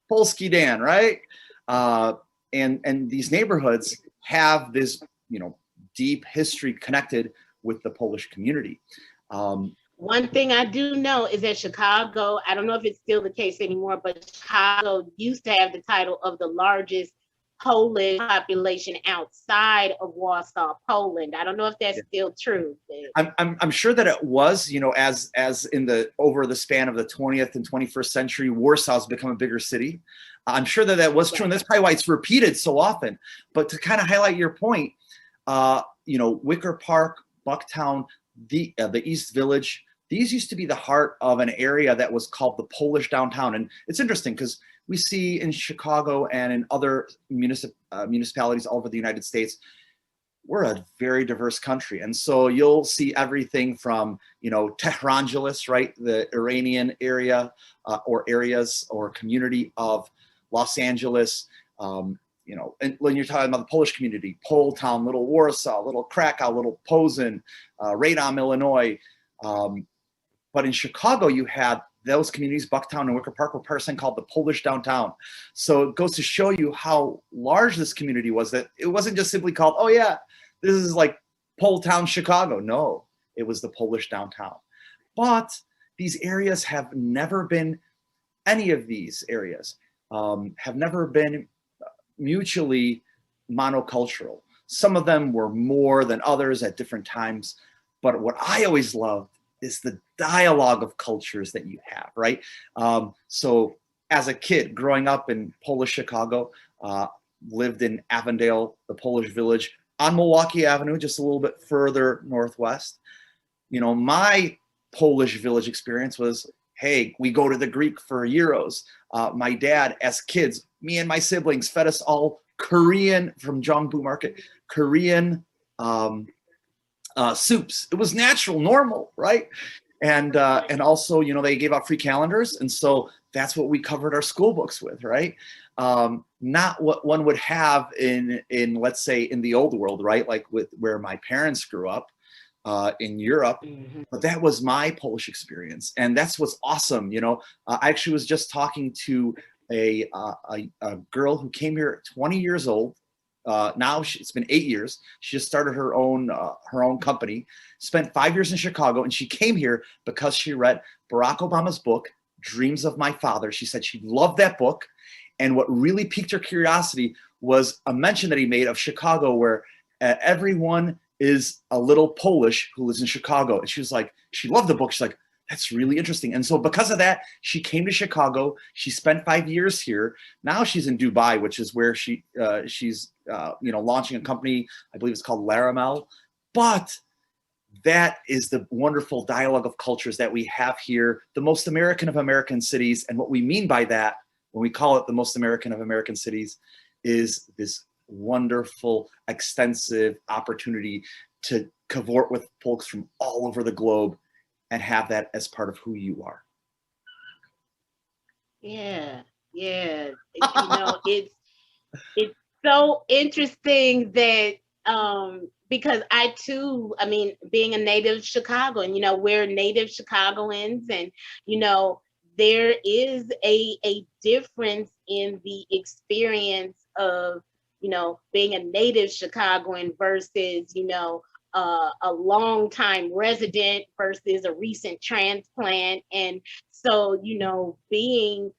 Polski Dan, right? And these neighborhoods have this, deep history connected with the Polish community. One thing I do know is that Chicago, I don't know if it's still the case anymore, but Chicago used to have the title of the largest Polish population outside of Warsaw, Poland. I don't know if that's still true. I'm sure that it was, as in over the span of the 20th and 21st century, Warsaw's become a bigger city. I'm sure that was true, and that's probably why it's repeated so often. But to kind of highlight your point, Wicker Park, Bucktown, the East Village, these used to be the heart of an area that was called the Polish downtown. And it's interesting because we see in Chicago and in other municipalities all over the United States, we're a very diverse country. And so you'll see everything from, Tehrangeles, right? The Iranian area or areas or community of Los Angeles, and when you're talking about the Polish community, Poletown, Little Warsaw, Little Krakow, Little Posen, Radom, Illinois. But in Chicago, you had those communities, Bucktown and Wicker Park, were part of something called the Polish downtown. So it goes to show you how large this community was, that it wasn't just simply called, oh yeah, this is like Poletown, Chicago. No, it was the Polish downtown. But these areas have never been, any of these areas have never been mutually monocultural. Some of them were more than others at different times. But what I always loved is the dialogue of cultures that you have, right? So as a kid growing up in Polish Chicago, lived in Avondale, the Polish village, on Milwaukee Avenue, just a little bit further northwest. My Polish village experience was, hey, we go to the Greek for gyros. My dad, as kids, me and my siblings fed us all Korean, from Jongbu Market, Korean soups. It was natural, normal, right? And also, they gave out free calendars, and so that's what we covered our school books with, right? Not what one would have in let's say in the old world, right? Like with where my parents grew up in Europe, but that was my Polish experience, and that's what's awesome. I actually was just talking to a girl who came here at 20 years old. Now it's been 8 years. She just started her own company, spent 5 years in Chicago, and she came here because she read Barack Obama's book, Dreams of My Father. She said she loved that book. And what really piqued her curiosity was a mention that he made of Chicago, where everyone is a little Polish who lives in Chicago. And she was like, she loved the book. She's like, that's really interesting. And so because of that, she came to Chicago. She spent 5 years here. Now she's in Dubai, which is where she's launching a company. I believe it's called Laramel. But that is the wonderful dialogue of cultures that we have here, the most American of American cities. And what we mean by that, when we call it the most American of American cities, is this wonderful, extensive opportunity to cavort with folks from all over the globe and have that as part of who you are. Yeah. It's so interesting that because I too, being a native Chicagoan, we're native Chicagoans, and there is a difference in the experience of, you know, being a native Chicagoan versus, you know, a longtime resident versus a recent transplant. And so, you know, being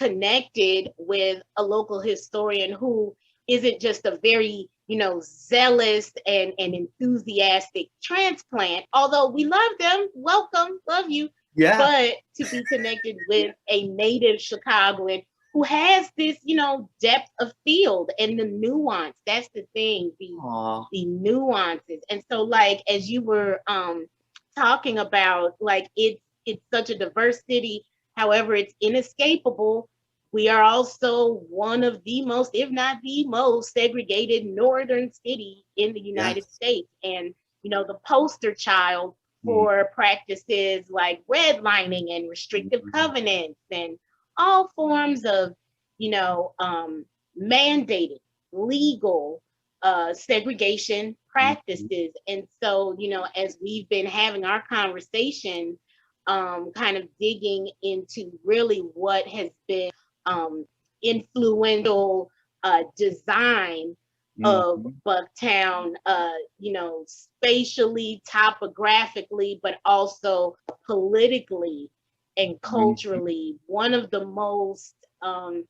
connected with a local historian who isn't just a very, you know, zealous and enthusiastic transplant, although we love them, welcome, love you, Yeah. but to be connected with a native Chicagoan who has this, you know, depth of field and the nuance. That's the thing, the nuances. And so, like, as you were talking about, like, it's such a diverse city, however, it's inescapable. We are also one of the most, if not the most, segregated northern city in the United States. And, you know, the poster child for practices like redlining and restrictive covenants and all forms of, you know, mandated legal segregation practices. And so, you know, as we've been having our conversation, kind of digging into really what has been influential design of Bucktown, you know, spatially, topographically, but also politically and culturally. One of the most, one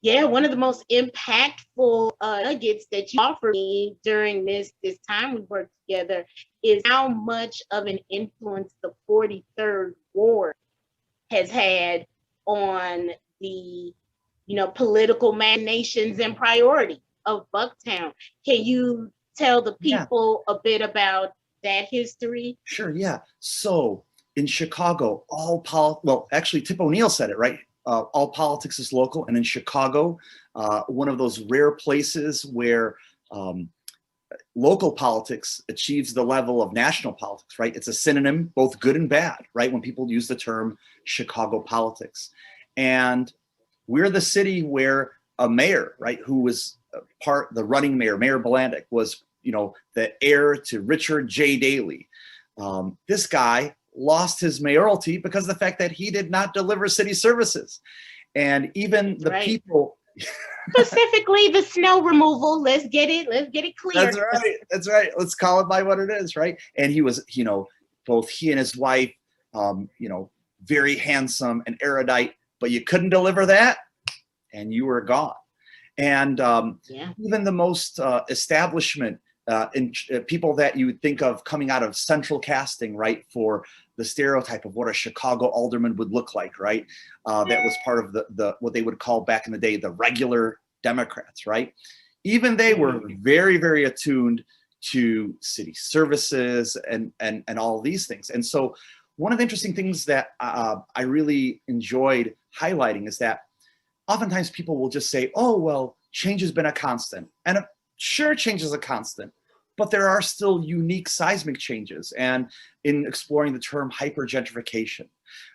of the most impactful nuggets that you offered me during this time we worked together is how much of an influence the 43rd Ward has had on the, you know, political machinations and priorities of Bucktown. Can you tell the people a bit about that history? Sure, yeah. So in Chicago, actually Tip O'Neill said it, right? All politics is local. And in Chicago, one of those rare places where local politics achieves the level of national politics, right? It's a synonym, both good and bad, right? When people use the term Chicago politics. And we're the city where a mayor, right, who was the running mayor, Mayor Blandick, was, you know, the heir to Richard J. Daley. This guy lost his mayoralty because of the fact that he did not deliver city services. And even the people... Specifically the snow removal. Let's get it clear. That's right. Let's call it by what it is, right? And he was, you know, both he and his wife, you know, very handsome and erudite, but you couldn't deliver that and you were gone. And even the most establishment people that you would think of coming out of central casting, right, for the stereotype of what a Chicago alderman would look like, right? That was part of the what they would call back in the day the regular Democrats, right? Even they were very, very attuned to city services and all these things. And so one of the interesting things that I really enjoyed highlighting is that oftentimes people will just say, oh, well, change has been a constant. And sure, change is a constant, but there are still unique seismic changes. And in exploring the term hypergentrification,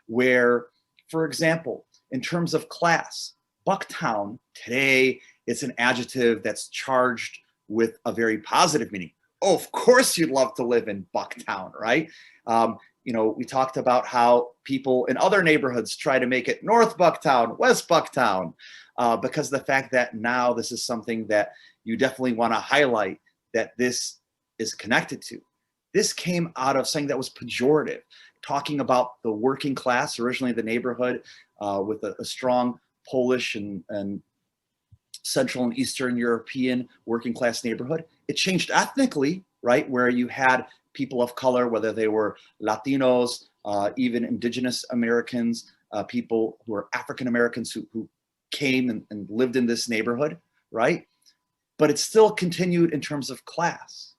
where, for example, in terms of class, Bucktown today, it's an adjective that's charged with a very positive meaning. Oh, of course you'd love to live in Bucktown, right? You know, we talked about how people in other neighborhoods try to make it North Bucktown, West Bucktown, because the fact that now this is something that you definitely want to highlight that this is connected to. This came out of something that was pejorative, talking about the working class, originally the neighborhood with a strong Polish and Central and Eastern European working class neighborhood. It changed ethnically, right, where you had people of color, whether they were Latinos, even indigenous Americans, people who are African Americans who came and lived in this neighborhood, right? But it still continued in terms of class.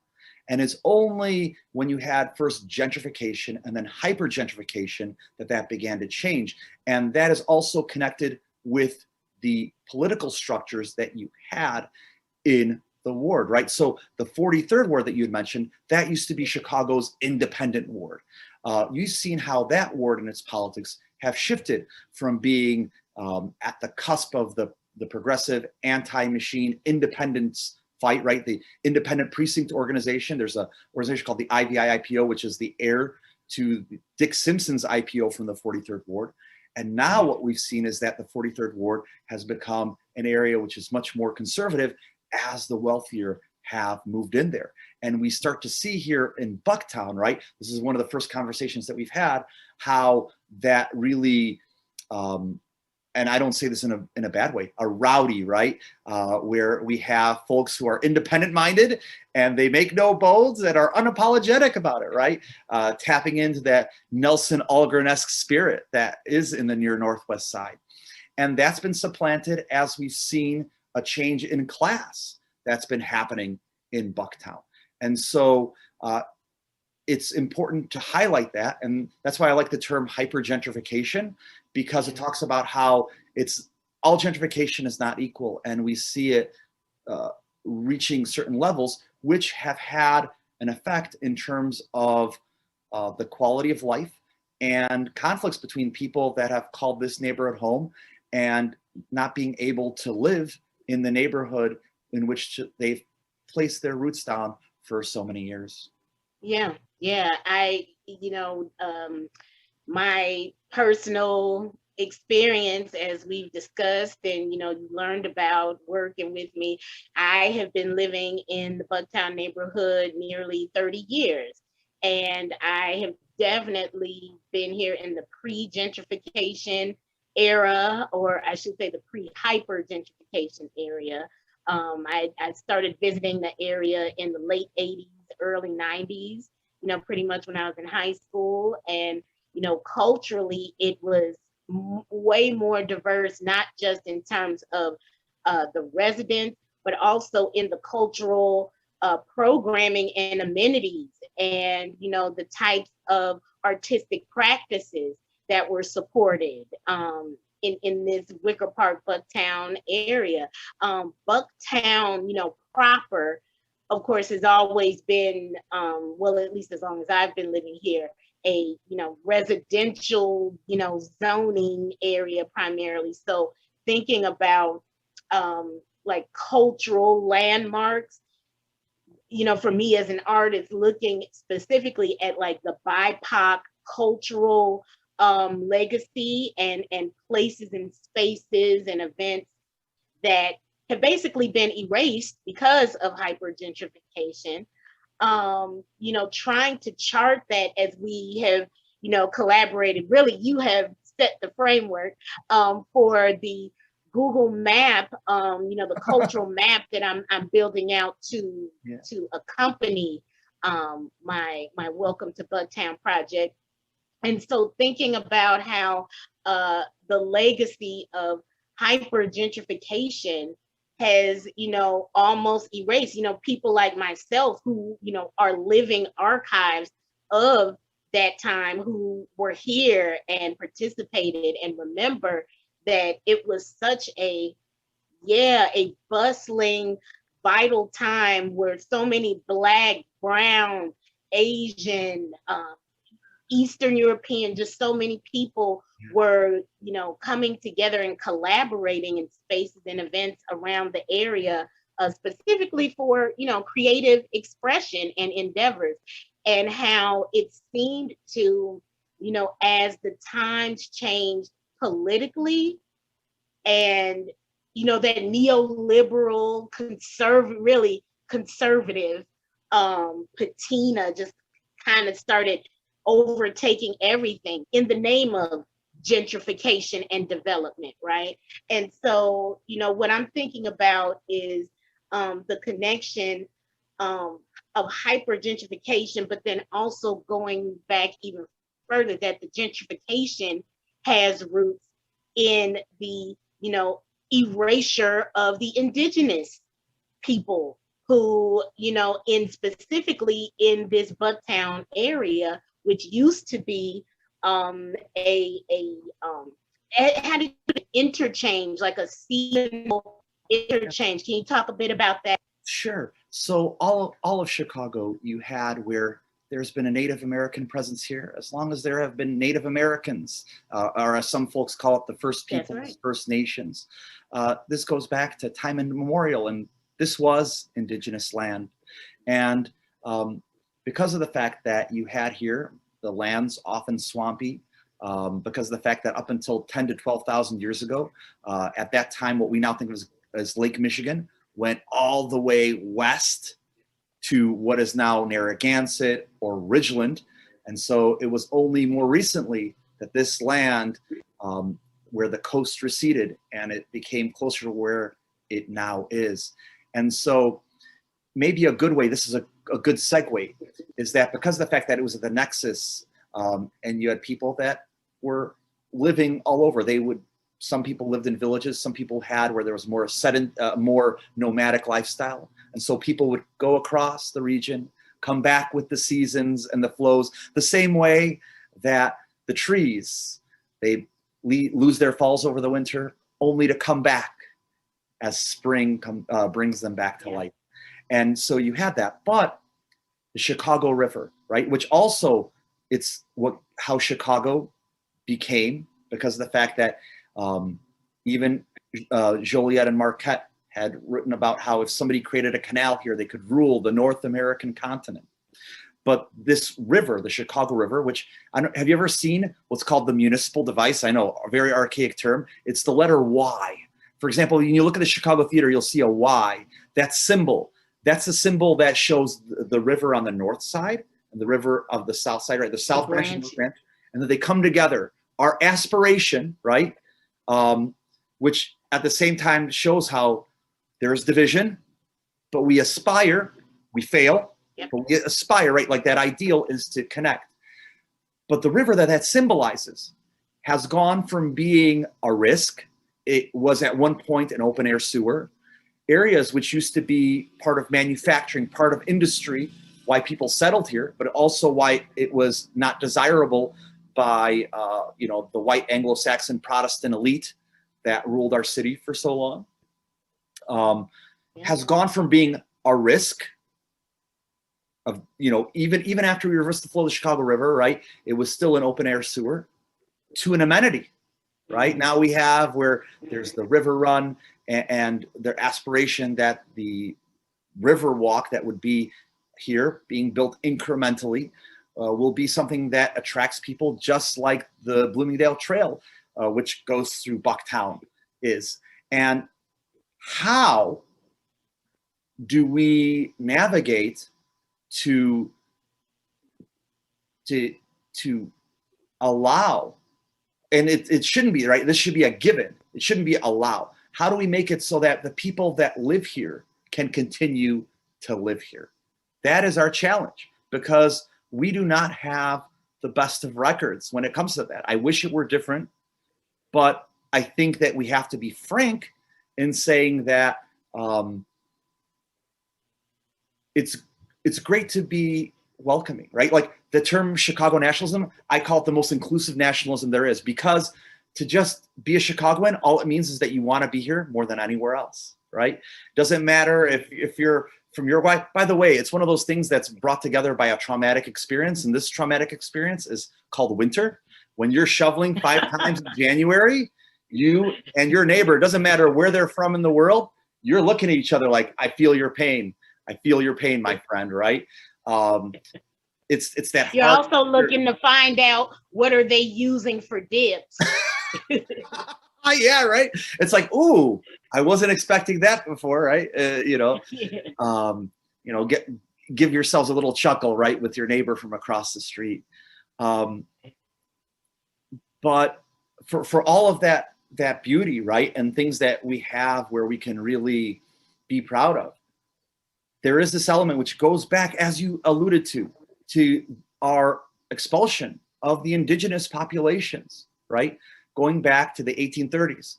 And it's only when you had first gentrification and then hypergentrification that began to change. And that is also connected with the political structures that you had in the ward, right? So the 43rd ward that you had mentioned, that used to be Chicago's independent ward. You've seen how that ward and its politics have shifted from being at the cusp of the progressive anti-machine independence fight, right? The independent precinct organization. There's an organization called the IVIPO, which is the heir to Dick Simpson's IPO from the 43rd Ward. And now what we've seen is that the 43rd Ward has become an area which is much more conservative as the wealthier have moved in there. And we start to see here in Bucktown, right? This is one of the first conversations that we've had, how that really, and I don't say this in a bad way, a rowdy, right? Where we have folks who are independent minded and they make no bones and are unapologetic about it, right? Tapping into that Nelson Algren-esque spirit that is in the near Northwest side. And that's been supplanted as we've seen a change in class that's been happening in Bucktown. And so it's important to highlight that. And that's why I like the term hypergentrification, because it talks about how it's all gentrification is not equal. And we see it reaching certain levels, which have had an effect in terms of the quality of life and conflicts between people that have called this neighborhood home and not being able to live in the neighborhood in which they've placed their roots down for so many years. Yeah, my personal experience, as we've discussed and, you learned about working with me, I have been living in the Bucktown neighborhood nearly 30 years. And I have definitely been here in the pre-gentrification era, or I should say the pre-hyper gentrification area. I started visiting the area in the late 80s, early 90s, pretty much when I was in high school. And, culturally, it was way more diverse, not just in terms of the residents, but also in the cultural programming and amenities and, the types of artistic practices that were supported in this Wicker Park, Bucktown area. Bucktown, proper, of course, has always been, well, at least as long as I've been living here, a, residential, zoning area primarily. So thinking about like cultural landmarks, for me as an artist, looking specifically at like the BIPOC cultural legacy and places and spaces and events that have basically been erased because of hypergentrification. Trying to chart that as we have, collaborated. Really, you have set the framework for the Google map, the cultural map that I'm building out to accompany my Welcome to Bucktown project. And so thinking about how the legacy of hypergentrification has, almost erased, people like myself who, are living archives of that time, who were here and participated and remember that it was such a bustling, vital time where so many Black, Brown, Asian, Eastern European, just so many people were, coming together and collaborating in spaces and events around the area, specifically for, creative expression and endeavors, and how it seemed to, as the times changed politically and, that neoliberal, really conservative patina just kind of started overtaking everything in the name of gentrification and development, right? And so, what I'm thinking about is the connection of hyper-gentrification, but then also going back even further, that the gentrification has roots in the, erasure of the indigenous people who, specifically in this Bucktown area, which used to be had an interchange, like a seasonal interchange. Can you talk a bit about that? Sure. So all of Chicago, you had where there's been a Native American presence here, as long as there have been Native Americans, or as some folks call it, the First Peoples, right. First Nations. This goes back to time immemorial, and this was indigenous land. And because of the fact that you had here the land's often swampy because of the fact that up until 10 to 12,000 years ago, at that time, what we now think of as Lake Michigan went all the way west to what is now Narragansett or Ridgeland. And so it was only more recently that this land, where the coast receded and it became closer to where it now is. And so maybe a good way, this is a good segue, is that because of the fact that it was at the nexus, and you had people that were living all over, some people lived in villages, some people had where there was more nomadic lifestyle. And so people would go across the region, come back with the seasons and the flows, the same way that the trees, they lose their falls over the winter, only to come back as spring brings them back to life. And so you had that. But the Chicago River, right, which also it's how Chicago became, because of the fact that even Joliet and Marquette had written about how if somebody created a canal here, they could rule the North American continent. But this river, the Chicago River, which have you ever seen what's called the municipal device? I know, a very archaic term. It's the letter Y. For example, when you look at the Chicago Theater, you'll see a Y. That symbol, that's the symbol that shows the river on the north side and the river of the south side, right? The south branch and the branch, and then they come together. Our aspiration, right, which at the same time shows how there's division, but we aspire, we fail, but we aspire, right? Like that ideal is to connect. But the river that symbolizes has gone from being a risk. It was at one point an open air sewer. Areas which used to be part of manufacturing, part of industry, why people settled here, but also why it was not desirable by the white Anglo-Saxon Protestant elite that ruled our city for so long, has gone from being a risk of, even after we reversed the flow of the Chicago River, right, it was still an open air sewer, to an amenity, right? Now we have where there's the river run and their aspiration that the river walk that would be here being built incrementally will be something that attracts people, just like the Bloomingdale Trail, which goes through Bucktown is. And how do we navigate to allow, and it shouldn't be, right? This should be a given. It shouldn't be allow. How do we make it so that the people that live here can continue to live here? That is our challenge, because we do not have the best of records when it comes to that. I wish it were different, but I think that we have to be frank in saying that it's great to be welcoming, right? Like the term Chicago nationalism, I call it the most inclusive nationalism there is, because to just be a Chicagoan, all it means is that you want to be here more than anywhere else, right? Doesn't matter if you're from Uruguay. By the way, it's one of those things that's brought together by a traumatic experience, and this traumatic experience is called winter. When you're shoveling 5 times in January, you and your neighbor, it doesn't matter where they're from in the world, you're looking at each other like, I feel your pain. I feel your pain, my friend, right? It's that. You're also looking to find out what are they using for dips. Yeah, right. It's like, ooh, I wasn't expecting that before, right? Give yourselves a little chuckle, right, with your neighbor from across the street. But for all of that beauty, right, and things that we have where we can really be proud of, there is this element which goes back, as you alluded to our expulsion of the indigenous populations, right? Going back to the 1830s.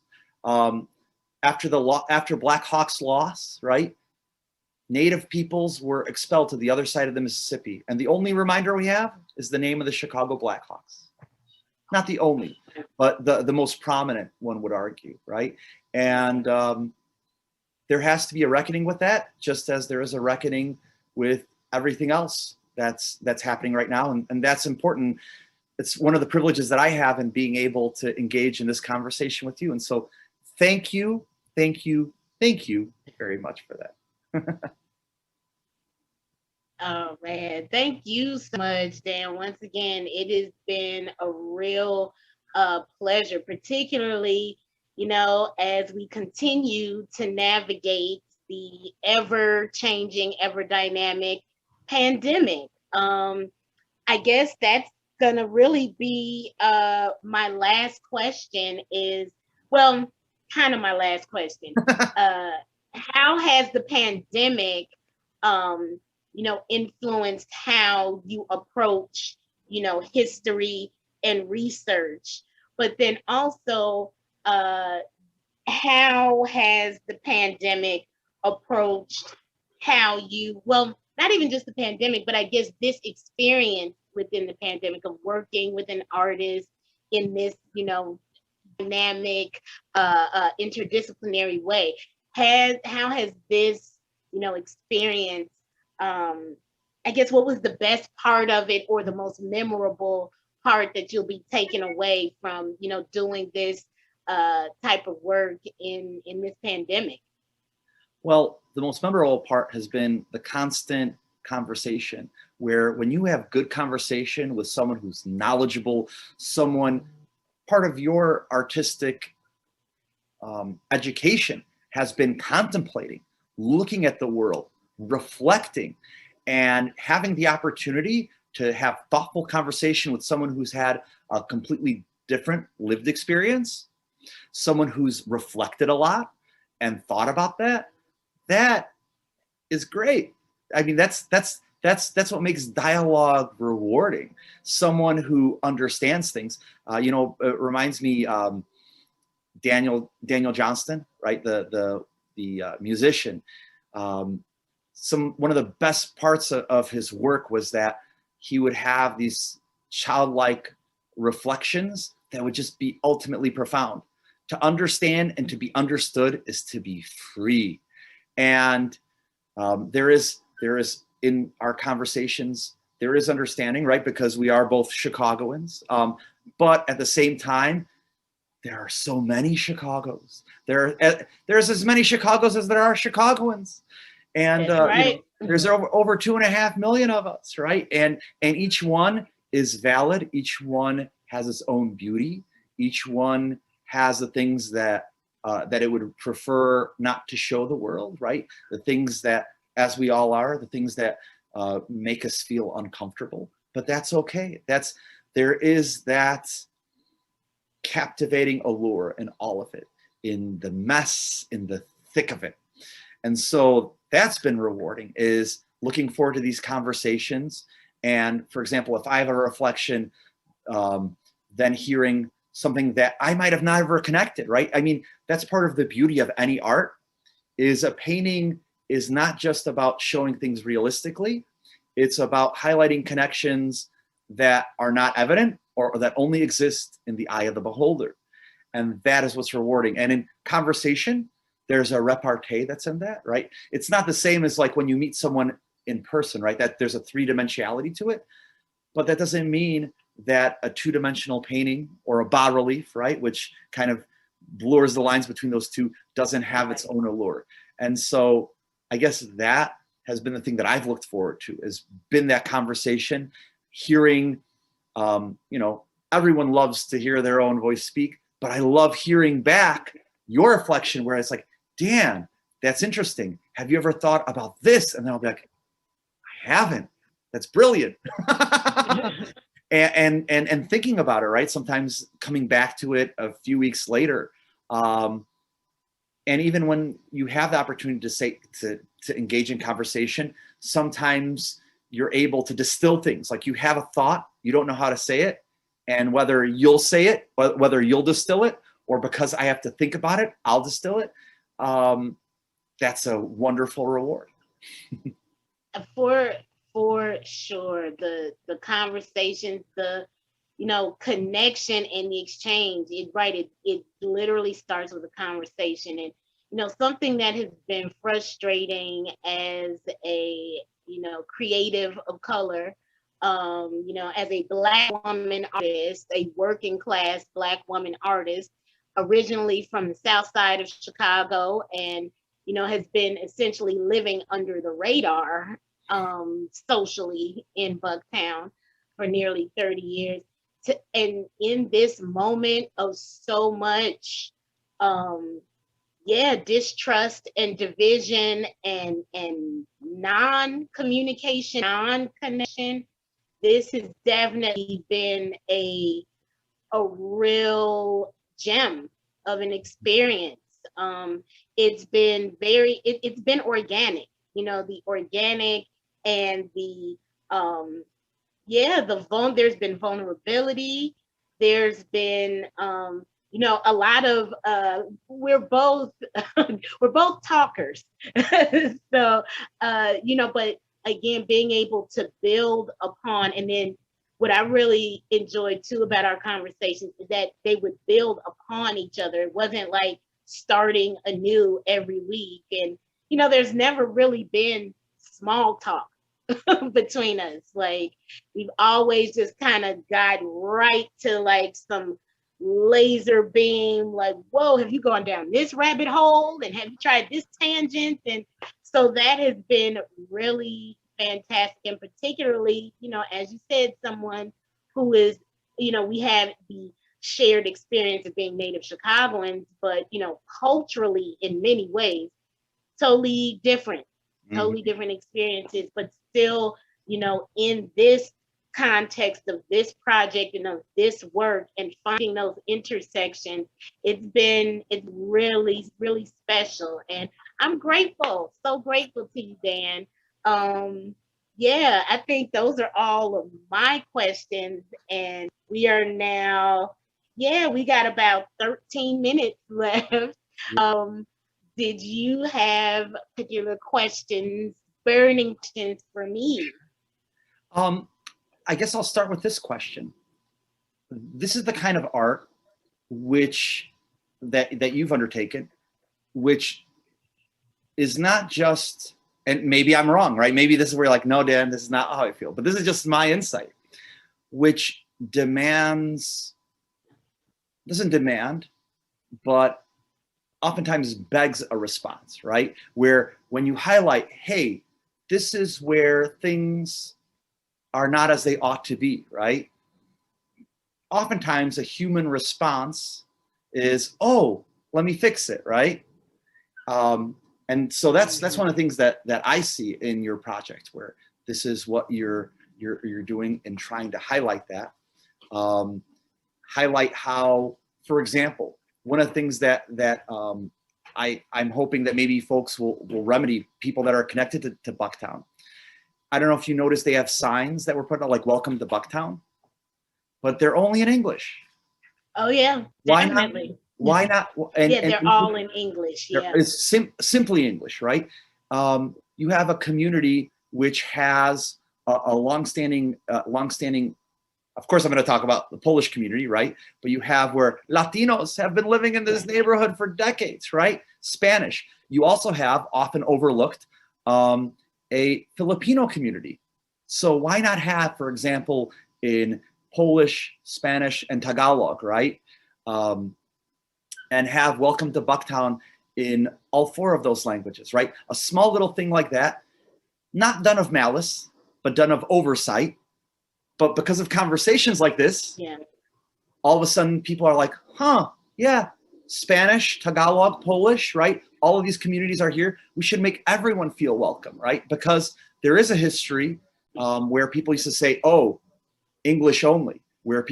After Black Hawk's loss, right? Native peoples were expelled to the other side of the Mississippi. And the only reminder we have is the name of the Chicago Blackhawks. Not the only, but the most prominent, one would argue, right? And there has to be a reckoning with that, just as there is a reckoning with everything else that's happening right now. And that's important. It's one of the privileges that I have in being able to engage in this conversation with you. And so thank you very much for that. Oh man, thank you so much, Dan. Once again, it has been a real pleasure, particularly, as we continue to navigate the ever changing, ever dynamic pandemic. I guess that's gonna really be my last question is, well, kind of my last question. uh how has the pandemic influenced how you approach, history and research? But then also, uh how has the pandemic approached how you, well, not even just the pandemic, but I guess this experience within the pandemic of working with an artist in this, dynamic, interdisciplinary way? How has this, experience, um, I guess, what was the best part of it or the most memorable part that you'll be taking away from, doing this type of work in this pandemic? Well, the most memorable part has been the constant conversation, where when you have good conversation with someone who's knowledgeable, someone part of your artistic education has been contemplating, looking at the world, reflecting, and having the opportunity to have thoughtful conversation with someone who's had a completely different lived experience, someone who's reflected a lot and thought about that. That is great. I mean, that's what makes dialogue rewarding. Someone who understands things. It reminds me, Daniel Johnston, right? The musician. One of the best parts of his work was that he would have these childlike reflections that would just be ultimately profound. To understand and to be understood is to be free. And there is in our conversations, there is understanding, right? Because we are both Chicagoans. But at the same time, there are so many Chicagos. There's as many Chicagos as there are Chicagoans. And right. There's over 2.5 million of us, right? And each one is valid. Each one has its own beauty. Each one has the things that it would prefer not to show the world, right? The things that, as we all are, the things that make us feel uncomfortable. But that's okay. There is that captivating allure in all of it, in the mess, in the thick of it. And so that's been rewarding, is looking forward to these conversations. And for example, if I have a reflection, then hearing something that I might have never connected, right? I mean, that's part of the beauty of any art, is a painting is not just about showing things realistically. It's about highlighting connections that are not evident or that only exist in the eye of the beholder. And that is what's rewarding. And in conversation, there's a repartee that's in that, right? It's not the same as like when you meet someone in person, right? That there's a three-dimensionality to it. But that doesn't mean that a two-dimensional painting or a bas-relief, right, which kind of blurs the lines between those two, doesn't have its own allure. And so I guess that has been the thing that I've looked forward to, has been that conversation, hearing, everyone loves to hear their own voice speak, but I love hearing back your reflection where it's like, Dan, that's interesting. Have you ever thought about this? And then I'll be like, I haven't. That's brilliant. and thinking about it, right? Sometimes coming back to it a few weeks later. And even when you have the opportunity to engage in conversation, sometimes you're able to distill things. Like you have a thought, you don't know how to say it, and whether you'll say it, whether you'll distill it, or because I have to think about it, I'll distill it. That's a wonderful reward. For sure, the conversations, the connection and the exchange, it literally starts with a conversation. And something that has been frustrating as a creative of color, as a Black woman artist, a working class Black woman artist, originally from the South Side of Chicago, and has been essentially living under the radar socially in Bucktown for nearly 30 years. And in this moment of so much, distrust and division and non-communication, non-connection, this has definitely been a real gem of an experience. It's been it's been organic, the organic and there's been vulnerability. There's been, a lot of, we're both, we're both talkers. So, but again, being able to build upon, and then what I really enjoyed too about our conversations is that they would build upon each other. It wasn't like starting anew every week. And, there's never really been small talk between us. Like, we've always just kind of got right to like some laser beam, like, whoa, have you gone down this rabbit hole? And have you tried this tangent? And so that has been really fantastic. And particularly, as you said, someone who is, we have the shared experience of being native Chicagoans, but, culturally in many ways, totally different experiences, but still, in this context of this project and of this work and finding those intersections, it's really, really special. And I'm grateful, so grateful to you, Dan. I think those are all of my questions. And we are now, we got about 13 minutes left. Did you have particular questions, burning questions for me? I guess I'll start with this question. This is the kind of art that you've undertaken, which is not just, and maybe I'm wrong, right? Maybe this is where you're like, no, Dan, this is not how I feel, but this is just my insight, which doesn't demand, but oftentimes begs a response, right? Where when you highlight, hey, this is where things are not as they ought to be, right? Oftentimes a human response is, oh, let me fix it, right? And so that's one of the things that I see in your project, where this is what you're doing and trying to highlight that. Highlight how, for example, one of the things that I'm hoping that maybe folks will remedy, people that are connected to Bucktown. I don't know if you noticed, they have signs that were put out like "Welcome to Bucktown," but they're only in English. Oh yeah, definitely. Why not? They're all in English. Yeah, it's simply English, right? You have a community which has a longstanding. Of course, I'm going to talk about the Polish community, right? But you have where Latinos have been living in this neighborhood for decades, right? Spanish. You also have, often overlooked, a Filipino community. So why not have, for example, in Polish, Spanish, and Tagalog, right? And have "Welcome to Bucktown" in all four of those languages, right? A small little thing like that, not done of malice, but done of oversight. But because of conversations like this, all of a sudden people are like, huh, yeah, Spanish, Tagalog, Polish, right? All of these communities are here. We should make everyone feel welcome, right? Because there is a history where people used to say, oh, English only, where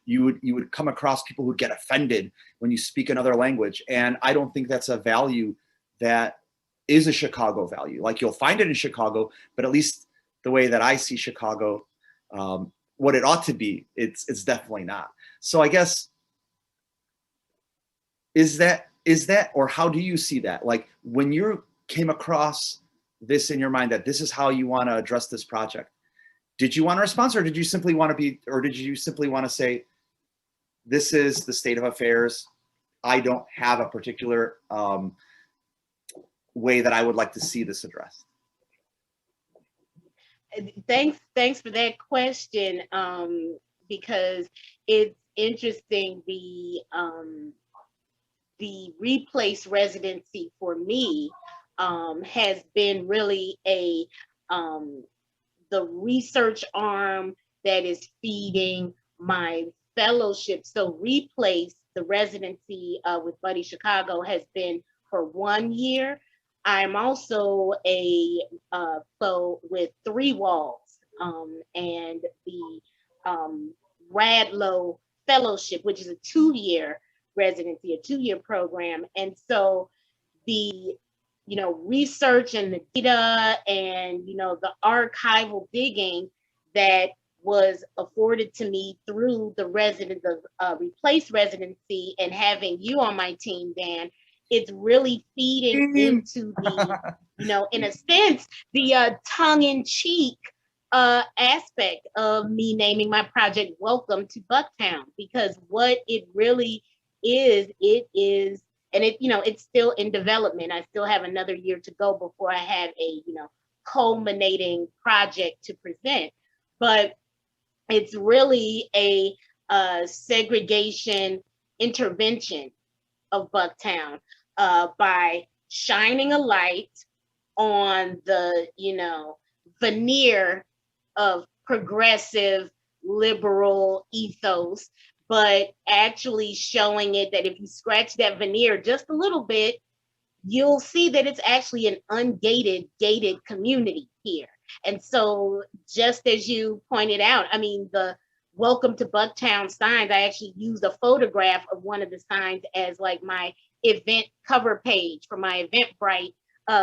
you would come across people who get offended when you speak another language. And I don't think that's a value that is a Chicago value. Like, you'll find it in Chicago, but at least the way that I see Chicago, what it ought to be, it's definitely not. So I guess, is that, or how do you see that? Like, when you came across this in your mind, that this is how you want to address this project, did you want a response, or did you simply want to say, this is the state of affairs, I don't have a particular way that I would like to see this addressed? Thanks for that question, because it's interesting. The replace residency for me has been really a the research arm that is feeding my fellowship. So Replace, the residency with Buddy Chicago, has been for 1 year. I'm also a fellow with Three Walls and the Radlow Fellowship, which is a 2-year residency, a 2-year program. And so the research and the data and the archival digging that was afforded to me through the Replace residency and having you on my team, Dan, it's really feeding into the in a sense the tongue-in-cheek aspect of me naming my project Welcome to Bucktown, because what it really is, and it's still in development. I still have another year to go before I have a culminating project to present, but it's really a segregation intervention of Bucktown by shining a light on the veneer of progressive liberal ethos, but actually showing it that if you scratch that veneer just a little bit, you'll see that it's actually an ungated, gated community here. And so just as you pointed out, I mean, the Welcome to Bucktown signs, I actually used a photograph of one of the signs as like my event cover page for my Eventbrite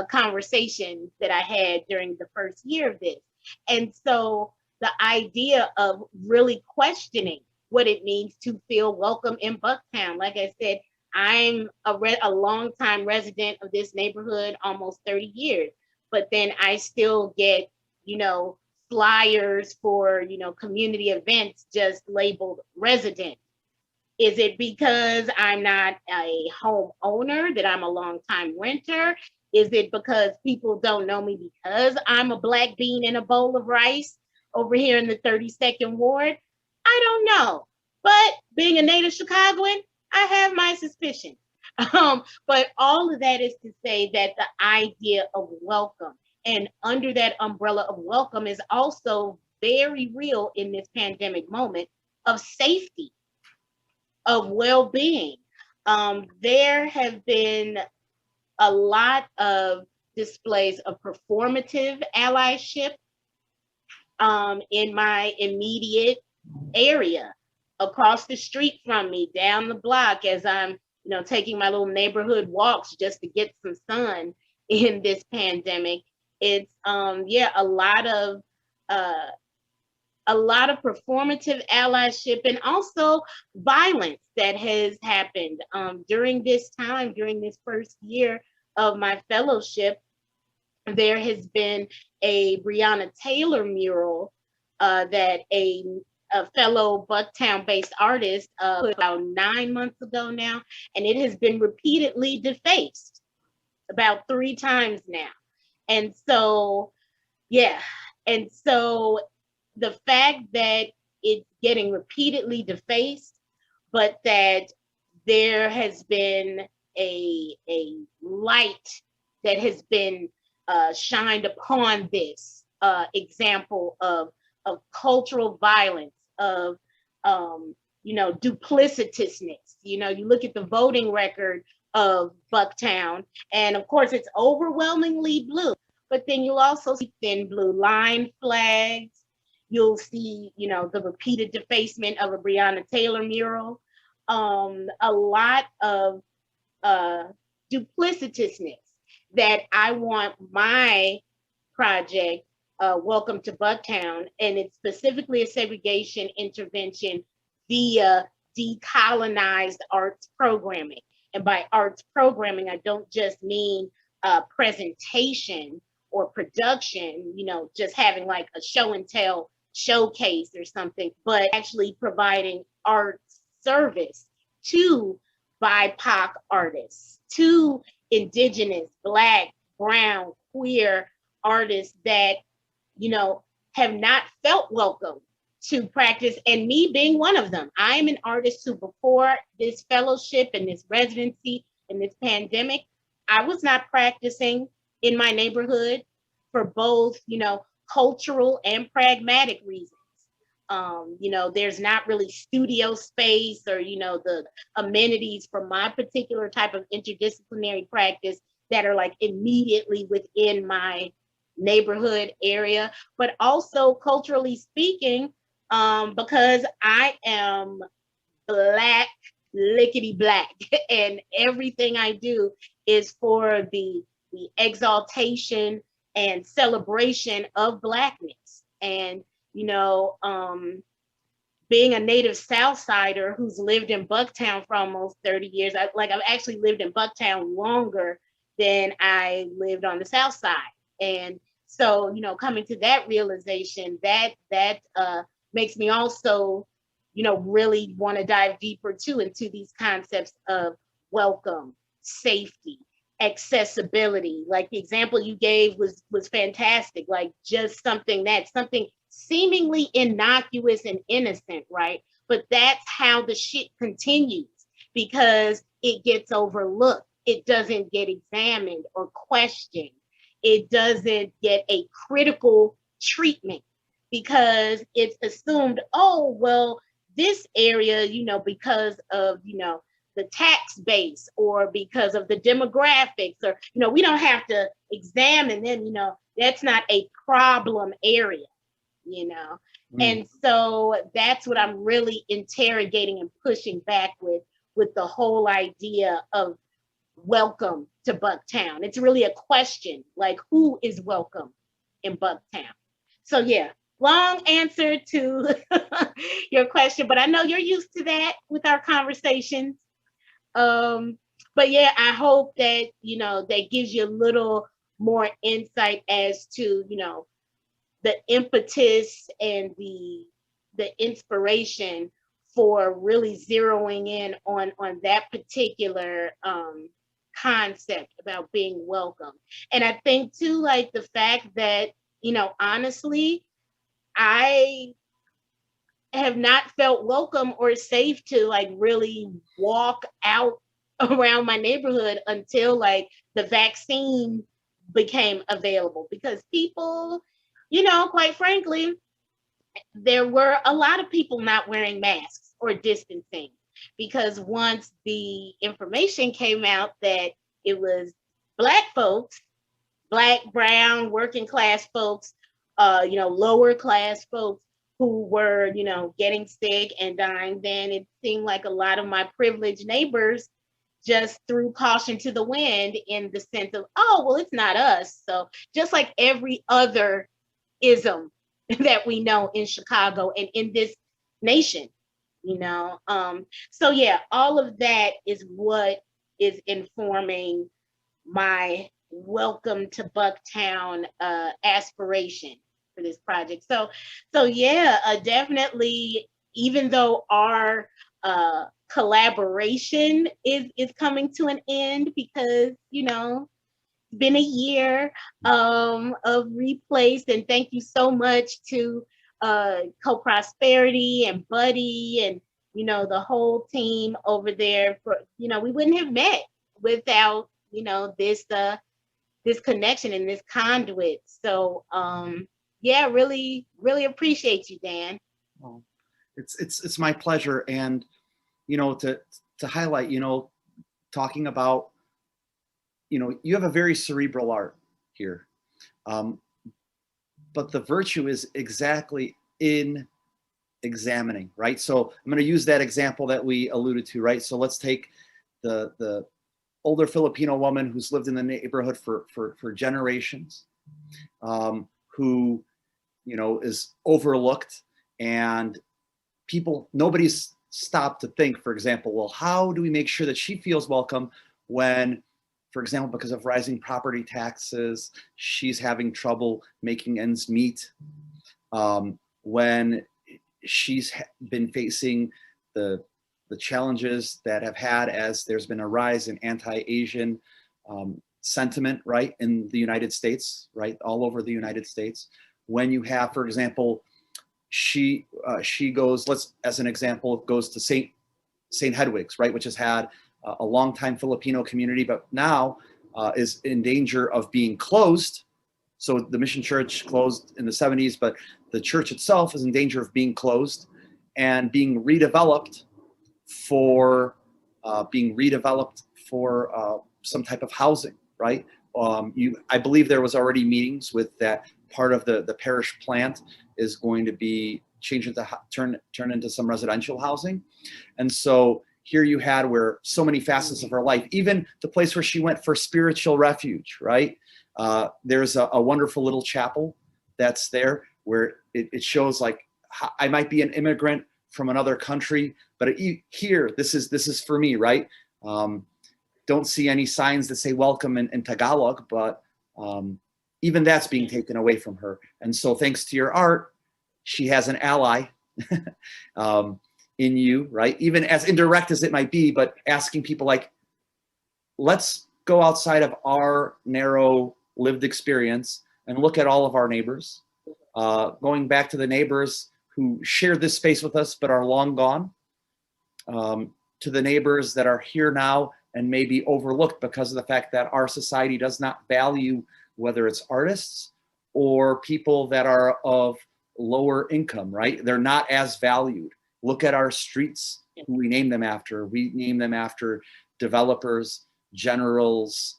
conversation that I had during the first year of this. And so the idea of really questioning what it means to feel welcome in Bucktown. Like I said, I'm a longtime resident of this neighborhood, almost 30 years, but then I still get, flyers for, community events just labeled resident. Is it because I'm not a homeowner, that I'm a longtime renter? Is it because people don't know me because I'm a Black bean in a bowl of rice over here in the 32nd Ward? I don't know. But being a native Chicagoan, I have my suspicions. But all of that is to say that the idea of welcome, and under that umbrella of welcome, is also very real in this pandemic moment, of safety, of well-being. There have been a lot of displays of performative allyship in my immediate area, across the street from me, down the block, as I'm taking my little neighborhood walks just to get some sun in this pandemic. It's a lot of performative allyship, and also violence that has happened during this time, during this first year of my fellowship. There has been a Breonna Taylor mural that a fellow Bucktown-based artist put about 9 months ago now, and it has been repeatedly defaced about 3 times now. And so, the fact that it's getting repeatedly defaced, but that there has been a light that has been shined upon this example of cultural violence, of duplicitousness. You look at the voting record of Bucktown, and of course it's overwhelmingly blue, but then you'll also see thin blue line flags. You'll see, the repeated defacement of a Breonna Taylor mural. A lot of duplicitousness that I want my project, Welcome to Bucktown, and it's specifically a segregation intervention via decolonized arts programming. And by arts programming, I don't just mean presentation or production, just having like a show and tell showcase or something, but actually providing arts service to BIPOC artists, to Indigenous, Black, Brown, queer artists that, have not felt welcome to practice, and me being one of them. I am an artist who, before this fellowship and this residency and this pandemic, I was not practicing in my neighborhood. for both, cultural and pragmatic reasons. There's not really studio space or, the amenities for my particular type of interdisciplinary practice that are like immediately within my neighborhood area, but also culturally speaking, because I am Black, lickety black, and everything I do is for the exaltation and celebration of Blackness. And being a native Southsider who's lived in Bucktown for almost 30 years, I've actually lived in Bucktown longer than I lived on the South Side. And so, coming to that realization, that makes me also, really want to dive deeper too into these concepts of welcome, safety, accessibility. Like the example you gave was fantastic. Like just something seemingly innocuous and innocent, right? But that's how the shit continues because it gets overlooked. It doesn't get examined or questioned. It doesn't get a critical treatment because it's assumed, oh, well, this area, because of, the tax base or because of the demographics or, we don't have to examine them, that's not a problem area. And so that's what I'm really interrogating and pushing back with the whole idea of welcome to Bucktown. It's really a question, like who is welcome in Bucktown? So yeah, long answer to your question, but I know you're used to that with our conversations. But yeah, I hope that, that gives you a little more insight as to, the impetus and the inspiration for really zeroing in on that particular concept about being welcome. And I think too, like the fact that, honestly, I have not felt welcome or safe to like really walk out around my neighborhood until like the vaccine became available because people, quite frankly, there were a lot of people not wearing masks or distancing because once the information came out that it was Black folks, Black, brown, working class folks, lower class folks who were, getting sick and dying, then it seemed like a lot of my privileged neighbors just threw caution to the wind in the sense of, oh, well, it's not us. So just like every other ism that we know in Chicago and in this nation, So yeah, all of that is what is informing my welcome to Bucktown aspiration for this project. So yeah, definitely, even though our collaboration is coming to an end because, been a year of Replaced, and thank you so much to Co-Prosperity and Buddy and the whole team over there. For we wouldn't have met without this connection and this conduit. So yeah, really appreciate you, Dan. Well, it's my pleasure, and to highlight, talking about, you have a very cerebral art here, but the virtue is exactly in examining, right? So I'm going to use that example that we alluded to, right? So let's take the older Filipino woman who's lived in the neighborhood for generations, who, is overlooked, and nobody's stopped to think, for example, well, how do we make sure that she feels welcome when, for example, because of rising property taxes, she's having trouble making ends meet, when she's been facing the challenges that have had as there's been a rise in anti-Asian sentiment, right, in the United States, right, all over the United States. When you have, for example, she goes, as an example, goes to St. Hedwig's, right, which has had a long time Filipino community, but now is in danger of being closed So the mission church closed in the 70s, but the church itself is in danger of being closed and being redeveloped for some type of housing, right? I believe there was already meetings with that part of the parish plant is going to be changed into turn into some residential housing. And so here you had where so many facets of her life, even the place where she went for spiritual refuge, right? There's a wonderful little chapel that's there where it shows like I might be an immigrant from another country, but here, this is for me, right? Don't see any signs that say welcome in Tagalog, but even that's being taken away from her. And so thanks to your art, she has an ally in you, right? Even as indirect as it might be, but asking people like, let's go outside of our narrow lived experience and look at all of our neighbors. Going back to the neighbors who shared this space with us but are long gone, to the neighbors that are here now and may be overlooked because of the fact that our society does not value whether it's artists or people that are of lower income, right? They're not as valued. Look at our streets, who we name them after. We name them after developers, generals,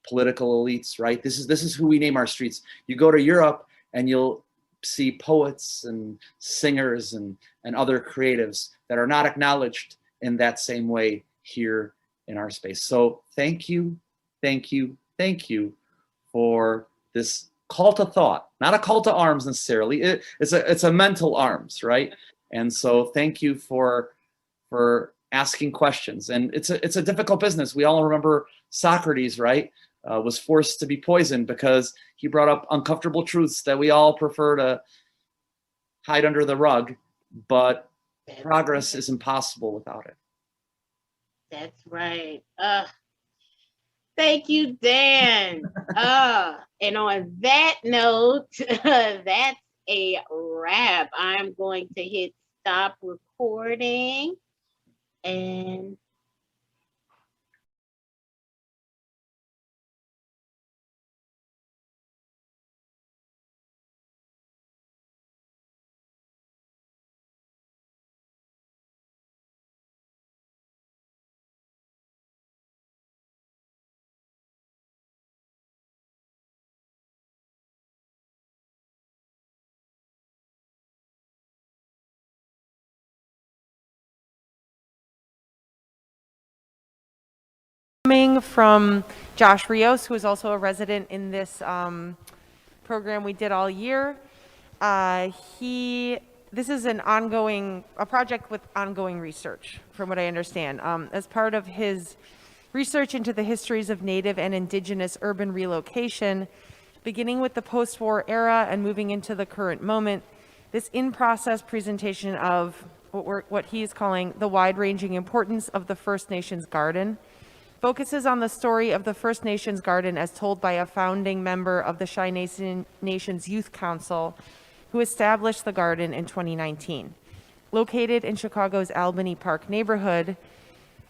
political elites, right? This is who we name our streets. You go to Europe and you'll see poets and singers and other creatives that are not acknowledged in that same way here in our space. So thank you, thank you, thank you for this call to thought, not a call to arms necessarily. It's a mental arms, right? And so thank you for asking questions. And it's a difficult business. We all remember Socrates, right? Was forced to be poisoned because he brought up uncomfortable truths that we all prefer to hide under the rug, but progress is impossible without it. That's right. Thank you, Dan. And on that note, that's a wrap. I'm going to hit stop recording and coming from Josh Rios, who is also a resident in this program we did all year. This is a project with ongoing research, from what I understand. As part of his research into the histories of Native and Indigenous urban relocation, beginning with the post-war era and moving into the current moment, this in-process presentation of what he's calling the wide-ranging importance of the First Nations garden focuses on the story of the First Nations garden as told by a founding member of the Shy Nations Youth Council who established the garden in 2019. Located in Chicago's Albany Park neighborhood,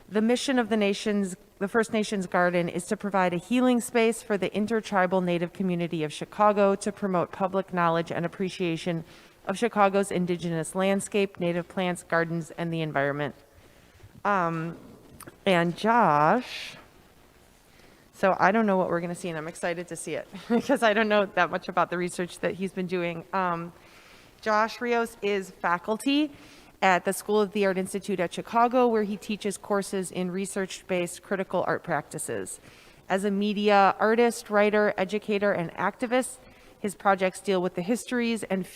the mission of the First Nations garden is to provide a healing space for the intertribal Native community of Chicago to promote public knowledge and appreciation of Chicago's indigenous landscape, native plants, gardens, and the environment. And Josh, so I don't know what we're going to see, and I'm excited to see it because I don't know that much about the research that he's been doing. Josh Rios is faculty at the School of the Art Institute at Chicago, where he teaches courses in research-based critical art practices. As a media artist, writer, educator, and activist, his projects deal with the histories and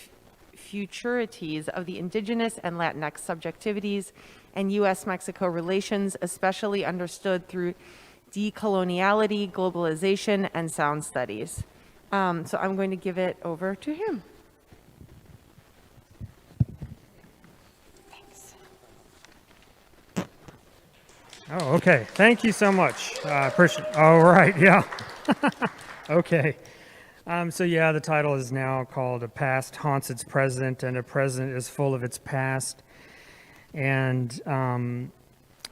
futurities of the indigenous and Latinx subjectivities and U.S.-Mexico relations, especially understood through decoloniality, globalization, and sound studies. So I'm going to give it over to him. Thanks. Oh, okay. Thank you so much. All right, yeah. Okay. So yeah, the title is now called "A Past Haunts Its Present, and a Present is Full of Its Past." And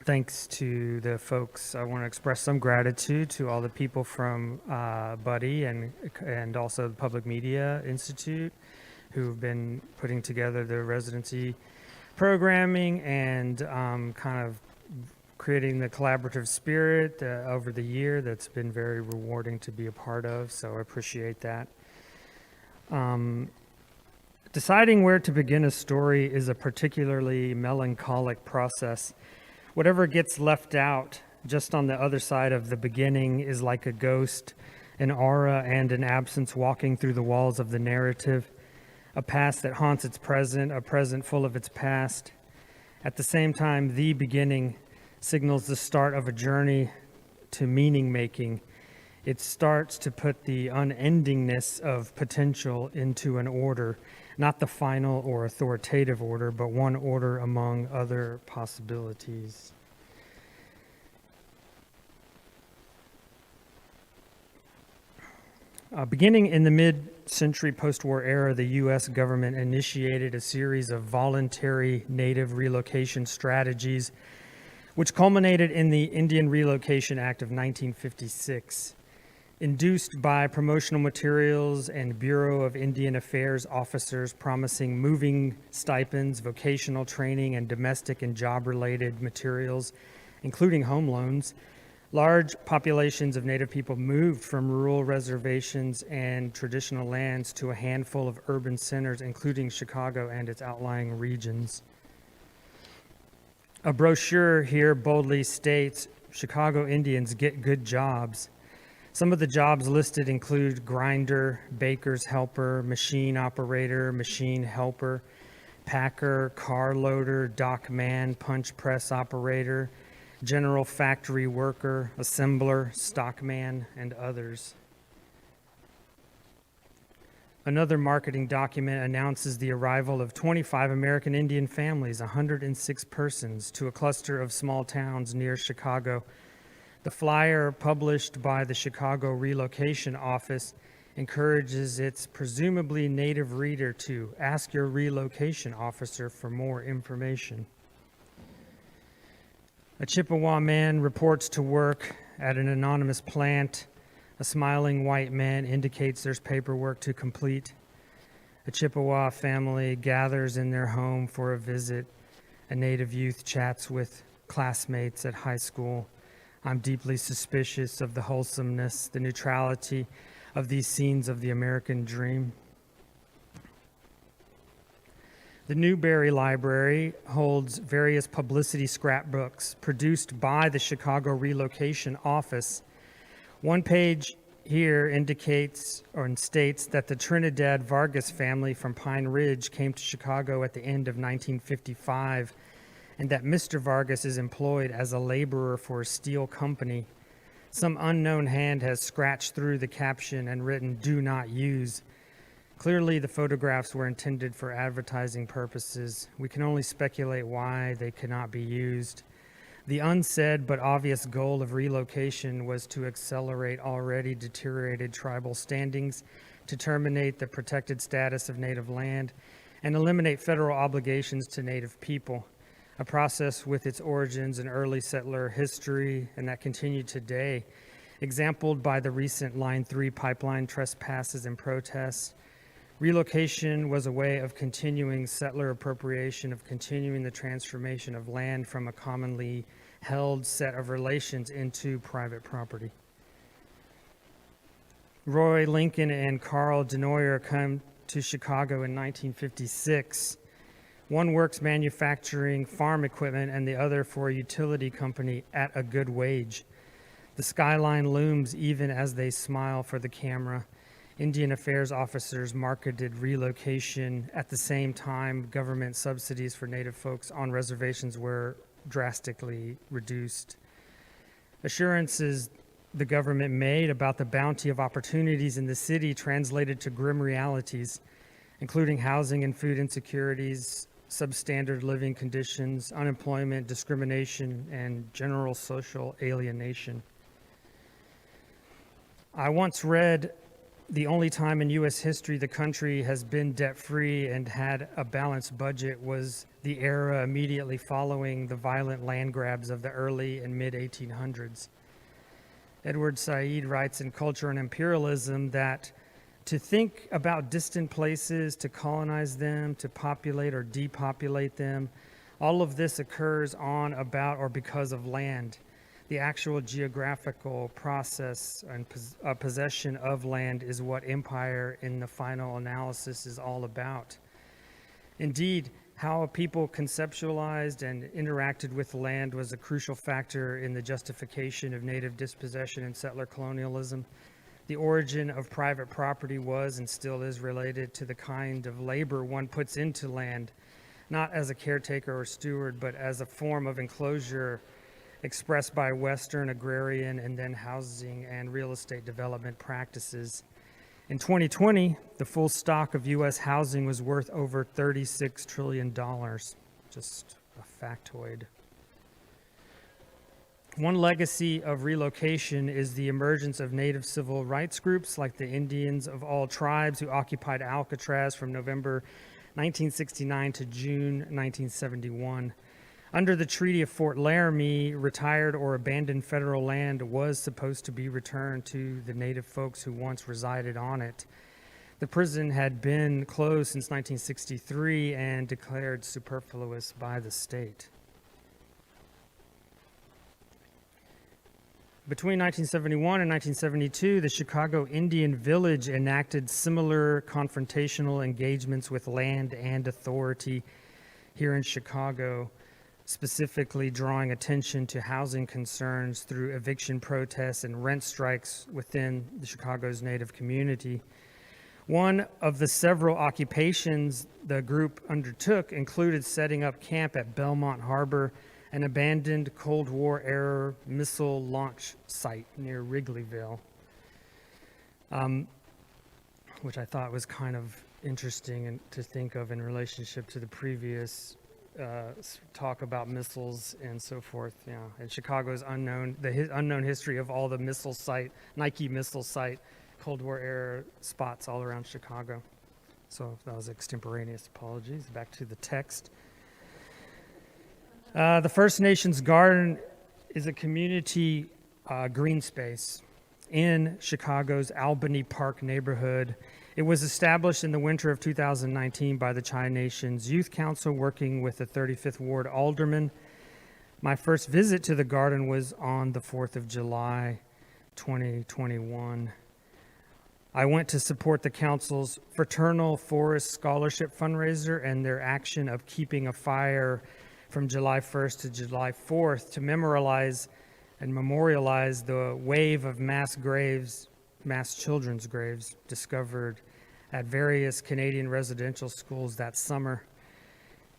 thanks to the folks. I want to express some gratitude to all the people from Buddy and also the Public Media Institute who've been putting together the residency programming and kind of creating the collaborative spirit over the year that's been very rewarding to be a part of, so I appreciate that. Deciding where to begin a story is a particularly melancholic process. Whatever gets left out just on the other side of the beginning is like a ghost, an aura and an absence walking through the walls of the narrative, a past that haunts its present, a present full of its past. At the same time, the beginning signals the start of a journey to meaning making. It starts to put the unendingness of potential into an order, not the final or authoritative order, but one order among other possibilities. Beginning in the mid-century post-war era, the U.S. government initiated a series of voluntary native relocation strategies, which culminated in the Indian Relocation Act of 1956. Induced by promotional materials and Bureau of Indian Affairs officers promising moving stipends, vocational training, and domestic and job-related materials, including home loans, large populations of Native people moved from rural reservations and traditional lands to a handful of urban centers, including Chicago and its outlying regions. A brochure here boldly states, Chicago Indians get good jobs. Some of the jobs listed include grinder, baker's helper, machine operator, machine helper, packer, car loader, dock man, punch press operator, general factory worker, assembler, stockman, and others. Another marketing document announces the arrival of 25 American Indian families, 106 persons, to a cluster of small towns near Chicago. The flyer, published by the Chicago Relocation Office, encourages its presumably native reader to ask your relocation officer for more information. A Chippewa man reports to work at an anonymous plant. A smiling white man indicates there's paperwork to complete. A Chippewa family gathers in their home for a visit. A Native youth chats with classmates at high school. I'm deeply suspicious of the wholesomeness, the neutrality of these scenes of the American dream. The Newberry Library holds various publicity scrapbooks produced by the Chicago Relocation Office. One page here indicates or states that the Trinidad Vargas family from Pine Ridge came to Chicago at the end of 1955, and that Mr. Vargas is employed as a laborer for a steel company. Some unknown hand has scratched through the caption and written, "Do not use." Clearly, the photographs were intended for advertising purposes. We can only speculate why they cannot be used. The unsaid but obvious goal of relocation was to accelerate already deteriorated tribal standings, to terminate the protected status of native land, and eliminate federal obligations to Native people, a process with its origins in early settler history and that continued today, exampled by the recent Line 3 pipeline trespasses and protests. Relocation was a way of continuing settler appropriation, of continuing the transformation of land from a commonly held set of relations into private property. Roy Lincoln and Carl Denoyer come to Chicago in 1956. One works manufacturing farm equipment and the other for a utility company at a good wage. The skyline looms even as they smile for the camera. Indian Affairs officers marketed relocation. At the same time, government subsidies for Native folks on reservations were drastically reduced. Assurances the government made about the bounty of opportunities in the city translated to grim realities, including housing and food insecurities, substandard living conditions, unemployment, discrimination, and general social alienation. I once read the only time in U.S. history the country has been debt-free and had a balanced budget was the era immediately following the violent land grabs of the early and mid-1800s. Edward Said writes in Culture and Imperialism that to think about distant places, to colonize them, to populate or depopulate them, all of this occurs on, about, or because of land. The actual geographical process and possession of land is what empire in the final analysis is all about. Indeed, how a people conceptualized and interacted with land was a crucial factor in the justification of native dispossession and settler colonialism. The origin of private property was and still is related to the kind of labor one puts into land, not as a caretaker or steward, but as a form of enclosure expressed by Western agrarian and then housing and real estate development practices. In 2020, the full stock of U.S. housing was worth over $36 trillion. Just a factoid. One legacy of relocation is the emergence of native civil rights groups like the Indians of all tribes who occupied Alcatraz from November 1969 to June 1971. Under the Treaty of Fort Laramie, retired or abandoned federal land was supposed to be returned to the native folks who once resided on it. The prison had been closed since 1963 and declared superfluous by the state. Between 1971 and 1972, the Chicago Indian Village enacted similar confrontational engagements with land and authority here in Chicago, specifically drawing attention to housing concerns through eviction protests and rent strikes within the Chicago's Native community. One of the several occupations the group undertook included setting up camp at Belmont Harbor, an abandoned Cold War-era missile launch site near Wrigleyville, which I thought was kind of interesting to think of in relationship to the previous talk about missiles and so forth. Yeah, and Chicago's unknown history of all the missile site, Nike missile site, Cold War era spots all around Chicago. So that was extemporaneous apologies. Back to the text. The First Nations Garden is a community green space in Chicago's Albany Park neighborhood. It was established in the winter of 2019 by the Chi Nations Youth Council, working with the 35th Ward Alderman. My first visit to the garden was on the 4th of July, 2021. I went to support the council's Fraternal Forest Scholarship fundraiser and their action of keeping a fire from July 1st to July 4th to memorialize the wave of mass children's graves discovered at various Canadian residential schools that summer.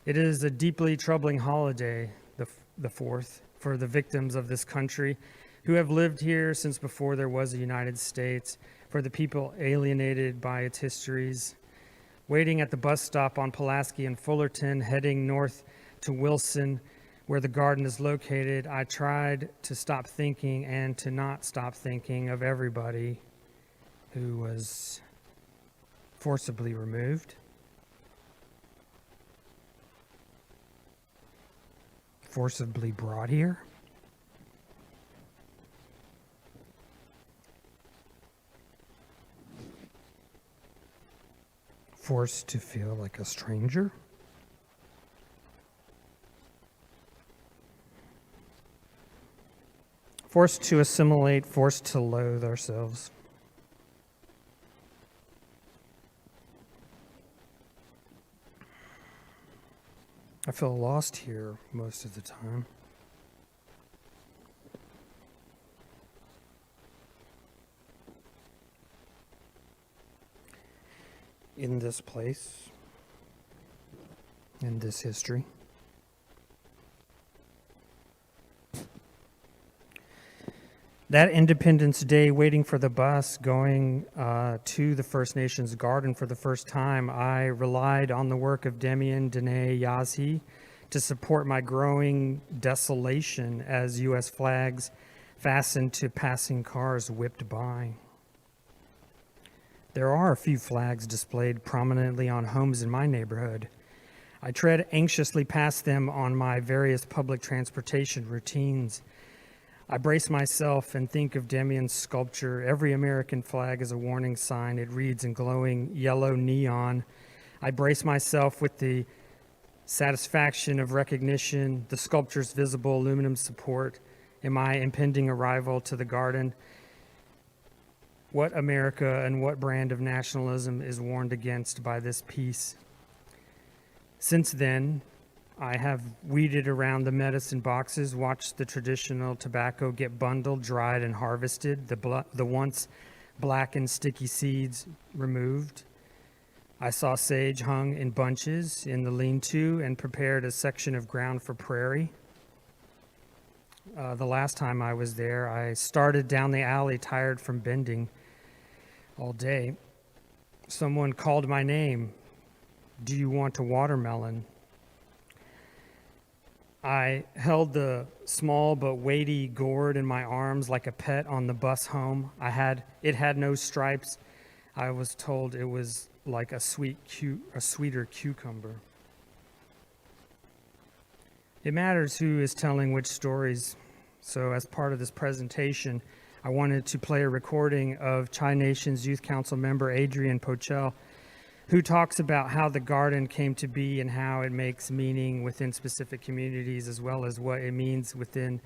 It is a deeply troubling holiday, the 4th, for the victims of this country who have lived here since before there was a United States, for the people alienated by its histories. Waiting at the bus stop on Pulaski and Fullerton, heading north to Wilson, where the garden is located, I tried to stop thinking and to not stop thinking of everybody who was forcibly removed, forcibly brought here, forced to feel like a stranger, forced to assimilate, forced to loathe ourselves. I feel lost here most of the time. In this place, in this history. That Independence Day, waiting for the bus, going to the First Nations Garden for the first time, I relied on the work of Demian Dene Yazhi to support my growing desolation as U.S. flags fastened to passing cars whipped by. There are a few flags displayed prominently on homes in my neighborhood. I tread anxiously past them on my various public transportation routines. I brace myself and think of Demian's sculpture. Every American flag is a warning sign. It reads in glowing yellow neon. I brace myself with the satisfaction of recognition, the sculpture's visible aluminum support, in my impending arrival to the garden. What America and what brand of nationalism is warned against by this piece? Since then, I have weeded around the medicine boxes, watched the traditional tobacco get bundled, dried, and harvested, the once black and sticky seeds removed. I saw sage hung in bunches in the lean-to and prepared a section of ground for prairie. The last time I was there, I started down the alley, tired from bending all day. Someone called my name. Do you want a watermelon? I held the small but weighty gourd in my arms like a pet on the bus home. It had no stripes. I was told it was like a sweeter cucumber. It matters who is telling which stories. So as part of this presentation, I wanted to play a recording of Chi Nations Youth Council member Adrian Pochel, who talks about how the garden came to be and how it makes meaning within specific communities, as well as what it means within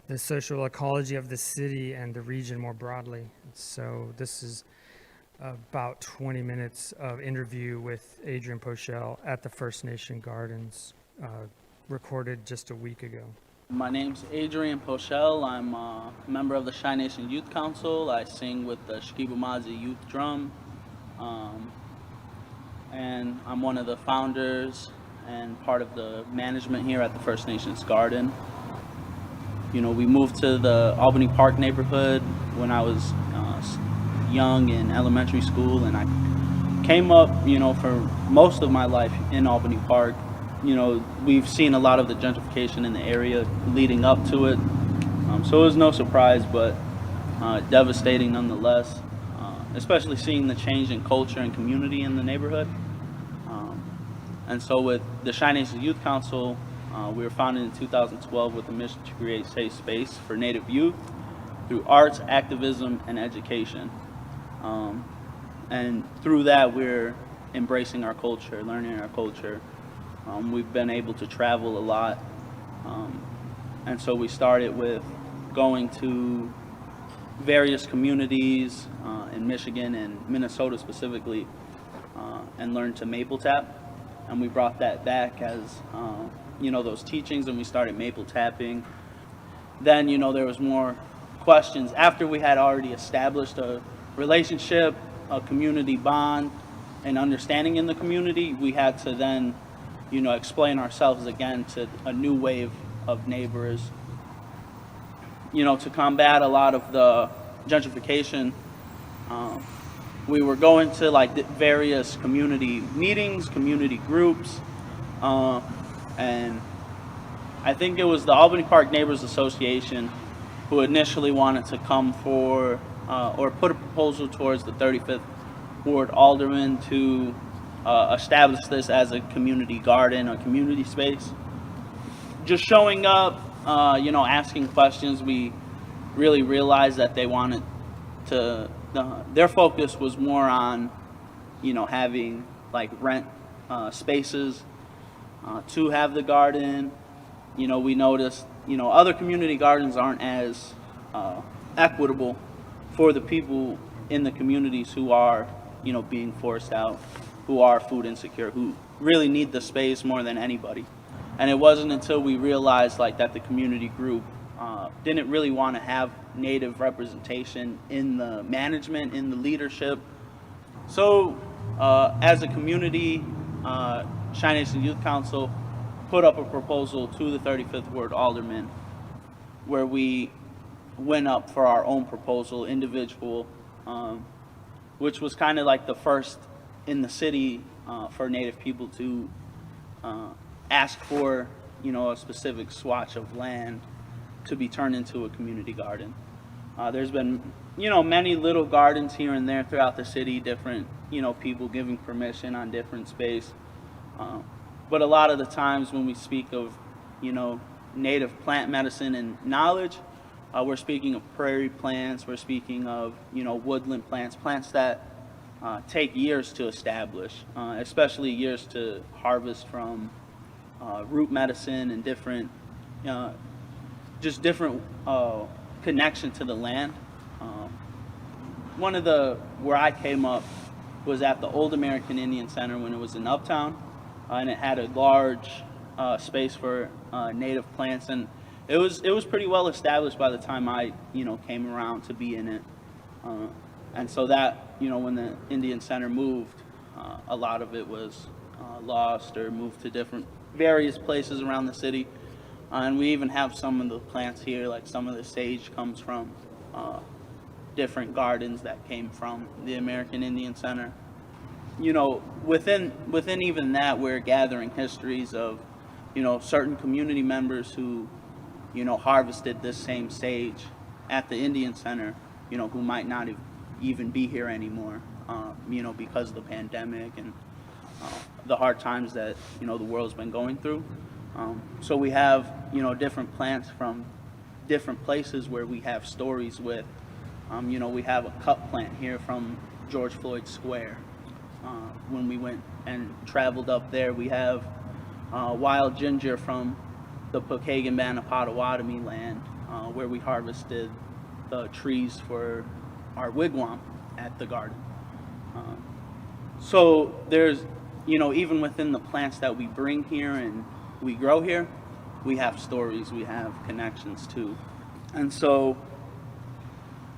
the social ecology of the city and the region more broadly. So this is about 20 minutes of interview with Adrian Pochel at the First Nation Gardens, recorded just a week ago. My name's Adrian Pochel. I'm a member of the Chi Nation Youth Council. I sing with the Shikibamazi Youth Drum. And I'm one of the founders and part of the management here at the First Nations Garden. You know, we moved to the Albany Park neighborhood when I was young in elementary school, and I came up, you know, for most of my life in Albany Park. You know, we've seen a lot of the gentrification in the area leading up to it. So it was no surprise, but devastating nonetheless, especially seeing the change in culture and community in the neighborhood. And so with the Chi Nations Youth Council, we were founded in 2012 with a mission to create safe space for Native youth through arts, activism, and education. And through that, we're embracing our culture, learning our culture. We've been able to travel a lot. And so we started with going to various communities in Michigan and Minnesota specifically, and learned to maple tap. And we brought that back as, you know, those teachings, and we started maple tapping. Then, you know, there was more questions. After we had already established a relationship, a community bond, and understanding in the community, we had to then, you know, explain ourselves again to a new wave of neighbors. You know, to combat a lot of the gentrification, we were going to like various community meetings, community groups, and I think it was the Albany Park Neighbors Association who initially wanted to come for or put a proposal towards the 35th Ward Alderman to establish this as a community garden, a community space. Just showing up, you know, asking questions, we really realized that they wanted to, their focus was more on, you know, having like rent spaces to have the garden. You know, we noticed, you know, other community gardens aren't as equitable for the people in the communities who are, you know, being forced out, who are food insecure, who really need the space more than anybody. And it wasn't until we realized like that the community group didn't really want to have Native representation in the management, in the leadership. So as a community, Chi Nation Youth Council put up a proposal to the 35th Ward Alderman where we went up for our own proposal, individual, which was kind of like the first in the city for Native people to ask for, you know, a specific swatch of land to be turned into a community garden. There's been many little gardens here and there throughout the city, different, people giving permission on different space. But a lot of the times when we speak of, native plant medicine and knowledge, we're speaking of prairie plants, we're speaking of, woodland plants, plants that take years to establish, especially years to harvest from root medicine and different, just different connection to the land. Where I came up was at the Old American Indian Center when it was in Uptown, and it had a large space for native plants, and it was pretty well established by the time I came around to be in it. And so that when the Indian Center moved, a lot of it was lost or moved to various places around the city. And we even have some of the plants here, like some of the sage comes from different gardens that came from the American Indian Center. Within even that, we're gathering histories of, certain community members who, harvested this same sage at the Indian Center, who might not even be here anymore, because of the pandemic and the hard times that, the world's been going through. So we have, different plants from different places where we have stories with. We have a cup plant here from George Floyd Square. When we went and traveled up there, we have wild ginger from the Pokagon Potawatomi land, where we harvested the trees for our wigwam at the garden. So there's, even within the plants that we bring here and we grow here, we have stories, we have connections too. And so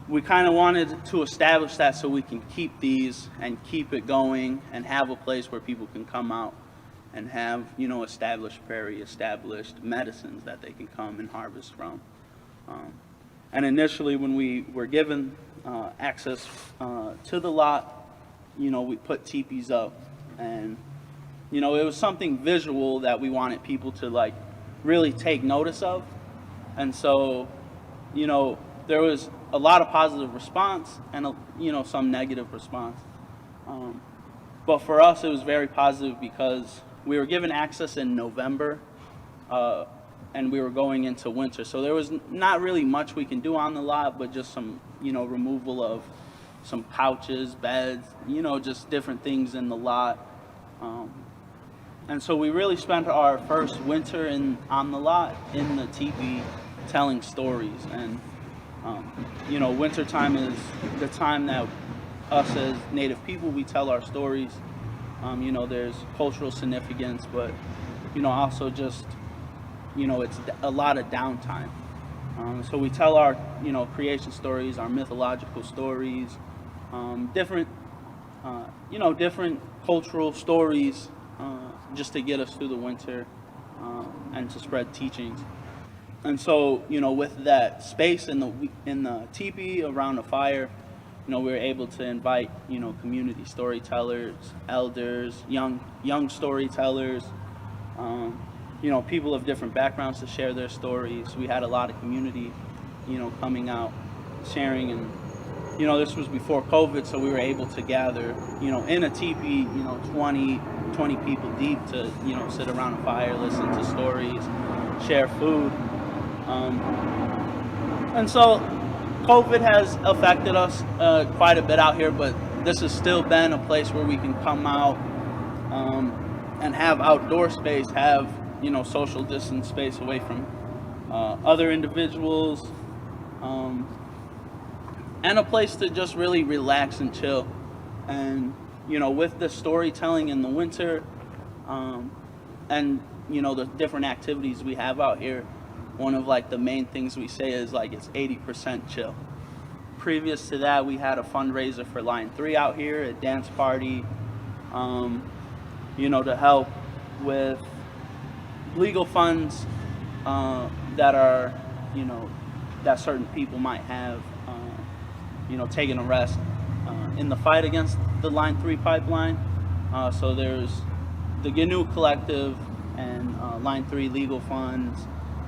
we kind of wanted to establish that so we can keep these and keep it going and have a place where people can come out and have, established prairie, established medicines that they can come and harvest from. And initially when we were given access to the lot, we put teepees up, and, it was something visual that we wanted people to really take notice of. And so, there was a lot of positive response and, some negative response. But for us, it was very positive because we were given access in November, and we were going into winter. So there was not really much we can do on the lot, but just some, removal of some couches, beds, just different things in the lot. And so we really spent our first winter on the lot in the teepee telling stories. And wintertime is the time that us as Native people, we tell our stories. There's cultural significance, but, also just, it's a lot of downtime. So we tell our, creation stories, our mythological stories, different cultural stories, just to get us through the winter, and to spread teachings. And so, with that space in the teepee around a fire, we were able to invite, community storytellers, elders, young storytellers, people of different backgrounds to share their stories. We had a lot of community, coming out, sharing, and, this was before COVID, so we were able to gather, in a teepee, 20 people deep to, sit around a fire, listen to stories, share food. And so COVID has affected us quite a bit out here, but this has still been a place where we can come out and have outdoor space, have, social distance space away from other individuals, and a place to just really relax and chill. And, with the storytelling in the winter, and, the different activities we have out here, one of the main things we say is it's 80% chill. Previous to that, we had a fundraiser for Line 3 out here, a dance party, to help with legal funds that are, that certain people might have, taken arrest in the fight against the Line 3 pipeline. So there's the GNU Collective and Line 3 legal funds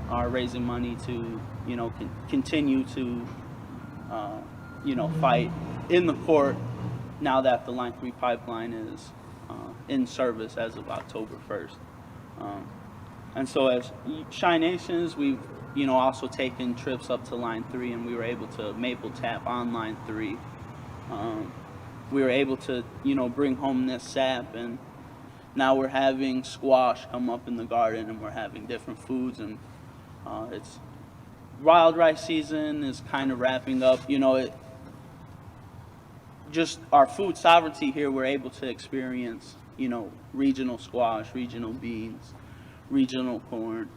are raising money to, continue to fight in the court now that the Line 3 pipeline is in service as of October 1st. And so as Chi Nations, we've also taken trips up to Line 3, and we were able to maple tap on Line 3. We were able to bring home this sap, and now we're having squash come up in the garden, and we're having different foods, and it's wild rice season is kind of wrapping up. Just our food sovereignty here, we're able to experience regional squash, regional beans, regional corn.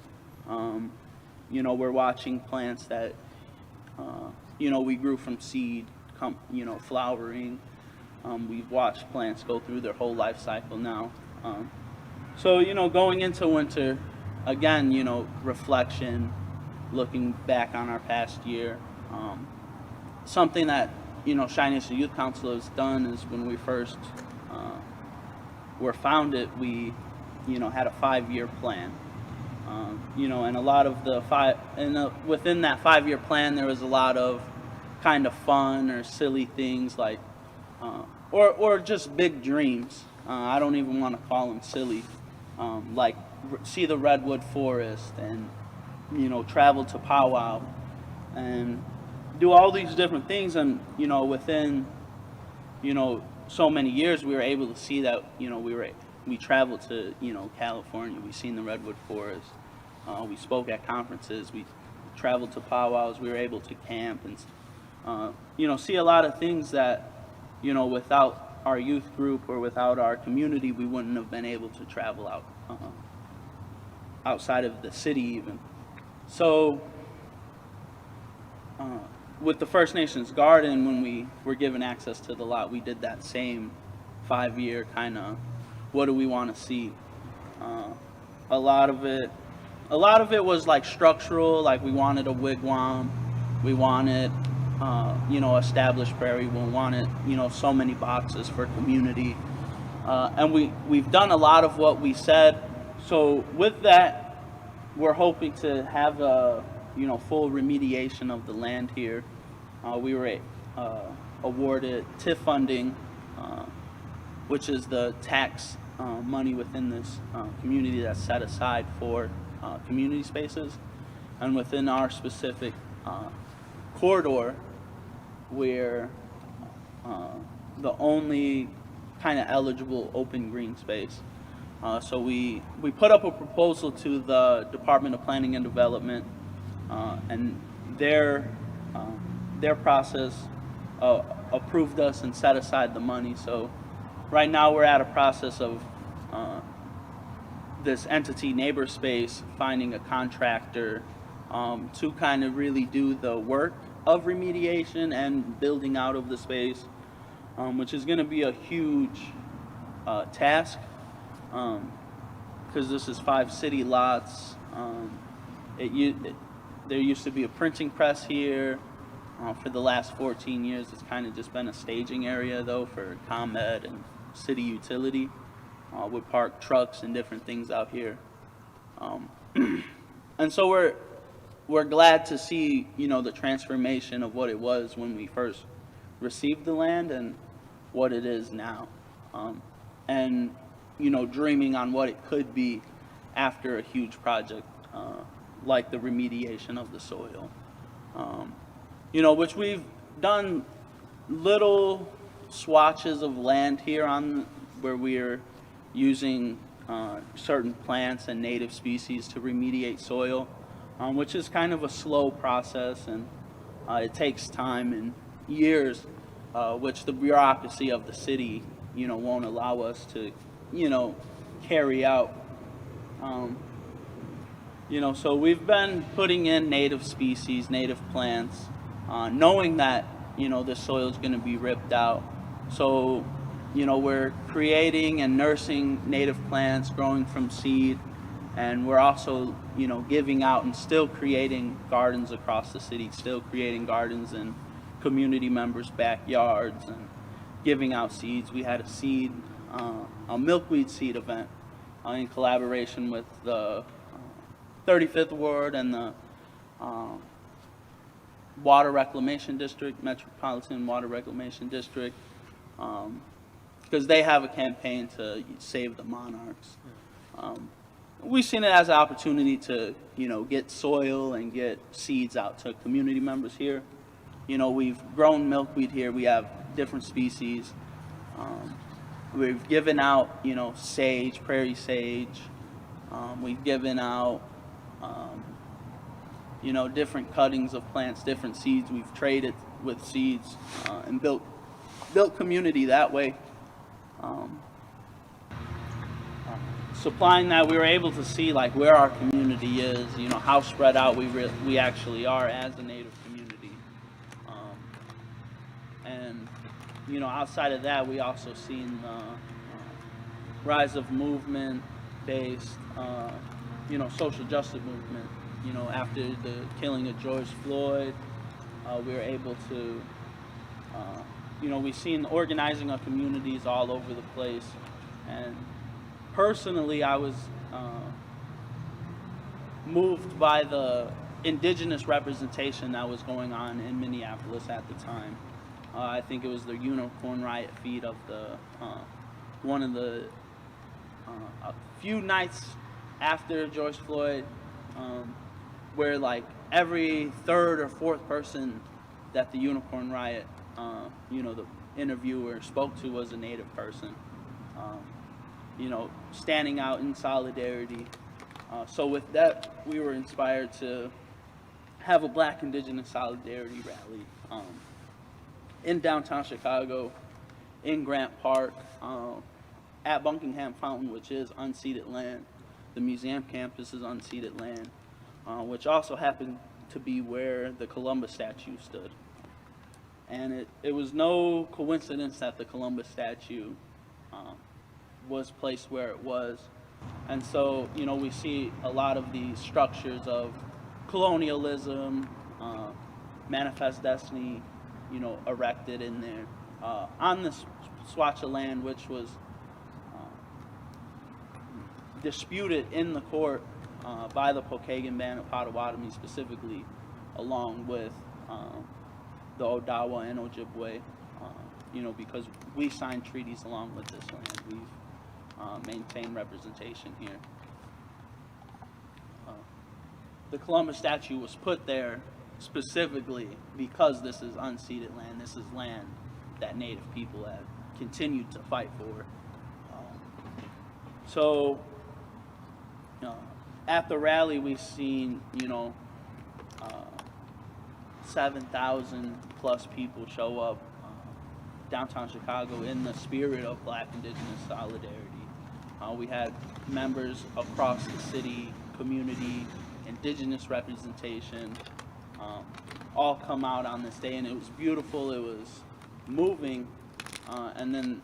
We're watching plants that we grew from seed come flowering. We've watched plants go through their whole life cycle now. So going into winter, again, reflection, looking back on our past year. Something that Chi Nation Youth Council has done is when we first were founded, we had a 5-year plan. And a lot of within that 5-year plan, there was a lot of kind of fun or silly things like, or just big dreams. I don't even want to call them silly. Like see the redwood forest and travel to powwow and do all these different things, and within so many years we were able to see that we traveled to California, we seen the redwood forest, we spoke at conferences, we traveled to powwows, we were able to camp and see a lot of things that without our youth group or without our community we wouldn't have been able to travel outside of the city even. So with the First Nations Garden, when we were given access to the lot, we did that same 5-year kind of, what do we want to see? A lot of it was like structural, like we wanted a wigwam, we wanted, established prairie, we wanted, so many boxes for community. And we've done a lot of what we said. So with that, we're hoping to have a, full remediation of the land here. We were awarded TIF funding, which is the tax money within this community that's set aside for community spaces. And within our specific corridor, we're the only kind of eligible open green space. So we put up a proposal to the Department of Planning and Development, and their process approved us and set aside the money. So right now we're at a process of this entity Neighbor Space finding a contractor to kind of really do the work of remediation and building out of the space, which is going to be a huge task, because this is 5 city lots. There used to be a printing press here. For the last 14 years, it's kind of just been a staging area, though, for ComEd and city utility. We park trucks and different things out here. And so we're glad to see, the transformation of what it was when we first received the land and what it is now. And, dreaming on what it could be after a huge project like the remediation of the soil. Which we've done little swatches of land here on where we're using certain plants and native species to remediate soil, which is kind of a slow process, and it takes time and years, which the bureaucracy of the city, won't allow us to, carry out. So we've been putting in native species, native plants, knowing that, the soil is going to be ripped out. So, we're creating and nursing native plants, growing from seed, and we're also, giving out and still creating gardens across the city, still creating gardens in community members' backyards and giving out seeds. We had a milkweed seed event in collaboration with the 35th Ward and the Water Reclamation District, Metropolitan Water Reclamation District, because they have a campaign to save the monarchs. We've seen it as an opportunity to, get soil and get seeds out to community members here. We've grown milkweed here. We have different species. We've given out, sage, prairie sage. We've given out, different cuttings of plants, different seeds. We've traded with seeds and built community that way. Supplying that, we were able to see like where our community is, how spread out we actually are as a Native community. And outside of that, we also seen the rise of movement-based, social justice movement. After the killing of George Floyd, we were able to, we've seen organizing of communities all over the place. And personally, I was moved by the indigenous representation that was going on in Minneapolis at the time. I think it was the Unicorn Riot feed of the one of the a few nights after George Floyd, where like every third or fourth person that the Unicorn Riot, the interviewer spoke to was a Native person. Standing out in solidarity. So with that, we were inspired to have a Black Indigenous Solidarity rally in downtown Chicago, in Grant Park, at Buckingham Fountain, which is unceded land. The museum campus is unceded land, which also happened to be where the Columbus statue stood. And it was no coincidence that the Columbus statue was placed where it was. And so, we see a lot of these structures of colonialism, manifest destiny, erected in there on this swatch of land, which was disputed in the court by the Pokagon Band of Potawatomi specifically, along with the Odawa and Ojibwe, because we signed treaties along with this land. We've maintained representation here. The Columbus statue was put there specifically because this is unceded land. This is land that Native people have continued to fight for. So at the rally, we've seen, 7,000 plus people show up downtown Chicago in the spirit of Black Indigenous solidarity. We had members across the city, community, Indigenous representation, all come out on this day, and it was beautiful, it was moving, and then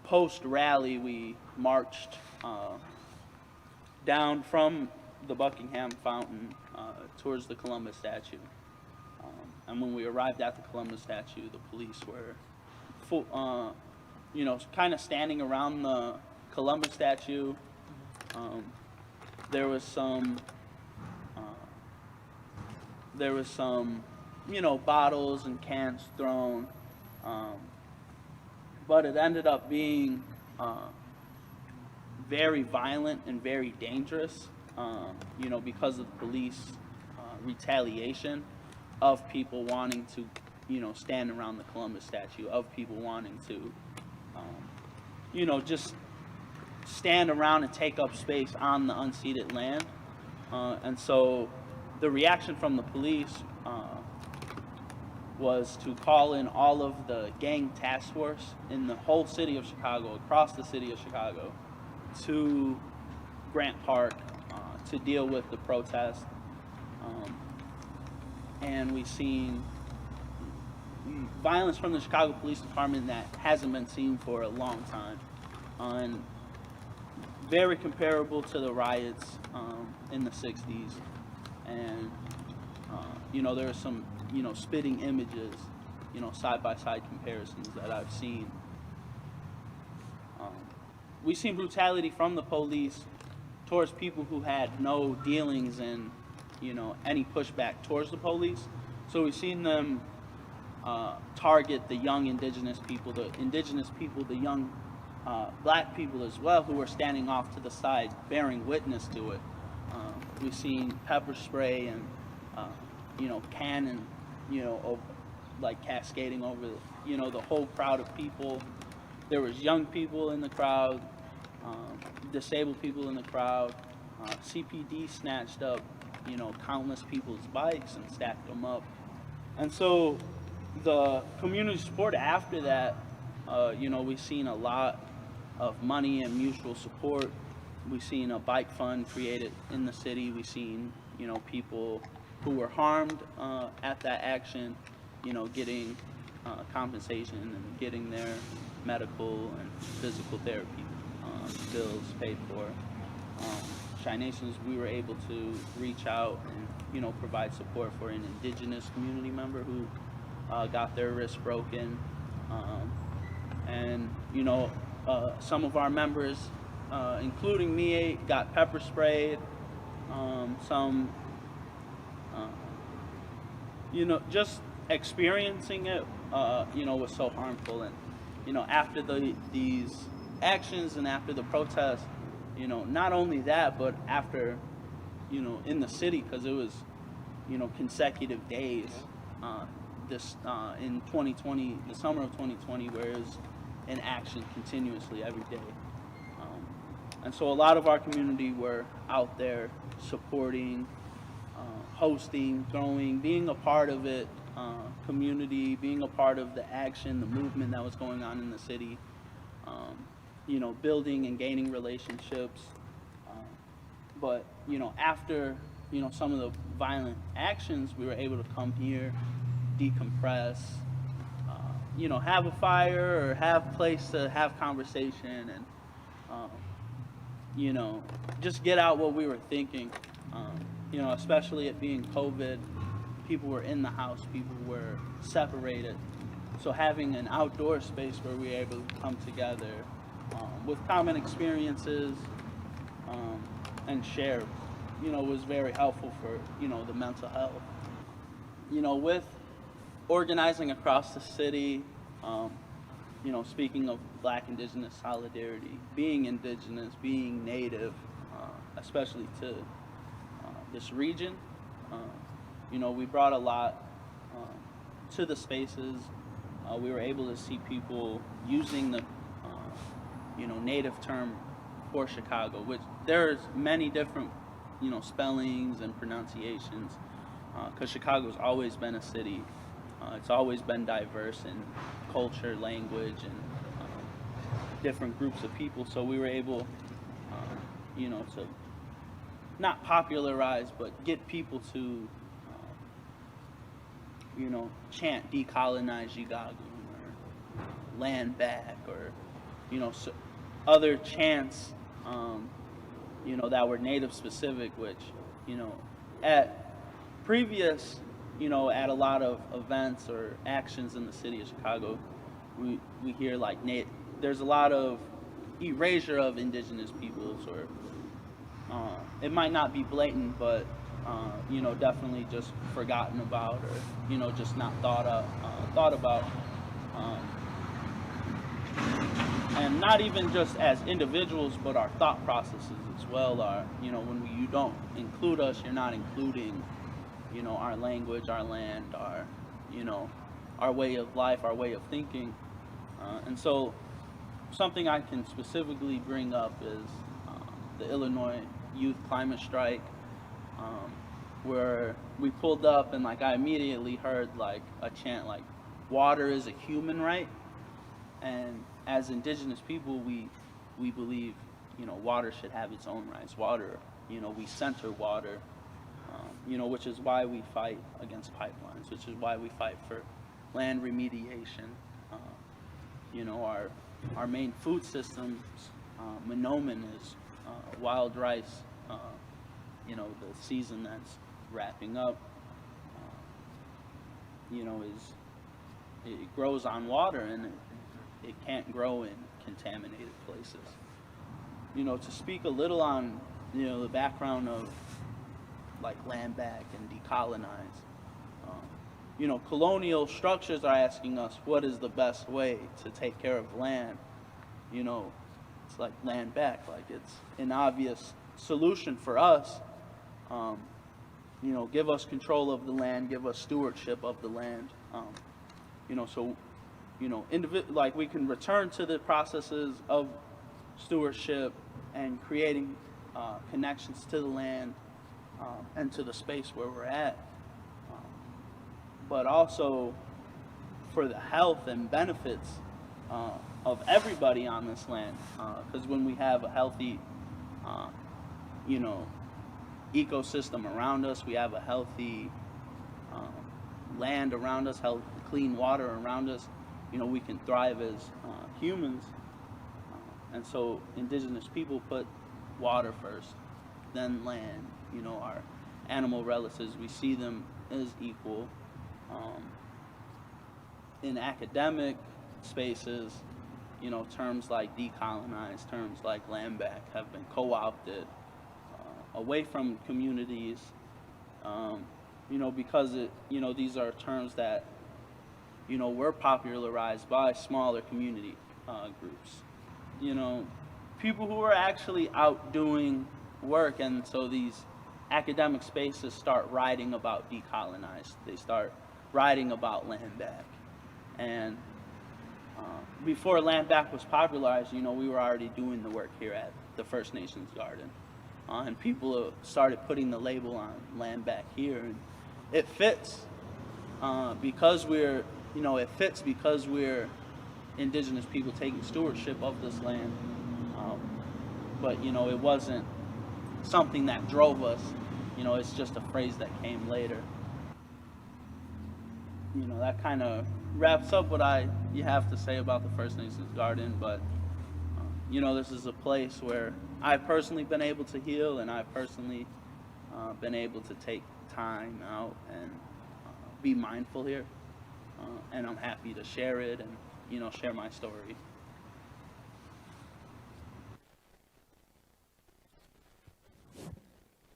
post-rally, we marched down from the Buckingham Fountain towards the Columbus statue. And when we arrived at the Columbus statue, the police were full, kind of standing around the Columbus statue. There was some, bottles and cans thrown, but it ended up being very violent and very dangerous, because of the police retaliation of people wanting to, stand around the Columbus statue, of people wanting to, just stand around and take up space on the unceded land. And so the reaction from the police was to call in all of the gang task force in the whole city of Chicago, across the city of Chicago, to Grant Park to deal with the protest. And we've seen violence from the Chicago Police Department that hasn't been seen for a long time. And very comparable to the riots in the 60s. And, there are some, spitting images, side-by-side comparisons that I've seen. We've seen brutality from the police towards people who had no dealings in any pushback towards the police. So we've seen them target the young indigenous people, the young black people as well, who are standing off to the side, bearing witness to it. We've seen pepper spray and, cannon, like cascading over, the whole crowd of people. There was young people in the crowd, disabled people in the crowd. CPD snatched up, countless people's bikes and stacked them up. And so the community support after that, we've seen a lot of money and mutual support. We've seen a bike fund created in the city. We've seen, people who were harmed at that action, getting compensation and getting their medical and physical therapy bills paid for. Chi Nations, we were able to reach out and, provide support for an indigenous community member who got their wrist broken. And, some of our members, including me, got pepper sprayed. Some, just experiencing it, was so harmful. And, after these actions and after the protests, not only that, but after, in the city, because it was, consecutive days, in 2020, the summer of 2020, where it was in action continuously every day. And so a lot of our community were out there supporting, hosting, throwing, being a part of it, community, being a part of the action, the movement that was going on in the city, building and gaining relationships. But, after, some of the violent actions, we were able to come here, decompress, have a fire or have a place to have conversation and, just get out what we were thinking. Especially it being COVID, people were in the house, people were separated. So having an outdoor space where we were able to come together with common experiences and share, was very helpful for, the mental health. With organizing across the city, speaking of Black Indigenous solidarity, being Indigenous, being Native, especially to this region, we brought a lot to the spaces. We were able to see people using the, Native term for Chicago, which there's many different, spellings and pronunciations, because Chicago's always been a city. It's always been diverse in culture, language, and different groups of people. So we were able, to not popularize, but get people to, chant decolonize Chicago or land back or, so other chants, that were Native specific, which, at previous, at a lot of events or actions in the city of Chicago, we hear like there's a lot of erasure of indigenous peoples, or it might not be blatant, but definitely just forgotten about, or just not thought about, and not even just as individuals, but our thought processes as well are, when you don't include us, you're not including, our language, our land, our way of life, our way of thinking. And so something I can specifically bring up is the Illinois Youth Climate Strike, where we pulled up and I immediately heard a chant like, water is a human right. And as Indigenous people, we believe, water should have its own rights. Water, we center water, which is why we fight against pipelines, which is why we fight for land remediation. Our main food systems, Monoman is wild rice, the season that's wrapping up, it grows on water, and it can't grow in contaminated places. To speak a little on, the background of, like land back and decolonize. Um, you know, colonial structures are asking us what is the best way to take care of land. You know, it's like land back, like it's an obvious solution for us. Um, you know, give us control of the land, give us stewardship of the land. You know, so, you know, like we can return to the processes of stewardship and creating connections to the land and to the space where we're at. But also for the health and benefits of everybody on this land. Because when we have a healthy, you know, ecosystem around us, we have a healthy land around us, healthy, clean water around us, you know, we can thrive as humans. And so indigenous people put water first, then land. You know, our animal relatives, we see them as equal. In academic spaces, you know, terms like decolonize, terms like land back have been co-opted away from communities, you know, because you know, these are terms that, you know, were popularized by smaller community groups. You know, people who are actually out doing work, and so these academic spaces start writing about decolonize. They start writing about land back. And before land back was popularized, you know, we were already doing the work here at the First Nations Garden. And people started putting the label on land back here. And it fits because we're, you know, it fits because we're indigenous people taking stewardship of this land. But, you know, it wasn't something that drove us. You know, it's just a phrase that came later. You know, that kind of wraps up what you have to say about the First Nations Garden. But, you know, this is a place where I've personally been able to heal, and I've personally been able to take time out and be mindful here. And I'm happy to share it and, you know, share my story.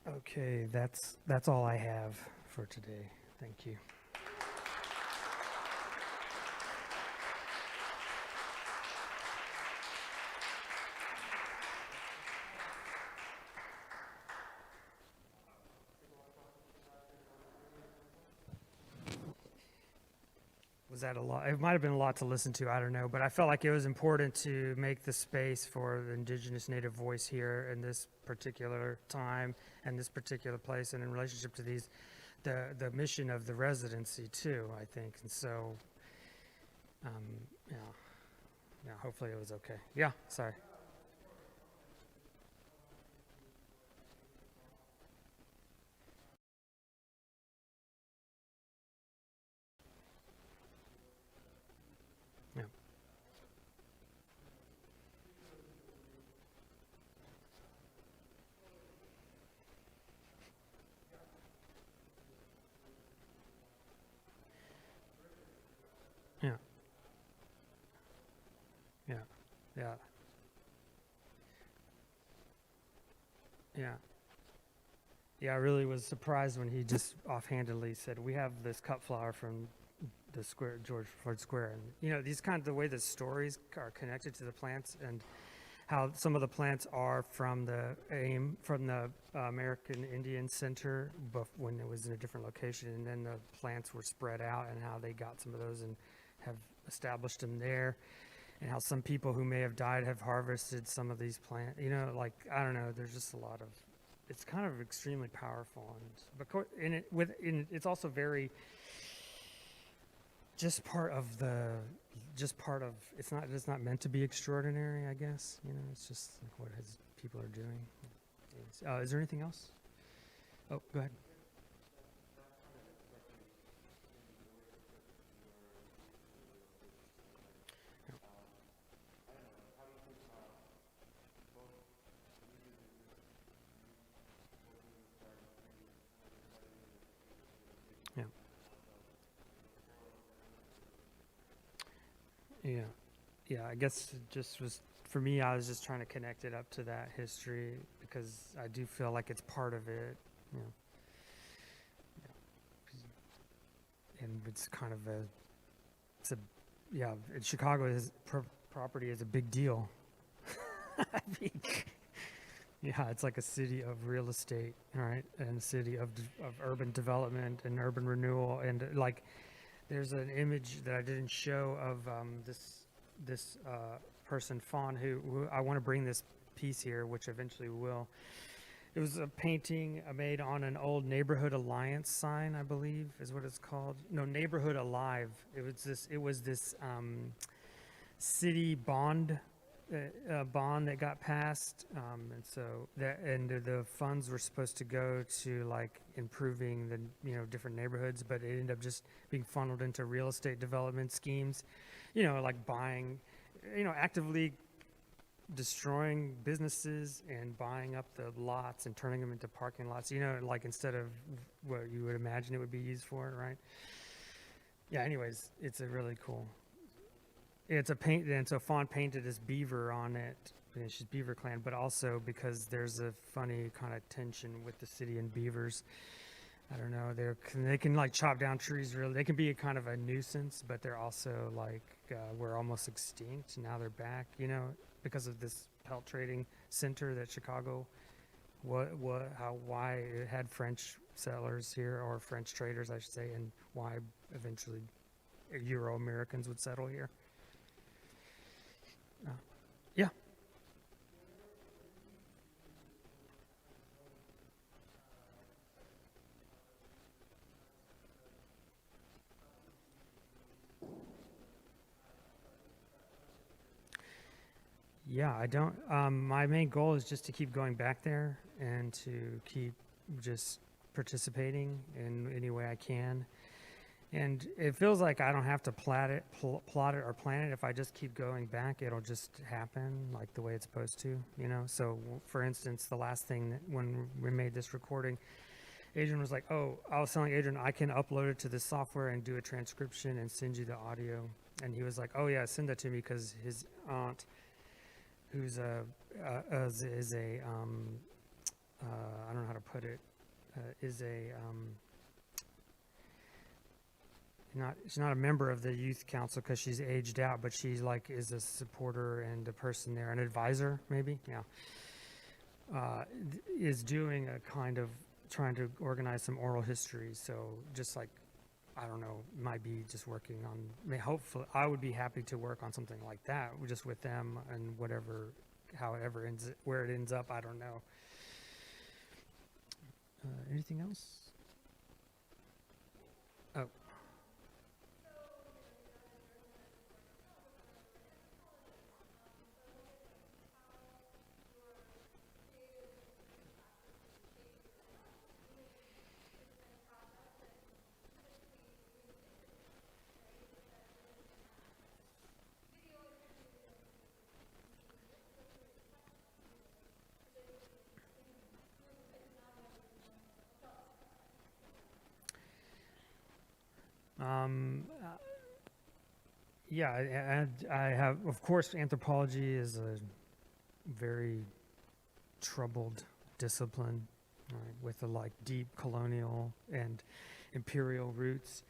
Okay, that's all I have for today. Thank you. Was that a lot? It might have been a lot to listen to, I don't know, but I felt like it was important to make the space for the Indigenous Native voice here in this particular time and this particular place, and in relationship to the mission of the residency too, I think. And so, yeah, hopefully it was okay. Yeah, sorry. Yeah. Yeah. Yeah. Yeah. Yeah. Yeah, I really was surprised when he just offhandedly said, "We have this cut flower from the square, George Floyd Square." And, you know, these kind of the way the stories are connected to the plants and how some of the plants are from the American Indian Center, but when it was in a different location, and then the plants were spread out, and how they got some of those and have established them there, and how some people who may have died have harvested some of these plants. You know, like, I don't know, there's just a lot of, it's kind of extremely powerful, and it's also very just part of it's not meant to be extraordinary, I guess. You know, it's just like what people are doing. Is there anything else? Oh, go ahead. Yeah. Yeah. Yeah, I guess it just was, for me, I was just trying to connect it up to that history because I do feel like it's part of it. You know. and it's kind of yeah, in Chicago, property is a big deal. I mean, yeah, it's like a city of real estate, right? And a city of urban development and urban renewal. And like, there's an image that I didn't show of this person, Fawn, who I want to bring this piece here, which eventually will. It was a painting made on an old Neighborhood Alliance sign, I believe, is what it's called. No, Neighborhood Alive. It was this city bond that got passed, and so the funds were supposed to go to like improving the different neighborhoods, but it ended up just being funneled into real estate development schemes, like buying, actively destroying businesses and buying up the lots and turning them into parking lots, like instead of what you would imagine it would be used for, right? Yeah, anyways, it's a really cool, it's a paint, and so Fawn painted this beaver on it, and she's Beaver Clan, but also because there's a funny kind of tension with the city and beavers. I don't know, they can like chop down trees really. They can be a kind of a nuisance, but they're also like, we're almost extinct. Now they're back, because of this pelt trading center that Chicago, why it had French settlers here, or French traders, I should say, and why eventually Euro-Americans would settle here. Yeah. Yeah, I don't, my main goal is just to keep going back there and to keep just participating in any way I can. And it feels like I don't have to plot it or plan it. If I just keep going back, it'll just happen like the way it's supposed to, So for instance, the last thing when we made this recording, Adrian was like, oh, I was telling Adrian, I can upload it to this software and do a transcription and send you the audio. And he was like, oh yeah, send that to me, because his aunt, who's I don't know how to put it, is she's not a member of the youth council because she's aged out, but she's like is a supporter and a person there, an advisor maybe, yeah, is doing a kind of trying to organize some oral history. So just like, I don't know, might be just working on, hopefully I would be happy to work on something like that just with them, and whatever, however where it ends up, I don't know. Anything else? Oh. Yeah, and I have, of course, anthropology is a very troubled discipline, right, with a like deep colonial and imperial roots.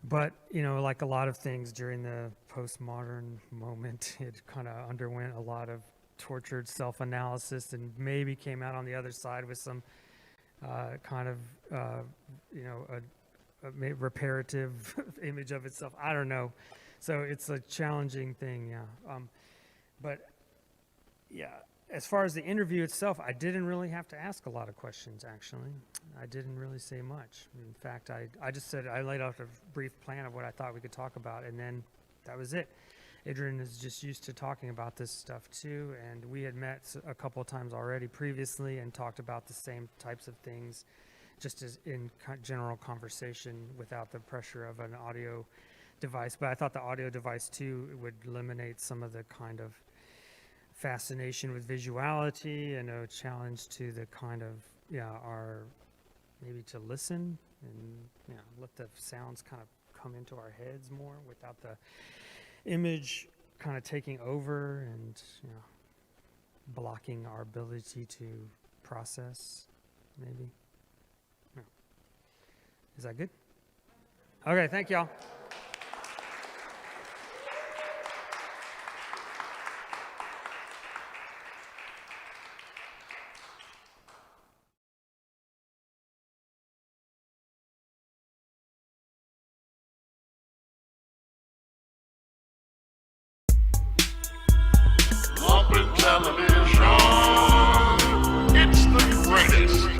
But, like a lot of things during the postmodern moment, it kind of underwent a lot of tortured self-analysis and maybe came out on the other side with some kind of, a reparative image of itself. I don't know. So it's a challenging thing, yeah. But yeah, as far as the interview itself, I didn't really have to ask a lot of questions, actually. I didn't really say much. In fact, I just said, I laid out a brief plan of what I thought we could talk about, and then that was it. Adrian is just used to talking about this stuff too, and we had met a couple of times already previously and talked about the same types of things, just as in general conversation without the pressure of an audio device. But I thought the audio device too would eliminate some of the kind of fascination with visuality and a challenge to the kind of, our, maybe to listen and, let the sounds kind of come into our heads more without the image kind of taking over and, blocking our ability to process, maybe. No. Is that good? Okay, thank y'all. Lumpen television. It's the greatest.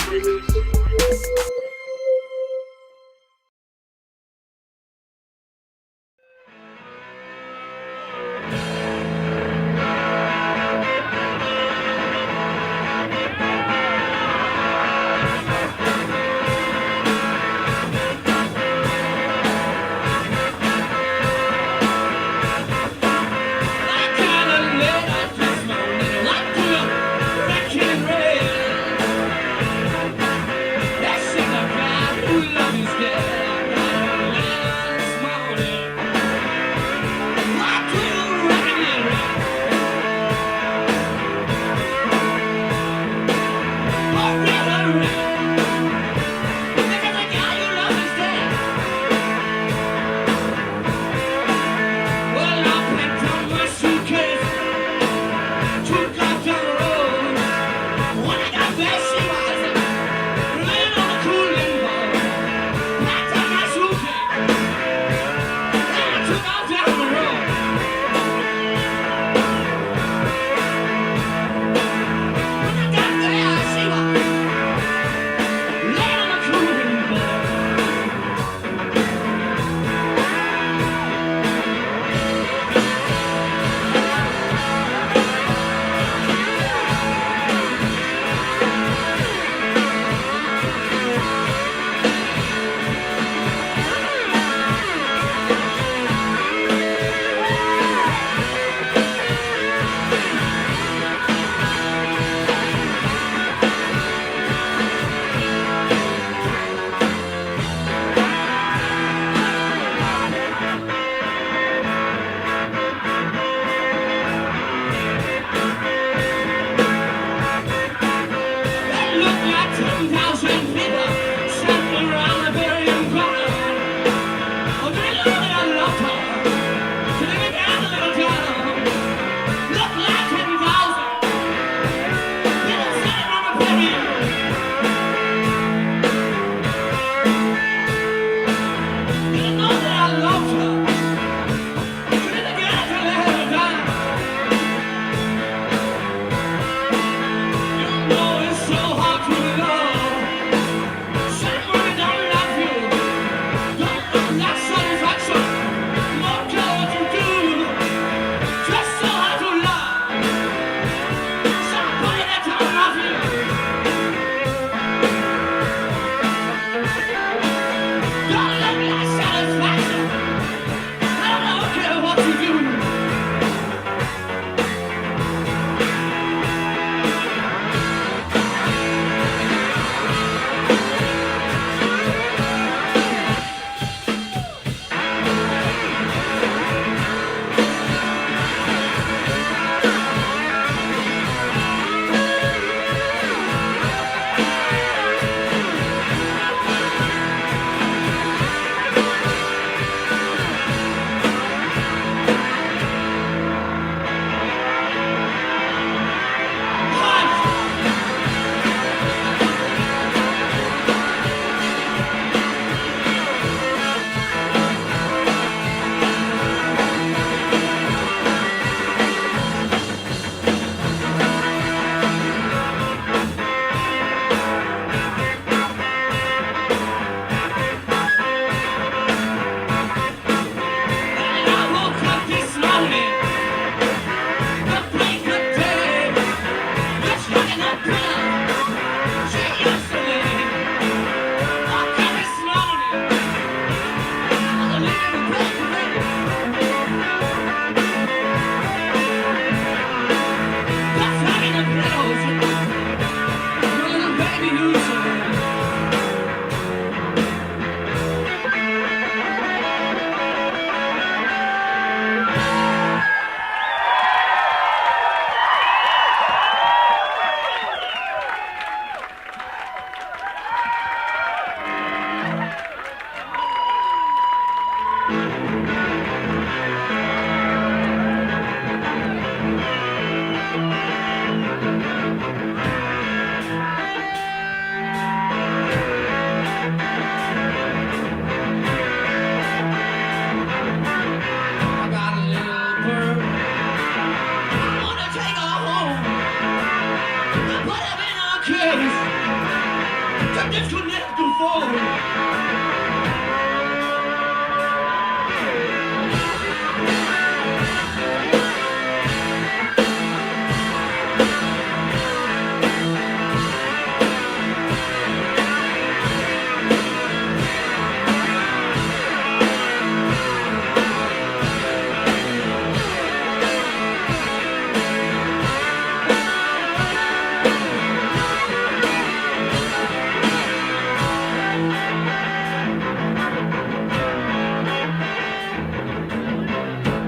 voice to disconnect the phone.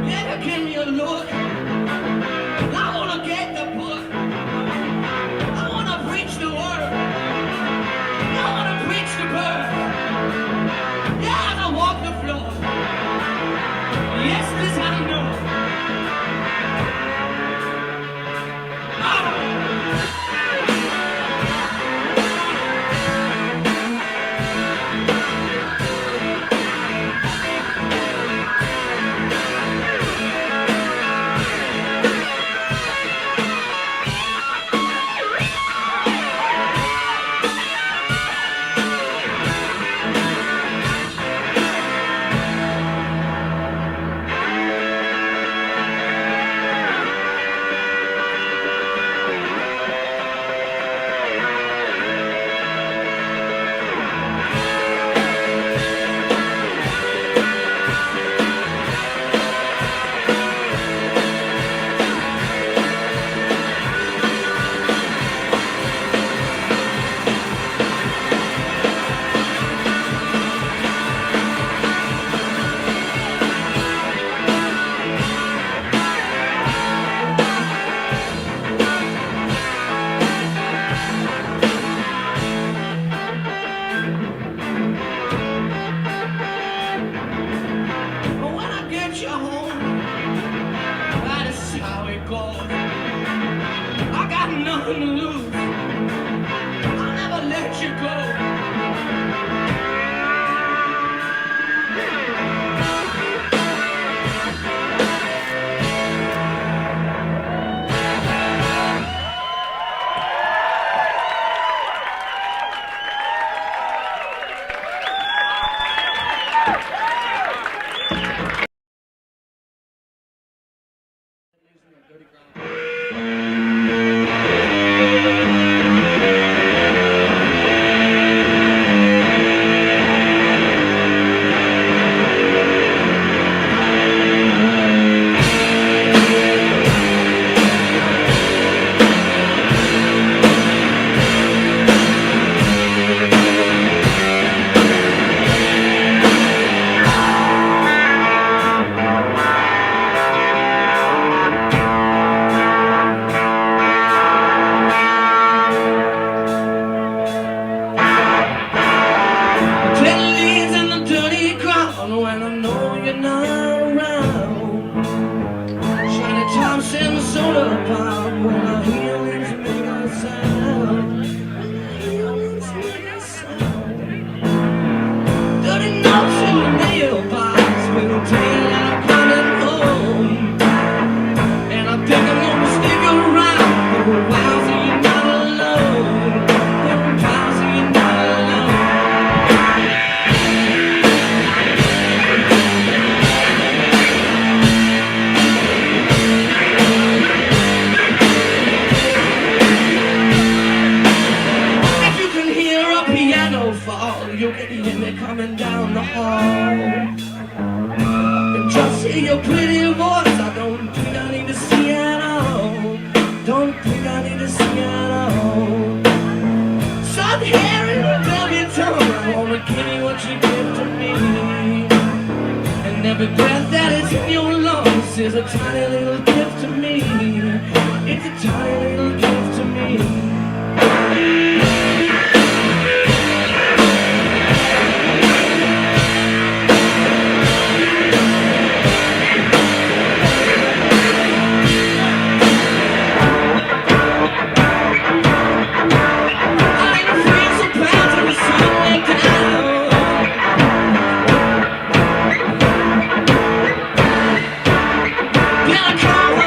Yeah, give me a look. I wanna get the book. I wanna preach the word. I wanna preach the bird. Yeah, I walk the floor. Yes, this I know. But when I get you home, that is how it goes. I got nothing to lose. I'll never let you go. Dead leaves in the dirty ground when I know you're not around. Shiny tops in the soda pop when I hear leaves make a sound. Dirty notes in the mailbox will tell you I'm coming home. And I think I'm gonna stick around for a while so you're not alone. For a while so you're not alone. If you can hear a piano fall, you can hear me coming down the hall. I can just hear your pretty voice. I don't think I need to see at all. Don't think I need to see at all. Sun hair and a velvet tongue. I wanna give you what you give to me. And every breath that is in your lungs is a tiny little gift to me. It's a tiny little gift to me. Can I come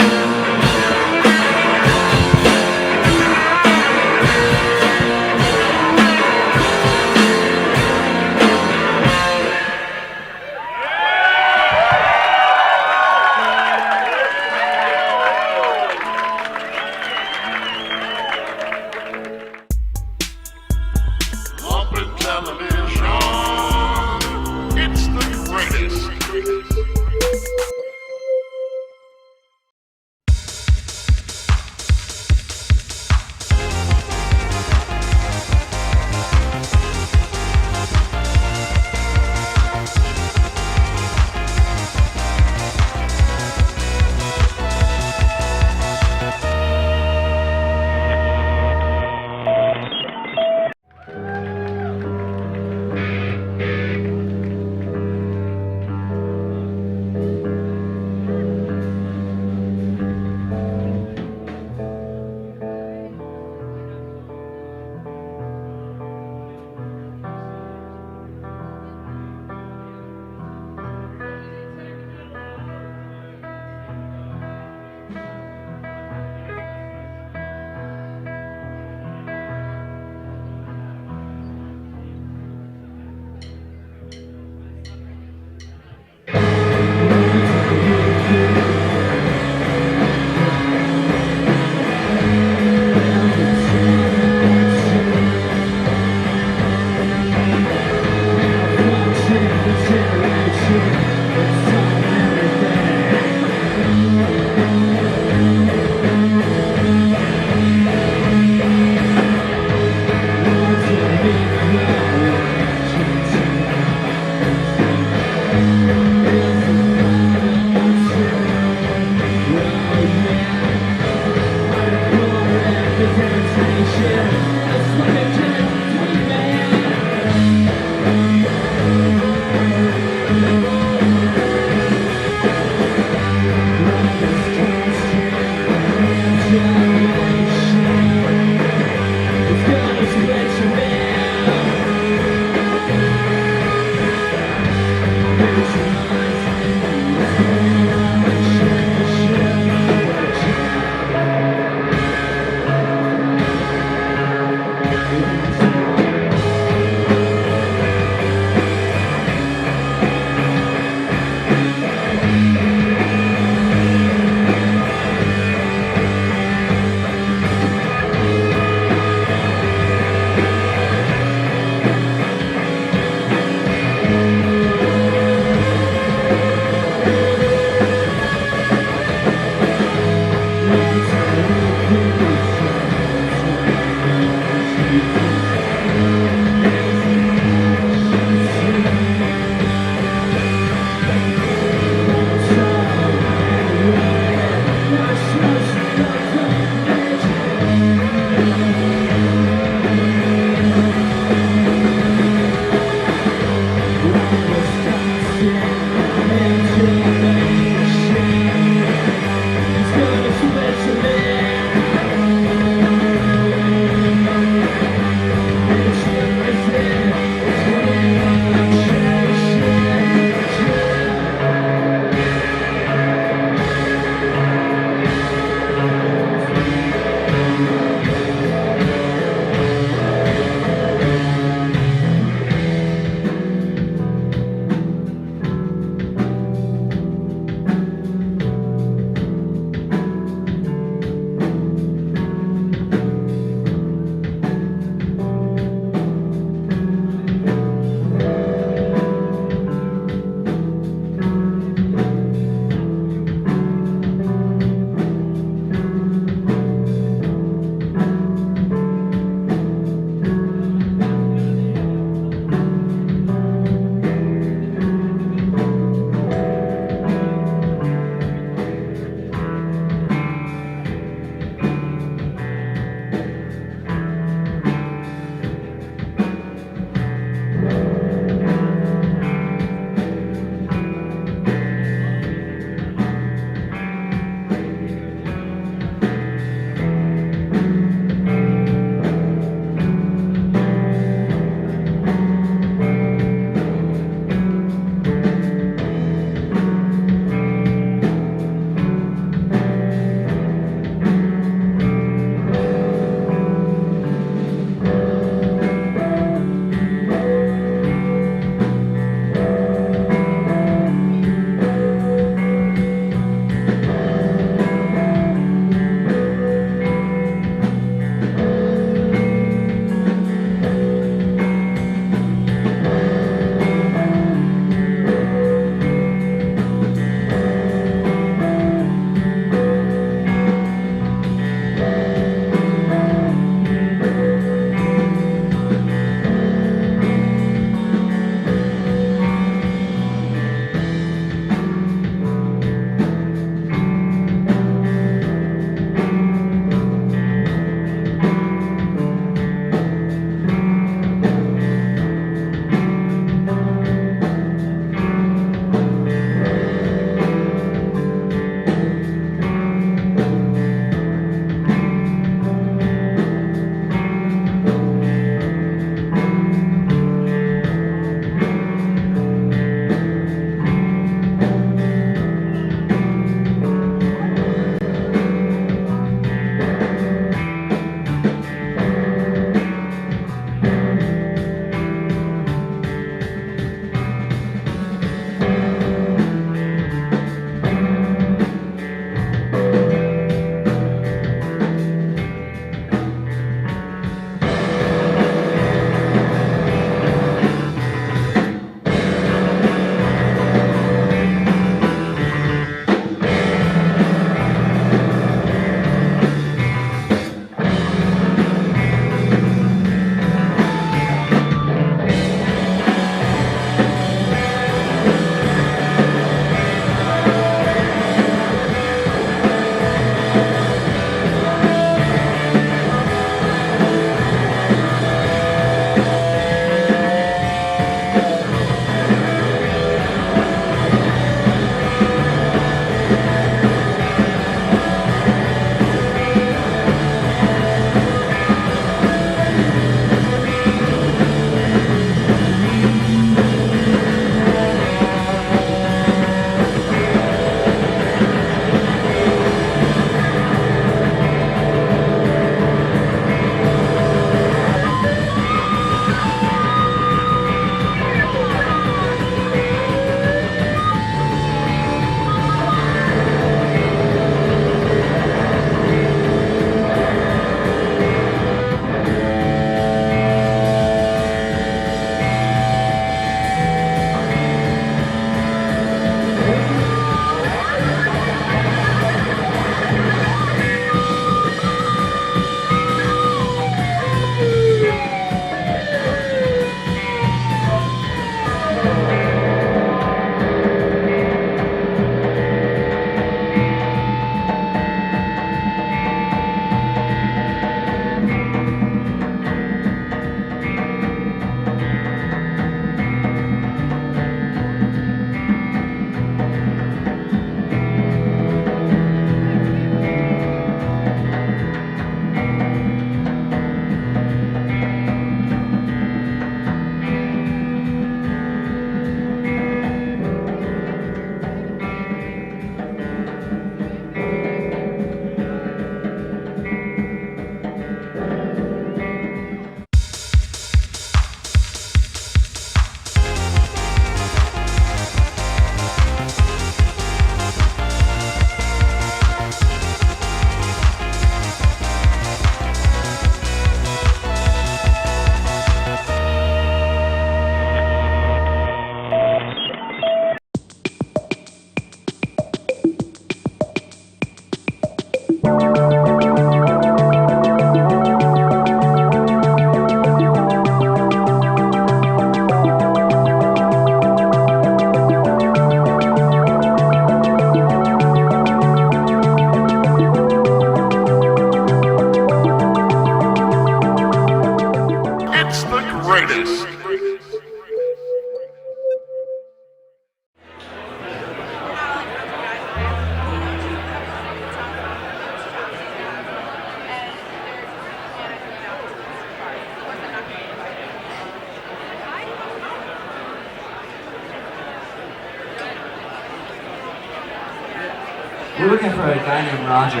We're looking for a guy named Roger.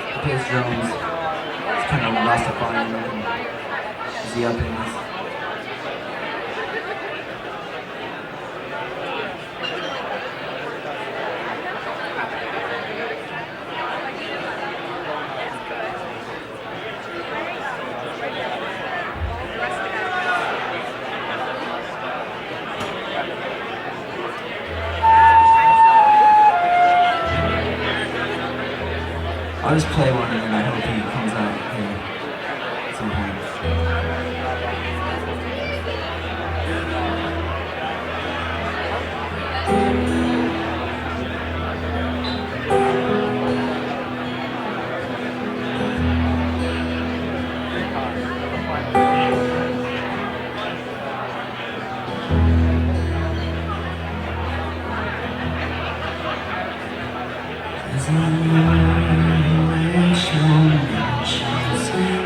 He plays drums. He's kind of Rastafarian looking. Is he up in this? I'll just play one and then I hope he comes out here at some point.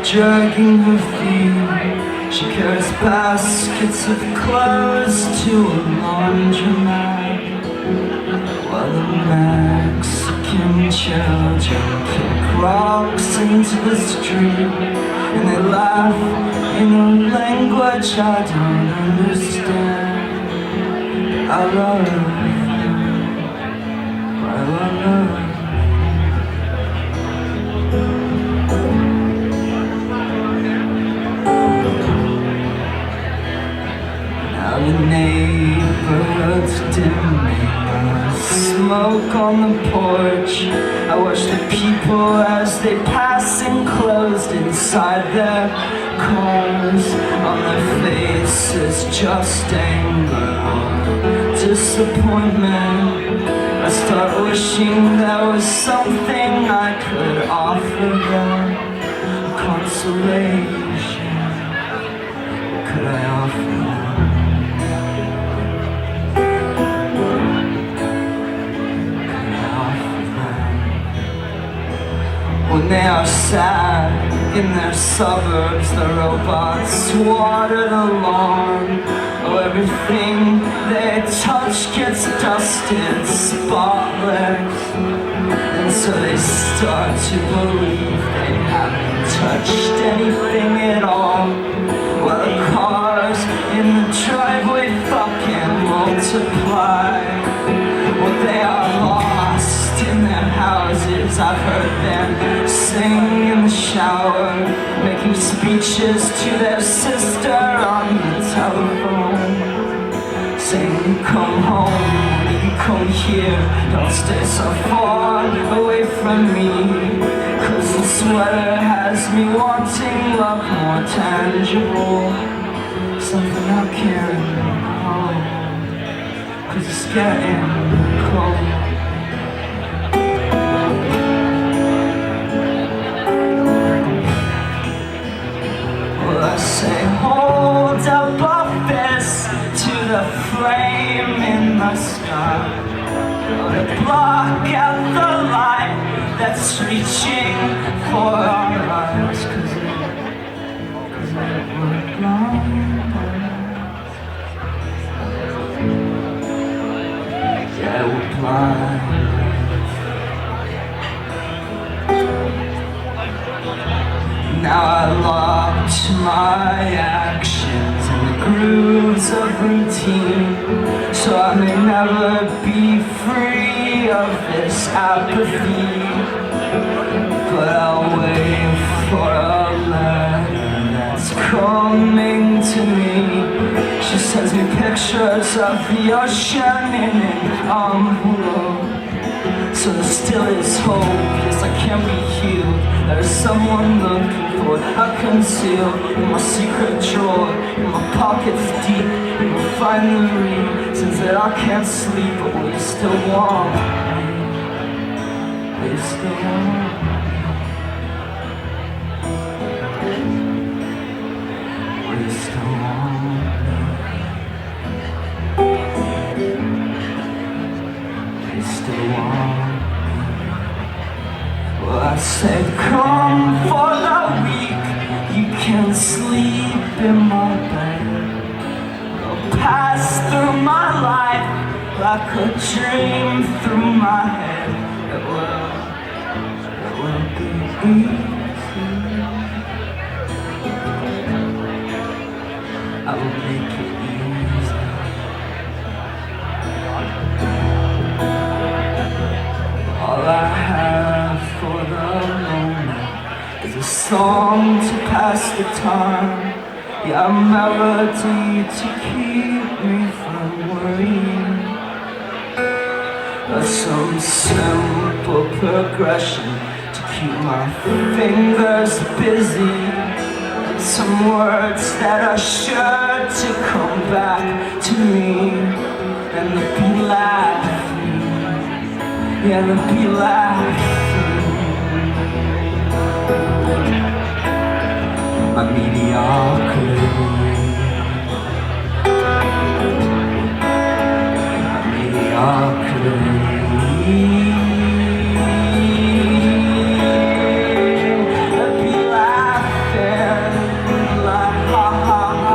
Dragging her feet, she carries baskets of clothes to a laundromat, while the Mexican children kick rocks into the street, and they laugh in a language I don't understand. I love them, I love them. The neighborhood's dimming, smoke on the porch. I watch the people as they pass enclosed inside their cars. On their faces just anger or disappointment. I start wishing there was something I could offer them. Consolation, what could I offer them? When they are sad in their suburbs, the robots water the lawn. Oh, everything they touch gets dusted, spotless. And so they start to believe they haven't touched anything at all. While the cars in the driveway fucking multiply. Well, they are lost in their houses. I've heard them sing in the shower, making speeches to their sister on the telephone, saying, come home, you come here, don't stay so far away from me, 'cause this weather has me wanting love more tangible, something I can't hold, 'cause it's getting cold. I say, hold up a fist to the flame in the sky, to block out the light that's reaching for our eyes, 'cause we're blind. Yeah, we're blind. Now I locked my actions in the grooves of routine, so I may never be free of this apathy. But I'll wait for a letter that's coming to me. She sends me pictures of the ocean in an envelope. So there still is hope, yes, I can be healed. There's someone looking for it, I conceal in my secret drawer, in my pockets deep. You'll find the reasons that I can't sleep, but will you still want me? Will you still want me? Will you still want me? Will you still want me? Well, I said, come for the week, you can sleep in my bed. I'll pass through my life like a dream through my head. It will be easy. I will make it easy. All I have for the moment is a song to pass the time. Yeah, a melody to keep me from worrying. Some simple progression to keep my fingers busy. Some words that are sure to come back to me. And they'll be laughing. Yeah, they'll be laughing. My mediocrity. My mediocrity. They'll be laughing like ha ha ha.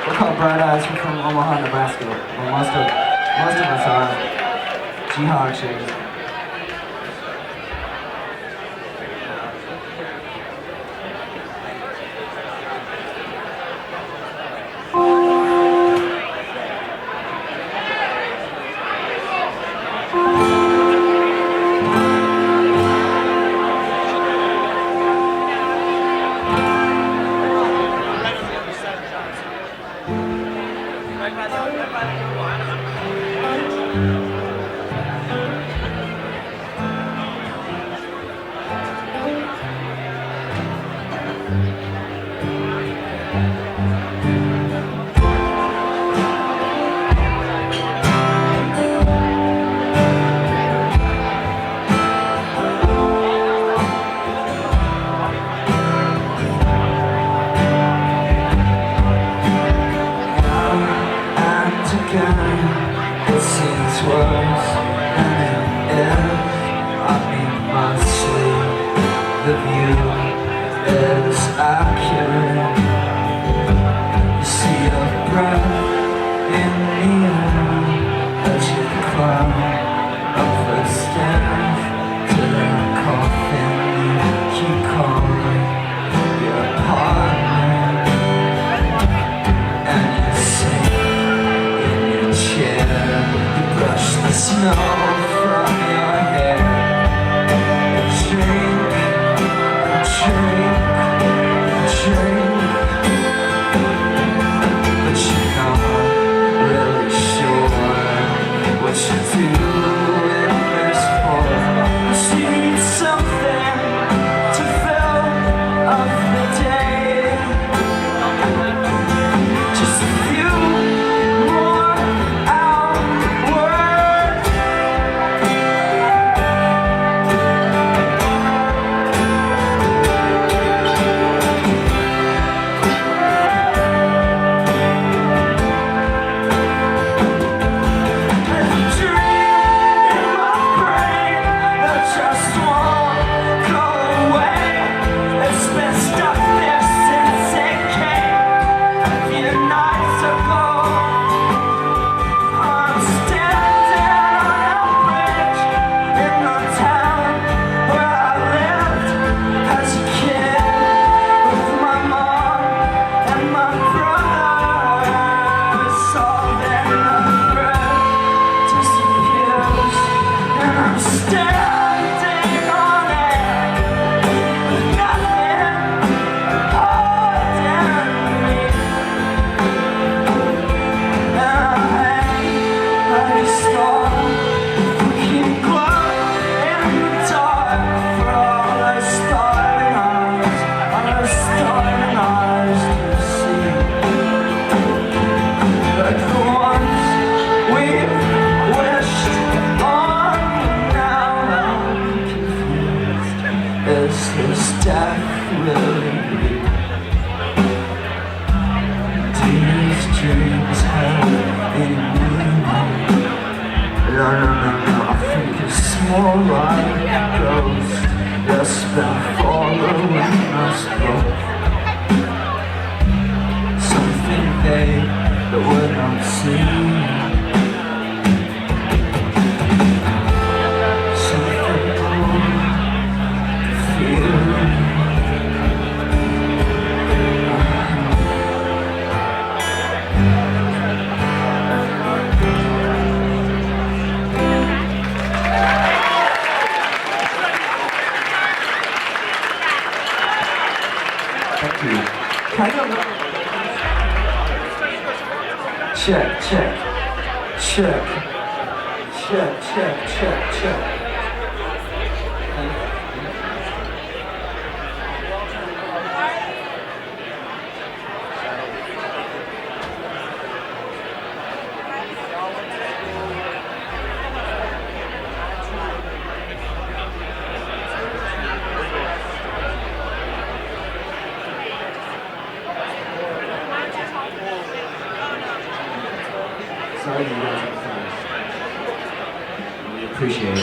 We're called Bright Eyes. We're from Omaha, Nebraska. Well, most of us are. Jihad shades. It seems worse than it is. I mean, mostly the view is accurate. You see your breath in the air as you climb up the stairs to that coffin you keep calling your partner, and you sing. Brush the snow from your hair. Drink, drink, drink. But you know really be? Do these dreams have any meaning? No, I think it's more like a ghost that's been following us both. Something vague that we're not seeing. Check. Sorry you guys are fast. We appreciate it.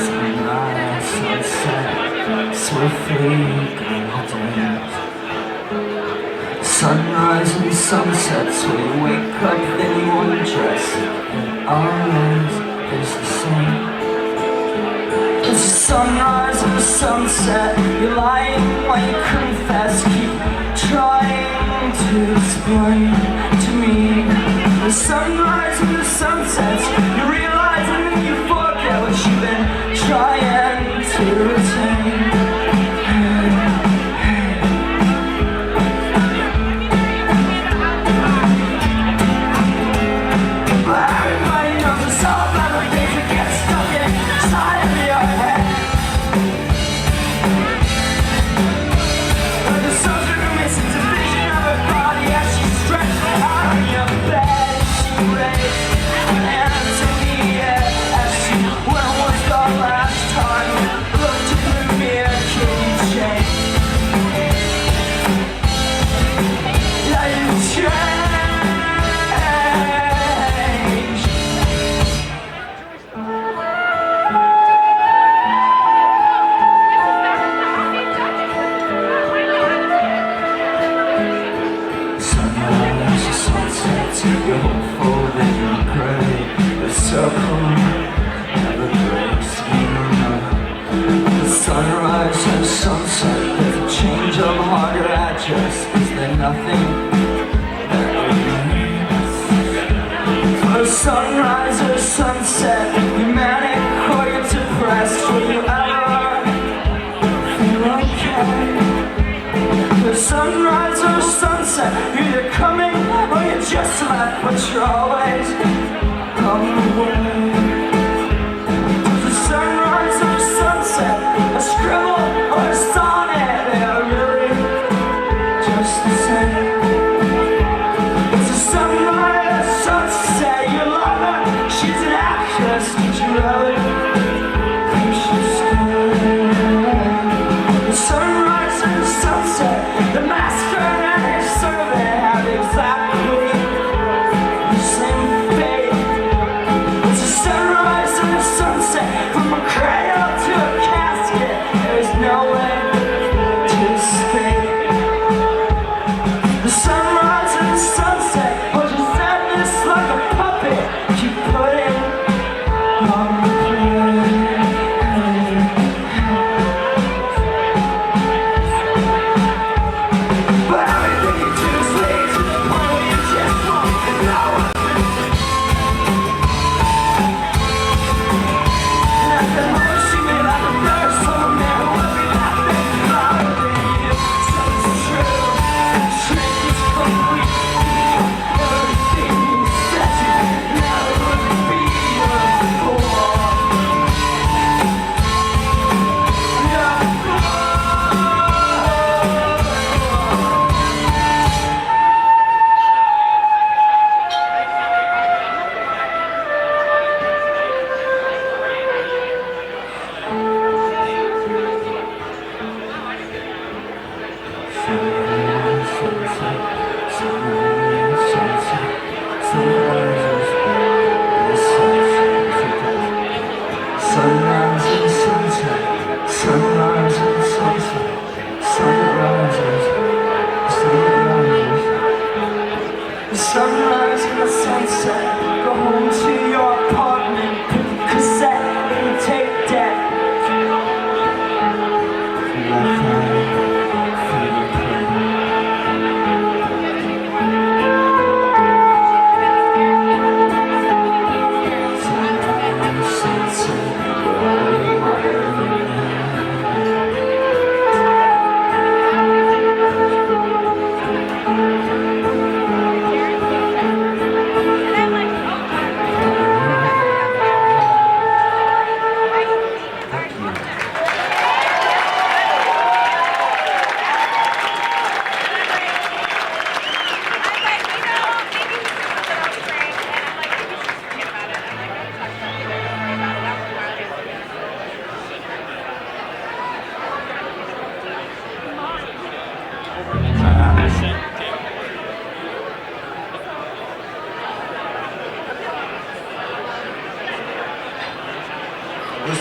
Sunrise, sunset, swiftly golden. Sunrise and sunsets, we wake up in one dress, and our eyes is the same. It's a sunrise and a sunset. You're lying when you confess. Keep trying to explain to me the sunrise and the sunsets. You realize and then you forget what you've been trying to retain. Sunrise and sunset, there's a change of heart or address. Is there nothing that remains? For a sunrise or sunset, you're manic or you're depressed. Will you ever feel okay? For a sunrise or sunset, you're either coming or you're just left, but you're always on the way. Sunrise or sunset, a scribble or a sonnet, they are really just the same. It's a sunrise or sunset, your lover, she's an actress, did you really think she'd stay? The sunrise or sunset, the master and his servant have exactly the same fate. It's a sunrise or a sunset, from a cradle to a casket, there's no way to escape. The sunrise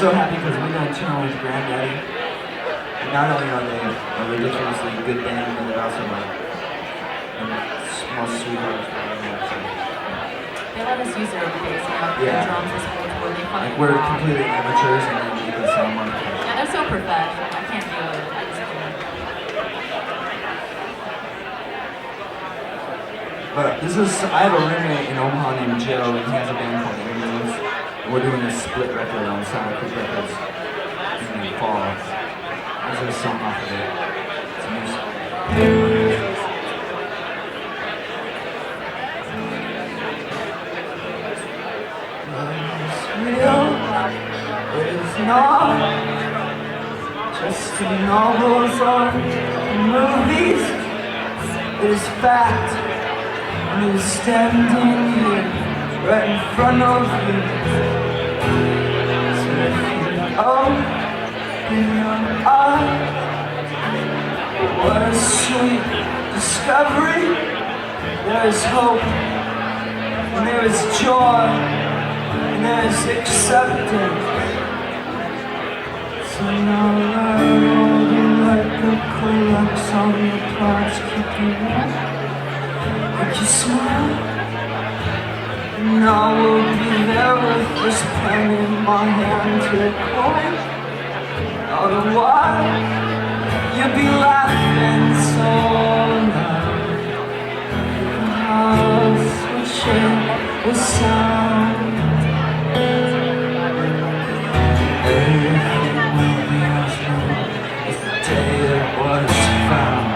so happy because we got to channel with Granddaddy. And not only are they a ridiculously good band, but they're also like small sweethearts. They let us use their bass amp, Yeah. their drums, this whole tour. They fucking Like we're rock. completely amateurs and then you can sound like Yeah, they're so professional. I can't deal with it. I just can't. But I have a roommate in Omaha named Joe, and he has a band called Enemies. And we're doing a split record on Sound Creek Records in the fall. There's a song off of it. It's a new song. Real, it's not just in novels or movies. It is fact. And it's standing here, right in front of you. So if you open your eyes, what a sweet discovery. There is hope, and there is joy, and there is acceptance. So now learn all the record collects on the parts, keep you warm. Make you smile. And I will be there with this pen in my hand to point. Otherwise, you'll be laughing so loud. I'll switch it with sound. Everything will be as new as the day it was found.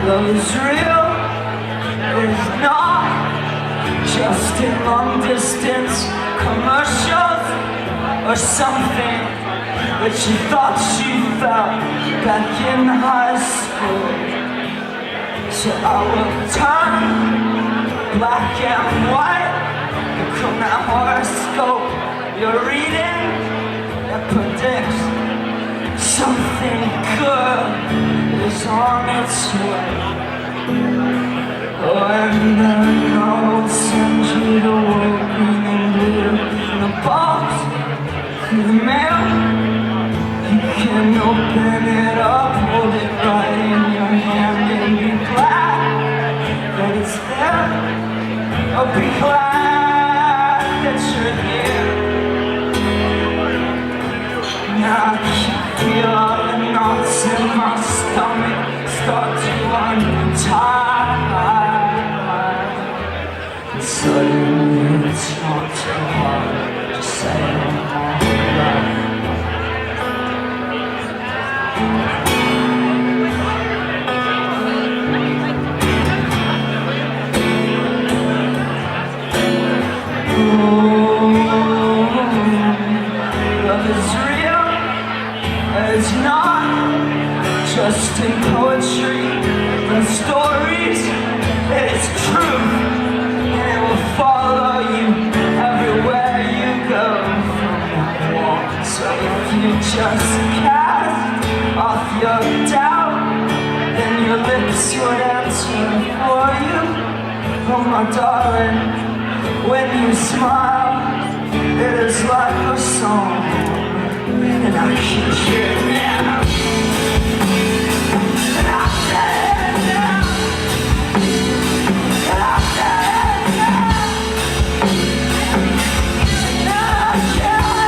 Love is real, it is not just in long distance commercials or something that she thought she felt back in high school. So I will turn black and white, become that horoscope you're reading that predicts something good is on its way. Oh, and then I will send you the world green and blue in a box through the mail. You can open it up, hold it right in your hand, and be glad that it's there. Or be glad that you're here. Now I can feel the knots in my stomach start to untie. And suddenly it's not too hard to say I'm alright. Love is real, it's not just in poetry and stories. It's truth, and it will follow you everywhere you go from that wall. So if you just cast off your doubt, then your lips would answer for you. Oh my darling, when you smile, it is like a song, and I can hear it now. And I say it now. And I say it now. And I say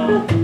Yeah.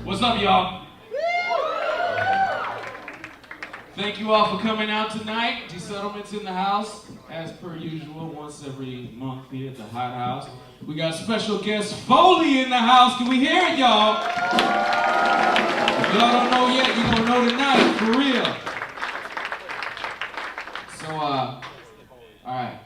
What's up, y'all? Thank you all for coming out tonight. D-Settlement's in the house, as per usual, once every month here at the Hot House. We got special guest Foley in the house. Can we hear it, y'all? If y'all don't know yet, you're gonna know tonight, for real. So, all right.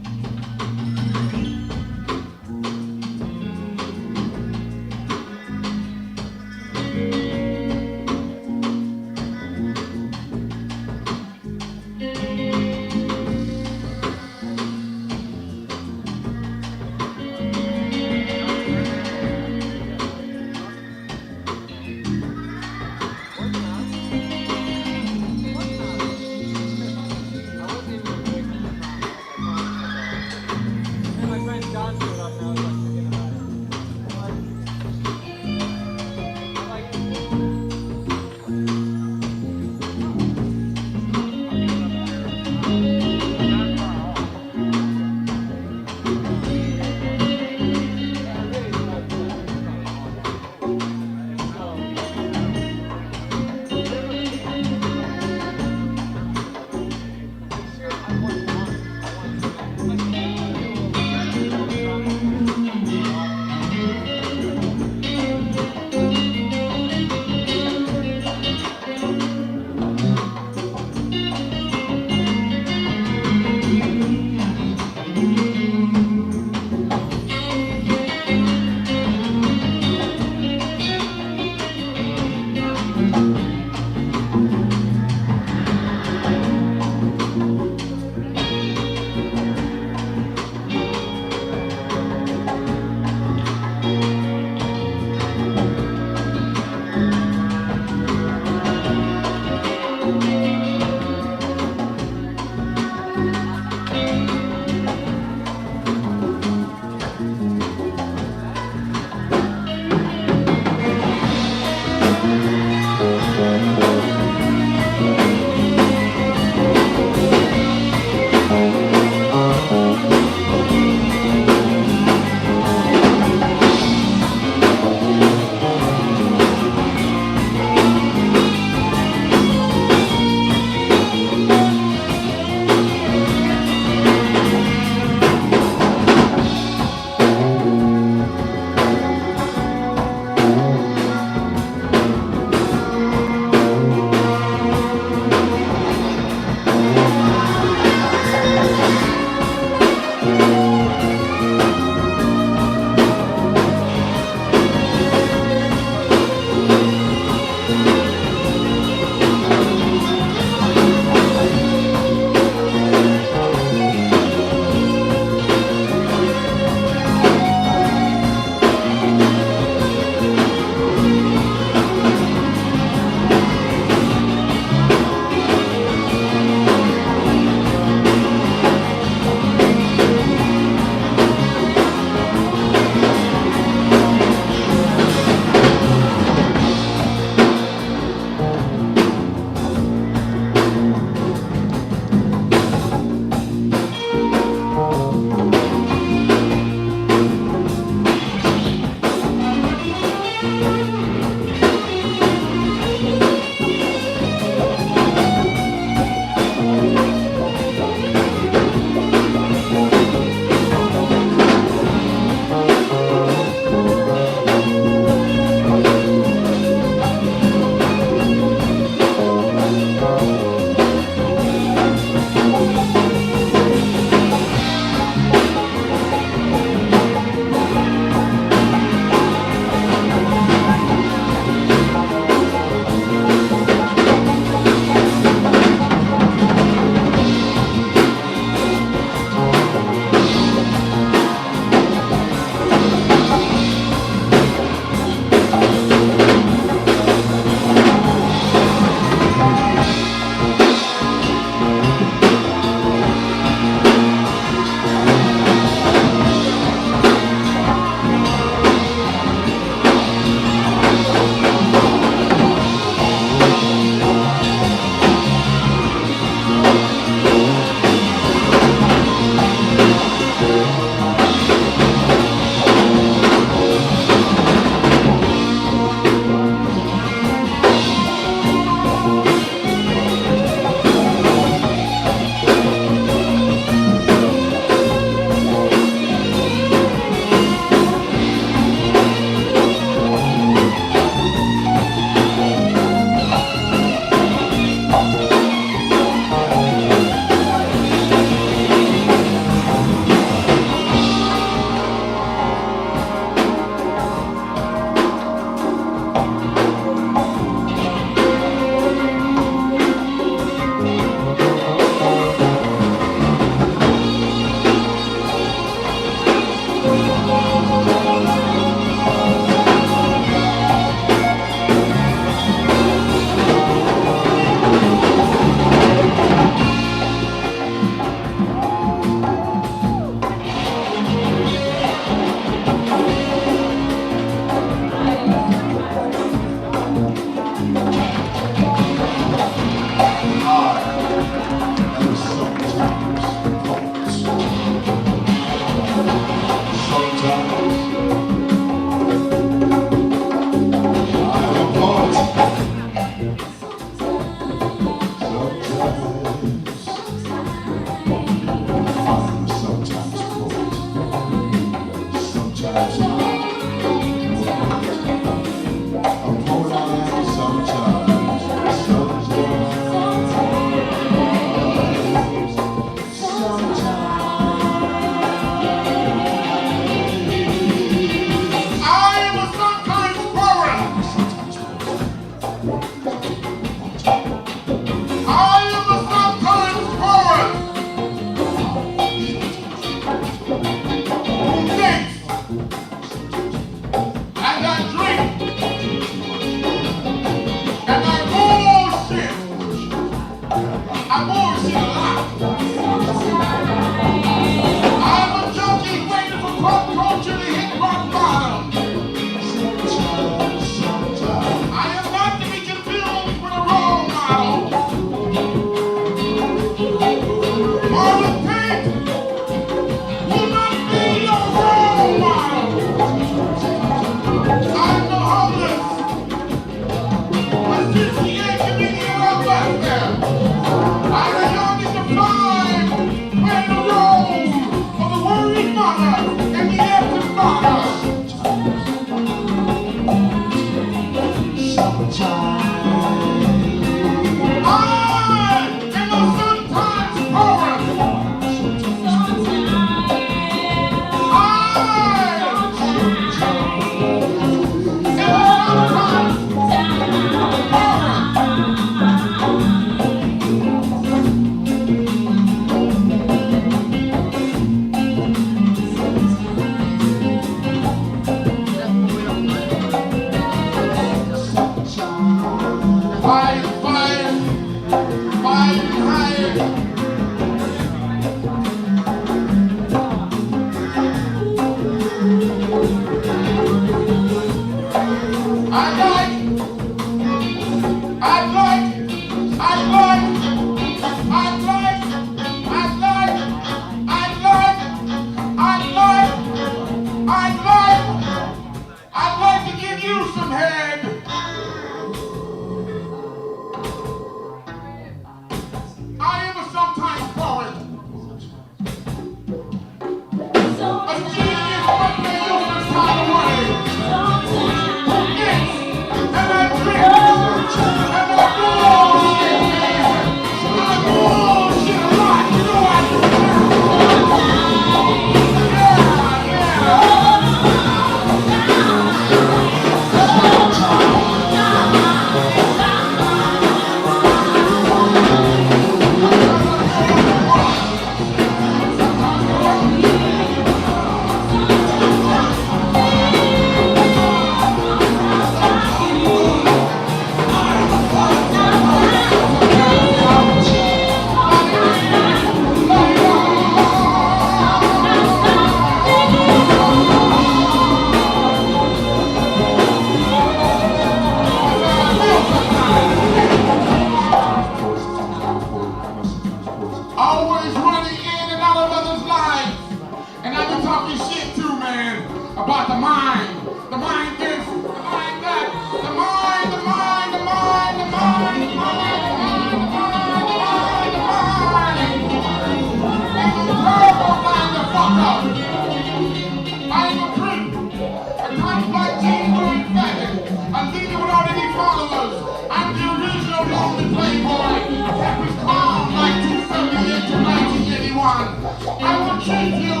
I will treat you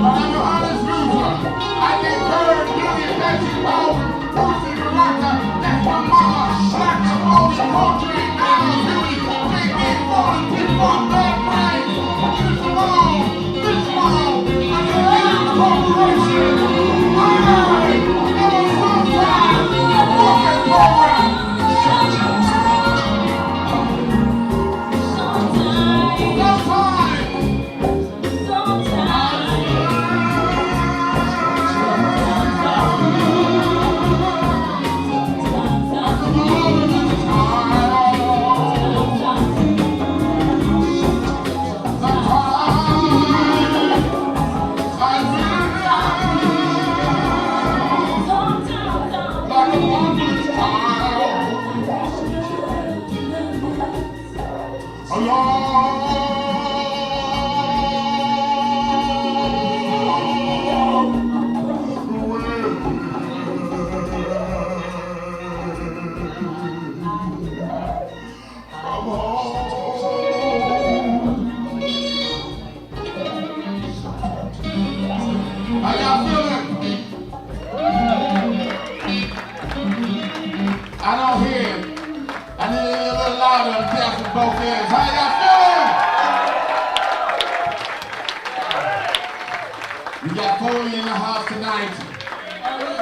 like an honest loser. I think her, Julia Patrick, How y'all feeling? I don't hear him. I need to hear a little louder and tap from both ends. How y'all feeling? We got Foley in the house tonight.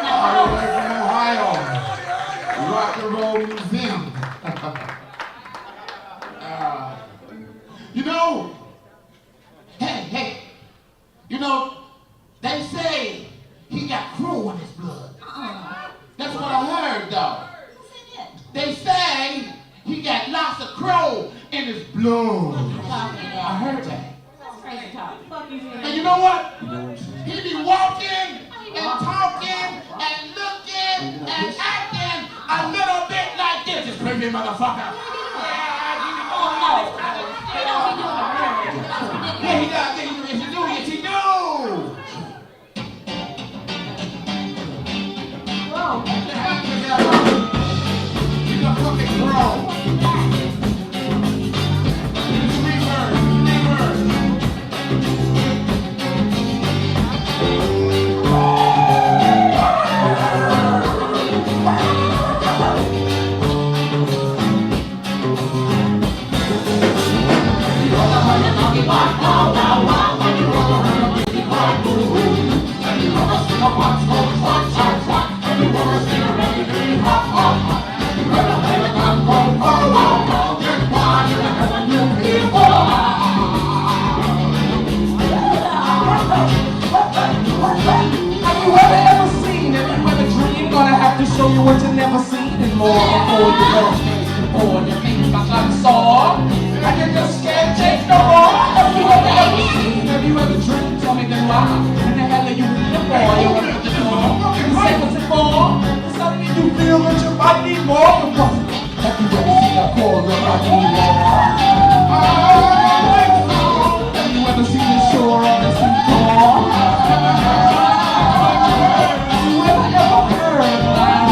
All the way from Ohio. Rock and Roll Museum. You know, hey, you know, they say he got crow in his blood. That's what I heard, though. They say he got lots of crow in his blood. I heard that. And you know what? He be walking and talking and looking and acting a little bit like this. This crazy motherfucker. Yeah, he does. Yes, he do. Yes, he do. He's a fucking bro. Show you what you never seen and more before you know before you think I saw and you just can't take no more. Have you ever seen? Have you ever dreamed? Tell me then why? When the hell are you looking for? You open up the door. You say what's it for? Suddenly you feel that you might need more. Have you ever seen a chord that might need more? Have you ever seen the shore on the seafloor? Have you ever heard that?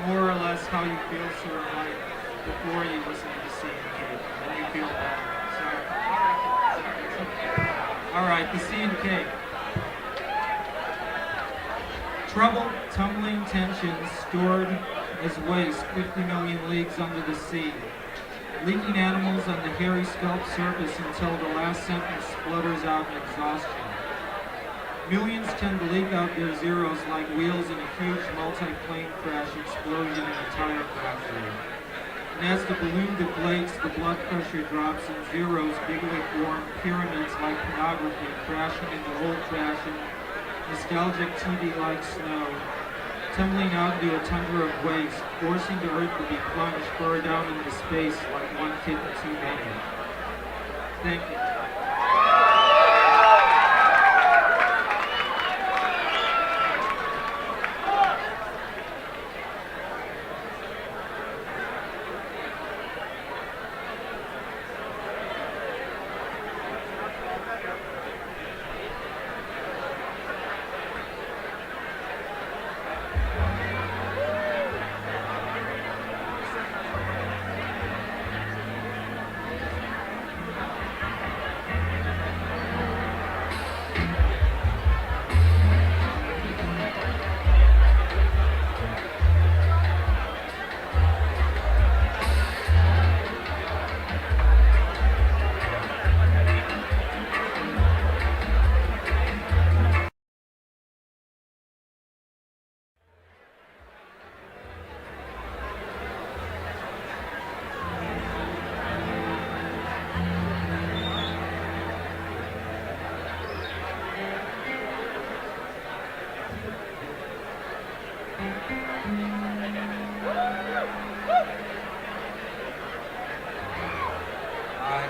more or less how you feel sort of like before you listen to the C and K. Then you feel better. Sorry. It's okay. All right, the C and K. Trouble, tumbling tensions stored as waste 50 million leagues under the sea. Leaking animals on the hairy scalp surface until the last sentence splutters out in exhaustion. Millions tend to leak out their zeros like wheels in a huge multi-plane crash explosion in a tire factory. And as the balloon deflates, the blood pressure drops and zeros bigly form pyramids like pornography crashing into old-fashioned, nostalgic TV-like snow, tumbling out into a tundra of waste, forcing the earth to be plunged far down into space like one kitten too many. Thank you.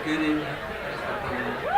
Good evening. Thanks for coming.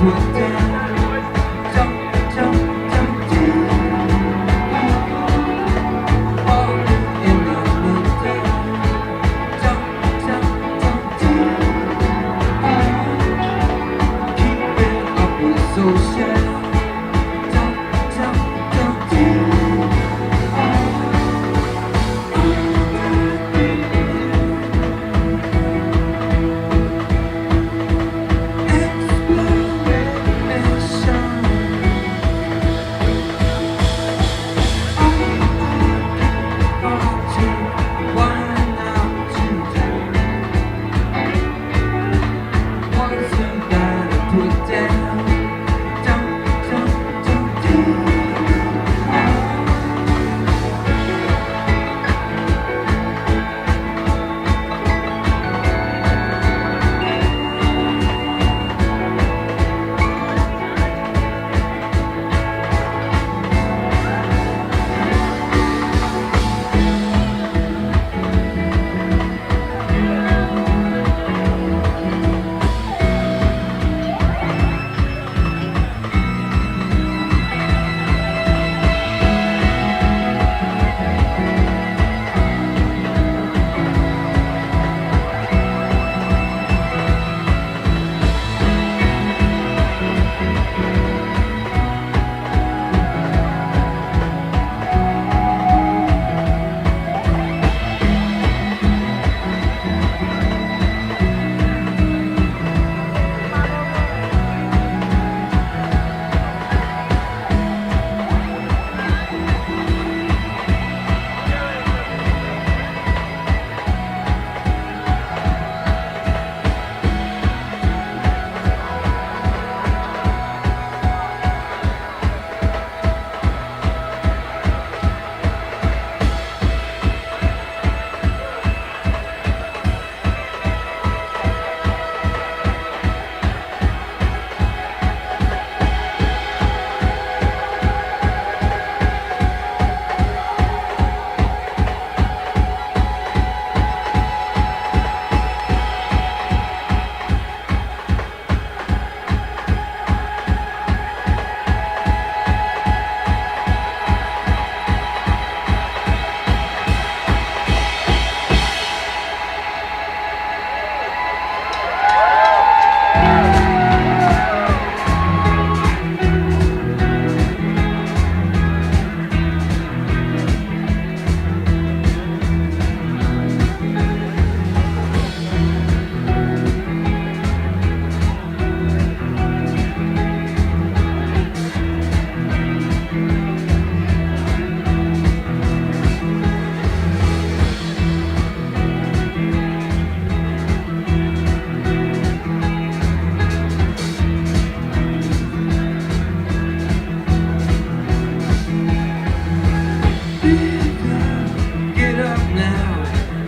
put down. Don't, don't do. All in the midday. Don't do. Keeping up with social. Don't do.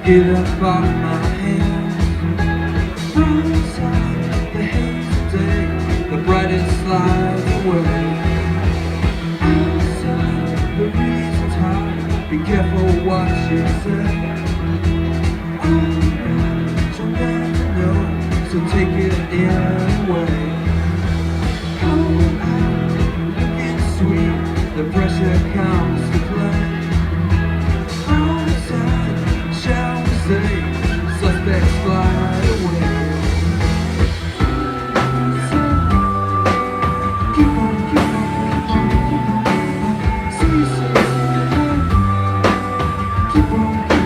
Get up off my hands. Outside the hazy day, the brightest light away. Outside the reason's high, be careful what you say. Alright, you'll never know, so take it anyway. Hold out, looking sweet, the pressure comes to play. Outside, shall we say, suspects fly away. Keep on, keep on, keep on, keep on. See, keep on, keep on.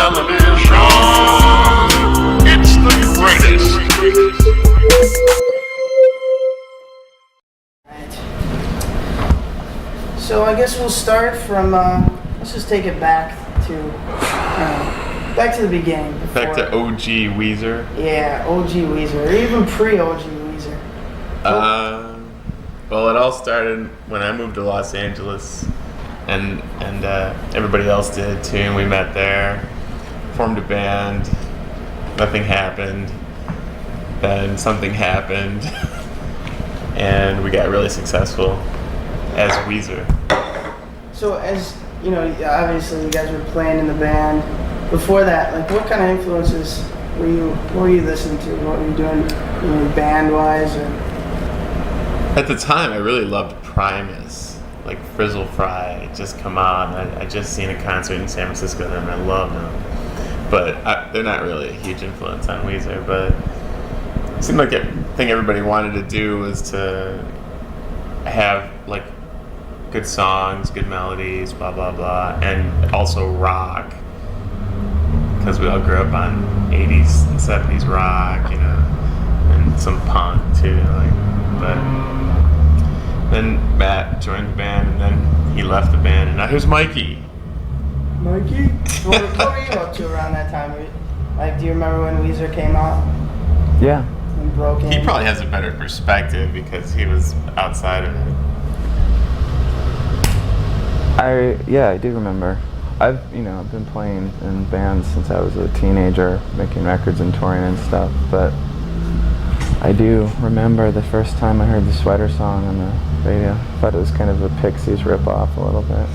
television. It's the greatest. So I guess we'll start from, let's just take it back to the beginning. Back to OG Weezer. Yeah, OG Weezer, or even pre-OG Weezer. Well, it all started when I moved to Los Angeles, and everybody else did too, and we met there, formed a band, nothing happened, then something happened, and we got really successful as Weezer. So as, you know, obviously you guys were playing in the band. Before that, like what kind of influences were you listening to? What were you doing, you know, band-wise? Or? At the time, I really loved Primus, like Frizzle Fry, Just Come On. I just seen a concert in San Francisco of them, and I loved them. But they're not really a huge influence on Weezer, but it seemed like the thing everybody wanted to do was to have like good songs, good melodies, blah blah blah, and also rock, because we all grew up on 80s and 70s rock, you know, and some punk too, like. But then Matt joined the band, and then he left the band, and now here's Mikey. Mikey? What were you up to around that time? Like, do you remember when Weezer came out? Yeah. And broke in? He probably has a better perspective because he was outside of it. I do remember. I've been playing in bands since I was a teenager, making records and touring and stuff, but I do remember the first time I heard the Sweater Song on the radio. I thought it was kind of a Pixies ripoff a little bit.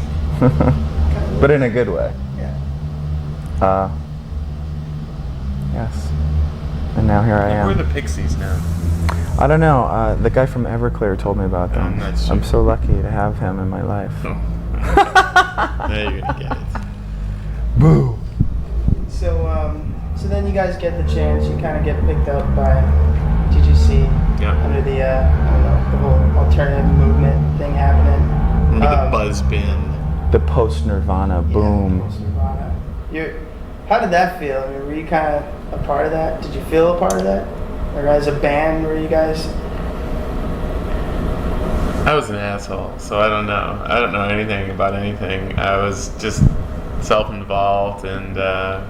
But in a good way. Yeah. Yes. And now here I am. Who are the Pixies now? I don't know. The guy from Everclear told me about them. I'm so lucky to have him in my life. Oh. Now you're gonna get it. Boo! So then you guys get the chance, you kind of get picked up by TGC under the, I don't know, the whole alternative movement thing happening. Remember the Buzz Band? The post-Nirvana boom. Post-Nirvana. How did that feel? I mean, were you kind of a part of that? Did you feel a part of that? Or as a band, were you guys? I was an asshole, so I don't know. I don't know anything about anything. I was just self-involved, and I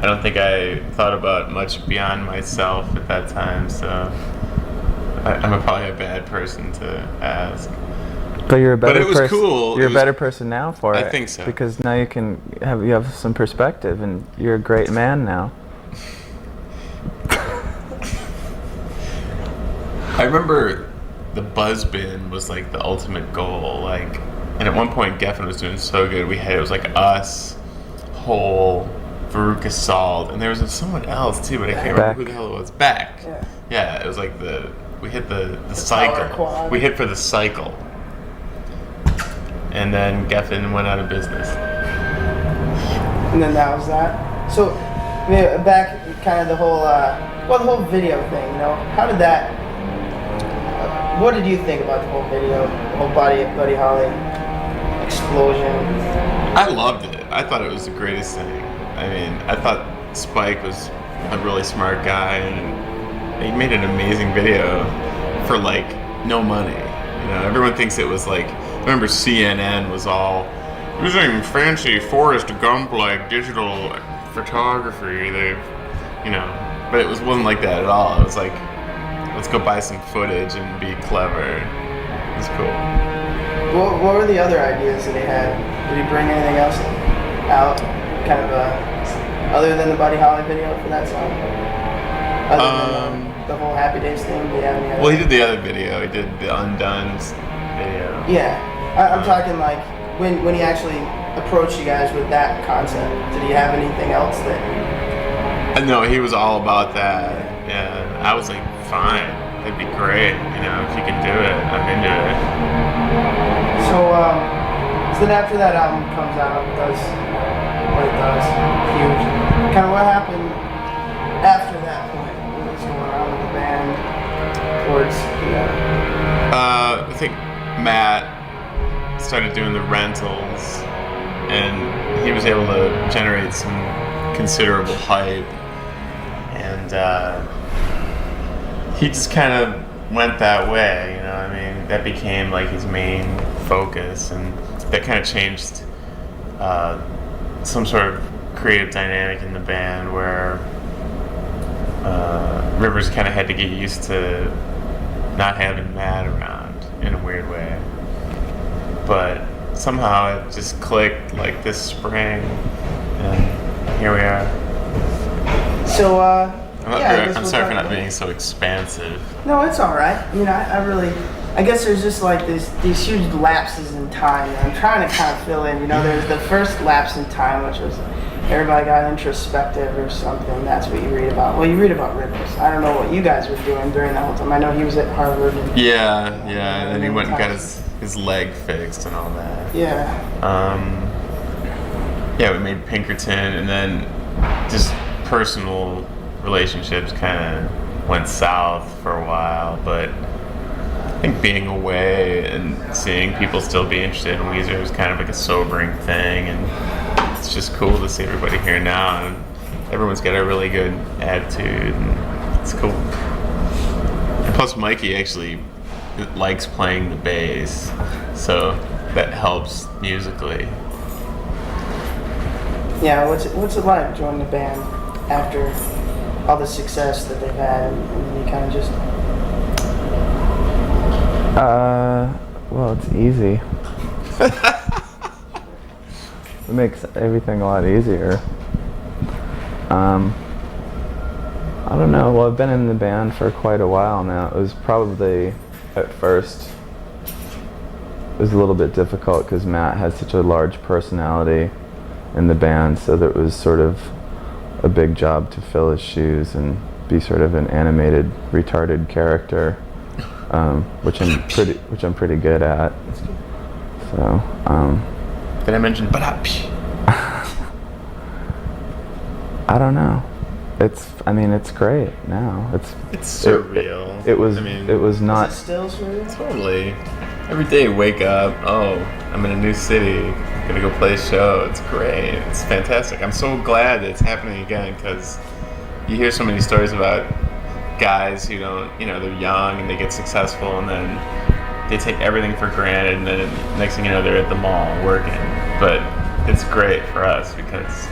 don't think I thought about much beyond myself at that time, so I'm probably a bad person to ask. But you're a better But it was person. cool. You're It a was- better person now for it. I think so. Because now you have some perspective, and you're a great man now. I remember the Buzz Bin was like the ultimate goal, like, and at one point Geffen was doing so good. It was like us, Hole, Veruca Salt, and there was someone else too, but I can't remember who the hell it was. Beck. Yeah, it was like we hit the cycle. quad. We hit for the cycle. And then Geffen went out of business. And then that was that. So, back kind of the whole, the whole video thing, you know, how did that, what did you think about the whole video, the whole Buddy Holly explosion? I loved it. I thought it was the greatest thing. I mean, I thought Spike was a really smart guy, and he made an amazing video for like no money. You know, everyone thinks it was like, I remember CNN was all using fancy Forrest Gump like digital photography. But it wasn't like that at all. It was like, let's go buy some footage and be clever. It was cool. What were the other ideas that he had? Did he bring anything else out, kind of other than the Buddy Holly video for that song? Other than the whole Happy Days thing? Do you have any other? Well, he did the other video. He did the Undone's video. Yeah, I'm talking like when he actually approached you guys with that concept. Did he have anything else that? No, he was all about that. Yeah, I was like, fine, that'd be great. You know, if you can do it, I'm into it. So then after that album comes out, does what it does, huge. Kind of what happened after that point? What was going on with the band towards, I think Matt started doing the rentals, and he was able to generate some considerable hype, and he just kind of went that way, you know. I mean, that became like his main focus, and that kind of changed some sort of creative dynamic in the band where Rivers kind of had to get used to not having Matt around in a weird way. But somehow it just clicked like this spring, and here we are. So, I'm sorry for not being so expansive. No, it's all right. I mean, I guess there's just like these huge lapses in time that I'm trying to kind of fill in. You know, there's the first lapse in time, which was everybody got introspective or something. That's what you read about. Well, you read about Rivers. I don't know what you guys were doing during that whole time. I know he was at Harvard. And, yeah, and then he went and got his leg fixed and all that. Yeah. Yeah, we made Pinkerton, and then just personal relationships kind of went south for a while, but I think being away and seeing people still be interested in Weezer was kind of like a sobering thing, and it's just cool to see everybody here now, and everyone's got a really good attitude, and it's cool. And plus Mikey actually likes playing the bass, so that helps musically. Yeah, what's it like joining the band after all the success that they've had, and you kind of just... Well, it's easy. It makes everything a lot easier. I don't know. Well, I've been in the band for quite a while now. It was probably, at first, it was a little bit difficult because Matt had such a large personality in the band, so that it was sort of a big job to fill his shoes and be sort of an animated, retarded character, which I'm pretty good at. So. Did I mention Badapi? I don't know. It's great now. It's surreal. It was not. Is it still surreal? Totally. Every day wake up, oh, I'm in a new city, gonna go play a show. It's great. It's fantastic. I'm so glad that it's happening again, because you hear so many stories about guys who don't, they're young and they get successful and then they take everything for granted, and then next thing you know, they're at the mall working. But it's great for us because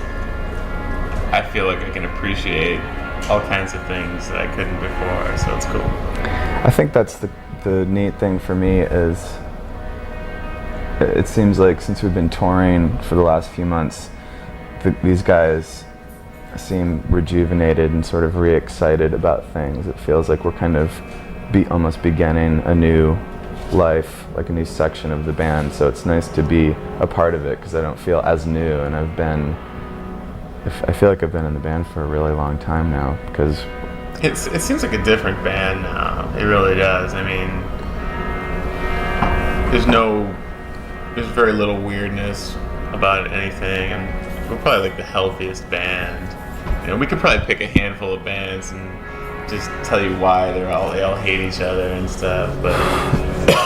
I feel like I can appreciate all kinds of things that I couldn't before, so it's cool. I think that's the neat thing for me is it seems like since we've been touring for the last few months, these guys seem rejuvenated and sort of re-excited about things. It feels like we're kind of almost beginning a new life, like a new section of the band, so it's nice to be a part of it because I don't feel as new, and I feel like I've been in the band for a really long time now, because it seems like a different band now. It really does. I mean, there's very little weirdness about anything, and we're probably like the healthiest band. We could probably pick a handful of bands and just tell you why they all hate each other and stuff, but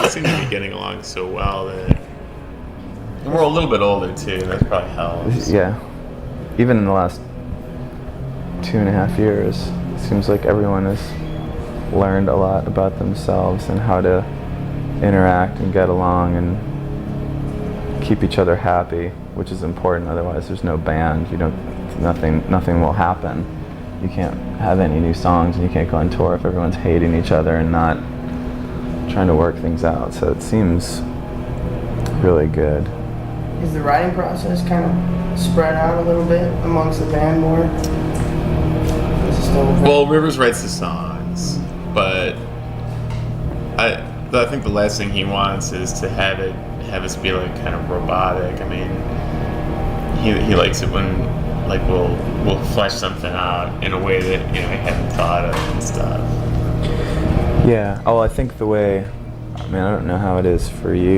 we seem to be getting along so well that, and we're a little bit older too, and that probably helps. Yeah. Even in the last 2.5 years, it seems like everyone has learned a lot about themselves and how to interact and get along and keep each other happy, which is important. Otherwise, there's no band. Nothing will happen. You can't have any new songs, and you can't go on tour if everyone's hating each other and not trying to work things out. So it seems really good. Is the writing process kind of spread out a little bit amongst the band more? Well, Rivers writes the songs, but I think the last thing he wants is to have us be like kind of robotic. I mean, he likes it when like we'll flesh something out in a way that he hadn't thought of and stuff. Yeah. Oh, I think I don't know how it is for you.